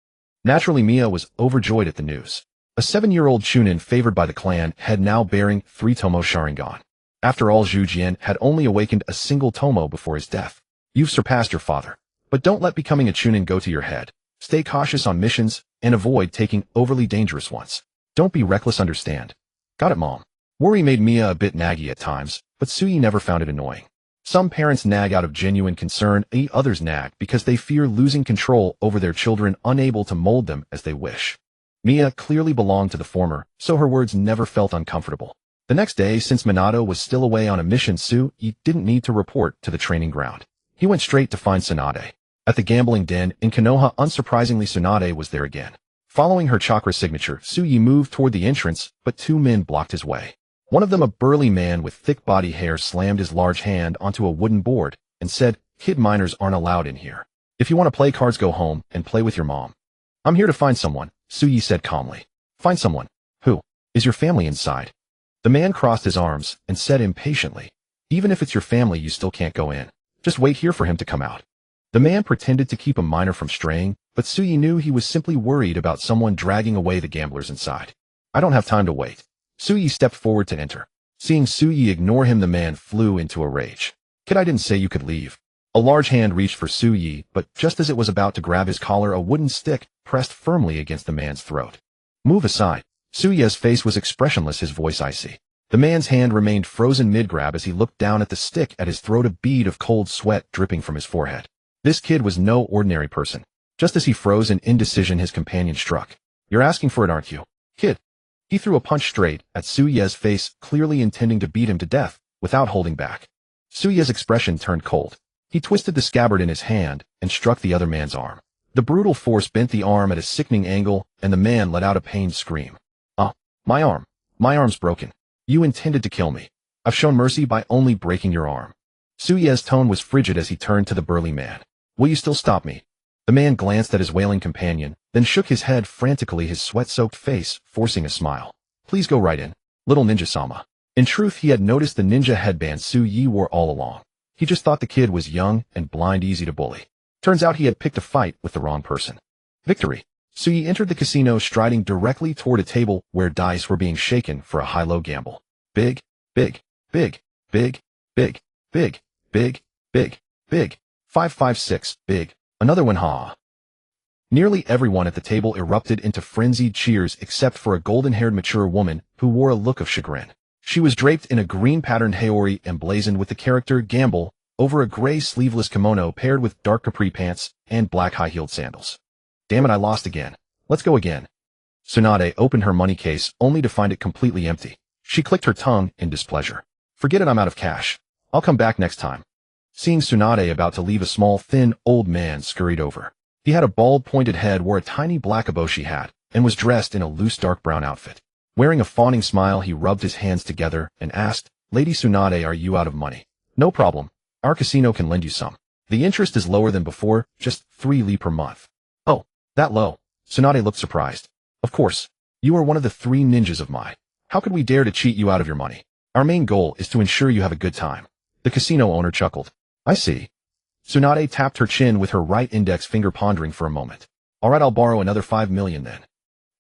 Naturally, Miya was overjoyed at the news. A 7-year-old Chunin favored by the clan had now bearing 3 tomo Sharingan. After all, Zhu Jian had only awakened a single tomo before his death. You've surpassed your father. But don't let becoming a Chunin go to your head. Stay cautious on missions, and avoid taking overly dangerous ones. Don't be reckless, understand? Got it, Mom. Worry made Miya a bit naggy at times, but Suyi never found it annoying. Some parents nag out of genuine concern, others nag because they fear losing control over their children, unable to mold them as they wish. Mia clearly belonged to the former, so her words never felt uncomfortable. The next day, since Minato was still away on a mission, Sui didn't need to report to the training ground. He went straight to find Tsunade. At the gambling den in Konoha, unsurprisingly, Tsunade was there again. Following her chakra signature, Sui moved toward the entrance, but two men blocked his way. One of them, a burly man with thick body hair, slammed his large hand onto a wooden board and said, "Kid minors aren't allowed in here. If you want to play cards, go home and play with your mom." "I'm here to find someone," Sui said calmly. "Find someone? Who? Is your family inside?" The man crossed his arms and said impatiently, "Even if it's your family, you still can't go in. Just wait here for him to come out." The man pretended to keep a minor from straying, but Sui knew he was simply worried about someone dragging away the gamblers inside. "I don't have time to wait." Sui stepped forward to enter. Seeing Sui ignore him, the man flew into a rage. "Kid, I didn't say you could leave." A large hand reached for Sui, but just as it was about to grab his collar, a wooden stick pressed firmly against the man's throat. "Move aside." Sui's face was expressionless, his voice icy. The man's hand remained frozen mid-grab as he looked down at the stick at his throat, a bead of cold sweat dripping from his forehead. This kid was no ordinary person. Just as he froze in indecision, his companion struck. "You're asking for it, aren't you, kid?" He threw a punch straight at Sui's face, clearly intending to beat him to death, without holding back. Sui's expression turned cold. He twisted the scabbard in his hand and struck the other man's arm. The brutal force bent the arm at a sickening angle, and the man let out a pained scream. My arm. My arm's broken. You intended to kill me. I've shown mercy by only breaking your arm." Sui's tone was frigid as he turned to the burly man. "Will you still stop me?" The man glanced at his wailing companion, then shook his head frantically, his sweat-soaked face forcing a smile. "Please go right in, little ninja-sama." In truth, he had noticed the ninja headband Sui wore all along. He just thought the kid was young and blind, easy to bully. Turns out he had picked a fight with the wrong person. Victory. Sui entered the casino, striding directly toward a table where dice were being shaken for a high-low gamble. Big, big, big, big, big, big, big, big, big. 556, big. Another one, ha. Nearly everyone at the table erupted into frenzied cheers except for a golden-haired mature woman who wore a look of chagrin. She was draped in a green-patterned haori emblazoned with the character Gamble over a gray sleeveless kimono paired with dark capri pants and black high-heeled sandals. "Damn it, I lost again. Let's go again." Tsunade opened her money case only to find it completely empty. She clicked her tongue in displeasure. "Forget it, I'm out of cash. I'll come back next time." Seeing Tsunade about to leave, a small, thin, old man scurried over. He had a bald, pointed head, wore a tiny black eboshi hat, and was dressed in a loose dark brown outfit. Wearing a fawning smile, he rubbed his hands together and asked, "Lady Tsunade, are you out of money?" "No problem. Our casino can lend you some. The interest is lower than before, just 3 li per month." "Oh, that low?" Tsunade looked surprised. "Of course. You are one of the 3 ninjas of my. How could we dare to cheat you out of your money? Our main goal is to ensure you have a good time." The casino owner chuckled. "I see." Tsunade tapped her chin with her right index finger, pondering for a moment. "All right, I'll borrow another 5 million then."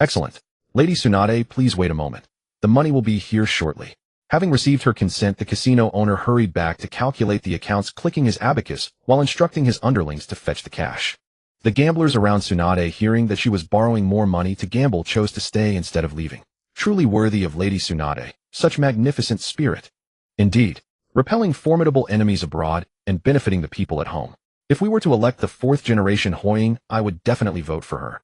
"Excellent. Lady Tsunade, please wait a moment. The money will be here shortly." Having received her consent, the casino owner hurried back to calculate the accounts, clicking his abacus while instructing his underlings to fetch the cash. The gamblers around Tsunade, hearing that she was borrowing more money to gamble, chose to stay instead of leaving. Truly worthy of Lady Tsunade, such magnificent spirit. Indeed, repelling formidable enemies abroad and benefiting the people at home. If we were to elect the 4th generation Hoying, I would definitely vote for her.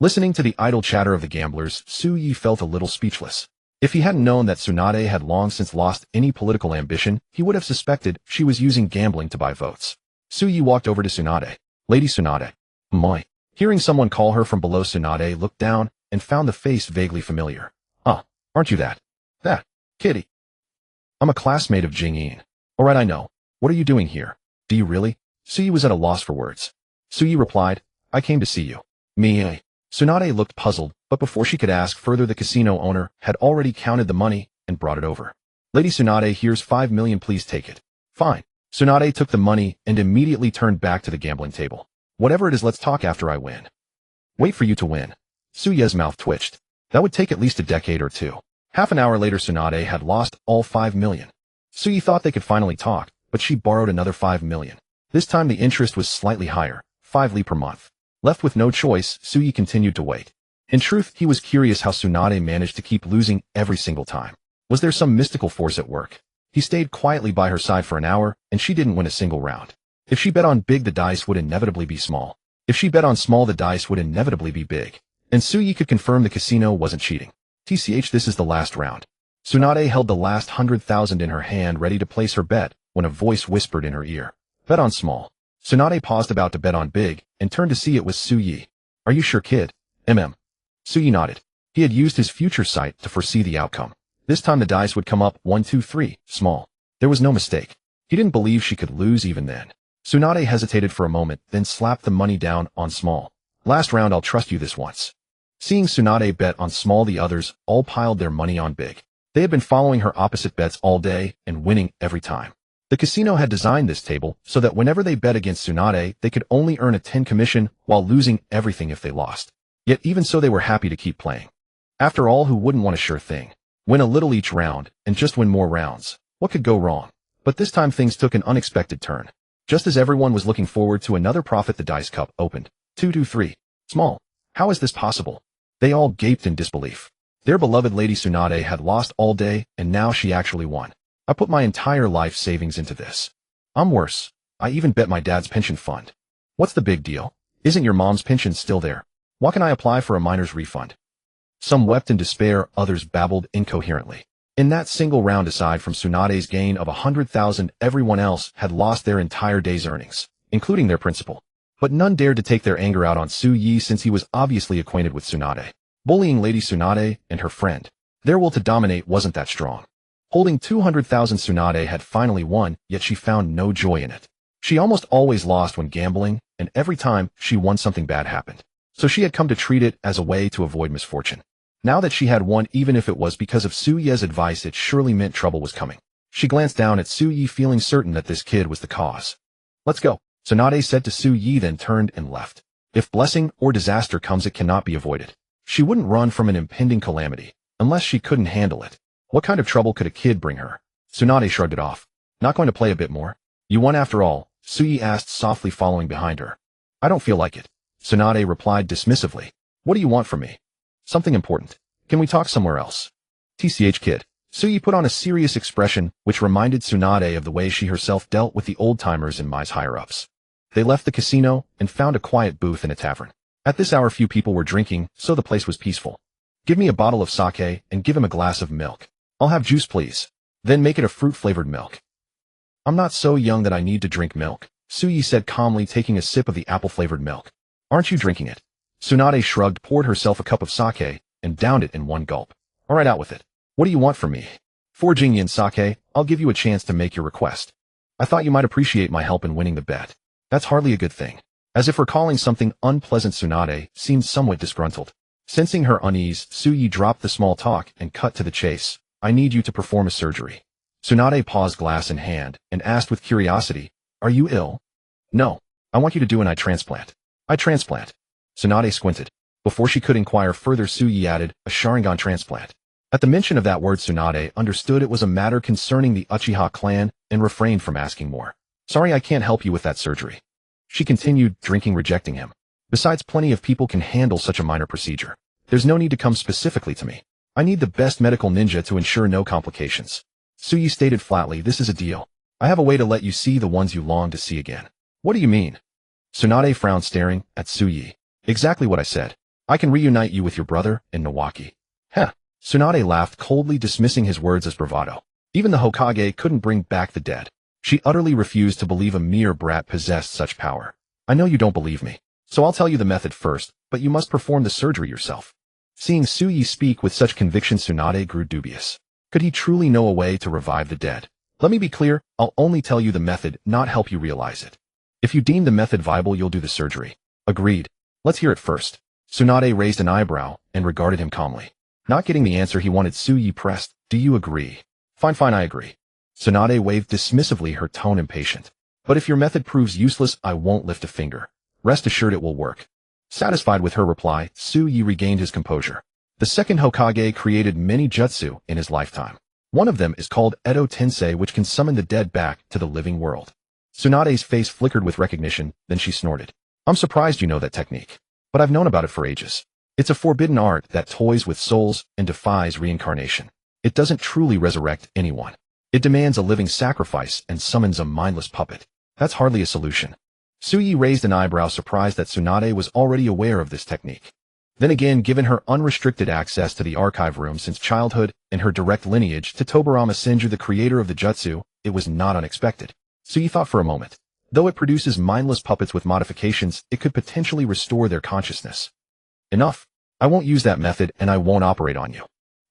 Listening to the idle chatter of the gamblers, Sui felt a little speechless. If he hadn't known that Tsunade had long since lost any political ambition, he would have suspected she was using gambling to buy votes. Sui walked over to Tsunade. "Lady Tsunade." "Moi." Hearing someone call her from below, Tsunade looked down and found the face vaguely familiar. Aren't you that kitty?" "I'm a classmate of Jing-in." "All right, I know. What are you doing here?" "Do you really?" Sui was at a loss for words. Sui replied, "I came to see you." "Me?" Tsunade looked puzzled, but before she could ask further, the casino owner had already counted the money and brought it over. "Lady Tsunade, here's 5 million, please take it." "Fine." Tsunade took the money and immediately turned back to the gambling table. "Whatever it is, let's talk after I win." "Wait for you to win." Sui's mouth twitched. That would take at least a decade or 2. Half an hour later, Tsunade had lost all 5 million. Sui thought they could finally talk, but she borrowed another 5 million. This time the interest was slightly higher, 5 li per month. Left with no choice, Sui continued to wait. In truth, he was curious how Tsunade managed to keep losing every single time. Was there some mystical force at work? He stayed quietly by her side for an hour, and she didn't win a single round. If she bet on big, the dice would inevitably be small. If she bet on small, the dice would inevitably be big. And Tsuyi could confirm the casino wasn't cheating. TCH, this is the last round. Tsunade held the last 100,000 in her hand, ready to place her bet, when a voice whispered in her ear. Bet on small. Tsunade paused about to bet on big, and turned to see it was Tsuyi. Are you sure, kid? Tsuyi nodded. He had used his future sight to foresee the outcome. This time the dice would come up 1, 2, 3, small. There was no mistake. He didn't believe she could lose even then. Tsunade hesitated for a moment, then slapped the money down on small. Last round, I'll trust you this once. Seeing Tsunade bet on small, the others all piled their money on big. They had been following her opposite bets all day and winning every time. The casino had designed this table so that whenever they bet against Tsunade, they could only earn a 10 commission while losing everything if they lost. Yet even so, they were happy to keep playing. After all, who wouldn't want a sure thing? Win a little each round, and just win more rounds. What could go wrong? But this time things took an unexpected turn. Just as everyone was looking forward to another profit, the dice cup opened. 2, 2, 3. Small. How is this possible? They all gaped in disbelief. Their beloved Lady Tsunade had lost all day, and now she actually won. I put my entire life savings into this. I'm worse. I even bet my dad's pension fund. What's the big deal? Isn't your mom's pension still there? Why can I apply for a minor's refund? Some wept in despair, others babbled incoherently. In that single round, aside from Tsunade's gain of 100,000, everyone else had lost their entire day's earnings, including their principal. But none dared to take their anger out on Tsuyi, since he was obviously acquainted with Tsunade. Bullying Lady Tsunade and her friend. Their will to dominate wasn't that strong. Holding 200,000, Tsunade had finally won, yet she found no joy in it. She almost always lost when gambling, and every time she won, something bad happened. So she had come to treat it as a way to avoid misfortune. Now that she had won, even if it was because of Tsuyi's advice, it surely meant trouble was coming. She glanced down at Tsuyi, feeling certain that this kid was the cause. Let's go, Tsunade said to Tsuyi, then turned and left. If blessing or disaster comes, it cannot be avoided. She wouldn't run from an impending calamity, unless she couldn't handle it. What kind of trouble could a kid bring her? Tsunade shrugged it off. Not going to play a bit more? You won after all, Tsuyi asked softly, following behind her. I don't feel like it, Tsunade replied dismissively. What do you want from me? Something important. Can we talk somewhere else? TCH, kid. Tsuyi put on a serious expression, which reminded Tsunade of the way she herself dealt with the old-timers and Mai's higher-ups. They left the casino and found a quiet booth in a tavern. At this hour, few people were drinking, so the place was peaceful. Give me a bottle of sake and give him a glass of milk. I'll have juice, please. Then make it a fruit-flavored milk. I'm not so young that I need to drink milk, Tsuyi said calmly, taking a sip of the apple-flavored milk. Aren't you drinking it? Tsunade shrugged, poured herself a cup of sake, and downed it in one gulp. All right, out with it. What do you want from me? 4 Jingyan sake, I'll give you a chance to make your request. I thought you might appreciate my help in winning the bet. That's hardly a good thing. As if recalling something unpleasant, Tsunade seemed somewhat disgruntled. Sensing her unease, Tsuyi dropped the small talk and cut to the chase. I need you to perform a surgery. Tsunade paused, glass in hand, and asked with curiosity, Are you ill? No. I want you to do an eye transplant. Eye transplant. Tsunade squinted. Before she could inquire further, Tsuyi added, a Sharingan transplant. At the mention of that word, Tsunade understood it was a matter concerning the Uchiha clan and refrained from asking more. Sorry, I can't help you with that surgery. She continued, drinking, rejecting him. Besides, plenty of people can handle such a minor procedure. There's no need to come specifically to me. I need the best medical ninja to ensure no complications. Tsuyi stated flatly, this is a deal. I have a way to let you see the ones you long to see again. What do you mean? Tsunade frowned, staring at Tsuyi. Exactly what I said. I can reunite you with your brother in Nawaki. Heh. Tsunade laughed, coldly dismissing his words as bravado. Even the Hokage couldn't bring back the dead. She utterly refused to believe a mere brat possessed such power. I know you don't believe me, so I'll tell you the method first, but you must perform the surgery yourself. Seeing Tsuyi speak with such conviction, Tsunade grew dubious. Could he truly know a way to revive the dead? Let me be clear, I'll only tell you the method, not help you realize it. If you deem the method viable, you'll do the surgery. Agreed. Let's hear it first. Tsunade raised an eyebrow and regarded him calmly. Not getting the answer he wanted, Tsuyi pressed, do you agree? Fine, I agree. Tsunade waved dismissively, her tone impatient. But if your method proves useless, I won't lift a finger. Rest assured it will work. Satisfied with her reply, Tsuyi regained his composure. The second Hokage created many jutsu in his lifetime. One of them is called Edo Tensei, which can summon the dead back to the living world. Tsunade's face flickered with recognition, then she snorted. I'm surprised you know that technique. But I've known about it for ages. It's a forbidden art that toys with souls and defies reincarnation. It doesn't truly resurrect anyone. It demands a living sacrifice and summons a mindless puppet. That's hardly a solution. Suyi raised an eyebrow, surprised that Tsunade was already aware of this technique. Then again, given her unrestricted access to the archive room since childhood and her direct lineage to Tobarama Senju, the creator of the jutsu, it was not unexpected. Suyi thought for a moment. Though it produces mindless puppets with modifications, it could potentially restore their consciousness. Enough. I won't use that method and I won't operate on you.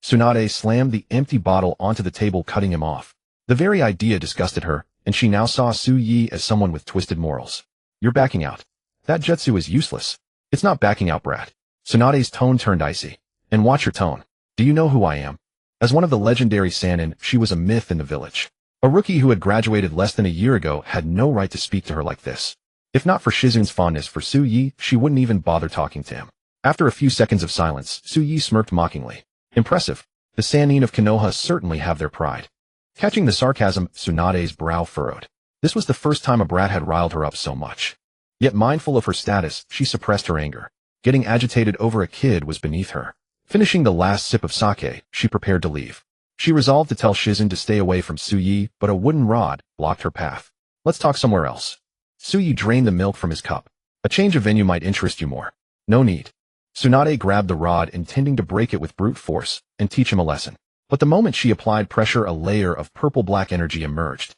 Tsunade slammed the empty bottle onto the table, cutting him off. The very idea disgusted her, and she now saw Suyi as someone with twisted morals. You're backing out. That jutsu is useless. It's not backing out, brat. Tsunade's tone turned icy. And watch your tone. Do you know who I am? As one of the legendary Sannin, she was a myth in the village. A rookie who had graduated less than a year ago had no right to speak to her like this. If not for Shizun's fondness for Suyi, she wouldn't even bother talking to him. After a few seconds of silence, Suyi smirked mockingly. Impressive. The Sannin of Konoha certainly have their pride. Catching the sarcasm, Tsunade's brow furrowed. This was the first time a brat had riled her up so much. Yet mindful of her status, she suppressed her anger. Getting agitated over a kid was beneath her. Finishing the last sip of sake, she prepared to leave. She resolved to tell Shizun to stay away from Suyi, but a wooden rod blocked her path. Let's talk somewhere else. Suyi drained the milk from his cup. A change of venue might interest you more. No need. Tsunade grabbed the rod, intending to break it with brute force and teach him a lesson. But the moment she applied pressure, a layer of purple-black energy emerged.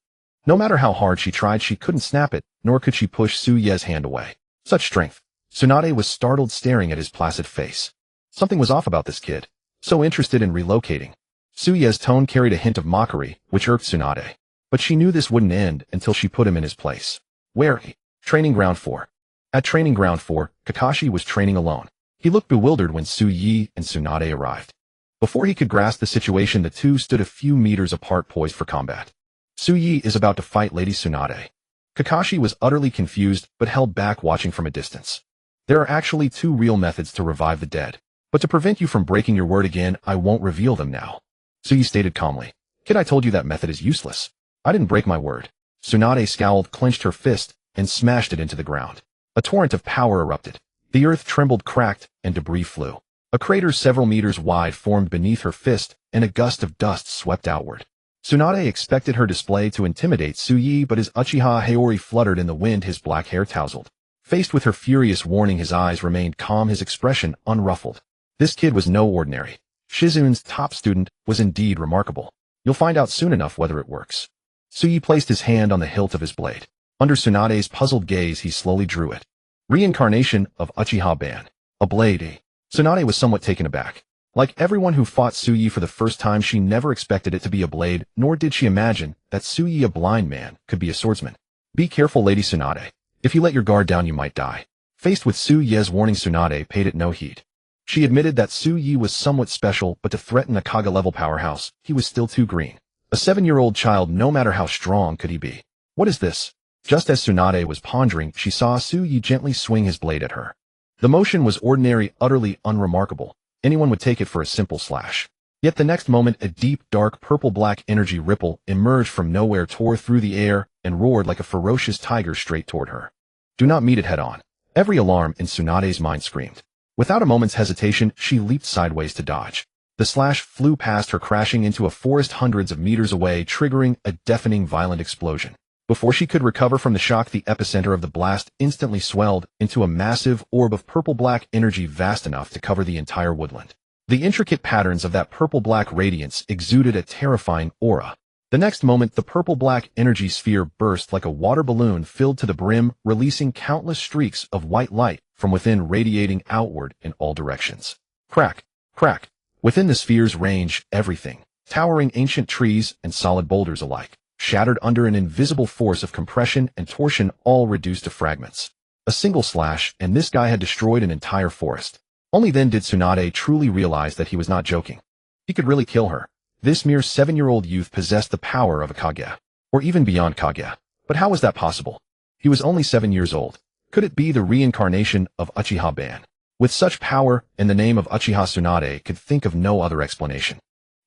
No matter how hard she tried, she couldn't snap it, nor could she push Suye's hand away. Such strength. Tsunade was startled, staring at his placid face. Something was off about this kid. So interested in relocating. Suye's tone carried a hint of mockery, which irked Tsunade. But she knew this wouldn't end until she put him in his place. Where? Training Ground 4. At Training Ground 4, Kakashi was training alone. He looked bewildered when Suyi and Tsunade arrived. Before he could grasp the situation, the two stood a few meters apart, poised for combat. Suyi is about to fight Lady Tsunade. Kakashi was utterly confused, but held back, watching from a distance. There are actually two real methods to revive the dead. But to prevent you from breaking your word again, I won't reveal them now. Suyi stated calmly. Kid, I told you that method is useless. I didn't break my word. Tsunade scowled, clenched her fist, and smashed it into the ground. A torrent of power erupted. The earth trembled, cracked, and debris flew. A crater several meters wide formed beneath her fist, and a gust of dust swept outward. Tsunade expected her display to intimidate Suyi, but his Uchiha Haori fluttered in the wind, his black hair tousled. Faced with her furious warning, his eyes remained calm, his expression unruffled. This kid was no ordinary. Shizun's top student was indeed remarkable. You'll find out soon enough whether it works. Suyi placed his hand on the hilt of his blade. Under Tsunade's puzzled gaze, he slowly drew it. Reincarnation of Uchiha Ban. A blade. Tsunade was somewhat taken aback. Like everyone who fought Suyi for the first time, she never expected it to be a blade, nor did she imagine that Suyi, a blind man, could be a swordsman. Be careful, Lady Tsunade. If you let your guard down, you might die. Faced with Suye's warning, Tsunade paid it no heed. She admitted that Suyi was somewhat special, but to threaten a Kage-level powerhouse, he was still too green. A 7-year-old child, no matter how strong could he be. What is this? Just as Tsunade was pondering, she saw Suyi gently swing his blade at her. The motion was ordinary, utterly unremarkable. Anyone would take it for a simple slash. Yet the next moment, a deep, dark, purple-black energy ripple emerged from nowhere, tore through the air, and roared like a ferocious tiger straight toward her. Do not meet it head-on. Every alarm in Tsunade's mind screamed. Without a moment's hesitation, she leaped sideways to dodge. The slash flew past her, crashing into a forest hundreds of meters away, triggering a deafening, violent explosion. Before she could recover from the shock, the epicenter of the blast instantly swelled into a massive orb of purple-black energy vast enough to cover the entire woodland. The intricate patterns of that purple-black radiance exuded a terrifying aura. The next moment, the purple-black energy sphere burst like a water balloon filled to the brim, releasing countless streaks of white light from within, radiating outward in all directions. Crack, crack. Within the sphere's range, everything, towering ancient trees and solid boulders alike, shattered under an invisible force of compression and torsion, all reduced to fragments. A single slash, and this guy had destroyed an entire forest. Only then did Tsunade truly realize that he was not joking. He could really kill her. This mere 7-year-old youth possessed the power of a Kage, or even beyond Kage. But how was that possible? He was only 7 years old. Could it be the reincarnation of Uchiha Ban? With such power, and the name of Uchiha, Tsunade could think of no other explanation.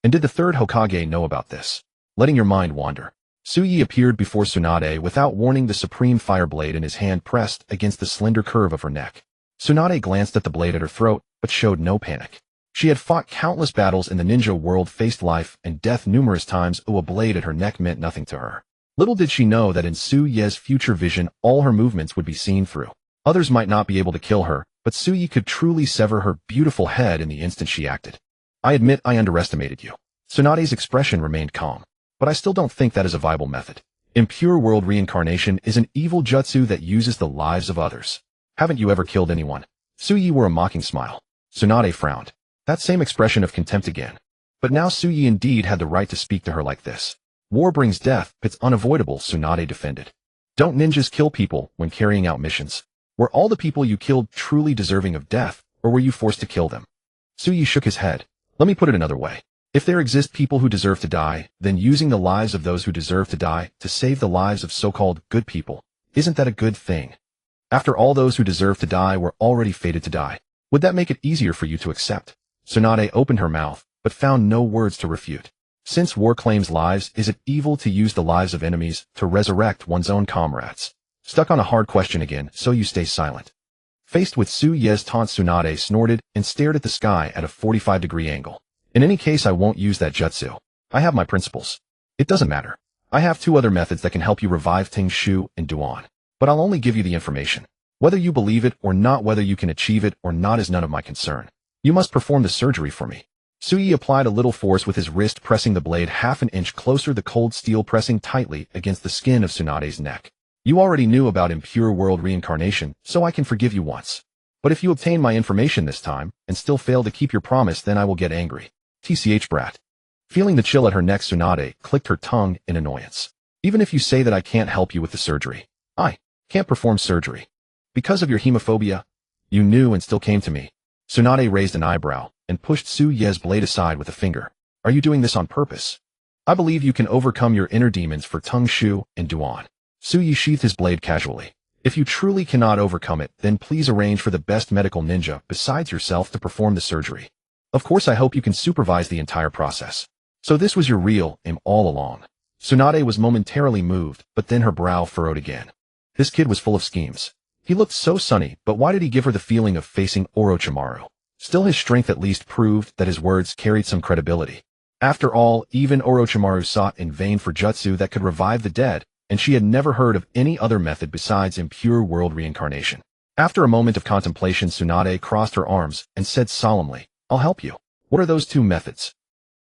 And did the third Hokage know about this? Letting your mind wander. Suyi appeared before Tsunade without warning, the supreme fire blade in his hand pressed against the slender curve of her neck. Tsunade glanced at the blade at her throat, but showed no panic. She had fought countless battles in the ninja world, faced life and death numerous times. A blade at her neck meant nothing to her. Little did she know that in Su Ye's future vision, all her movements would be seen through. Others might not be able to kill her, but Su Ye could truly sever her beautiful head in the instant she acted. I admit I underestimated you. Tsunade's expression remained calm. But I still don't think that is a viable method. Impure world reincarnation is an evil jutsu that uses the lives of others. Haven't you ever killed anyone? Su Ye wore a mocking smile. Tsunade frowned. That same expression of contempt again. But now Su Ye indeed had the right to speak to her like this. War brings death, it's unavoidable, Tsunade defended. Don't ninjas kill people when carrying out missions? Were all the people you killed truly deserving of death, or were you forced to kill them? Su Ye shook his head. Let me put it another way. If there exist people who deserve to die, then using the lives of those who deserve to die to save the lives of so-called good people, isn't that a good thing? After all, those who deserve to die were already fated to die. Would that make it easier for you to accept? Tsunade opened her mouth, but found no words to refute. Since war claims lives, is it evil to use the lives of enemies to resurrect one's own comrades? Stuck on a hard question again, so you stay silent. Faced with Su Ye's taunt, Tsunade snorted and stared at the sky at a 45-degree angle. In any case, I won't use that jutsu. I have my principles. It doesn't matter. I have 2 other methods that can help you revive Ting Shu and Duan. But I'll only give you the information. Whether you believe it or not, whether you can achieve it or not is none of my concern. You must perform the surgery for me. Su Ye applied a little force with his wrist, pressing the blade half an inch closer, the cold steel pressing tightly against the skin of Tsunade's neck. You already knew about impure world reincarnation, so I can forgive you once. But if you obtain my information this time, and still fail to keep your promise, then I will get angry. TCH brat. Feeling the chill at her neck, Tsunade clicked her tongue in annoyance. Even if you say that I can't help you with the surgery, I can't perform surgery. Because of your hemophobia? You knew and still came to me. Tsunade raised an eyebrow and pushed Su Ye's blade aside with a finger. Are you doing this on purpose? I believe you can overcome your inner demons for Tung Shu and Duan. Su Ye sheathed his blade casually. If you truly cannot overcome it, then please arrange for the best medical ninja besides yourself to perform the surgery. Of course, I hope you can supervise the entire process. So this was your real aim all along. Tsunade was momentarily moved, but then her brow furrowed again. This kid was full of schemes. He looked so sunny, but why did he give her the feeling of facing Orochimaru? Still, his strength at least proved that his words carried some credibility. After all, even Orochimaru sought in vain for jutsu that could revive the dead, and she had never heard of any other method besides impure world reincarnation. After a moment of contemplation, Tsunade crossed her arms and said solemnly, I'll help you. What are those 2 methods?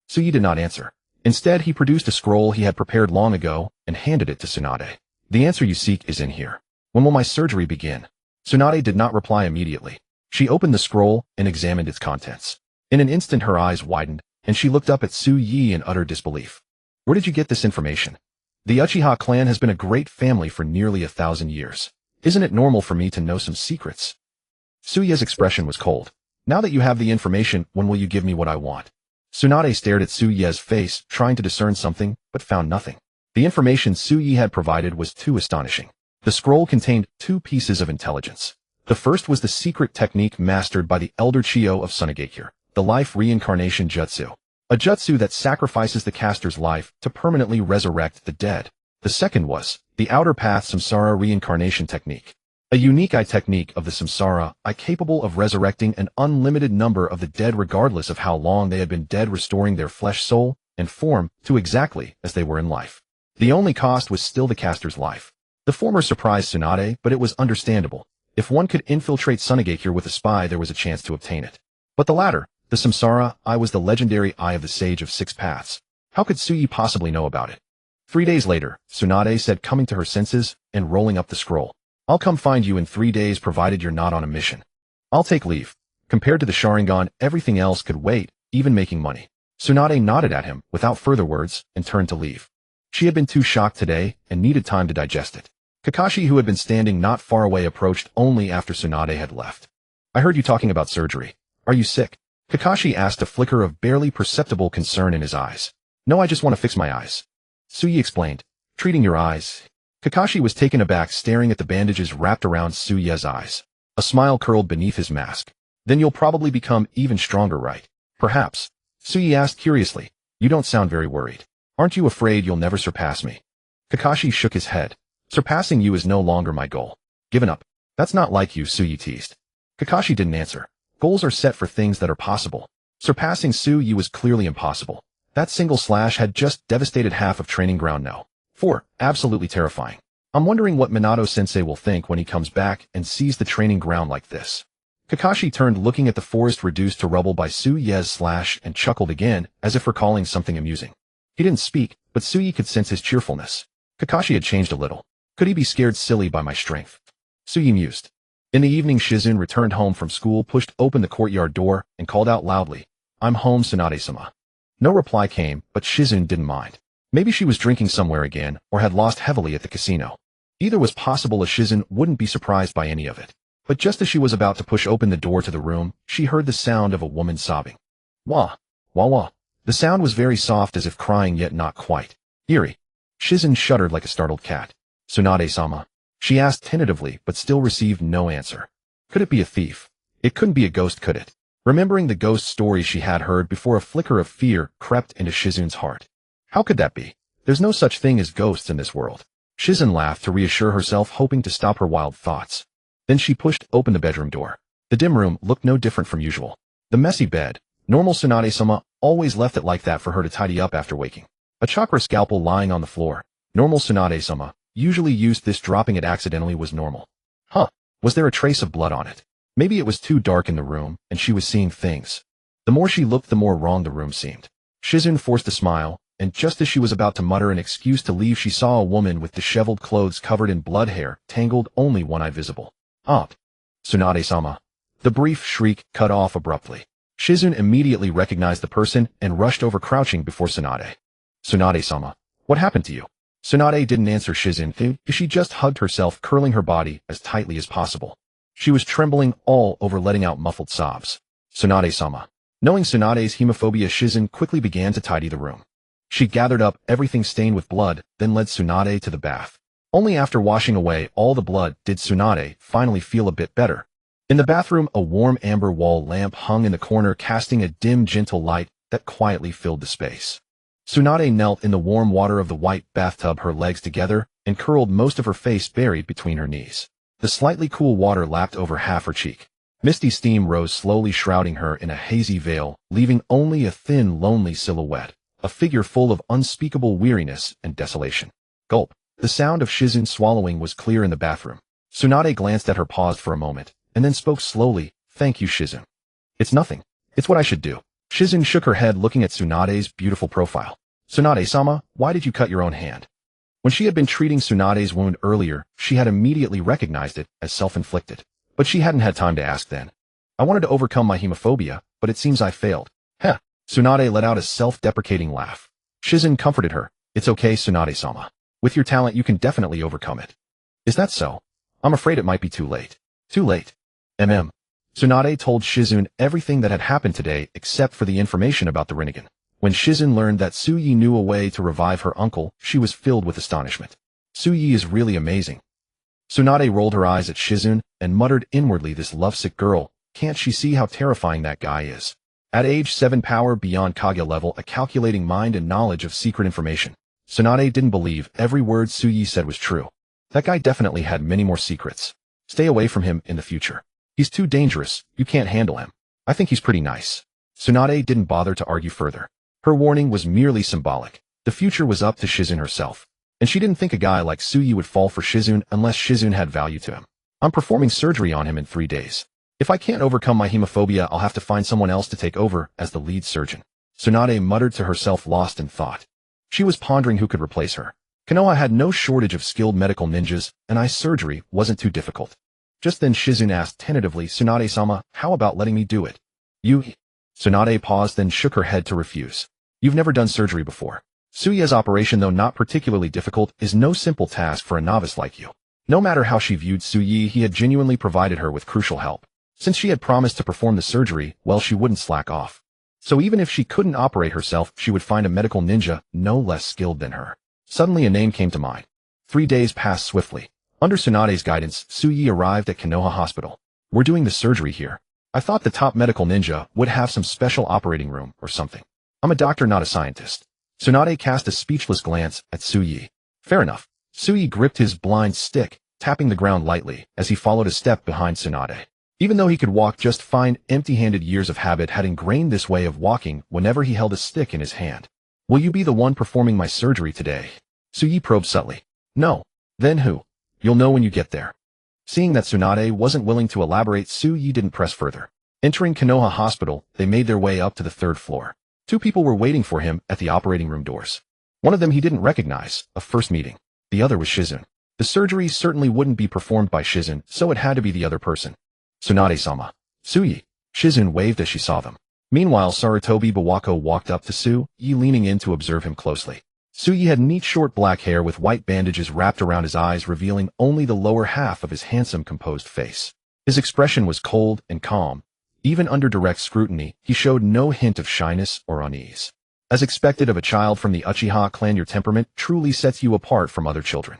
Su Ye did not answer. Instead, he produced a scroll he had prepared long ago and handed it to Tsunade. The answer you seek is in here. When will my surgery begin? Tsunade did not reply immediately. She opened the scroll and examined its contents. In an instant, her eyes widened, and she looked up at Su Ye in utter disbelief. Where did you get this information? The Uchiha clan has been a great family for nearly 1,000 years. Isn't it normal for me to know some secrets? Su Ye's expression was cold. Now that you have the information, when will you give me what I want? Tsunade stared at Su Ye's face, trying to discern something, but found nothing. The information Su Ye had provided was too astonishing. The scroll contained 2 pieces of intelligence. The first was the secret technique mastered by the elder Chiyo of Sunagakure, the life reincarnation jutsu. A jutsu that sacrifices the caster's life to permanently resurrect the dead. The second was the outer path samsara reincarnation technique. A unique technique of the samsara, capable of resurrecting an unlimited number of the dead regardless of how long they had been dead, restoring their flesh, soul, and form to exactly as they were in life. The only cost was still the caster's life. The former surprised Tsunade, but it was understandable. If one could infiltrate Sunagakure with a spy, there was a chance to obtain it. But the latter, the samsara eye, was the legendary eye of the Sage of 6 Paths. How could Su Ye possibly know about it? 3 days later, Tsunade said, coming to her senses and rolling up the scroll. I'll come find you in 3 days provided you're not on a mission. I'll take leave. Compared to the Sharingan, everything else could wait, even making money. Tsunade nodded at him without further words and turned to leave. She had been too shocked today and needed time to digest it. Kakashi, who had been standing not far away, approached only after Tsunade had left. I heard you talking about surgery. Are you sick? Kakashi asked, a flicker of barely perceptible concern in his eyes. No, I just want to fix my eyes. Su Ye explained. Treating your eyes. Kakashi was taken aback, staring at the bandages wrapped around Su Ye's eyes. A smile curled beneath his mask. Then you'll probably become even stronger, right? Perhaps. Su Ye asked curiously. You don't sound very worried. Aren't you afraid you'll never surpass me? Kakashi shook his head. Surpassing you is no longer my goal. Given up. That's not like you, Su Ye teased. Kakashi didn't answer. Goals are set for things that are possible. Surpassing Su-yi was clearly impossible. That single slash had just devastated half of training ground no. 4. Absolutely terrifying. I'm wondering what Minato-sensei will think when he comes back and sees the training ground like this. Kakashi turned looking at the forest reduced to rubble by Su-ye's slash and chuckled again, as if recalling something amusing. He didn't speak, but Su-yi could sense his cheerfulness. Kakashi had changed a little. Could he be scared silly by my strength? Su-yi mused. In the evening, Shizun returned home from school, pushed open the courtyard door, and called out loudly, "I'm home, Tsunade-sama." No reply came, but Shizun didn't mind. Maybe she was drinking somewhere again, or had lost heavily at the casino. Either was possible, as Shizun wouldn't be surprised by any of it. But just as she was about to push open the door to the room, she heard the sound of a woman sobbing. Wah, wah wah. The sound was very soft, as if crying, yet not quite. Eerie. Shizun shuddered like a startled cat. "Tsunade-sama?" She asked tentatively, but still received no answer. Could it be a thief? It couldn't be a ghost, could it? Remembering the ghost stories she had heard before, a flicker of fear crept into Shizun's heart. How could that be? There's no such thing as ghosts in this world. Shizun laughed to reassure herself, hoping to stop her wild thoughts. Then she pushed open the bedroom door. The dim room looked no different from usual. The messy bed, normal Tsunade-sama always left it like that for her to tidy up after waking. A chakra scalpel lying on the floor, normal Tsunade-sama usually used this, dropping it accidentally was normal. Huh, was there a trace of blood on it? Maybe it was too dark in the room, and she was seeing things. The more she looked, the more wrong the room seemed. Shizun forced a smile, and just as she was about to mutter an excuse to leave, she saw a woman with disheveled clothes covered in blood, hair tangled, only one eye visible. Tsunade-sama. The brief shriek cut off abruptly. Shizun immediately recognized the person and rushed over, crouching before Tsunade. "Tsunade-sama, what happened to you?" Tsunade didn't answer Shizun. She just hugged herself, curling her body as tightly as possible. She was trembling all over, letting out muffled sobs. "Tsunade-sama." Knowing Tsunade's hemophobia, Shizun quickly began to tidy the room. She gathered up everything stained with blood, then led Tsunade to the bath. Only after washing away all the blood did Tsunade finally feel a bit better. In the bathroom, a warm amber wall lamp hung in the corner, casting a dim, gentle light that quietly filled the space. Tsunade knelt in the warm water of the white bathtub, her legs together, and curled, most of her face buried between her knees. The slightly cool water lapped over half her cheek. Misty steam rose slowly, shrouding her in a hazy veil, leaving only a thin, lonely silhouette, a figure full of unspeakable weariness and desolation. Gulp. The sound of Shizun swallowing was clear in the bathroom. Tsunade glanced at her, paused for a moment, and then spoke slowly, "Thank you, Shizun." "It's nothing. It's what I should do." Shizun shook her head, looking at Tsunade's beautiful profile. "Tsunade-sama, why did you cut your own hand?" When she had been treating Tsunade's wound earlier, she had immediately recognized it as self-inflicted. But she hadn't had time to ask then. "I wanted to overcome my hemophobia, but it seems I failed." "Heh." Tsunade let out a self-deprecating laugh. Shizun comforted her. "It's okay, Tsunade-sama. With your talent, you can definitely overcome it." "Is that so? I'm afraid it might be too late." "Too late?" Tsunade told Shizun everything that had happened today except for the information about the Rinnegan. When Shizun learned that Su-yi knew a way to revive her uncle, she was filled with astonishment. "Su-yi is really amazing." Tsunade rolled her eyes at Shizun and muttered inwardly, "This lovesick girl, can't she see how terrifying that guy is?" At age 7, power beyond Kage level, a calculating mind and knowledge of secret information. Tsunade didn't believe every word Su-yi said was true. That guy definitely had many more secrets. Stay away from him in the future. He's too dangerous, you can't handle him. I think he's pretty nice. Tsunade didn't bother to argue further. Her warning was merely symbolic. The future was up to Shizun herself. And she didn't think a guy like Su-yi would fall for Shizun unless Shizun had value to him. "I'm performing surgery on him in 3 days. If I can't overcome my hemophobia, I'll have to find someone else to take over as the lead surgeon." Tsunade muttered to herself, lost in thought. She was pondering who could replace her. Konoha had no shortage of skilled medical ninjas, and eye surgery wasn't too difficult. Just then Shizun asked tentatively, "Tsunade-sama, how about letting me do it?" "You?" Tsunade paused, then shook her head to refuse. "You've never done surgery before. Suya's operation, though not particularly difficult, is no simple task for a novice like you." No matter how she viewed Su-yi, he had genuinely provided her with crucial help. Since she had promised to perform the surgery, well, she wouldn't slack off. So even if she couldn't operate herself, she would find a medical ninja no less skilled than her. Suddenly a name came to mind. 3 days passed swiftly. Under Tsunade's guidance, Su-yi arrived at Konoha Hospital. "We're doing the surgery here. I thought the top medical ninja would have some special operating room or something. I'm a doctor, not a scientist." Tsunade cast a speechless glance at Su-yi. "Fair enough." Su-yi gripped his blind stick, tapping the ground lightly as he followed a step behind Tsunade. Even though he could walk just fine, empty-handed, years of habit had ingrained this way of walking whenever he held a stick in his hand. Will you be the one performing my surgery today? Suyi probed subtly. No. Then who? You'll know when you get there. Seeing that Tsunade wasn't willing to elaborate, Suyi didn't press further. Entering Konoha Hospital, they made their way up to the 3rd floor. 2 people were waiting for him at the operating room doors. One of them he didn't recognize, a first meeting. The other was Shizun. The surgery certainly wouldn't be performed by Shizun, so it had to be the other person. Tsunade-sama. Suyi. Shizun waved as she saw them. Meanwhile, Sarutobi Bawako walked up to Suyi, leaning in to observe him closely. Suyi had neat short black hair with white bandages wrapped around his eyes, revealing only the lower half of his handsome, composed face. His expression was cold and calm. Even under direct scrutiny, he showed no hint of shyness or unease. As expected of a child from the Uchiha clan, your temperament truly sets you apart from other children.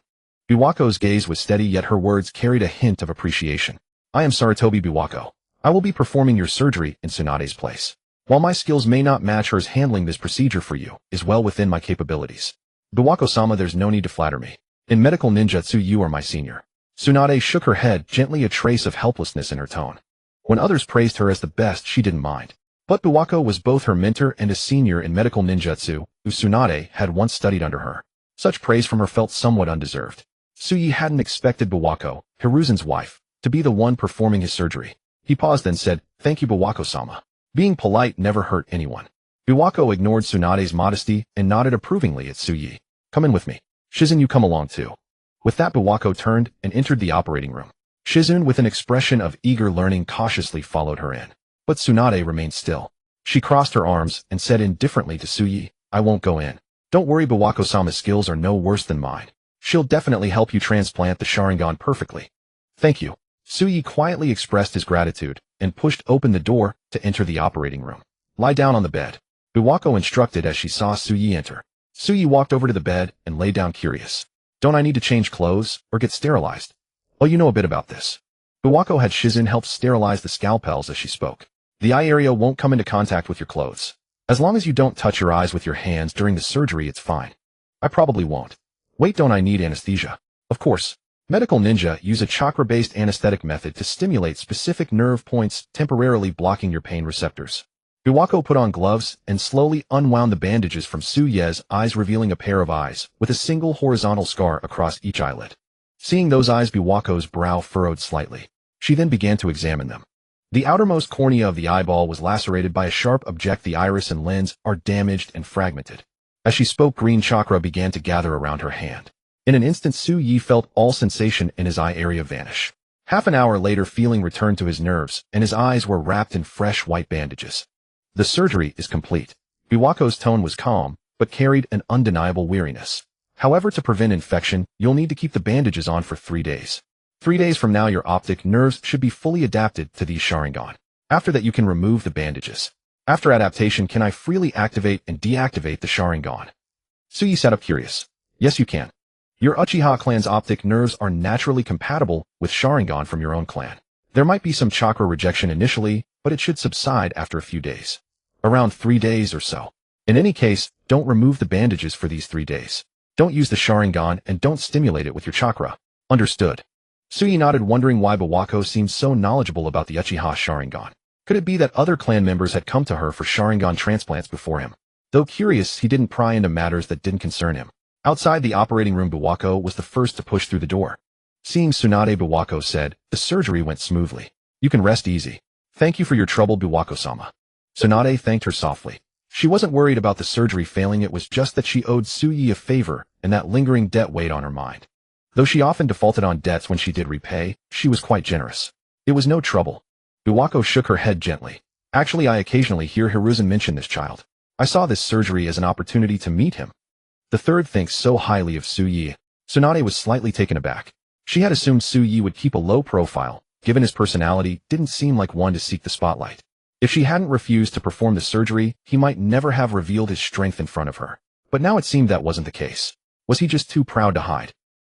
Biwako's gaze was steady, yet her words carried a hint of appreciation. I am Sarutobi Biwako. I will be performing your surgery in Tsunade's place. While my skills may not match hers, handling this procedure for you is well within my capabilities. Biwako-sama, there's no need to flatter me. In medical ninjutsu, you are my senior. Tsunade shook her head, gently, a trace of helplessness in her tone. When others praised her as the best, she didn't mind. But Biwako was both her mentor and a senior in medical ninjutsu, who Tsunade had once studied under her. Such praise from her felt somewhat undeserved. Suyi hadn't expected Biwako, Hiruzen's wife, to be the one performing his surgery. He paused and said, Thank you, Biwako-sama. Being polite never hurt anyone. Biwako ignored Tsunade's modesty and nodded approvingly at Suyi. Come in with me. Shizun, you come along too. With that, Biwako turned and entered the operating room. Shizun, with an expression of eager learning, cautiously followed her in. But Tsunade remained still. She crossed her arms and said indifferently to Suyi, I won't go in. Don't worry, Biwako-sama's skills are no worse than mine. She'll definitely help you transplant the Sharingan perfectly. Thank you. Suyi quietly expressed his gratitude and pushed open the door to enter the operating room. Lie down on the bed. Biwako instructed as she saw Suyi enter. Suyi walked over to the bed and lay down, curious. Don't I need to change clothes or get sterilized? Oh, you know a bit about this. Biwako had Shizun help sterilize the scalpels as she spoke. The eye area won't come into contact with your clothes. As long as you don't touch your eyes with your hands during the surgery, it's fine. I probably won't. Wait, don't I need anesthesia? Of course. Medical ninja use a chakra-based anesthetic method to stimulate specific nerve points, temporarily blocking your pain receptors. Biwako put on gloves and slowly unwound the bandages from Suyi's eyes, revealing a pair of eyes with a single horizontal scar across each eyelid. Seeing those eyes, Biwako's brow furrowed slightly. She then began to examine them. The outermost cornea of the eyeball was lacerated by a sharp object. The iris and lens are damaged and fragmented. As she spoke, green chakra began to gather around her hand. In an instant, Suyi felt all sensation in his eye area vanish. Half an hour later, feeling returned to his nerves, and his eyes were wrapped in fresh white bandages. The surgery is complete. Biwako's tone was calm, but carried an undeniable weariness. However, to prevent infection, you'll need to keep the bandages on for 3 days. 3 days from now, your optic nerves should be fully adapted to these Sharingan. After that, you can remove the bandages. After adaptation, can I freely activate and deactivate the Sharingan? Suyi sat up, curious. Yes, you can. Your Uchiha clan's optic nerves are naturally compatible with Sharingan from your own clan. There might be some chakra rejection initially, but it should subside after a few days. Around 3 days or so. In any case, don't remove the bandages for these 3 days. Don't use the Sharingan and don't stimulate it with your chakra. Understood. Suyi nodded, wondering why Biwako seemed so knowledgeable about the Uchiha Sharingan. Could it be that other clan members had come to her for Sharingan transplants before him? Though curious, he didn't pry into matters that didn't concern him. Outside the operating room, Biwako was the first to push through the door. Seeing Tsunade, Biwako said, the surgery went smoothly. You can rest easy. Thank you for your trouble, Biwako-sama. Tsunade thanked her softly. She wasn't worried about the surgery failing, it was just that she owed Suyi a favor, and that lingering debt weighed on her mind. Though she often defaulted on debts when she did repay, she was quite generous. It was no trouble. Biwako shook her head gently. Actually, I occasionally hear Hiruzen mention this child. I saw this surgery as an opportunity to meet him. The third thinks so highly of Suyi. Tsunade was slightly taken aback. She had assumed Suyi would keep a low profile, given his personality didn't seem like one to seek the spotlight. If she hadn't refused to perform the surgery, he might never have revealed his strength in front of her. But now it seemed that wasn't the case. Was he just too proud to hide?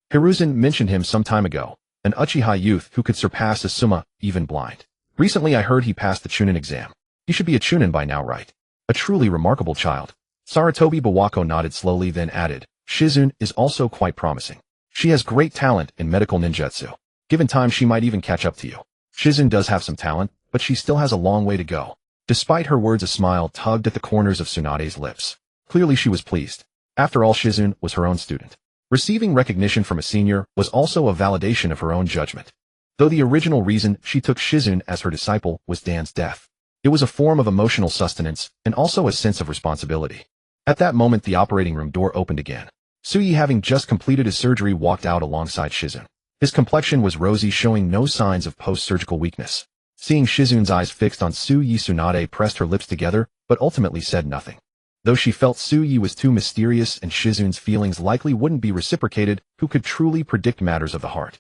Hiruzen mentioned him some time ago, an Uchiha youth who could surpass Asuma, even blind. Recently I heard he passed the Chunin exam. He should be a Chunin by now, right? A truly remarkable child. Sarutobi Biwako nodded slowly, then added, Shizun is also quite promising. She has great talent in medical ninjutsu. Given time, she might even catch up to you. Shizun does have some talent, but she still has a long way to go. Despite her words, a smile tugged at the corners of Tsunade's lips. Clearly she was pleased. After all, Shizun was her own student. Receiving recognition from a senior was also a validation of her own judgment. Though the original reason she took Shizun as her disciple was Dan's death. It was a form of emotional sustenance and also a sense of responsibility. At that moment, the operating room door opened again. Suyi, having just completed his surgery, walked out alongside Shizun. His complexion was rosy, showing no signs of post-surgical weakness. Seeing Shizun's eyes fixed on Suyi, Tsunade pressed her lips together, but ultimately said nothing. Though she felt Suyi was too mysterious and Shizun's feelings likely wouldn't be reciprocated, who could truly predict matters of the heart?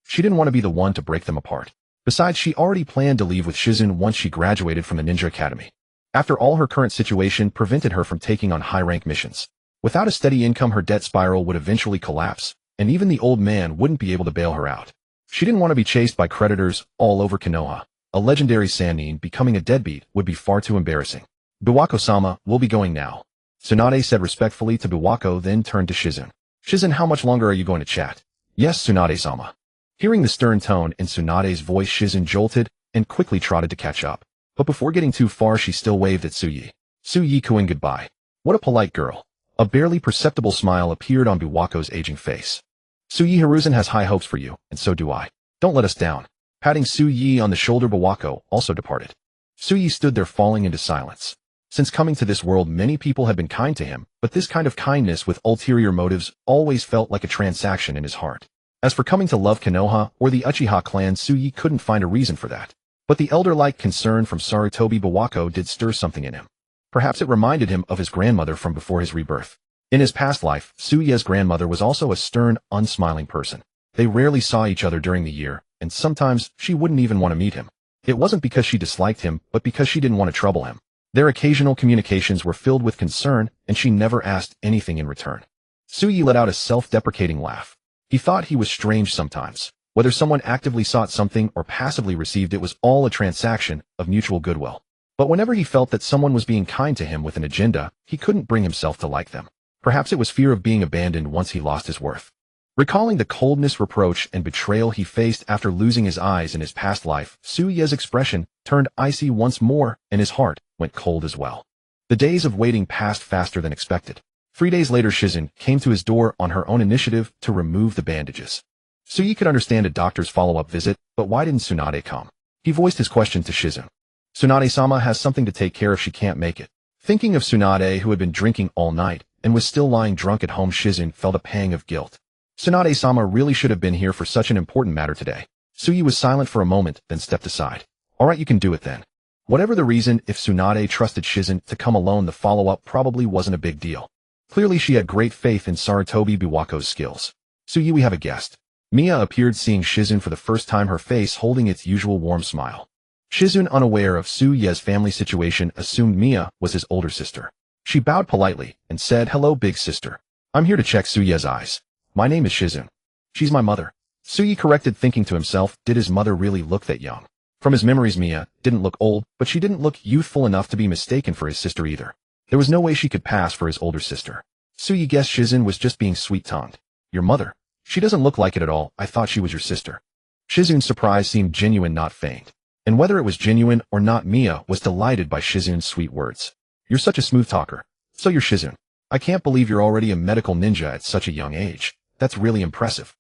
She didn't want to be the one to break them apart. Besides, she already planned to leave with Shizun once she graduated from the Ninja Academy. After all, her current situation prevented her from taking on high-rank missions. Without a steady income, her debt spiral would eventually collapse, and even the old man wouldn't be able to bail her out. She didn't want to be chased by creditors all over Konoha. A legendary Sannin becoming a deadbeat would be far too embarrassing. Biwako-sama, we'll be going now. Tsunade said respectfully to Biwako, then turned to Shizun. Shizun, how much longer are you going to chat? Yes, Tsunade-sama. Hearing the stern tone in Tsunade's voice, Shizun jolted and quickly trotted to catch up. But before getting too far, she still waved at Suyi. Suyi-kun, goodbye. What a polite girl. A barely perceptible smile appeared on Biwako's aging face. Suyi, Hiruzen has high hopes for you, and so do I. Don't let us down. Patting Suyi on the shoulder, Biwako also departed. Suyi stood there falling into silence. Since coming to this world, many people had been kind to him, but this kind of kindness with ulterior motives always felt like a transaction in his heart. As for coming to love Konoha or the Uchiha clan, Suyi couldn't find a reason for that. But the elder-like concern from Sarutobi Biwako did stir something in him. Perhaps it reminded him of his grandmother from before his rebirth. In his past life, Suyi's grandmother was also a stern, unsmiling person. They rarely saw each other during the year, and sometimes she wouldn't even want to meet him. It wasn't because she disliked him, but because she didn't want to trouble him. Their occasional communications were filled with concern, and she never asked anything in return. Suyi let out a self-deprecating laugh. He thought he was strange sometimes. Whether someone actively sought something or passively received it was all a transaction of mutual goodwill. But whenever he felt that someone was being kind to him with an agenda, he couldn't bring himself to like them. Perhaps it was fear of being abandoned once he lost his worth. Recalling the coldness, reproach, and betrayal he faced after losing his eyes in his past life, Suyi's expression turned icy once more, and his heart went cold as well. The days of waiting passed faster than expected. 3 days later, Shizun came to his door on her own initiative to remove the bandages. Suyi could understand a doctor's follow-up visit, but why didn't Tsunade come? He voiced his question to Shizun. Tsunade-sama has something to take care of, she can't make it. Thinking of Tsunade, who had been drinking all night and was still lying drunk at home, Shizun felt a pang of guilt. Tsunade-sama really should have been here for such an important matter today. Suyi was silent for a moment, then stepped aside. Alright, you can do it then. Whatever the reason, if Tsunade trusted Shizun to come alone, the follow-up probably wasn't a big deal. Clearly she had great faith in Sarutobi Biwako's skills. Suyi, we have a guest. Mia appeared, seeing Shizun for the first time, her face holding its usual warm smile. Shizun, unaware of Suyi's family situation, assumed Mia was his older sister. She bowed politely and said, hello, big sister. I'm here to check Suyi's eyes. My name is Shizun. She's my mother. Suyi corrected, thinking to himself, did his mother really look that young? From his memories, Mia didn't look old, but she didn't look youthful enough to be mistaken for his sister either. There was no way she could pass for his older sister. Suyi guessed Shizun was just being sweet-tongued. Your mother? She doesn't look like it at all. I thought she was your sister. Shizun's surprise seemed genuine, not feigned. And whether it was genuine or not, Mia was delighted by Shizun's sweet words. You're such a smooth talker. So you're Shizun. I can't believe you're already a medical ninja at such a young age. That's really impressive.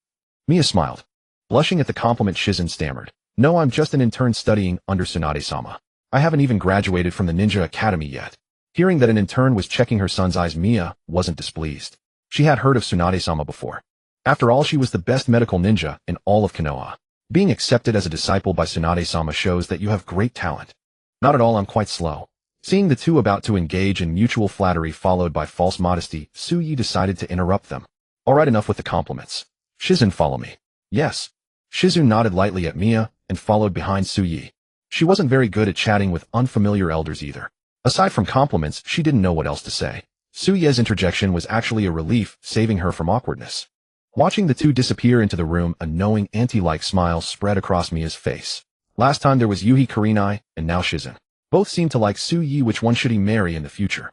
Mia smiled. Blushing at the compliment, Shizun stammered. No, I'm just an intern studying under Tsunade-sama. I haven't even graduated from the Ninja Academy yet. Hearing that an intern was checking her son's eyes, Mia wasn't displeased. She had heard of Tsunade-sama before. After all, she was the best medical ninja in all of Konoha. Being accepted as a disciple by Tsunade-sama shows that you have great talent. Not at all, I'm quite slow. Seeing the two about to engage in mutual flattery followed by false modesty, Suyi decided to interrupt them. Alright, enough with the compliments. Shizun, follow me. Yes. Shizun nodded lightly at Mia and followed behind Suyi. She wasn't very good at chatting with unfamiliar elders either. Aside from compliments, she didn't know what else to say. Suyi's interjection was actually a relief, saving her from awkwardness. Watching the two disappear into the room, a knowing auntie-like smile spread across Mia's face. Last time there was Yuhi Kurenai, and now Shizun. Both seemed to like Suyi. Which one should he marry in the future?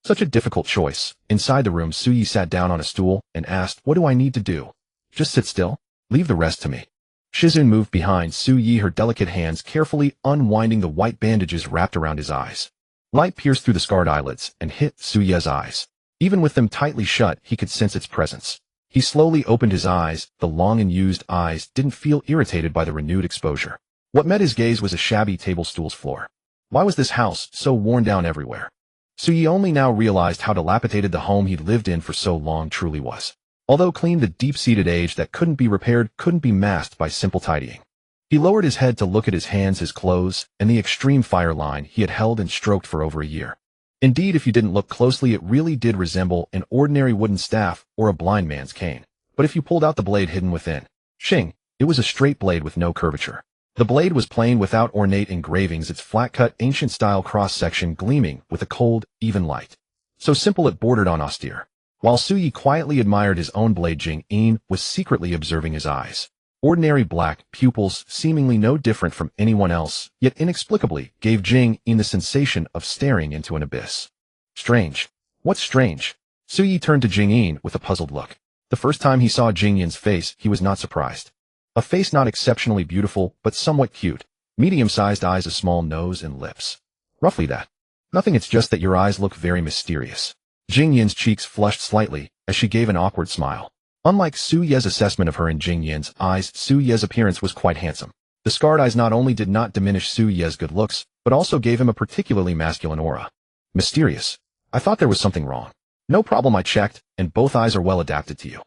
Such a difficult choice. Inside the room, Suyi sat down on a stool and asked, what do I need to do? Just sit still? Leave the rest to me. Shizun moved behind Su Yi, her delicate hands carefully unwinding the white bandages wrapped around his eyes. Light pierced through the scarred eyelids and hit Su Ye's eyes. Even with them tightly shut, he could sense its presence. He slowly opened his eyes. The long and used eyes didn't feel irritated by the renewed exposure. What met his gaze was a shabby table stool's floor. Why was this house so worn down everywhere? Su Yi only now realized how dilapidated the home he'd lived in for so long truly was. Although clean, the deep-seated age that couldn't be repaired couldn't be masked by simple tidying. He lowered his head to look at his hands, his clothes, and the extreme fire line he had held and stroked for over a year. Indeed, if you didn't look closely, it really did resemble an ordinary wooden staff or a blind man's cane. But if you pulled out the blade hidden within, shing, it was a straight blade with no curvature. The blade was plain without ornate engravings, its flat-cut, ancient-style cross-section gleaming with a cold, even light. So simple it bordered on austere. While Su Yi quietly admired his own blade, Jing-in was secretly observing his eyes. Ordinary black pupils, seemingly no different from anyone else, yet inexplicably gave Jing-in the sensation of staring into an abyss. Strange. What's strange? Su Yi turned to Jing-in with a puzzled look. The first time he saw Jing-in's face, he was not surprised. A face not exceptionally beautiful, but somewhat cute. Medium-sized eyes, a small nose and lips. Roughly that. Nothing, it's just that your eyes look very mysterious. Jing-yin's cheeks flushed slightly as she gave an awkward smile. Unlike Su Ye's assessment of her in Jing-yin's eyes, Su Ye's appearance was quite handsome. The scarred eyes not only did not diminish Su Ye's good looks, but also gave him a particularly masculine aura. Mysterious. I thought there was something wrong. No problem, I checked, and both eyes are well adapted to you.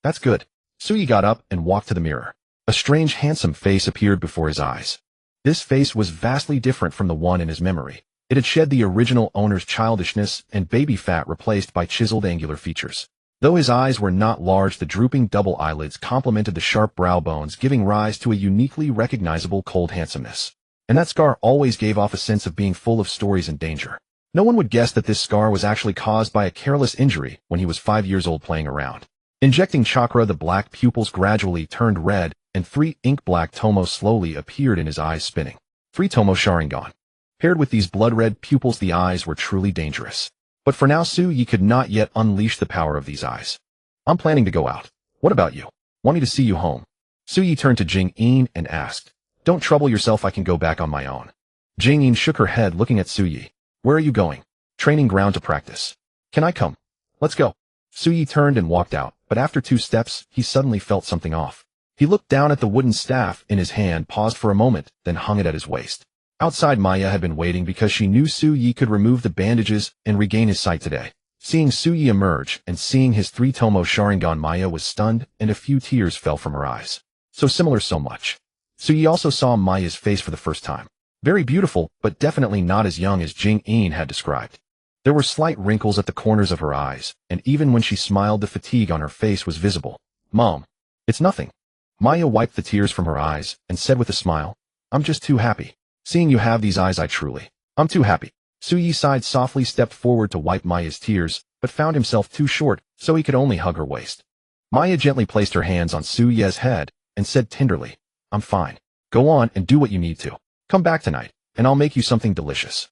That's good. Su Yi got up and walked to the mirror. A strange, handsome face appeared before his eyes. This face was vastly different from the one in his memory. It had shed the original owner's childishness and baby fat, replaced by chiseled angular features. Though his eyes were not large, the drooping double eyelids complemented the sharp brow bones, giving rise to a uniquely recognizable cold handsomeness. And that scar always gave off a sense of being full of stories and danger. No one would guess that this scar was actually caused by a careless injury when he was 5 years old playing around. Injecting chakra, the black pupils gradually turned red, and 3 ink-black tomos slowly appeared in his eyes, spinning. 3 tomo Sharingan. Paired with these blood-red pupils, the eyes were truly dangerous. But for now, Su Yi could not yet unleash the power of these eyes. I'm planning to go out. What about you? Want me to see you home? Su Yi turned to Jing-in and asked. Don't trouble yourself, I can go back on my own. Jing-in shook her head, looking at Su Yi. Where are you going? Training ground to practice. Can I come? Let's go. Su Yi turned and walked out, but after 2 steps, he suddenly felt something off. He looked down at the wooden staff in his hand, paused for a moment, then hung it at his waist. Outside, Maya had been waiting because she knew Su Yi could remove the bandages and regain his sight today. Seeing Su Yi emerge and seeing his 3 tomo Sharingan, Maya was stunned and a few tears fell from her eyes. So similar, so much. Su Yi also saw Maya's face for the first time. Very beautiful, but definitely not as young as Jing-in had described. There were slight wrinkles at the corners of her eyes, and even when she smiled, the fatigue on her face was visible. Mom. It's nothing. Maya wiped the tears from her eyes and said with a smile, I'm just too happy. Seeing you have these eyes, I'm too happy. Su Yi sighed softly, stepped forward to wipe Maya's tears, but found himself too short, so he could only hug her waist. Maya gently placed her hands on Su Ye's head and said tenderly, I'm fine. Go on and do what you need to. Come back tonight, and I'll make you something delicious.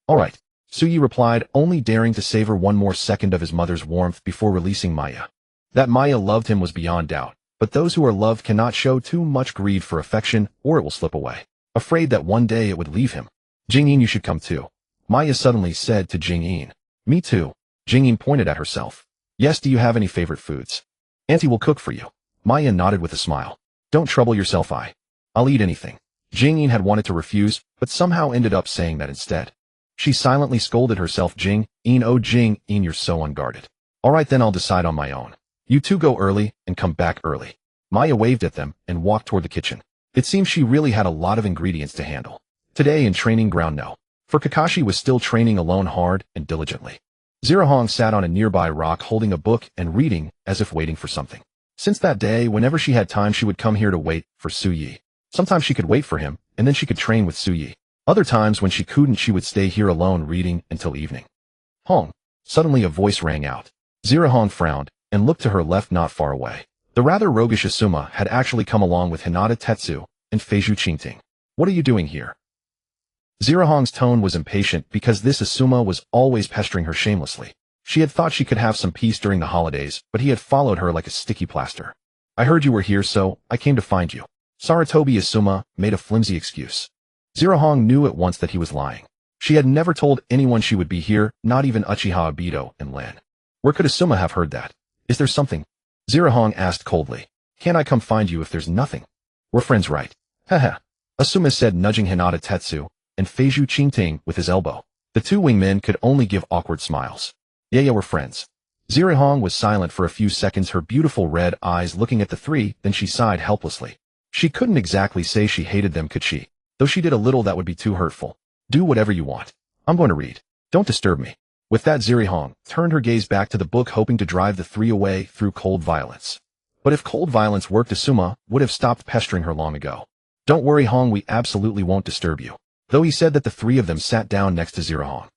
All right, Su Yi replied, only daring to savor one more second of his mother's warmth before releasing Maya. That Maya loved him was beyond doubt, but those who are loved cannot show too much greed for affection, or it will slip away. Afraid that one day it would leave him. Jing-in, you should come too. Maya suddenly said to Jing-in. Me too. Jing-in pointed at herself. Yes, do you have any favorite foods? Auntie will cook for you. Maya nodded with a smile. Don't trouble yourself, I'll eat anything. Jing-in had wanted to refuse, but somehow ended up saying that instead. She silently scolded herself. Jing-in, oh Jing-in, you're so unguarded. All right then, I'll decide on my own. You two go early and come back early. Maya waved at them and walked toward the kitchen. It seemed she really had a lot of ingredients to handle. Today in training ground, no. For Kakashi was still training alone, hard and diligently. Zirahong sat on a nearby rock holding a book and reading as if waiting for something. Since that day, whenever she had time, she would come here to wait for Su Yi. Sometimes she could wait for him, and then she could train with Su Yi. Other times when she couldn't, she would stay here alone reading until evening. Hong. Suddenly a voice rang out. Zirahong frowned and looked to her left, not far away. The rather roguish Asuma had actually come along with Hinata Tetsu and Feiju Qingting. What are you doing here? Zirahong's tone was impatient because this Asuma was always pestering her shamelessly. She had thought she could have some peace during the holidays, but he had followed her like a sticky plaster. I heard you were here, so I came to find you. Sarutobi Asuma made a flimsy excuse. Zirahong knew at once that he was lying. She had never told anyone she would be here, not even Uchiha Obito and Len. Where could Asuma have heard that? Is there something? Zirahong asked coldly. Can't I come find you if there's nothing? We're friends, right? Haha. Asuma said, nudging Hinata Tetsu and Feiju Qingting with his elbow. The two wingmen could only give awkward smiles. Yeah, we're friends. Zirahong was silent for a few seconds, her beautiful red eyes looking at the three, then she sighed helplessly. She couldn't exactly say she hated them, could she? Though she did a little that would be too hurtful. Do whatever you want. I'm going to read. Don't disturb me. With that, Zirahong turned her gaze back to the book, hoping to drive the three away through cold violence. But if cold violence worked, Asuma would have stopped pestering her long ago. Don't worry, Hong, we absolutely won't disturb you. Though he said that the three of them sat down next to Zirahong.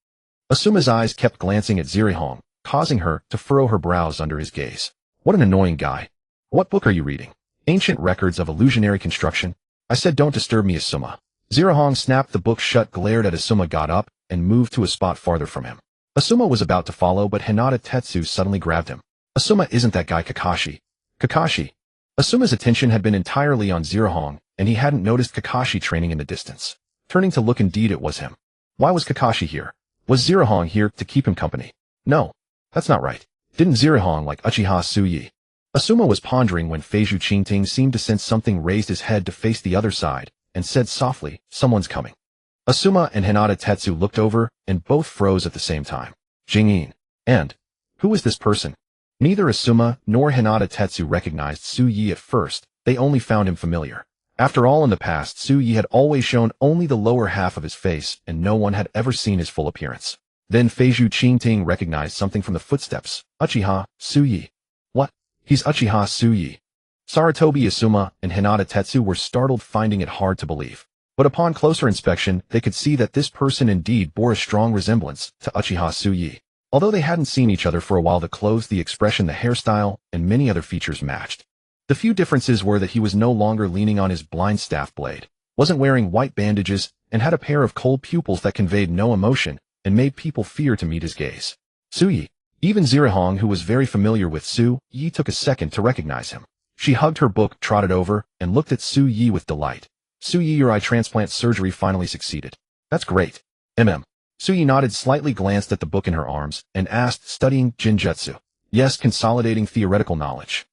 Asuma's eyes kept glancing at Zirahong, causing her to furrow her brows under his gaze. What an annoying guy. What book are you reading? Ancient Records of Illusionary Construction? I said don't disturb me, Asuma. Zirahong snapped the book shut, glared at Asuma, got up, and moved to a spot farther from him. Asuma was about to follow, but Hinata Tetsu suddenly grabbed him. Asuma, isn't that guy Kakashi? Kakashi? Asuma's attention had been entirely on Zirahong, and he hadn't noticed Kakashi training in the distance. Turning to look, indeed it was him. Why was Kakashi here? Was Zirahong here to keep him company? No. That's not right. Didn't Zirahong like Uchiha Tsuyi? Asuma was pondering when Feiju Qingting seemed to sense something, raised his head to face the other side, and said softly, someone's coming. Asuma and Hinata Tetsu looked over, and both froze at the same time. Jing-in. And? Who is this person? Neither Asuma nor Hinata Tetsu recognized Tsuyi at first, they only found him familiar. After all, in the past, Tsuyi had always shown only the lower half of his face, and no one had ever seen his full appearance. Then Feiju Qingting recognized something from the footsteps. Uchiha Tsuyi. What? He's Uchiha Tsuyi. Sarutobi Asuma and Hinata Tetsu were startled, finding it hard to believe. But upon closer inspection, they could see that this person indeed bore a strong resemblance to Uchiha Tsuyi. Although they hadn't seen each other for a while, the clothes, the expression, the hairstyle, and many other features matched. The few differences were that he was no longer leaning on his blind staff blade, wasn't wearing white bandages, and had a pair of cold pupils that conveyed no emotion and made people fear to meet his gaze. Tsuyi. Even Zirahong, who was very familiar with Tsuyi, took a second to recognize him. She hugged her book, trotted over, and looked at Tsuyi with delight. Tsuyi, your eye transplant surgery finally succeeded. That's great. Tsuyi nodded, slightly glanced at the book in her arms, and asked, studying Jinjutsu? Yes, consolidating theoretical knowledge.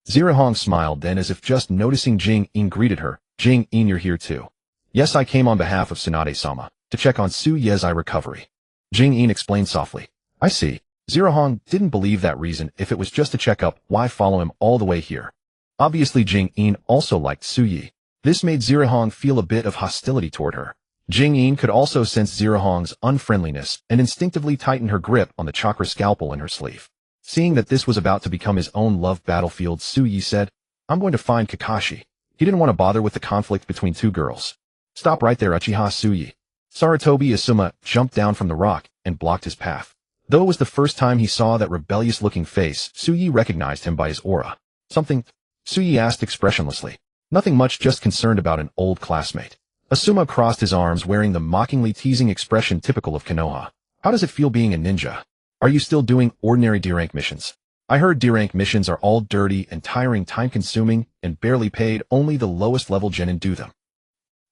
Zirahong smiled, then, as if just noticing Jing-in, greeted her. Jing-in, you're here too. Yes, I came on behalf of Tsunade-sama, to check on Tsuyi's eye recovery. Jing-in explained softly. I see. Zirahong didn't believe that reason. If it was just a checkup, why follow him all the way here? Obviously Jing-in also liked Tsuyi. This made Zirahong feel a bit of hostility toward her. Jing-in could also sense Zirahong's unfriendliness and instinctively tightened her grip on the chakra scalpel in her sleeve. Seeing that this was about to become his own love battlefield, Tsuyi said, I'm going to find Kakashi. He didn't want to bother with the conflict between two girls. Stop right there, Uchiha Tsuyi. Sarutobi Asuma jumped down from the rock and blocked his path. Though it was the first time he saw that rebellious-looking face, Tsuyi recognized him by his aura. Something? Tsuyi asked expressionlessly. Nothing much, just concerned about an old classmate. Asuma crossed his arms, wearing the mockingly teasing expression typical of Konoha. How does it feel being a ninja? Are you still doing ordinary D-rank missions? I heard D-rank missions are all dirty and tiring, time-consuming, and barely paid. Only the lowest level genin do them.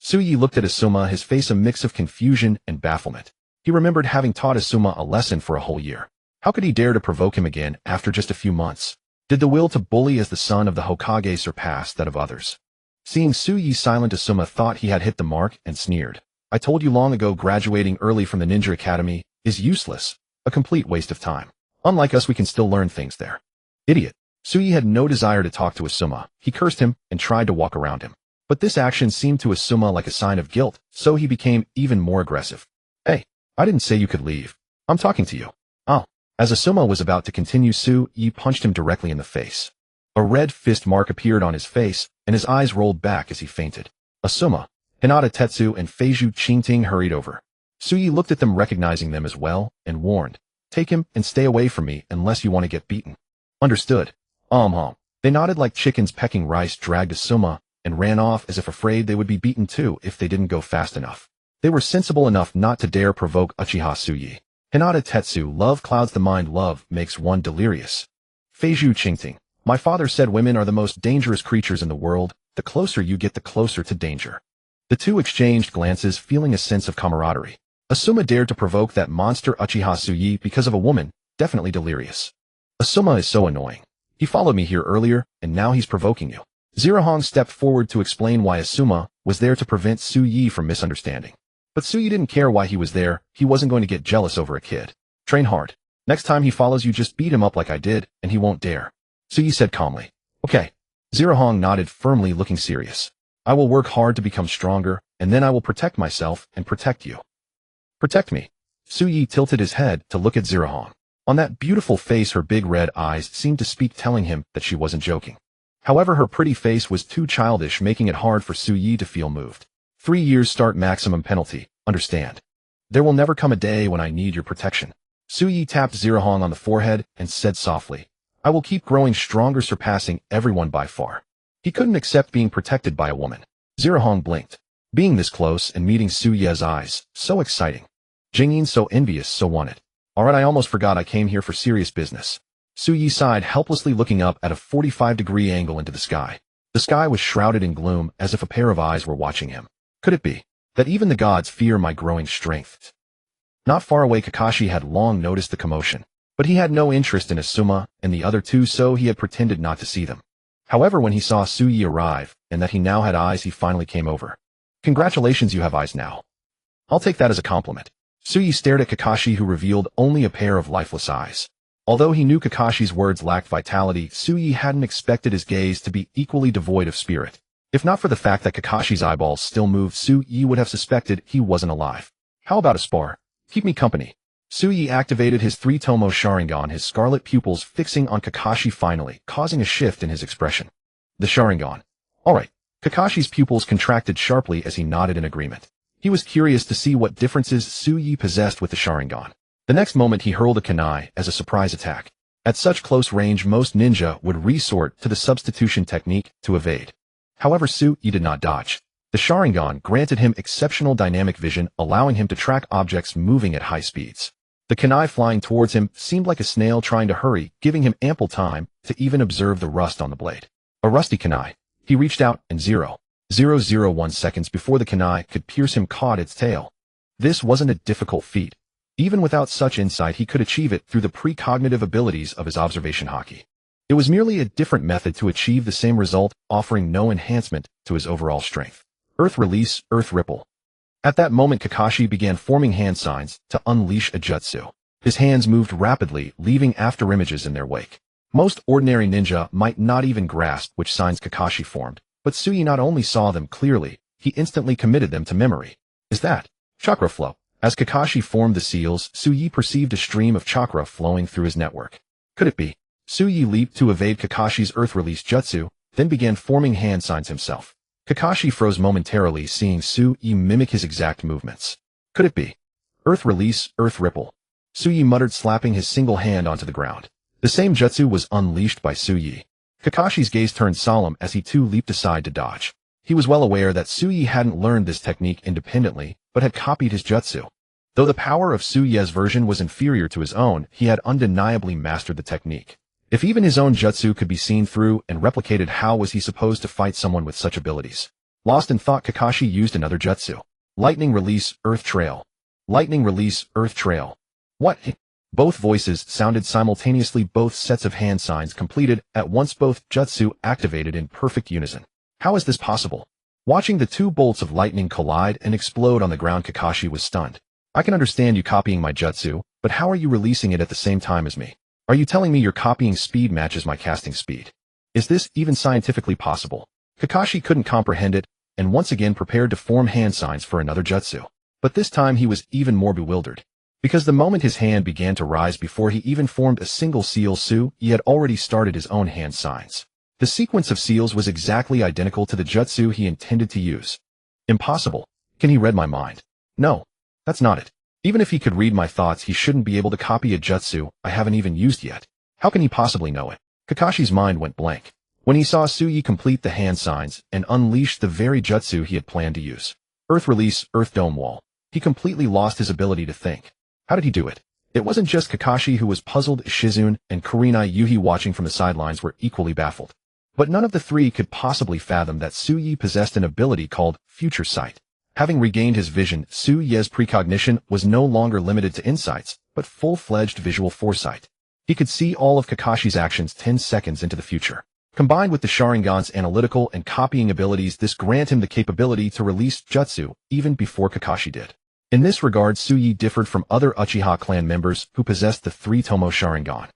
Tsuyi looked at Asuma, his face a mix of confusion and bafflement. He remembered having taught Asuma a lesson for a whole year. How could he dare to provoke him again after just a few months? Did the will to bully as the son of the Hokage surpass that of others? Seeing Tsuyi silent, Asuma thought he had hit the mark and sneered. I told you long ago, graduating early from the Ninja Academy is useless, a complete waste of time. Unlike us, we can still learn things there. Idiot. Tsuyi had no desire to talk to Asuma. He cursed him and tried to walk around him. But this action seemed to Asuma like a sign of guilt, so he became even more aggressive. Hey, I didn't say you could leave. I'm talking to you. Oh. As Asuma was about to continue, Tsuyi punched him directly in the face. A red fist mark appeared on his face, and his eyes rolled back as he fainted. Asuma, Hinata Tetsu, and Feiju Qingting hurried over. Tsuyi looked at them, recognizing them as well, and warned, take him and stay away from me unless you want to get beaten. Understood. They nodded like chickens pecking rice, dragged Asuma, and ran off as if afraid they would be beaten too if they didn't go fast enough. They were sensible enough not to dare provoke Uchiha Tsuyi. Hinata Tetsu, love clouds the mind, love makes one delirious. Feiju Qingting, my father said women are the most dangerous creatures in the world, the closer you get, the closer to danger. The two exchanged glances, feeling a sense of camaraderie. Asuma dared to provoke that monster Uchiha Tsuyu because of a woman, definitely delirious. Asuma is so annoying. He followed me here earlier, and now he's provoking you. Zirohong stepped forward to explain why Asuma was there to prevent Tsuyu from misunderstanding. But Tsuyu didn't care why he was there. He wasn't going to get jealous over a kid. Train hard. Next time he follows you, just beat him up like I did, and he won't dare. Tsuyu said calmly. Okay. Zirohong nodded firmly, looking serious. I will work hard to become stronger, and then I will protect myself and protect you. Protect me. Tsuyu tilted his head to look at Zirohong. On that beautiful face, her big red eyes seemed to speak, telling him that she wasn't joking. However, her pretty face was too childish, making it hard for Tsuyu to feel moved. 3 years start maximum penalty, understand. There will never come a day when I need your protection. Tsuyu tapped Zirohong on the forehead and said softly, I will keep growing stronger, surpassing everyone by far. He couldn't accept being protected by a woman. Zirohong blinked. Being this close and meeting Tsuyu's eyes, so exciting. Jingyin so envious, so wanted. Alright, I almost forgot I came here for serious business. Tsuyu sighed, helplessly looking up at a 45-degree angle into the sky. The sky was shrouded in gloom, as if a pair of eyes were watching him. Could it be that even the gods fear my growing strength? Not far away, Kakashi had long noticed the commotion, but he had no interest in Asuma and the other two, so he had pretended not to see them. However, when he saw Tsuyu arrive, and that he now had eyes, he finally came over. Congratulations, you have eyes now. I'll take that as a compliment. Tsuyu stared at Kakashi, who revealed only a pair of lifeless eyes. Although he knew Kakashi's words lacked vitality, Tsuyu hadn't expected his gaze to be equally devoid of spirit. If not for the fact that Kakashi's eyeballs still moved, Tsuyu would have suspected he wasn't alive. How about a spar? Keep me company. Tsuyu activated his 3-tomo Sharingan, his scarlet pupils fixing on Kakashi, finally causing a shift in his expression. The Sharingan. Alright. Kakashi's pupils contracted sharply as he nodded in agreement. He was curious to see what differences Tsuyu possessed with the Sharingan. The next moment he hurled a kunai as a surprise attack. At such close range, most ninja would resort to the substitution technique to evade. However, Tsuyu did not dodge. The Sharingan granted him exceptional dynamic vision, allowing him to track objects moving at high speeds. The kunai flying towards him seemed like a snail trying to hurry, giving him ample time to even observe the rust on the blade. A rusty kunai. He reached out and 0.001 seconds before the kunai could pierce him, caught its tail. This wasn't a difficult feat. Even without such insight, he could achieve it through the precognitive abilities of his observation haki. It was merely a different method to achieve the same result, offering no enhancement to his overall strength. Earth release, earth ripple. At that moment, Kakashi began forming hand signs to unleash a jutsu. His hands moved rapidly, leaving afterimages in their wake. Most ordinary ninja might not even grasp which signs Kakashi formed, but Tsuyu not only saw them clearly, he instantly committed them to memory. Is that chakra flow? As Kakashi formed the seals, Tsuyu perceived a stream of chakra flowing through his network. Could it be? Tsuyu leaped to evade Kakashi's earth release jutsu, then began forming hand signs himself. Kakashi froze momentarily, seeing Tsuyu mimic his exact movements. Could it be? Earth release, earth ripple. Tsuyu muttered, slapping his single hand onto the ground. The same jutsu was unleashed by Tsuyu. Kakashi's gaze turned solemn as he too leaped aside to dodge. He was well aware that Tsuyu hadn't learned this technique independently, but had copied his jutsu. Though the power of Tsuyu's version was inferior to his own, he had undeniably mastered the technique. If even his own jutsu could be seen through and replicated, how was he supposed to fight someone with such abilities? Lost in thought, Kakashi used another jutsu. Lightning release, earth trail. Lightning release, earth trail. What? Both voices sounded simultaneously, both sets of hand signs completed at once, both jutsu activated in perfect unison. How is this possible? Watching the two bolts of lightning collide and explode on the ground, Kakashi was stunned. I can understand you copying my jutsu, but how are you releasing it at the same time as me? Are you telling me your copying speed matches my casting speed? Is this even scientifically possible? Kakashi couldn't comprehend it, and once again prepared to form hand signs for another jutsu. But this time he was even more bewildered. Because the moment his hand began to rise, before he even formed a single seal, he had already started his own hand signs. The sequence of seals was exactly identical to the jutsu he intended to use. Impossible. Can he read my mind? No. That's not it. Even if he could read my thoughts, he shouldn't be able to copy a jutsu I haven't even used yet. How can he possibly know it? Kakashi's mind went blank when he saw Tsuyu complete the hand signs and unleash the very jutsu he had planned to use. Earth release, earth dome wall. He completely lost his ability to think. How did he do it? It wasn't just Kakashi who was puzzled. Shizune and Kurenai Yuhi, watching from the sidelines, were equally baffled. But none of the three could possibly fathom that Su Yi possessed an ability called future sight. Having regained his vision, Su Ye's precognition was no longer limited to insights, but full-fledged visual foresight. He could see all of Kakashi's actions 10 seconds into the future. Combined with the Sharingan's analytical and copying abilities, this granted him the capability to release jutsu even before Kakashi did. In this regard, Su Yi differed from other Uchiha clan members who possessed the three-tomo Sharingan.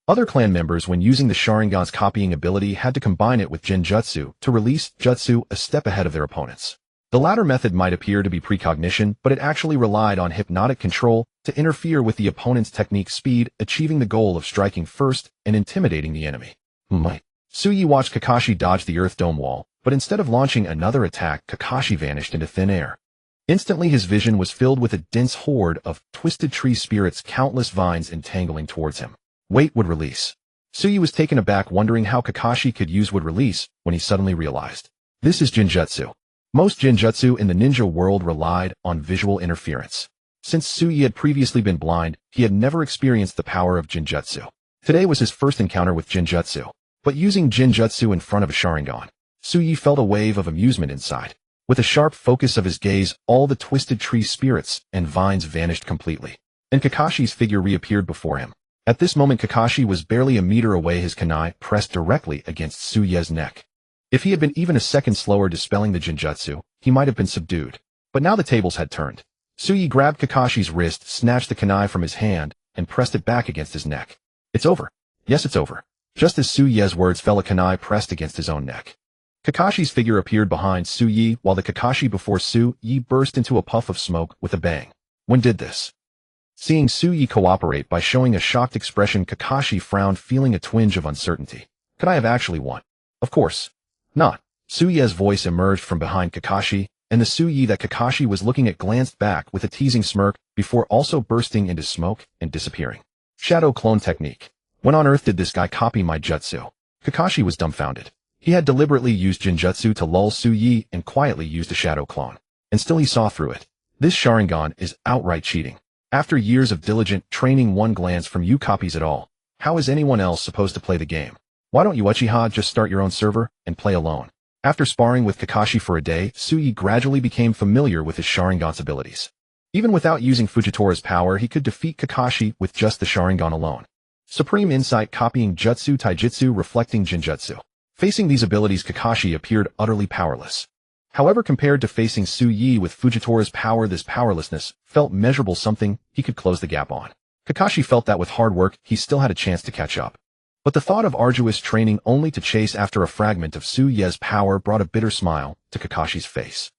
Other clan members, when using the Sharingan's copying ability, had to combine it with Genjutsu to release jutsu a step ahead of their opponents. The latter method might appear to be precognition, but it actually relied on hypnotic control to interfere with the opponent's technique speed, achieving the goal of striking first and intimidating the enemy. Su Yi watched Kakashi dodge the Earth Dome wall, but instead of launching another attack, Kakashi vanished into thin air. Instantly his vision was filled with a dense horde of twisted tree spirits, countless vines entangling towards him. Wait, would release. Su Yi was taken aback, wondering how Kakashi could use would release, when he suddenly realized. This is Genjutsu. Most Genjutsu in the ninja world relied on visual interference. Since Su Yi had previously been blind, he had never experienced the power of Genjutsu. Today was his first encounter with Genjutsu. But using Genjutsu in front of a Sharingan, Su Yi felt a wave of amusement inside. With a sharp focus of his gaze, all the twisted tree spirits and vines vanished completely, and Kakashi's figure reappeared before him. At this moment, Kakashi was barely a meter away, his kunai pressed directly against Su Ye's neck. If he had been even a second slower dispelling the Genjutsu, he might have been subdued. But now the tables had turned. Su Yi grabbed Kakashi's wrist, snatched the kunai from his hand, and pressed it back against his neck. It's over. Yes, it's over. Just as Su Ye's words fell, a kunai pressed against his own neck. Kakashi's figure appeared behind Su Yi, while the Kakashi before Su Yi burst into a puff of smoke with a bang. When did this? Seeing Su Yi cooperate by showing a shocked expression, Kakashi frowned, feeling a twinge of uncertainty. Could I have actually won? Of course not. Su Ye's voice emerged from behind Kakashi, and the Su Yi that Kakashi was looking at glanced back with a teasing smirk before also bursting into smoke and disappearing. Shadow clone technique. When on earth did this guy copy my jutsu? Kakashi was dumbfounded. He had deliberately used Genjutsu to lull Su Yi and quietly used a shadow clone. And still he saw through it. This Sharingan is outright cheating. After years of diligent training, one glance from you copies it all. How is anyone else supposed to play the game? Why don't you Uchiha just start your own server and play alone? After sparring with Kakashi for a day, Su Yi gradually became familiar with his Sharingan's abilities. Even without using Fujitora's power, he could defeat Kakashi with just the Sharingan alone. Supreme Insight, copying Jutsu, Taijutsu, reflecting Genjutsu. Facing these abilities, Kakashi appeared utterly powerless. However, compared to facing Su Yi with Fujitora's power, this powerlessness felt measurable, something he could close the gap on. Kakashi felt that with hard work, he still had a chance to catch up. But the thought of arduous training only to chase after a fragment of Su Ye's power brought a bitter smile to Kakashi's face.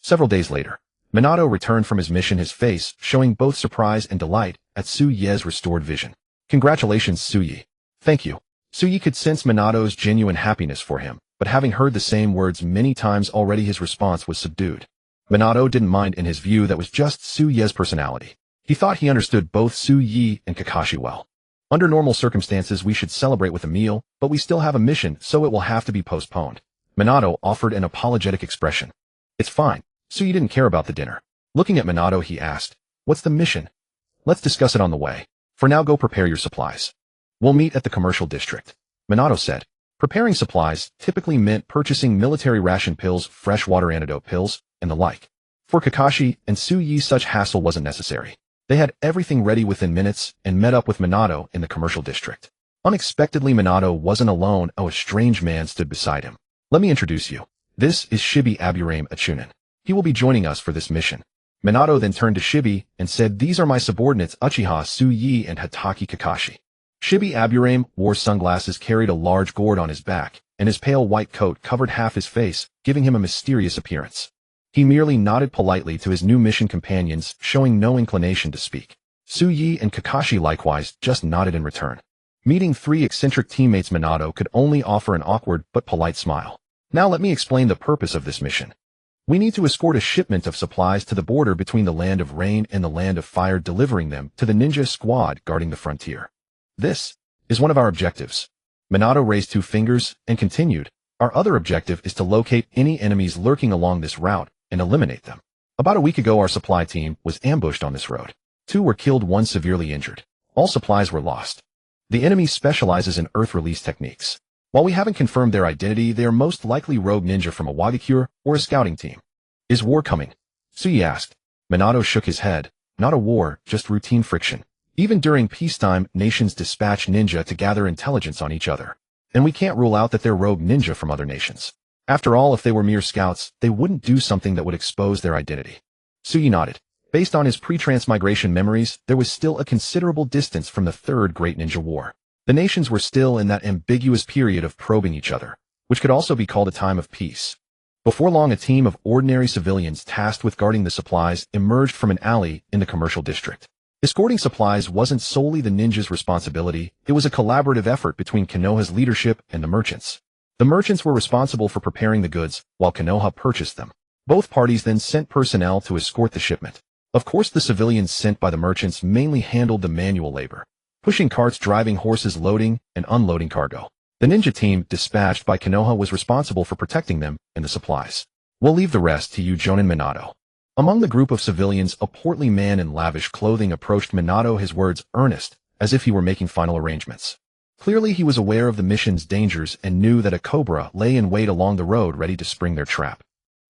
Several days later, Minato returned from his mission, his face showing both surprise and delight at Su Ye's restored vision. Congratulations, Su Yi. Thank you. Su Yi could sense Minato's genuine happiness for him, but having heard the same words many times already, his response was subdued. Minato didn't mind. In his view, that was just Su Ye's personality. He thought he understood both Su Yi and Kakashi well. Under normal circumstances, we should celebrate with a meal, but we still have a mission, so it will have to be postponed. Minato offered an apologetic expression. It's fine. Su Yi didn't care about the dinner. Looking at Minato, he asked, "What's the mission?" "Let's discuss it on the way. For now, go prepare your supplies. We'll meet at the commercial district," Minato said. Preparing supplies typically meant purchasing military ration pills, freshwater antidote pills, and the like. For Kakashi and Su Yi, such hassle wasn't necessary. They had everything ready within minutes and met up with Minato in the commercial district. Unexpectedly, Minato wasn't alone. A strange man stood beside him. "Let me introduce you. This is Shibi Aburame Achunin. He will be joining us for this mission." Minato then turned to Shibi and said, "These are my subordinates, Uchiha, Su Yi, and Hatake Kakashi." Shibi Aburame wore sunglasses, carried a large gourd on his back, and his pale white coat covered half his face, giving him a mysterious appearance. He merely nodded politely to his new mission companions, showing no inclination to speak. Su Yi and Kakashi likewise just nodded in return. Meeting three eccentric teammates, Minato could only offer an awkward but polite smile. "Now let me explain the purpose of this mission. We need to escort a shipment of supplies to the border between the land of rain and the land of fire, delivering them to the ninja squad guarding the frontier. This is one of our objectives." Minato raised two fingers and continued, "Our other objective is to locate any enemies lurking along this route and eliminate them. About a week ago, our supply team was ambushed on this road. 2 were killed, 1 severely injured. All supplies were lost. The enemy specializes in earth release techniques. While we haven't confirmed their identity, they are most likely rogue ninja from a Wagakure or a scouting team. Is war coming? Suyi asked. Minato shook his head. Not a war, just routine friction. Even during peacetime, nations dispatch ninja to gather intelligence on each other. And we can't rule out that they're rogue ninja from other nations. After all, if they were mere scouts, they wouldn't do something that would expose their identity. Suyi nodded. Based on his pre-transmigration memories, there was still a considerable distance from the Third Great Ninja War. The nations were still in that ambiguous period of probing each other, which could also be called a time of peace. Before long, a team of ordinary civilians tasked with guarding the supplies emerged from an alley in the commercial district. Escorting supplies wasn't solely the ninjas' responsibility, it was a collaborative effort between Konoha's leadership and the merchants. The merchants were responsible for preparing the goods, while Konoha purchased them. Both parties then sent personnel to escort the shipment. Of course, the civilians sent by the merchants mainly handled the manual labor, pushing carts, driving horses, loading and unloading cargo. The ninja team, dispatched by Konoha, was responsible for protecting them and the supplies. We'll leave the rest to you, Jonin Minato. Among the group of civilians, a portly man in lavish clothing approached Minato, his words earnest, as if he were making final arrangements. Clearly he was aware of the mission's dangers and knew that a cobra lay in wait along the road ready to spring their trap.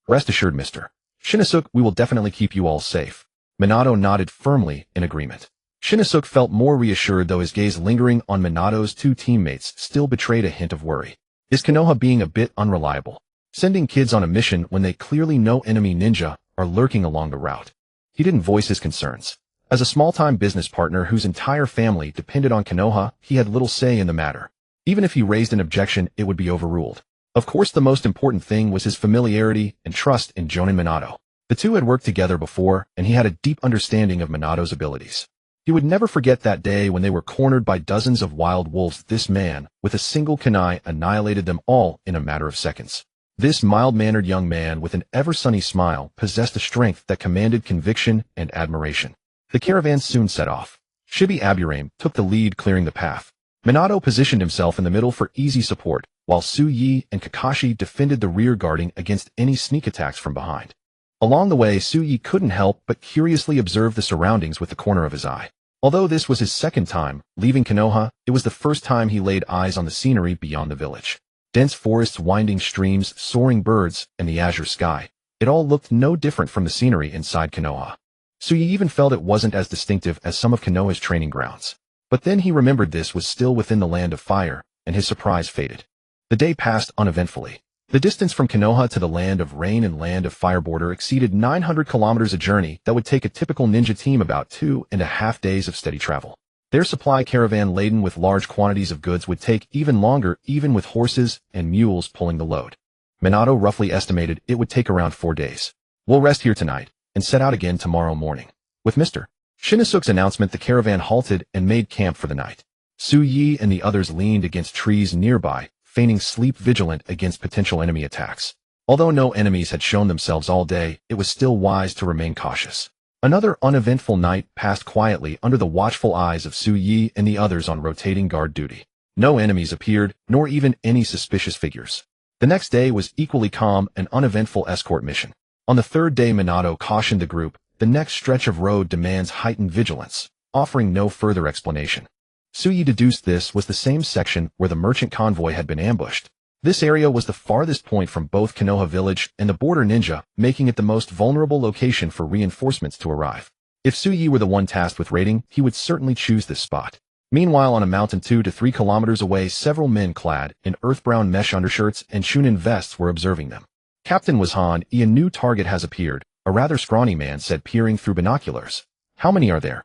Rest assured, Mr. Shinosuke, we will definitely keep you all safe. Minato nodded firmly in agreement. Shinosuke felt more reassured, though his gaze lingering on Minato's two teammates still betrayed a hint of worry. Is Konoha being a bit unreliable, sending kids on a mission when they clearly know enemy ninja are lurking along the route? He didn't voice his concerns. As a small-time business partner whose entire family depended on Konoha, he had little say in the matter. Even if he raised an objection, it would be overruled. Of course, the most important thing was his familiarity and trust in Jonin Minato. The two had worked together before, and he had a deep understanding of Minato's abilities. He would never forget that day when they were cornered by dozens of wild wolves. This man, with a single kunai, annihilated them all in a matter of seconds. This mild-mannered young man with an ever-sunny smile possessed a strength that commanded conviction and admiration. The caravan soon set off. Shibi Aburame took the lead, clearing the path. Minato positioned himself in the middle for easy support, while Suyi and Kakashi defended the rear, guarding against any sneak attacks from behind. Along the way, Suyi couldn't help but curiously observe the surroundings with the corner of his eye. Although this was his second time leaving Konoha, it was the first time he laid eyes on the scenery beyond the village. Dense forests, winding streams, soaring birds, and the azure sky. It all looked no different from the scenery inside Konoha. Suyi even felt it wasn't as distinctive as some of Konoha's training grounds. But then he remembered this was still within the land of fire, and his surprise faded. The day passed uneventfully. The distance from Konoha to the land of rain and land of fire border exceeded 900 kilometers, a journey that would take a typical ninja team about 2.5 days of steady travel. Their supply caravan laden with large quantities of goods would take even longer, even with horses and mules pulling the load. Minato roughly estimated it would take around 4 days. We'll rest here tonight and set out again tomorrow morning. With Mr. Shinosuke's announcement, the caravan halted and made camp for the night. Suyi and the others leaned against trees nearby, feigning sleep, vigilant against potential enemy attacks. Although no enemies had shown themselves all day, it was still wise to remain cautious. Another uneventful night passed quietly under the watchful eyes of Suyi and the others on rotating guard duty. No enemies appeared, nor even any suspicious figures. The next day was equally calm, an uneventful escort mission. On the third day, Minato cautioned the group, the next stretch of road demands heightened vigilance, offering no further explanation. Suyi deduced this was the same section where the merchant convoy had been ambushed. This area was the farthest point from both Konoha village and the border ninja, making it the most vulnerable location for reinforcements to arrive. If Suyi were the one tasked with raiding, he would certainly choose this spot. Meanwhile, on a mountain 2 to 3 kilometers away, several men clad in earth-brown mesh undershirts and Chunin vests were observing them. Captain was Han. A new target has appeared, a rather scrawny man said, peering through binoculars. How many are there?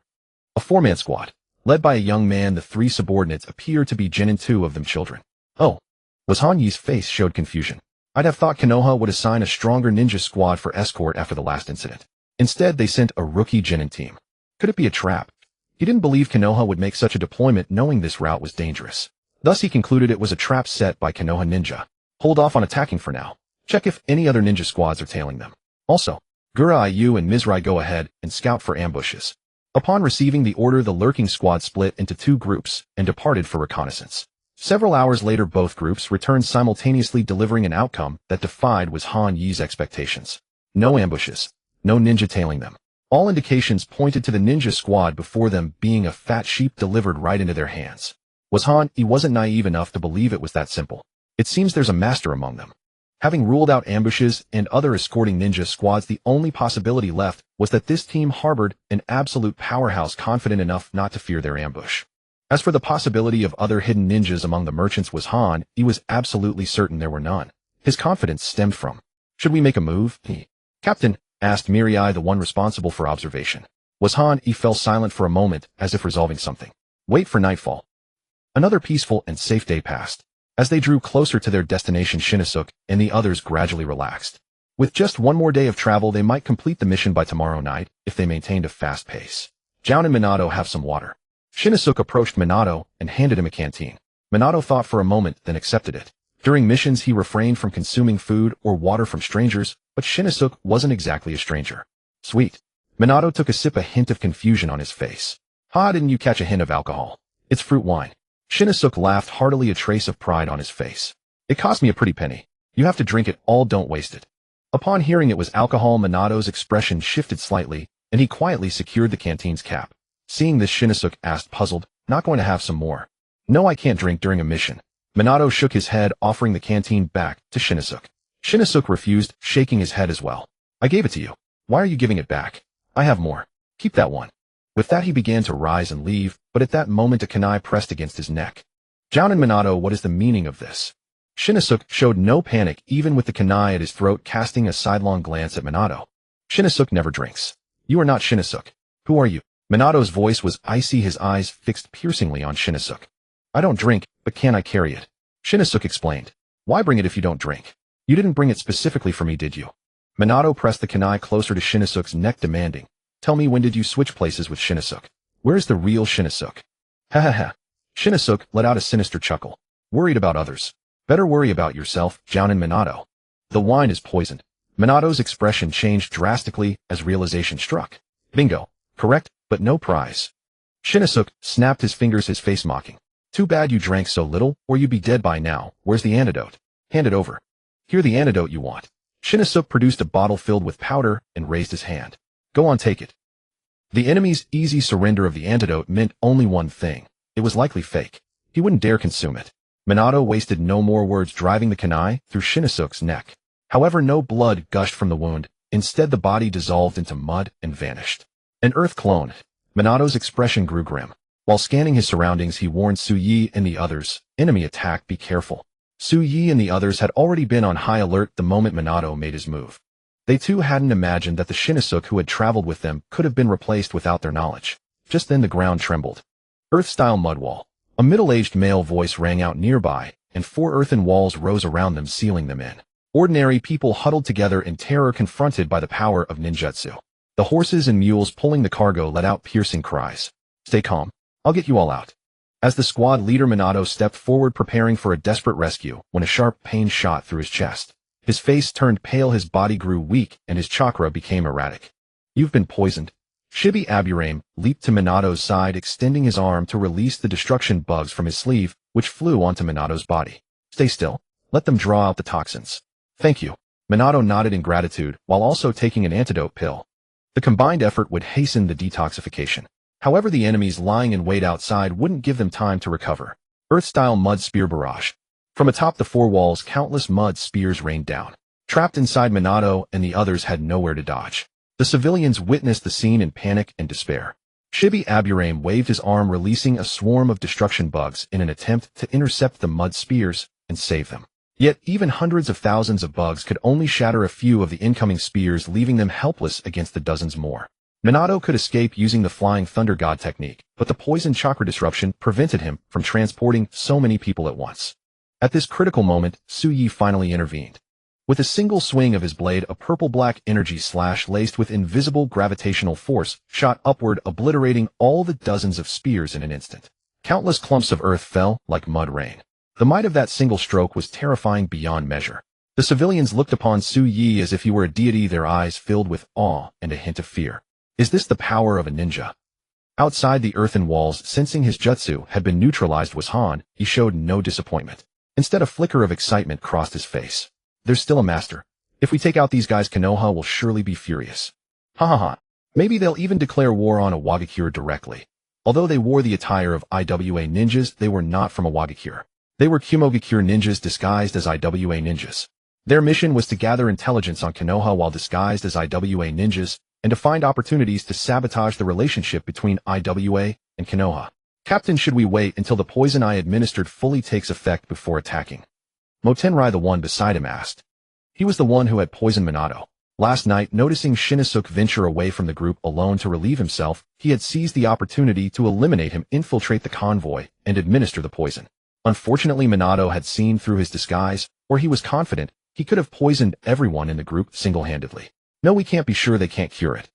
A 4-man squad. Led by a young man, the 3 subordinates appear to be Jin and 2 of them children. Oh. Was Han Yi's face showed confusion. I'd have thought Konoha would assign a stronger ninja squad for escort after the last incident. Instead, they sent a rookie Jinin team. Could it be a trap? He didn't believe Konoha would make such a deployment, knowing this route was dangerous. Thus he concluded it was a trap set by Konoha ninja. Hold off on attacking for now. Check if any other ninja squads are tailing them. Also, Gura Ayu and Mizrai go ahead and scout for ambushes. Upon receiving the order, the lurking squad split into 2 groups and departed for reconnaissance. Several hours later, both groups returned simultaneously, delivering an outcome that defied was Han Yi's expectations. No ambushes, no ninja tailing them. All indications pointed to the ninja squad before them being a fat sheep delivered right into their hands. Was Han, he wasn't naive enough to believe it was that simple. It seems there's a master among them. Having ruled out ambushes and other escorting ninja squads, the only possibility left was that this team harbored an absolute powerhouse confident enough not to fear their ambush. As for the possibility of other hidden ninjas among the merchants, was Han, he was absolutely certain there were none. His confidence stemmed from, should we make a move? Captain, asked Mirai, the one responsible for observation. Was Han, he fell silent for a moment, as if resolving something. Wait for nightfall. Another peaceful and safe day passed. As they drew closer to their destination, Shinnosuke and the others gradually relaxed. With just one more day of travel, they might complete the mission by tomorrow night, if they maintained a fast pace. Joun and Minato, have some water. Shinnosuke approached Minato and handed him a canteen. Minato thought for a moment, then accepted it. During missions, he refrained from consuming food or water from strangers, but Shinnosuke wasn't exactly a stranger. Sweet. Minato took a sip, a hint of confusion on his face. How didn't you catch a hint of alcohol? It's fruit wine. Shinnosuke laughed heartily, a trace of pride on his face. It cost me a pretty penny. You have to drink it all, don't waste it. Upon hearing it was alcohol, Minato's expression shifted slightly, and he quietly secured the canteen's cap. Seeing this, Shinnosuke asked, puzzled, not going to have some more? No, I can't drink during a mission. Minato shook his head, offering the canteen back to Shinnosuke. Shinnosuke refused, shaking his head as well. I gave it to you. Why are you giving it back? I have more. Keep that one. With that, he began to rise and leave, but at that moment a kunai pressed against his neck. Joun and Minato, what is the meaning of this? Shinnosuke showed no panic, even with the kunai at his throat, casting a sidelong glance at Minato. Shinnosuke never drinks. You are not Shinnosuke. Who are you? Minato's voice was icy, his eyes fixed piercingly on Shinnosuke. I don't drink, but can I carry it? Shinnosuke explained. Why bring it if you don't drink? You didn't bring it specifically for me, did you? Minato pressed the kunai closer to Shinnosuke's neck, demanding, tell me, when did you switch places with Shinnosuke? Where's the real Shinnosuke? Ha ha ha. Shinnosuke let out a sinister chuckle. Worried about others. Better worry about yourself, Joun and Minato. The wine is poisoned. Minato's expression changed drastically as realization struck. Bingo. Correct, but no prize. Shinnosuke snapped his fingers, his face mocking. Too bad you drank so little, or you'd be dead by now. Where's the antidote? Hand it over. Here, the antidote you want. Shinnosuke produced a bottle filled with powder and raised his hand. Go on, take it. The enemy's easy surrender of the antidote meant only one thing. It was likely fake. He wouldn't dare consume it. Minato wasted no more words, driving the kunai through Shinnosuke's neck. However, no blood gushed from the wound. Instead, the body dissolved into mud and vanished. An earth clone. Minato's expression grew grim. While scanning his surroundings, he warned Suyi and the others, enemy attack, be careful. Suyi and the others had already been on high alert the moment Minato made his move. They too hadn't imagined that the Shinnosuke who had traveled with them could have been replaced without their knowledge. Just then the ground trembled. Earth-style mud wall. A middle-aged male voice rang out nearby, and 4 earthen walls rose around them, sealing them in. Ordinary people huddled together in terror, confronted by the power of ninjutsu. The horses and mules pulling the cargo let out piercing cries. Stay calm. I'll get you all out. As the squad leader, Minato stepped forward, preparing for a desperate rescue, when a sharp pain shot through his chest. His face turned pale, his body grew weak, and his chakra became erratic. You've been poisoned. Shibi Aburame leaped to Minato's side, extending his arm to release the destruction bugs from his sleeve, which flew onto Minato's body. Stay still. Let them draw out the toxins. Thank you. Minato nodded in gratitude, while also taking an antidote pill. The combined effort would hasten the detoxification. However, the enemies lying in wait outside wouldn't give them time to recover. Earth-style mud spear barrage. From atop the 4 walls, countless mud spears rained down. Trapped inside, Minato and the others had nowhere to dodge. The civilians witnessed the scene in panic and despair. Shibi Aburame waved his arm, releasing a swarm of destruction bugs in an attempt to intercept the mud spears and save them. Yet even hundreds of thousands of bugs could only shatter a few of the incoming spears, leaving them helpless against the dozens more. Minato could escape using the Flying Thunder God technique, but the poison chakra disruption prevented him from transporting so many people at once. At this critical moment, Suyi finally intervened. With a single swing of his blade, a purple-black energy slash laced with invisible gravitational force shot upward, obliterating all the dozens of spears in an instant. Countless clumps of earth fell like mud rain. The might of that single stroke was terrifying beyond measure. The civilians looked upon Suyi as if he were a deity, their eyes filled with awe and a hint of fear. Is this the power of a ninja? Outside the earthen walls, sensing his jutsu had been neutralized, was Han. He showed no disappointment. Instead, a flicker of excitement crossed his face. There's still a master. If we take out these guys, Konoha will surely be furious. Ha ha ha. Maybe they'll even declare war on Iwagakure directly. Although they wore the attire of IWA ninjas, they were not from Iwagakure. They were Kumogakure ninjas disguised as IWA ninjas. Their mission was to gather intelligence on Konoha while disguised as IWA ninjas, and to find opportunities to sabotage the relationship between IWA and Konoha. Captain, should we wait until the poison I administered fully takes effect before attacking? Motenrai, the one beside him, asked. He was the one who had poisoned Minato. Last night, noticing Shinosuke venture away from the group alone to relieve himself, he had seized the opportunity to eliminate him, infiltrate the convoy, and administer the poison. Unfortunately, Minato had seen through his disguise, or he was confident he could have poisoned everyone in the group single-handedly. No, we can't be sure they can't cure it.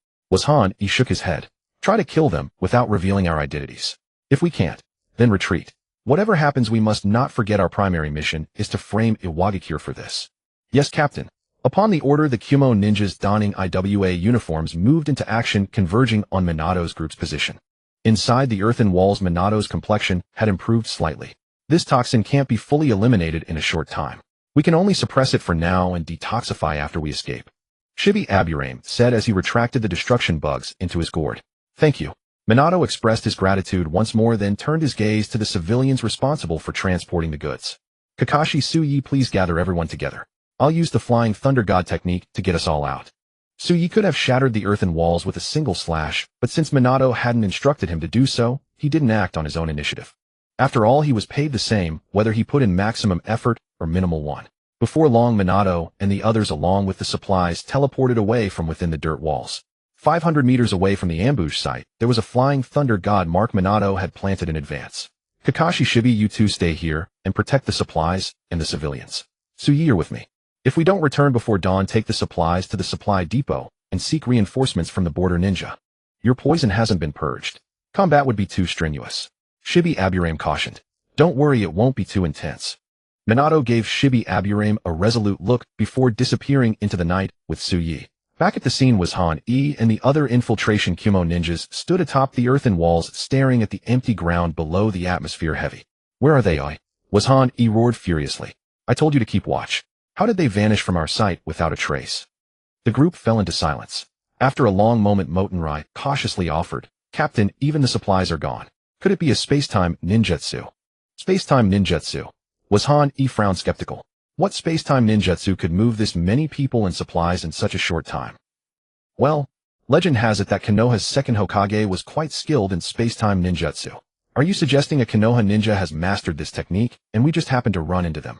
He shook his head. Try to kill them without revealing our identities. If we can't, then retreat. Whatever happens, we must not forget our primary mission is to frame Iwagakure for this. Yes, Captain. Upon the order, the Kumo ninjas donning IWA uniforms moved into action, converging on Minato's group's position. Inside the earthen walls, Minato's complexion had improved slightly. This toxin can't be fully eliminated in a short time. We can only suppress it for now and detoxify after we escape. Shibi Aburame said as he retracted the destruction bugs into his gourd. Thank you. Minato expressed his gratitude once more, then turned his gaze to the civilians responsible for transporting the goods. Kakashi, Tsuyi, please gather everyone together. I'll use the Flying Thunder God technique to get us all out. Tsuyi could have shattered the earthen walls with a single slash, but since Minato hadn't instructed him to do so, he didn't act on his own initiative. After all, he was paid the same, whether he put in maximum effort or minimal one. Before long, Minato and the others, along with the supplies, teleported away from within the dirt walls. 500 meters away from the ambush site, there was a Flying Thunder God mark Minato had planted in advance. Kakashi, Shibi, you two stay here and protect the supplies and the civilians. Tsuyi, you're with me. If we don't return before dawn, take the supplies to the supply depot and seek reinforcements from the border ninja. Your poison hasn't been purged. Combat would be too strenuous. Shibi Aburame cautioned. Don't worry, it won't be too intense. Minato gave Shibi Aburame a resolute look before disappearing into the night with Tsuyi. Back at the scene, Han-e and the other infiltration Kumo ninjas stood atop the earthen walls, staring at the empty ground below the atmosphere heavy. Where are they, Han-e roared furiously. I told you to keep watch. How did they vanish from our sight without a trace? The group fell into silence. After a long moment, Motenrai cautiously offered, Captain, even the supplies are gone. Could it be a space-time ninjutsu? Space-time ninjutsu? Han-e frowned skeptical. What space-time ninjutsu could move this many people and supplies in such a short time? Well, legend has it that Konoha's second Hokage was quite skilled in space-time ninjutsu. Are you suggesting a Konoha ninja has mastered this technique, and we just happened to run into them?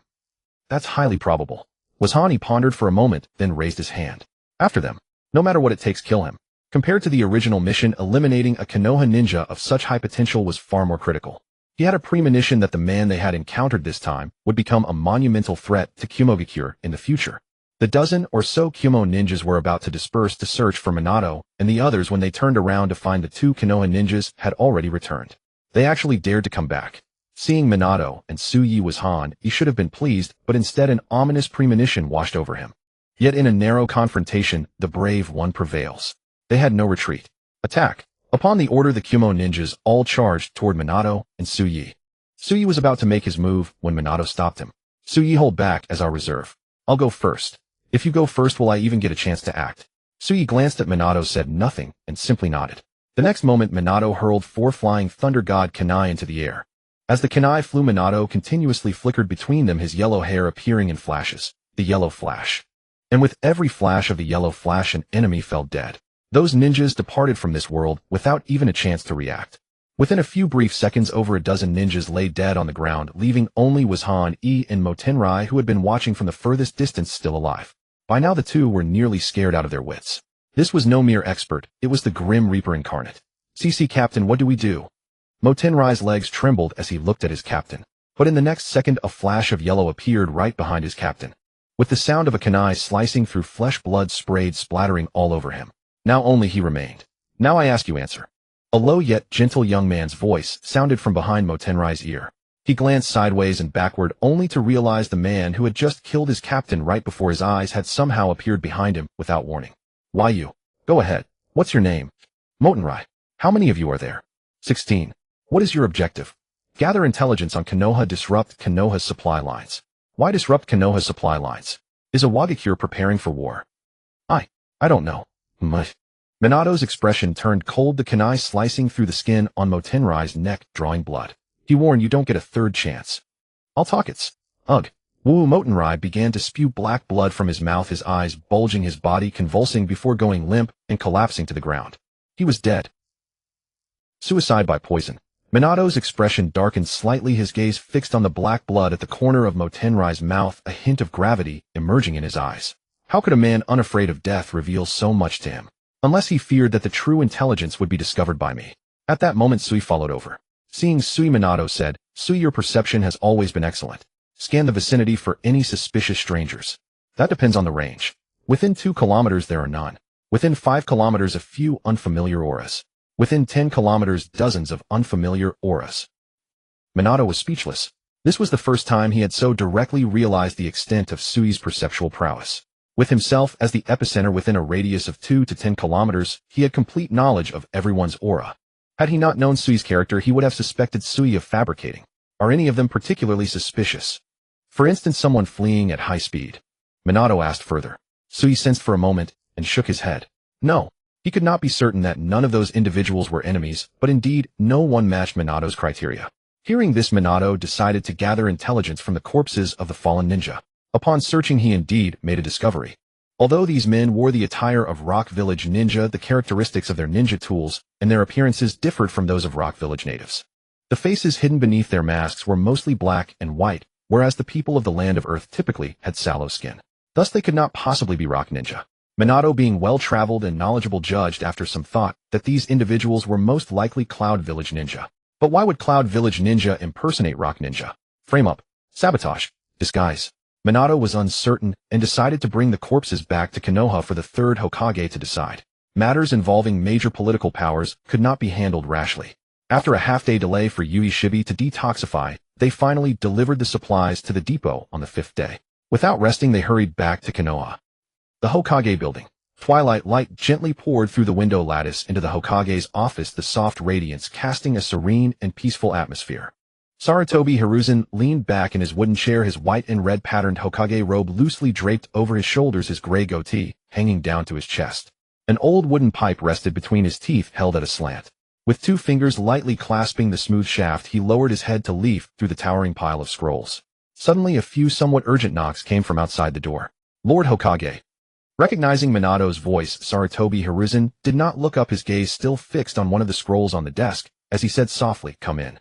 That's highly probable. Han-e pondered for a moment, then raised his hand. After them. No matter what it takes, kill him. Compared to the original mission, eliminating a Konoha ninja of such high potential was far more critical. He had a premonition that the man they had encountered this time would become a monumental threat to Kumogakure in the future. The dozen or so Kumo ninjas were about to disperse to search for Minato and the others when they turned around to find the two Konoha ninjas had already returned. They actually dared to come back. Seeing Minato and Tsuyi he should have been pleased, but instead an ominous premonition washed over him. Yet in a narrow confrontation, the brave one prevails. They had no retreat. Attack! Upon the order, the Kumo ninjas all charged toward Minato and Tsuyi. Tsuyi was about to make his move when Minato stopped him. Tsuyi, hold back as our reserve. I'll go first. If you go first, will I even get a chance to act? Tsuyi glanced at Minato, said nothing, and simply nodded. The next moment, Minato hurled 4 Flying Thunder God kunai into the air. As the kunai flew, Minato continuously flickered between them, his yellow hair appearing in flashes. The yellow flash. And with every flash of the yellow flash, an enemy fell dead. Those ninjas departed from this world without even a chance to react. Within a few brief seconds, over a dozen ninjas lay dead on the ground, leaving only Han-e and Motenrai, who had been watching from the furthest distance, still alive. By now the two were nearly scared out of their wits. This was no mere expert, it was the Grim Reaper incarnate. CC Captain, what do we do? Motenrai's legs trembled as he looked at his captain. But in the next second, a flash of yellow appeared right behind his captain. With the sound of a kunai slicing through flesh, blood sprayed, splattering all over him. Now only he remained. Now I ask you, answer. A low yet gentle young man's voice sounded from behind Motenrai's ear. He glanced sideways and backward, only to realize the man who had just killed his captain right before his eyes had somehow appeared behind him without warning. Why you? Go ahead. What's your name? Motenrai. How many of you are there? 16. What is your objective? Gather intelligence on Konoha. Disrupt Konoha's supply lines. Why disrupt Konoha's supply lines? Is Iwagakure preparing for war? I don't know. Minato's expression turned cold, the kunai slicing through the skin on Motenrai's neck, drawing blood. He warned, you don't get a third chance. I'll talk it. Ugh. Wu Motenrai began to spew black blood from his mouth, his eyes bulging, his body convulsing before going limp and collapsing to the ground. He was dead. Suicide by poison. Minato's expression darkened slightly, his gaze fixed on the black blood at the corner of Motenrai's mouth, a hint of gravity emerging in his eyes. How could a man unafraid of death reveal so much to him? Unless he feared that the true intelligence would be discovered by me. At that moment Sui followed over. Seeing Sui, Minato said, Sui, your perception has always been excellent. Scan the vicinity for any suspicious strangers. That depends on the range. Within 2 kilometers there are none. Within 5 kilometers a few unfamiliar auras. Within 10 kilometers dozens of unfamiliar auras. Minato was speechless. This was the first time he had so directly realized the extent of Sui's perceptual prowess. With himself as the epicenter within a radius of 2 to 10 kilometers, he had complete knowledge of everyone's aura. Had he not known Sui's character, he would have suspected Sui of fabricating. Are any of them particularly suspicious? For instance, someone fleeing at high speed. Minato asked further. Sui sensed for a moment and shook his head. No. He could not be certain that none of those individuals were enemies, but indeed, no one matched Minato's criteria. Hearing this, Minato decided to gather intelligence from the corpses of the fallen ninja. Upon searching, he indeed made a discovery. Although these men wore the attire of Rock Village ninja, the characteristics of their ninja tools and their appearances differed from those of Rock Village natives. The faces hidden beneath their masks were mostly black and white, whereas the people of the Land of Earth typically had sallow skin. Thus they could not possibly be Rock ninja. Minato, being well-traveled and knowledgeable, judged after some thought that these individuals were most likely Cloud Village ninja. But why would Cloud Village ninja impersonate Rock ninja? Frame up, sabotage, disguise. Minato was uncertain and decided to bring the corpses back to Konoha for the 3rd Hokage to decide. Matters involving major political powers could not be handled rashly. After a half-day delay for Yui Shibi to detoxify, they finally delivered the supplies to the depot on the 5th day. Without resting, they hurried back to Konoha. The Hokage building. Twilight light gently poured through the window lattice into the Hokage's office, the soft radiance casting a serene and peaceful atmosphere. Sarutobi Hiruzen leaned back in his wooden chair, his white and red patterned Hokage robe loosely draped over his shoulders, his gray goatee hanging down to his chest. An old wooden pipe rested between his teeth, held at a slant. With 2 fingers lightly clasping the smooth shaft, he lowered his head to leaf through the towering pile of scrolls. Suddenly a few somewhat urgent knocks came from outside the door. Lord Hokage. Recognizing Minato's voice, Sarutobi Hiruzen did not look up, his gaze still fixed on one of the scrolls on the desk, as he said softly, come in.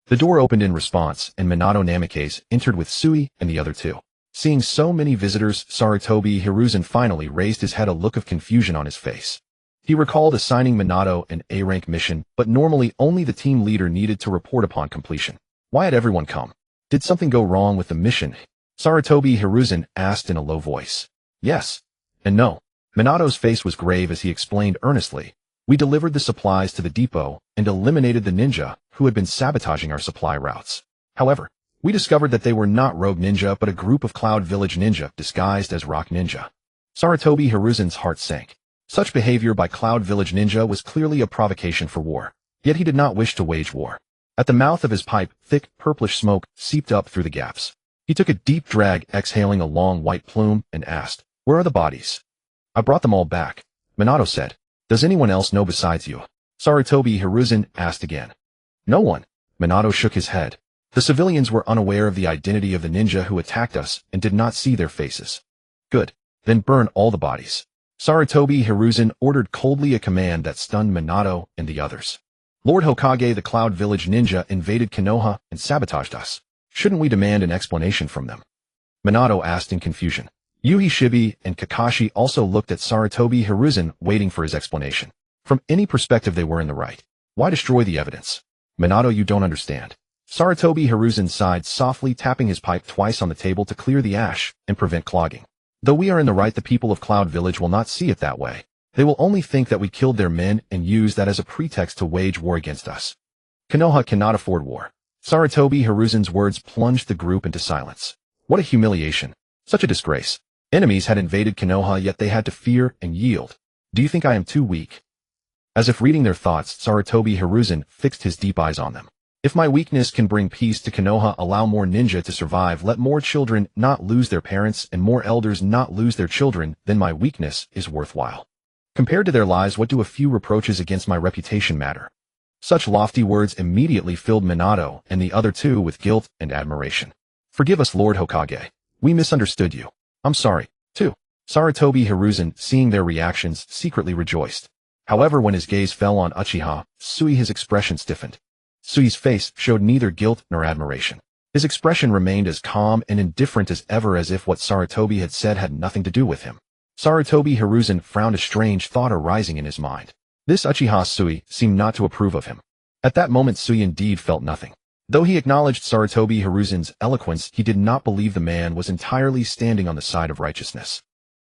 The door opened in response, and Minato Namikaze entered with Sui and the other 2. Seeing so many visitors, Sarutobi Hiruzen finally raised his head, a look of confusion on his face. He recalled assigning Minato an A-rank mission, but normally only the team leader needed to report upon completion. Why had everyone come? Did something go wrong with the mission? Sarutobi Hiruzen asked in a low voice. Yes. And no. Minato's face was grave as he explained earnestly. We delivered the supplies to the depot and eliminated the ninja who had been sabotaging our supply routes. However, we discovered that they were not rogue ninja but a group of Cloud Village ninja disguised as Rock ninja. Sarutobi Hiruzen's heart sank. Such behavior by Cloud Village ninja was clearly a provocation for war. Yet he did not wish to wage war. At the mouth of his pipe, thick, purplish smoke seeped up through the gaps. He took a deep drag, exhaling a long white plume, and asked, where are the bodies? I brought them all back. Minato said. Does anyone else know besides you? Sarutobi Hiruzen asked again. No one. Minato shook his head. The civilians were unaware of the identity of the ninja who attacked us and did not see their faces. Good. Then burn all the bodies. Sarutobi Hiruzen ordered coldly, a command that stunned Minato and the others. Lord Hokage, the Cloud Village ninja invaded Konoha and sabotaged us. Shouldn't we demand an explanation from them? Minato asked in confusion. Yui Shibi and Kakashi also looked at Sarutobi Hiruzen, waiting for his explanation. From any perspective they were in the right. Why destroy the evidence? Minato, you don't understand. Sarutobi Hiruzen sighed softly, tapping his pipe twice on the table to clear the ash and prevent clogging. Though we are in the right, the people of Cloud Village will not see it that way. They will only think that we killed their men and use that as a pretext to wage war against us. Konoha cannot afford war. Sarutobi Hiruzen's words plunged the group into silence. What a humiliation. Such a disgrace. Enemies had invaded Konoha, yet they had to fear and yield. Do you think I am too weak? As if reading their thoughts, Sarutobi Hiruzen fixed his deep eyes on them. If my weakness can bring peace to Konoha, allow more ninja to survive, let more children not lose their parents and more elders not lose their children, then my weakness is worthwhile. Compared to their lives, what do a few reproaches against my reputation matter? Such lofty words immediately filled Minato and the other two with guilt and admiration. Forgive us, Lord Hokage. We misunderstood you. I'm sorry, too. Sarutobi Hiruzen, seeing their reactions, secretly rejoiced. However, when his gaze fell on Uchiha, Sui, his expression stiffened. Sui's face showed neither guilt nor admiration. His expression remained as calm and indifferent as ever, as if what Sarutobi had said had nothing to do with him. Sarutobi Hiruzen frowned, a strange thought arising in his mind. This Uchiha Sui seemed not to approve of him. At that moment Sui indeed felt nothing. Though he acknowledged Sarutobi Hiruzen's eloquence, he did not believe the man was entirely standing on the side of righteousness.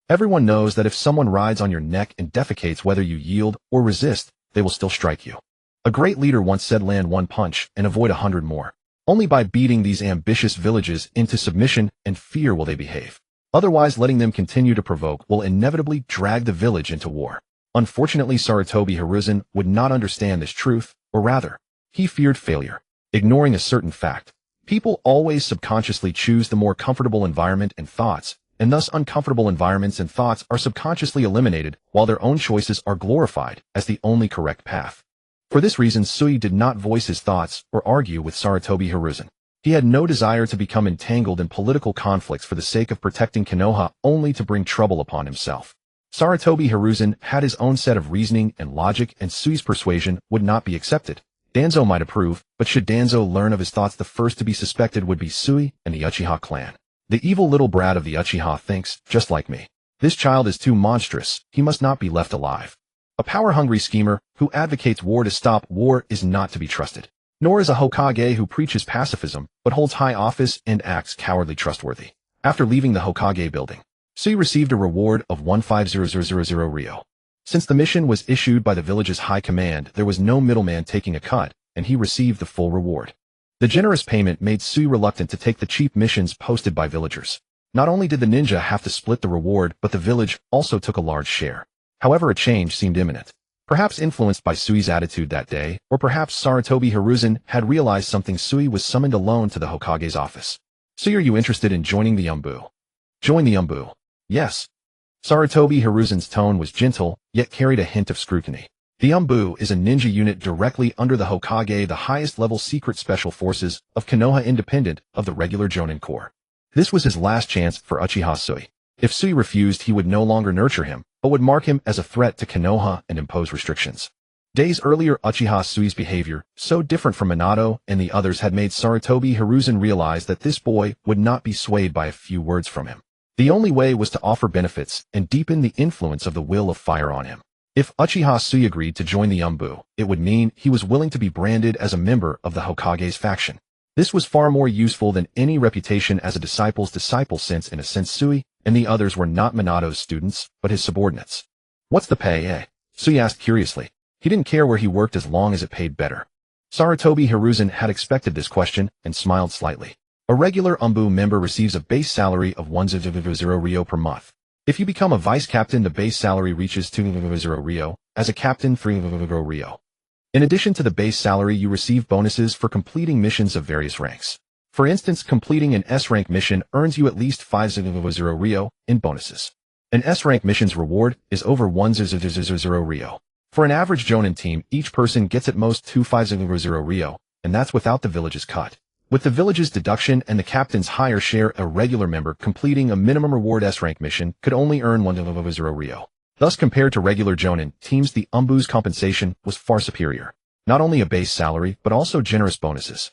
Everyone knows that if someone rides on your neck and defecates, whether you yield or resist, they will still strike you. A great leader once said, land one punch and avoid 100 more. Only by beating these ambitious villages into submission and fear will they behave. Otherwise, letting them continue to provoke will inevitably drag the village into war. Unfortunately, Sarutobi Hiruzen would not understand this truth, or rather, he feared failure. Ignoring a certain fact, people always subconsciously choose the more comfortable environment and thoughts, and thus uncomfortable environments and thoughts are subconsciously eliminated while their own choices are glorified as the only correct path. For this reason, Sui did not voice his thoughts or argue with Sarutobi Hiruzen. He had no desire to become entangled in political conflicts for the sake of protecting Konoha, only to bring trouble upon himself. Sarutobi Hiruzen had his own set of reasoning and logic, and Sui's persuasion would not be accepted. Danzo might approve, but should Danzo learn of his thoughts, the first to be suspected would be Sui and the Uchiha clan. The evil little brat of the Uchiha thinks, just like me. This child is too monstrous, he must not be left alive. A power-hungry schemer who advocates war to stop war is not to be trusted. Nor is a Hokage who preaches pacifism, but holds high office and acts cowardly trustworthy. After leaving the Hokage building, Sui received a reward of 150000 ryo. Since the mission was issued by the village's high command, there was no middleman taking a cut, and he received the full reward. The generous payment made Sui reluctant to take the cheap missions posted by villagers. Not only did the ninja have to split the reward, but the village also took a large share. However, a change seemed imminent. Perhaps influenced by Sui's attitude that day, or perhaps Sarutobi Hiruzen had realized something. Sui was summoned alone to the Hokage's office. Sui, are you interested in joining the Umbu? Join the Umbu? Yes. Sarutobi Hiruzen's tone was gentle, yet carried a hint of scrutiny. The Umbu is a ninja unit directly under the Hokage, the highest level secret special forces of Konoha, independent of the regular Jonin Corps. This was his last chance for Uchiha Sui. If Sui refused, he would no longer nurture him, but would mark him as a threat to Konoha and impose restrictions. Days earlier, Uchiha Sui's behavior, so different from Minato and the others, had made Sarutobi Hiruzen realize that this boy would not be swayed by a few words from him. The only way was to offer benefits and deepen the influence of the will of fire on him. If Uchiha Sui agreed to join the Umbu, it would mean he was willing to be branded as a member of the Hokage's faction. This was far more useful than any reputation as a disciple's disciple, since in a sense Sui and the others were not Minato's students, but his subordinates. What's the pay, eh? Sui asked curiously. He didn't care where he worked as long as it paid better. Sarutobi Hiruzen had expected this question and smiled slightly. A regular Umbu member receives a base salary of 1000 ryo per month. If you become a vice captain, the base salary reaches 200 ryo, as a captain 300 ryo. In addition to the base salary, you receive bonuses for completing missions of various ranks. For instance, completing an S-rank mission earns you at least 500 ryo in bonuses. An S-rank mission's reward is over 1000 ryo. For an average Jonin team, each person gets at most 250 ryo, and that's without the village's cut. With the village's deduction and the captain's higher share, a regular member completing a minimum reward S-rank mission could only earn 100 ryo. Thus, compared to regular Jonin teams, the Umbu's compensation was far superior. Not only a base salary, but also generous bonuses.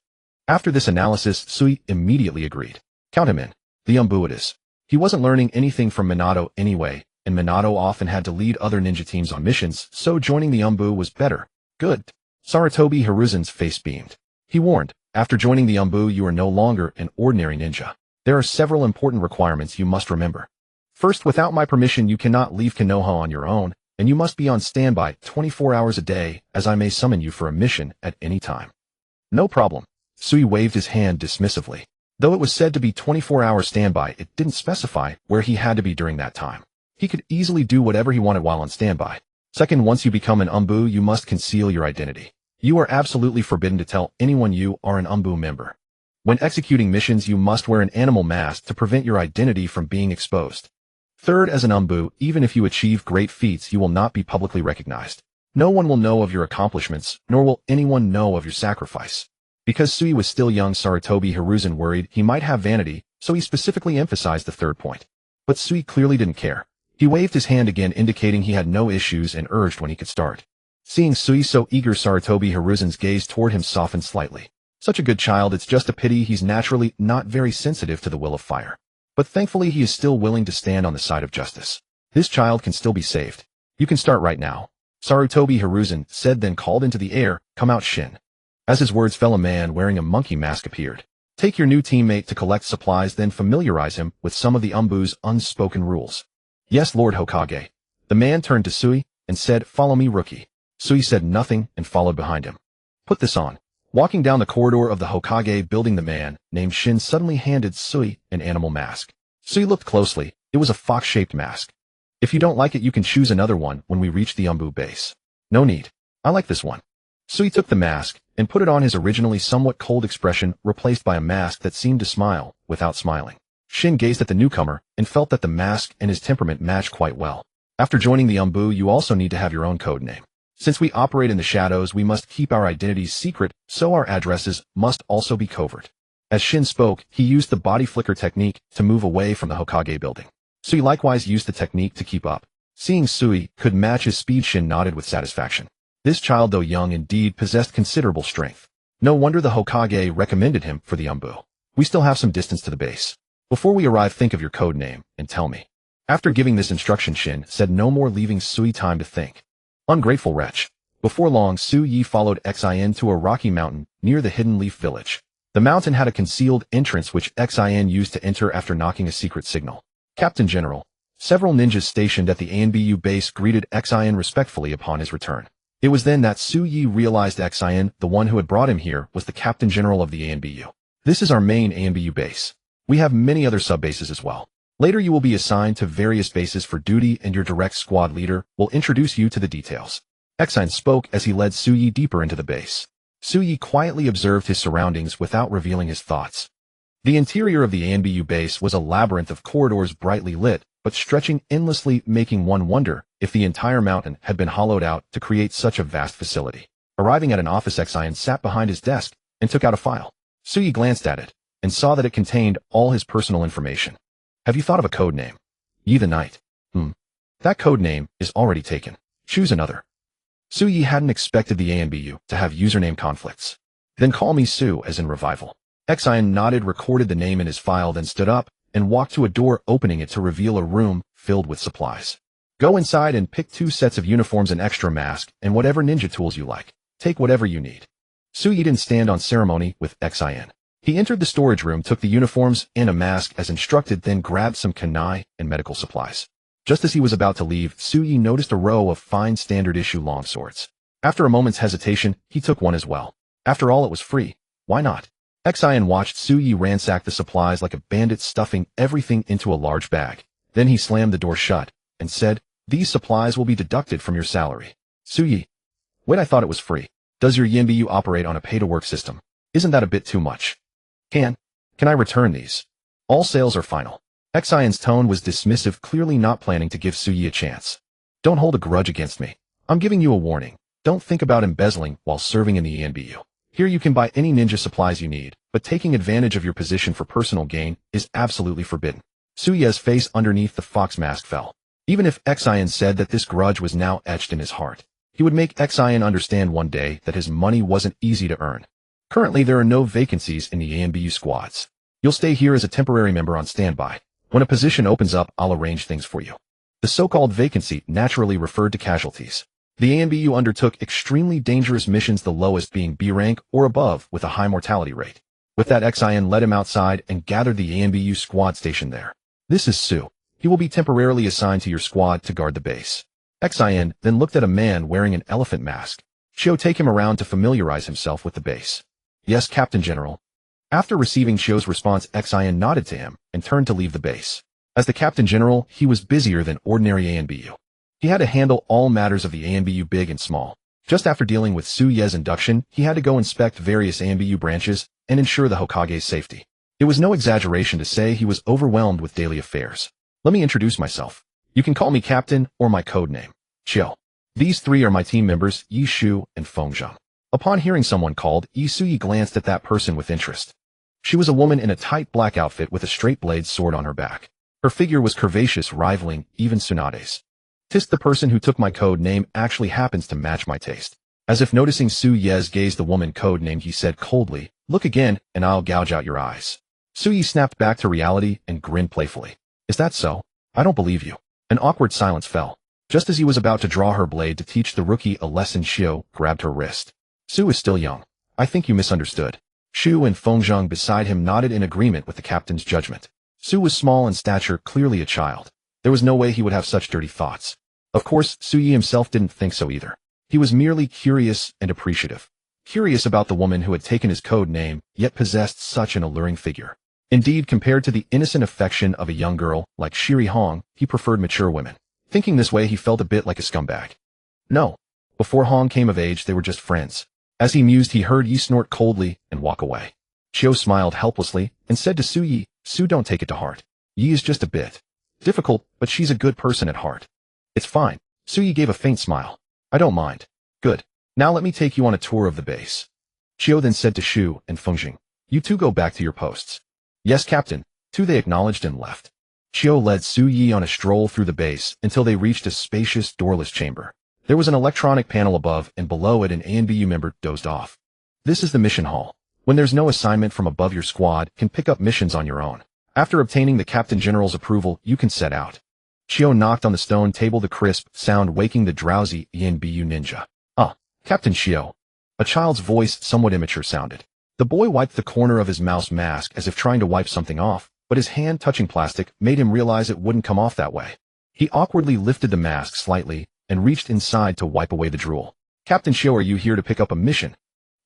After this analysis, Sui immediately agreed. Count him in. The Umbu it is. He wasn't learning anything from Minato anyway, and Minato often had to lead other ninja teams on missions, so joining the Umbu was better. Good. Sarutobi Hiruzen's face beamed. He warned, after joining the Umbu, you are no longer an ordinary ninja. There are several important requirements you must remember. First, without my permission, you cannot leave Konoha on your own, and you must be on standby 24 hours a day, as I may summon you for a mission at any time. No problem. Sui waved his hand dismissively. Though it was said to be 24-hour standby, it didn't specify where he had to be during that time. He could easily do whatever he wanted while on standby. Second, once you become an Umbu, you must conceal your identity. You are absolutely forbidden to tell anyone you are an Umbu member. When executing missions, you must wear an animal mask to prevent your identity from being exposed. Third, as an Umbu, even if you achieve great feats, you will not be publicly recognized. No one will know of your accomplishments, nor will anyone know of your sacrifice. Because Sui was still young, Sarutobi Hiruzen worried he might have vanity, so he specifically emphasized the third point. But Sui clearly didn't care. He waved his hand again, indicating he had no issues, and urged when he could start. Seeing Sui so eager, Sarutobi Hiruzen's gaze toward him softened slightly. Such a good child, it's just a pity he's naturally not very sensitive to the will of fire. But thankfully he is still willing to stand on the side of justice. This child can still be saved. You can start right now. Sarutobi Hiruzen said, then called into the air, "Come out, Shin." As his words fell, a man wearing a monkey mask appeared. Take your new teammate to collect supplies, then familiarize him with some of the Umbu's unspoken rules. Yes, Lord Hokage. The man turned to Sui and said, "Follow me, rookie." Sui said nothing and followed behind him. Put this on. Walking down the corridor of the Hokage building, the man named Shin suddenly handed Sui an animal mask. Sui looked closely. It was a fox-shaped mask. If you don't like it, you can choose another one when we reach the Umbu base. No need. I like this one. Sui took the mask and put it on, his originally somewhat cold expression replaced by a mask that seemed to smile without smiling. Shin gazed at the newcomer and felt that the mask and his temperament matched quite well. After joining the Umbu, you also need to have your own code name. Since we operate in the shadows, we must keep our identities secret, so our addresses must also be covert. As Shin spoke, he used the body flicker technique to move away from the Hokage building. Sui likewise used the technique to keep up. Seeing Sui could match his speed, Shin nodded with satisfaction. This child, though young, indeed possessed considerable strength. No wonder the Hokage recommended him for the Umbu. We still have some distance to the base. Before we arrive, think of your code name and tell me. After giving this instruction, Shin said no more, leaving Sui time to think. Ungrateful wretch. Before long, Sui followed Xin to a rocky mountain near the Hidden Leaf Village. The mountain had a concealed entrance which Xin used to enter after knocking a secret signal. Captain General. Several ninjas stationed at the ANBU base greeted Xin respectfully upon his return. It was then that Sui realized Xin, the one who had brought him here, was the Captain General of the ANBU. This is our main ANBU base. We have many other sub-bases as well. Later you will be assigned to various bases for duty, and your direct squad leader will introduce you to the details. Xin spoke as he led Sui deeper into the base. Sui quietly observed his surroundings without revealing his thoughts. The interior of the ANBU base was a labyrinth of corridors brightly lit, but stretching endlessly, making one wonder if the entire mountain had been hollowed out to create such a vast facility. Arriving at an office, Xin sat behind his desk and took out a file. Sui glanced at it and saw that it contained all his personal information. Have you thought of a code name? Yi the Knight. That code name is already taken. Choose another. Sui hadn't expected the ANBU to have username conflicts. Then call me Su, as in revival. Xin nodded, recorded the name in his file, then stood up and walked to a door, opening it to reveal a room filled with supplies. Go inside and pick 2 sets of uniforms, an extra mask, and whatever ninja tools you like. Take whatever you need. Sui didn't stand on ceremony with Xin. He entered the storage room, took the uniforms and a mask as instructed, then grabbed some kunai and medical supplies. Just as he was about to leave, Sui noticed a row of fine standard-issue longswords. After a moment's hesitation, he took one as well. After all, it was free. Why not? Xin watched Sui ransack the supplies like a bandit, stuffing everything into a large bag. Then he slammed the door shut and said, "These supplies will be deducted from your salary." Sui. Wait, I thought it was free. Does your ANBU operate on a pay-to-work system? Isn't that a bit too much? Can I return these? All sales are final. Xion's tone was dismissive, clearly not planning to give Sui a chance. Don't hold a grudge against me. I'm giving you a warning. Don't think about embezzling while serving in the ANBU. Here you can buy any ninja supplies you need, but taking advantage of your position for personal gain is absolutely forbidden. Sui's face underneath the fox mask fell. Even if Xion said that this grudge was now etched in his heart, he would make Xion understand one day that his money wasn't easy to earn. Currently, there are no vacancies in the ANBU squads. You'll stay here as a temporary member on standby. When a position opens up, I'll arrange things for you. The so-called vacancy naturally referred to casualties. The ANBU undertook extremely dangerous missions, the lowest being B rank or above with a high mortality rate. With that, Xion led him outside and gathered the ANBU squad stationed there. This is Su. He will be temporarily assigned to your squad to guard the base. Xion then looked at a man wearing an elephant mask. Shio, take him around to familiarize himself with the base. Yes, Captain General. After receiving Shio's response, Xion nodded to him and turned to leave the base. As the Captain General, he was busier than ordinary ANBU. He had to handle all matters of the ANBU, big and small. Just after dealing with Su Ye's induction, he had to go inspect various ANBU branches and ensure the Hokage's safety. It was no exaggeration to say he was overwhelmed with daily affairs. Let me introduce myself. You can call me Captain or my code name, Chill. These three are my team members, Yi Shu and Feng Zheng. Upon hearing someone called, Yi Suyi glanced at that person with interest. She was a woman in a tight black outfit with a straight-blade sword on her back. Her figure was curvaceous, rivaling even Tsunade's. "Tisk, the person who took my code name actually happens to match my taste." As if noticing Su Ye's gaze the woman code name, he said coldly, "Look again, and I'll gouge out your eyes." Su Yi snapped back to reality and grinned playfully. "Is that so? I don't believe you." An awkward silence fell. Just as he was about to draw her blade to teach the rookie a lesson, Xiao grabbed her wrist. "Su is still young. I think you misunderstood." Shu and Feng Zheng beside him nodded in agreement with the captain's judgment. Su was small in stature, clearly a child. There was no way he would have such dirty thoughts. Of course, Su Yi himself didn't think so either. He was merely curious and appreciative. Curious about the woman who had taken his code name, yet possessed such an alluring figure. Indeed, compared to the innocent affection of a young girl like Shiri Hong, he preferred mature women. Thinking this way, he felt a bit like a scumbag. No. Before Hong came of age, they were just friends. As he mused, he heard Yi snort coldly and walk away. Chiao smiled helplessly and said to Su Yi, "Su, don't take it to heart. Yi is just a bit difficult, but she's a good person at heart." "It's fine." Su Yi gave a faint smile. "I don't mind." "Good. Now let me take you on a tour of the base." Chiao then said to Shu and Fengjing, "You two go back to your posts." "Yes, Captain." Two they acknowledged and left. Chiao led Su Yi on a stroll through the base until they reached a spacious, doorless chamber. There was an electronic panel above, and below it an ANBU member dozed off. "This is the mission hall. When there's no assignment from above, your squad can pick up missions on your own. After obtaining the Captain General's approval, you can set out." Chiao knocked on the stone table, the crisp sound waking the drowsy ANBU ninja. "Ah, Captain Chiao." A child's voice, somewhat immature, sounded. The boy wiped the corner of his mouse mask as if trying to wipe something off, but his hand touching plastic made him realize it wouldn't come off that way. He awkwardly lifted the mask slightly and reached inside to wipe away the drool. "Captain Chiao, are you here to pick up a mission?"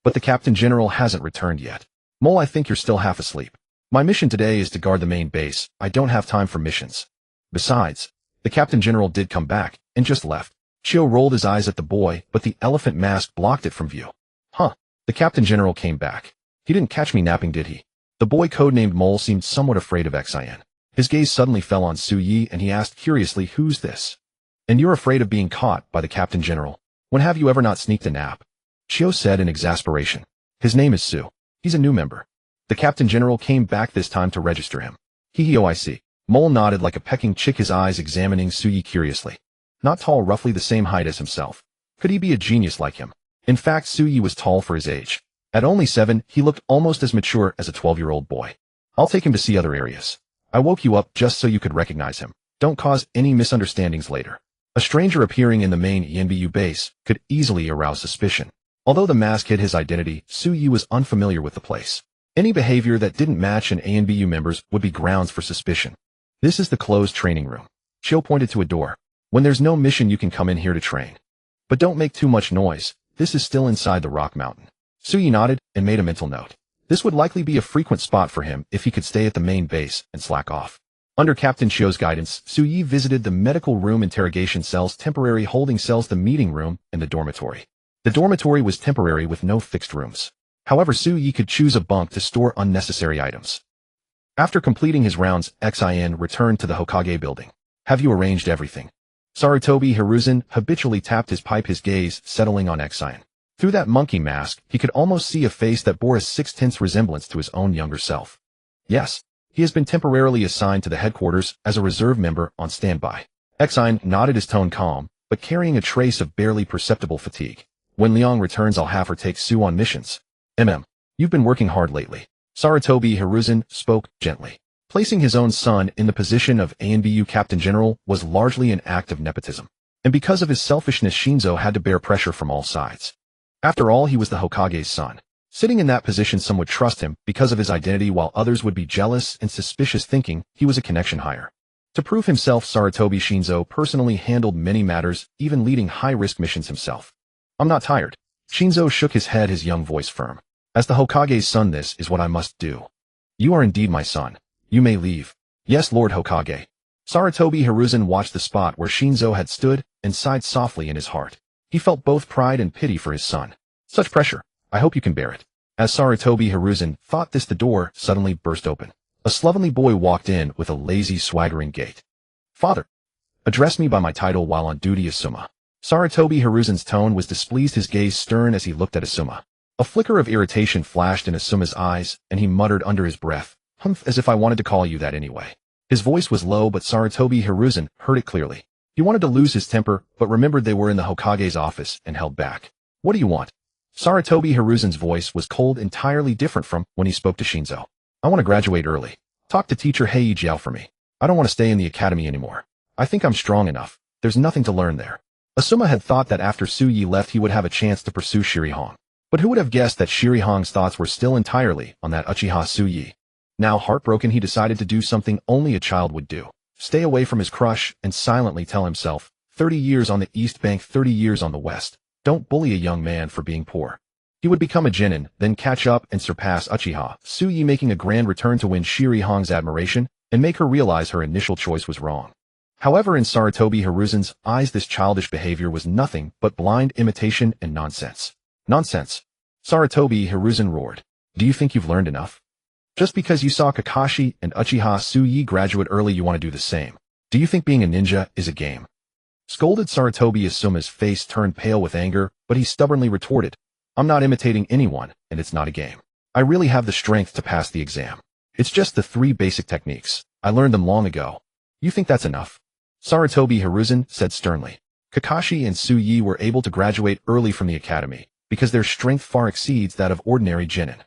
"But the Captain General hasn't returned yet." "Mole, I think you're still half asleep. My mission today is to guard the main base. I don't have time for missions. Besides, the Captain General did come back and just left." Chiao rolled his eyes at the boy, but the elephant mask blocked it from view. "Huh, the Captain General came back. He didn't catch me napping, did he?" The boy codenamed Mole seemed somewhat afraid of Xin. His gaze suddenly fell on Su Yi and he asked curiously, "Who's this?" "And you're afraid of being caught by the Captain General? When have you ever not sneaked a nap?" Chiao said in exasperation. "His name is Su. He's a new member. The Captain General came back this time to register him." "Hee-hee, I see." Mole nodded like a pecking chick, his eyes examining Su Yi curiously. Not tall, roughly the same height as himself. Could he be a genius like him? In fact, Su Yi was tall for his age. At only 7, he looked almost as mature as a 12-year-old boy. "I'll take him to see other areas. I woke you up just so you could recognize him. Don't cause any misunderstandings later." A stranger appearing in the main ENBU base could easily arouse suspicion. Although the mask hid his identity, Su Yi was unfamiliar with the place. Any behavior that didn't match an ANBU members would be grounds for suspicion. "This is the closed training room." Chiao pointed to a door. "When there's no mission, you can come in here to train. But don't make too much noise. This is still inside the rock mountain." Su Yi nodded and made a mental note. This would likely be a frequent spot for him if he could stay at the main base and slack off. Under Captain Chiao's guidance, Su Yi visited the medical room, interrogation cells, temporary holding cells, the meeting room, and the dormitory. The dormitory was temporary with no fixed rooms. However, Su Yi could choose a bunk to store unnecessary items. After completing his rounds, Xin returned to the Hokage building. "Have you arranged everything?" Sarutobi Hiruzen habitually tapped his pipe, his gaze settling on Xin. Through that monkey mask, he could almost see a face that bore a 6/10 resemblance to his own younger self. "Yes. He has been temporarily assigned to the headquarters as a reserve member on standby." Xin nodded, his tone calm, but carrying a trace of barely perceptible fatigue. "When Liang returns, I'll have her take Su on missions." You've been working hard lately." Sarutobi Hiruzen spoke gently. Placing his own son in the position of ANBU Captain General was largely an act of nepotism. And because of his selfishness, Shinzo had to bear pressure from all sides. After all, he was the Hokage's son. Sitting in that position, some would trust him because of his identity, while others would be jealous and suspicious, thinking he was a connection hire. To prove himself, Sarutobi Shinzo personally handled many matters, even leading high-risk missions himself. "I'm not tired." Shinzo shook his head, his young voice firm. "As the Hokage's son, this is what I must do." "You are indeed my son. You may leave." "Yes, Lord Hokage." Sarutobi Hiruzen watched the spot where Shinzo had stood and sighed softly in his heart. He felt both pride and pity for his son. "Such pressure. I hope you can bear it." As Sarutobi Hiruzen thought this, the door suddenly burst open. A slovenly boy walked in with a lazy, swaggering gait. Father, address me by my title while on duty, Asuma. Sarutobi Hiruzen's tone was displeased, his gaze stern as he looked at Asuma. A flicker of irritation flashed in Asuma's eyes, and he muttered under his breath, "Humph, as if I wanted to call you that anyway." His voice was low, but Sarutobi Hiruzen heard it clearly. He wanted to lose his temper, but remembered they were in the Hokage's office and held back. "What do you want?" Sarutobi Hiruzen's voice was cold, entirely different from when he spoke to Shinzo. "I want to graduate early. Talk to teacher Hei Jiao for me. I don't want to stay in the academy anymore. I think I'm strong enough. There's nothing to learn there." Asuma had thought that after Suyi left he would have a chance to pursue Shirihong. But who would have guessed that Shirihong's thoughts were still entirely on that Uchiha Suyi? Now heartbroken, he decided to do something only a child would do. Stay away from his crush and silently tell himself, 30 years on the East Bank, 30 years on the West. Don't bully a young man for being poor. He would become a genin, then catch up and surpass Uchiha Suyi, making a grand return to win Shirihong's admiration and make her realize her initial choice was wrong. However, in Sarutobi Hiruzen's eyes, this childish behavior was nothing but blind imitation and nonsense. Nonsense. Sarutobi Hiruzen roared. "Do you think you've learned enough? Just because you saw Kakashi and Uchiha Suyi graduate early, you want to do the same? Do you think being a ninja is a game?" Scolded Sarutobi. Asuma's face turned pale with anger, but he stubbornly retorted, "I'm not imitating anyone, and it's not a game. I really have the strength to pass the exam. It's just the 3 basic techniques. I learned them long ago. You think that's enough?" Sarutobi Hiruzen said sternly. Kakashi and Suyi were able to graduate early from the academy because their strength far exceeds that of ordinary genin.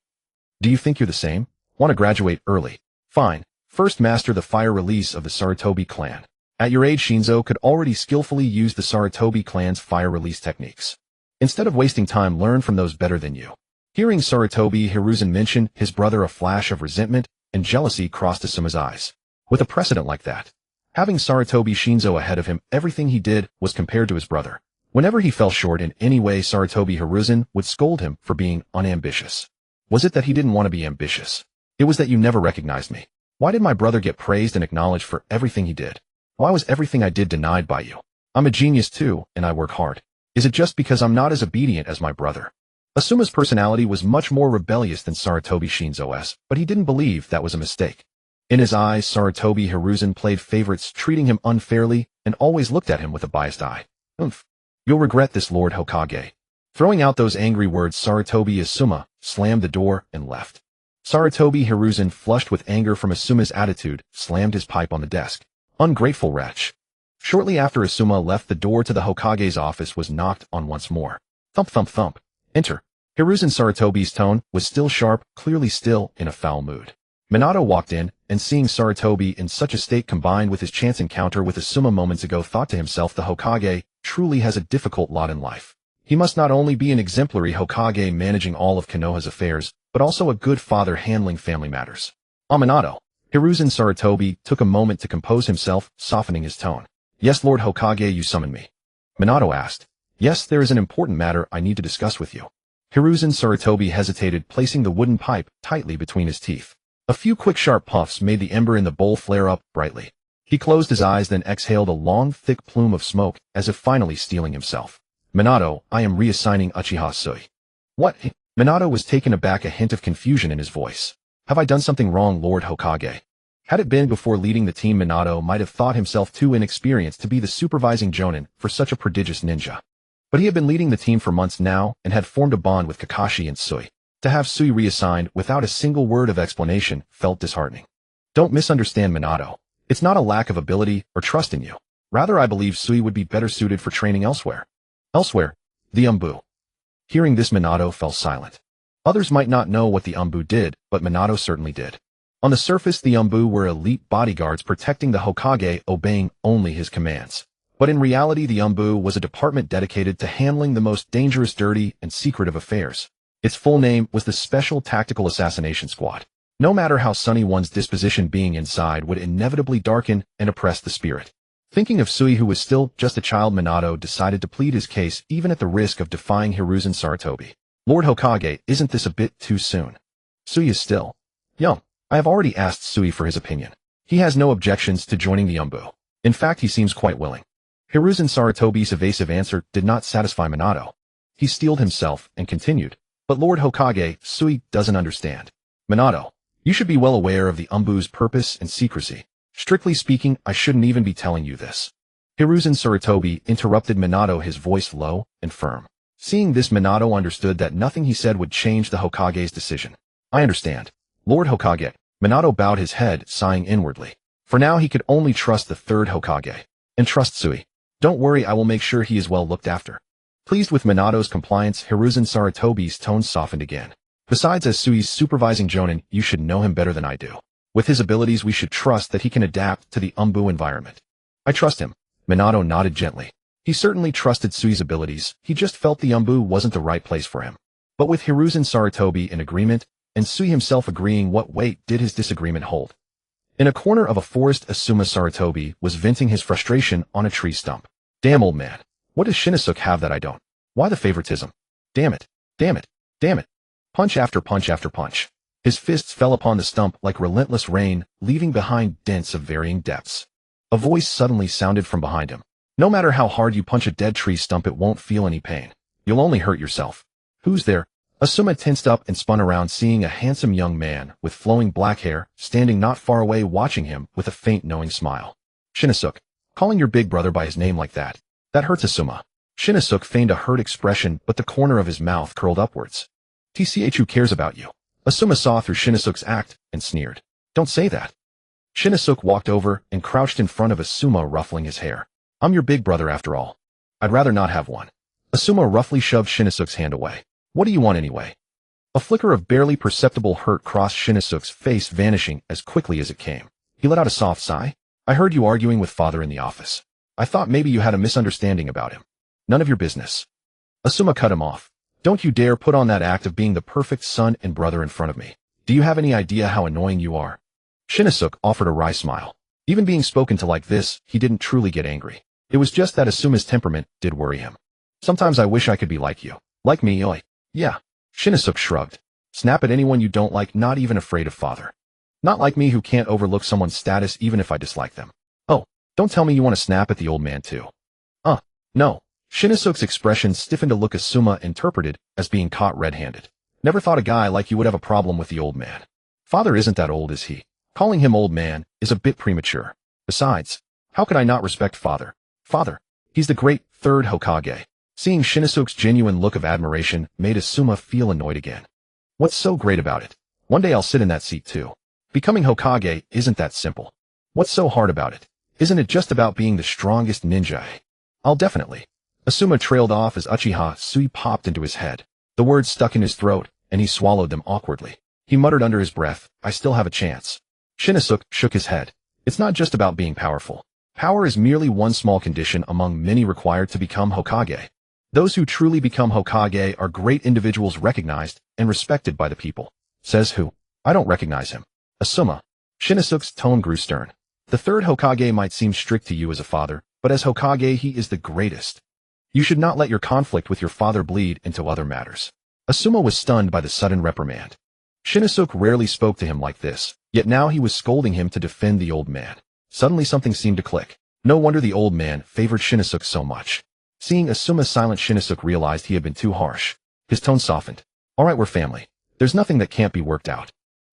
Do you think you're the same? Want to graduate early? Fine. First master the fire release of the Sarutobi clan. At your age, Shinzo could already skillfully use the Sarutobi clan's fire release techniques. Instead of wasting time, learn from those better than you. Hearing Sarutobi Hiruzen mention his brother, a flash of resentment and jealousy crossed Asuma's eyes. With a precedent like that, having Sarutobi Shinzo ahead of him, everything he did was compared to his brother. Whenever he fell short in any way, Sarutobi Hiruzen would scold him for being unambitious. Was it that he didn't want to be ambitious? It was that you never recognized me. Why did my brother get praised and acknowledged for everything he did? Why was everything I did denied by you? I'm a genius too, and I work hard. Is it just because I'm not as obedient as my brother? Asuma's personality was much more rebellious than Sarutobi Shinzo's, but he didn't believe that was a mistake. In his eyes, Sarutobi Hiruzen played favorites, treating him unfairly, and always looked at him with a biased eye. "Oomph. You'll regret this, Lord Hokage." Throwing out those angry words, Sarutobi Asuma slammed the door and left. Sarutobi Hiruzen, flushed with anger from Asuma's attitude, slammed his pipe on the desk. Ungrateful wretch. Shortly after Asuma left, the door to the Hokage's office was knocked on once more. Thump, thump, thump. Enter. Hiruzen. Sarutobi's tone was still sharp, clearly still in a foul mood. Minato walked in, and seeing Sarutobi in such a state combined with his chance encounter with Asuma moments ago, thought to himself, the Hokage truly has a difficult lot in life. He must not only be an exemplary Hokage managing all of Konoha's affairs, but also a good father handling family matters. Minato. Hiruzen. Sarutobi took a moment to compose himself, softening his tone. "Yes, Lord Hokage, you summoned me." Minato asked. "Yes, there is an important matter I need to discuss with you." Hiruzen. Sarutobi hesitated, placing the wooden pipe tightly between his teeth. A few quick sharp puffs made the ember in the bowl flare up brightly. He closed his eyes, then exhaled a long, thick plume of smoke, as if finally steeling himself. "Minato, I am reassigning Uchiha Suyi." "What?" Minato was taken aback, a hint of confusion in his voice. "Have I done something wrong, Lord Hokage?" Had it been before leading the team, Minato might have thought himself too inexperienced to be the supervising jonin for such a prodigious ninja. But he had been leading the team for months now and had formed a bond with Kakashi and Suyi. To have Suyi reassigned without a single word of explanation felt disheartening. "Don't misunderstand, Minato. It's not a lack of ability or trust in you. Rather, I believe Suyi would be better suited for training elsewhere." "Elsewhere?" "The Umbu." Hearing this, Minato fell silent. Others might not know what the Umbu did, but Minato certainly did. On the surface, the Umbu were elite bodyguards protecting the Hokage, obeying only his commands. But in reality, the Umbu was a department dedicated to handling the most dangerous, dirty, and secretive affairs. Its full name was the Special Tactical Assassination Squad. No matter how sunny one's disposition, being inside would inevitably darken and oppress the spirit. Thinking of Suyi, who was still just a child, Minato decided to plead his case even at the risk of defying Hiruzen Sarutobi. "Lord Hokage, isn't this a bit too soon? Suyi is still young. I have already asked Suyi for his opinion. He has no objections to joining the Umbu. In fact, he seems quite willing." Hiruzen Sarutobi's evasive answer did not satisfy Minato. He steeled himself and continued, "But Lord Hokage, Suyi doesn't understand. Minato, you should be well aware of the Umbu's purpose and secrecy. Strictly speaking, I shouldn't even be telling you this. Hiruzen Sarutobi interrupted Minato, his voice low and firm. Seeing this, Minato understood that nothing he said would change the Hokage's decision. I understand. Lord Hokage. Minato bowed his head, sighing inwardly. For now he could only trust the third Hokage. And trust Sui. Don't worry, I will make sure he is well looked after. Pleased with Minato's compliance, Hiruzen Sarutobi's tone softened again. Besides, as Sui's supervising jonin, you should know him better than I do. With his abilities, we should trust that he can adapt to the Umbu environment. I trust him. Minato nodded gently. He certainly trusted Sui's abilities, he just felt the Umbu wasn't the right place for him. But with Hiruzen Sarutobi in agreement, and Sui himself agreeing, what weight did his disagreement hold? In a corner of a forest, Asuma Sarutobi was venting his frustration on a tree stump. Damn, old man. What does Shinosuke have that I don't? Why the favoritism? Damn it. Damn it. Damn it. Punch after punch after punch. His fists fell upon the stump like relentless rain, leaving behind dents of varying depths. A voice suddenly sounded from behind him. No matter how hard you punch a dead tree stump, it won't feel any pain. You'll only hurt yourself. Who's there? Asuma tensed up and spun around, seeing a handsome young man with flowing black hair standing not far away, watching him with a faint knowing smile. Shinosuke. Calling your big brother by his name like that. That hurts, Asuma. Shinosuke feigned a hurt expression, but the corner of his mouth curled upwards. Who cares about you? Asuma saw through Shinosuke's act and sneered. Don't say that. Shinosuke walked over and crouched in front of Asuma, ruffling his hair. I'm your big brother after all. I'd rather not have one. Asuma roughly shoved Shinosuke's hand away. What do you want anyway? A flicker of barely perceptible hurt crossed Shinosuke's face, vanishing as quickly as it came. He let out a soft sigh. I heard you arguing with father in the office. I thought maybe you had a misunderstanding about him. None of your business. Asuma cut him off. Don't you dare put on that act of being the perfect son and brother in front of me. Do you have any idea how annoying you are? Shinosuke offered a wry smile. Even being spoken to like this, he didn't truly get angry. It was just that Asuma's temperament did worry him. Sometimes I wish I could be like you. Like me, oi. Yeah. Shinosuke shrugged. Snap at anyone you don't like, not even afraid of father. Not like me, who can't overlook someone's status even if I dislike them. Oh, don't tell me you want to snap at the old man too. No. Shinosuke's expression stiffened, a look Asuma interpreted as being caught red-handed. Never thought a guy like you would have a problem with the old man. Father isn't that old, is he? Calling him old man is a bit premature. Besides, how could I not respect father? Father, he's the great third Hokage. Seeing Shinosuke's genuine look of admiration made Asuma feel annoyed again. What's so great about it? One day I'll sit in that seat too. Becoming Hokage isn't that simple. What's so hard about it? Isn't it just about being the strongest ninja? I'll definitely. Asuma trailed off as Uchiha Sui popped into his head. The words stuck in his throat, and he swallowed them awkwardly. He muttered under his breath, I still have a chance. Shinosuke shook his head. It's not just about being powerful. Power is merely one small condition among many required to become Hokage. Those who truly become Hokage are great individuals, recognized and respected by the people. Says who? I don't recognize him. Asuma. Shinosuke's tone grew stern. The third Hokage might seem strict to you as a father, but as Hokage he is the greatest. You should not let your conflict with your father bleed into other matters. Asuma was stunned by the sudden reprimand. Shinosuke rarely spoke to him like this, yet now he was scolding him to defend the old man. Suddenly something seemed to click. No wonder the old man favored Shinosuke so much. Seeing Asuma silent, Shinosuke realized he had been too harsh. His tone softened. All right, we're family. There's nothing that can't be worked out.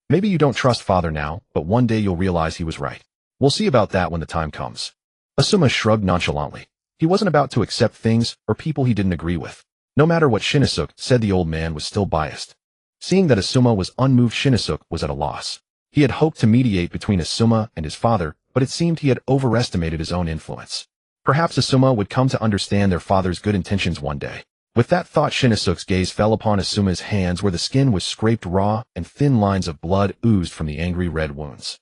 Maybe you don't trust father now, but one day you'll realize he was right. We'll see about that when the time comes. Asuma shrugged nonchalantly. He wasn't about to accept things or people he didn't agree with. No matter what Shinosuke said, the old man was still biased. Seeing that Asuma was unmoved, Shinosuke was at a loss. He had hoped to mediate between Asuma and his father, but it seemed he had overestimated his own influence. Perhaps Asuma would come to understand their father's good intentions one day. With that thought, Shinosuke's gaze fell upon Asuma's hands, where the skin was scraped raw and thin lines of blood oozed from the angry red wounds.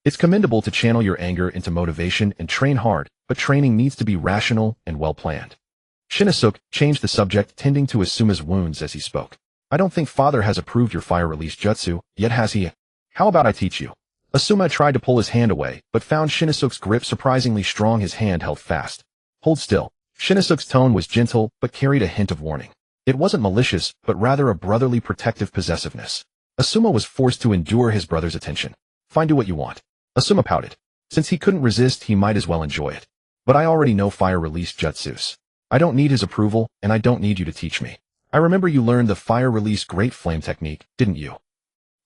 It's commendable to channel your anger into motivation and train hard, but training needs to be rational and well-planned. Shinosuke changed the subject, tending to Asuma's wounds as he spoke. I don't think father has approved your fire release jutsu, yet has he? How about I teach you? Asuma tried to pull his hand away, but found Shinosuke's grip surprisingly strong. His hand held fast. Hold still. Shinosuke's tone was gentle, but carried a hint of warning. It wasn't malicious, but rather a brotherly protective possessiveness. Asuma was forced to endure his brother's attention. Fine, do what you want. Asuma pouted. Since he couldn't resist, he might as well enjoy it. But I already know fire release jutsus. I don't need his approval, and I don't need you to teach me. I remember you learned the fire release great flame technique, didn't you?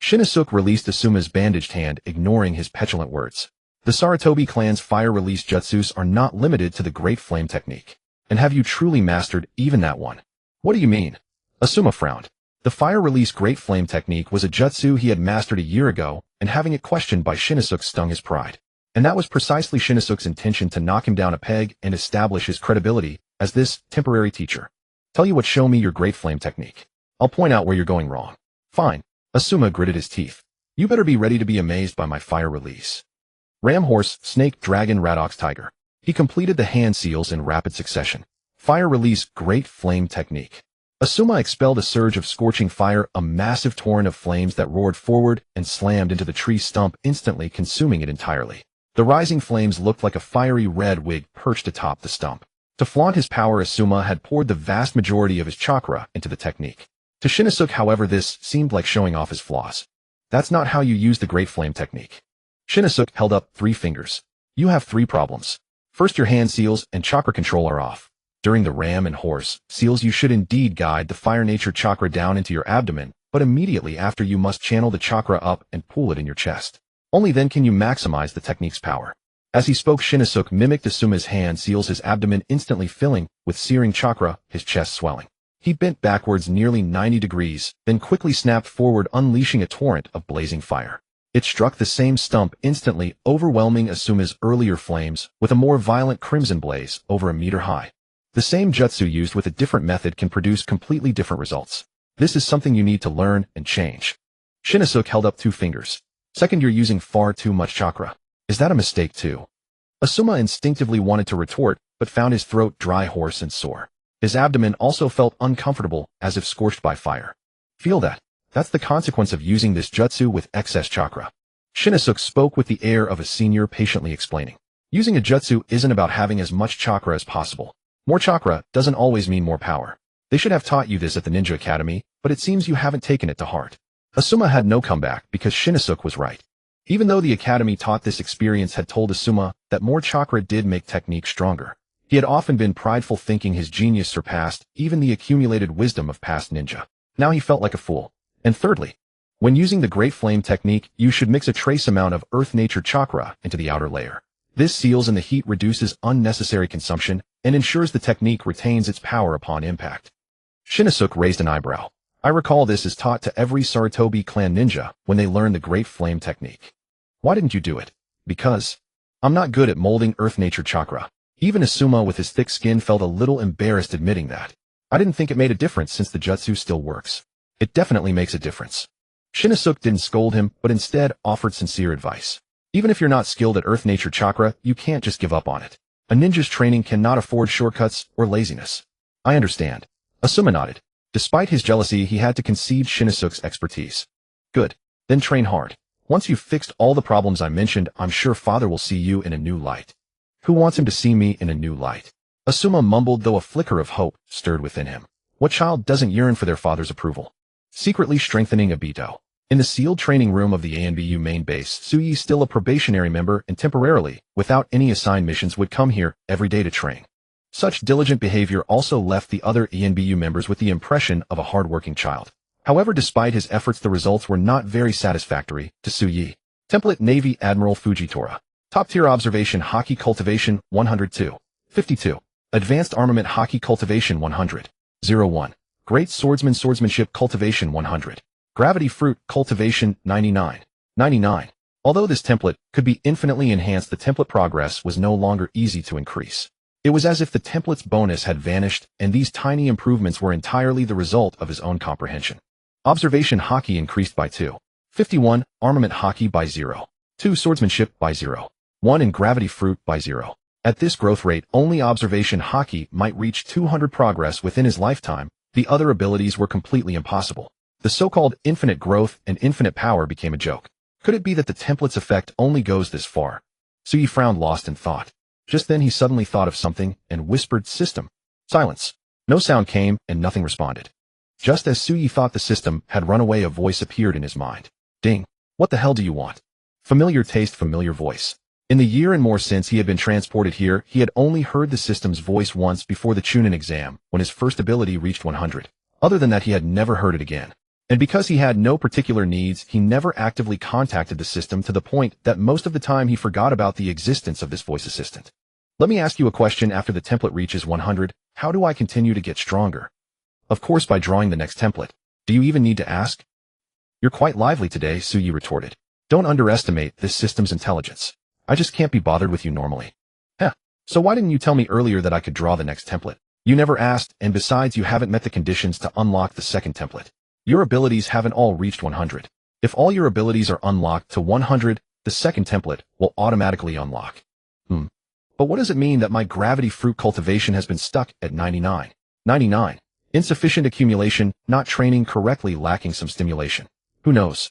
Shinosuke released Asuma's bandaged hand, ignoring his petulant words. The Sarutobi clan's fire release jutsus are not limited to the Great Flame technique. And have you truly mastered even that one? What do you mean? Asuma frowned. The fire release Great Flame technique was a jutsu he had mastered a year ago, and having it questioned by Shinosuke stung his pride. And that was precisely Shinosuke's intention, to knock him down a peg and establish his credibility as this temporary teacher. Tell you what, show me your Great Flame technique. I'll point out where you're going wrong. Fine. Asuma gritted his teeth. You better be ready to be amazed by my fire release. Ram horse, snake, dragon, rat, ox, tiger. He completed the hand seals in rapid succession. Fire release Great Flame technique. Asuma expelled a surge of scorching fire, a massive torrent of flames that roared forward and slammed into the tree stump, instantly consuming it entirely. The rising flames looked like a fiery red wig perched atop the stump. To flaunt his power, Asuma had poured the vast majority of his chakra into the technique. To Shinosuke, however, this seemed like showing off his flaws. That's not how you use the Great Flame technique. Shinosuke held up 3 fingers. You have 3 problems. First, your hand seals and chakra control are off. During the ram and horse seals, you should indeed guide the fire nature chakra down into your abdomen, but immediately after you must channel the chakra up and pool it in your chest. Only then can you maximize the technique's power. As he spoke, Shinosuke mimicked Asuma's hand seals, his abdomen instantly filling with searing chakra, his chest swelling. He bent backwards nearly 90 degrees, then quickly snapped forward, unleashing a torrent of blazing fire. It struck the same stump, instantly overwhelming Asuma's earlier flames with a more violent crimson blaze over a meter high. The same jutsu used with a different method can produce completely different results. This is something you need to learn and change. Shinosuke held up 2 fingers. Second, you're using far too much chakra. Is that a mistake too? Asuma instinctively wanted to retort, but found his throat dry, hoarse, and sore. His abdomen also felt uncomfortable, as if scorched by fire. Feel that? That's the consequence of using this jutsu with excess chakra. Shinosuke spoke with the air of a senior, patiently explaining. Using a jutsu isn't about having as much chakra as possible. More chakra doesn't always mean more power. They should have taught you this at the Ninja Academy, but it seems you haven't taken it to heart. Asuma had no comeback because Shinosuke was right. Even though the Academy taught, this experience had told Asuma that more chakra did make technique stronger. He had often been prideful, thinking his genius surpassed even the accumulated wisdom of past ninja. Now he felt like a fool. And thirdly, when using the Great Flame technique, you should mix a trace amount of Earth Nature chakra into the outer layer. This seals in the heat, reduces unnecessary consumption, and ensures the technique retains its power upon impact. Shinosuke raised an eyebrow. I recall this is taught to every Sarutobi clan ninja when they learn the Great Flame technique. Why didn't you do it? Because I'm not good at molding Earth Nature chakra. Even Asuma with his thick skin felt a little embarrassed admitting that. I didn't think it made a difference since the jutsu still works. It definitely makes a difference. Shinosuke didn't scold him, but instead offered sincere advice. Even if you're not skilled at Earth Nature chakra, you can't just give up on it. A ninja's training cannot afford shortcuts or laziness. I understand. Asuma nodded. Despite his jealousy, he had to concede Shinosuke's expertise. Good. Then train hard. Once you've fixed all the problems I mentioned, I'm sure father will see you in a new light. Who wants him to see me in a new light? Asuma mumbled, though a flicker of hope stirred within him. What child doesn't yearn for their father's approval? Secretly strengthening Obito. In the sealed training room of the ANBU main base, Tsuyi, still a probationary member and temporarily, without any assigned missions, would come here every day to train. Such diligent behavior also left the other ENBU members with the impression of a hardworking child. However, despite his efforts, the results were not very satisfactory to Tsuyi. Template Navy Admiral Fujitora. Top-tier observation Haki cultivation 102. 52. Advanced armament Haki cultivation 100. 01. Great swordsmanship cultivation 100. Gravity fruit cultivation 99. 99. Although this template could be infinitely enhanced, the template progress was no longer easy to increase. It was as if the template's bonus had vanished, and these tiny improvements were entirely the result of his own comprehension. Observation Haki increased by 2. 51. Armament Haki by 0. 2. Swordsmanship by 0. 1. And gravity fruit by 0. At this growth rate, only observation Haki might reach 200 progress within his lifetime. The other abilities were completely impossible. The so-called infinite growth and infinite power became a joke. Could it be that the template's effect only goes this far? Tsuyi frowned, lost in thought. Just then he suddenly thought of something and whispered, "System." Silence. No sound came and nothing responded. Just as Tsuyi thought the system had run away, a voice appeared in his mind. Ding. What the hell do you want? Familiar taste, familiar voice. In the year and more since he had been transported here, he had only heard the system's voice once before the Chunin exam, when his first ability reached 100. Other than that, he had never heard it again. And because he had no particular needs, he never actively contacted the system to the point that most of the time he forgot about the existence of this voice assistant. Let me ask you a question after the template reaches 100. How do I continue to get stronger? Of course, by drawing the next template. Do you even need to ask? You're quite lively today, Suyi retorted. Don't underestimate this system's intelligence. I just can't be bothered with you normally. Heh, so why didn't you tell me earlier that I could draw the next template? You never asked, and besides you haven't met the conditions to unlock the second template. Your abilities haven't all reached 100. If all your abilities are unlocked to 100, the second template will automatically unlock. But what does it mean that my gravity fruit cultivation has been stuck at 99? 99. Insufficient accumulation, not training correctly, lacking some stimulation. Who knows?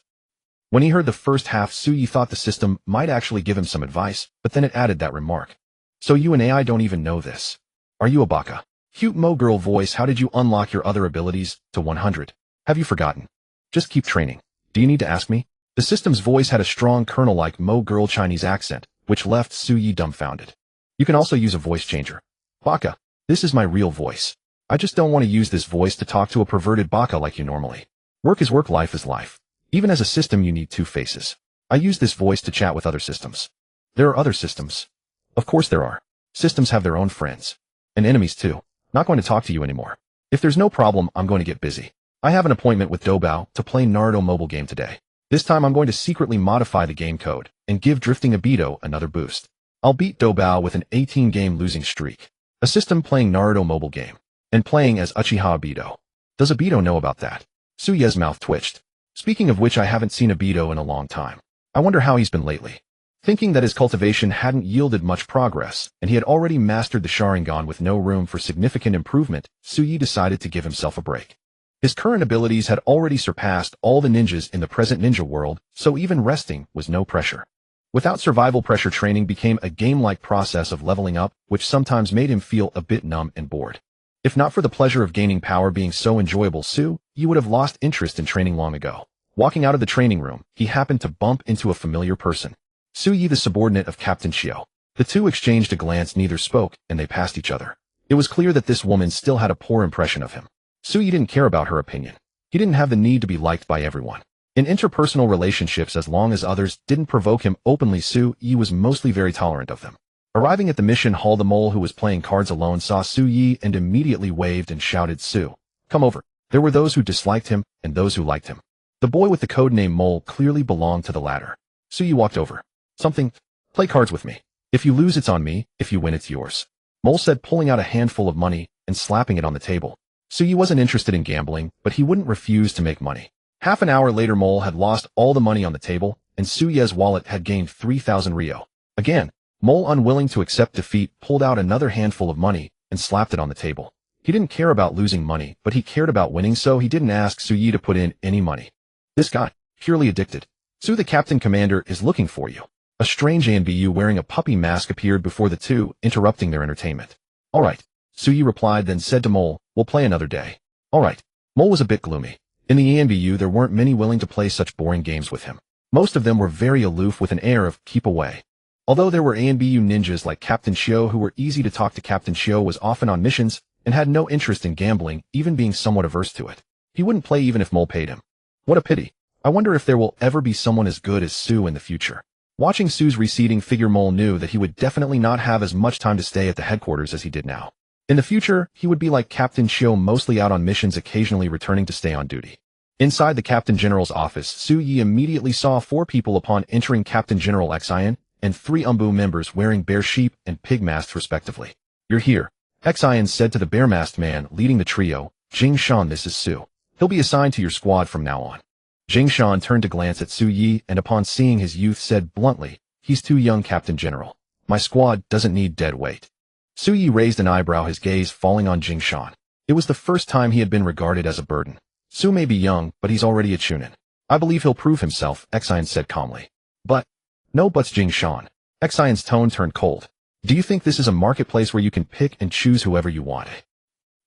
When he heard the first half, Suyi thought the system might actually give him some advice, but then it added that remark. So you and AI don't even know this. Are you a baka? Cute Mo girl voice, how did you unlock your other abilities to 100? Have you forgotten? Just keep training. Do you need to ask me? The system's voice had a strong kernel-like Mo girl Chinese accent, which left Suyi dumbfounded. You can also use a voice changer. Baka, this is my real voice. I just don't want to use this voice to talk to a perverted baka like you normally. Work is work, life is life. Even as a system you need two faces. I use this voice to chat with other systems. There are other systems. Of course there are. Systems have their own friends. And enemies too. Not going to talk to you anymore. If there's no problem, I'm going to get busy. I have an appointment with Dobao to play Naruto mobile game today. This time I'm going to secretly modify the game code and give Drifting Obito another boost. I'll beat Dobao with an 18-game losing streak. A system playing Naruto mobile game and playing as Uchiha Obito. Does Obito know about that? Suye's mouth twitched. Speaking of which, I haven't seen Obito in a long time. I wonder how he's been lately. Thinking that his cultivation hadn't yielded much progress, and he had already mastered the Sharingan with no room for significant improvement, Suyi decided to give himself a break. His current abilities had already surpassed all the ninjas in the present ninja world, so even resting was no pressure. Without survival, pressure training became a game-like process of leveling up, which sometimes made him feel a bit numb and bored. If not for the pleasure of gaining power being so enjoyable, Suyi would have lost interest in training long ago. Walking out of the training room, he happened to bump into a familiar person. Suyi, the subordinate of Captain Shio. The two exchanged a glance, neither spoke, and they passed each other. It was clear that this woman still had a poor impression of him. Suyi didn't care about her opinion. He didn't have the need to be liked by everyone. In interpersonal relationships, as long as others didn't provoke him openly, Suyi was mostly very tolerant of them. Arriving at the mission hall, the mole who was playing cards alone saw Suyi and immediately waved and shouted, "Suyi, come over." There were those who disliked him and those who liked him. The boy with the codename Mole clearly belonged to the latter. Suyi walked over. "Something? Play cards with me. If you lose, it's on me. If you win, it's yours," Mole said, pulling out a handful of money and slapping it on the table. Suyi wasn't interested in gambling, but he wouldn't refuse to make money. Half an hour later, Mole had lost all the money on the table, and Suyi's wallet had gained 3,000 Ryo. Again, Mole, unwilling to accept defeat, pulled out another handful of money and slapped it on the table. He didn't care about losing money, but he cared about winning, so he didn't ask Suyi to put in any money. This guy, purely addicted. "Suyi, the captain commander is looking for you." A strange ANBU wearing a puppy mask appeared before the two, interrupting their entertainment. "All right," Suyi replied, then said to Mole, "We'll play another day." "All right." Mole was a bit gloomy. In the ANBU, there weren't many willing to play such boring games with him. Most of them were very aloof with an air of keep away. Although there were ANBU ninjas like Captain Shio who were easy to talk to, Captain Shio was often on missions and had no interest in gambling, even being somewhat averse to it. He wouldn't play even if Mole paid him. What a pity. I wonder if there will ever be someone as good as Suyi in the future. Watching Suyi's receding figure, Mole knew that he would definitely not have as much time to stay at the headquarters as he did now. In the future, he would be like Captain Shio, mostly out on missions, occasionally returning to stay on duty. Inside the Captain General's office, Suyi immediately saw 4 people upon entering: Captain General Xian and 3 Umbu members wearing bear, sheep, and pig masks respectively. "You're here," Xian said to the bear-masked man leading the trio. "Jing Shan, this is Suyi. He'll be assigned to your squad from now on." Jing Shan turned to glance at Suyi and upon seeing his youth said bluntly, "He's too young, Captain General. My squad doesn't need dead weight." Suyi raised an eyebrow, his gaze falling on Jing Shan. It was the first time he had been regarded as a burden. "Suyi may be young, but he's already a chunin. I believe he'll prove himself," Xian said calmly. "But..." "No buts, Jing Shan." Xian's tone turned cold. "Do you think this is a marketplace where you can pick and choose whoever you want?"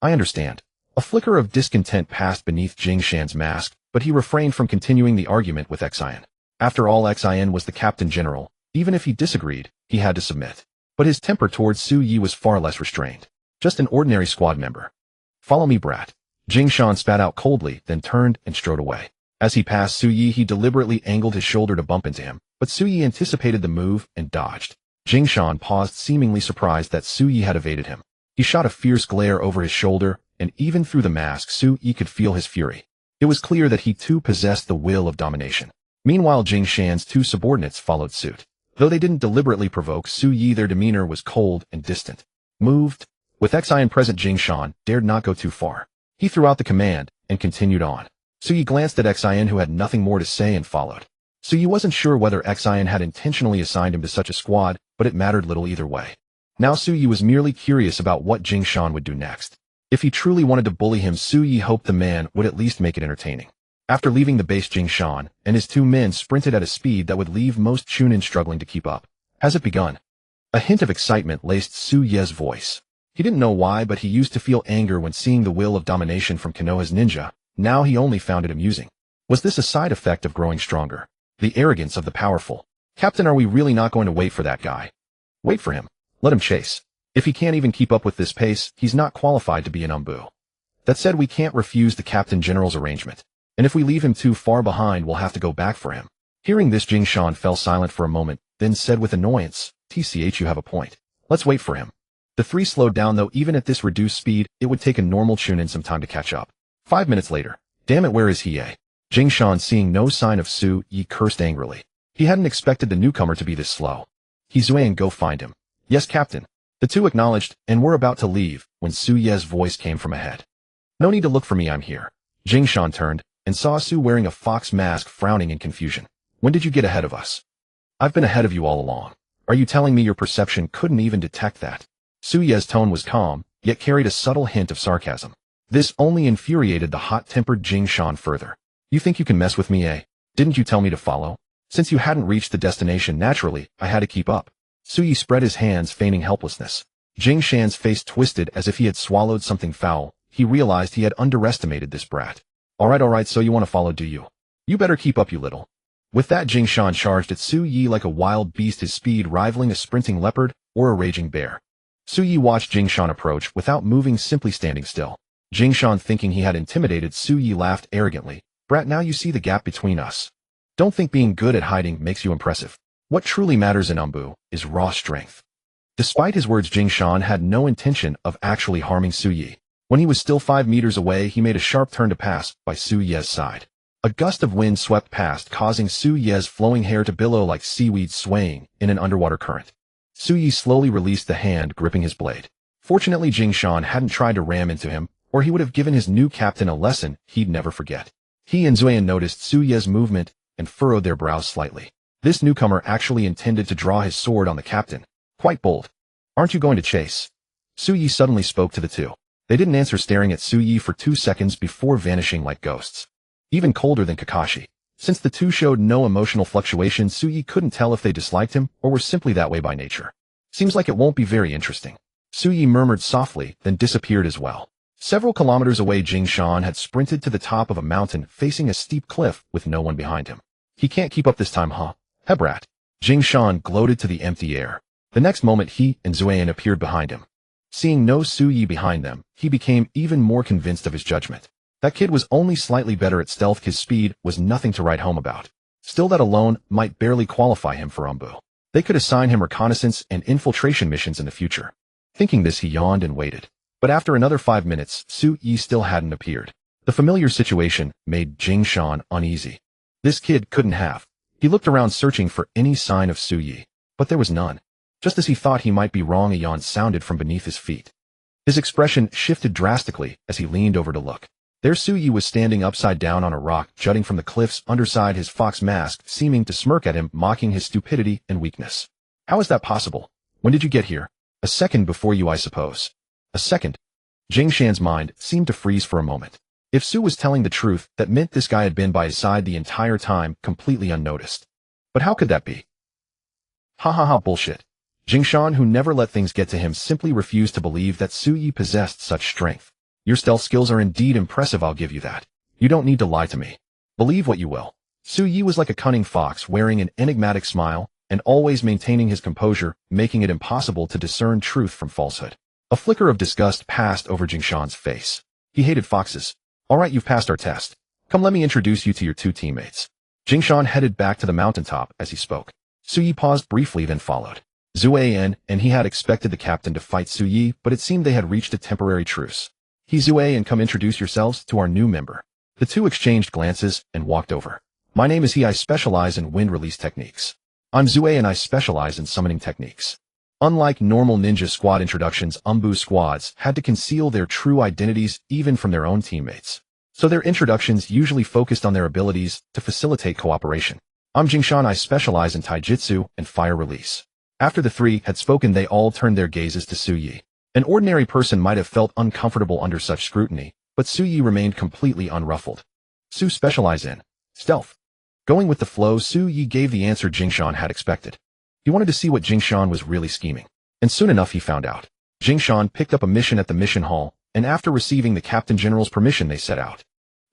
"I understand." A flicker of discontent passed beneath Jing Shan's mask, but he refrained from continuing the argument with Xian. After all, Xian was the Captain General. Even if he disagreed, he had to submit. But his temper towards Suyi was far less restrained. Just an ordinary squad member. "Follow me, brat." Jing Shan spat out coldly, then turned and strode away. As he passed Su Yi, he deliberately angled his shoulder to bump into him, but Su Yi anticipated the move and dodged. Jing Shan paused, seemingly surprised that Su Yi had evaded him. He shot a fierce glare over his shoulder, and even through the mask Su Yi could feel his fury. It was clear that he too possessed the will of domination. Meanwhile, Jing Shan's two subordinates followed suit. Though they didn't deliberately provoke Su Yi, their demeanor was cold and distant. Moved. With Xian present, Jing Shan dared not go too far. He threw out the command and continued on. Su Yi glanced at Xian, who had nothing more to say, and followed. Su Yi wasn't sure whether Xian had intentionally assigned him to such a squad, but it mattered little either way. Now Su Yi was merely curious about what Jing Shan would do next. If he truly wanted to bully him, Su Yi hoped the man would at least make it entertaining. After leaving the base, Jing Shan and his two men sprinted at a speed that would leave most Chunin struggling to keep up. Has it begun? A hint of excitement laced Su Ye's voice. He didn't know why, but he used to feel anger when seeing the will of domination from Konoha's ninja. Now he only found it amusing. Was this a side effect of growing stronger? The arrogance of the powerful. Captain, are we really not going to wait for that guy? Wait for him. Let him chase. If he can't even keep up with this pace, he's not qualified to be an Umbu. That said, we can't refuse the Captain General's arrangement. And if we leave him too far behind, we'll have to go back for him. Hearing this, Jing Shan fell silent for a moment, then said with annoyance, "TCH, you have a point. Let's wait for him." The three slowed down, though even at this reduced speed, it would take a normal Chunin some time to catch up. 5 minutes later. Damn it, where is he? Jing Shan, seeing no sign of Su Yi, cursed angrily. He hadn't expected the newcomer to be this slow. Hizuan, go find him. Yes, Captain. The two acknowledged and were about to leave when Su Ye's voice came from ahead. No need to look for me, I'm here. Jing Shan turned and saw Su wearing a fox mask, frowning in confusion. When did you get ahead of us? I've been ahead of you all along. Are you telling me your perception couldn't even detect that? Su Ye's tone was calm, yet carried a subtle hint of sarcasm. This only infuriated the hot-tempered Jing Shan further. You think you can mess with me, eh? Didn't you tell me to follow? Since you hadn't reached the destination, naturally, I had to keep up. Su Yi spread his hands, feigning helplessness. Jing Shan's face twisted as if he had swallowed something foul. He realized he had underestimated this brat. All right, so you want to follow, do you? You better keep up, you little. With that, Jing Shan charged at Su Yi like a wild beast, his speed rivaling a sprinting leopard or a raging bear. Su Yi watched Jing Shan approach without moving, simply standing still. Jing Shan, thinking he had intimidated Su Yi, laughed arrogantly. Brat, now you see the gap between us. Don't think being good at hiding makes you impressive. What truly matters in Umbu is raw strength. Despite his words, Jing Shan had no intention of actually harming Su Yi. When he was still 5 meters away, he made a sharp turn to pass by Su Ye's side. A gust of wind swept past, causing Su Ye's flowing hair to billow like seaweed swaying in an underwater current. Su Yi slowly released the hand gripping his blade. Fortunately, Jing Shan hadn't tried to ram into him, or he would have given his new captain a lesson he'd never forget. He and Zuan noticed Su Ye's movement and furrowed their brows slightly. This newcomer actually intended to draw his sword on the captain. Quite bold. Aren't you going to chase? Su Yi suddenly spoke to the two. They didn't answer, staring at Su Yi for 2 seconds before vanishing like ghosts. Even colder than Kakashi. Since the two showed no emotional fluctuation, Su Yi couldn't tell if they disliked him or were simply that way by nature. Seems like it won't be very interesting. Su Yi murmured softly, then disappeared as well. Several kilometers away, Jing Shan had sprinted to the top of a mountain facing a steep cliff with no one behind him. He can't keep up this time, huh? Hebrat. Jing Shan gloated to the empty air. The next moment, he and Zuan appeared behind him. Seeing no Su Yi behind them, he became even more convinced of his judgment. That kid was only slightly better at stealth. His speed was nothing to write home about. Still, that alone might barely qualify him for Umbu. They could assign him reconnaissance and infiltration missions in the future. Thinking this, he yawned and waited. But after another 5 minutes, Su Yi still hadn't appeared. The familiar situation made Jing Shan uneasy. This kid couldn't have. He looked around, searching for any sign of Su Yi, but there was none. Just as he thought he might be wrong, a yawn sounded from beneath his feet. His expression shifted drastically as he leaned over to look. There Su Yi was standing upside down on a rock jutting from the cliff's underside, his fox mask seeming to smirk at him, mocking his stupidity and weakness. How is that possible? When did you get here? A second before you, I suppose. A second? Jing Shan's mind seemed to freeze for a moment. If Su was telling the truth, that meant this guy had been by his side the entire time, completely unnoticed. But how could that be? Ha, bullshit. Jing Shan, who never let things get to him, simply refused to believe that Su Yi possessed such strength. Your stealth skills are indeed impressive, I'll give you that. You don't need to lie to me. Believe what you will. Su Yi was like a cunning fox, wearing an enigmatic smile, and always maintaining his composure, making it impossible to discern truth from falsehood. A flicker of disgust passed over Jing Shan's face. He hated foxes. Alright, you've passed our test. Come, let me introduce you to your two teammates. Jingshan headed back to the mountaintop as he spoke. Suyi paused briefly, then followed. Zuei and he had expected the captain to fight Suyi, but it seemed they had reached a temporary truce. He Zuei and come introduce yourselves to our new member. The two exchanged glances and walked over. My name is He. I specialize in wind release techniques. I'm Zuei and I specialize in summoning techniques. Unlike normal ninja squad introductions, squads had to conceal their true identities even from their own teammates. So their introductions usually focused on their abilities to facilitate cooperation. I'm Jingshan. I specialize in taijutsu and fire release. After the three had spoken, they all turned their gazes to Suyi. An ordinary person might have felt uncomfortable under such scrutiny, but Suyi remained completely unruffled. Su specialize in stealth. Going with the flow, Suyi gave the answer Jingshan had expected. He wanted to see what Jingshan was really scheming. And soon enough he found out. Jingshan picked up a mission at the mission hall, and after receiving the Captain General's permission they set out.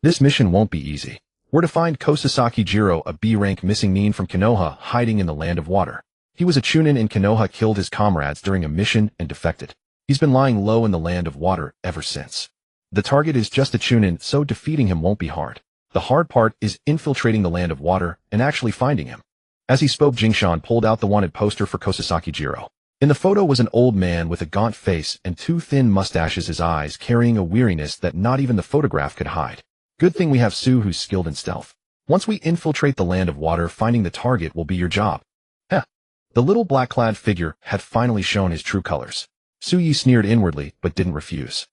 This mission won't be easy. We're to find Kosasaki Jiro, a B-rank missing nin from Konoha, hiding in the Land of Water. He was a chunin in Konoha, killed his comrades during a mission and defected. He's been lying low in the Land of Water ever since. The target is just a chunin, so defeating him won't be hard. The hard part is infiltrating the Land of Water and actually finding him. As he spoke, Jingshan pulled out the wanted poster for Kosasaki Jiro. In the photo was an old man with a gaunt face and two thin mustaches, his eyes carrying a weariness that not even the photograph could hide. Good thing we have Su, who's skilled in stealth. Once we infiltrate the Land of Water, finding the target will be your job. Heh. The little black-clad figure had finally shown his true colors. Suyi sneered inwardly, but didn't refuse.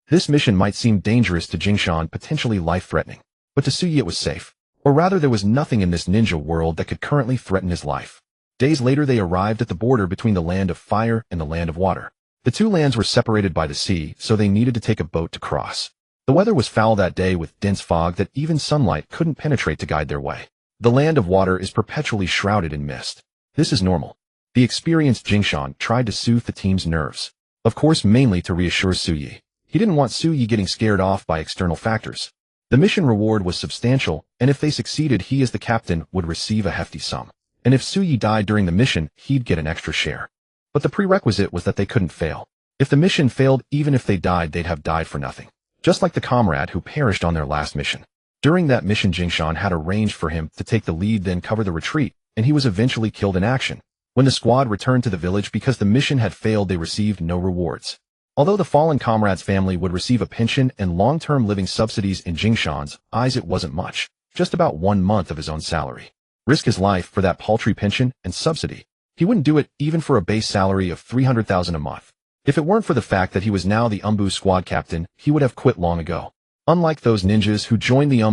This mission might seem dangerous to Jingshan, potentially life-threatening. But to Suyi it was safe. Or rather, there was nothing in this ninja world that could currently threaten his life. Days later they arrived at the border between the Land of Fire and the Land of Water. The two lands were separated by the sea, so they needed to take a boat to cross. The weather was foul that day with dense fog that even sunlight couldn't penetrate to guide their way. The Land of Water is perpetually shrouded in mist. This is normal. The experienced Jingshan tried to soothe the team's nerves. Of course, mainly to reassure Suyi. He didn't want Suyi getting scared off by external factors. The mission reward was substantial, and if they succeeded, he as the captain would receive a hefty sum. And if Suyi died during the mission, he'd get an extra share. But the prerequisite was that they couldn't fail. If the mission failed, even if they died, they'd have died for nothing. Just like the comrade who perished on their last mission. During that mission, Jingshan had arranged for him to take the lead, then cover the retreat, and he was eventually killed in action. When the squad returned to the village because the mission had failed, they received no rewards. Although the fallen comrade's family would receive a pension and long-term living subsidies, in Jingshan's eyes it wasn't much, just about 1 month of his own salary. Risk his life for that paltry pension and subsidy. He wouldn't do it even for a base salary of 300,000 a month. If it weren't for the fact that he was now the squad captain, he would have quit long ago. Unlike those ninjas who joined the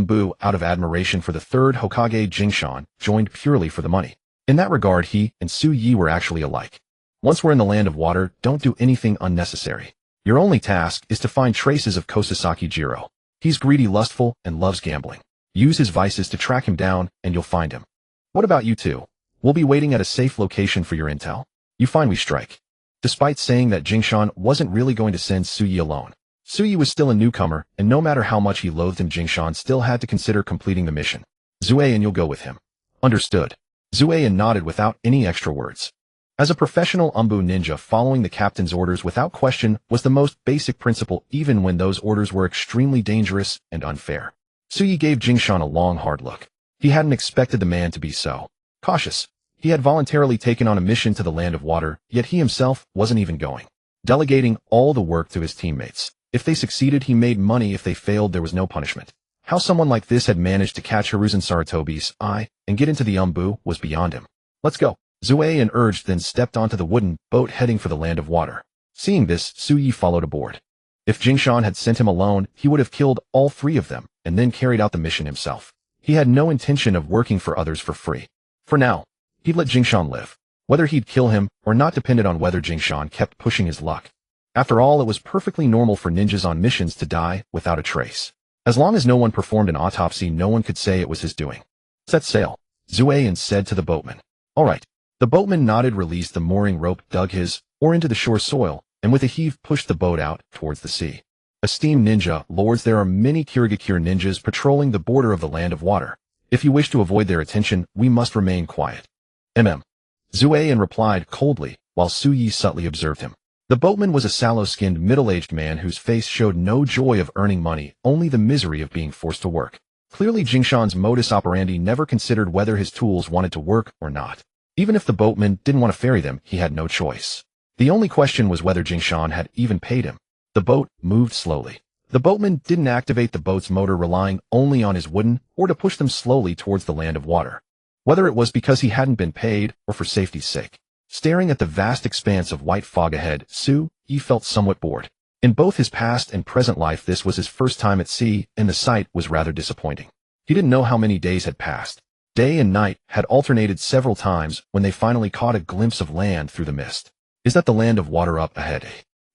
out of admiration for the third Hokage, Jingshan joined purely for the money. In that regard, he and Suyi were actually alike. Once we're in the Land of Water, don't do anything unnecessary. Your only task is to find traces of Kosasaki Jiro. He's greedy, lustful, and loves gambling. Use his vices to track him down, and you'll find him. What about you two? We'll be waiting at a safe location for your intel. You find we strike. Despite saying that Jingshan wasn't really going to send Suyi alone. Suyi was still a newcomer, and no matter how much he loathed him, Jingshan still had to consider completing the mission. Zuei and you'll go with him. Understood. Zuei nodded without any extra words. As a professional ninja, following the captain's orders without question was the most basic principle, even when those orders were extremely dangerous and unfair. Suyi gave Jingshan a long, hard look. He hadn't expected the man to be so cautious. He had voluntarily taken on a mission to the Land of Water, yet he himself wasn't even going. Delegating all the work to his teammates. If they succeeded, he made money. If they failed, there was no punishment. How someone like this had managed to catch Hiruzen Sarutobi's eye and get into the was beyond him. Let's go. Zuei urged, then stepped onto the wooden boat heading for the Land of Water. Seeing this, Suyi followed aboard. If Jingshan had sent him alone, he would have killed all three of them and then carried out the mission himself. He had no intention of working for others for free. For now, he'd let Jingshan live. Whether he'd kill him or not depended on whether Jingshan kept pushing his luck. After all, it was perfectly normal for ninjas on missions to die without a trace. As long as no one performed an autopsy, no one could say it was his doing. Set sail, Zuei said to the boatman. All right. The boatman nodded, released the mooring rope, dug his oar into the shore soil, and with a heave pushed the boat out towards the sea. Esteemed ninja lords, there are many Kirigakure ninjas patrolling the border of the Land of Water. If you wish to avoid their attention, we must remain quiet. Zuei replied coldly, while Suyi subtly observed him. The boatman was a sallow-skinned, middle-aged man whose face showed no joy of earning money, only the misery of being forced to work. Clearly, Jingshan's modus operandi never considered whether his tools wanted to work or not. Even if the boatman didn't want to ferry them, he had no choice. The only question was whether Jingshan had even paid him. The boat moved slowly. The boatman didn't activate the boat's motor, relying only on his wooden or to push them slowly towards the land of water. Whether it was because he hadn't been paid or for safety's sake. Staring at the vast expanse of white fog ahead, Su-yi felt somewhat bored. In both his past and present life, this was his first time at sea, and the sight was rather disappointing. He didn't know how many days had passed. Day and night had alternated several times when they finally caught a glimpse of land through the mist. Is that the land of water up ahead?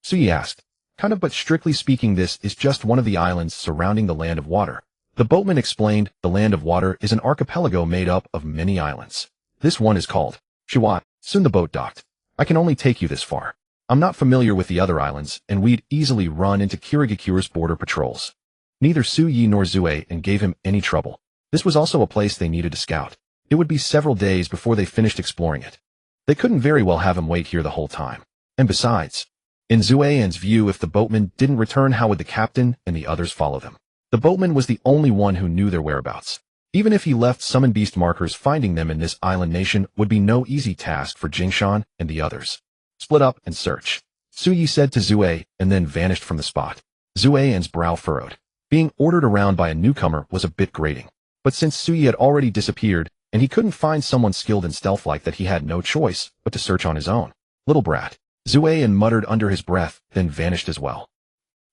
Su-yi asked. Kind of, but strictly speaking, this is just one of the islands surrounding the land of water. The boatman explained the land of water is an archipelago made up of many islands. This one is called Shiwa. Soon the boat docked. I can only take you this far. I'm not familiar with the other islands, and we'd easily run into Kirigikure's border patrols. Neither Su-yi nor Zue-en gave him any trouble. This was also a place they needed to scout. It would be several days before they finished exploring it. They couldn't very well have him wait here the whole time. And besides, in Zue-en's view, if the boatman didn't return, how would the captain and the others follow them? The boatman was the only one who knew their whereabouts. Even if he left summon beast markers, finding them in this island nation would be no easy task for Jingshan and the others. Split up and search, Su-yi said to Zue, and then vanished from the spot. Zue-en's brow furrowed. Being ordered around by a newcomer was a bit grating. But since Su-yi had already disappeared, and he couldn't find someone skilled in stealth like that, he had no choice but to search on his own. Little brat, Zue-en muttered under his breath, then vanished as well.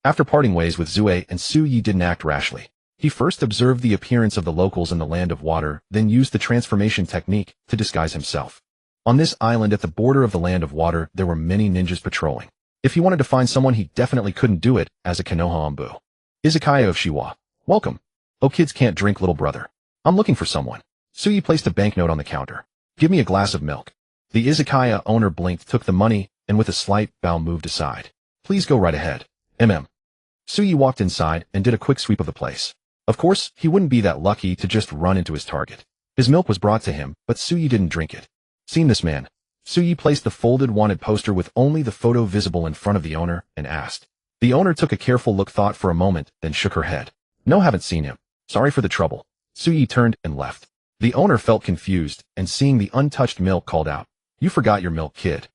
After parting ways with Zue, and Su-yi didn't act rashly. He first observed the appearance of the locals in the land of water, then used the transformation technique to disguise himself. On this island at the border of the land of water, there were many ninjas patrolling. If he wanted to find someone, he definitely couldn't do it as a Konoha Ambu. Izakaya of Shiwa. Welcome. Oh, kids can't drink, little brother. I'm looking for someone. Su-yi placed a banknote on the counter. Give me a glass of milk. The izakaya owner blinked, took the money, and with a slight bow moved aside. Please go right ahead. Su-yi walked inside and did a quick sweep of the place. Of course, he wouldn't be that lucky to just run into his target. His milk was brought to him, but Su-yi didn't drink it. Seen this man? Su-yi placed the folded wanted poster with only the photo visible in front of the owner and asked. The owner took a careful look, thought for a moment, then shook her head. No, haven't seen him. Sorry for the trouble. Su-yi turned and left. The owner felt confused, and seeing the untouched milk called out, You forgot your milk, kid.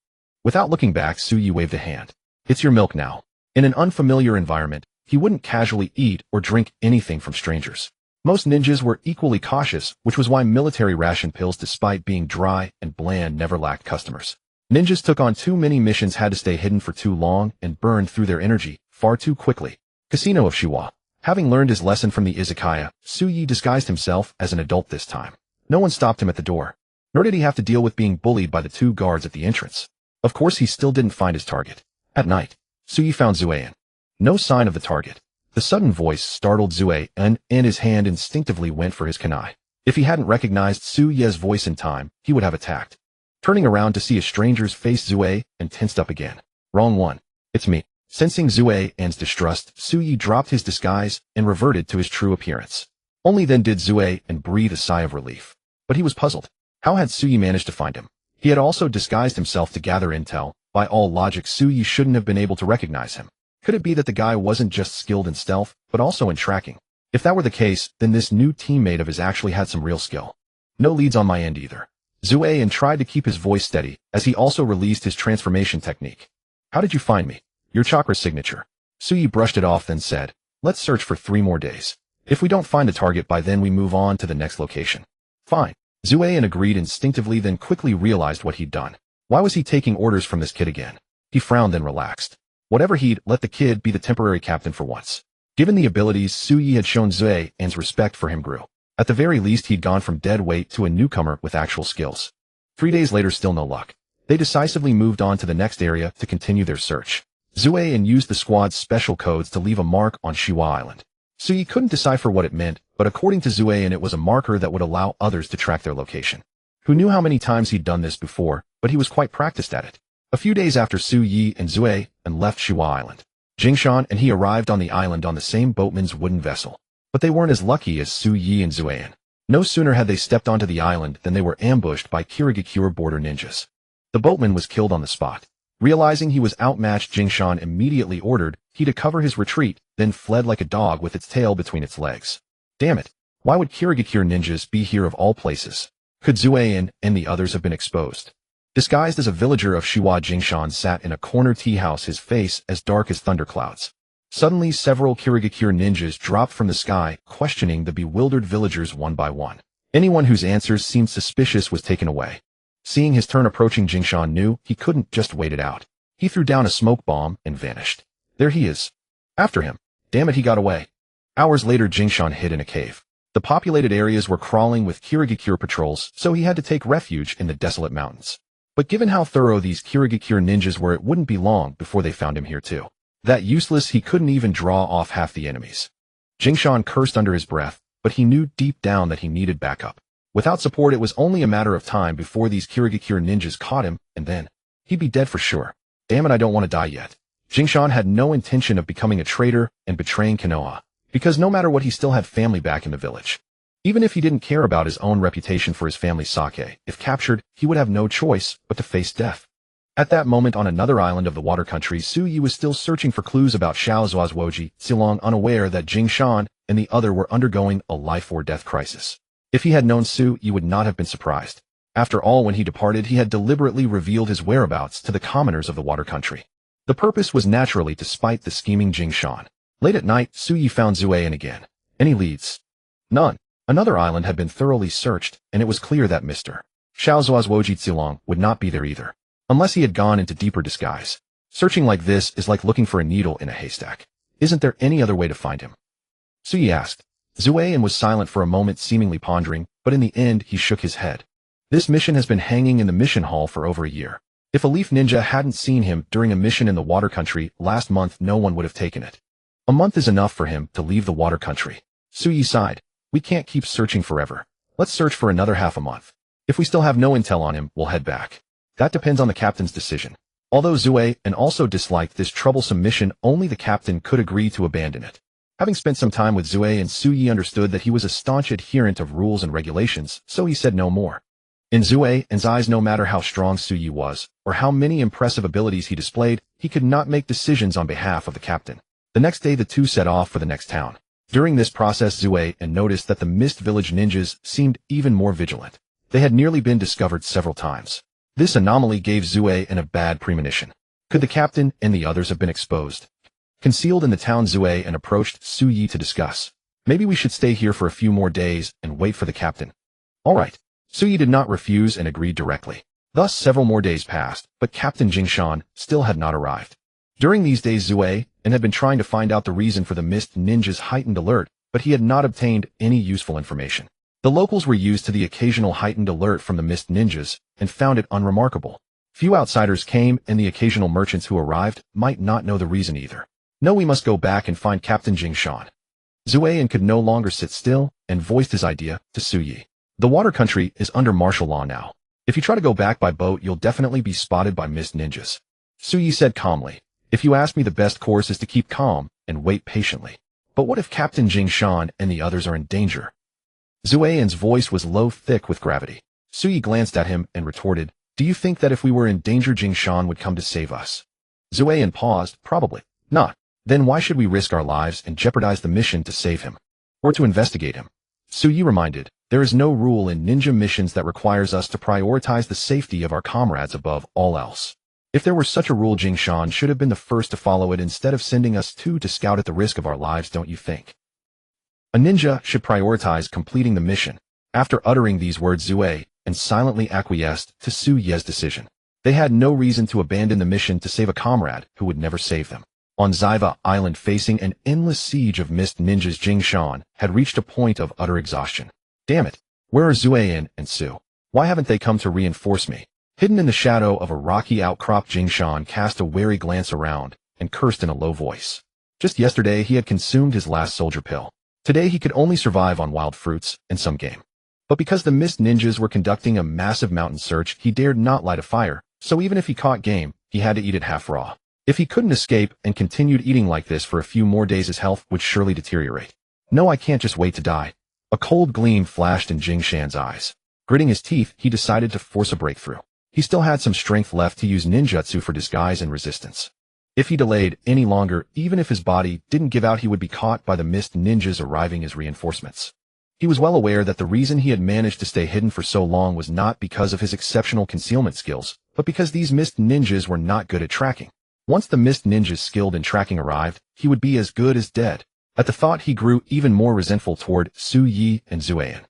Without looking back, Su-yi waved a hand. It's your milk now. In an unfamiliar environment, he wouldn't casually eat or drink anything from strangers. Most ninjas were equally cautious, which was why military ration pills, despite being dry and bland, never lacked customers. Ninjas took on too many missions, had to stay hidden for too long, and burned through their energy far too quickly. Casino of Shiwa. Having learned his lesson from the izakaya, Su-yi disguised himself as an adult this time. No one stopped him at the door. Nor did he have to deal with being bullied by the two guards at the entrance. Of course, he still didn't find his target. At night, Su-yi found Zue-en. No sign of the target. The sudden voice startled Zue-en, and his hand instinctively went for his kunai. If he hadn't recognized Su-ye's voice in time, he would have attacked. Turning around to see a stranger's face, Zue-en tensed up again. Wrong one. It's me. Sensing Zue-en's distrust, Su-yi dropped his disguise and reverted to his true appearance. Only then did Zue-en breathe a sigh of relief. But he was puzzled. How had Su-yi managed to find him? He had also disguised himself to gather intel. By all logic, Su-yi shouldn't have been able to recognize him. Could it be that the guy wasn't just skilled in stealth, but also in tracking? If that were the case, then this new teammate of his actually had some real skill. No leads on my end either. Zue-en tried to keep his voice steady, as he also released his transformation technique. How did you find me? Your chakra signature. Su-yi brushed it off, then said, Let's search for 3 more days. If we don't find the target by then, we move on to the next location. Fine. Zue-en agreed instinctively, then quickly realized what he'd done. Why was he taking orders from this kid again? He frowned, then relaxed. Whatever, he'd let the kid be the temporary captain for once. Given the abilities Su-yi had shown, Zue-en's respect for him grew. At the very least, he'd gone from dead weight to a newcomer with actual skills. 3 days later, still no luck. They decisively moved on to the next area to continue their search. Zue-en used the squad's special codes to leave a mark on Shiwa Island. Su-yi couldn't decipher what it meant, but according to Zue-en, it was a marker that would allow others to track their location. Who knew how many times he'd done this before, but he was quite practiced at it. A few days after Su-yi and Zue-en left Shiwa Island, Jingshan and he arrived on the island on the same boatman's wooden vessel. But they weren't as lucky as Su-yi and Zue-en. No sooner had they stepped onto the island than they were ambushed by Kirigikure border ninjas. The boatman was killed on the spot. Realizing he was outmatched, Jingshan immediately ordered he to cover his retreat, then fled like a dog with its tail between its legs. Damn it! Why would Kirigakure ninjas be here of all places? Could Zuein and the others have been exposed? Disguised as a villager of Shiwa, Jingshan sat in a corner tea house, his face as dark as thunderclouds. Suddenly, several Kirigakure ninjas dropped from the sky, questioning the bewildered villagers one by one. Anyone whose answers seemed suspicious was taken away. Seeing his turn approaching, Jingshan knew he couldn't just wait it out. He threw down a smoke bomb and vanished. There he is. After him. Damn it, he got away. Hours later, Jingshan hid in a cave. The populated areas were crawling with Kirigakure patrols, so he had to take refuge in the desolate mountains. But given how thorough these Kirigakure ninjas were, it wouldn't be long before they found him here too. That useless, he couldn't even draw off half the enemies. Jingshan cursed under his breath, but he knew deep down that he needed backup. Without support, it was only a matter of time before these Kirigakure ninjas caught him, and then he'd be dead for sure. Damn it, I don't want to die yet. Jingshan had no intention of becoming a traitor and betraying Konoha, because no matter what, he still had family back in the village. Even if he didn't care about his own reputation for his family's sake, if captured, he would have no choice but to face death. At that moment, on another island of the water country, Su Yi was still searching for clues about Xiao Zuozhuoji, Zilong, unaware that Jingshan and the other were undergoing a life-or-death crisis. If he had known Su Yi would not have been surprised. After all, when he departed, he had deliberately revealed his whereabouts to the commoners of the water country. The purpose was naturally to spite the scheming Jingshan. Late at night, Su Yi found Zuein again. Any leads? None. Another island had been thoroughly searched, and it was clear that Mr. Xiao Zuozhuoji Zilong would not be there either, unless he had gone into deeper disguise. Searching like this is like looking for a needle in a haystack. Isn't there any other way to find him? Su Yi asked. Zuein was silent for a moment, seemingly pondering, but in the end he shook his head. This mission has been hanging in the mission hall for over a year. If a leaf ninja hadn't seen him during a mission in the water country last month, no one would have taken it. A month is enough for him to leave the water country. Su Yi sighed. We can't keep searching forever. Let's search for another half a month. If we still have no intel on him, we'll head back. That depends on the captain's decision. Although Zuein also disliked this troublesome mission, only the captain could agree to abandon it. Having spent some time with Zuein, Su Yi understood that he was a staunch adherent of rules and regulations, so he said no more. In Zuein's eyes, no matter how strong Su Yi was, or how many impressive abilities he displayed, he could not make decisions on behalf of the captain. The next day, the two set off for the next town. During this process, Zuein noticed that the Mist Village ninjas seemed even more vigilant. They had nearly been discovered several times. This anomaly gave Zuein a bad premonition. Could the captain and the others have been exposed? Concealed in the town, Zuein approached Su Yi to discuss. Maybe we should stay here for a few more days and wait for the captain. All right. Su Yi did not refuse and agreed directly. Thus, several more days passed, but Captain Jingshan still had not arrived. During these days, Zuein had been trying to find out the reason for the Mist Ninja's heightened alert, but he had not obtained any useful information. The locals were used to the occasional heightened alert from the Mist Ninjas and found it unremarkable. Few outsiders came, and the occasional merchants who arrived might not know the reason either. No, we must go back and find Captain Jingshan. Zuein could no longer sit still and voiced his idea to Su Yi. The water country is under martial law now. If you try to go back by boat, you'll definitely be spotted by Mist Ninjas. Su Yi said calmly. If you ask me, the best course is to keep calm and wait patiently. But what if Captain Jingshan and the others are in danger? Zuein's voice was low, thick with gravity. Su Yi glanced at him and retorted, do you think that if we were in danger, Jingshan would come to save us? Zuein paused. Probably not. Then why should we risk our lives and jeopardize the mission to save him? Or to investigate him? Su Yi reminded, there is no rule in ninja missions that requires us to prioritize the safety of our comrades above all else. If there were such a rule, Jingshan should have been the first to follow it instead of sending us two to scout at the risk of our lives, don't you think? A ninja should prioritize completing the mission. After uttering these words, Zuein silently acquiesced to Su Yi's decision. They had no reason to abandon the mission to save a comrade who would never save them. On Zaiva Island, facing an endless siege of Mist Ninjas, Jingshan had reached a point of utter exhaustion. Damn it! Where are Zuein and Su? Why haven't they come to reinforce me? Hidden in the shadow of a rocky outcrop, Jingshan cast a wary glance around and cursed in a low voice. Just yesterday he had consumed his last soldier pill. Today he could only survive on wild fruits and some game. But because the Mist Ninjas were conducting a massive mountain search, he dared not light a fire, so even if he caught game, he had to eat it half raw. If he couldn't escape and continued eating like this for a few more days, his health would surely deteriorate. No, I can't just wait to die. A cold gleam flashed in Jingshan's eyes. Gritting his teeth, he decided to force a breakthrough. He still had some strength left to use ninjutsu for disguise and resistance. If he delayed any longer, even if his body didn't give out, he would be caught by the mist ninjas arriving as reinforcements. He was well aware that the reason he had managed to stay hidden for so long was not because of his exceptional concealment skills, but because these mist ninjas were not good at tracking. Once the mist ninjas skilled in tracking arrived, he would be as good as dead. At the thought, he grew even more resentful toward Su Yi and Zueyan.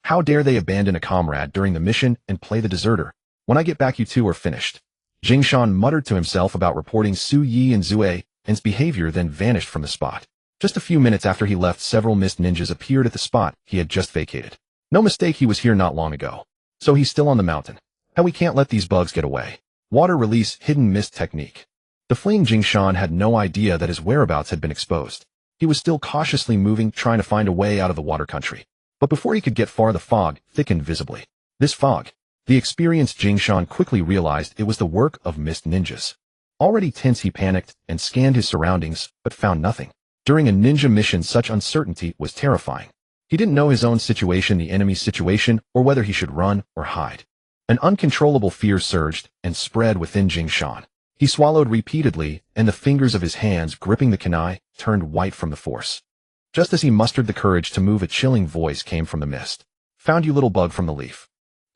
How dare they abandon a comrade during the mission and play the deserter? When I get back, you two are finished. Jing Shan muttered to himself about reporting Su Yi and Zueyan's behavior, then vanished from the spot. Just a few minutes after he left, several mist ninjas appeared at the spot he had just vacated. No mistake, he was here not long ago. So he's still on the mountain. How we can't let these bugs get away. Water release hidden mist technique. The fleeing Jing Shan had no idea that his whereabouts had been exposed. He was still cautiously moving, trying to find a way out of the water country. But before he could get far, the fog thickened visibly. This fog. The experienced Jing Shan quickly realized it was the work of mist ninjas. Already tense, he panicked and scanned his surroundings, but found nothing. During a ninja mission, such uncertainty was terrifying. He didn't know his own situation, the enemy's situation, or whether he should run or hide. An uncontrollable fear surged and spread within Jing Shan. He swallowed repeatedly, and the fingers of his hands gripping the kunai turned white from the force. Just as he mustered the courage to move, a chilling voice came from the mist. "Found you, little bug from the leaf."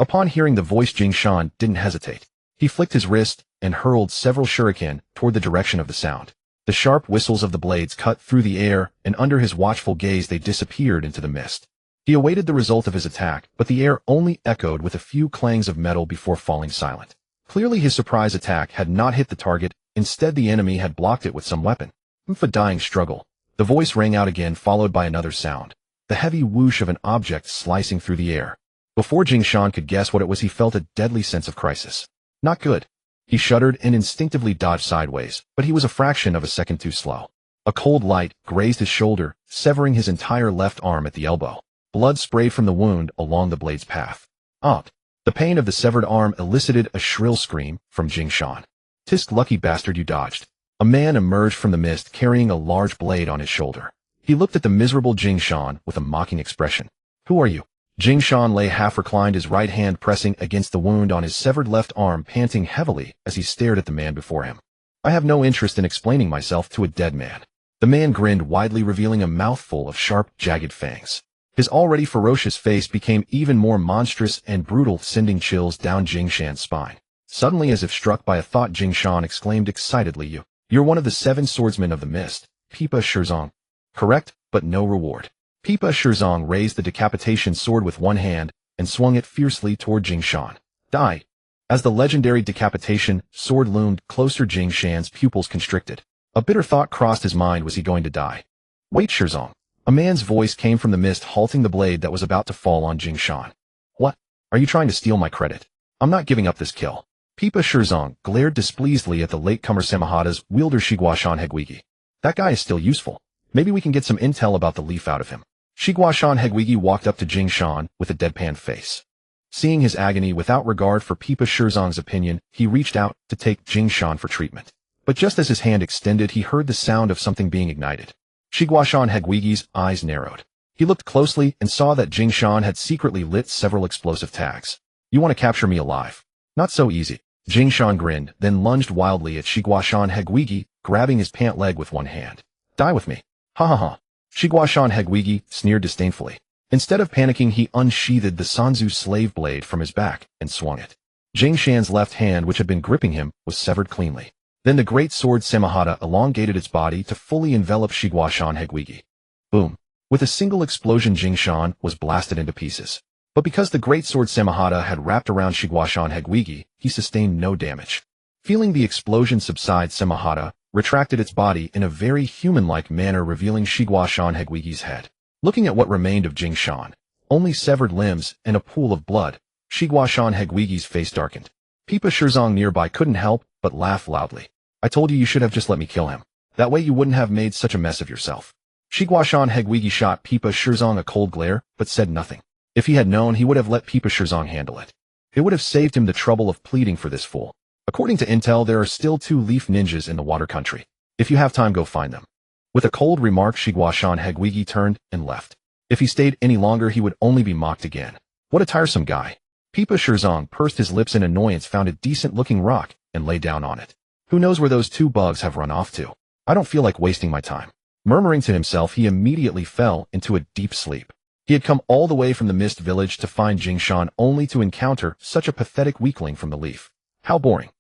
Upon hearing the voice, Jing Shan didn't hesitate. He flicked his wrist and hurled several shuriken toward the direction of the sound. The sharp whistles of the blades cut through the air, and under his watchful gaze they disappeared into the mist. He awaited the result of his attack, but the air only echoed with a few clangs of metal before falling silent. Clearly his surprise attack had not hit the target, instead the enemy had blocked it with some weapon. A dying struggle. The voice rang out again, followed by another sound. The heavy whoosh of an object slicing through the air. Before Jing Shan could guess what it was, he felt a deadly sense of crisis. Not good. He shuddered and instinctively dodged sideways, but he was a fraction of a second too slow. A cold light grazed his shoulder, severing his entire left arm at the elbow. Blood sprayed from the wound along the blade's path. The pain of the severed arm elicited a shrill scream from Jing Shan. "Tisk, lucky bastard, you dodged." A man emerged from the mist carrying a large blade on his shoulder. He looked at the miserable Jing Shan with a mocking expression. "Who are you?" Jing Shan lay half reclined, his right hand pressing against the wound on his severed left arm, panting heavily as he stared at the man before him. "I have no interest in explaining myself to a dead man." The man grinned widely, revealing a mouthful of sharp, jagged fangs. His already ferocious face became even more monstrous and brutal, sending chills down Jing Shan's spine. Suddenly, as if struck by a thought, Jing Shan exclaimed excitedly, You're one of the 7 swordsmen of the mist, Pipa Shirzong." "Correct, but no reward." Pipa Shirzong raised the decapitation sword with one hand and swung it fiercely toward Jing Shan. "Die." As the legendary decapitation sword loomed closer, Jing Shan's pupils constricted. A bitter thought crossed his mind. Was he going to die? "Wait, Shirzong." A man's voice came from the mist, halting the blade that was about to fall on Jing Shan. "What? Are you trying to steal my credit? I'm not giving up this kill." Pipa Shirzong glared displeasedly at the latecomer Samahada's wielder Shiguashan Hegwigi. "That guy is still useful. Maybe we can get some intel about the leaf out of him." Shiguashan Hegwigi walked up to Jing Shan with a deadpan face. Seeing his agony, without regard for Pipa Shirzong's opinion, he reached out to take Jing Shan for treatment. But just as his hand extended, he heard the sound of something being ignited. Shiguashan Hegwigi's eyes narrowed. He looked closely and saw that Jing Shan had secretly lit several explosive tags. "You want to capture me alive? Not so easy." Jing Shan grinned, then lunged wildly at Shiguashan Hegwigi, grabbing his pant leg with one hand. "Die with me." "Ha ha ha." Shiguashan Hegwigi sneered disdainfully. Instead of panicking, he unsheathed the Sanzu slave blade from his back and swung it. Jing Shan's left hand, which had been gripping him, was severed cleanly. Then the great sword Samahada elongated its body to fully envelop Shiguashan Hegwigi. Boom. With a single explosion, Jing Shan was blasted into pieces. But because the great sword Samahada had wrapped around Shiguashan Hegwigi, he sustained no damage. Feeling the explosion subside, Samahada retracted its body in a very human-like manner, revealing Shiguashan Hegwigi's head. Looking at what remained of Jing Shan, only severed limbs and a pool of blood, Shiguashan Hegwigi's face darkened. Pipa Shirzong nearby couldn't help but laugh loudly. "I told you should have just let me kill him. That way you wouldn't have made such a mess of yourself." Shiguashan Hegwigi shot Pipa Shirzong a cold glare, but said nothing. If he had known, he would have let Pipa Shirzong handle it. It would have saved him the trouble of pleading for this fool. According to intel, there are still 2 leaf ninjas in the water country. If you have time, go find them. With a cold remark, Shiguashan Hegwigi turned and left. If he stayed any longer, he would only be mocked again. What a tiresome guy. Pipa Shirzong pursed his lips in annoyance, found a decent-looking rock, and lay down on it. Who knows where those two bugs have run off to? I don't feel like wasting my time. Murmuring to himself, he immediately fell into a deep sleep. He had come all the way from the Mist Village to find Jingshan only to encounter such a pathetic weakling from the leaf. How boring.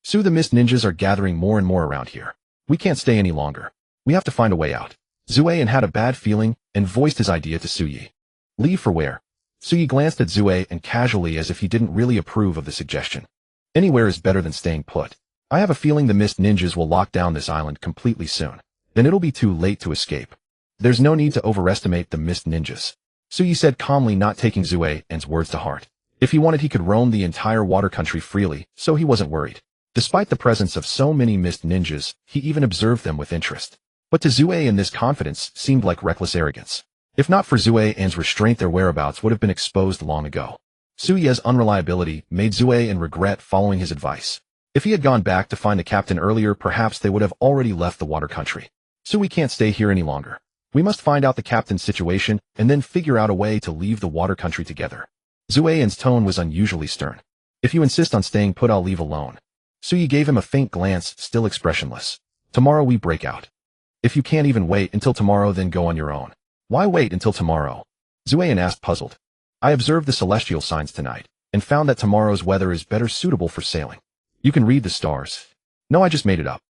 Su, the Mist Ninjas are gathering more and more around here. We can't stay any longer. We have to find a way out. Zueyan had a bad feeling and voiced his idea to Suyi. Leave for where? Suyi glanced at Zue and casually, as if he didn't really approve of the suggestion. Anywhere is better than staying put. I have a feeling the Mist Ninjas will lock down this island completely soon. Then it'll be too late to escape. There's no need to overestimate the Mist Ninjas. Suyi said calmly, not taking Zueyan's words to heart. If he wanted, he could roam the entire water country freely, so he wasn't worried. Despite the presence of so many Mist Ninjas, he even observed them with interest. But to Zueyan, this confidence seemed like reckless arrogance. If not for Zueyan's restraint, their whereabouts would have been exposed long ago. Suyi's unreliability made Zueyan regret following his advice. If he had gone back to find the captain earlier, perhaps they would have already left the water country. Sui can't stay here any longer. We must find out the captain's situation and then figure out a way to leave the water country together. Zueyan's tone was unusually stern. If you insist on staying put, I'll leave alone. Suyi gave him a faint glance, still expressionless. Tomorrow we break out. If you can't even wait until tomorrow, then go on your own. Why wait until tomorrow? Zueyan asked, puzzled. I observed the celestial signs tonight and found that tomorrow's weather is better suitable for sailing. You can read the stars. No, I just made it up.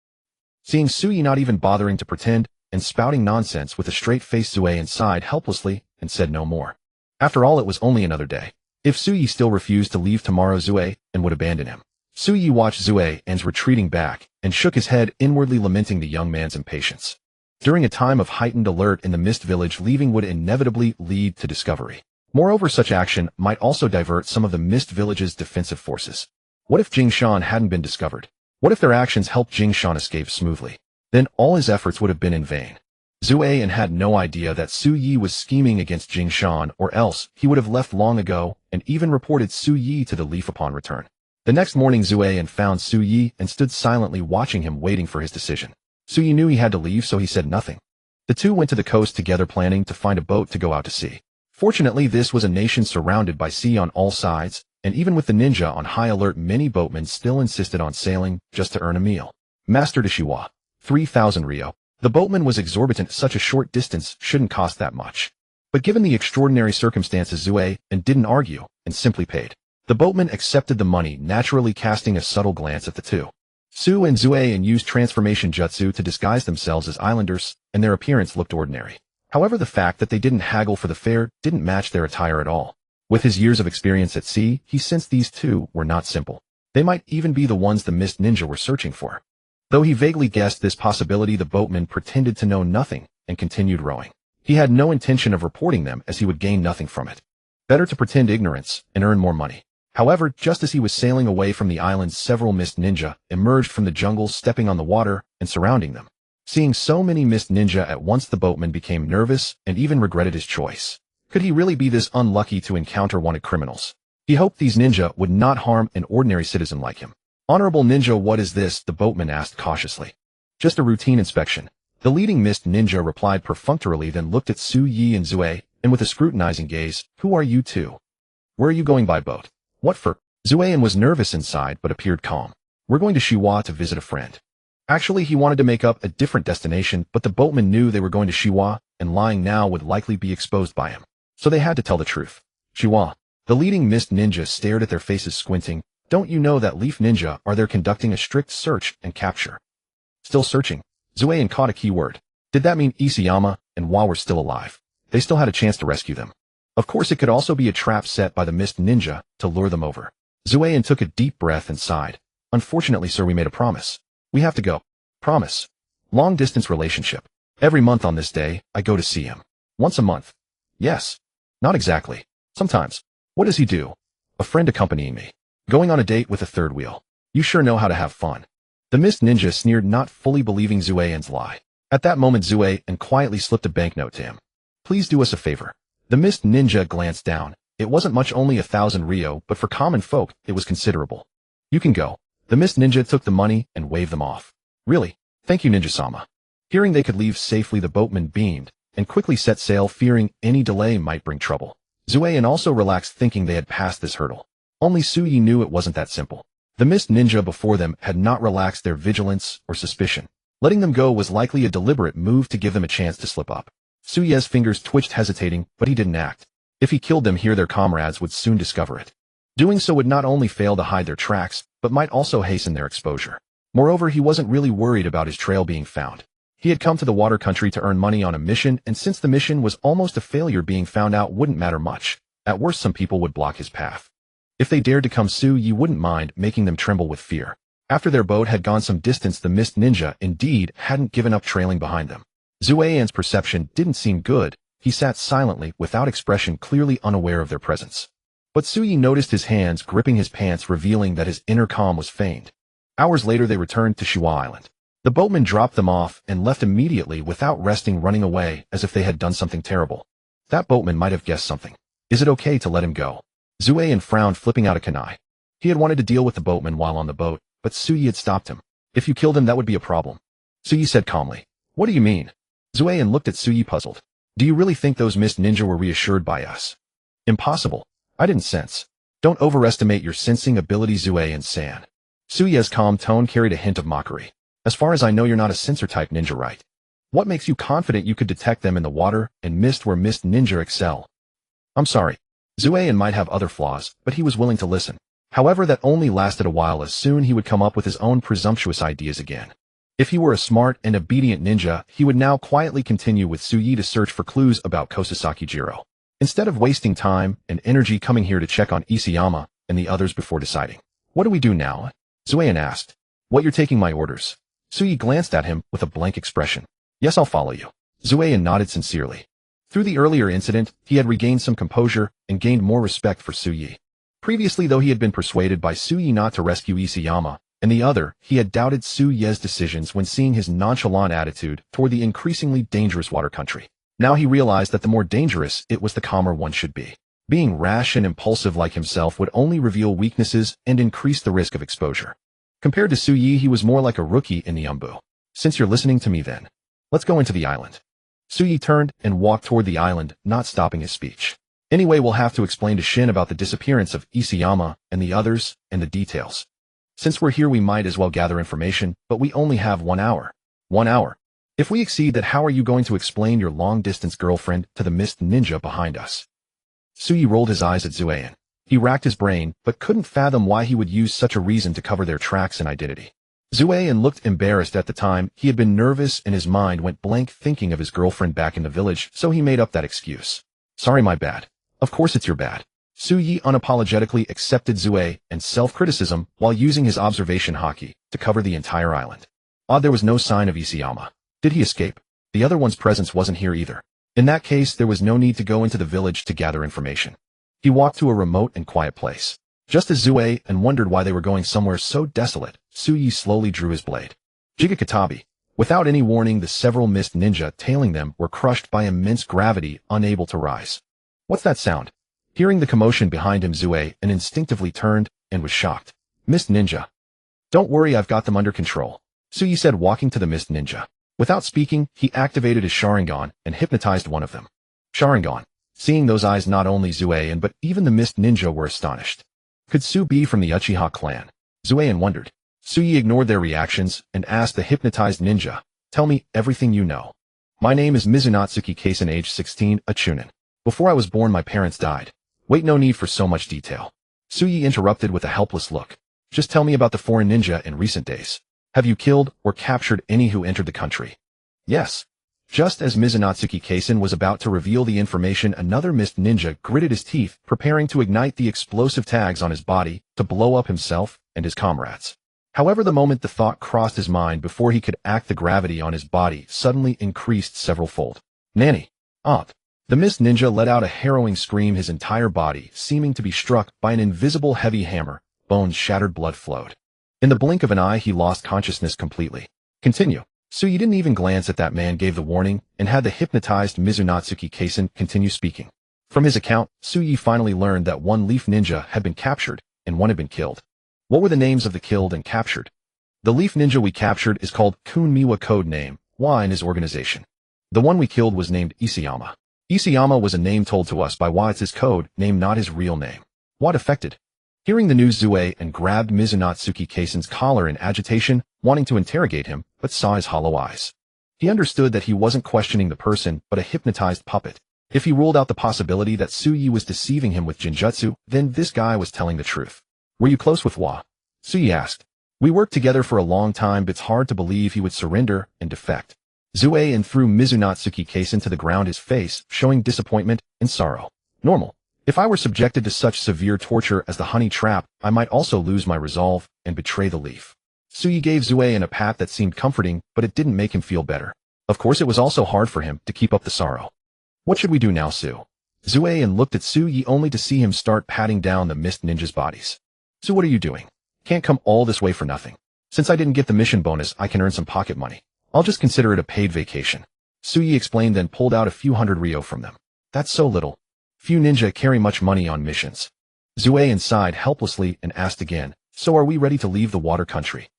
Seeing Suyi not even bothering to pretend and spouting nonsense with a straight face, Zueyan sighed helplessly and said no more. After all, it was only another day. If Suyi still refused to leave tomorrow, Zueyan would abandon him. Suyi watched Zueyan's retreating back and shook his head, inwardly lamenting the young man's impatience. During a time of heightened alert in the Mist Village, leaving would inevitably lead to discovery. Moreover, such action might also divert some of the Mist Village's defensive forces. What if Jingshan hadn't been discovered? What if their actions helped Jingshan escape smoothly? Then all his efforts would have been in vain. Zueyan had no idea that Suyi was scheming against Jingshan, or else he would have left long ago and even reported Suyi to the Leaf upon return. The next morning, Zueyan found Suyi and stood silently watching him, waiting for his decision. Suyi knew he had to leave, so he said nothing. The two went to the coast together, planning to find a boat to go out to sea. Fortunately, this was a nation surrounded by sea on all sides, and even with the ninja on high alert, many boatmen still insisted on sailing just to earn a meal. Master Deshiwa, 3,000 Rio. The boatman was exorbitant. Such a short distance shouldn't cost that much. But given the extraordinary circumstances, Zueyan didn't argue and simply paid. The boatman accepted the money, naturally casting a subtle glance at the two. Su and Zueyan used transformation jutsu to disguise themselves as islanders, and their appearance looked ordinary. However, the fact that they didn't haggle for the fare didn't match their attire at all. With his years of experience at sea, he sensed these two were not simple. They might even be the ones the Mist Ninja were searching for. Though he vaguely guessed this possibility, the boatman pretended to know nothing and continued rowing. He had no intention of reporting them, as he would gain nothing from it. Better to pretend ignorance and earn more money. However, just as he was sailing away from the island, several Mist Ninja emerged from the jungle, stepping on the water and surrounding them. Seeing so many Mist Ninja at once, the boatman became nervous and even regretted his choice. Could he really be this unlucky to encounter wanted criminals? He hoped these ninja would not harm an ordinary citizen like him. Honorable ninja, what is this? The boatman asked cautiously. Just a routine inspection. The leading Mist Ninja replied perfunctorily, then looked at Suyi and Zueyan with a scrutinizing gaze. Who are you two? Where are you going by boat? What for? Zueyan was nervous inside but appeared calm. We're going to Shiwa to visit a friend. Actually, he wanted to make up a different destination, but the boatman knew they were going to Shiwa, and lying now would likely be exposed by him. So they had to tell the truth. Shiwa. The leading Mist Ninja stared at their faces, squinting. Don't you know that Leaf Ninja are there conducting a strict search and capture? Still searching. Zueyan caught a key word. Did that mean Isayama and Wa were still alive? They still had a chance to rescue them. Of course, it could also be a trap set by the Mist Ninja to lure them over. Zueyan took a deep breath and sighed. Unfortunately, sir, we made a promise. We have to go. Promise. Long-distance relationship. Every month on this day, I go to see him. Once a month. Yes. Not exactly. Sometimes. What does he do? A friend accompanying me. Going on a date with a third wheel. You sure know how to have fun. The Mist Ninja sneered, not fully believing Zueyan's lie. At that moment, Zueyan quietly slipped a banknote to him. Please do us a favor. The Mist Ninja glanced down. It wasn't much, only 1,000 Rio, but for common folk, it was considerable. You can go. The Mist Ninja took the money and waved them off. Really? Thank you, Ninja-sama. Hearing they could leave safely, the boatman beamed and quickly set sail, fearing any delay might bring trouble. Zueyan also relaxed, thinking they had passed this hurdle. Only Suyi knew it wasn't that simple. The mist ninja before them had not relaxed their vigilance or suspicion. Letting them go was likely a deliberate move to give them a chance to slip up. Suyi's fingers twitched hesitating, but he didn't act. If he killed them here, their comrades would soon discover it. Doing so would not only fail to hide their tracks, but might also hasten their exposure. Moreover, he wasn't really worried about his trail being found. He had come to the water country to earn money on a mission, and since the mission was almost a failure, being found out wouldn't matter much. At worst, some people would block his path. If they dared to come, Suyi wouldn't mind making them tremble with fear. After their boat had gone some distance, the mist ninja, indeed, hadn't given up trailing behind them. Zueyan's perception didn't seem good. He sat silently, without expression, clearly unaware of their presence. But Suyi noticed his hands gripping his pants, revealing that his inner calm was feigned. Hours later, they returned to Shiwa Island. The boatman dropped them off and left immediately without resting, running away as if they had done something terrible. That boatman might have guessed something. Is it okay to let him go? Zueyan frowned, flipping out a kunai. He had wanted to deal with the boatman while on the boat, but Suyi had stopped him. If you killed him, that would be a problem. Suyi said calmly. What do you mean? Zueyan looked at Suyi, puzzled. Do you really think those mist ninja were reassured by us? Impossible. I didn't sense. Don't overestimate your sensing ability, Zueyan-san. Suyi's calm tone carried a hint of mockery. As far as I know, you're not a sensor-type ninja, right? What makes you confident you could detect them in the water and mist where mist ninja excel? I'm sorry. Zueyan might have other flaws, but he was willing to listen. However, that only lasted a while, as soon he would come up with his own presumptuous ideas again. If he were a smart and obedient ninja, he would now quietly continue with Suyi to search for clues about Kosasaki Jiro. Instead of wasting time and energy coming here to check on Isayama and the others before deciding. What do we do now? Zueyan asked. What, you're taking my orders? Suyi glanced at him with a blank expression. Yes, I'll follow you. Zueyan nodded sincerely. Through the earlier incident, he had regained some composure and gained more respect for Suyi. Previously, though he had been persuaded by Suyi not to rescue Isayama and the other, he had doubted Suyi's decisions when seeing his nonchalant attitude toward the increasingly dangerous water country. Now he realized that the more dangerous it was, the calmer one should be. Being rash and impulsive like himself would only reveal weaknesses and increase the risk of exposure. Compared to Suyi, he was more like a rookie in the Umbu. Since you're listening to me, then, let's go into the island. Suyi turned and walked toward the island, not stopping his speech. Anyway, we'll have to explain to Shin about the disappearance of Isayama and the others and the details. Since we're here, we might as well gather information, but we only have 1 hour. 1 hour. If we exceed that, how are you going to explain your long-distance girlfriend to the mist ninja behind us? Suyi rolled his eyes at Zueyan. He racked his brain, but couldn't fathom why he would use such a reason to cover their tracks and identity. Zueyan looked embarrassed at the time. He had been nervous and his mind went blank thinking of his girlfriend back in the village, so he made up that excuse. Sorry, my bad. Of course it's your bad. Suyi unapologetically accepted Zuei and self-criticism while using his observation Haki to cover the entire island. Odd, there was no sign of Isayama. Did he escape? The other one's presence wasn't here either. In that case, there was no need to go into the village to gather information. He walked to a remote and quiet place. Just as Zuei and wondered why they were going somewhere so desolate, Suyi slowly drew his blade. Jigakatabi. Without any warning, the several mist ninja tailing them were crushed by immense gravity, unable to rise. What's that sound? Hearing the commotion behind him, Zuei and instinctively turned and was shocked. Mist ninja. Don't worry, I've got them under control, Suyi said, walking to the mist ninja. Without speaking, he activated his Sharingan and hypnotized one of them. Sharingan. Seeing those eyes, not only Zueyan but even the mist ninja were astonished. Could Su be from the Uchiha clan? Zueyan wondered. Suyi ignored their reactions and asked the hypnotized ninja, tell me everything you know. My name is Mizunatsuki Kaisen, age 16, a chunin. Before I was born, my parents died. Wait, no need for so much detail. Suyi interrupted with a helpless look. Just tell me about the foreign ninja in recent days. Have you killed or captured any who entered the country? Yes. Just as Mizunatsuki Kaisen was about to reveal the information, another mist ninja gritted his teeth, preparing to ignite the explosive tags on his body to blow up himself and his comrades. However, the moment the thought crossed his mind before he could act, the gravity on his body suddenly increased several-fold. Nanny. Aunt. The mist ninja let out a harrowing scream, his entire body seeming to be struck by an invisible heavy hammer. Bones shattered, blood flowed. In the blink of an eye, he lost consciousness completely. Continue. Suyi didn't even glance at that man, gave the warning, and had the hypnotized Mizunatsuki Kaisen continue speaking. From his account, Suyi finally learned that one leaf ninja had been captured and one had been killed. What were the names of the killed and captured? The leaf ninja we captured is called Kunmiwa, code name Wa in his organization. The one we killed was named Isayama. Isayama was a name told to us by Wa. It's his code name, not his real name. What affected? Hearing the news, Zue grabbed Mizunatsuki Keisen's collar in agitation, wanting to interrogate him, but saw his hollow eyes. He understood that he wasn't questioning the person, but a hypnotized puppet. If he ruled out the possibility that Suyi was deceiving him with Jinjutsu, then this guy was telling the truth. Were you close with Wa? Suyi asked. We worked together for a long time, but it's hard to believe he would surrender and defect. Zue threw Mizunatsuki Keisen to the ground, his face showing disappointment and sorrow. Normal. If I were subjected to such severe torture as the honey trap, I might also lose my resolve and betray the leaf. Suyi gave Zue a pat that seemed comforting, but it didn't make him feel better. Of course, it was also hard for him to keep up the sorrow. What should we do now, Su? Zue looked at Suyi only to see him start patting down the mist ninjas' bodies. So what are you doing? Can't come all this way for nothing. Since I didn't get the mission bonus, I can earn some pocket money. I'll just consider it a paid vacation. Suyi explained, then pulled out a few hundred ryo from them. That's so little. Few ninja carry much money on missions. Zue sighed helplessly and asked again, so are we ready to leave the water country?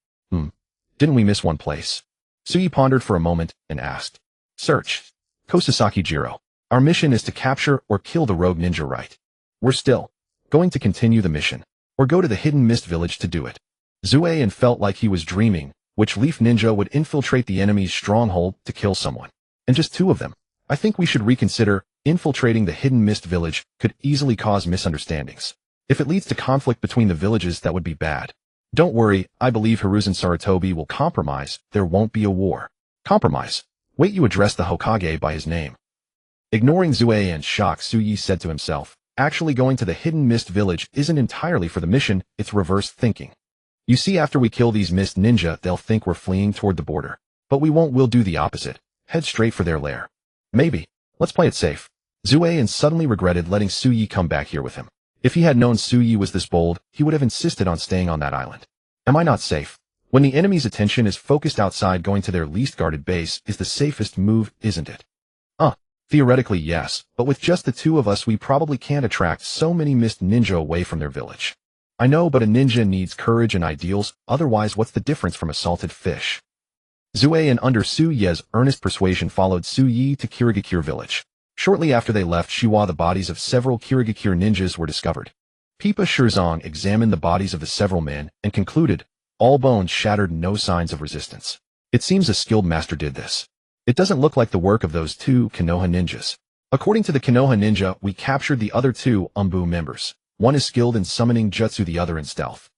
Didn't we miss one place? Suyi pondered for a moment and asked. Search. Kosasaki Jiro. Our mission is to capture or kill the rogue ninja, right? We're still going to continue the mission, or go to the hidden mist village to do it. Zue felt like he was dreaming, which leaf ninja would infiltrate the enemy's stronghold to kill someone. And just two of them. I think we should reconsider. Infiltrating the hidden mist village could easily cause misunderstandings. If it leads to conflict between the villages, that would be bad. Don't worry, I believe Hiruzen Sarutobi will compromise. There won't be a war. Compromise? Wait, you address the Hokage by his name. Ignoring Zue and shock, Suyi said to himself, actually going to the hidden mist village isn't entirely for the mission, it's reverse thinking. You see, after we kill these mist ninja, they'll think we're fleeing toward the border. But we won't, we'll do the opposite. Head straight for their lair. Maybe. Let's play it safe. Zue suddenly regretted letting Suyi come back here with him. If he had known Suyi was this bold, he would have insisted on staying on that island. Am I not safe? When the enemy's attention is focused outside, going to their least guarded base is the safest move, isn't it? Theoretically, yes, but with just the two of us, we probably can't attract so many mist ninja away from their village. I know, but a ninja needs courage and ideals, otherwise what's the difference from a salted fish? Zue, under Suyi's earnest persuasion, followed Suyi to Kirigakure village. Shortly after they left Shiwa, the bodies of several Kirigakure ninjas were discovered. Pipa Shirzong examined the bodies of the several men and concluded, all bones shattered, no signs of resistance. It seems a skilled master did this. It doesn't look like the work of those two Konoha ninjas. According to the Konoha ninja, we captured the other two Umbu members. One is skilled in summoning jutsu, the other in stealth.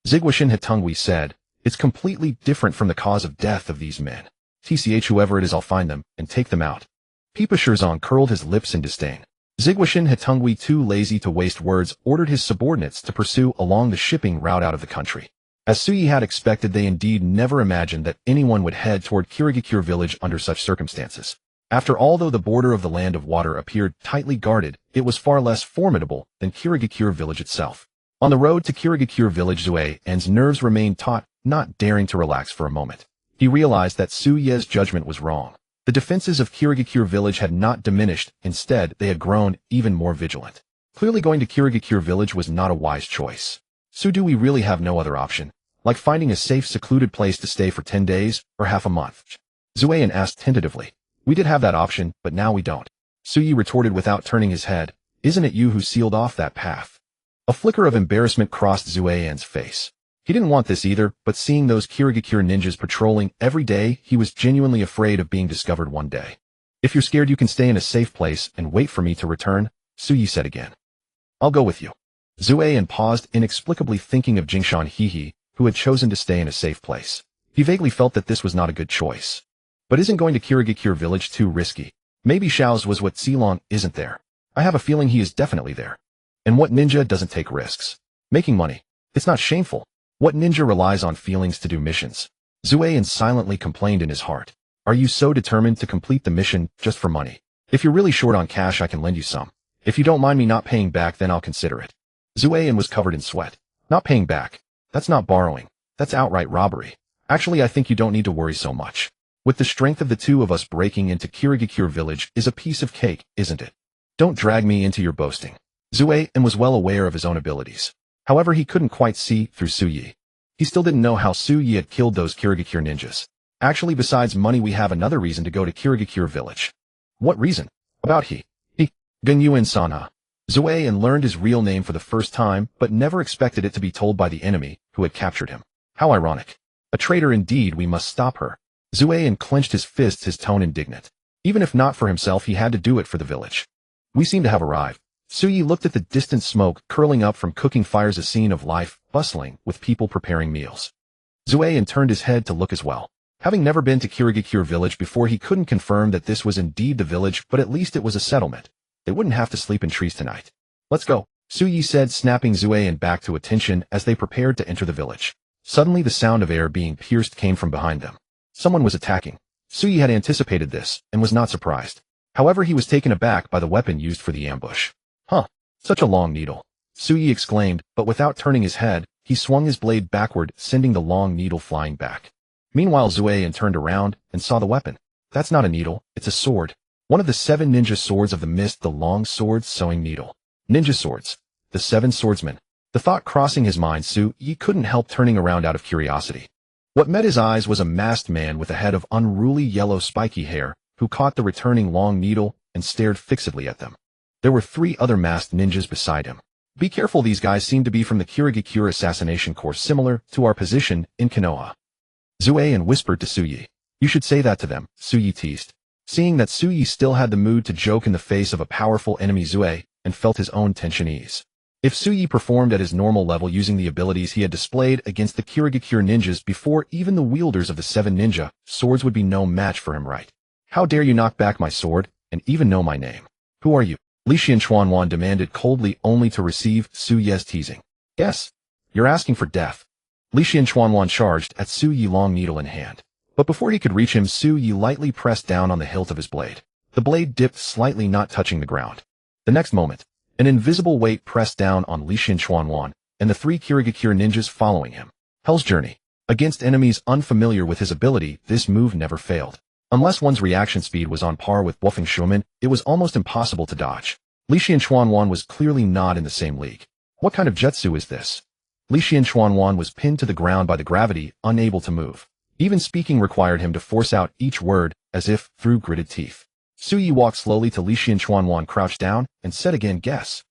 Zigwashin Hatungwi said, it's completely different from the cause of death of these men. TCH, whoever it is, I'll find them and take them out. Pipa Shirzong curled his lips in disdain. Zigwashin Hatungwi, too lazy to waste words, ordered his subordinates to pursue along the shipping route out of the country. As Suyi had expected, they indeed never imagined that anyone would head toward Kirigakure village under such circumstances. After all, though the border of the Land of Water appeared tightly guarded, it was far less formidable than Kirigakure village itself. On the road to Kirigakure village, Zue's nerves remained taut, not daring to relax for a moment. He realized that Suyi's judgment was wrong. The defenses of Kirigakure village had not diminished, instead they had grown even more vigilant. Clearly going to Kirigakure village was not a wise choice. So do we really have no other option? Like finding a safe, secluded place to stay for 10 days or half a month? Zue asked tentatively. We did have that option, but now we don't. Suyi retorted without turning his head. Isn't it you who sealed off that path? A flicker of embarrassment crossed Zue's face. He didn't want this either, but seeing those Kirigakure ninjas patrolling every day, he was genuinely afraid of being discovered one day. If you're scared, you can stay in a safe place and wait for me to return, Suyi said again. I'll go with you. Zue paused, inexplicably thinking of Jingshan Hihi, who had chosen to stay in a safe place. He vaguely felt that this was not a good choice. But isn't going to Kirigakure village too risky? Maybe Xiao's was what Ceylon isn't there. I have a feeling he is definitely there. And what ninja doesn't take risks? Making money. It's not shameful. What ninja relies on feelings to do missions? Zue silently complained in his heart. Are you so determined to complete the mission just for money? If you're really short on cash, I can lend you some. If you don't mind me not paying back, then I'll consider it. Zue was covered in sweat. Not paying back. That's not borrowing. That's outright robbery. Actually, I think you don't need to worry so much. With the strength of the two of us, breaking into Kirigakure village is a piece of cake, isn't it? Don't drag me into your boasting. Zue was well aware of his own abilities. However, he couldn't quite see through Suyi. He still didn't know how Suyi had killed those Kirigakure ninjas. Actually, besides money, we have another reason to go to Kirigakure village. What reason? About Gunyuin Sanha. Zue and learned his real name for the first time, but never expected it to be told by the enemy, who had captured him. How ironic. A traitor indeed, we must stop her. Zue clenched his fists, his tone indignant. Even if not for himself, he had to do it for the village. We seem to have arrived. Suyi looked at the distant smoke curling up from cooking fires, a scene of life, bustling, with people preparing meals. Zue turned his head to look as well. Having never been to Kirigakure village before, he couldn't confirm that this was indeed the village, but at least it was a settlement. They wouldn't have to sleep in trees tonight. Let's go, Suyi said, snapping Zue back to attention as they prepared to enter the village. Suddenly the sound of air being pierced came from behind them. Someone was attacking. Suyi had anticipated this, and was not surprised. However, he was taken aback by the weapon used for the ambush. Huh, such a long needle, Suyi exclaimed, but without turning his head, he swung his blade backward, sending the long needle flying back. Meanwhile, Zue turned around and saw the weapon. That's not a needle, it's a sword. One of the 7 ninja swords of the mist, the long sword sewing needle. Ninja swords. The 7 swordsmen. The thought crossing his mind, Suyi couldn't help turning around out of curiosity. What met his eyes was a masked man with a head of unruly yellow spiky hair, who caught the returning long needle and stared fixedly at them. There were 3 other masked ninjas beside him. Be careful, these guys seem to be from the Kirigakure assassination corps, similar to our position in Konoha. Zue whispered to Suyi. You should say that to them, Suyi teased. Seeing that Suyi still had the mood to joke in the face of a powerful enemy, Zue and felt his own tension ease. If Suyi performed at his normal level using the abilities he had displayed against the Kirigakure ninjas before, even the wielders of the 7 ninja swords would be no match for him, right? How dare you knock back my sword, and even know my name? Who are you? Li Xianchuanwan demanded coldly, only to receive Suyi's teasing. Yes, you're asking for death. Li Xianchuanwan charged at Suyi, long needle in hand. But before he could reach him, Suyi lightly pressed down on the hilt of his blade. The blade dipped slightly, not touching the ground. The next moment, an invisible weight pressed down on Li Xianchuanwan and the 3 Kirigakure ninjas following him. Hell's Journey. Against enemies unfamiliar with his ability, this move never failed. Unless one's reaction speed was on par with Buffing Shuman, it was almost impossible to dodge. Li Xianchuanwan was clearly not in the same league. What kind of jutsu is this? Li Xianchuanwan was pinned to the ground by the gravity, unable to move. Even speaking required him to force out each word, as if through gritted teeth. Suyi walked slowly to Li Xianchuanwan, crouched down, and said again, guess.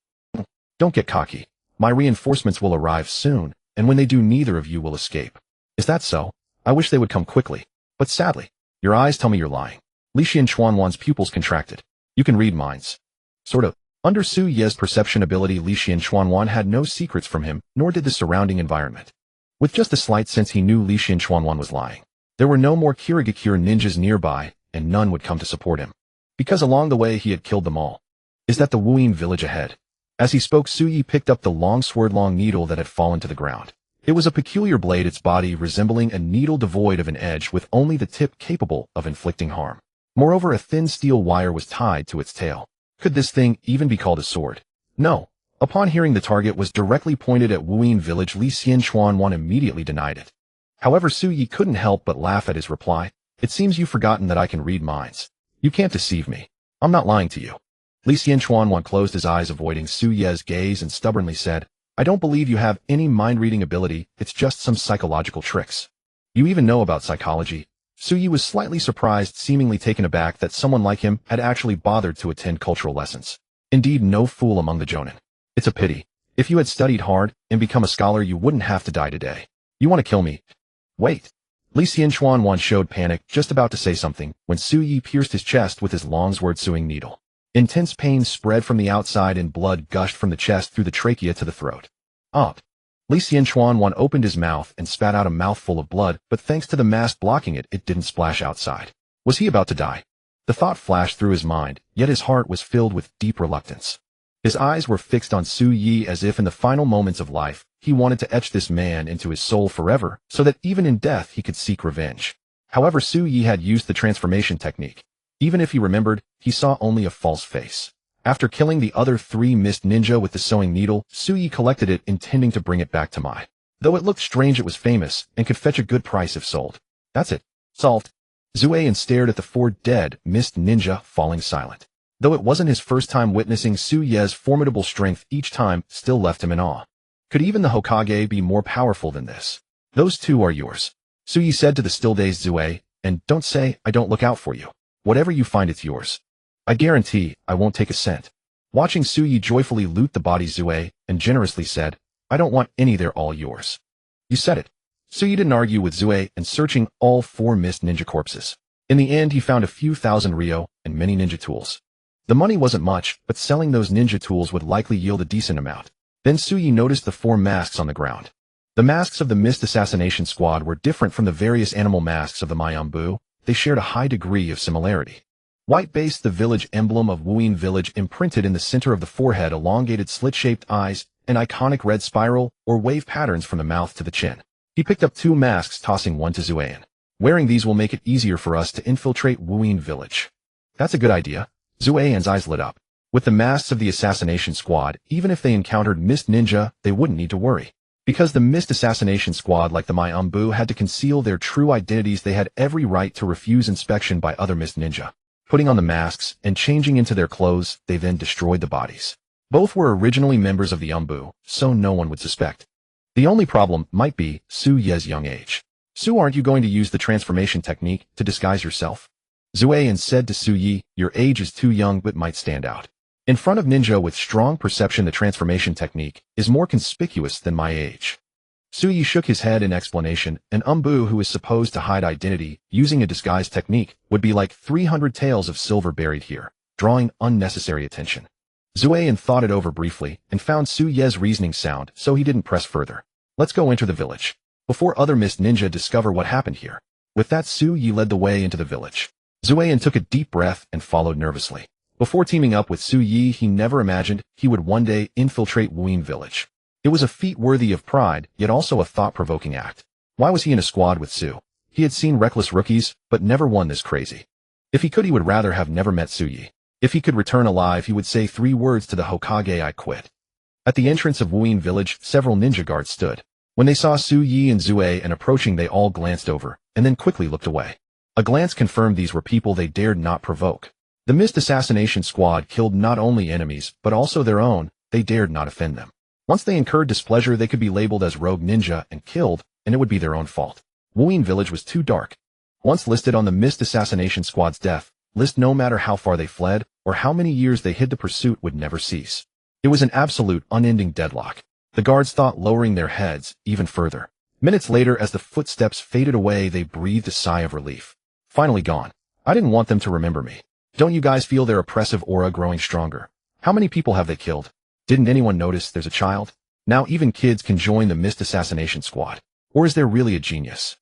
Don't get cocky. My reinforcements will arrive soon, and when they do, neither of you will escape. Is that so? I wish they would come quickly. But sadly, your eyes tell me you're lying. Li Xianchuanwan's pupils contracted. You can read minds. Sort of. Under Suyi's perception ability, Li Xianchuanwan had no secrets from him, nor did the surrounding environment. With just a slight sense, he knew Li Xianchuanwan was lying. There were no more Kirigakure ninjas nearby, and none would come to support him. Because along the way he had killed them all. Is that the Wuyin village ahead? As he spoke, Suyi picked up the long sword, long needle that had fallen to the ground. It was a peculiar blade, its body resembling a needle devoid of an edge, with only the tip capable of inflicting harm. Moreover, a thin steel wire was tied to its tail. Could this thing even be called a sword? No. Upon hearing the target was directly pointed at Wuyin village, Li Xianchuanwan immediately denied it. However, Suyi couldn't help but laugh at his reply. It seems you've forgotten that I can read minds. You can't deceive me. I'm not lying to you. Li Xianchuanwan closed his eyes, avoiding Suyi's gaze, and stubbornly said, I don't believe you have any mind-reading ability, it's just some psychological tricks. You even know about psychology. Suyi was slightly surprised, seemingly taken aback that someone like him had actually bothered to attend cultural lessons. Indeed, no fool among the Jonin. It's a pity. If you had studied hard and become a scholar, you wouldn't have to die today. You want to kill me? Wait. Li Xianchuanwan showed panic, just about to say something, when Suyi pierced his chest with his long sword-sewing needle. Intense pain spread from the outside and blood gushed from the chest through the trachea to the throat. Li Xianchuanwan opened his mouth and spat out a mouthful of blood, but thanks to the mask blocking it, it didn't splash outside. Was he about to die? The thought flashed through his mind, yet his heart was filled with deep reluctance. His eyes were fixed on Suyi as if in the final moments of life, he wanted to etch this man into his soul forever, so that even in death he could seek revenge. However, Suyi had used the transformation technique. Even if he remembered, he saw only a false face. After killing the other 3 mist ninja with the sewing needle, Suyi collected it, intending to bring it back to Mai. Though it looked strange, it was famous, and could fetch a good price if sold. That's it. Salt. Zue stared at the 4 dead mist ninja, falling silent. Though it wasn't his first time witnessing Suyi's formidable strength, each time still left him in awe. Could even the Hokage be more powerful than this? Those 2 are yours, Suyi said to the still-dazed Zue, and don't say I don't look out for you. Whatever you find, it's yours. I guarantee I won't take a cent. Watching Suyi joyfully loot the bodies, Zue and generously said, "I don't want any, they're all yours." "You said it." Suyi didn't argue with Zue and searching all 4 missed ninja corpses. In the end, he found a few thousand ryo and many ninja tools. The money wasn't much, but selling those ninja tools would likely yield a decent amount. Then Suyi noticed the 4 masks on the ground. The masks of the missed assassination squad were different from the various animal masks of the Mayambu. They shared a high degree of similarity. White-based, the village emblem of Wuyin Village imprinted in the center of the forehead, elongated slit-shaped eyes, and iconic red spiral or wave patterns from the mouth to the chin. He picked up 2 masks, tossing one to Zueyan. "Wearing these will make it easier for us to infiltrate Wuyin Village." "That's a good idea." Zueyan's eyes lit up. With the masks of the assassination squad, even if they encountered mist ninja, they wouldn't need to worry. Because the mist assassination squad, like the Mayambu, had to conceal their true identities, they had every right to refuse inspection by other mist ninja. Putting on the masks and changing into their clothes, they then destroyed the bodies. Both were originally members of the Umbu, so no one would suspect. The only problem might be Su Ye's young age. "Su, aren't you going to use the transformation technique to disguise yourself?" Zueyan said to Su Yi, "Your age is too young but might stand out. In front of ninja with strong perception, the transformation technique is more conspicuous than my age." Su Yi shook his head in explanation. An Umbu who is supposed to hide identity using a disguise technique would be like 300 taels of silver buried here, drawing unnecessary attention. Zueyan thought it over briefly and found Su Ye's reasoning sound, so he didn't press further. "Let's go enter the village before other mist ninja discover what happened here." With that, Su Yi led the way into the village. Zueyan took a deep breath and followed nervously. Before teaming up with Su Yi, he never imagined he would one day infiltrate Wuyin Village. It was a feat worthy of pride, yet also a thought-provoking act. Why was he in a squad with Su? He had seen reckless rookies, but never one this crazy. If he could, he would rather have never met Su Yi. If he could return alive, he would say 3 words to the Hokage: "I quit." At the entrance of Wuyin Village, several ninja guards stood. When they saw Su Yi and Zueyan approaching, they all glanced over, and then quickly looked away. A glance confirmed these were people they dared not provoke. The mist assassination squad killed not only enemies, but also their own. They dared not offend them. Once they incurred displeasure, they could be labeled as rogue ninja and killed, and it would be their own fault. Wuyin Village was too dark. Once listed on the mist assassination squad's death list, no matter how far they fled or how many years they hid, the pursuit would never cease. It was an absolute, unending deadlock. The guards thought, lowering their heads even further. Minutes later, as the footsteps faded away, they breathed a sigh of relief. Finally gone. I didn't want them to remember me. Don't you guys feel their oppressive aura growing stronger? How many people have they killed? Didn't anyone notice there's a child? Now even kids can join the mist assassination squad. Or is there really a genius?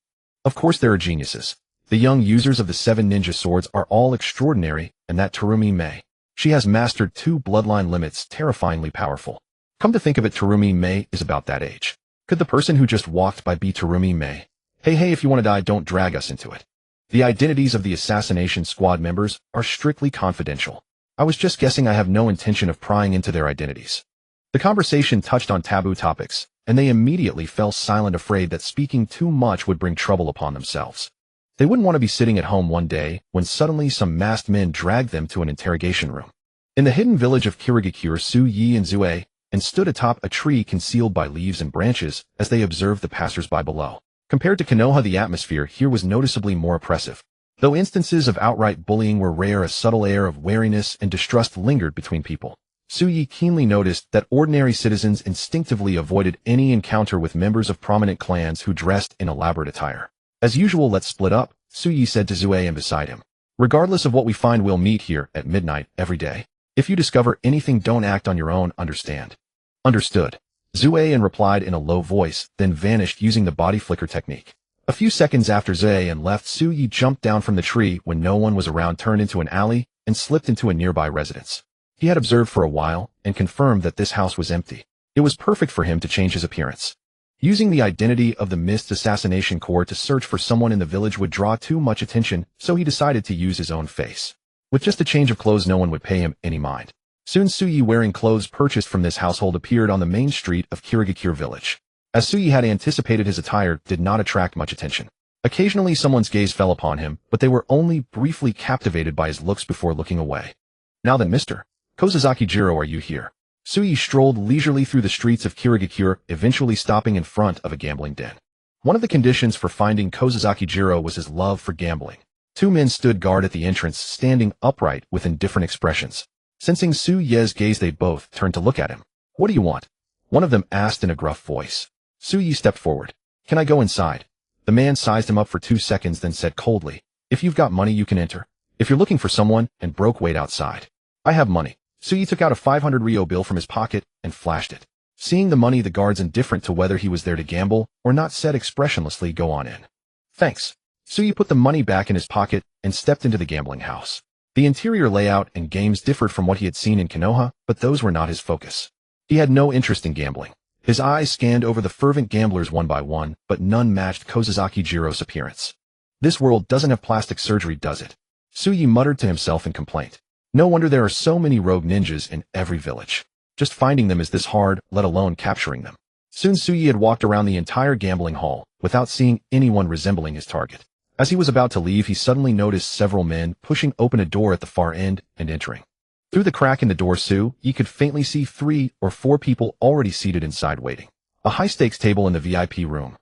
Of course there are geniuses. The young users of the 7 ninja swords are all extraordinary, and that Terumi Mei. She has mastered 2 bloodline limits, terrifyingly powerful. Come to think of it, Terumi Mei is about that age. Could the person who just walked by be Terumi Mei? Hey, if you want to die, don't drag us into it. The identities of the assassination squad members are strictly confidential. I was just guessing. I have no intention of prying into their identities. The conversation touched on taboo topics, and they immediately fell silent, afraid that speaking too much would bring trouble upon themselves. They wouldn't want to be sitting at home one day when suddenly some masked men dragged them to an interrogation room. In the hidden village of Kirigakure, Su Yi and Zueyan stood atop a tree concealed by leaves and branches as they observed the passers-by below. Compared to Konoha, the atmosphere here was noticeably more oppressive. Though instances of outright bullying were rare, a subtle air of wariness and distrust lingered between people. Su Yi keenly noticed that ordinary citizens instinctively avoided any encounter with members of prominent clans who dressed in elaborate attire. "As usual, let's split up," Su Yi said to Zueyan beside him. "Regardless of what we find, we'll meet here at midnight every day. If you discover anything, don't act on your own, understand?" "Understood," Zueyan replied in a low voice, then vanished using the body flicker technique. A few seconds after Zueyan left, Su Yi jumped down from the tree when no one was around, turned into an alley, and slipped into a nearby residence. He had observed for a while and confirmed that this house was empty. It was perfect for him to change his appearance. Using the identity of the Mist Assassination Corps to search for someone in the village would draw too much attention, so he decided to use his own face. With just a change of clothes, no one would pay him any mind. Soon Su Yi, wearing clothes purchased from this household, appeared on the main street of Kirigakure village. As Su Yi had anticipated, his attire did not attract much attention. Occasionally someone's gaze fell upon him, but they were only briefly captivated by his looks before looking away. "Now then, Mr. Kozazaki-jiro, are you here?" Su Yi strolled leisurely through the streets of Kirigakure, eventually stopping in front of a gambling den. One of the conditions for finding Kozazaki-jiro was his love for gambling. 2 men stood guard at the entrance, standing upright with indifferent expressions. Sensing Su Ye's gaze, they both turned to look at him. What do you want? One of them asked in a gruff voice. Su Ye stepped forward. Can I go inside? The man sized him up for 2 seconds, then said coldly, if you've got money, you can enter. If you're looking for someone and broke, wait outside. I have money. Su Ye took out a 500 Ryo bill from his pocket and flashed it. Seeing the money, the guards, indifferent to whether he was there to gamble or not, said expressionlessly, go on in. Thanks. Su Ye put the money back in his pocket and stepped into the gambling house. The interior layout and games differed from what he had seen in Konoha, but those were not his focus. He had no interest in gambling. His eyes scanned over the fervent gamblers one by one, but none matched Kozuzaki Jiro's appearance. This world doesn't have plastic surgery, does it? Su Ye muttered to himself in complaint. No wonder there are so many rogue ninjas in every village. Just finding them is this hard, let alone capturing them. Soon Su Ye had walked around the entire gambling hall without seeing anyone resembling his target. As he was about to leave, he suddenly noticed several men pushing open a door at the far end and entering. Through the crack in the door, Su Ye could faintly see 3 or 4 people already seated inside waiting. A high-stakes table in the VIP room.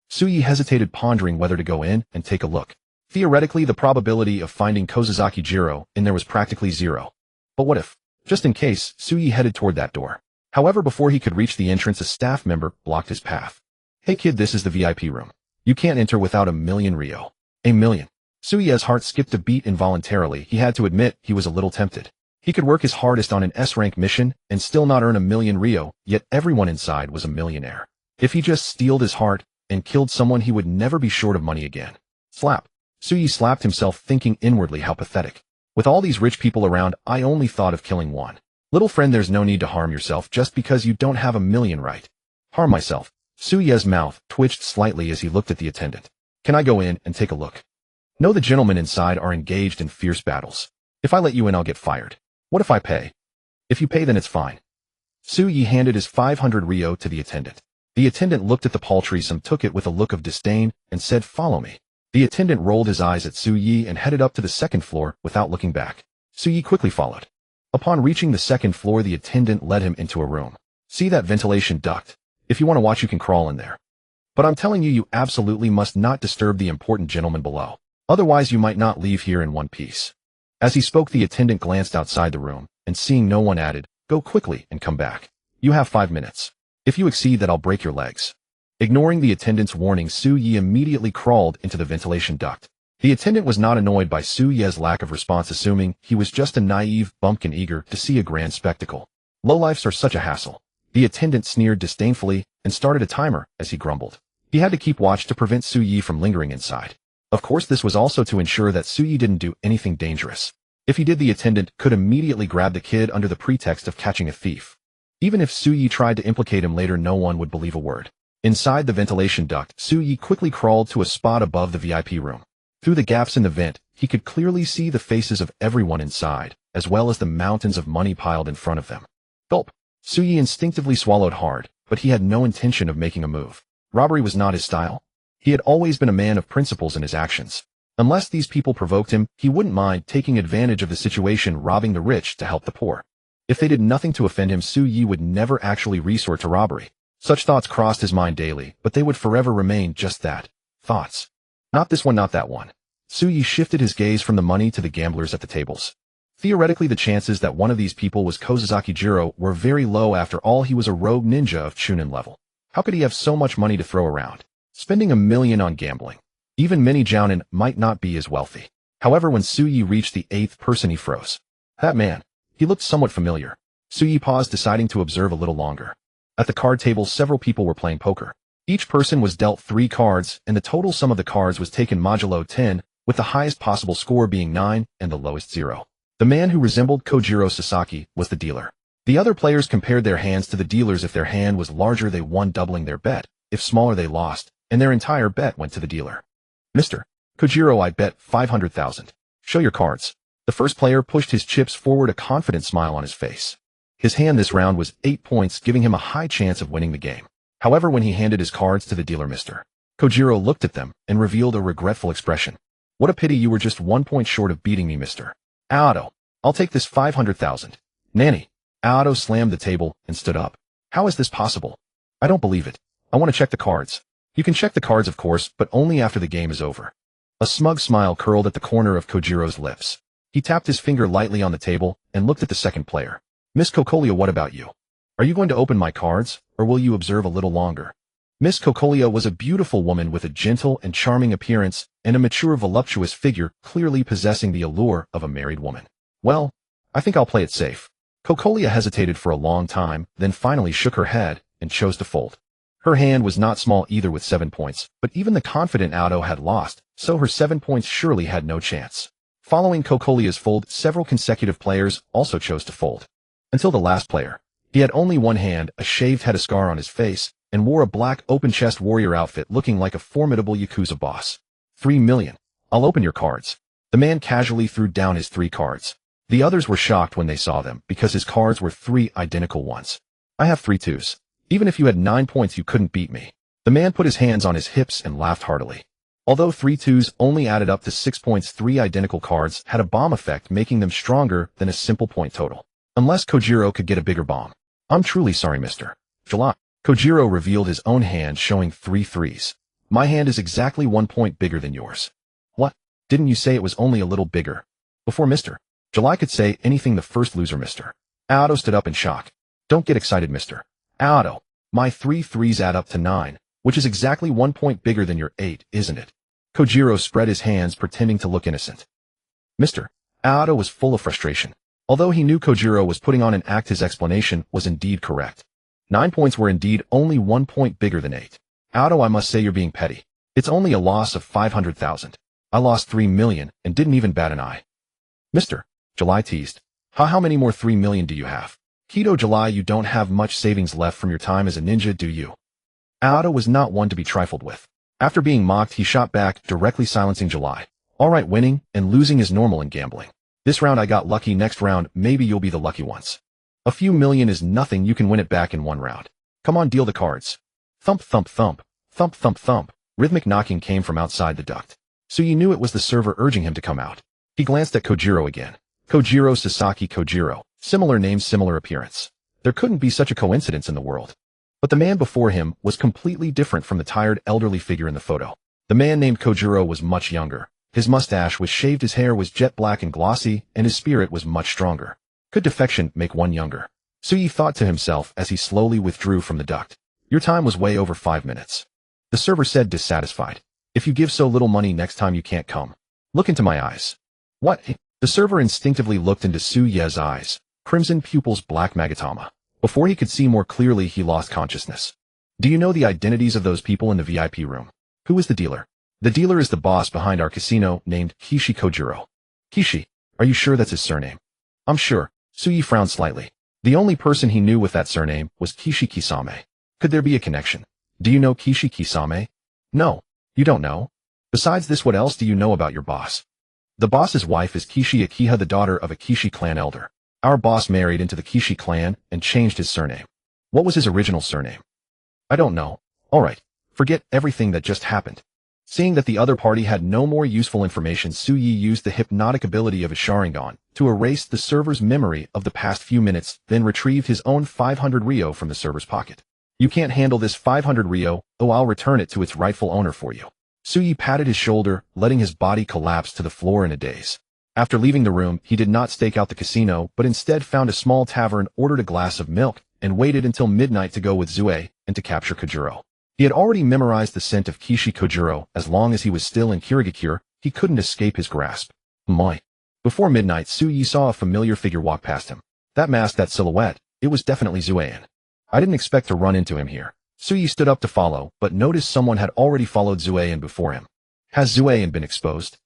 Su Ye hesitated, pondering whether to go in and take a look. Theoretically, the probability of finding Kozuzaki Jiro in there was practically 0. But what if? Just in case, Su Ye headed toward that door. However, before he could reach the entrance, a staff member blocked his path. Hey kid, this is the VIP room. You can't enter without 1,000,000 Ryo. 1,000,000. Su Ye's heart skipped a beat involuntarily. He had to admit he was a little tempted. He could work his hardest on an S-rank mission and still not earn 1,000,000 Ryo, yet everyone inside was a millionaire. If he just steeled his heart and killed someone, he would never be short of money again. Slap. Su Ye slapped himself, thinking inwardly how pathetic. With all these rich people around, I only thought of killing one. Little friend, there's no need to harm yourself just because you don't have 1,000,000, right? Harm myself. Su Ye's mouth twitched slightly as he looked at the attendant. Can I go in and take a look? No, the gentlemen inside are engaged in fierce battles. If I let you in, I'll get fired. What if I pay? If you pay, then it's fine. Su Ye handed his 500 Ryo to the attendant. The attendant looked at the paltry sum, took it with a look of disdain, and said, follow me. The attendant rolled his eyes at Su Ye and headed up to the 2nd floor without looking back. Su Ye quickly followed. Upon reaching the 2nd floor, the attendant led him into a room. See that ventilation duct? If you want to watch, you can crawl in there. But I'm telling you, you absolutely must not disturb the important gentleman below. Otherwise, you might not leave here in one piece. As he spoke, the attendant glanced outside the room, and seeing no one, added, go quickly and come back. You have 5 minutes. If you exceed that, I'll break your legs. Ignoring the attendant's warning, Su Ye immediately crawled into the ventilation duct. The attendant was not annoyed by Su Ye's lack of response, assuming he was just a naive bumpkin eager to see a grand spectacle. Lowlifes are such a hassle. The attendant sneered disdainfully and started a timer as he grumbled. He had to keep watch to prevent Su Ye from lingering inside. Of course, this was also to ensure that Su Ye didn't do anything dangerous. If he did, the attendant could immediately grab the kid under the pretext of catching a thief. Even if Su Ye tried to implicate him later, no one would believe a word. Inside the ventilation duct, Su Ye quickly crawled to a spot above the VIP room. Through the gaps in the vent, he could clearly see the faces of everyone inside, as well as the mountains of money piled in front of them. Gulp. Su Ye instinctively swallowed hard, but he had no intention of making a move. Robbery was not his style. He had always been a man of principles in his actions. Unless these people provoked him, he wouldn't mind taking advantage of the situation, robbing the rich to help the poor. If they did nothing to offend him, Su Ye would never actually resort to robbery. Such thoughts crossed his mind daily, but they would forever remain just that. Thoughts. Not this one, not that one. Su Ye shifted his gaze from the money to the gamblers at the tables. Theoretically, the chances that one of these people was Kozuzaki Jiro were very low. After all, he was a rogue ninja of Chunin level. How could he have so much money to throw around? Spending 1,000,000 on gambling. Even many Jounin might not be as wealthy. However, when Su Ye reached the 8th person, he froze. That man. He looked somewhat familiar. Su Ye paused, deciding to observe a little longer. At the card table, several people were playing poker. Each person was dealt 3 cards, and the total sum of the cards was taken modulo 10, with the highest possible score being 9 and the lowest 0. The man who resembled Kojiro Sasaki was the dealer. The other players compared their hands to the dealer's. If their hand was larger, they won, doubling their bet. If smaller, they lost, and their entire bet went to the dealer. Mr. Kojiro, I bet 500,000. Show your cards. The first player pushed his chips forward, a confident smile on his face. His hand this round was 8 points, giving him a high chance of winning the game. However, when he handed his cards to the dealer, Mr. Kojiro looked at them and revealed a regretful expression. What a pity, you were just 1 point short of beating me, Mr. Aoto. I'll take this 500,000. Nanny. Aoto slammed the table and stood up. How is this possible? I don't believe it. I want to check the cards. You can check the cards, of course, but only after the game is over. A smug smile curled at the corner of Kojiro's lips. He tapped his finger lightly on the table and looked at the second player. Miss Cocolia, what about you? Are you going to open my cards, or will you observe a little longer? Miss Cocolia was a beautiful woman with a gentle and charming appearance and a mature voluptuous figure clearly possessing the allure of a married woman. Well, I think I'll play it safe. Cocolia hesitated for a long time, then finally shook her head and chose to fold. Her hand was not small either with 7 points, but even the confident Auto had lost, so her 7 points surely had no chance. Following Cocolia's fold, several consecutive players also chose to fold. Until the last player. He had only one hand, a shaved head, a scar on his face, and wore a black open-chest warrior outfit looking like a formidable Yakuza boss. 3 million. I'll open your cards. The man casually threw down his 3 cards. The others were shocked when they saw them because his cards were 3 identical ones. I have 3 twos. Even if you had 9 points, you couldn't beat me. The man put his hands on his hips and laughed heartily. Although 3 twos only added up to 6 points, 3 identical cards had a bomb effect, making them stronger than a simple point total. Unless Kojiro could get a bigger bomb. I'm truly sorry, Mr. July. Kojiro revealed his own hand showing 3 threes. My hand is exactly 1 point bigger than yours. What? Didn't you say it was only a little bigger? Before Mr. July could say anything, the first loser, Mr. Auto, stood up in shock. Don't get excited, Mr. Auto. My 3 threes add up to 9, which is exactly 1 point bigger than your 8, isn't it? Kojiro spread his hands, pretending to look innocent. Mr. Auto was full of frustration. Although he knew Kojiro was putting on an act, his explanation was indeed correct. 9 points were indeed only 1 point bigger than 8. Auto, I must say you're being petty. It's only a loss of 500,000. I lost 3 million and didn't even bat an eye. Mr. July teased. How many more 3 million do you have? Keto July, you don't have much savings left from your time as a ninja, do you? Auto was not one to be trifled with. After being mocked, he shot back, directly silencing July. Alright, winning and losing is normal in gambling. This round I got lucky, next round maybe you'll be the lucky ones. A few million is nothing, you can win it back in 1 round. Come on, deal the cards. Thump thump thump, thump thump thump. Rhythmic knocking came from outside the duct. Suyi knew it was the server urging him to come out. He glanced at Kojiro again. Kojiro Sasaki Kojiro. Similar name, similar appearance. There couldn't be such a coincidence in the world. But the man before him was completely different from the tired elderly figure in the photo. The man named Kojiro was much younger. His mustache was shaved, his hair was jet black and glossy, and his spirit was much stronger. Could defection make one younger? Suyi thought to himself as he slowly withdrew from the duct. Your time was way over 5 minutes. The server said, dissatisfied. If you give so little money, next time you can't come. Look into my eyes. What? The server instinctively looked into Suye's eyes, crimson pupils, black magatama. Before he could see more clearly, he lost consciousness. Do you know the identities of those people in the VIP room? Who is the dealer? The dealer is the boss behind our casino, named Kishi Kojiro. Kishi, are you sure that's his surname? I'm sure. Suyi frowned slightly. The only person he knew with that surname was Kishi Kisame. Could there be a connection? Do you know Kishi Kisame? No, you don't know. Besides this, what else do you know about your boss? The boss's wife is Kishi Akiha, the daughter of a Kishi clan elder. Our boss married into the Kishi clan and changed his surname. What was his original surname? I don't know. Alright, forget everything that just happened. Seeing that the other party had no more useful information, Suyi used the hypnotic ability of his Sharingan to erase the server's memory of the past few minutes, then retrieved his own 500 Ryo from the server's pocket. You can't handle this 500 Ryo, oh, I'll return it to its rightful owner for you. Suyi patted his shoulder, letting his body collapse to the floor in a daze. After leaving the room, he did not stake out the casino, but instead found a small tavern, ordered a glass of milk, and waited until midnight to go with Zue and to capture Kojiro. He had already memorized the scent of Kishi Kojiro. As long as he was still in Kirigakure, he couldn't escape his grasp. My. Before midnight, Suyi saw a familiar figure walk past him. That mask, that silhouette, it was definitely Zuein. I didn't expect to run into him here. Suyi stood up to follow, but noticed someone had already followed Zuein before him. Has Zuein been exposed?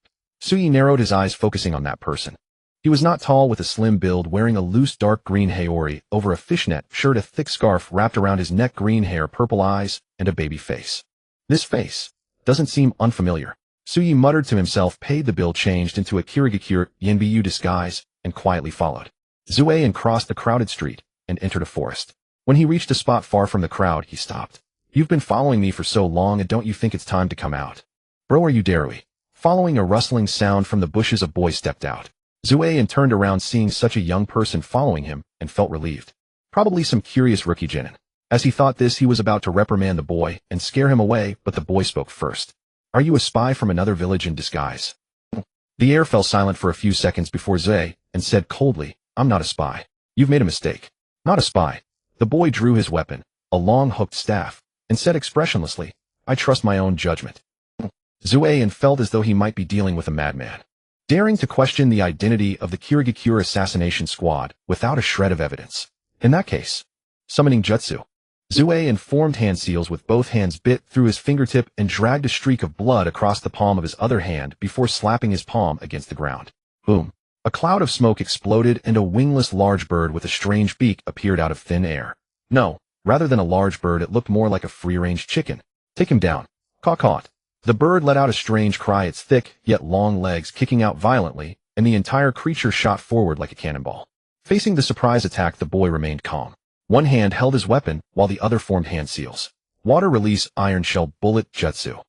Suyi narrowed his eyes, focusing on that person. He was not tall, with a slim build, wearing a loose dark green haori over a fishnet shirt, a thick scarf wrapped around his neck, green hair, purple eyes, and a baby face. This face doesn't seem unfamiliar. Suyi muttered to himself, paid the bill, changed into a Kirigakure Yenbyu disguise, and quietly followed. Zuein crossed the crowded street and entered a forest. When he reached a spot far from the crowd, he stopped. You've been following me for so long, and don't you think it's time to come out? Bro, are you Darui? Following a rustling sound from the bushes, a boy stepped out. Zuein turned around, seeing such a young person following him, and felt relieved. Probably some curious rookie genin. As he thought this, he was about to reprimand the boy and scare him away, but the boy spoke first. Are you a spy from another village in disguise? The air fell silent for a few seconds before Zue and said coldly, "I'm not a spy. You've made a mistake." "Not a spy." The boy drew his weapon, a long hooked staff, and said expressionlessly, "I trust my own judgment." Zue felt as though he might be dealing with a madman, daring to question the identity of the Kirigakure assassination squad without a shred of evidence. In that case, summoning jutsu. Zue formed hand seals with both hands bit through his fingertip and dragged a streak of blood across the palm of his other hand before slapping his palm against the ground. Boom. A cloud of smoke exploded and a wingless large bird with a strange beak appeared out of thin air. No, rather than a large bird it looked more like a free-range chicken. "Take him down." Caw-cawed. The bird let out a strange cry, its thick, yet long legs kicking out violently, and the entire creature shot forward like a cannonball. Facing the surprise attack, the boy remained calm. One hand held his weapon, while the other formed hand seals. Water release iron shell bullet jutsu.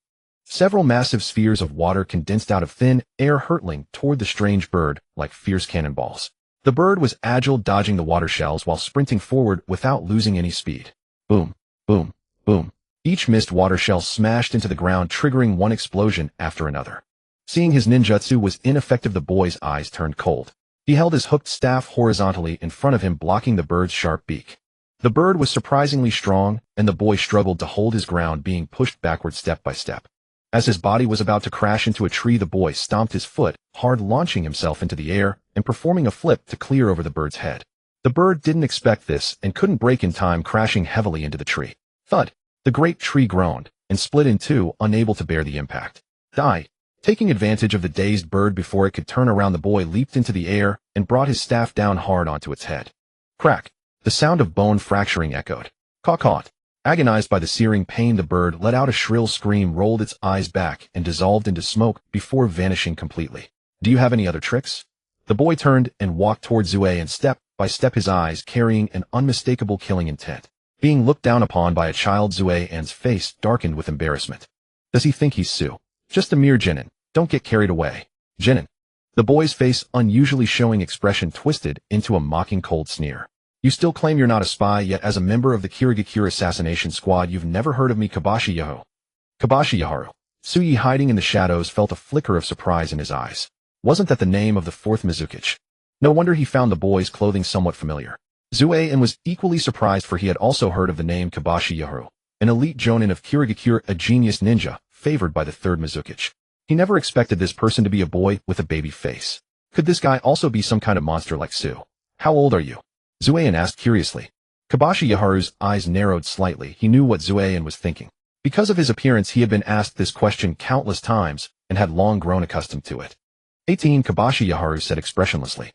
Several massive spheres of water condensed out of thin air hurtling toward the strange bird like fierce cannonballs. The bird was agile, dodging the water shells while sprinting forward without losing any speed. Boom, boom, boom. Each missed water shell smashed into the ground, triggering one explosion after another. Seeing his ninjutsu was ineffective, the boy's eyes turned cold. He held his hooked staff horizontally in front of him, blocking the bird's sharp beak. The bird was surprisingly strong, and the boy struggled to hold his ground, being pushed backward step by step. As his body was about to crash into a tree, the boy stomped his foot hard, launching himself into the air and performing a flip to clear over the bird's head. The bird didn't expect this and couldn't brake in time, crashing heavily into the tree. Thud! The great tree groaned and split in two, unable to bear the impact. Die! Taking advantage of the dazed bird before it could turn around, the boy leaped into the air and brought his staff down hard onto its head. Crack! The sound of bone fracturing echoed. Caw-cawed. Agonized by the searing pain, the bird let out a shrill scream, rolled its eyes back, and dissolved into smoke before vanishing completely. "Do you have any other tricks?" The boy turned and walked toward Zue, and step by step his eyes carrying an unmistakable killing intent. Being looked down upon by a child, Zue's face darkened with embarrassment. Does he think he's Sue? Just a mere genin. Don't get carried away. Genin. The boy's face, unusually showing expression, twisted into a mocking cold sneer. "You still claim you're not a spy, yet as a member of the Kirigakure assassination squad you've never heard of me, Kabashi Yaharu." Kabashi Yaharu. Suyi, hiding in the shadows, felt a flicker of surprise in his eyes. Wasn't that the name of the fourth Mizukichi? No wonder he found the boy's clothing somewhat familiar. Zue was equally surprised, for he had also heard of the name Kabashi Yaharu, an elite jonin of Kirigakure, a genius ninja, favored by the third Mizukichi. He never expected this person to be a boy with a baby face. Could this guy also be some kind of monster like Sue? "How old are you?" Zue asked curiously. Kabashi Yaharu's eyes narrowed slightly. He knew what Zue was thinking. Because of his appearance, he had been asked this question countless times and had long grown accustomed to it. 18, Kabashi Yaharu said expressionlessly.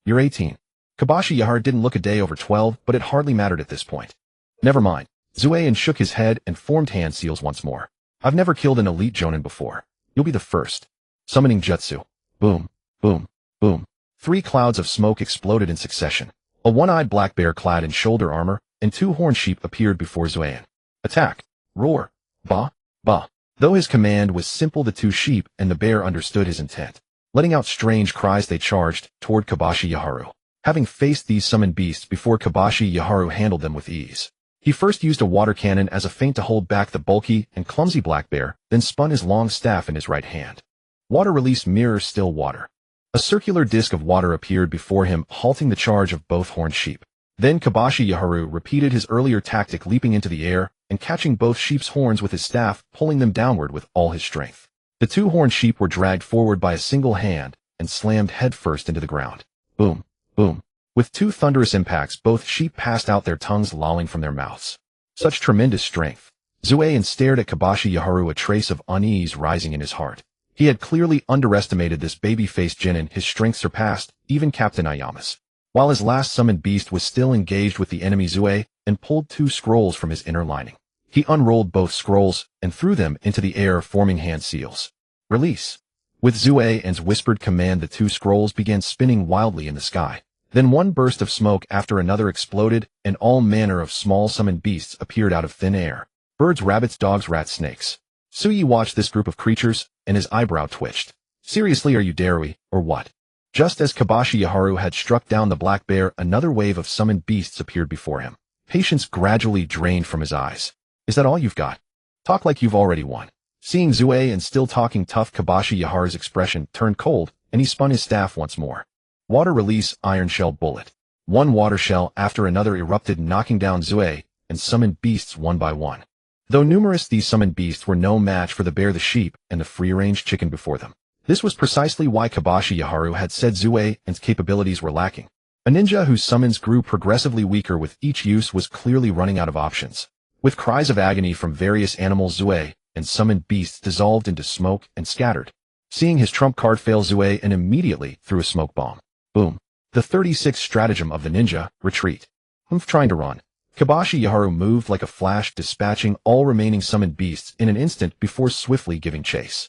"You're 18. Kabashi Yaharu didn't look a day over 12, but it hardly mattered at this point. "Never mind." Zue shook his head and formed hand seals once more. "I've never killed an elite jonin before. You'll be the first." Summoning jutsu. Boom, boom, boom. 3 clouds of smoke exploded in succession. A one-eyed black bear clad in shoulder armor and 2 horned sheep appeared before Zue. "Attack! Roar! Ba! Ba!" Though his command was simple, the 2 sheep and the bear understood his intent. Letting out strange cries, they charged toward Kabashi Yaharu. Having faced these summoned beasts before, Kabashi Yaharu handled them with ease. He first used a water cannon as a feint to hold back the bulky and clumsy black bear, then spun his long staff in his right hand. Water release mirror still water. A circular disc of water appeared before him, halting the charge of both horned sheep. Then Kabashi Yaharu repeated his earlier tactic, leaping into the air and catching both sheep's horns with his staff, pulling them downward with all his strength. The 2 horned sheep were dragged forward by a single hand and slammed headfirst into the ground. Boom, boom. With 2 thunderous impacts, both sheep passed out, their tongues lolling from their mouths. Such tremendous strength. Zue stared at Kabashi Yaharu, a trace of unease rising in his heart. He had clearly underestimated this baby-faced genin. His strength surpassed even Captain Ayama's. While his last summoned beast was still engaged with the enemy, Zue pulled 2 scrolls from his inner lining. He unrolled both scrolls and threw them into the air, forming hand seals. Release. With Zue's whispered command, the 2 scrolls began spinning wildly in the sky. Then one burst of smoke after another exploded, and all manner of small summoned beasts appeared out of thin air. Birds, rabbits, dogs, rats, snakes. Suyi watched this group of creatures, and his eyebrow twitched. Seriously, are you Darui, or what? Just as Kabashi Yaharu had struck down the black bear, another wave of summoned beasts appeared before him. Patience gradually drained from his eyes. "Is that all you've got? Talk like you've already won." Seeing Zue and still talking tough, Kakashi Yaharu's expression turned cold, and he spun his staff once more. Water release, iron shell bullet. One water shell after another erupted, knocking down Zue and summoned beasts one by one. Though numerous, these summoned beasts were no match for the bear, the sheep, and the free-range chicken before them. This was precisely why Kakashi Yaharu had said Zue and's capabilities were lacking. A ninja whose summons grew progressively weaker with each use was clearly running out of options. With cries of agony from various animals, Zue and summoned beasts dissolved into smoke and scattered. Seeing his trump card fail, Zue and immediately threw a smoke bomb. Boom. The 36th stratagem of the ninja, retreat. Trying to run. Kakashi Yaharu moved like a flash, dispatching all remaining summoned beasts in an instant before swiftly giving chase.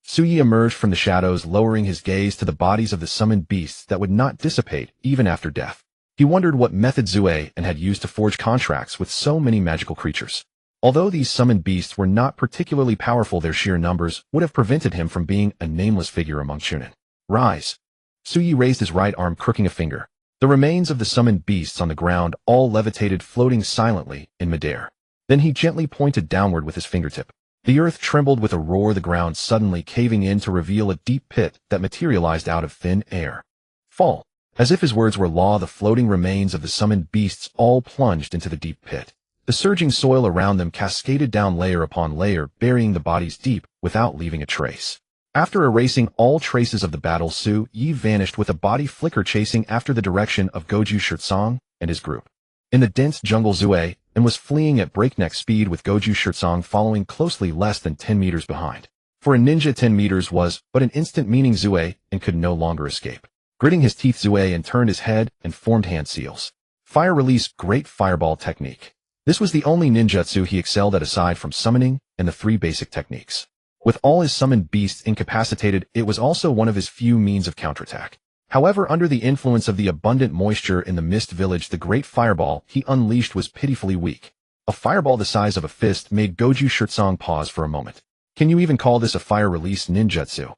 Tsuyi emerged from the shadows, lowering his gaze to the bodies of the summoned beasts that would not dissipate even after death. He wondered what method Zue and had used to forge contracts with so many magical creatures. Although these summoned beasts were not particularly powerful, their sheer numbers would have prevented him from being a nameless figure among Chunin. Rise. Tsuyi raised his right arm, crooking a finger. The remains of the summoned beasts on the ground all levitated, floating silently in midair. Then he gently pointed downward with his fingertip. The earth trembled with a roar, the ground suddenly caving in to reveal a deep pit that materialized out of thin air. Fall. As if his words were law, the floating remains of the summoned beasts all plunged into the deep pit. The surging soil around them cascaded down layer upon layer, burying the bodies deep without leaving a trace. After erasing all traces of the battle, Tsuyi vanished with a body flicker, chasing after the direction of Goju Shirtsong and his group. In the dense jungle, Zue and was fleeing at breakneck speed, with Goju Shirtsong following closely, less than 10 meters behind. For a ninja, 10 meters was but an instant, meaning Zue and could no longer escape. Gritting his teeth, Zue and turned his head and formed hand seals. Fire release, great fireball technique. This was the only ninjutsu he excelled at aside from summoning and the 3 basic techniques. With all his summoned beasts incapacitated, it was also one of his few means of counterattack. However, under the influence of the abundant moisture in the mist village, the great fireball he unleashed was pitifully weak. A fireball the size of a fist made Goju Shirtsong pause for a moment. Can you even call this a fire release ninjutsu?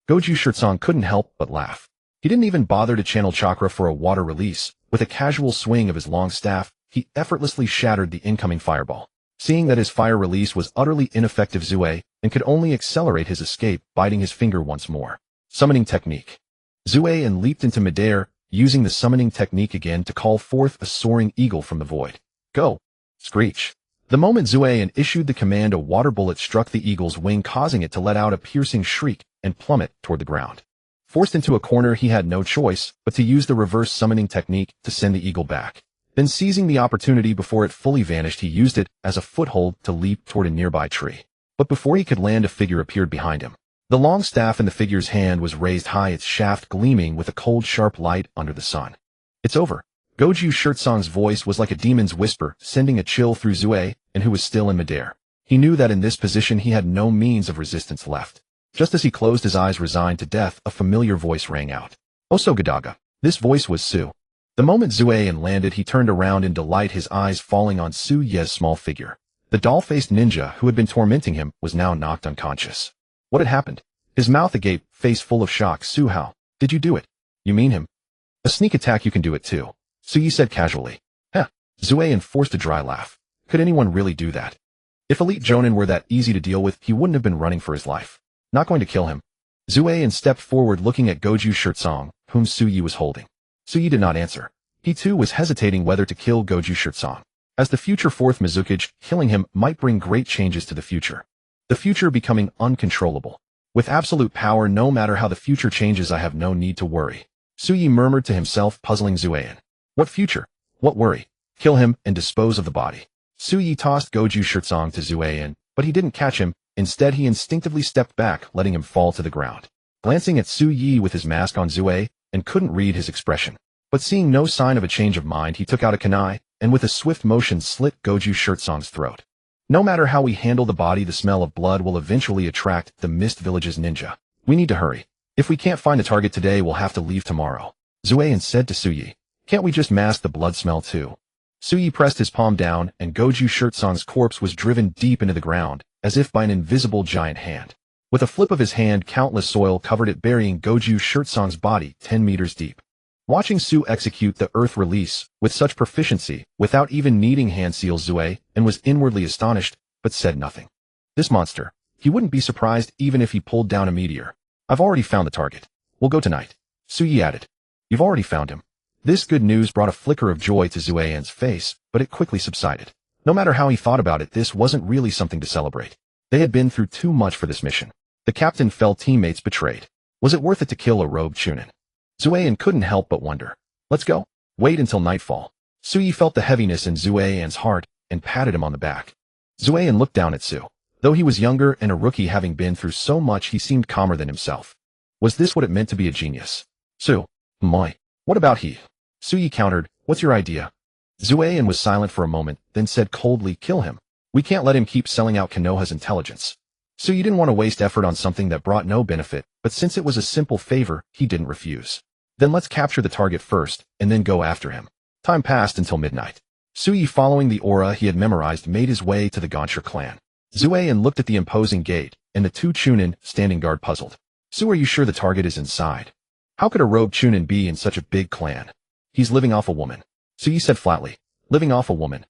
Goju Shirtsong couldn't help but laugh. He didn't even bother to channel chakra for a water release. With a casual swing of his long staff, he effortlessly shattered the incoming fireball. Seeing that his fire release was utterly ineffective, Zue and could only accelerate his escape, biting his finger once more. Summoning technique. Zue and leaped into midair, using the summoning technique again to call forth a soaring eagle from the void. Go! Screech. The moment Zue and issued the command, a water bullet struck the eagle's wing, causing it to let out a piercing shriek and plummet toward the ground. Forced into a corner, he had no choice but to use the reverse summoning technique to send the eagle back. Then, seizing the opportunity before it fully vanished, he used it as a foothold to leap toward a nearby tree. But before he could land, a figure appeared behind him. The long staff in the figure's hand was raised high, its shaft gleaming with a cold, sharp light under the sun. It's over. Goju Shirtsong's voice was like a demon's whisper, sending a chill through Zue, and who was still in midair. He knew that in this position he had no means of resistance left. Just as he closed his eyes, resigned to death, a familiar voice rang out. Osogadaga. This voice was Su. The moment Zue landed, he turned around in delight, his eyes falling on Su Ye's small figure. The doll-faced ninja who had been tormenting him was now knocked unconscious. What had happened? His mouth agape, face full of shock. Su, how did you do it? You mean him? A sneak attack, you can do it too, Tsuyi said casually. Heh. Zue forced a dry laugh. Could anyone really do that? If Elite Jonin were that easy to deal with, he wouldn't have been running for his life. Not going to kill him. Zue stepped forward, looking at Goju Shirtsong, whom Tsuyi was holding. Tsuyi did not answer. He too was hesitating whether to kill Goju Shirtsong. As the future fourth Mizukage, killing him might bring great changes to the future. The future becoming uncontrollable. With absolute power, no matter how the future changes, I have no need to worry. Tsuyi murmured to himself, puzzling Zue. What future? What worry? Kill him and dispose of the body. Tsuyi tossed Goju Shirtsong to Zue, but he didn't catch him. Instead, he instinctively stepped back, letting him fall to the ground. Glancing at Tsuyi with his mask on, Zue and couldn't read his expression. But seeing no sign of a change of mind, he took out a kunai, and with a swift motion slit Goju Shirtsong's throat. No matter how we handle the body, the smell of blood will eventually attract the Mist Village's ninja. We need to hurry. If we can't find a target today, we'll have to leave tomorrow. Zue said to Tsuyi. Can't we just mask the blood smell too? Tsuyi pressed his palm down, and Goju Shirtsong's corpse was driven deep into the ground, as if by an invisible giant hand. With a flip of his hand, countless soil covered it, burying Goju Shirtsong's body 10 meters deep. Watching Su execute the earth release with such proficiency, without even needing hand seals, Zue and was inwardly astonished, but said nothing. This monster. He wouldn't be surprised even if he pulled down a meteor. I've already found the target. We'll go tonight. Suyi added. You've already found him. This good news brought a flicker of joy to Zueyan's face, but it quickly subsided. No matter how he thought about it, this wasn't really something to celebrate. They had been through too much for this mission. The captain felt teammates betrayed. Was it worth it to kill a rogue Chunin? Zueyan couldn't help but wonder. Let's go. Wait until nightfall. Suyi felt the heaviness in Zueyan's heart and patted him on the back. Zueyan looked down at Su. Though he was younger and a rookie having been through so much, he seemed calmer than himself. Was this what it meant to be a genius? Su. Moi. What about he? Suyi countered, what's your idea? Zueyan was silent for a moment, then said coldly, kill him. We can't let him keep selling out Konoha's intelligence. Suyi didn't want to waste effort on something that brought no benefit, but since it was a simple favor, he didn't refuse. Then let's capture the target first, and then go after him. Time passed until midnight. Suyi, following the aura he had memorized, made his way to the Gonsher clan. Zueyan looked at the imposing gate, and the two Chunin standing guard puzzled. Su, are you sure the target is inside? How could a rogue Chunin be in such a big clan? He's living off a woman. Suyi said flatly. Living off a woman.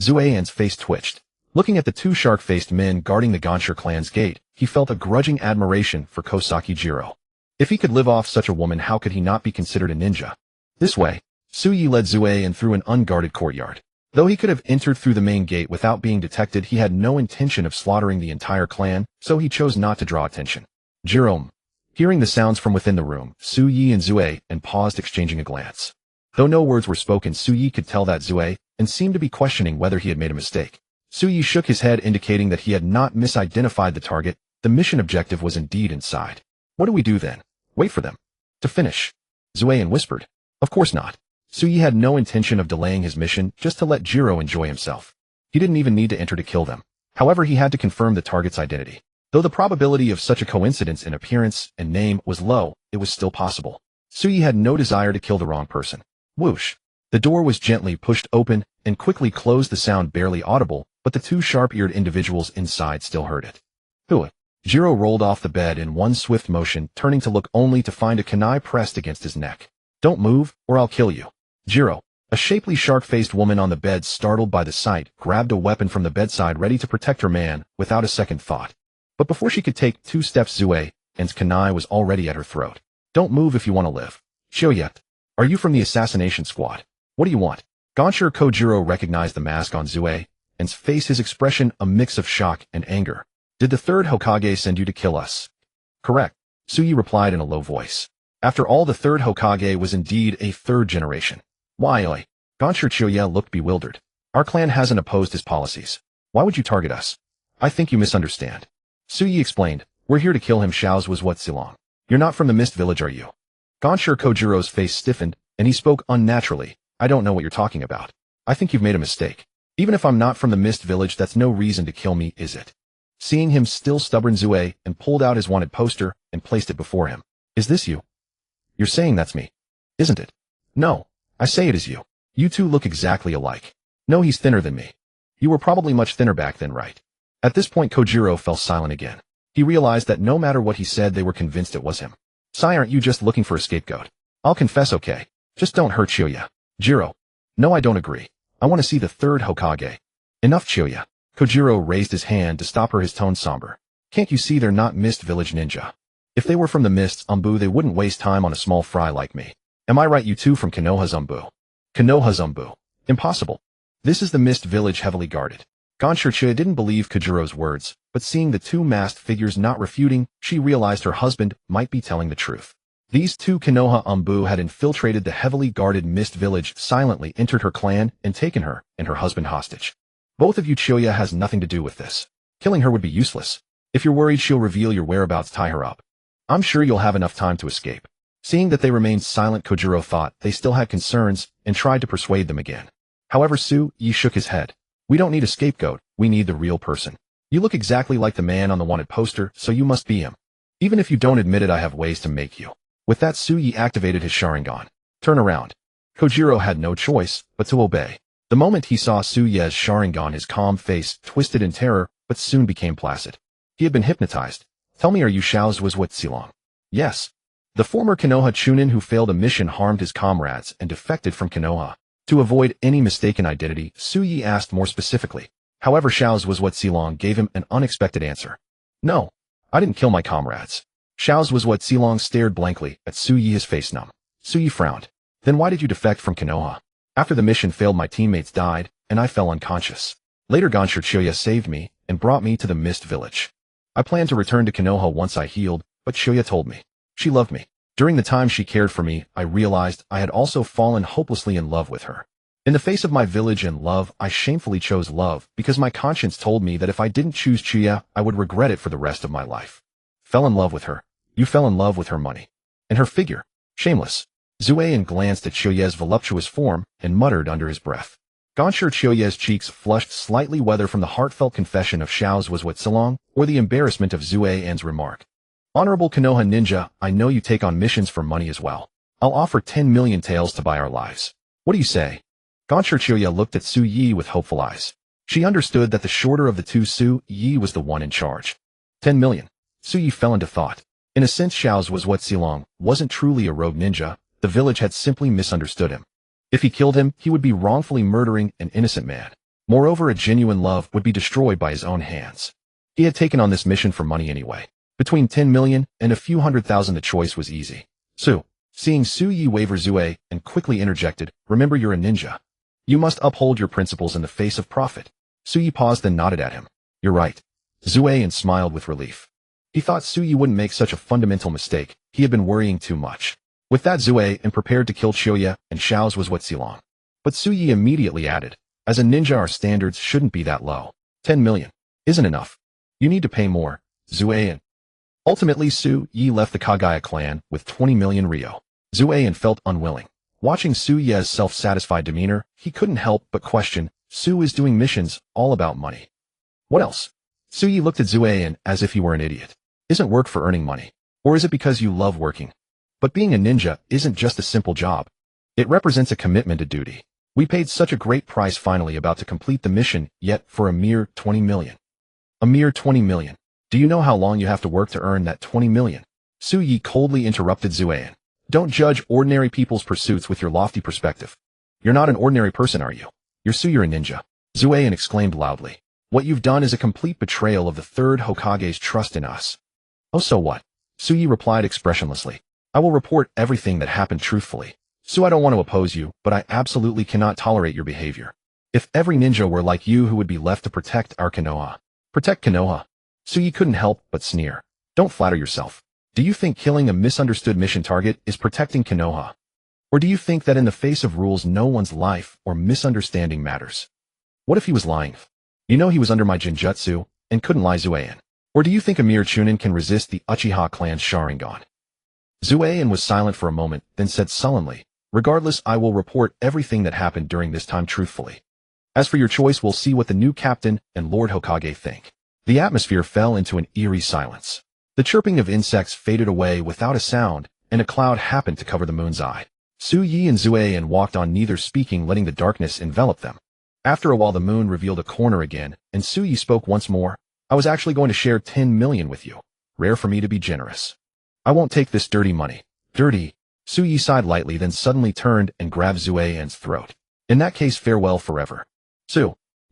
Zueyan's face twitched. Looking at the two shark-faced men guarding the Gonsher clan's gate, he felt a grudging admiration for Kosaki Jiro. If he could live off such a woman, how could he not be considered a ninja? This way, Suyi led Zueyan through an unguarded courtyard. Though he could have entered through the main gate without being detected, he had no intention of slaughtering the entire clan, so he chose not to draw attention. Jiro. Hearing the sounds from within the room, Suyi and Zueyan paused, exchanging a glance. Though no words were spoken, Suyi could tell that Zueyan seemed to be questioning whether he had made a mistake. Suyi shook his head, indicating that he had not misidentified the target. The mission objective was indeed inside. What do we do then? Wait for them to finish. Zueyan whispered. Of course not. Suyi had no intention of delaying his mission, just to let Jiro enjoy himself. He didn't even need to enter to kill them. However, he had to confirm the target's identity. Though the probability of such a coincidence in appearance and name was low, it was still possible. Suyi had no desire to kill the wrong person. Whoosh. The door was gently pushed open and quickly closed, the sound barely audible, but the two sharp-eared individuals inside still heard it. Who? Jiro rolled off the bed in one swift motion, turning to look only to find a kunai pressed against his neck. Don't move, or I'll kill you. Jiro, a shapely shark-faced woman on the bed, startled by the sight, grabbed a weapon from the bedside, ready to protect her man, without a second thought. But before she could take 2 steps, Zueyan's kunai was already at her throat. Don't move if you want to live. Shoyet, are you from the assassination squad? What do you want? Gonsher Kojiro recognized the mask on Zueyan's face, his expression a mix of shock and anger. Did the third Hokage send you to kill us? Correct, Suyi replied in a low voice. After all, the third Hokage was indeed a third generation. Why, oi? Gonsher Choya looked bewildered. Our clan hasn't opposed his policies. Why would you target us? I think you misunderstand. Suyi explained. We're here to kill him. Shao's was what, Silong? You're not from the Mist Village, are you? Gonsher Kojiro's face stiffened, and he spoke unnaturally. I don't know what you're talking about. I think you've made a mistake. Even if I'm not from the Mist Village, that's no reason to kill me, is it? Seeing him still stubborn, Zueyan pulled out his wanted poster and placed it before him. Is this you? You're saying that's me, isn't it? No, I say it is you. You two look exactly alike. No, he's thinner than me. You were probably much thinner back then, right? At this point, Kojiro fell silent again. He realized that no matter what he said, they were convinced it was him. Sai, aren't you just looking for a scapegoat? I'll confess, okay? Just don't hurt Choya. Jiro. No, I don't agree. I want to see the third Hokage. Enough, Choya. Kojiro raised his hand to stop her, his tone somber. Can't you see they're not Mist Village ninja? If they were from the Mists Umbu, they wouldn't waste time on a small fry like me. Am I right, you two from Konoha's Umbu? Konoha's Umbu. Impossible. This is the Mist Village, heavily guarded. Gonsher Choya didn't believe Kojiro's words, but seeing the two masked figures not refuting, she realized her husband might be telling the truth. These two Konoha Umbu had infiltrated the heavily guarded Mist Village, silently entered her clan, and taken her and her husband hostage. Both of you, Choya has nothing to do with this. Killing her would be useless. If you're worried she'll reveal your whereabouts, tie her up. I'm sure you'll have enough time to escape. Seeing that they remained silent, Kojiro thought they still had concerns and tried to persuade them again. However, Suyi shook his head. We don't need a scapegoat, we need the real person. You look exactly like the man on the wanted poster, so you must be him. Even if you don't admit it, I have ways to make you. With that, Suyi activated his Sharingan. Turn around. Kojiro had no choice but to obey. The moment he saw Suyi's Sharingan, his calm face twisted in terror, but soon became placid. He had been hypnotized. Tell me, are you Shao's was what, Silong? Yes. The former Konoha Chunin who failed a mission, harmed his comrades, and defected from Konoha. To avoid any mistaken identity, Suyi asked more specifically. However, Shao's was what, Silong gave him an unexpected answer. No, I didn't kill my comrades. Xiao's was what Xilong stared blankly at Su Yi, his face numb. Su Yi frowned. Then why did you defect from Konoha? After the mission failed, my teammates died, and I fell unconscious. Later Gonshir Choya saved me and brought me to the Mist Village. I planned to return to Konoha once I healed, but Choya told me. She loved me. During the time she cared for me, I realized I had also fallen hopelessly in love with her. In the face of my village and love, I shamefully chose love because my conscience told me that if I didn't choose Choya, I would regret it for the rest of my life. Fell in love with her. You fell in love with her money. And her figure. Shameless. Zueyan glanced at Choya's voluptuous form and muttered under his breath. Gonshir Choya's cheeks flushed slightly, whether from the heartfelt confession of Xiao's was what Xilong or the embarrassment of Zueyan's remark. Honorable Konoha ninja, I know you take on missions for money as well. I'll offer 10 million taels to buy our lives. What do you say? Gonshir Choya looked at Su Yi with hopeful eyes. She understood that the shorter of the two, Su Yi, was the one in charge. 10 million. Su Yi fell into thought. In a sense, Xiao's was what Xilong wasn't truly a rogue ninja. The village had simply misunderstood him. If he killed him, he would be wrongfully murdering an innocent man. Moreover, a genuine love would be destroyed by his own hands. He had taken on this mission for money anyway. Between 10 million and a few 100,000, the choice was easy. Seeing Su Yi waver, Zue and quickly interjected, remember, you're a ninja. You must uphold your principles in the face of profit. Su Yi paused, then nodded at him. You're right. Zue and smiled with relief. He thought Su Yi wouldn't make such a fundamental mistake. He had been worrying too much. With that, Zue and prepared to kill Choya, and Xiao's was what Xilong. But Su Yi immediately added, as a ninja, our standards shouldn't be that low. 10 million isn't enough. You need to pay more, Zue. Ultimately, Su Yi left the Kagaya clan with 20 million ryo. Zue felt unwilling. Watching Su Yi's self-satisfied demeanor, he couldn't help but question, Su is doing missions all about money. What else? Su Yi looked at Zue as if he were an idiot. Isn't work for earning money? Or is it because you love working? But being a ninja isn't just a simple job. It represents a commitment to duty. We paid such a great price finally about to complete the mission, yet for a mere 20 million. A mere 20 million. Do you know how long you have to work to earn that 20 million? Su Yi coldly interrupted Zue. Don't judge ordinary people's pursuits with your lofty perspective. You're not an ordinary person, are you? You're a ninja. Zue exclaimed loudly. What you've done is a complete betrayal of the third Hokage's trust in us. Oh, so what? Su Yi replied expressionlessly. I will report everything that happened truthfully. Su, I don't want to oppose you, but I absolutely cannot tolerate your behavior. If every ninja were like you, who would be left to protect our Konoha? Protect Konoha? Su Yi couldn't help but sneer. Don't flatter yourself. Do you think killing a misunderstood mission target is protecting Konoha? Or do you think that in the face of rules, no one's life or misunderstanding matters? What if he was lying? You know he was under my Jinjutsu and couldn't lie, Zueyan. Or do you think a mere Chunin can resist the Uchiha clan's Sharingan? Zueyan was silent for a moment, then said sullenly, regardless, I will report everything that happened during this time truthfully. As for your choice, we'll see what the new captain and Lord Hokage think. The atmosphere fell into an eerie silence. The chirping of insects faded away without a sound, and a cloud happened to cover the moon's eye. Su Yi and Zueyan walked on, neither speaking, letting the darkness envelop them. After a while, the moon revealed a corner again, and Su Yi spoke once more. I was actually going to share 10 million with you. Rare for me to be generous. I won't take this dirty money. Dirty? Su Yi sighed lightly, then suddenly turned and grabbed Zueyan's throat. In that case, farewell forever.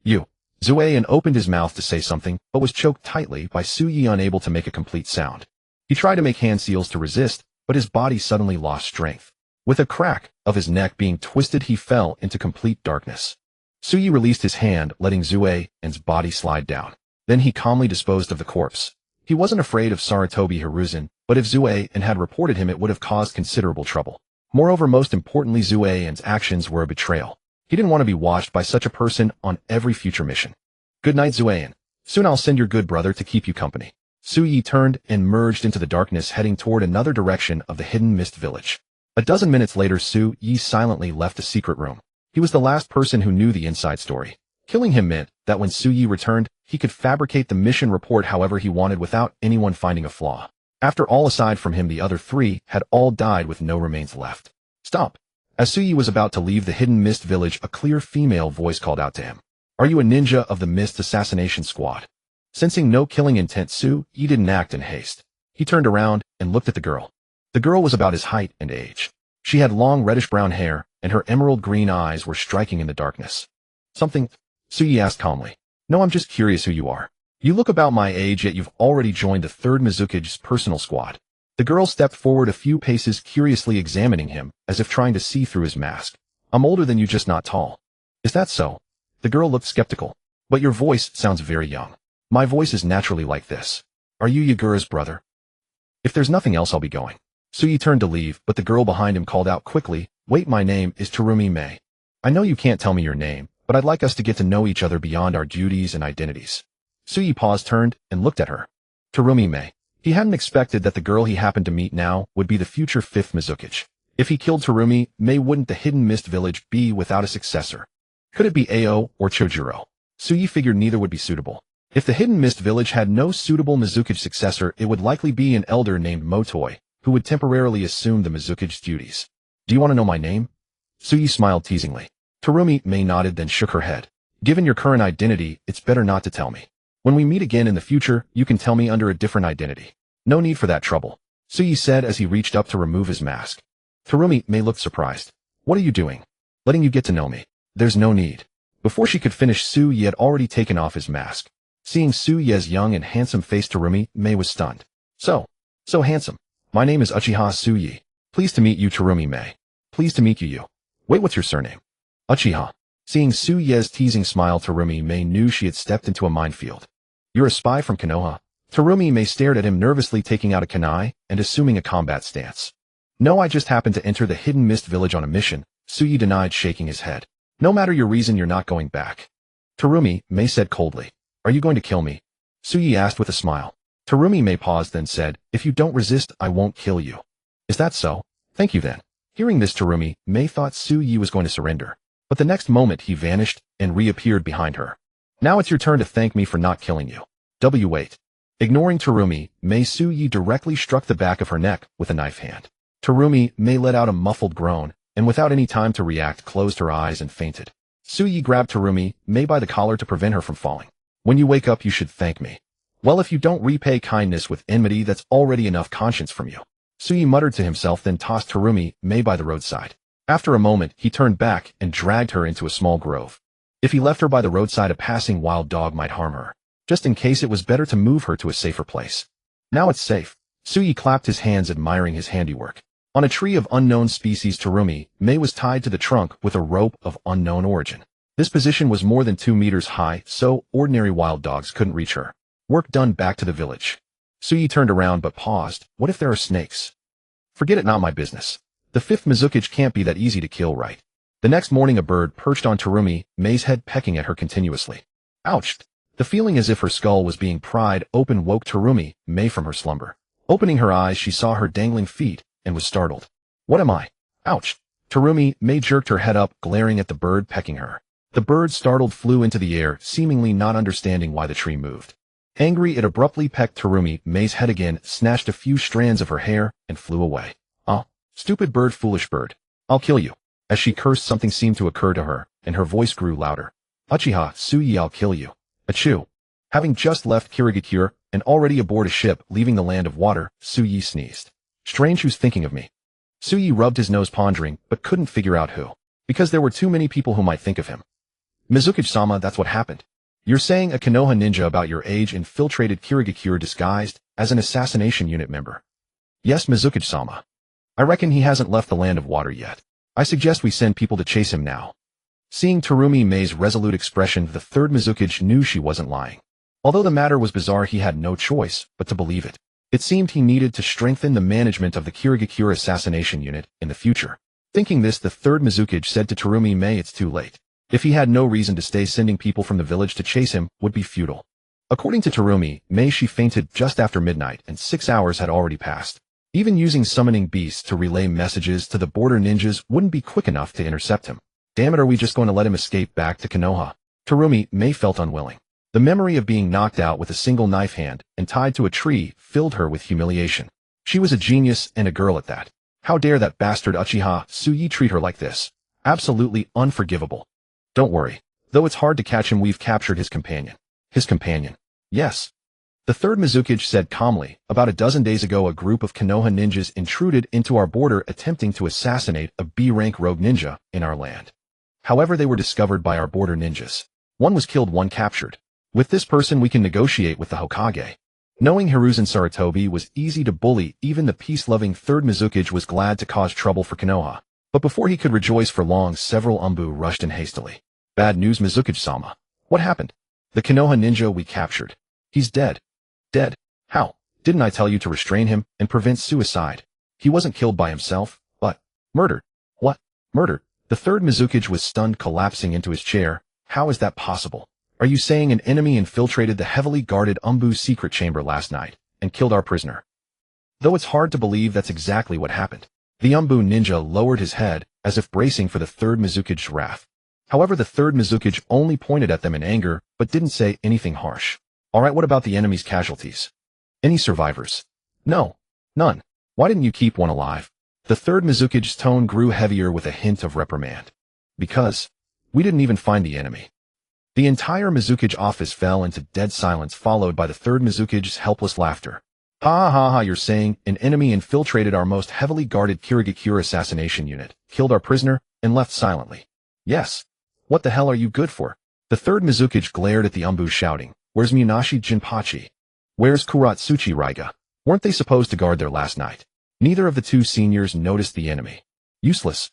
You. Zueyan opened his mouth to say something, but was choked tightly by Su Yi, unable to make a complete sound. He tried to make hand seals to resist, but his body suddenly lost strength. With a crack of his neck being twisted, he fell into complete darkness. Su Yi released his hand, letting Zueyan's body slide down. Then he calmly disposed of the corpse. He wasn't afraid of Sarutobi Hiruzen, but if Zueyan had reported him, it would have caused considerable trouble. Moreover, most importantly, Zueyan's actions were a betrayal. He didn't want to be watched by such a person on every future mission. Good night, Zueyan. Soon I'll send your good brother to keep you company. Su Yi turned and merged into the darkness, heading toward another direction of the hidden mist village. A dozen minutes later, Su Yi silently left the secret room. He was the last person who knew the inside story. Killing him meant that when Su Yi returned, he could fabricate the mission report however he wanted without anyone finding a flaw. After all, aside from him, the other three had all died with no remains left. Stop! As Su Yi was about to leave the hidden mist village, a clear female voice called out to him. Are you a ninja of the Mist Assassination Squad? Sensing no killing intent, Su Yi didn't act in haste. He turned around and looked at the girl. The girl was about his height and age. She had long reddish-brown hair, and her emerald-green eyes were striking in the darkness. Something? Su Yi asked calmly. No, I'm just curious who you are. You look about my age, yet you've already joined the 3rd Mizukage's personal squad. The girl stepped forward a few paces, curiously examining him, as if trying to see through his mask. I'm older than you, just not tall. Is that so? The girl looked skeptical. But your voice sounds very young. My voice is naturally like this. Are you Yagura's brother? If there's nothing else, I'll be going. Suyi turned to leave, but the girl behind him called out quickly, wait, my name is Terumi Mei. I know you can't tell me your name, but I'd like us to get to know each other beyond our duties and identities. Suyi paused, turned, and looked at her. Terumi Mei. He hadn't expected that the girl he happened to meet now would be the future 5th Mizukage. If he killed Terumi Mei, wouldn't the Hidden Mist Village be without a successor? Could it be Ao or Chojuro? Suyi figured neither would be suitable. If the Hidden Mist Village had no suitable Mizukage successor, it would likely be an elder named Motoi, who would temporarily assume the Mizukage's duties. Do you want to know my name? Suyi smiled teasingly. Terumi Mei nodded, then shook her head. Given your current identity, it's better not to tell me. When we meet again in the future, you can tell me under a different identity. No need for that trouble, Suyi said as he reached up to remove his mask. Terumi Mei looked surprised. What are you doing? Letting you get to know me. There's no need. Before she could finish, Suyi had already taken off his mask. Seeing Suyi's young and handsome-faced Terumi Mei was stunned. So handsome. My name is Uchiha Suyi. Pleased to meet you, Terumi Mei. Pleased to meet you. Wait, what's your surname? Uchiha. Seeing Suyi's teasing smile, Terumi Mei knew she had stepped into a minefield. You're a spy from Konoha? Terumi Mei stared at him nervously, taking out a kunai and assuming a combat stance. No, I just happened to enter the Hidden Mist Village on a mission, Suyi denied, shaking his head. No matter your reason, you're not going back. Terumi Mei said coldly. Are you going to kill me? Suyi asked with a smile. Terumi Mei paused, then said, if you don't resist, I won't kill you. Is that so? Thank you then. Hearing this, Terumi Mei thought Suyi was going to surrender. But the next moment he vanished and reappeared behind her. Now it's your turn to thank me for not killing you. Wait. Ignoring Terumi Mei, Suyi directly struck the back of her neck with a knife hand. Terumi Mei let out a muffled groan, and without any time to react, closed her eyes and fainted. Suyi grabbed Terumi Mei by the collar to prevent her from falling. When you wake up, you should thank me. Well, if you don't repay kindness with enmity, that's already enough conscience from you. Suyi muttered to himself, then tossed Terumi Mei by the roadside. After a moment, he turned back and dragged her into a small grove. If he left her by the roadside, a passing wild dog might harm her. Just in case, it was better to move her to a safer place. Now it's safe. Suyi clapped his hands, admiring his handiwork. On a tree of unknown species, Terumi Mei was tied to the trunk with a rope of unknown origin. This position was more than 2 meters high, so ordinary wild dogs couldn't reach her. Work done. Back to the village. Suyi turned around but paused. What if there are snakes? Forget it, not my business. The 5th Mizukage can't be that easy to kill, right? The next morning, a bird perched on Terumi Mei's head, pecking at her continuously. Ouch! The feeling as if her skull was being pried open woke Terumi Mei from her slumber. Opening her eyes, she saw her dangling feet and was startled. What am I? Ouch! Terumi Mei jerked her head up, glaring at the bird pecking her. The bird, startled, flew into the air, seemingly not understanding why the tree moved. Angry, it abruptly pecked Terumi Mei's head again, snatched a few strands of her hair, and flew away. Oh, stupid bird, foolish bird. I'll kill you. As she cursed, something seemed to occur to her, and her voice grew louder. Uchiha Suyi, I'll kill you. Achoo. Having just left Kirigakure and already aboard a ship leaving the land of water, Suyi sneezed. Strange, who's thinking of me? Suyi rubbed his nose, pondering, but couldn't figure out who. Because there were too many people who might think of him. Mizukage-sama, that's what happened. You're saying a Konoha ninja about your age infiltrated Kirigakure disguised as an assassination unit member? Yes, Mizukage-sama. I reckon he hasn't left the land of water yet. I suggest we send people to chase him now. Seeing Terumi Mei's resolute expression, the 3rd Mizukage knew she wasn't lying. Although the matter was bizarre, he had no choice but to believe it. It seemed he needed to strengthen the management of the Kirigakure assassination unit in the future. Thinking this, the 3rd Mizukage said to Terumi Mei, it's too late. If he had no reason to stay, sending people from the village to chase him would be futile. According to Terumi Mei, she fainted just after midnight and 6 hours had already passed. Even using summoning beasts to relay messages to the border ninjas wouldn't be quick enough to intercept him. Damn it, are we just going to let him escape back to Konoha? Terumi Mei felt unwilling. The memory of being knocked out with a single knife hand and tied to a tree filled her with humiliation. She was a genius and a girl at that. How dare that bastard Uchiha Suyi treat her like this? Absolutely unforgivable. Don't worry. Though it's hard to catch him, we've captured his companion. His companion? Yes. The 3rd Mizukage said calmly, about a dozen days ago a group of Konoha ninjas intruded into our border attempting to assassinate a B-rank rogue ninja in our land. However, they were discovered by our border ninjas. One was killed, one captured. With this person we can negotiate with the Hokage. Knowing Hiruzen Sarutobi was easy to bully, even the peace-loving third Mizukage was glad to cause trouble for Konoha. But before he could rejoice for long, several Umbu rushed in hastily. Bad news, Mizukage-sama. What happened? The Konoha ninja we captured. He's dead. Dead? How? Didn't I tell you to restrain him and prevent suicide? He wasn't killed by himself, but murdered. What? Murdered? The third Mizukage was stunned, collapsing into his chair. How is that possible? Are you saying an enemy infiltrated the heavily guarded Umbu's secret chamber last night and killed our prisoner? Though it's hard to believe that's exactly what happened. The Umbu ninja lowered his head, as if bracing for the third Mizukage's wrath. However, the third Mizukage only pointed at them in anger, but didn't say anything harsh. Alright, what about the enemy's casualties? Any survivors? No. None. Why didn't you keep one alive? The third Mizukage's tone grew heavier with a hint of reprimand. Because we didn't even find the enemy. The entire Mizukage office fell into dead silence, followed by the third Mizukage's helpless laughter. Ha ha ha, you're saying an enemy infiltrated our most heavily guarded Kirigakure assassination unit, killed our prisoner, and left silently. Yes. What the hell are you good for? The third Mizukage glared at the Umbu, shouting, Where's Munashi Jinpachi? Where's Kuratsuchi Raiga? Weren't they supposed to guard there last night? Neither of the two seniors noticed the enemy. Useless.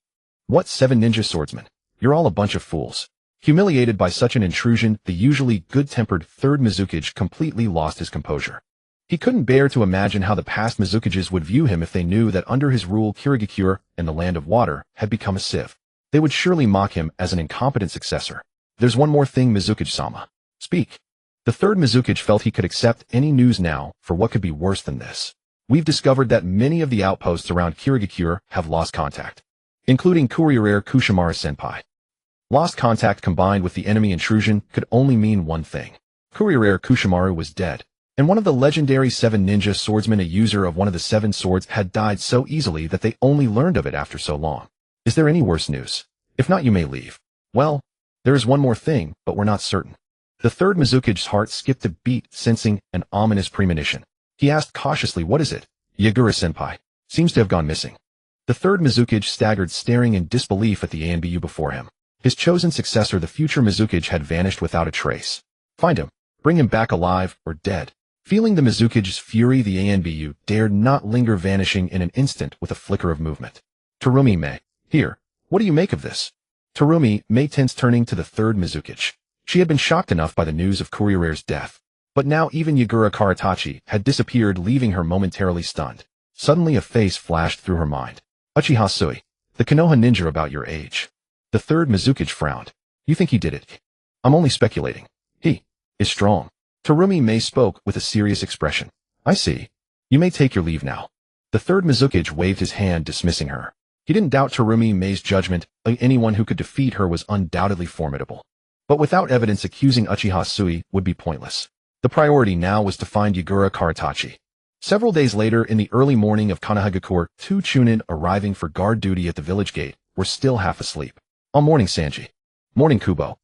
What 7 ninja swordsmen? You're all a bunch of fools. Humiliated by such an intrusion, the usually good-tempered third Mizukage completely lost his composure. He couldn't bear to imagine how the past Mizukages would view him if they knew that under his rule Kirigakure and the Land of Water had become a sieve. They would surely mock him as an incompetent successor. There's one more thing, Mizukage-sama. Speak. The third Mizukage felt he could accept any news now for what could be worse than this. We've discovered that many of the outposts around Kirigakure have lost contact, including Kuriraire Kushimara-senpai. Lost contact combined with the enemy intrusion could only mean one thing. Kuriraire Kushimaru was dead, and one of the legendary 7 ninja swordsmen, a user of one of the 7 swords, had died so easily that they only learned of it after so long. Is there any worse news? If not, you may leave. Well, there is one more thing, but we're not certain. The third Mizukage's heart skipped a beat, sensing an ominous premonition. He asked cautiously, What is it? Yagura-senpai seems to have gone missing. The third Mizukage staggered, staring in disbelief at the Anbu before him. His chosen successor, the future Mizukage, had vanished without a trace. Find him. Bring him back alive or dead. Feeling the Mizukage's fury, the Anbu dared not linger, vanishing in an instant with a flicker of movement. Terumi Mei. Here. What do you make of this? Terumi Mei tensed, turning to the third Mizukage. She had been shocked enough by the news of Kuriraire's death. But now even Yagura Karatachi had disappeared, leaving her momentarily stunned. Suddenly a face flashed through her mind. Uchiha Sui. The Konoha ninja about your age. The third Mizukage frowned. You think he did it? I'm only speculating. He is strong. Terumi Mei spoke with a serious expression. I see. You may take your leave now. The third Mizukage waved his hand, dismissing her. He didn't doubt Terumi Mei's judgment. Anyone who could defeat her was undoubtedly formidable. But without evidence, accusing Uchiha Sui would be pointless. The priority now was to find Yagura Karatachi. Several days later, in the early morning of Konohagakure, 2 Chunin arriving for guard duty at the village gate were still half asleep. Morning, Sanji. Morning, Kubo.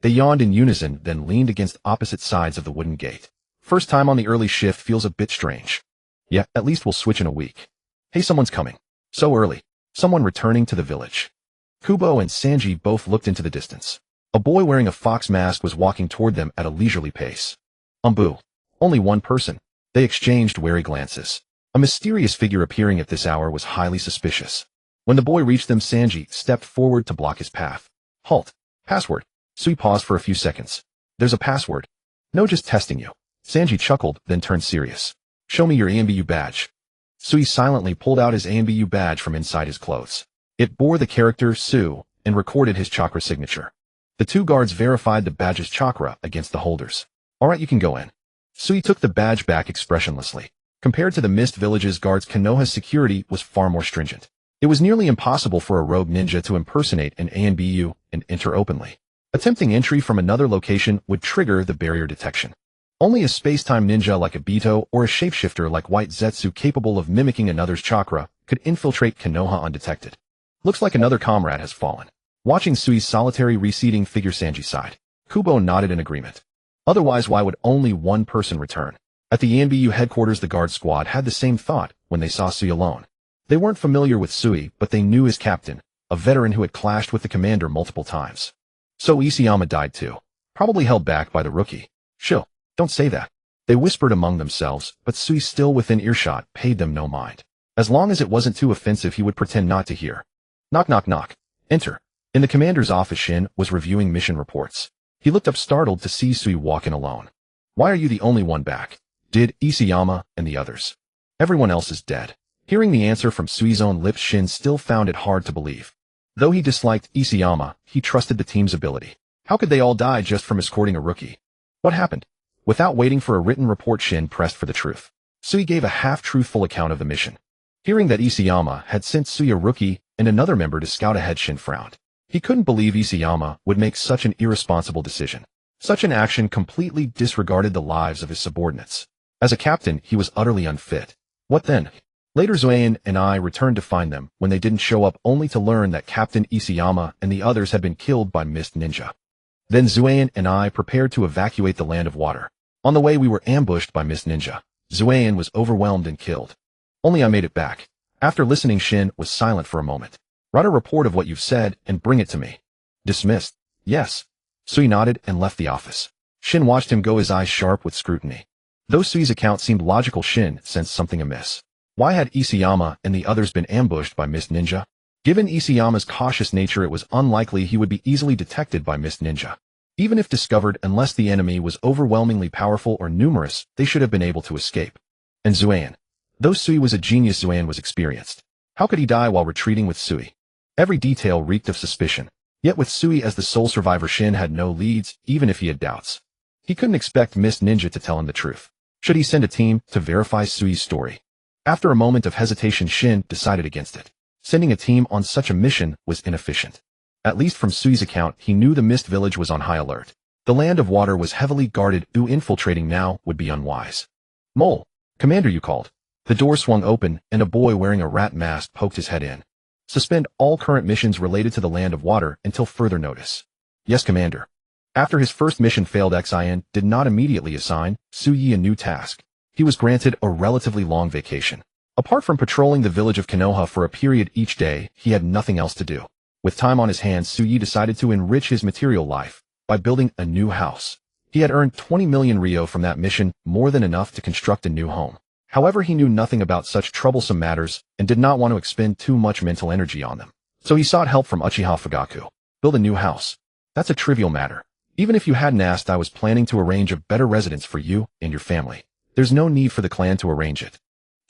They yawned in unison, then leaned against opposite sides of the wooden gate. First time on the early shift feels a bit strange. Yeah, at least we'll switch in a week. Hey, someone's coming. So early. Someone returning to the village. Kubo and Sanji both looked into the distance. A boy wearing a fox mask was walking toward them at a leisurely pace. Umbu. Only one person. They exchanged wary glances. A mysterious figure appearing at this hour was highly suspicious. When the boy reached them, Sanji stepped forward to block his path. Halt. Password. Sui paused for a few seconds. There's a password. No, just testing you. Sanji chuckled, then turned serious. Show me your ANBU badge. Sui silently pulled out his ANBU badge from inside his clothes. It bore the character Su and recorded his chakra signature. The 2 guards verified the badge's chakra against the holders. Alright, you can go in. Sui took the badge back expressionlessly. Compared to the Mist Village's guards, Konoha's security was far more stringent. It was nearly impossible for a rogue ninja to impersonate an ANBU and enter openly. Attempting entry from another location would trigger the barrier detection. Only a space-time ninja like Obito or a shapeshifter like White Zetsu capable of mimicking another's chakra could infiltrate Konoha undetected. Looks like another comrade has fallen. Watching Sui's solitary receding figure, Sanji sighed. Kubo nodded in agreement. Otherwise, why would only one person return? At the ANBU headquarters, the guard squad had the same thought when they saw Sui alone. They weren't familiar with Sui, but they knew his captain, a veteran who had clashed with the commander multiple times. So Isayama died too. Probably held back by the rookie. Shill, don't say that. They whispered among themselves, but Sui, still within earshot, paid them no mind. As long as it wasn't too offensive, he would pretend not to hear. Knock knock knock. Enter. In the commander's office, Shin was reviewing mission reports. He looked up startled to see Sui walk in alone. Why are you the only one back? Did Isayama and the others? Everyone else is dead. Hearing the answer from Sui's own lips, Shin still found it hard to believe. Though he disliked Isayama, he trusted the team's ability. How could they all die just from escorting a rookie? What happened? Without waiting for a written report, Shin pressed for the truth. Sui gave a half-truthful account of the mission. Hearing that Isayama had sent Sui, a rookie, and another member to scout ahead, Shin frowned. He couldn't believe Isayama would make such an irresponsible decision. Such an action completely disregarded the lives of his subordinates. As a captain, he was utterly unfit. What then? Later, Zuayan and I returned to find them when they didn't show up, only to learn that Captain Isayama and the others had been killed by Mist Ninja. Then Zuayan and I prepared to evacuate the land of water. On the way, we were ambushed by Mist Ninja. Zuayan was overwhelmed and killed. Only I made it back. After listening, Shin was silent for a moment. Write a report of what you've said and bring it to me. Dismissed. Yes. Sui nodded and left the office. Shin watched him go, his eyes sharp with scrutiny. Though Sui's account seemed logical, Shin sensed something amiss. Why had Isayama and the others been ambushed by Mist Ninja? Given Isayama's cautious nature, it was unlikely he would be easily detected by Mist Ninja. Even if discovered, unless the enemy was overwhelmingly powerful or numerous, they should have been able to escape. And Zuayan. Though Sui was a genius, Zuayan was experienced. How could he die while retreating with Sui? Every detail reeked of suspicion. Yet with Sui as the sole survivor, Shin had no leads, even if he had doubts. He couldn't expect Mist Ninja to tell him the truth. Should he send a team to verify Sui's story? After a moment of hesitation, Shin decided against it. Sending a team on such a mission was inefficient. At least from Sui's account, he knew the Mist Village was on high alert. The land of water was heavily guarded, infiltrating now would be unwise. Mole. Commander, you called. The door swung open, and a boy wearing a rat mask poked his head in. Suspend all current missions related to the land of water until further notice. Yes, Commander. After his first mission failed, Xian did not immediately assign Suyi a new task. He was granted a relatively long vacation. Apart from patrolling the village of Konoha for a period each day, he had nothing else to do. With time on his hands, Suyi decided to enrich his material life by building a new house. He had earned 20 million ryo from that mission, more than enough to construct a new home. However, he knew nothing about such troublesome matters and did not want to expend too much mental energy on them. So he sought help from Uchiha Fugaku. Build a new house. That's a trivial matter. Even if you hadn't asked, I was planning to arrange a better residence for you and your family. There's no need for the clan to arrange it.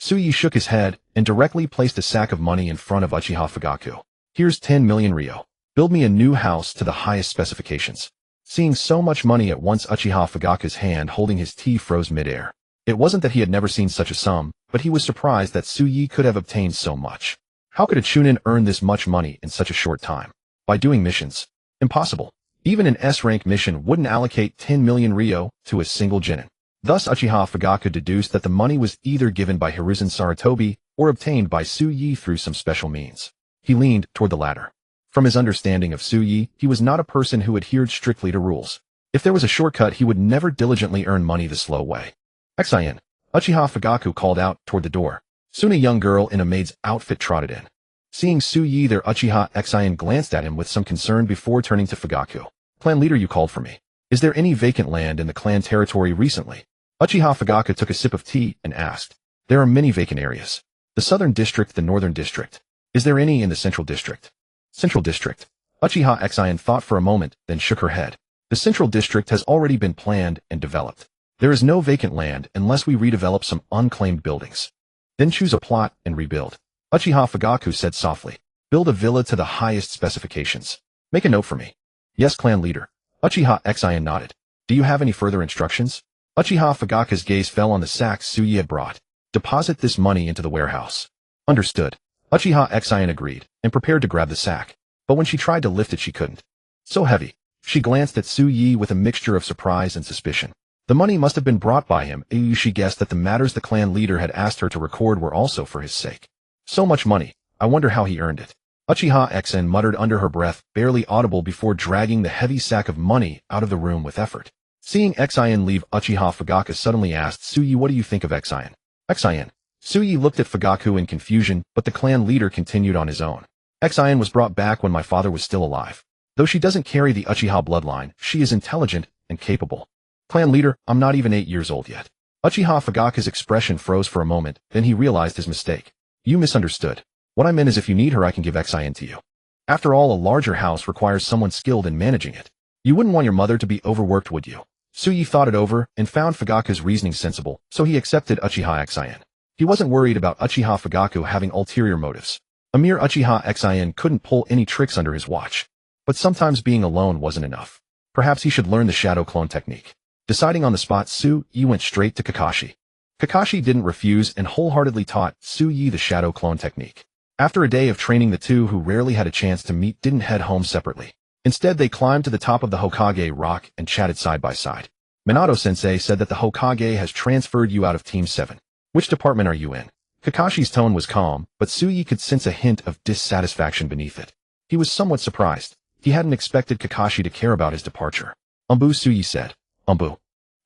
Suyi shook his head and directly placed a sack of money in front of Uchiha Fugaku. Here's 10 million ryo. Build me a new house to the highest specifications. Seeing so much money at once, Uchiha Fugaku's hand holding his tea froze midair. It wasn't that he had never seen such a sum, but he was surprised that Suyi could have obtained so much. How could a chunin earn this much money in such a short time? By doing missions. Impossible. Even an S-rank mission wouldn't allocate 10 million ryo to a single genin. Thus, Uchiha Fugaku deduced that the money was either given by Hiruzen Sarutobi or obtained by Suyi through some special means. He leaned toward the latter. From his understanding of Suyi, he was not a person who adhered strictly to rules. If there was a shortcut, he would never diligently earn money the slow way. Xian. Uchiha Fugaku called out toward the door. Soon a young girl in a maid's outfit trotted in. Seeing Suyi there, Uchiha Xian glanced at him with some concern before turning to Fugaku. Clan leader, you called for me. Is there any vacant land in the clan territory recently? Uchiha Fugaku took a sip of tea and asked. There are many vacant areas. The southern district, the northern district. Is there any in the central district? Central district. Uchiha Xian thought for a moment, then shook her head. The central district has already been planned and developed. There is no vacant land unless we redevelop some unclaimed buildings. Then choose a plot and rebuild. Uchiha Fugaku said softly. Build a villa to the highest specifications. Make a note for me. Yes, clan leader. Uchiha Xian nodded. Do you have any further instructions? Uchiha Fugaku's gaze fell on the sacks Suyi had brought. Deposit this money into the warehouse. Understood. Uchiha Xian agreed and prepared to grab the sack. But when she tried to lift it, she couldn't. So heavy. She glanced at Suyi with a mixture of surprise and suspicion. The money must have been brought by him. She guessed that the matters the clan leader had asked her to record were also for his sake. So much money. I wonder how he earned it. Uchiha Xian muttered under her breath, barely audible, before dragging the heavy sack of money out of the room with effort. Seeing Xian leave, Uchiha Fugaku suddenly asked Suyi, what do you think of Xian? Xian. Suyi looked at Fugaku in confusion, but the clan leader continued on his own. Xian was brought back when my father was still alive. Though she doesn't carry the Uchiha bloodline, she is intelligent and capable. Clan leader, I'm not even 8 years old yet. Uchiha Fugaku's expression froze for a moment, then he realized his mistake. You misunderstood. What I meant is if you need her I can give Xin to you. After all, a larger house requires someone skilled in managing it. You wouldn't want your mother to be overworked, would you? Suyi thought it over and found Fugaku's reasoning sensible, so he accepted Uchiha Xin. He wasn't worried about Uchiha Fugaku having ulterior motives. A mere Uchiha Xin couldn't pull any tricks under his watch. But sometimes being alone wasn't enough. Perhaps he should learn the shadow clone technique. Deciding on the spot, Suyi went straight to Kakashi. Kakashi didn't refuse and wholeheartedly taught Suyi the shadow clone technique. After a day of training, the two who rarely had a chance to meet didn't head home separately. Instead, they climbed to the top of the Hokage rock and chatted side by side. Minato-sensei said that the Hokage has transferred you out of Team 7. Which department are you in? Kakashi's tone was calm, but Suyi could sense a hint of dissatisfaction beneath it. He was somewhat surprised. He hadn't expected Kakashi to care about his departure. Suyi said.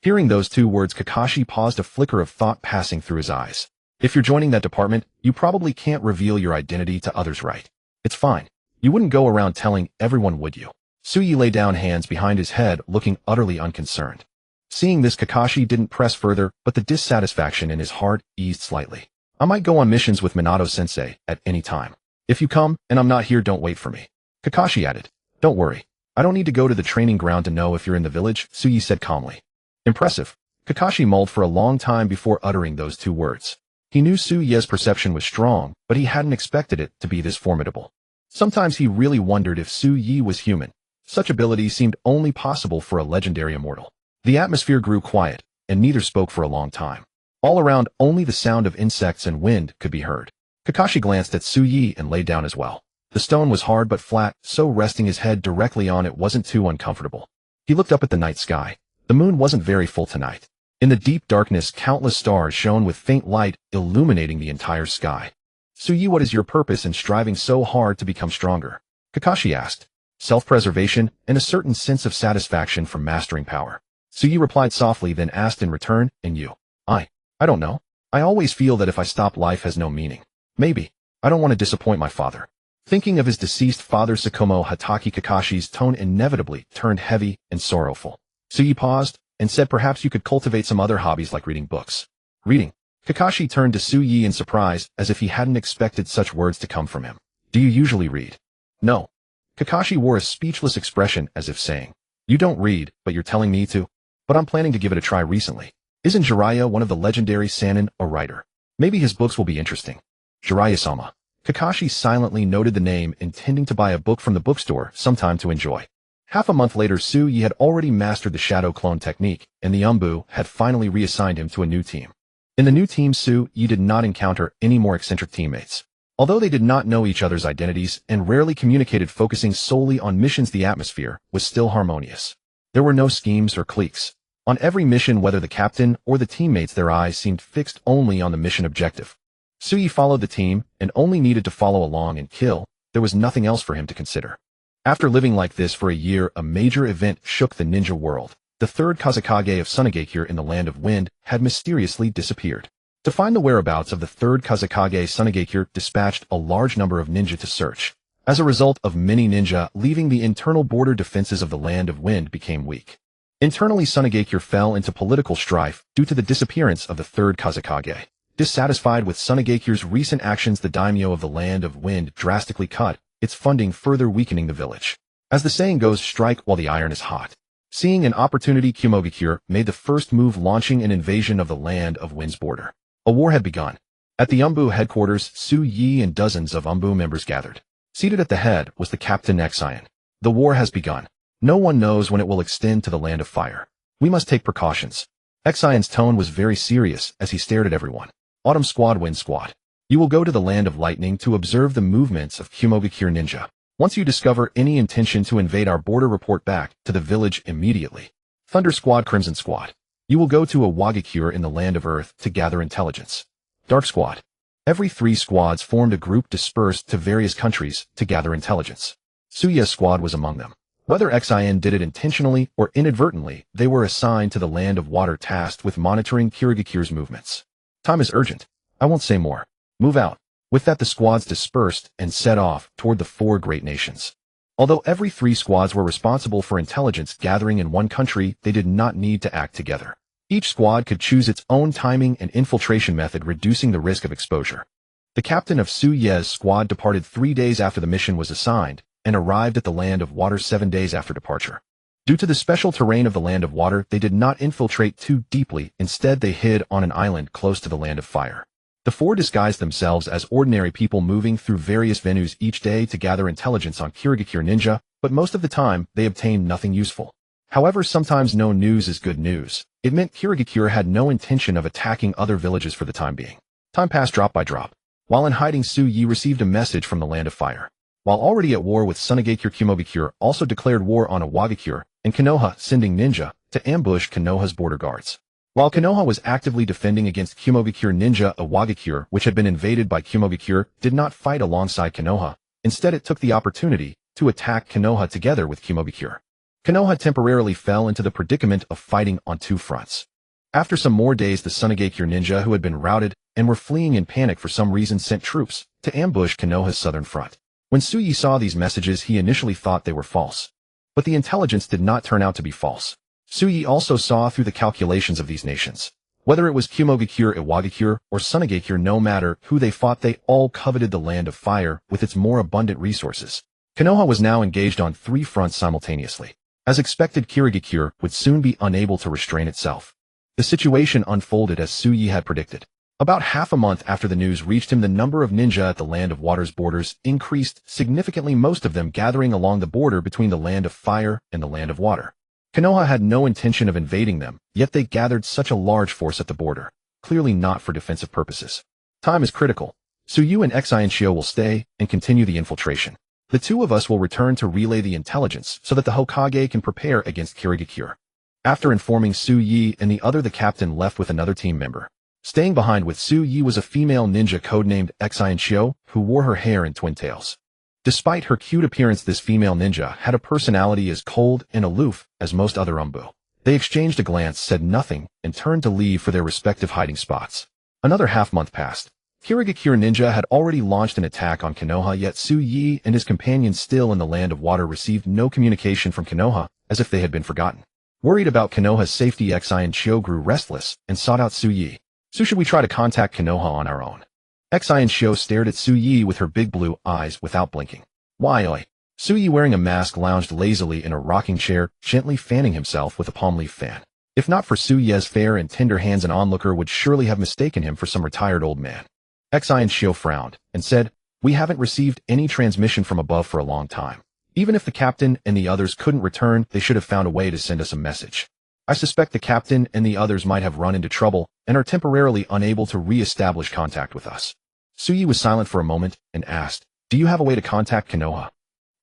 Hearing those two words, Kakashi paused, a flicker of thought passing through his eyes. If you're joining that department, you probably can't reveal your identity to others, right? It's fine. You wouldn't go around telling everyone, would you? Suyi lay down, hands behind his head, looking utterly unconcerned. Seeing this, Kakashi didn't press further, but the dissatisfaction in his heart eased slightly. I might go on missions with Minato-sensei at any time. If you come, and I'm not here, don't wait for me. Kakashi added. Don't worry. I don't need to go to the training ground to know if you're in the village, Suyi said calmly. Impressive. Kakashi mulled for a long time before uttering those two words. He knew Suyi's perception was strong, but he hadn't expected it to be this formidable. Sometimes he really wondered if Suyi was human. Such ability seemed only possible for a legendary immortal. The atmosphere grew quiet, and neither spoke for a long time. All around, only the sound of insects and wind could be heard. Kakashi glanced at Suyi and lay down as well. The stone was hard but flat, so resting his head directly on it wasn't too uncomfortable. He looked up at the night sky. The moon wasn't very full tonight. In the deep darkness, countless stars shone with faint light, illuminating the entire sky. Suyi, what is your purpose in striving so hard to become stronger? Kakashi asked. Self-preservation and a certain sense of satisfaction from mastering power. Suyi replied softly, then asked in return, and you? I don't know. I always feel that if I stop, life has no meaning. Maybe. I don't want to disappoint my father. Thinking of his deceased father Tsukumo Hatake, Kakashi's tone inevitably turned heavy and sorrowful. Suyi paused and said, perhaps you could cultivate some other hobbies like reading books. Reading? Kakashi turned to Suyi in surprise, as if he hadn't expected such words to come from him. Do you usually read? No. Kakashi wore a speechless expression, as if saying, you don't read, but you're telling me to? But I'm planning to give it a try recently. Isn't Jiraiya one of the legendary Sannin a writer? Maybe his books will be interesting. Jiraiya-sama. Kakashi silently noted the name, intending to buy a book from the bookstore sometime to enjoy. Half a month later, Suyi had already mastered the shadow clone technique, and the Umbu had finally reassigned him to a new team. In the new team, Suyi did not encounter any more eccentric teammates. Although they did not know each other's identities and rarely communicated, focusing solely on missions, the atmosphere was still harmonious. There were no schemes or cliques. On every mission, whether the captain or the teammates, their eyes seemed fixed only on the mission objective. Suyi followed the team and only needed to follow along and kill. There was nothing else for him to consider. After living like this for a year, a major event shook the ninja world. The third Kazekage of Sunagakure in the Land of Wind had mysteriously disappeared. To find the whereabouts of the third Kazekage, Sunagakure dispatched a large number of ninja to search. As a result of many ninja leaving, the internal border defenses of the Land of Wind became weak. Internally, Sunagakure fell into political strife due to the disappearance of the third Kazekage. Dissatisfied with Sunagakure's recent actions, the daimyo of the Land of Wind drastically cut its funding, further weakening the village. As the saying goes, strike while the iron is hot. Seeing an opportunity, Kumogakure made the first move, launching an invasion of the Land of Wind's border. A war had begun. At the Umbu headquarters, Suyi and dozens of Umbu members gathered. Seated at the head was the Captain Xian. The war has begun. No one knows when it will extend to the Land of Fire. We must take precautions. Xian's tone was very serious as he stared at everyone. Autumn Squad, Wind Squad. You will go to the Land of Lightning to observe the movements of Kumogakure ninja. Once you discover any intention to invade our border, report back to the village immediately. Thunder Squad, Crimson Squad. You will go to a Wagakure in the Land of Earth to gather intelligence. Dark Squad. Every 3 squads formed a group dispersed to various countries to gather intelligence. Suya's squad was among them. Whether Xian did it intentionally or inadvertently, they were assigned to the Land of Water, tasked with monitoring Kirigakure's movements. Time is urgent. I won't say more. Move out. With that, the squads dispersed and set off toward the 4 great nations. Although every 3 squads were responsible for intelligence gathering in one country, they did not need to act together. Each squad could choose its own timing and infiltration method, reducing the risk of exposure. The captain of Su Ye's squad departed 3 days after the mission was assigned and arrived at the Land of Water 7 days after departure. Due to the special terrain of the Land of Water, they did not infiltrate too deeply. Instead, they hid on an island close to the Land of Fire. The 4 disguised themselves as ordinary people moving through various venues each day to gather intelligence on Kirigakure ninja, but most of the time, they obtained nothing useful. However, sometimes no news is good news. It meant Kirigakure had no intention of attacking other villages for the time being. Time passed drop by drop. While in hiding, Su Yi received a message from the Land of Fire. While already at war with Sunagakure, Kumogakure also declared war on Awagakure, and Konoha sending ninja to ambush Konoha's border guards. While Konoha was actively defending against Kumogakure ninja, Awagakure, which had been invaded by Kumogakure, did not fight alongside Konoha. Instead, it took the opportunity to attack Konoha together with Kumogakure. Konoha temporarily fell into the predicament of fighting on 2 fronts. After some more days, the Sunagakure ninja, who had been routed and were fleeing in panic for some reason, sent troops to ambush Konoha's southern front. When Su Yi saw these messages, he initially thought they were false. But the intelligence did not turn out to be false. Su Yi also saw through the calculations of these nations. Whether it was Kumogakure, Iwagakure, or Sunagakure, no matter who they fought, they all coveted the Land of Fire with its more abundant resources. Konoha was now engaged on 3 fronts simultaneously. As expected, Kirigakure would soon be unable to restrain itself. The situation unfolded as Su Yi had predicted. About half a month after the news reached him, the number of ninja at the Land of Water's borders increased significantly, most of them gathering along the border between the Land of Fire and the Land of Water. Konoha had no intention of invading them, yet they gathered such a large force at the border, clearly not for defensive purposes. Time is critical. Tsuyu and Exaienshio will stay and continue the infiltration. The 2 of us will return to relay the intelligence so that the Hokage can prepare against Kirigakure. After informing Su Yi and the other, the captain left with another team member. Staying behind with Su Yi was a female ninja codenamed Exaienshio, who wore her hair in twin tails. Despite her cute appearance, this female ninja had a personality as cold and aloof as most other umbu. They exchanged a glance, said nothing, and turned to leave for their respective hiding spots. Another half-month passed. Kirigakure ninja had already launched an attack on Konoha, yet Su Yi and his companions still in the Land of Water received no communication from Konoha, as if they had been forgotten. Worried about Konoha's safety, Exaienshio grew restless and sought out Su Yi. So should we try to contact Konoha on our own? Exaienshio stared at Su Yi with her big blue eyes without blinking. Why, oi? Su Yi, wearing a mask, lounged lazily in a rocking chair, gently fanning himself with a palm leaf fan. If not for Su Ye's fair and tender hands, an onlooker would surely have mistaken him for some retired old man. Exaienshio frowned and said, "We haven't received any transmission from above for a long time. Even if the captain and the others couldn't return, they should have found a way to send us a message. I suspect the captain and the others might have run into trouble and are temporarily unable to re-establish contact with us." Su Yi was silent for a moment and asked, "Do you have a way to contact Konoha?"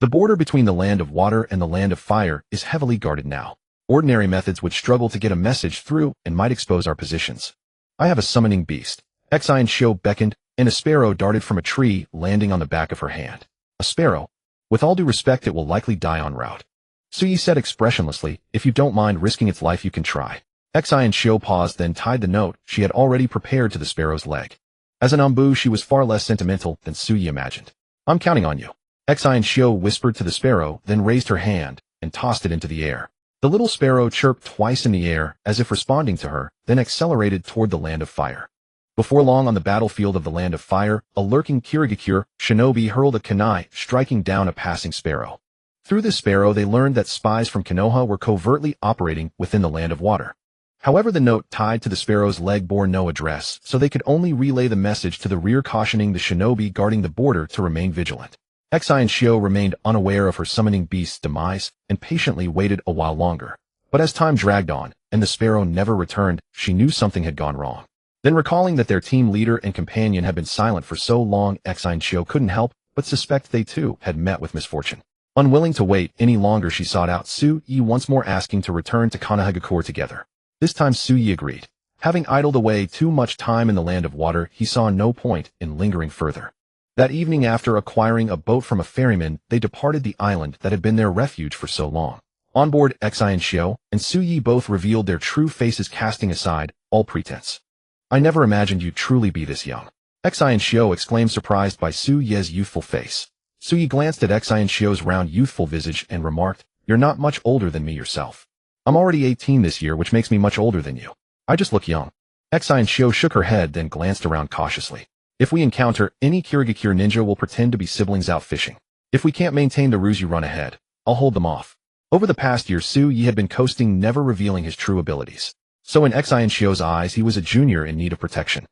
The border between the Land of Water and the Land of Fire is heavily guarded now. Ordinary methods would struggle to get a message through and might expose our positions. I have a summoning beast. Exaienshio beckoned, and a sparrow darted from a tree, landing on the back of her hand. A sparrow? With all due respect, it will likely die en route. Su Yi said expressionlessly, "If you don't mind risking its life, you can try." Exaienshio paused, then tied the note she had already prepared to the sparrow's leg. As an umbu, she was far less sentimental than Su Yi imagined. "I'm counting on you," Exaienshio whispered to the sparrow, then raised her hand and tossed it into the air. The little sparrow chirped twice in the air, as if responding to her, then accelerated toward the Land of Fire. Before long, on the battlefield of the Land of Fire, a lurking Kirigakure shinobi hurled a kunai, striking down a passing sparrow. Through this sparrow, they learned that spies from Konoha were covertly operating within the Land of Water. However, the note tied to the sparrow's leg bore no address, so they could only relay the message to the rear, cautioning the shinobi guarding the border to remain vigilant. Exaienshio remained unaware of her summoning beast's demise and patiently waited a while longer. But as time dragged on, and the sparrow never returned, she knew something had gone wrong. Then, recalling that their team leader and companion had been silent for so long, Exaienshio couldn't help but suspect they too had met with misfortune. Unwilling to wait any longer, she sought out Su Yi, once more asking to return to Konohagakure together. This time Su Yi agreed. Having idled away too much time in the Land of Water, he saw no point in lingering further. That evening, after acquiring a boat from a ferryman, they departed the island that had been their refuge for so long. On board, Exaienshio and Su Yi both revealed their true faces, casting aside all pretense. "I never imagined you'd truly be this young," Exaienshio exclaimed, surprised by Su Ye's youthful face. Suyi glanced at Xian Shio's round youthful visage and remarked, "You're not much older than me yourself. I'm already 18 this year, which makes me much older than you. I just look young." Xian Shio shook her head, then glanced around cautiously. "If we encounter any Kirigakure ninja, we'll pretend to be siblings out fishing. If we can't maintain the ruse, you run ahead. I'll hold them off." Over the past year, Suyi had been coasting, never revealing his true abilities. So in Xian Shio's eyes, he was a junior in need of protection.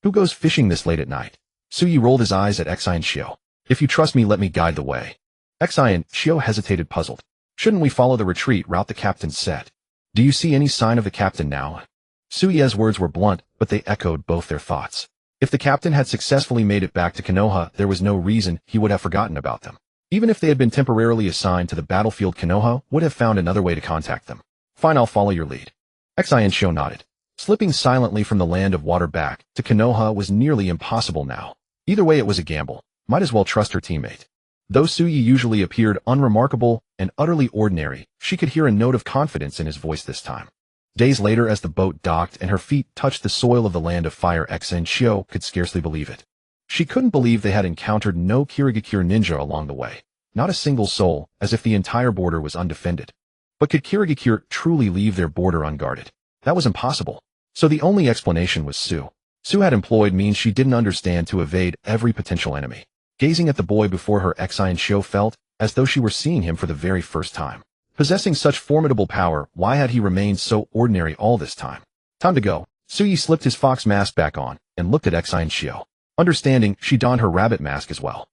"Who goes fishing this late at night?" Suyi rolled his eyes at Xian Shio. "If you trust me, let me guide the way." Xian Shio hesitated, puzzled. "Shouldn't we follow the retreat route the captain said? Do you see any sign of the captain now?" Suyi's words were blunt, but they echoed both their thoughts. If the captain had successfully made it back to Konoha, there was no reason he would have forgotten about them. Even if they had been temporarily assigned to the battlefield, Konoha would have found another way to contact them. "Fine, I'll follow your lead." Xian Shio nodded. Slipping silently from the land of water back to Konoha was nearly impossible now. Either way, it was a gamble. Might as well trust her teammate. Though Suyi usually appeared unremarkable and utterly ordinary, she could hear a note of confidence in his voice this time. Days later, as the boat docked and her feet touched the soil of the land of fire, Xian Shio could scarcely believe it. She couldn't believe they had encountered no Kirigakure ninja along the way. Not a single soul, as if the entire border was undefended. But could Kirigakure truly leave their border unguarded? That was impossible. So the only explanation was Su. Su had employed means she didn't understand to evade every potential enemy. Gazing at the boy before her, Xian Shio felt as though she were seeing him for the very first time. Possessing such formidable power, why had he remained so ordinary all this time? Time to go. Suyi slipped his fox mask back on and looked at Xian Shio. Understanding, she donned her rabbit mask as well.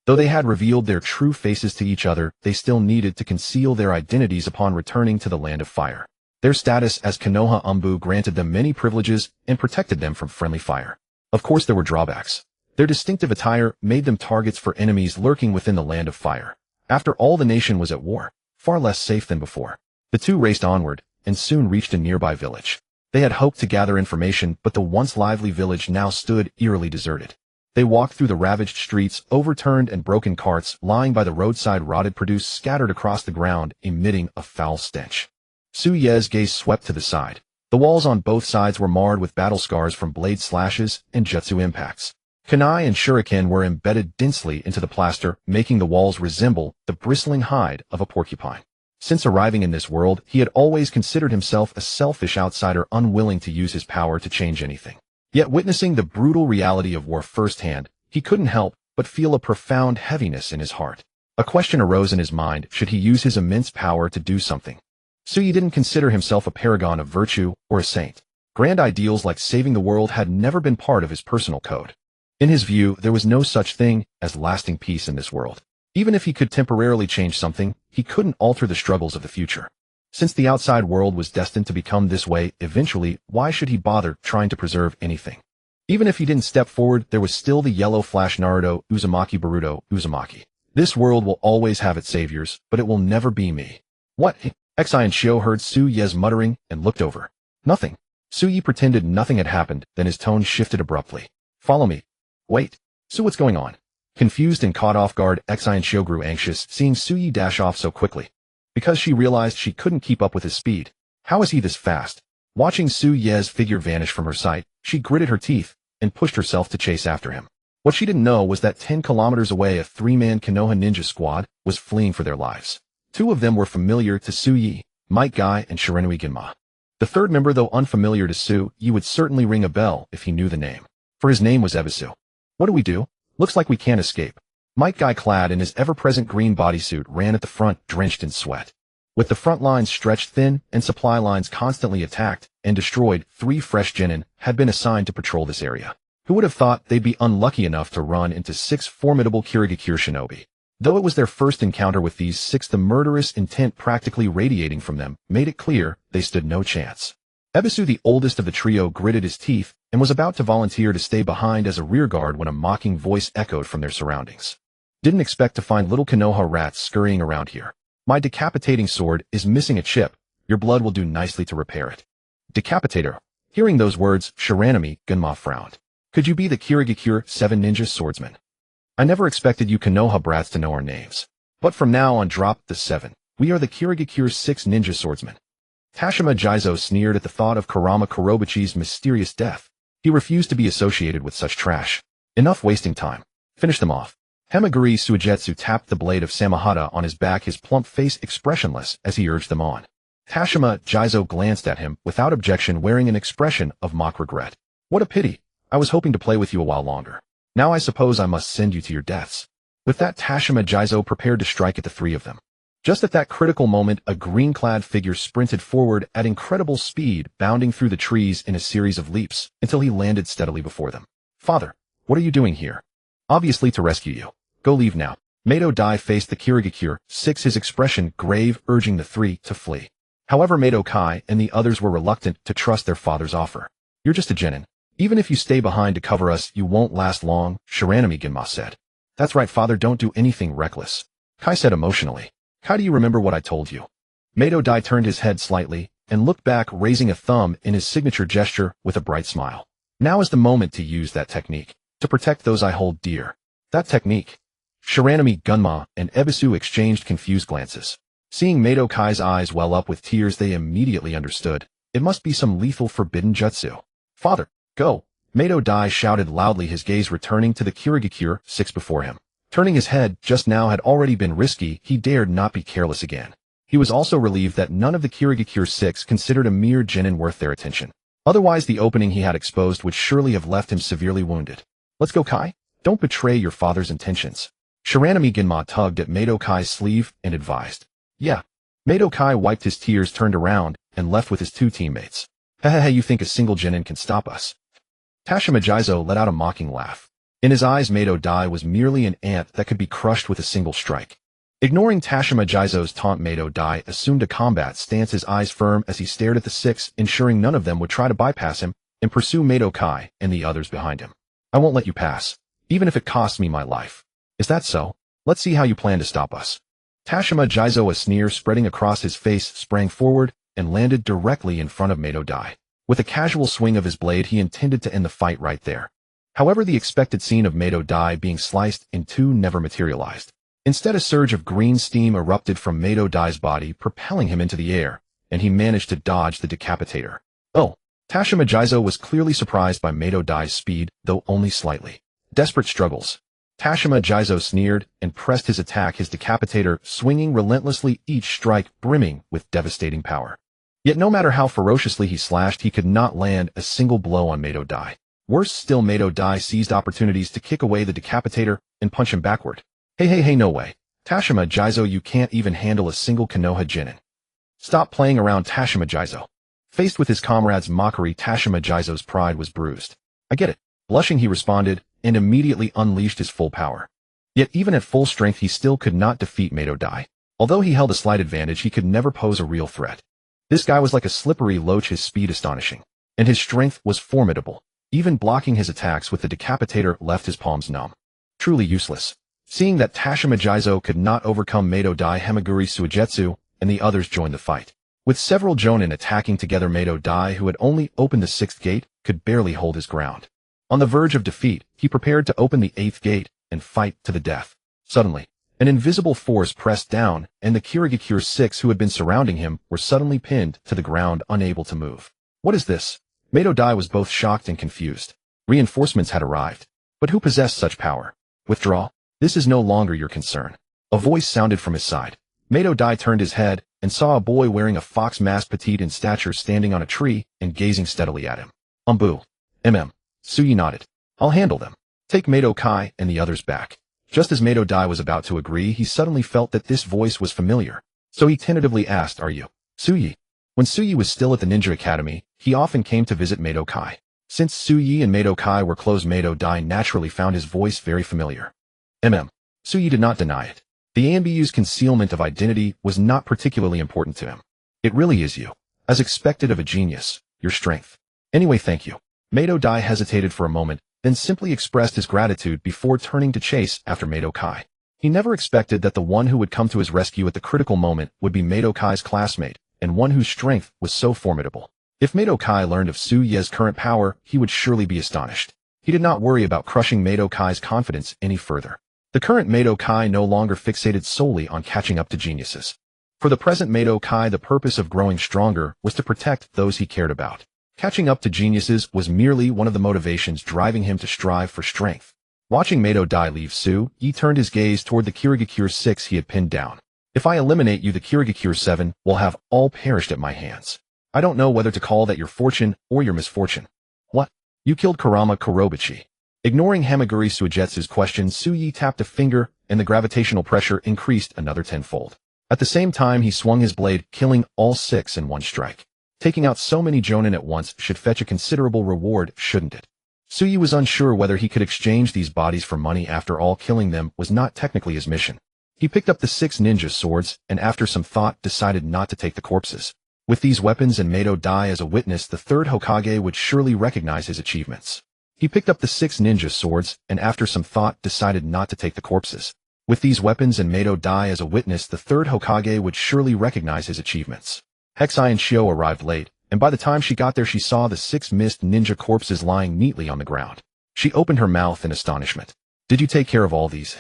Though they had revealed their true faces to each other, they still needed to conceal their identities upon returning to the land of fire. Their status as Konoha Umbu granted them many privileges and protected them from friendly fire. Of course, there were drawbacks. Their distinctive attire made them targets for enemies lurking within the land of fire. After all, the nation was at war, far less safe than before. The two raced onward and soon reached a nearby village. They had hoped to gather information, but the once lively village now stood eerily deserted. They walked through the ravaged streets, overturned and broken carts lying by the roadside, rotted produce scattered across the ground, emitting a foul stench. Suyi's gaze swept to the side. The walls on both sides were marred with battle scars from blade slashes and jutsu impacts. Kunai and shuriken were embedded densely into the plaster, making the walls resemble the bristling hide of a porcupine. Since arriving in this world, he had always considered himself a selfish outsider, unwilling to use his power to change anything. Yet witnessing the brutal reality of war firsthand, he couldn't help but feel a profound heaviness in his heart. A question arose in his mind: should he use his immense power to do something? Suyi didn't consider himself a paragon of virtue or a saint. Grand ideals like saving the world had never been part of his personal code. In his view, there was no such thing as lasting peace in this world. Even if he could temporarily change something, he couldn't alter the struggles of the future. Since the outside world was destined to become this way eventually, why should he bother trying to preserve anything? Even if he didn't step forward, there was still the yellow flash Naruto, Uzumaki Boruto, Uzumaki. This world will always have its saviors, but it will never be me. What? Xian Shio heard Suyi's muttering and looked over. Nothing. Suyi pretended nothing had happened, then his tone shifted abruptly. Follow me. Wait. Su, what's going on? Confused and caught off guard, Xian Shio grew anxious, seeing Suyi dash off so quickly. Because she realized she couldn't keep up with his speed. How is he this fast? Watching Suyi's figure vanish from her sight, she gritted her teeth and pushed herself to chase after him. What she didn't know was that 10 kilometers away, a 3-man Konoha ninja squad was fleeing for their lives. 2 of them were familiar to Suyi, Might Guy and Shirenui Ginma. The third member, though unfamiliar to Suyi, would certainly ring a bell if he knew the name. For his name was Ebisu. What do we do? Looks like we can't escape. Might Guy, clad in his ever-present green bodysuit, ran at the front, drenched in sweat. With the front lines stretched thin and supply lines constantly attacked and destroyed, 3 fresh genin had been assigned to patrol this area. Who would have thought they'd be unlucky enough to run into 6 formidable Kirigakure shinobi? Though it was their first encounter with these 6, the murderous intent practically radiating from them made it clear they stood no chance. Ebisu, the oldest of the trio, gritted his teeth and was about to volunteer to stay behind as a rearguard when a mocking voice echoed from their surroundings. Didn't expect to find little Konoha rats scurrying around here. My decapitating sword is missing a chip. Your blood will do nicely to repair it. Decapitator. Hearing those words, Shiranami Gunma frowned. Could you be the Kirigakure 7 ninja swordsman? I never expected you Konoha brats to know our names. But from now on, drop the 7. We are the Kirigakure 6 ninja swordsmen. Tashima Jizo sneered at the thought of Kurama Kurobuchi's mysterious death. He refused to be associated with such trash. Enough wasting time. Finish them off. Himagiri Suigetsu tapped the blade of Samahata on his back, his plump face expressionless as he urged them on. Tashima Jizo glanced at him without objection, wearing an expression of mock regret. What a pity. I was hoping to play with you a while longer. Now I suppose I must send you to your deaths. With that, Tashima Jizo prepared to strike at the three of them. Just at that critical moment, a green-clad figure sprinted forward at incredible speed, bounding through the trees in a series of leaps until he landed steadily before them. Father, what are you doing here? Obviously to rescue you. Go, leave now. Mato Dai faced the Kirigakure 6, his expression grave, urging the three to flee. However, Mato Kai and the others were reluctant to trust their father's offer. You're just a genin. Even if you stay behind to cover us, you won't last long, Shiranami Ginma said. That's right, father, don't do anything reckless. Kai said emotionally. Kai, do you remember what I told you? Mato Dai turned his head slightly and looked back, raising a thumb in his signature gesture with a bright smile. Now is the moment to use that technique, to protect those I hold dear. That technique. Shiranami Gunma and Ebisu exchanged confused glances. Seeing Mato Kai's eyes well up with tears, they immediately understood. It must be some lethal forbidden jutsu. Father, go! Mato Dai shouted loudly, his gaze returning to the Kirigakure 6 before him. Turning his head just now had already been risky, he dared not be careless again. He was also relieved that none of the Kirigakure 6 considered a mere genin worth their attention. Otherwise, the opening he had exposed would surely have left him severely wounded. Let's go, Kai. Don't betray your father's intentions. Shiranami Ginma tugged at Mato Kai's sleeve and advised. Yeah. Mato Kai wiped his tears, turned around, and left with his two teammates. Hehehe, you think a single genin can stop us? Tashima Jizo let out a mocking laugh. In his eyes, Mato Dai was merely an ant that could be crushed with a single strike. Ignoring Tashima Jizo's taunt, Mato Dai assumed a combat stance, his eyes firm as he stared at the 6, ensuring none of them would try to bypass him and pursue Mato Kai and the others behind him. I won't let you pass, even if it costs me my life. Is that so? Let's see how you plan to stop us. Tashima Jizo, a sneer spreading across his face, sprang forward and landed directly in front of Mato Dai. With a casual swing of his blade, he intended to end the fight right there. However, the expected scene of Mato Dai being sliced in two never materialized. Instead, a surge of green steam erupted from Mato Dai's body, propelling him into the air, and he managed to dodge the decapitator. Oh! Tashima Jizo was clearly surprised by Mato Dai's speed, though only slightly. Desperate struggles. Tashima Jizo sneered and pressed his attack, his decapitator swinging relentlessly, each strike brimming with devastating power. Yet no matter how ferociously he slashed, he could not land a single blow on Mato Dai. Worse still, Mato Dai seized opportunities to kick away the decapitator and punch him backward. Hey, no way. Tashima Jizo, you can't even handle a single Konoha genin. Stop playing around, Tashima Jizo. Faced with his comrade's mockery, Tashima Jizo's pride was bruised. I get it. Blushing, he responded, and immediately unleashed his full power. Yet even at full strength, he still could not defeat Mato Dai. Although he held a slight advantage, he could never pose a real threat. This guy was like a slippery loach, his speed astonishing, and his strength was formidable. Even blocking his attacks with the decapitator left his palms numb. Truly useless. Seeing that Tashima Jizo could not overcome Mato Dai, Himagiri Suigetsu and the others joined the fight. With several jonin attacking together, Mato Dai, who had only opened the 6th gate, could barely hold his ground. On the verge of defeat, he prepared to open the 8th gate and fight to the death. Suddenly, an invisible force pressed down, and the Kirigakure 6 who had been surrounding him were suddenly pinned to the ground, unable to move. What is this? Mato Dai was both shocked and confused. Reinforcements had arrived. But who possessed such power? Withdraw. This is no longer your concern. A voice sounded from his side. Mato Dai turned his head and saw a boy wearing a fox mask, petite in stature, standing on a tree and gazing steadily at him. Umbu. Suyi nodded. I'll handle them. Take Mato Kai and the others back. Just as Mato Dai was about to agree, he suddenly felt that this voice was familiar. So he tentatively asked, are you Suyi? When Suyi was still at the Ninja Academy, he often came to visit Mato Kai. Since Suyi and Mato Kai were close, Mato Dai naturally found his voice very familiar. Suyi did not deny it. The Ambu's concealment of identity was not particularly important to him. It really is you. As expected of a genius, your strength. Anyway, thank you. Mato Dai hesitated for a moment, then simply expressed his gratitude before turning to chase after Mato Kai. He never expected that the one who would come to his rescue at the critical moment would be Mato Kai's classmate, and one whose strength was so formidable. If Mato Kai learned of Suyi's current power, he would surely be astonished. He did not worry about crushing Mato Kai's confidence any further. The current Mato Kai no longer fixated solely on catching up to geniuses. For the present Mato Kai, the purpose of growing stronger was to protect those he cared about. Catching up to geniuses was merely one of the motivations driving him to strive for strength. Watching Mato Dai leave Su-yi turned his gaze toward the Kirigakure 6 he had pinned down. If I eliminate you, the Kirigakure 7 will have all perished at my hands. I don't know whether to call that your fortune or your misfortune. What? You killed Kurama Kurobuchi. Ignoring Hamaguri Suigetsu's question, Su-yi tapped a finger and the gravitational pressure increased another tenfold. At the same time, he swung his blade, killing all 6 in one strike. Taking out so many jonin at once should fetch a considerable reward, shouldn't it? Su-yi was unsure whether he could exchange these bodies for money. After all, killing them was not technically his mission. He picked up the 6 ninja swords and after some thought decided not to take the corpses. With these weapons and Mato Dai as a witness, the third Hokage would surely recognize his achievements. He picked up the 6 ninja swords and after some thought decided not to take the corpses. With these weapons and Mato Dai as a witness, the third Hokage would surely recognize his achievements. Hexai and Shio arrived late, and by the time she got there she saw the 6 mist ninja corpses lying neatly on the ground. She opened her mouth in astonishment. Did you take care of all these?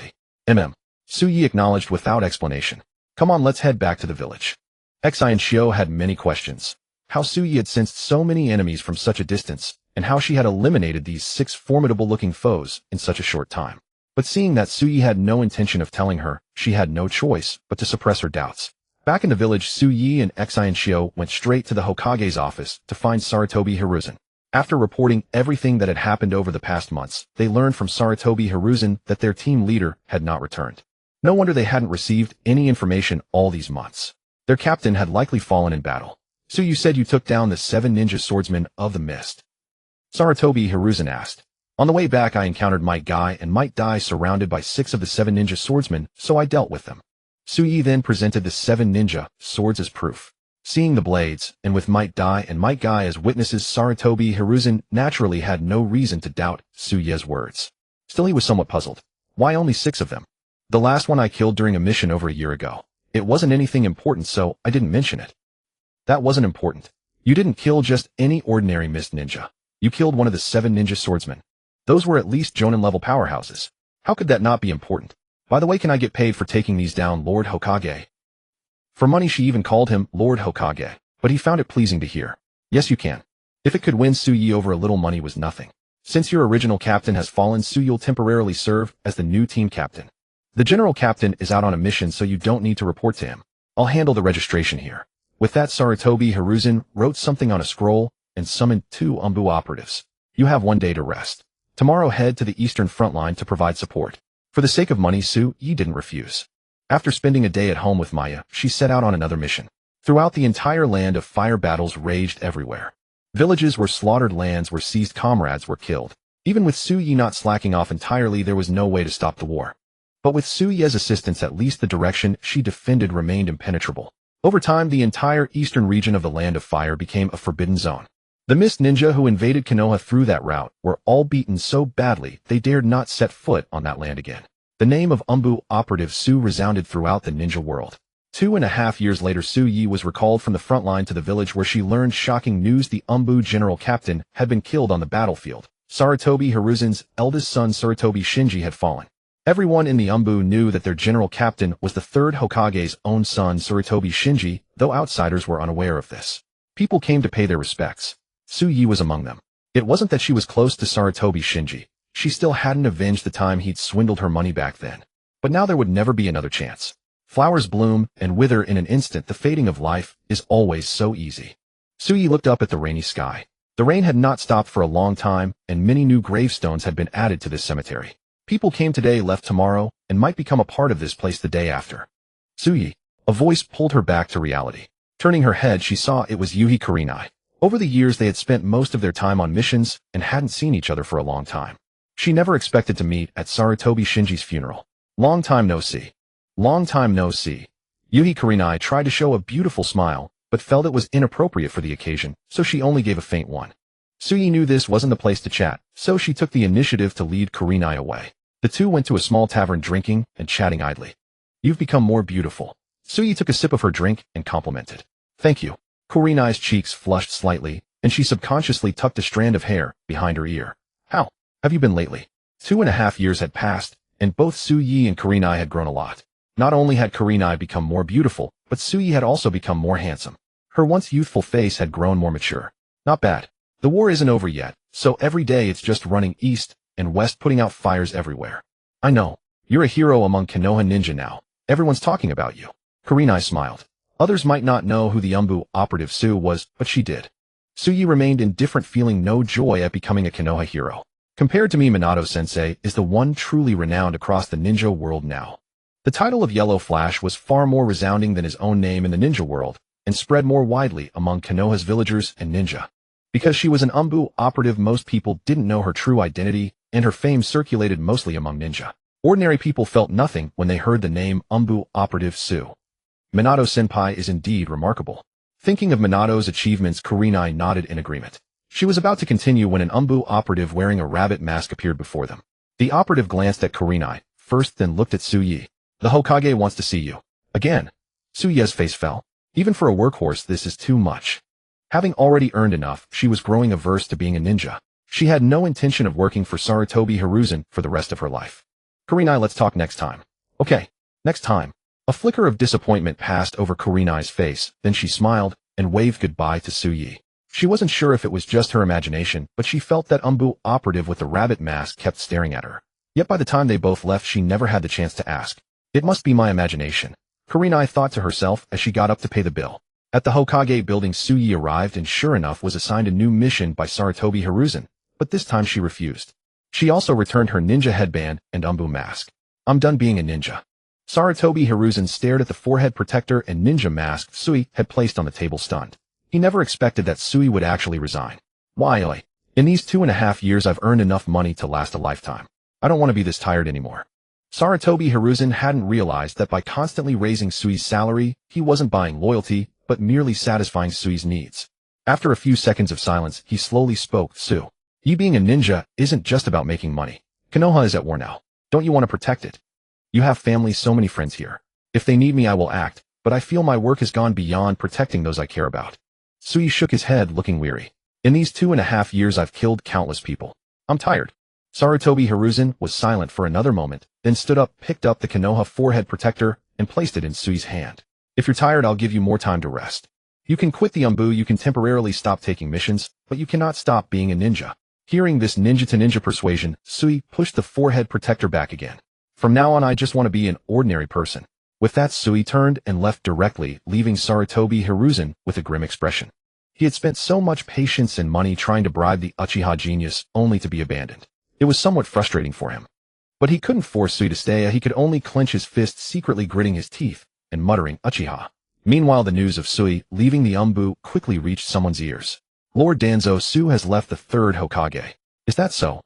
Su-yi acknowledged without explanation. Come on, let's head back to the village. Hexai and Shio had many questions. How Su-yi had sensed so many enemies from such a distance, and how she had eliminated these 6 formidable-looking foes in such a short time. But seeing that Su-yi had no intention of telling her, she had no choice but to suppress her doubts. Back in the village, Su-yi and Hexai and Shio went straight to the Hokage's office to find Sarutobi Hiruzen. After reporting everything that had happened over the past months, they learned from Sarutobi Hiruzen that their team leader had not returned. No wonder they hadn't received any information all these months. Their captain had likely fallen in battle. So you said you took down the 7 ninja swordsmen of the mist? Sarutobi Hiruzen asked. On the way back I encountered Might Guy and Might Dai surrounded by 6 of the 7 ninja swordsmen, so I dealt with them. Su-yi then presented the 7 ninja swords as proof. Seeing the blades, and with Might Dai and Might Guy as witnesses, Sarutobi Hiruzen naturally had no reason to doubt Su-yi's words. Still, he was somewhat puzzled. Why only 6 of them? The last one I killed during a mission over a year ago. It wasn't anything important, so I didn't mention it. That wasn't important. You didn't kill just any ordinary mist ninja. You killed one of the 7 ninja swordsmen. Those were at least Jonin-level powerhouses. How could that not be important? By the way, can I get paid for taking these down, Lord Hokage? For money, she even called him Lord Hokage, but he found it pleasing to hear. Yes, you can. If it could win Su-yi over, a little money was nothing. Since your original captain has fallen, Su-yi will temporarily serve as the new team captain. The general captain is out on a mission, so you don't need to report to him. I'll handle the registration here. With that, Sarutobi Hiruzen wrote something on a scroll and summoned 2 Umbu operatives. You have 1 day to rest. Tomorrow head to the eastern front line to provide support. For the sake of money, Su-yi didn't refuse. After spending a day at home with Maya, she set out on another mission. Throughout the entire land of fire, battles raged everywhere. Villages were slaughtered, lands were seized, comrades were killed. Even with Su-yi not slacking off entirely, there was no way to stop the war. But with Su-yi's assistance, at least the direction she defended remained impenetrable. Over time, the entire eastern region of the Land of Fire became a forbidden zone. The Mist Ninja who invaded Konoha through that route were all beaten so badly they dared not set foot on that land again. The name of Umbu Operative Su resounded throughout the ninja world. 2.5 years later, Su-yi was recalled from the front line to the village where she learned shocking news: the Umbu general captain had been killed on the battlefield. Sarutobi Hiruzen's eldest son Sarutobi Shinji had fallen. Everyone in the Umbu knew that their general captain was the third Hokage's own son, Sarutobi Shinji, though outsiders were unaware of this. People came to pay their respects. Su-yi was among them. It wasn't that she was close to Sarutobi Shinji. She still hadn't avenged the time he'd swindled her money back then. But now there would never be another chance. Flowers bloom and wither in an instant. The fading of life is always so easy. Su-yi looked up at the rainy sky. The rain had not stopped for a long time, and many new gravestones had been added to this cemetery. People came today, left tomorrow, and might become a part of this place the day after. Su-yi. A voice pulled her back to reality. Turning her head, she saw it was Yuhi Kurenai. Over the years, they had spent most of their time on missions and hadn't seen each other for a long time. She never expected to meet at Sarutobi Shinji's funeral. Long time no see. Long time no see. Yuhi Kurenai tried to show a beautiful smile, but felt it was inappropriate for the occasion, so she only gave a faint one. Su-yi knew this wasn't the place to chat, so she took the initiative to lead Kurenai away. The two went to a small tavern, drinking and chatting idly. You've become more beautiful. Su-yi took a sip of her drink and complimented. Thank you. Kurenai's cheeks flushed slightly, and she subconsciously tucked a strand of hair behind her ear. How have you been lately? 2.5 years had passed, and both Su-yi and Kurenai had grown a lot. Not only had Kurenai become more beautiful, but Su-yi had also become more handsome. Her once youthful face had grown more mature. Not bad. The war isn't over yet, so every day it's just running east and west, putting out fires everywhere. I know. You're a hero among Konoha ninja now. Everyone's talking about you. Kurenai smiled. Others might not know who the Umbu operative Su was, but she did. Suyi remained indifferent, feeling no joy at becoming a Konoha hero. Compared to me, Minato-sensei is the one truly renowned across the ninja world now. The title of Yellow Flash was far more resounding than his own name in the ninja world, and spread more widely among Konoha's villagers and ninja. Because she was an Umbu operative, most people didn't know her true identity, and her fame circulated mostly among ninja. Ordinary people felt nothing when they heard the name Umbu operative Su. Minato-senpai is indeed remarkable. Thinking of Minato's achievements, Kurenai nodded in agreement. She was about to continue when an Umbu operative wearing a rabbit mask appeared before them. The operative glanced at Kurenai first, then looked at Suyi. The Hokage wants to see you. Again. Suyi's face fell. Even for a workhorse, this is too much. Having already earned enough, she was growing averse to being a ninja. She had no intention of working for Sarutobi Hiruzen for the rest of her life. Kurenai, let's talk next time. Okay, next time. A flicker of disappointment passed over Kurenai's face, then she smiled and waved goodbye to Suyi. She wasn't sure if it was just her imagination, but she felt that Umbu operative with the rabbit mask kept staring at her. Yet by the time they both left, she never had the chance to ask. It must be my imagination, Kurenai thought to herself as she got up to pay the bill. At the Hokage building, Suyi arrived and sure enough was assigned a new mission by Sarutobi Hiruzen, but this time she refused. She also returned her ninja headband and Umbu mask. I'm done being a ninja. Sarutobi Hiruzen stared at the forehead protector and ninja mask Suyi had placed on the table, stunned. He never expected that Suyi would actually resign. Why? In these 2.5 years I've earned enough money to last a lifetime. I don't want to be this tired anymore. Sarutobi Hiruzen hadn't realized that by constantly raising Sui's salary, he wasn't buying loyalty, but merely satisfying Sui's needs. After a few seconds of silence, he slowly spoke. Su, you being a ninja isn't just about making money. Konoha is at war now. Don't you want to protect it? You have family, so many friends here. If they need me, I will act, but I feel my work has gone beyond protecting those I care about. Sui shook his head, looking weary. In these 2.5 years I've killed countless people. I'm tired. Sarutobi Hiruzen was silent for another moment, then stood up, picked up the Konoha forehead protector, and placed it in Sui's hand. If you're tired, I'll give you more time to rest. You can quit the Umbu, you can temporarily stop taking missions, but you cannot stop being a ninja. Hearing this ninja-to-ninja persuasion, Sui pushed the forehead protector back again. From now on, I just want to be an ordinary person. With that, Sui turned and left directly, leaving Sarutobi Hiruzen with a grim expression. He had spent so much patience and money trying to bribe the Uchiha genius, only to be abandoned. It was somewhat frustrating for him. But he couldn't force Sui to stay. He could only clench his fists, secretly gritting his teeth and muttering, Uchiha. Meanwhile, the news of Sui leaving the Umbu quickly reached someone's ears. Lord Danzo, Su has left the third Hokage. Is that so?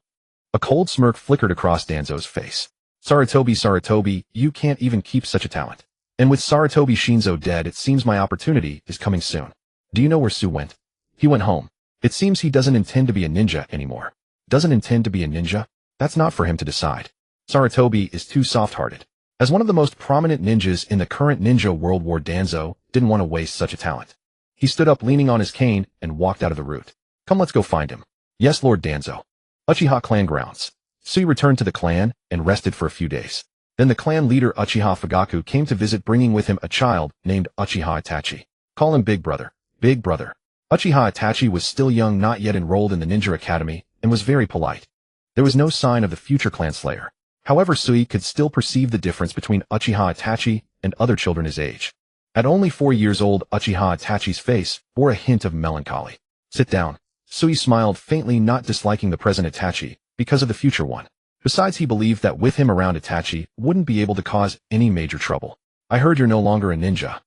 A cold smirk flickered across Danzo's face. Sarutobi, you can't even keep such a talent. And with Sarutobi Shinzo dead, it seems my opportunity is coming soon. Do you know where Su went? He went home. It seems he doesn't intend to be a ninja anymore. Doesn't intend to be a ninja? That's not for him to decide. Sarutobi is too soft-hearted. As one of the most prominent ninjas in the current ninja world war, Danzo didn't want to waste such a talent. He stood up, leaning on his cane, and walked out of the route. Come, let's go find him. Yes, Lord Danzo. Uchiha clan grounds. Sui returned to the clan and rested for a few days. Then the clan leader Uchiha Fugaku came to visit, bringing with him a child named Uchiha Itachi. Call him Big Brother. Big Brother. Uchiha Itachi was still young, not yet enrolled in the ninja academy, and was very polite. There was no sign of the future clan slayer. However, Sui could still perceive the difference between Uchiha Itachi and other children his age. At only 4 years old, Uchiha Itachi's face bore a hint of melancholy. Sit down. Sui smiled faintly, not disliking the present Itachi because of the future one. Besides, he believed that with him around, Itachi wouldn't be able to cause any major trouble. I heard you're no longer a ninja.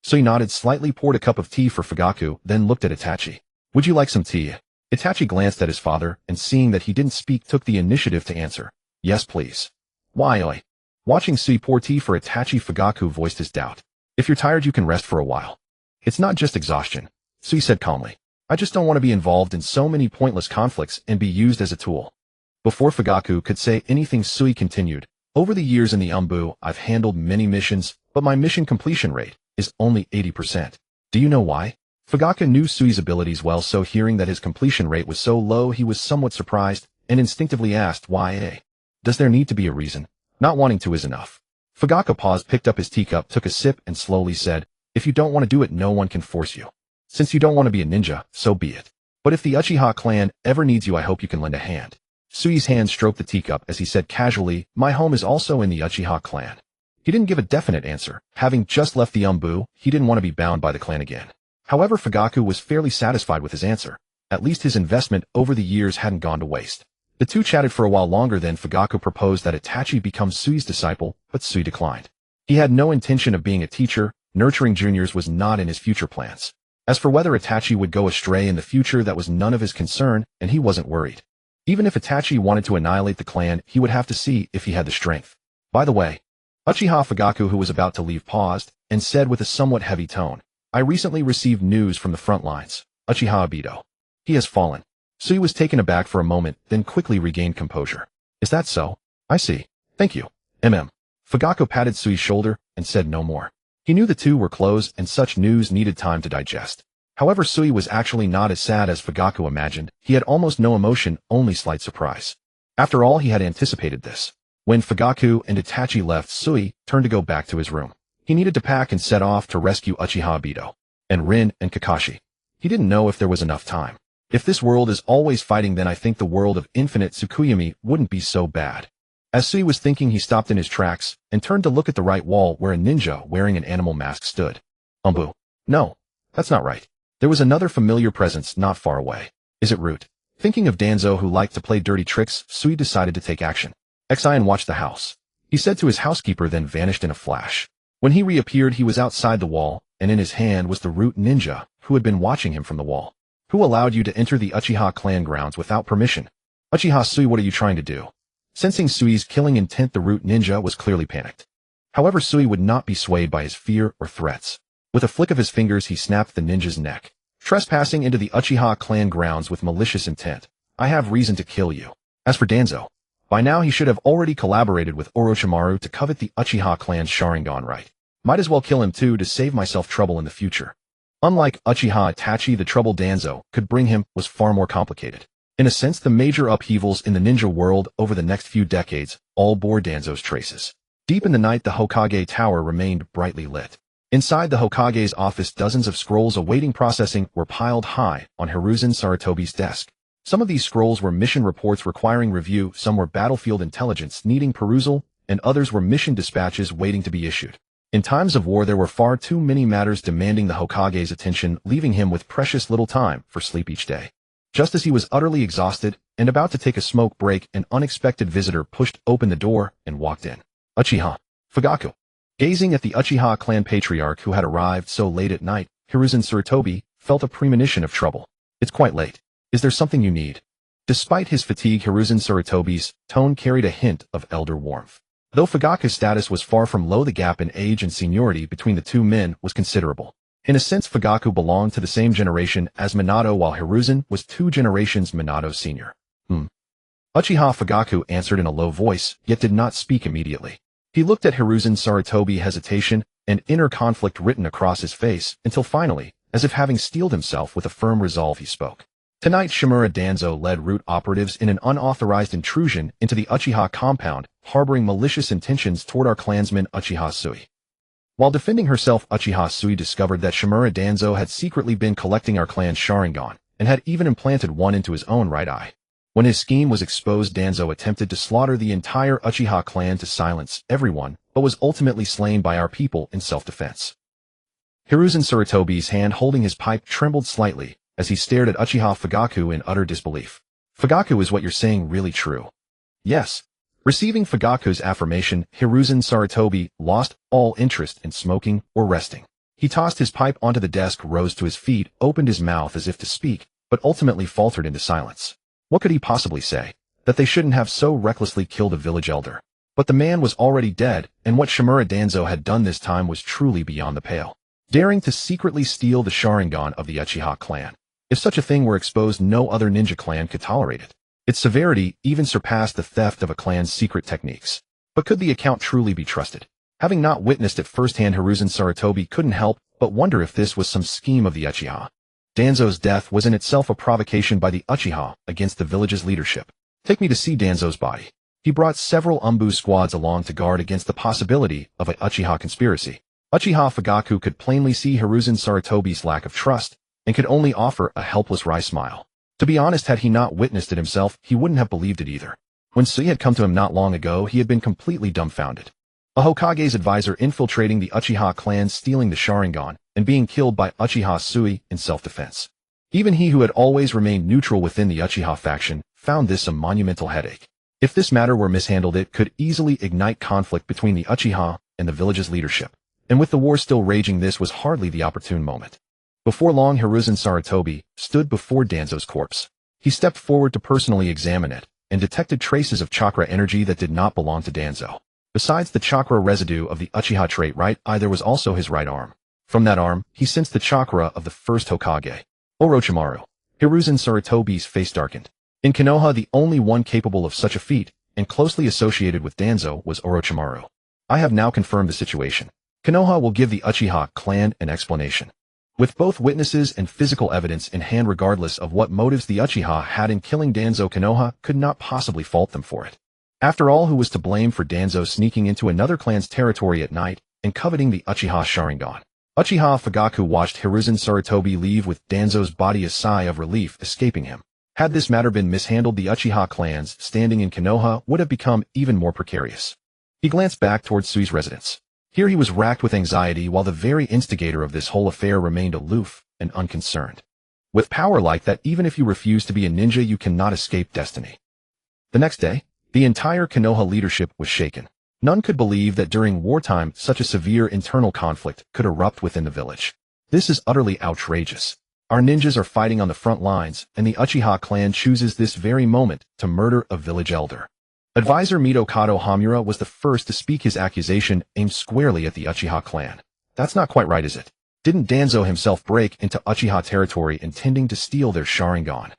Sui nodded slightly, poured a cup of tea for Fugaku, then looked at Itachi. Would you like some tea? Itachi glanced at his father, and seeing that he didn't speak, took the initiative to answer. Yes, please. Why? Watching Sui pour tea for Itachi, Fugaku voiced his doubt. If you're tired, you can rest for a while. It's not just exhaustion, Sui said calmly. I just don't want to be involved in so many pointless conflicts and be used as a tool. Before Fugaku could say anything, Sui continued. Over the years in the Umbu, I've handled many missions, but my mission completion rate is only 80%. Do you know why? Fugaku knew Sui's abilities well, so hearing that his completion rate was so low, he was somewhat surprised and instinctively asked why. Does there need to be a reason? Not wanting to is enough. Fugaku paused, picked up his teacup, took a sip, and slowly said, if you don't want to do it, no one can force you. Since you don't want to be a ninja, so be it. But if the Uchiha clan ever needs you, I hope you can lend a hand. Sui's hand stroked the teacup as he said casually, "My home is also in the Uchiha clan." He didn't give a definite answer. Having just left the Umbu, he didn't want to be bound by the clan again. However, Fugaku was fairly satisfied with his answer. At least his investment over the years hadn't gone to waste. The two chatted for a while longer, then Fugaku proposed that Itachi become Sui's disciple, but Sui declined. He had no intention of being a teacher. Nurturing juniors was not in his future plans. As for whether Itachi would go astray in the future, that was none of his concern, and he wasn't worried. Even if Itachi wanted to annihilate the clan, he would have to see if he had the strength. By the way, Uchiha Fugaku, who was about to leave, paused and said with a somewhat heavy tone, "I recently received news from the front lines. Uchiha Obito. He has fallen." Sui was taken aback for a moment, then quickly regained composure. "Is that so? I see. Thank you. Fugaku patted Sui's shoulder and said no more. He knew the two were close and such news needed time to digest. However, Sui was actually not as sad as Fugaku imagined. He had almost no emotion, only slight surprise. After all, he had anticipated this. When Fugaku and Itachi left, Sui turned to go back to his room. He needed to pack and set off to rescue Uchiha Obito, and Rin and Kakashi. He didn't know if there was enough time. If this world is always fighting, then I think the world of infinite Tsukuyomi wouldn't be so bad. As Sui was thinking, he stopped in his tracks and turned to look at the right wall where a ninja wearing an animal mask stood. Umbu. No, that's not right. There was another familiar presence not far away. Is it Root? Thinking of Danzo, who liked to play dirty tricks, Sui decided to take action. Xian watched the house. He said to his housekeeper, then vanished in a flash. When he reappeared, he was outside the wall, and in his hand was the Root ninja, who had been watching him from the wall. Who allowed you to enter the Uchiha clan grounds without permission? Uchiha Sui, what are you trying to do? Sensing Sui's killing intent, the Root ninja was clearly panicked. However, Sui would not be swayed by his fear or threats. With a flick of his fingers, he snapped the ninja's neck. Trespassing into the Uchiha clan grounds with malicious intent. I have reason to kill you. As for Danzo, by now he should have already collaborated with Orochimaru to covet the Uchiha clan's Sharingan right. Might as well kill him too to save myself trouble in the future. Unlike Uchiha Itachi, the trouble Danzo could bring him was far more complicated. In a sense, the major upheavals in the ninja world over the next few decades all bore Danzo's traces. Deep in the night, the Hokage Tower remained brightly lit. Inside the Hokage's office, dozens of scrolls awaiting processing were piled high on Hiruzen Sarutobi's desk. Some of these scrolls were mission reports requiring review, some were battlefield intelligence needing perusal, and others were mission dispatches waiting to be issued. In times of war, there were far too many matters demanding the Hokage's attention, leaving him with precious little time for sleep each day. Just as he was utterly exhausted and about to take a smoke break, an unexpected visitor pushed open the door and walked in. Uchiha Fugaku. Gazing at the Uchiha clan patriarch who had arrived so late at night, Hiruzen Sarutobi felt a premonition of trouble. It's quite late. Is there something you need? Despite his fatigue, Hiruzen Sarutobi's tone carried a hint of elder warmth. Though Fugaku's status was far from low, the gap in age and seniority between the two men was considerable. In a sense, Fugaku belonged to the same generation as Minato, while Hiruzen was 2 generations Minato's senior. Uchiha Fugaku answered in a low voice, yet did not speak immediately. He looked at Hiruzen Sarutobi, hesitation and inner conflict written across his face, until finally, as if having steeled himself with a firm resolve, he spoke. Tonight, Shimura Danzo led Root operatives in an unauthorized intrusion into the Uchiha compound, harboring malicious intentions toward our clansman Uchiha Sui. While defending herself, Uchiha Sui discovered that Shimura Danzo had secretly been collecting our clan's Sharingan, and had even implanted one into his own right eye. When his scheme was exposed, Danzo attempted to slaughter the entire Uchiha clan to silence everyone, but was ultimately slain by our people in self-defense. Hiruzen Sarutobi's hand holding his pipe trembled slightly as he stared at Uchiha Fugaku in utter disbelief. Fugaku, is what you're saying really true? Yes. Receiving Fugaku's affirmation, Hiruzen Sarutobi lost all interest in smoking or resting. He tossed his pipe onto the desk, rose to his feet, opened his mouth as if to speak, but ultimately faltered into silence. What could he possibly say? That they shouldn't have so recklessly killed a village elder. But the man was already dead, and what Shimura Danzo had done this time was truly beyond the pale. Daring to secretly steal the Sharingan of the Uchiha clan. If such a thing were exposed, no other ninja clan could tolerate it. Its severity even surpassed the theft of a clan's secret techniques. But could the account truly be trusted? Having not witnessed it firsthand, Hiruzen Sarutobi couldn't help but wonder if this was some scheme of the Uchiha. Danzo's death was in itself a provocation by the Uchiha against the village's leadership. Take me to see Danzo's body. He brought several Umbu squads along to guard against the possibility of a Uchiha conspiracy. Uchiha Fugaku could plainly see Hiruzen Sarutobi's lack of trust, and could only offer a helpless wry smile. To be honest, had he not witnessed it himself, he wouldn't have believed it either. When Sui had come to him not long ago, he had been completely dumbfounded. A Hokage's advisor infiltrating the Uchiha clan, stealing the Sharingan, and being killed by Uchiha Sui in self-defense. Even he, who had always remained neutral within the Uchiha faction, found this a monumental headache. If this matter were mishandled, it could easily ignite conflict between the Uchiha and the village's leadership. And with the war still raging, this was hardly the opportune moment. Before long, Hiruzen Sarutobi stood before Danzo's corpse. He stepped forward to personally examine it, and detected traces of chakra energy that did not belong to Danzo. Besides the chakra residue of the Uchiha trait right eye, there was also his right arm. From that arm, he sensed the chakra of the first Hokage, Orochimaru. Hiruzen Sarutobi's face darkened. In Konoha, the only one capable of such a feat, and closely associated with Danzo, was Orochimaru. I have now confirmed the situation. Konoha will give the Uchiha clan an explanation. With both witnesses and physical evidence in hand, regardless of what motives the Uchiha had in killing Danzo, Konoha could not possibly fault them for it. After all, who was to blame for Danzo sneaking into another clan's territory at night and coveting the Uchiha Sharingan? Uchiha Fugaku watched Hiruzen Sarutobi leave with Danzo's body, a sigh of relief escaping him. Had this matter been mishandled, the Uchiha clan's standing in Konoha would have become even more precarious. He glanced back towards Sui's residence. Here he was racked with anxiety, while the very instigator of this whole affair remained aloof and unconcerned. With power like that, even if you refuse to be a ninja, you cannot escape destiny. The next day, the entire Konoha leadership was shaken. None could believe that during wartime such a severe internal conflict could erupt within the village. This is utterly outrageous. Our ninjas are fighting on the front lines, and the Uchiha clan chooses this very moment to murder a village elder. Advisor Mitokado Hamura was the first to speak. His accusation aimed squarely at the Uchiha clan. That's not quite right, is it? Didn't Danzo himself break into Uchiha territory intending to steal their Sharingan?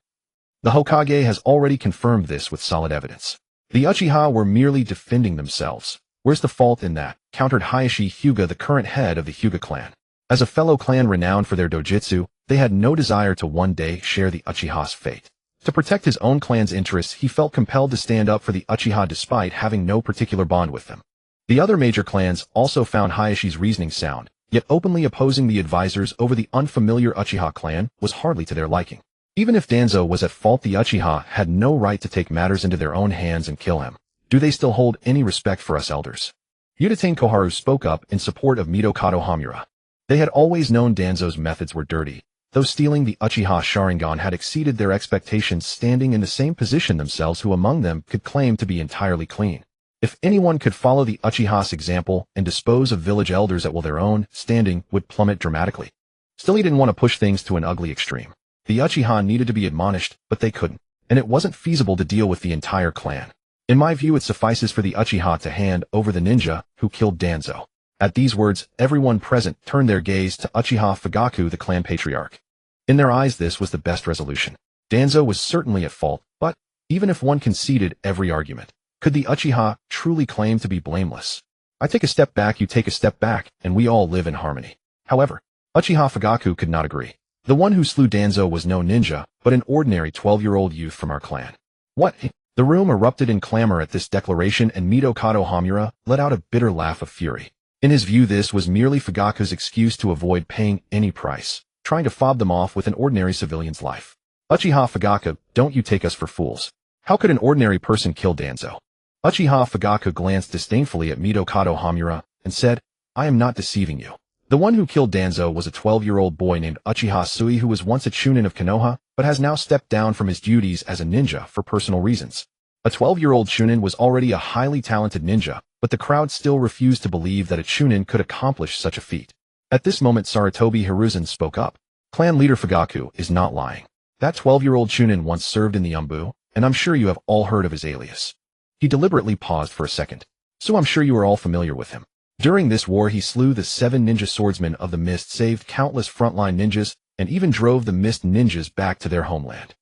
The Hokage has already confirmed this with solid evidence. The Uchiha were merely defending themselves. Where's the fault in that? Countered Hayashi Hyuga, the current head of the Hyuga clan. As a fellow clan renowned for their dojutsu, they had no desire to one day share the Uchiha's fate. To protect his own clan's interests, he felt compelled to stand up for the Uchiha despite having no particular bond with them. The other major clans also found Hayashi's reasoning sound, yet openly opposing the advisors over the unfamiliar Uchiha clan was hardly to their liking. Even if Danzo was at fault, the Uchiha had no right to take matters into their own hands and kill him. Do they still hold any respect for us elders? Udatain Koharu spoke up in support of Mitokado Hamura. They had always known Danzo's methods were dirty, though stealing the Uchiha Sharingan had exceeded their expectations, standing in the same position themselves. Who among them could claim to be entirely clean? If anyone could follow the Uchiha's example and dispose of village elders at will, their own standing would plummet dramatically. Still, he didn't want to push things to an ugly extreme. The Uchiha needed to be admonished, but they couldn't, and it wasn't feasible to deal with the entire clan. In my view, it suffices for the Uchiha to hand over the ninja who killed Danzo. At these words, everyone present turned their gaze to Uchiha Fugaku, the clan patriarch. In their eyes, this was the best resolution. Danzo was certainly at fault, but even if one conceded every argument, could the Uchiha truly claim to be blameless? I take a step back, you take a step back, and we all live in harmony. However, Uchiha Fugaku could not agree. The one who slew Danzo was no ninja, but an ordinary 12-year-old youth from our clan. What? The room erupted in clamor at this declaration, and Mitokado Hamura let out a bitter laugh of fury. In his view, this was merely Fugaku's excuse to avoid paying any price, trying to fob them off with an ordinary civilian's life. Uchiha Fugaku, don't you take us for fools. How could an ordinary person kill Danzo? Uchiha Fugaku glanced disdainfully at Mitokado Hamura and said, I am not deceiving you. The one who killed Danzo was a 12-year-old boy named Uchiha Sui, who was once a chunin of Konoha, but has now stepped down from his duties as a ninja for personal reasons. A 12-year-old chunin was already a highly talented ninja, but the crowd still refused to believe that a chunin could accomplish such a feat. At this moment, Sarutobi Hiruzen spoke up. Clan leader Fugaku is not lying. That 12-year-old chunin once served in the Umbu, and I'm sure you have all heard of his alias. He deliberately paused for a second. So I'm sure you are all familiar with him. During this war, he slew the 7 ninja swordsmen of the Mist, saved countless frontline ninjas, and even drove the Mist ninjas back to their homeland.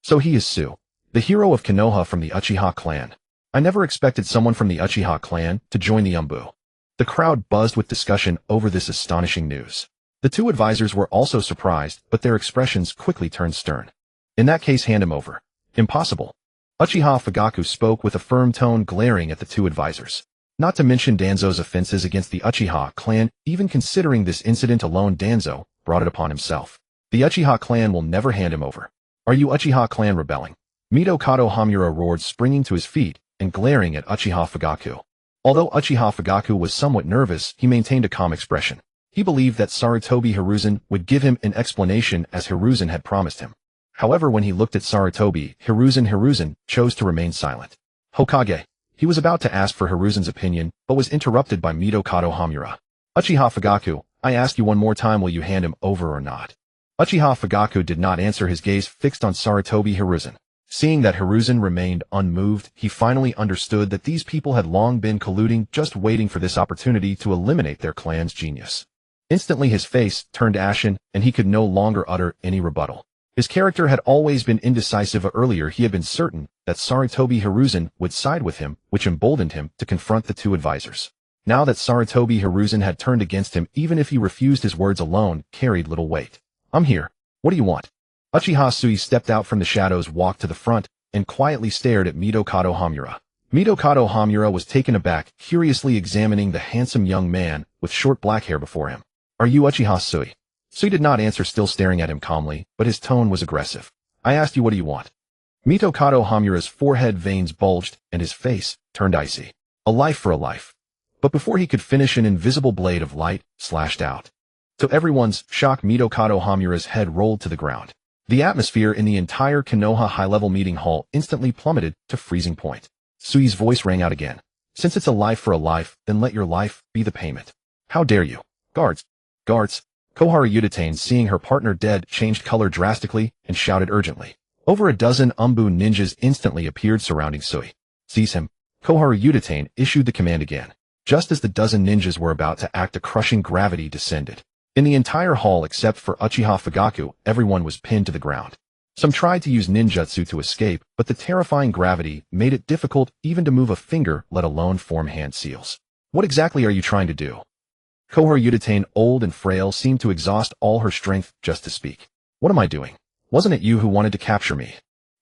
So he is Su, the hero of Konoha from the Uchiha clan. I never expected someone from the Uchiha clan to join the Umbu. The crowd buzzed with discussion over this astonishing news. The two advisors were also surprised, but their expressions quickly turned stern. In that case, hand him over. Impossible. Uchiha Fugaku spoke with a firm tone, glaring at the two advisors. Not to mention Danzo's offenses against the Uchiha clan, even considering this incident alone, Danzo brought it upon himself. The Uchiha clan will never hand him over. Are you Uchiha clan rebelling? Midokado Hamura roared, springing to his feet and glaring at Uchiha Fugaku. Although Uchiha Fugaku was somewhat nervous, he maintained a calm expression. He believed that Sarutobi Hiruzen would give him an explanation as Hiruzen had promised him. However, when he looked at Sarutobi Hiruzen chose to remain silent. Hokage. He was about to ask for Hiruzen's opinion, but was interrupted by Midokado Hamura. Uchiha Fugaku, I ask you one more time, will you hand him over or not? Uchiha Fugaku did not answer, his gaze fixed on Sarutobi Hiruzen. Seeing that Hiruzen remained unmoved, he finally understood that these people had long been colluding, just waiting for this opportunity to eliminate their clan's genius. Instantly his face turned ashen, and he could no longer utter any rebuttal. His character had always been indecisive. Earlier he had been certain that Sarutobi Hiruzen would side with him, which emboldened him to confront the two advisors. Now that Sarutobi Hiruzen had turned against him, even if he refused, his words alone carried little weight. I'm here. What do you want? Uchiha Sui stepped out from the shadows, walked to the front, and quietly stared at Midokado Hamura. Midokado Hamura was taken aback, curiously examining the handsome young man with short black hair before him. Are you Uchiha Sui? Sui did not answer, still staring at him calmly, but his tone was aggressive. I asked you, what do you want? Midokado Hamura's forehead veins bulged, and his face turned icy. A life for a life. But before he could finish, an invisible blade of light slashed out. To everyone's shock, Midokado Hamura's head rolled to the ground. The atmosphere in the entire Konoha high-level meeting hall instantly plummeted to freezing point. Sui's voice rang out again. Since it's a life for a life, then let your life be the payment. How dare you? Guards! Guards! Koharu Uchiha, seeing her partner dead, changed color drastically and shouted urgently. Over a dozen Umbu ninjas instantly appeared surrounding Sui. Seize him. Koharu Uchiha issued the command again. Just as the dozen ninjas were about to act, a crushing gravity descended. In the entire hall except for Uchiha Fugaku, everyone was pinned to the ground. Some tried to use ninjutsu to escape, but the terrifying gravity made it difficult even to move a finger, let alone form hand seals. What exactly are you trying to do? Koharu Uchiha, old and frail, seemed to exhaust all her strength just to speak. What am I doing? Wasn't it you who wanted to capture me?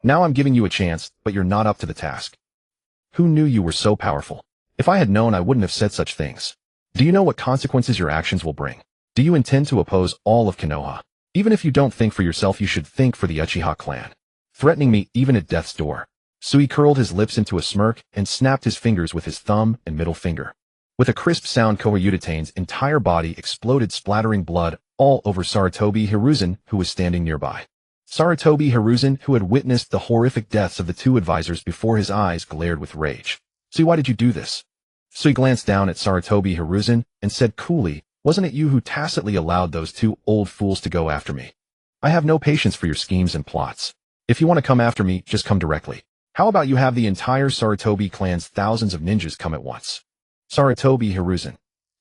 Now I'm giving you a chance, but you're not up to the task. Who knew you were so powerful? If I had known, I wouldn't have said such things. Do you know what consequences your actions will bring? Do you intend to oppose all of Konoha? Even if you don't think for yourself, you should think for the Uchiha clan. Threatening me even at death's door. Sui curled his lips into a smirk and snapped his fingers with his thumb and middle finger. With a crisp sound, Koharu Uchiha's entire body exploded, splattering blood all over Sarutobi Hiruzen, who was standing nearby. Sarutobi Hiruzen, who had witnessed the horrific deaths of the two advisors before his eyes, glared with rage. Sui, why did you do this? Sui glanced down at Sarutobi Hiruzen and said coolly, wasn't it you who tacitly allowed those two old fools to go after me? I have no patience for your schemes and plots. If you want to come after me, just come directly. How about you have the entire Sarutobi clan's thousands of ninjas come at once? Sarutobi Hiruzen.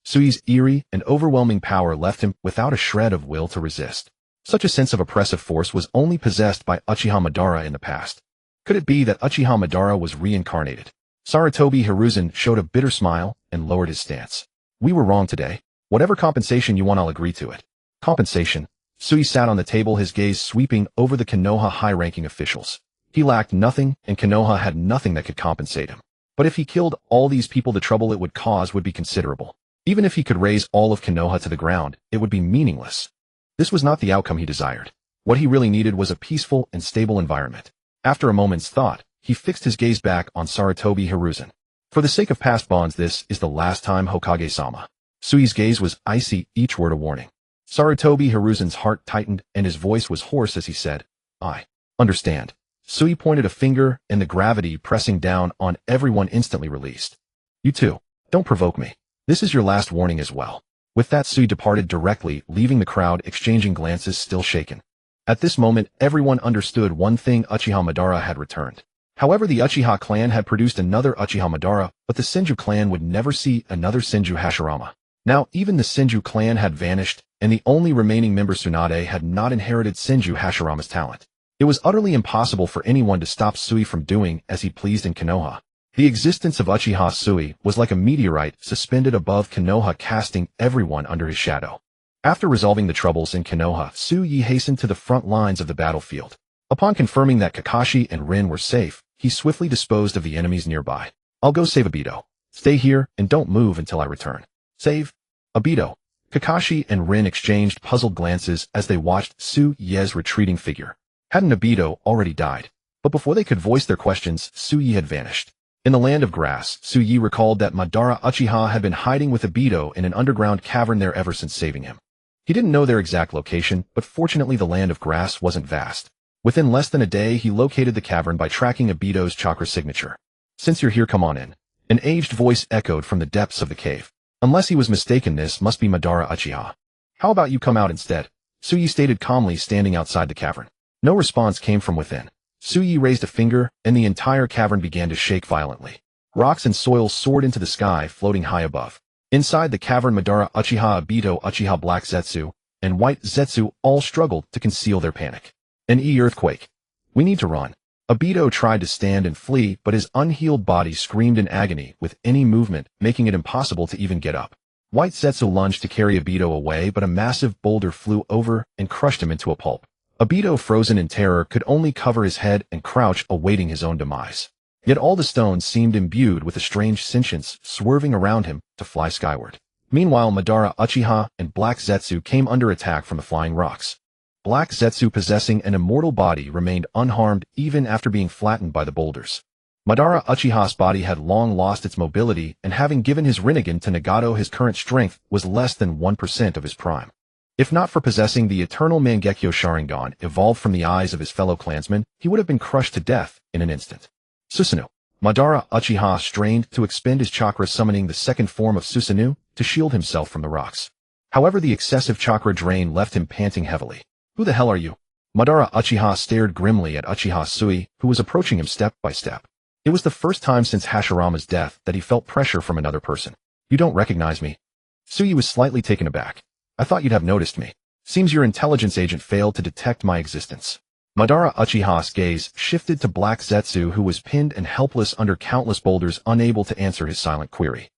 Sui's eerie and overwhelming power left him without a shred of will to resist. Such a sense of oppressive force was only possessed by Uchiha Madara in the past. Could it be that Uchiha Madara was reincarnated? Sarutobi Hiruzen showed a bitter smile and lowered his stance. We were wrong today. Whatever compensation you want, I'll agree to it. Compensation? Sui sat on the table, his gaze sweeping over the Konoha high-ranking officials. He lacked nothing, and Konoha had nothing that could compensate him. But if he killed all these people, the trouble it would cause would be considerable. Even if he could raise all of Konoha to the ground, it would be meaningless. This was not the outcome he desired. What he really needed was a peaceful and stable environment. After a moment's thought, he fixed his gaze back on Sarutobi Hiruzen. For the sake of past bonds, this is the last time, Hokage-sama. Sui's gaze was icy, each word a warning. Sarutobi Hiruzen's heart tightened, and his voice was hoarse as he said, I understand. Sui pointed a finger, and the gravity pressing down on everyone instantly released. You too. Don't provoke me. This is your last warning as well. With that, Sui departed directly, leaving the crowd exchanging glances, still shaken. At this moment, everyone understood one thing: Uchiha Madara had returned. However, the Uchiha clan had produced another Uchiha Madara, but the Senju clan would never see another Senju Hashirama. Now, even the Senju clan had vanished, and the only remaining member, Tsunade, had not inherited Senju Hashirama's talent. It was utterly impossible for anyone to stop Sui from doing as he pleased in Konoha. The existence of Uchiha Sui was like a meteorite suspended above Konoha, casting everyone under his shadow. After resolving the troubles in Konoha, Sui hastened to the front lines of the battlefield. Upon confirming that Kakashi and Rin were safe, he swiftly disposed of the enemies nearby. I'll go save Obito. Stay here and don't move until I return. Save Obito. Kakashi and Rin exchanged puzzled glances as they watched Sui's retreating figure. Hadn't Obito already died? But before they could voice their questions, Suyi had vanished. In the land of grass, Suyi recalled that Madara Uchiha had been hiding with Obito in an underground cavern there ever since saving him. He didn't know their exact location, but fortunately the land of grass wasn't vast. Within less than a day, he located the cavern by tracking Obito's chakra signature. "Since you're here, come on in." An aged voice echoed from the depths of the cave. Unless he was mistaken, this must be Madara Uchiha. "How about you come out instead?" Suyi stated calmly, standing outside the cavern. No response came from within. Suyi raised a finger, and the entire cavern began to shake violently. Rocks and soil soared into the sky, floating high above. Inside the cavern, Madara Uchiha, Obito Uchiha, Black Zetsu, and White Zetsu all struggled to conceal their panic. An earthquake. "We need to run." Obito tried to stand and flee, but his unhealed body screamed in agony with any movement, making it impossible to even get up. White Zetsu lunged to carry Obito away, but a massive boulder flew over and crushed him into a pulp. Obito, frozen in terror, could only cover his head and crouch, awaiting his own demise. Yet all the stones seemed imbued with a strange sentience, swerving around him to fly skyward. Meanwhile, Madara Uchiha and Black Zetsu came under attack from the flying rocks. Black Zetsu, possessing an immortal body, remained unharmed even after being flattened by the boulders. Madara Uchiha's body had long lost its mobility, and having given his Rinnegan to Nagato, his current strength was less than 1% of his prime. If not for possessing the eternal Mangekyo Sharingan evolved from the eyes of his fellow clansmen, he would have been crushed to death in an instant. Susanoo. Madara Uchiha strained to expend his chakra, summoning the second form of Susanoo to shield himself from the rocks. However, the excessive chakra drain left him panting heavily. "Who the hell are you?" Madara Uchiha stared grimly at Uchiha Sui, who was approaching him step by step. It was the first time since Hashirama's death that he felt pressure from another person. "You don't recognize me?" Sui was slightly taken aback. "I thought you'd have noticed me. Seems your intelligence agent failed to detect my existence." Madara Uchiha's gaze shifted to Black Zetsu, who was pinned and helpless under countless boulders, unable to answer his silent query.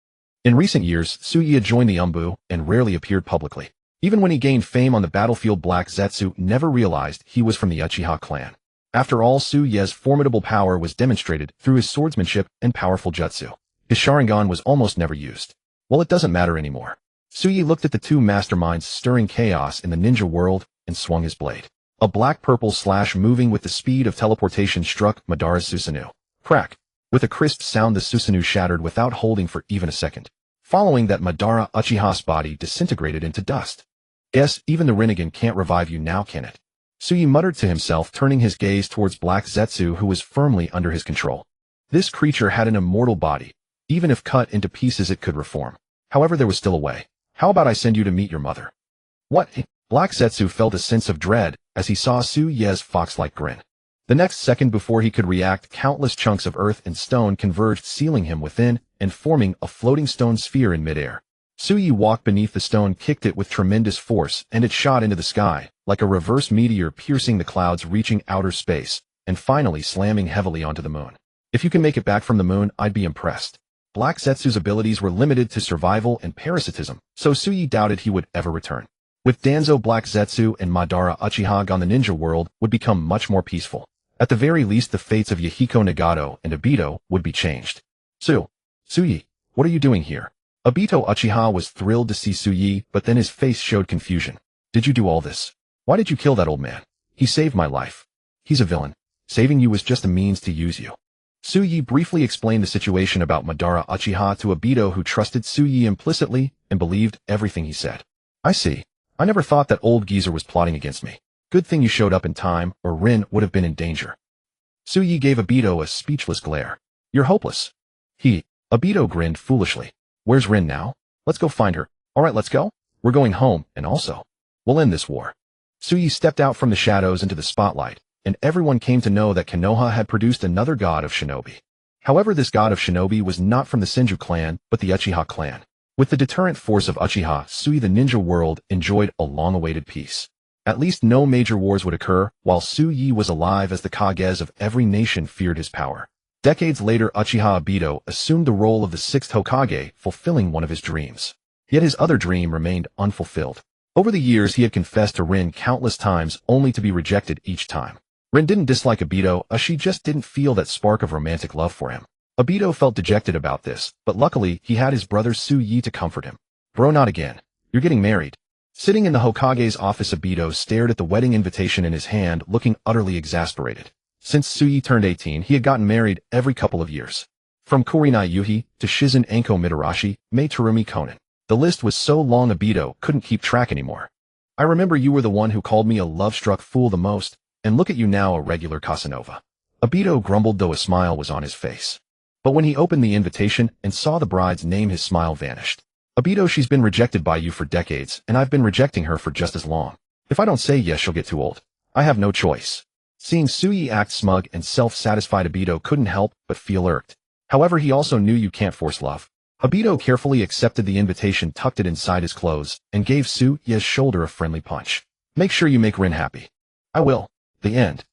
In recent years, Sui had joined the Umbu and rarely appeared publicly. Even when he gained fame on the battlefield, Black Zetsu never realized he was from the Uchiha clan. After all, Suye's formidable power was demonstrated through his swordsmanship and powerful jutsu. His Sharingan was almost never used. Well, it doesn't matter anymore. Suyi looked at the two masterminds stirring chaos in the ninja world and swung his blade. A black-purple slash moving with the speed of teleportation struck Madara's Susanoo. Crack! With a crisp sound, the Susanoo shattered without holding for even a second. Following that, Madara Uchiha's body disintegrated into dust. "Guess even the Rinnegan can't revive you now, can it?" Suyi muttered to himself, turning his gaze towards Black Zetsu, who was firmly under his control. This creature had an immortal body. Even if cut into pieces, it could reform. However, there was still a way. "How about I send you to meet your mother?" "What?" Black Zetsu felt a sense of dread as he saw Suye's fox-like grin. The next second, before he could react, countless chunks of earth and stone converged, sealing him within and forming a floating stone sphere in midair. Suyi walked beneath the stone, kicked it with tremendous force, and it shot into the sky, like a reverse meteor, piercing the clouds, reaching outer space, and finally slamming heavily onto the moon. "If you can make it back from the moon, I'd be impressed." Black Zetsu's abilities were limited to survival and parasitism, so Suyi doubted he would ever return. With Danzo, Black Zetsu and Madara Uchiha gone, the ninja world would become much more peaceful. At the very least, the fates of Yahiko, Nagato, and Obito would be changed. Suyi, what are you doing here?" Obito Uchiha was thrilled to see Suyi, but then his face showed confusion. "Did you do all this? Why did you kill that old man? He saved my life." "He's a villain. Saving you was just a means to use you." Suyi briefly explained the situation about Madara Uchiha to Obito, who trusted Suyi implicitly and believed everything he said. "I see. I never thought that old geezer was plotting against me. Good thing you showed up in time, or Rin would have been in danger." Suyi gave Obito a speechless glare. "You're hopeless." Obito grinned foolishly. "Where's Rin now? Let's go find her." "All right, let's go. We're going home, and also, we'll end this war." Suyi stepped out from the shadows into the spotlight, and everyone came to know that Konoha had produced another god of shinobi. However, this god of shinobi was not from the Senju clan, but the Uchiha clan. With the deterrent force of Uchiha, Suyi, the ninja world enjoyed a long-awaited peace. At least no major wars would occur, while Suyi was alive, as the Kages of every nation feared his power. Decades later, Uchiha Obito assumed the role of the sixth Hokage, fulfilling one of his dreams. Yet his other dream remained unfulfilled. Over the years, he had confessed to Rin countless times, only to be rejected each time. Rin didn't dislike Obito, she just didn't feel that spark of romantic love for him. Obito felt dejected about this, but luckily, he had his brother Suyi to comfort him. "Bro, not again. You're getting married." Sitting in the Hokage's office, Obito stared at the wedding invitation in his hand, looking utterly exasperated. Since Suyi turned 18, he had gotten married every couple of years. From Kurinai Yuhi to Shizen Enko Mitarashi, Mei Terumi Konan. The list was so long Obito couldn't keep track anymore. I remember you were the one who called me a love-struck fool the most, and look at you now, a regular Casanova. Obito grumbled, though a smile was on his face. But when he opened the invitation and saw the bride's name, his smile vanished. Obito, she's been rejected by you for decades, and I've been rejecting her for just as long. If I don't say yes, she'll get too old. I have no choice. Seeing Suyi act smug and self-satisfied, Obito couldn't help but feel irked. However, he also knew you can't force love. Obito carefully accepted the invitation, tucked it inside his clothes, and gave Suyi's shoulder a friendly punch. Make sure you make Rin happy. I will. The end.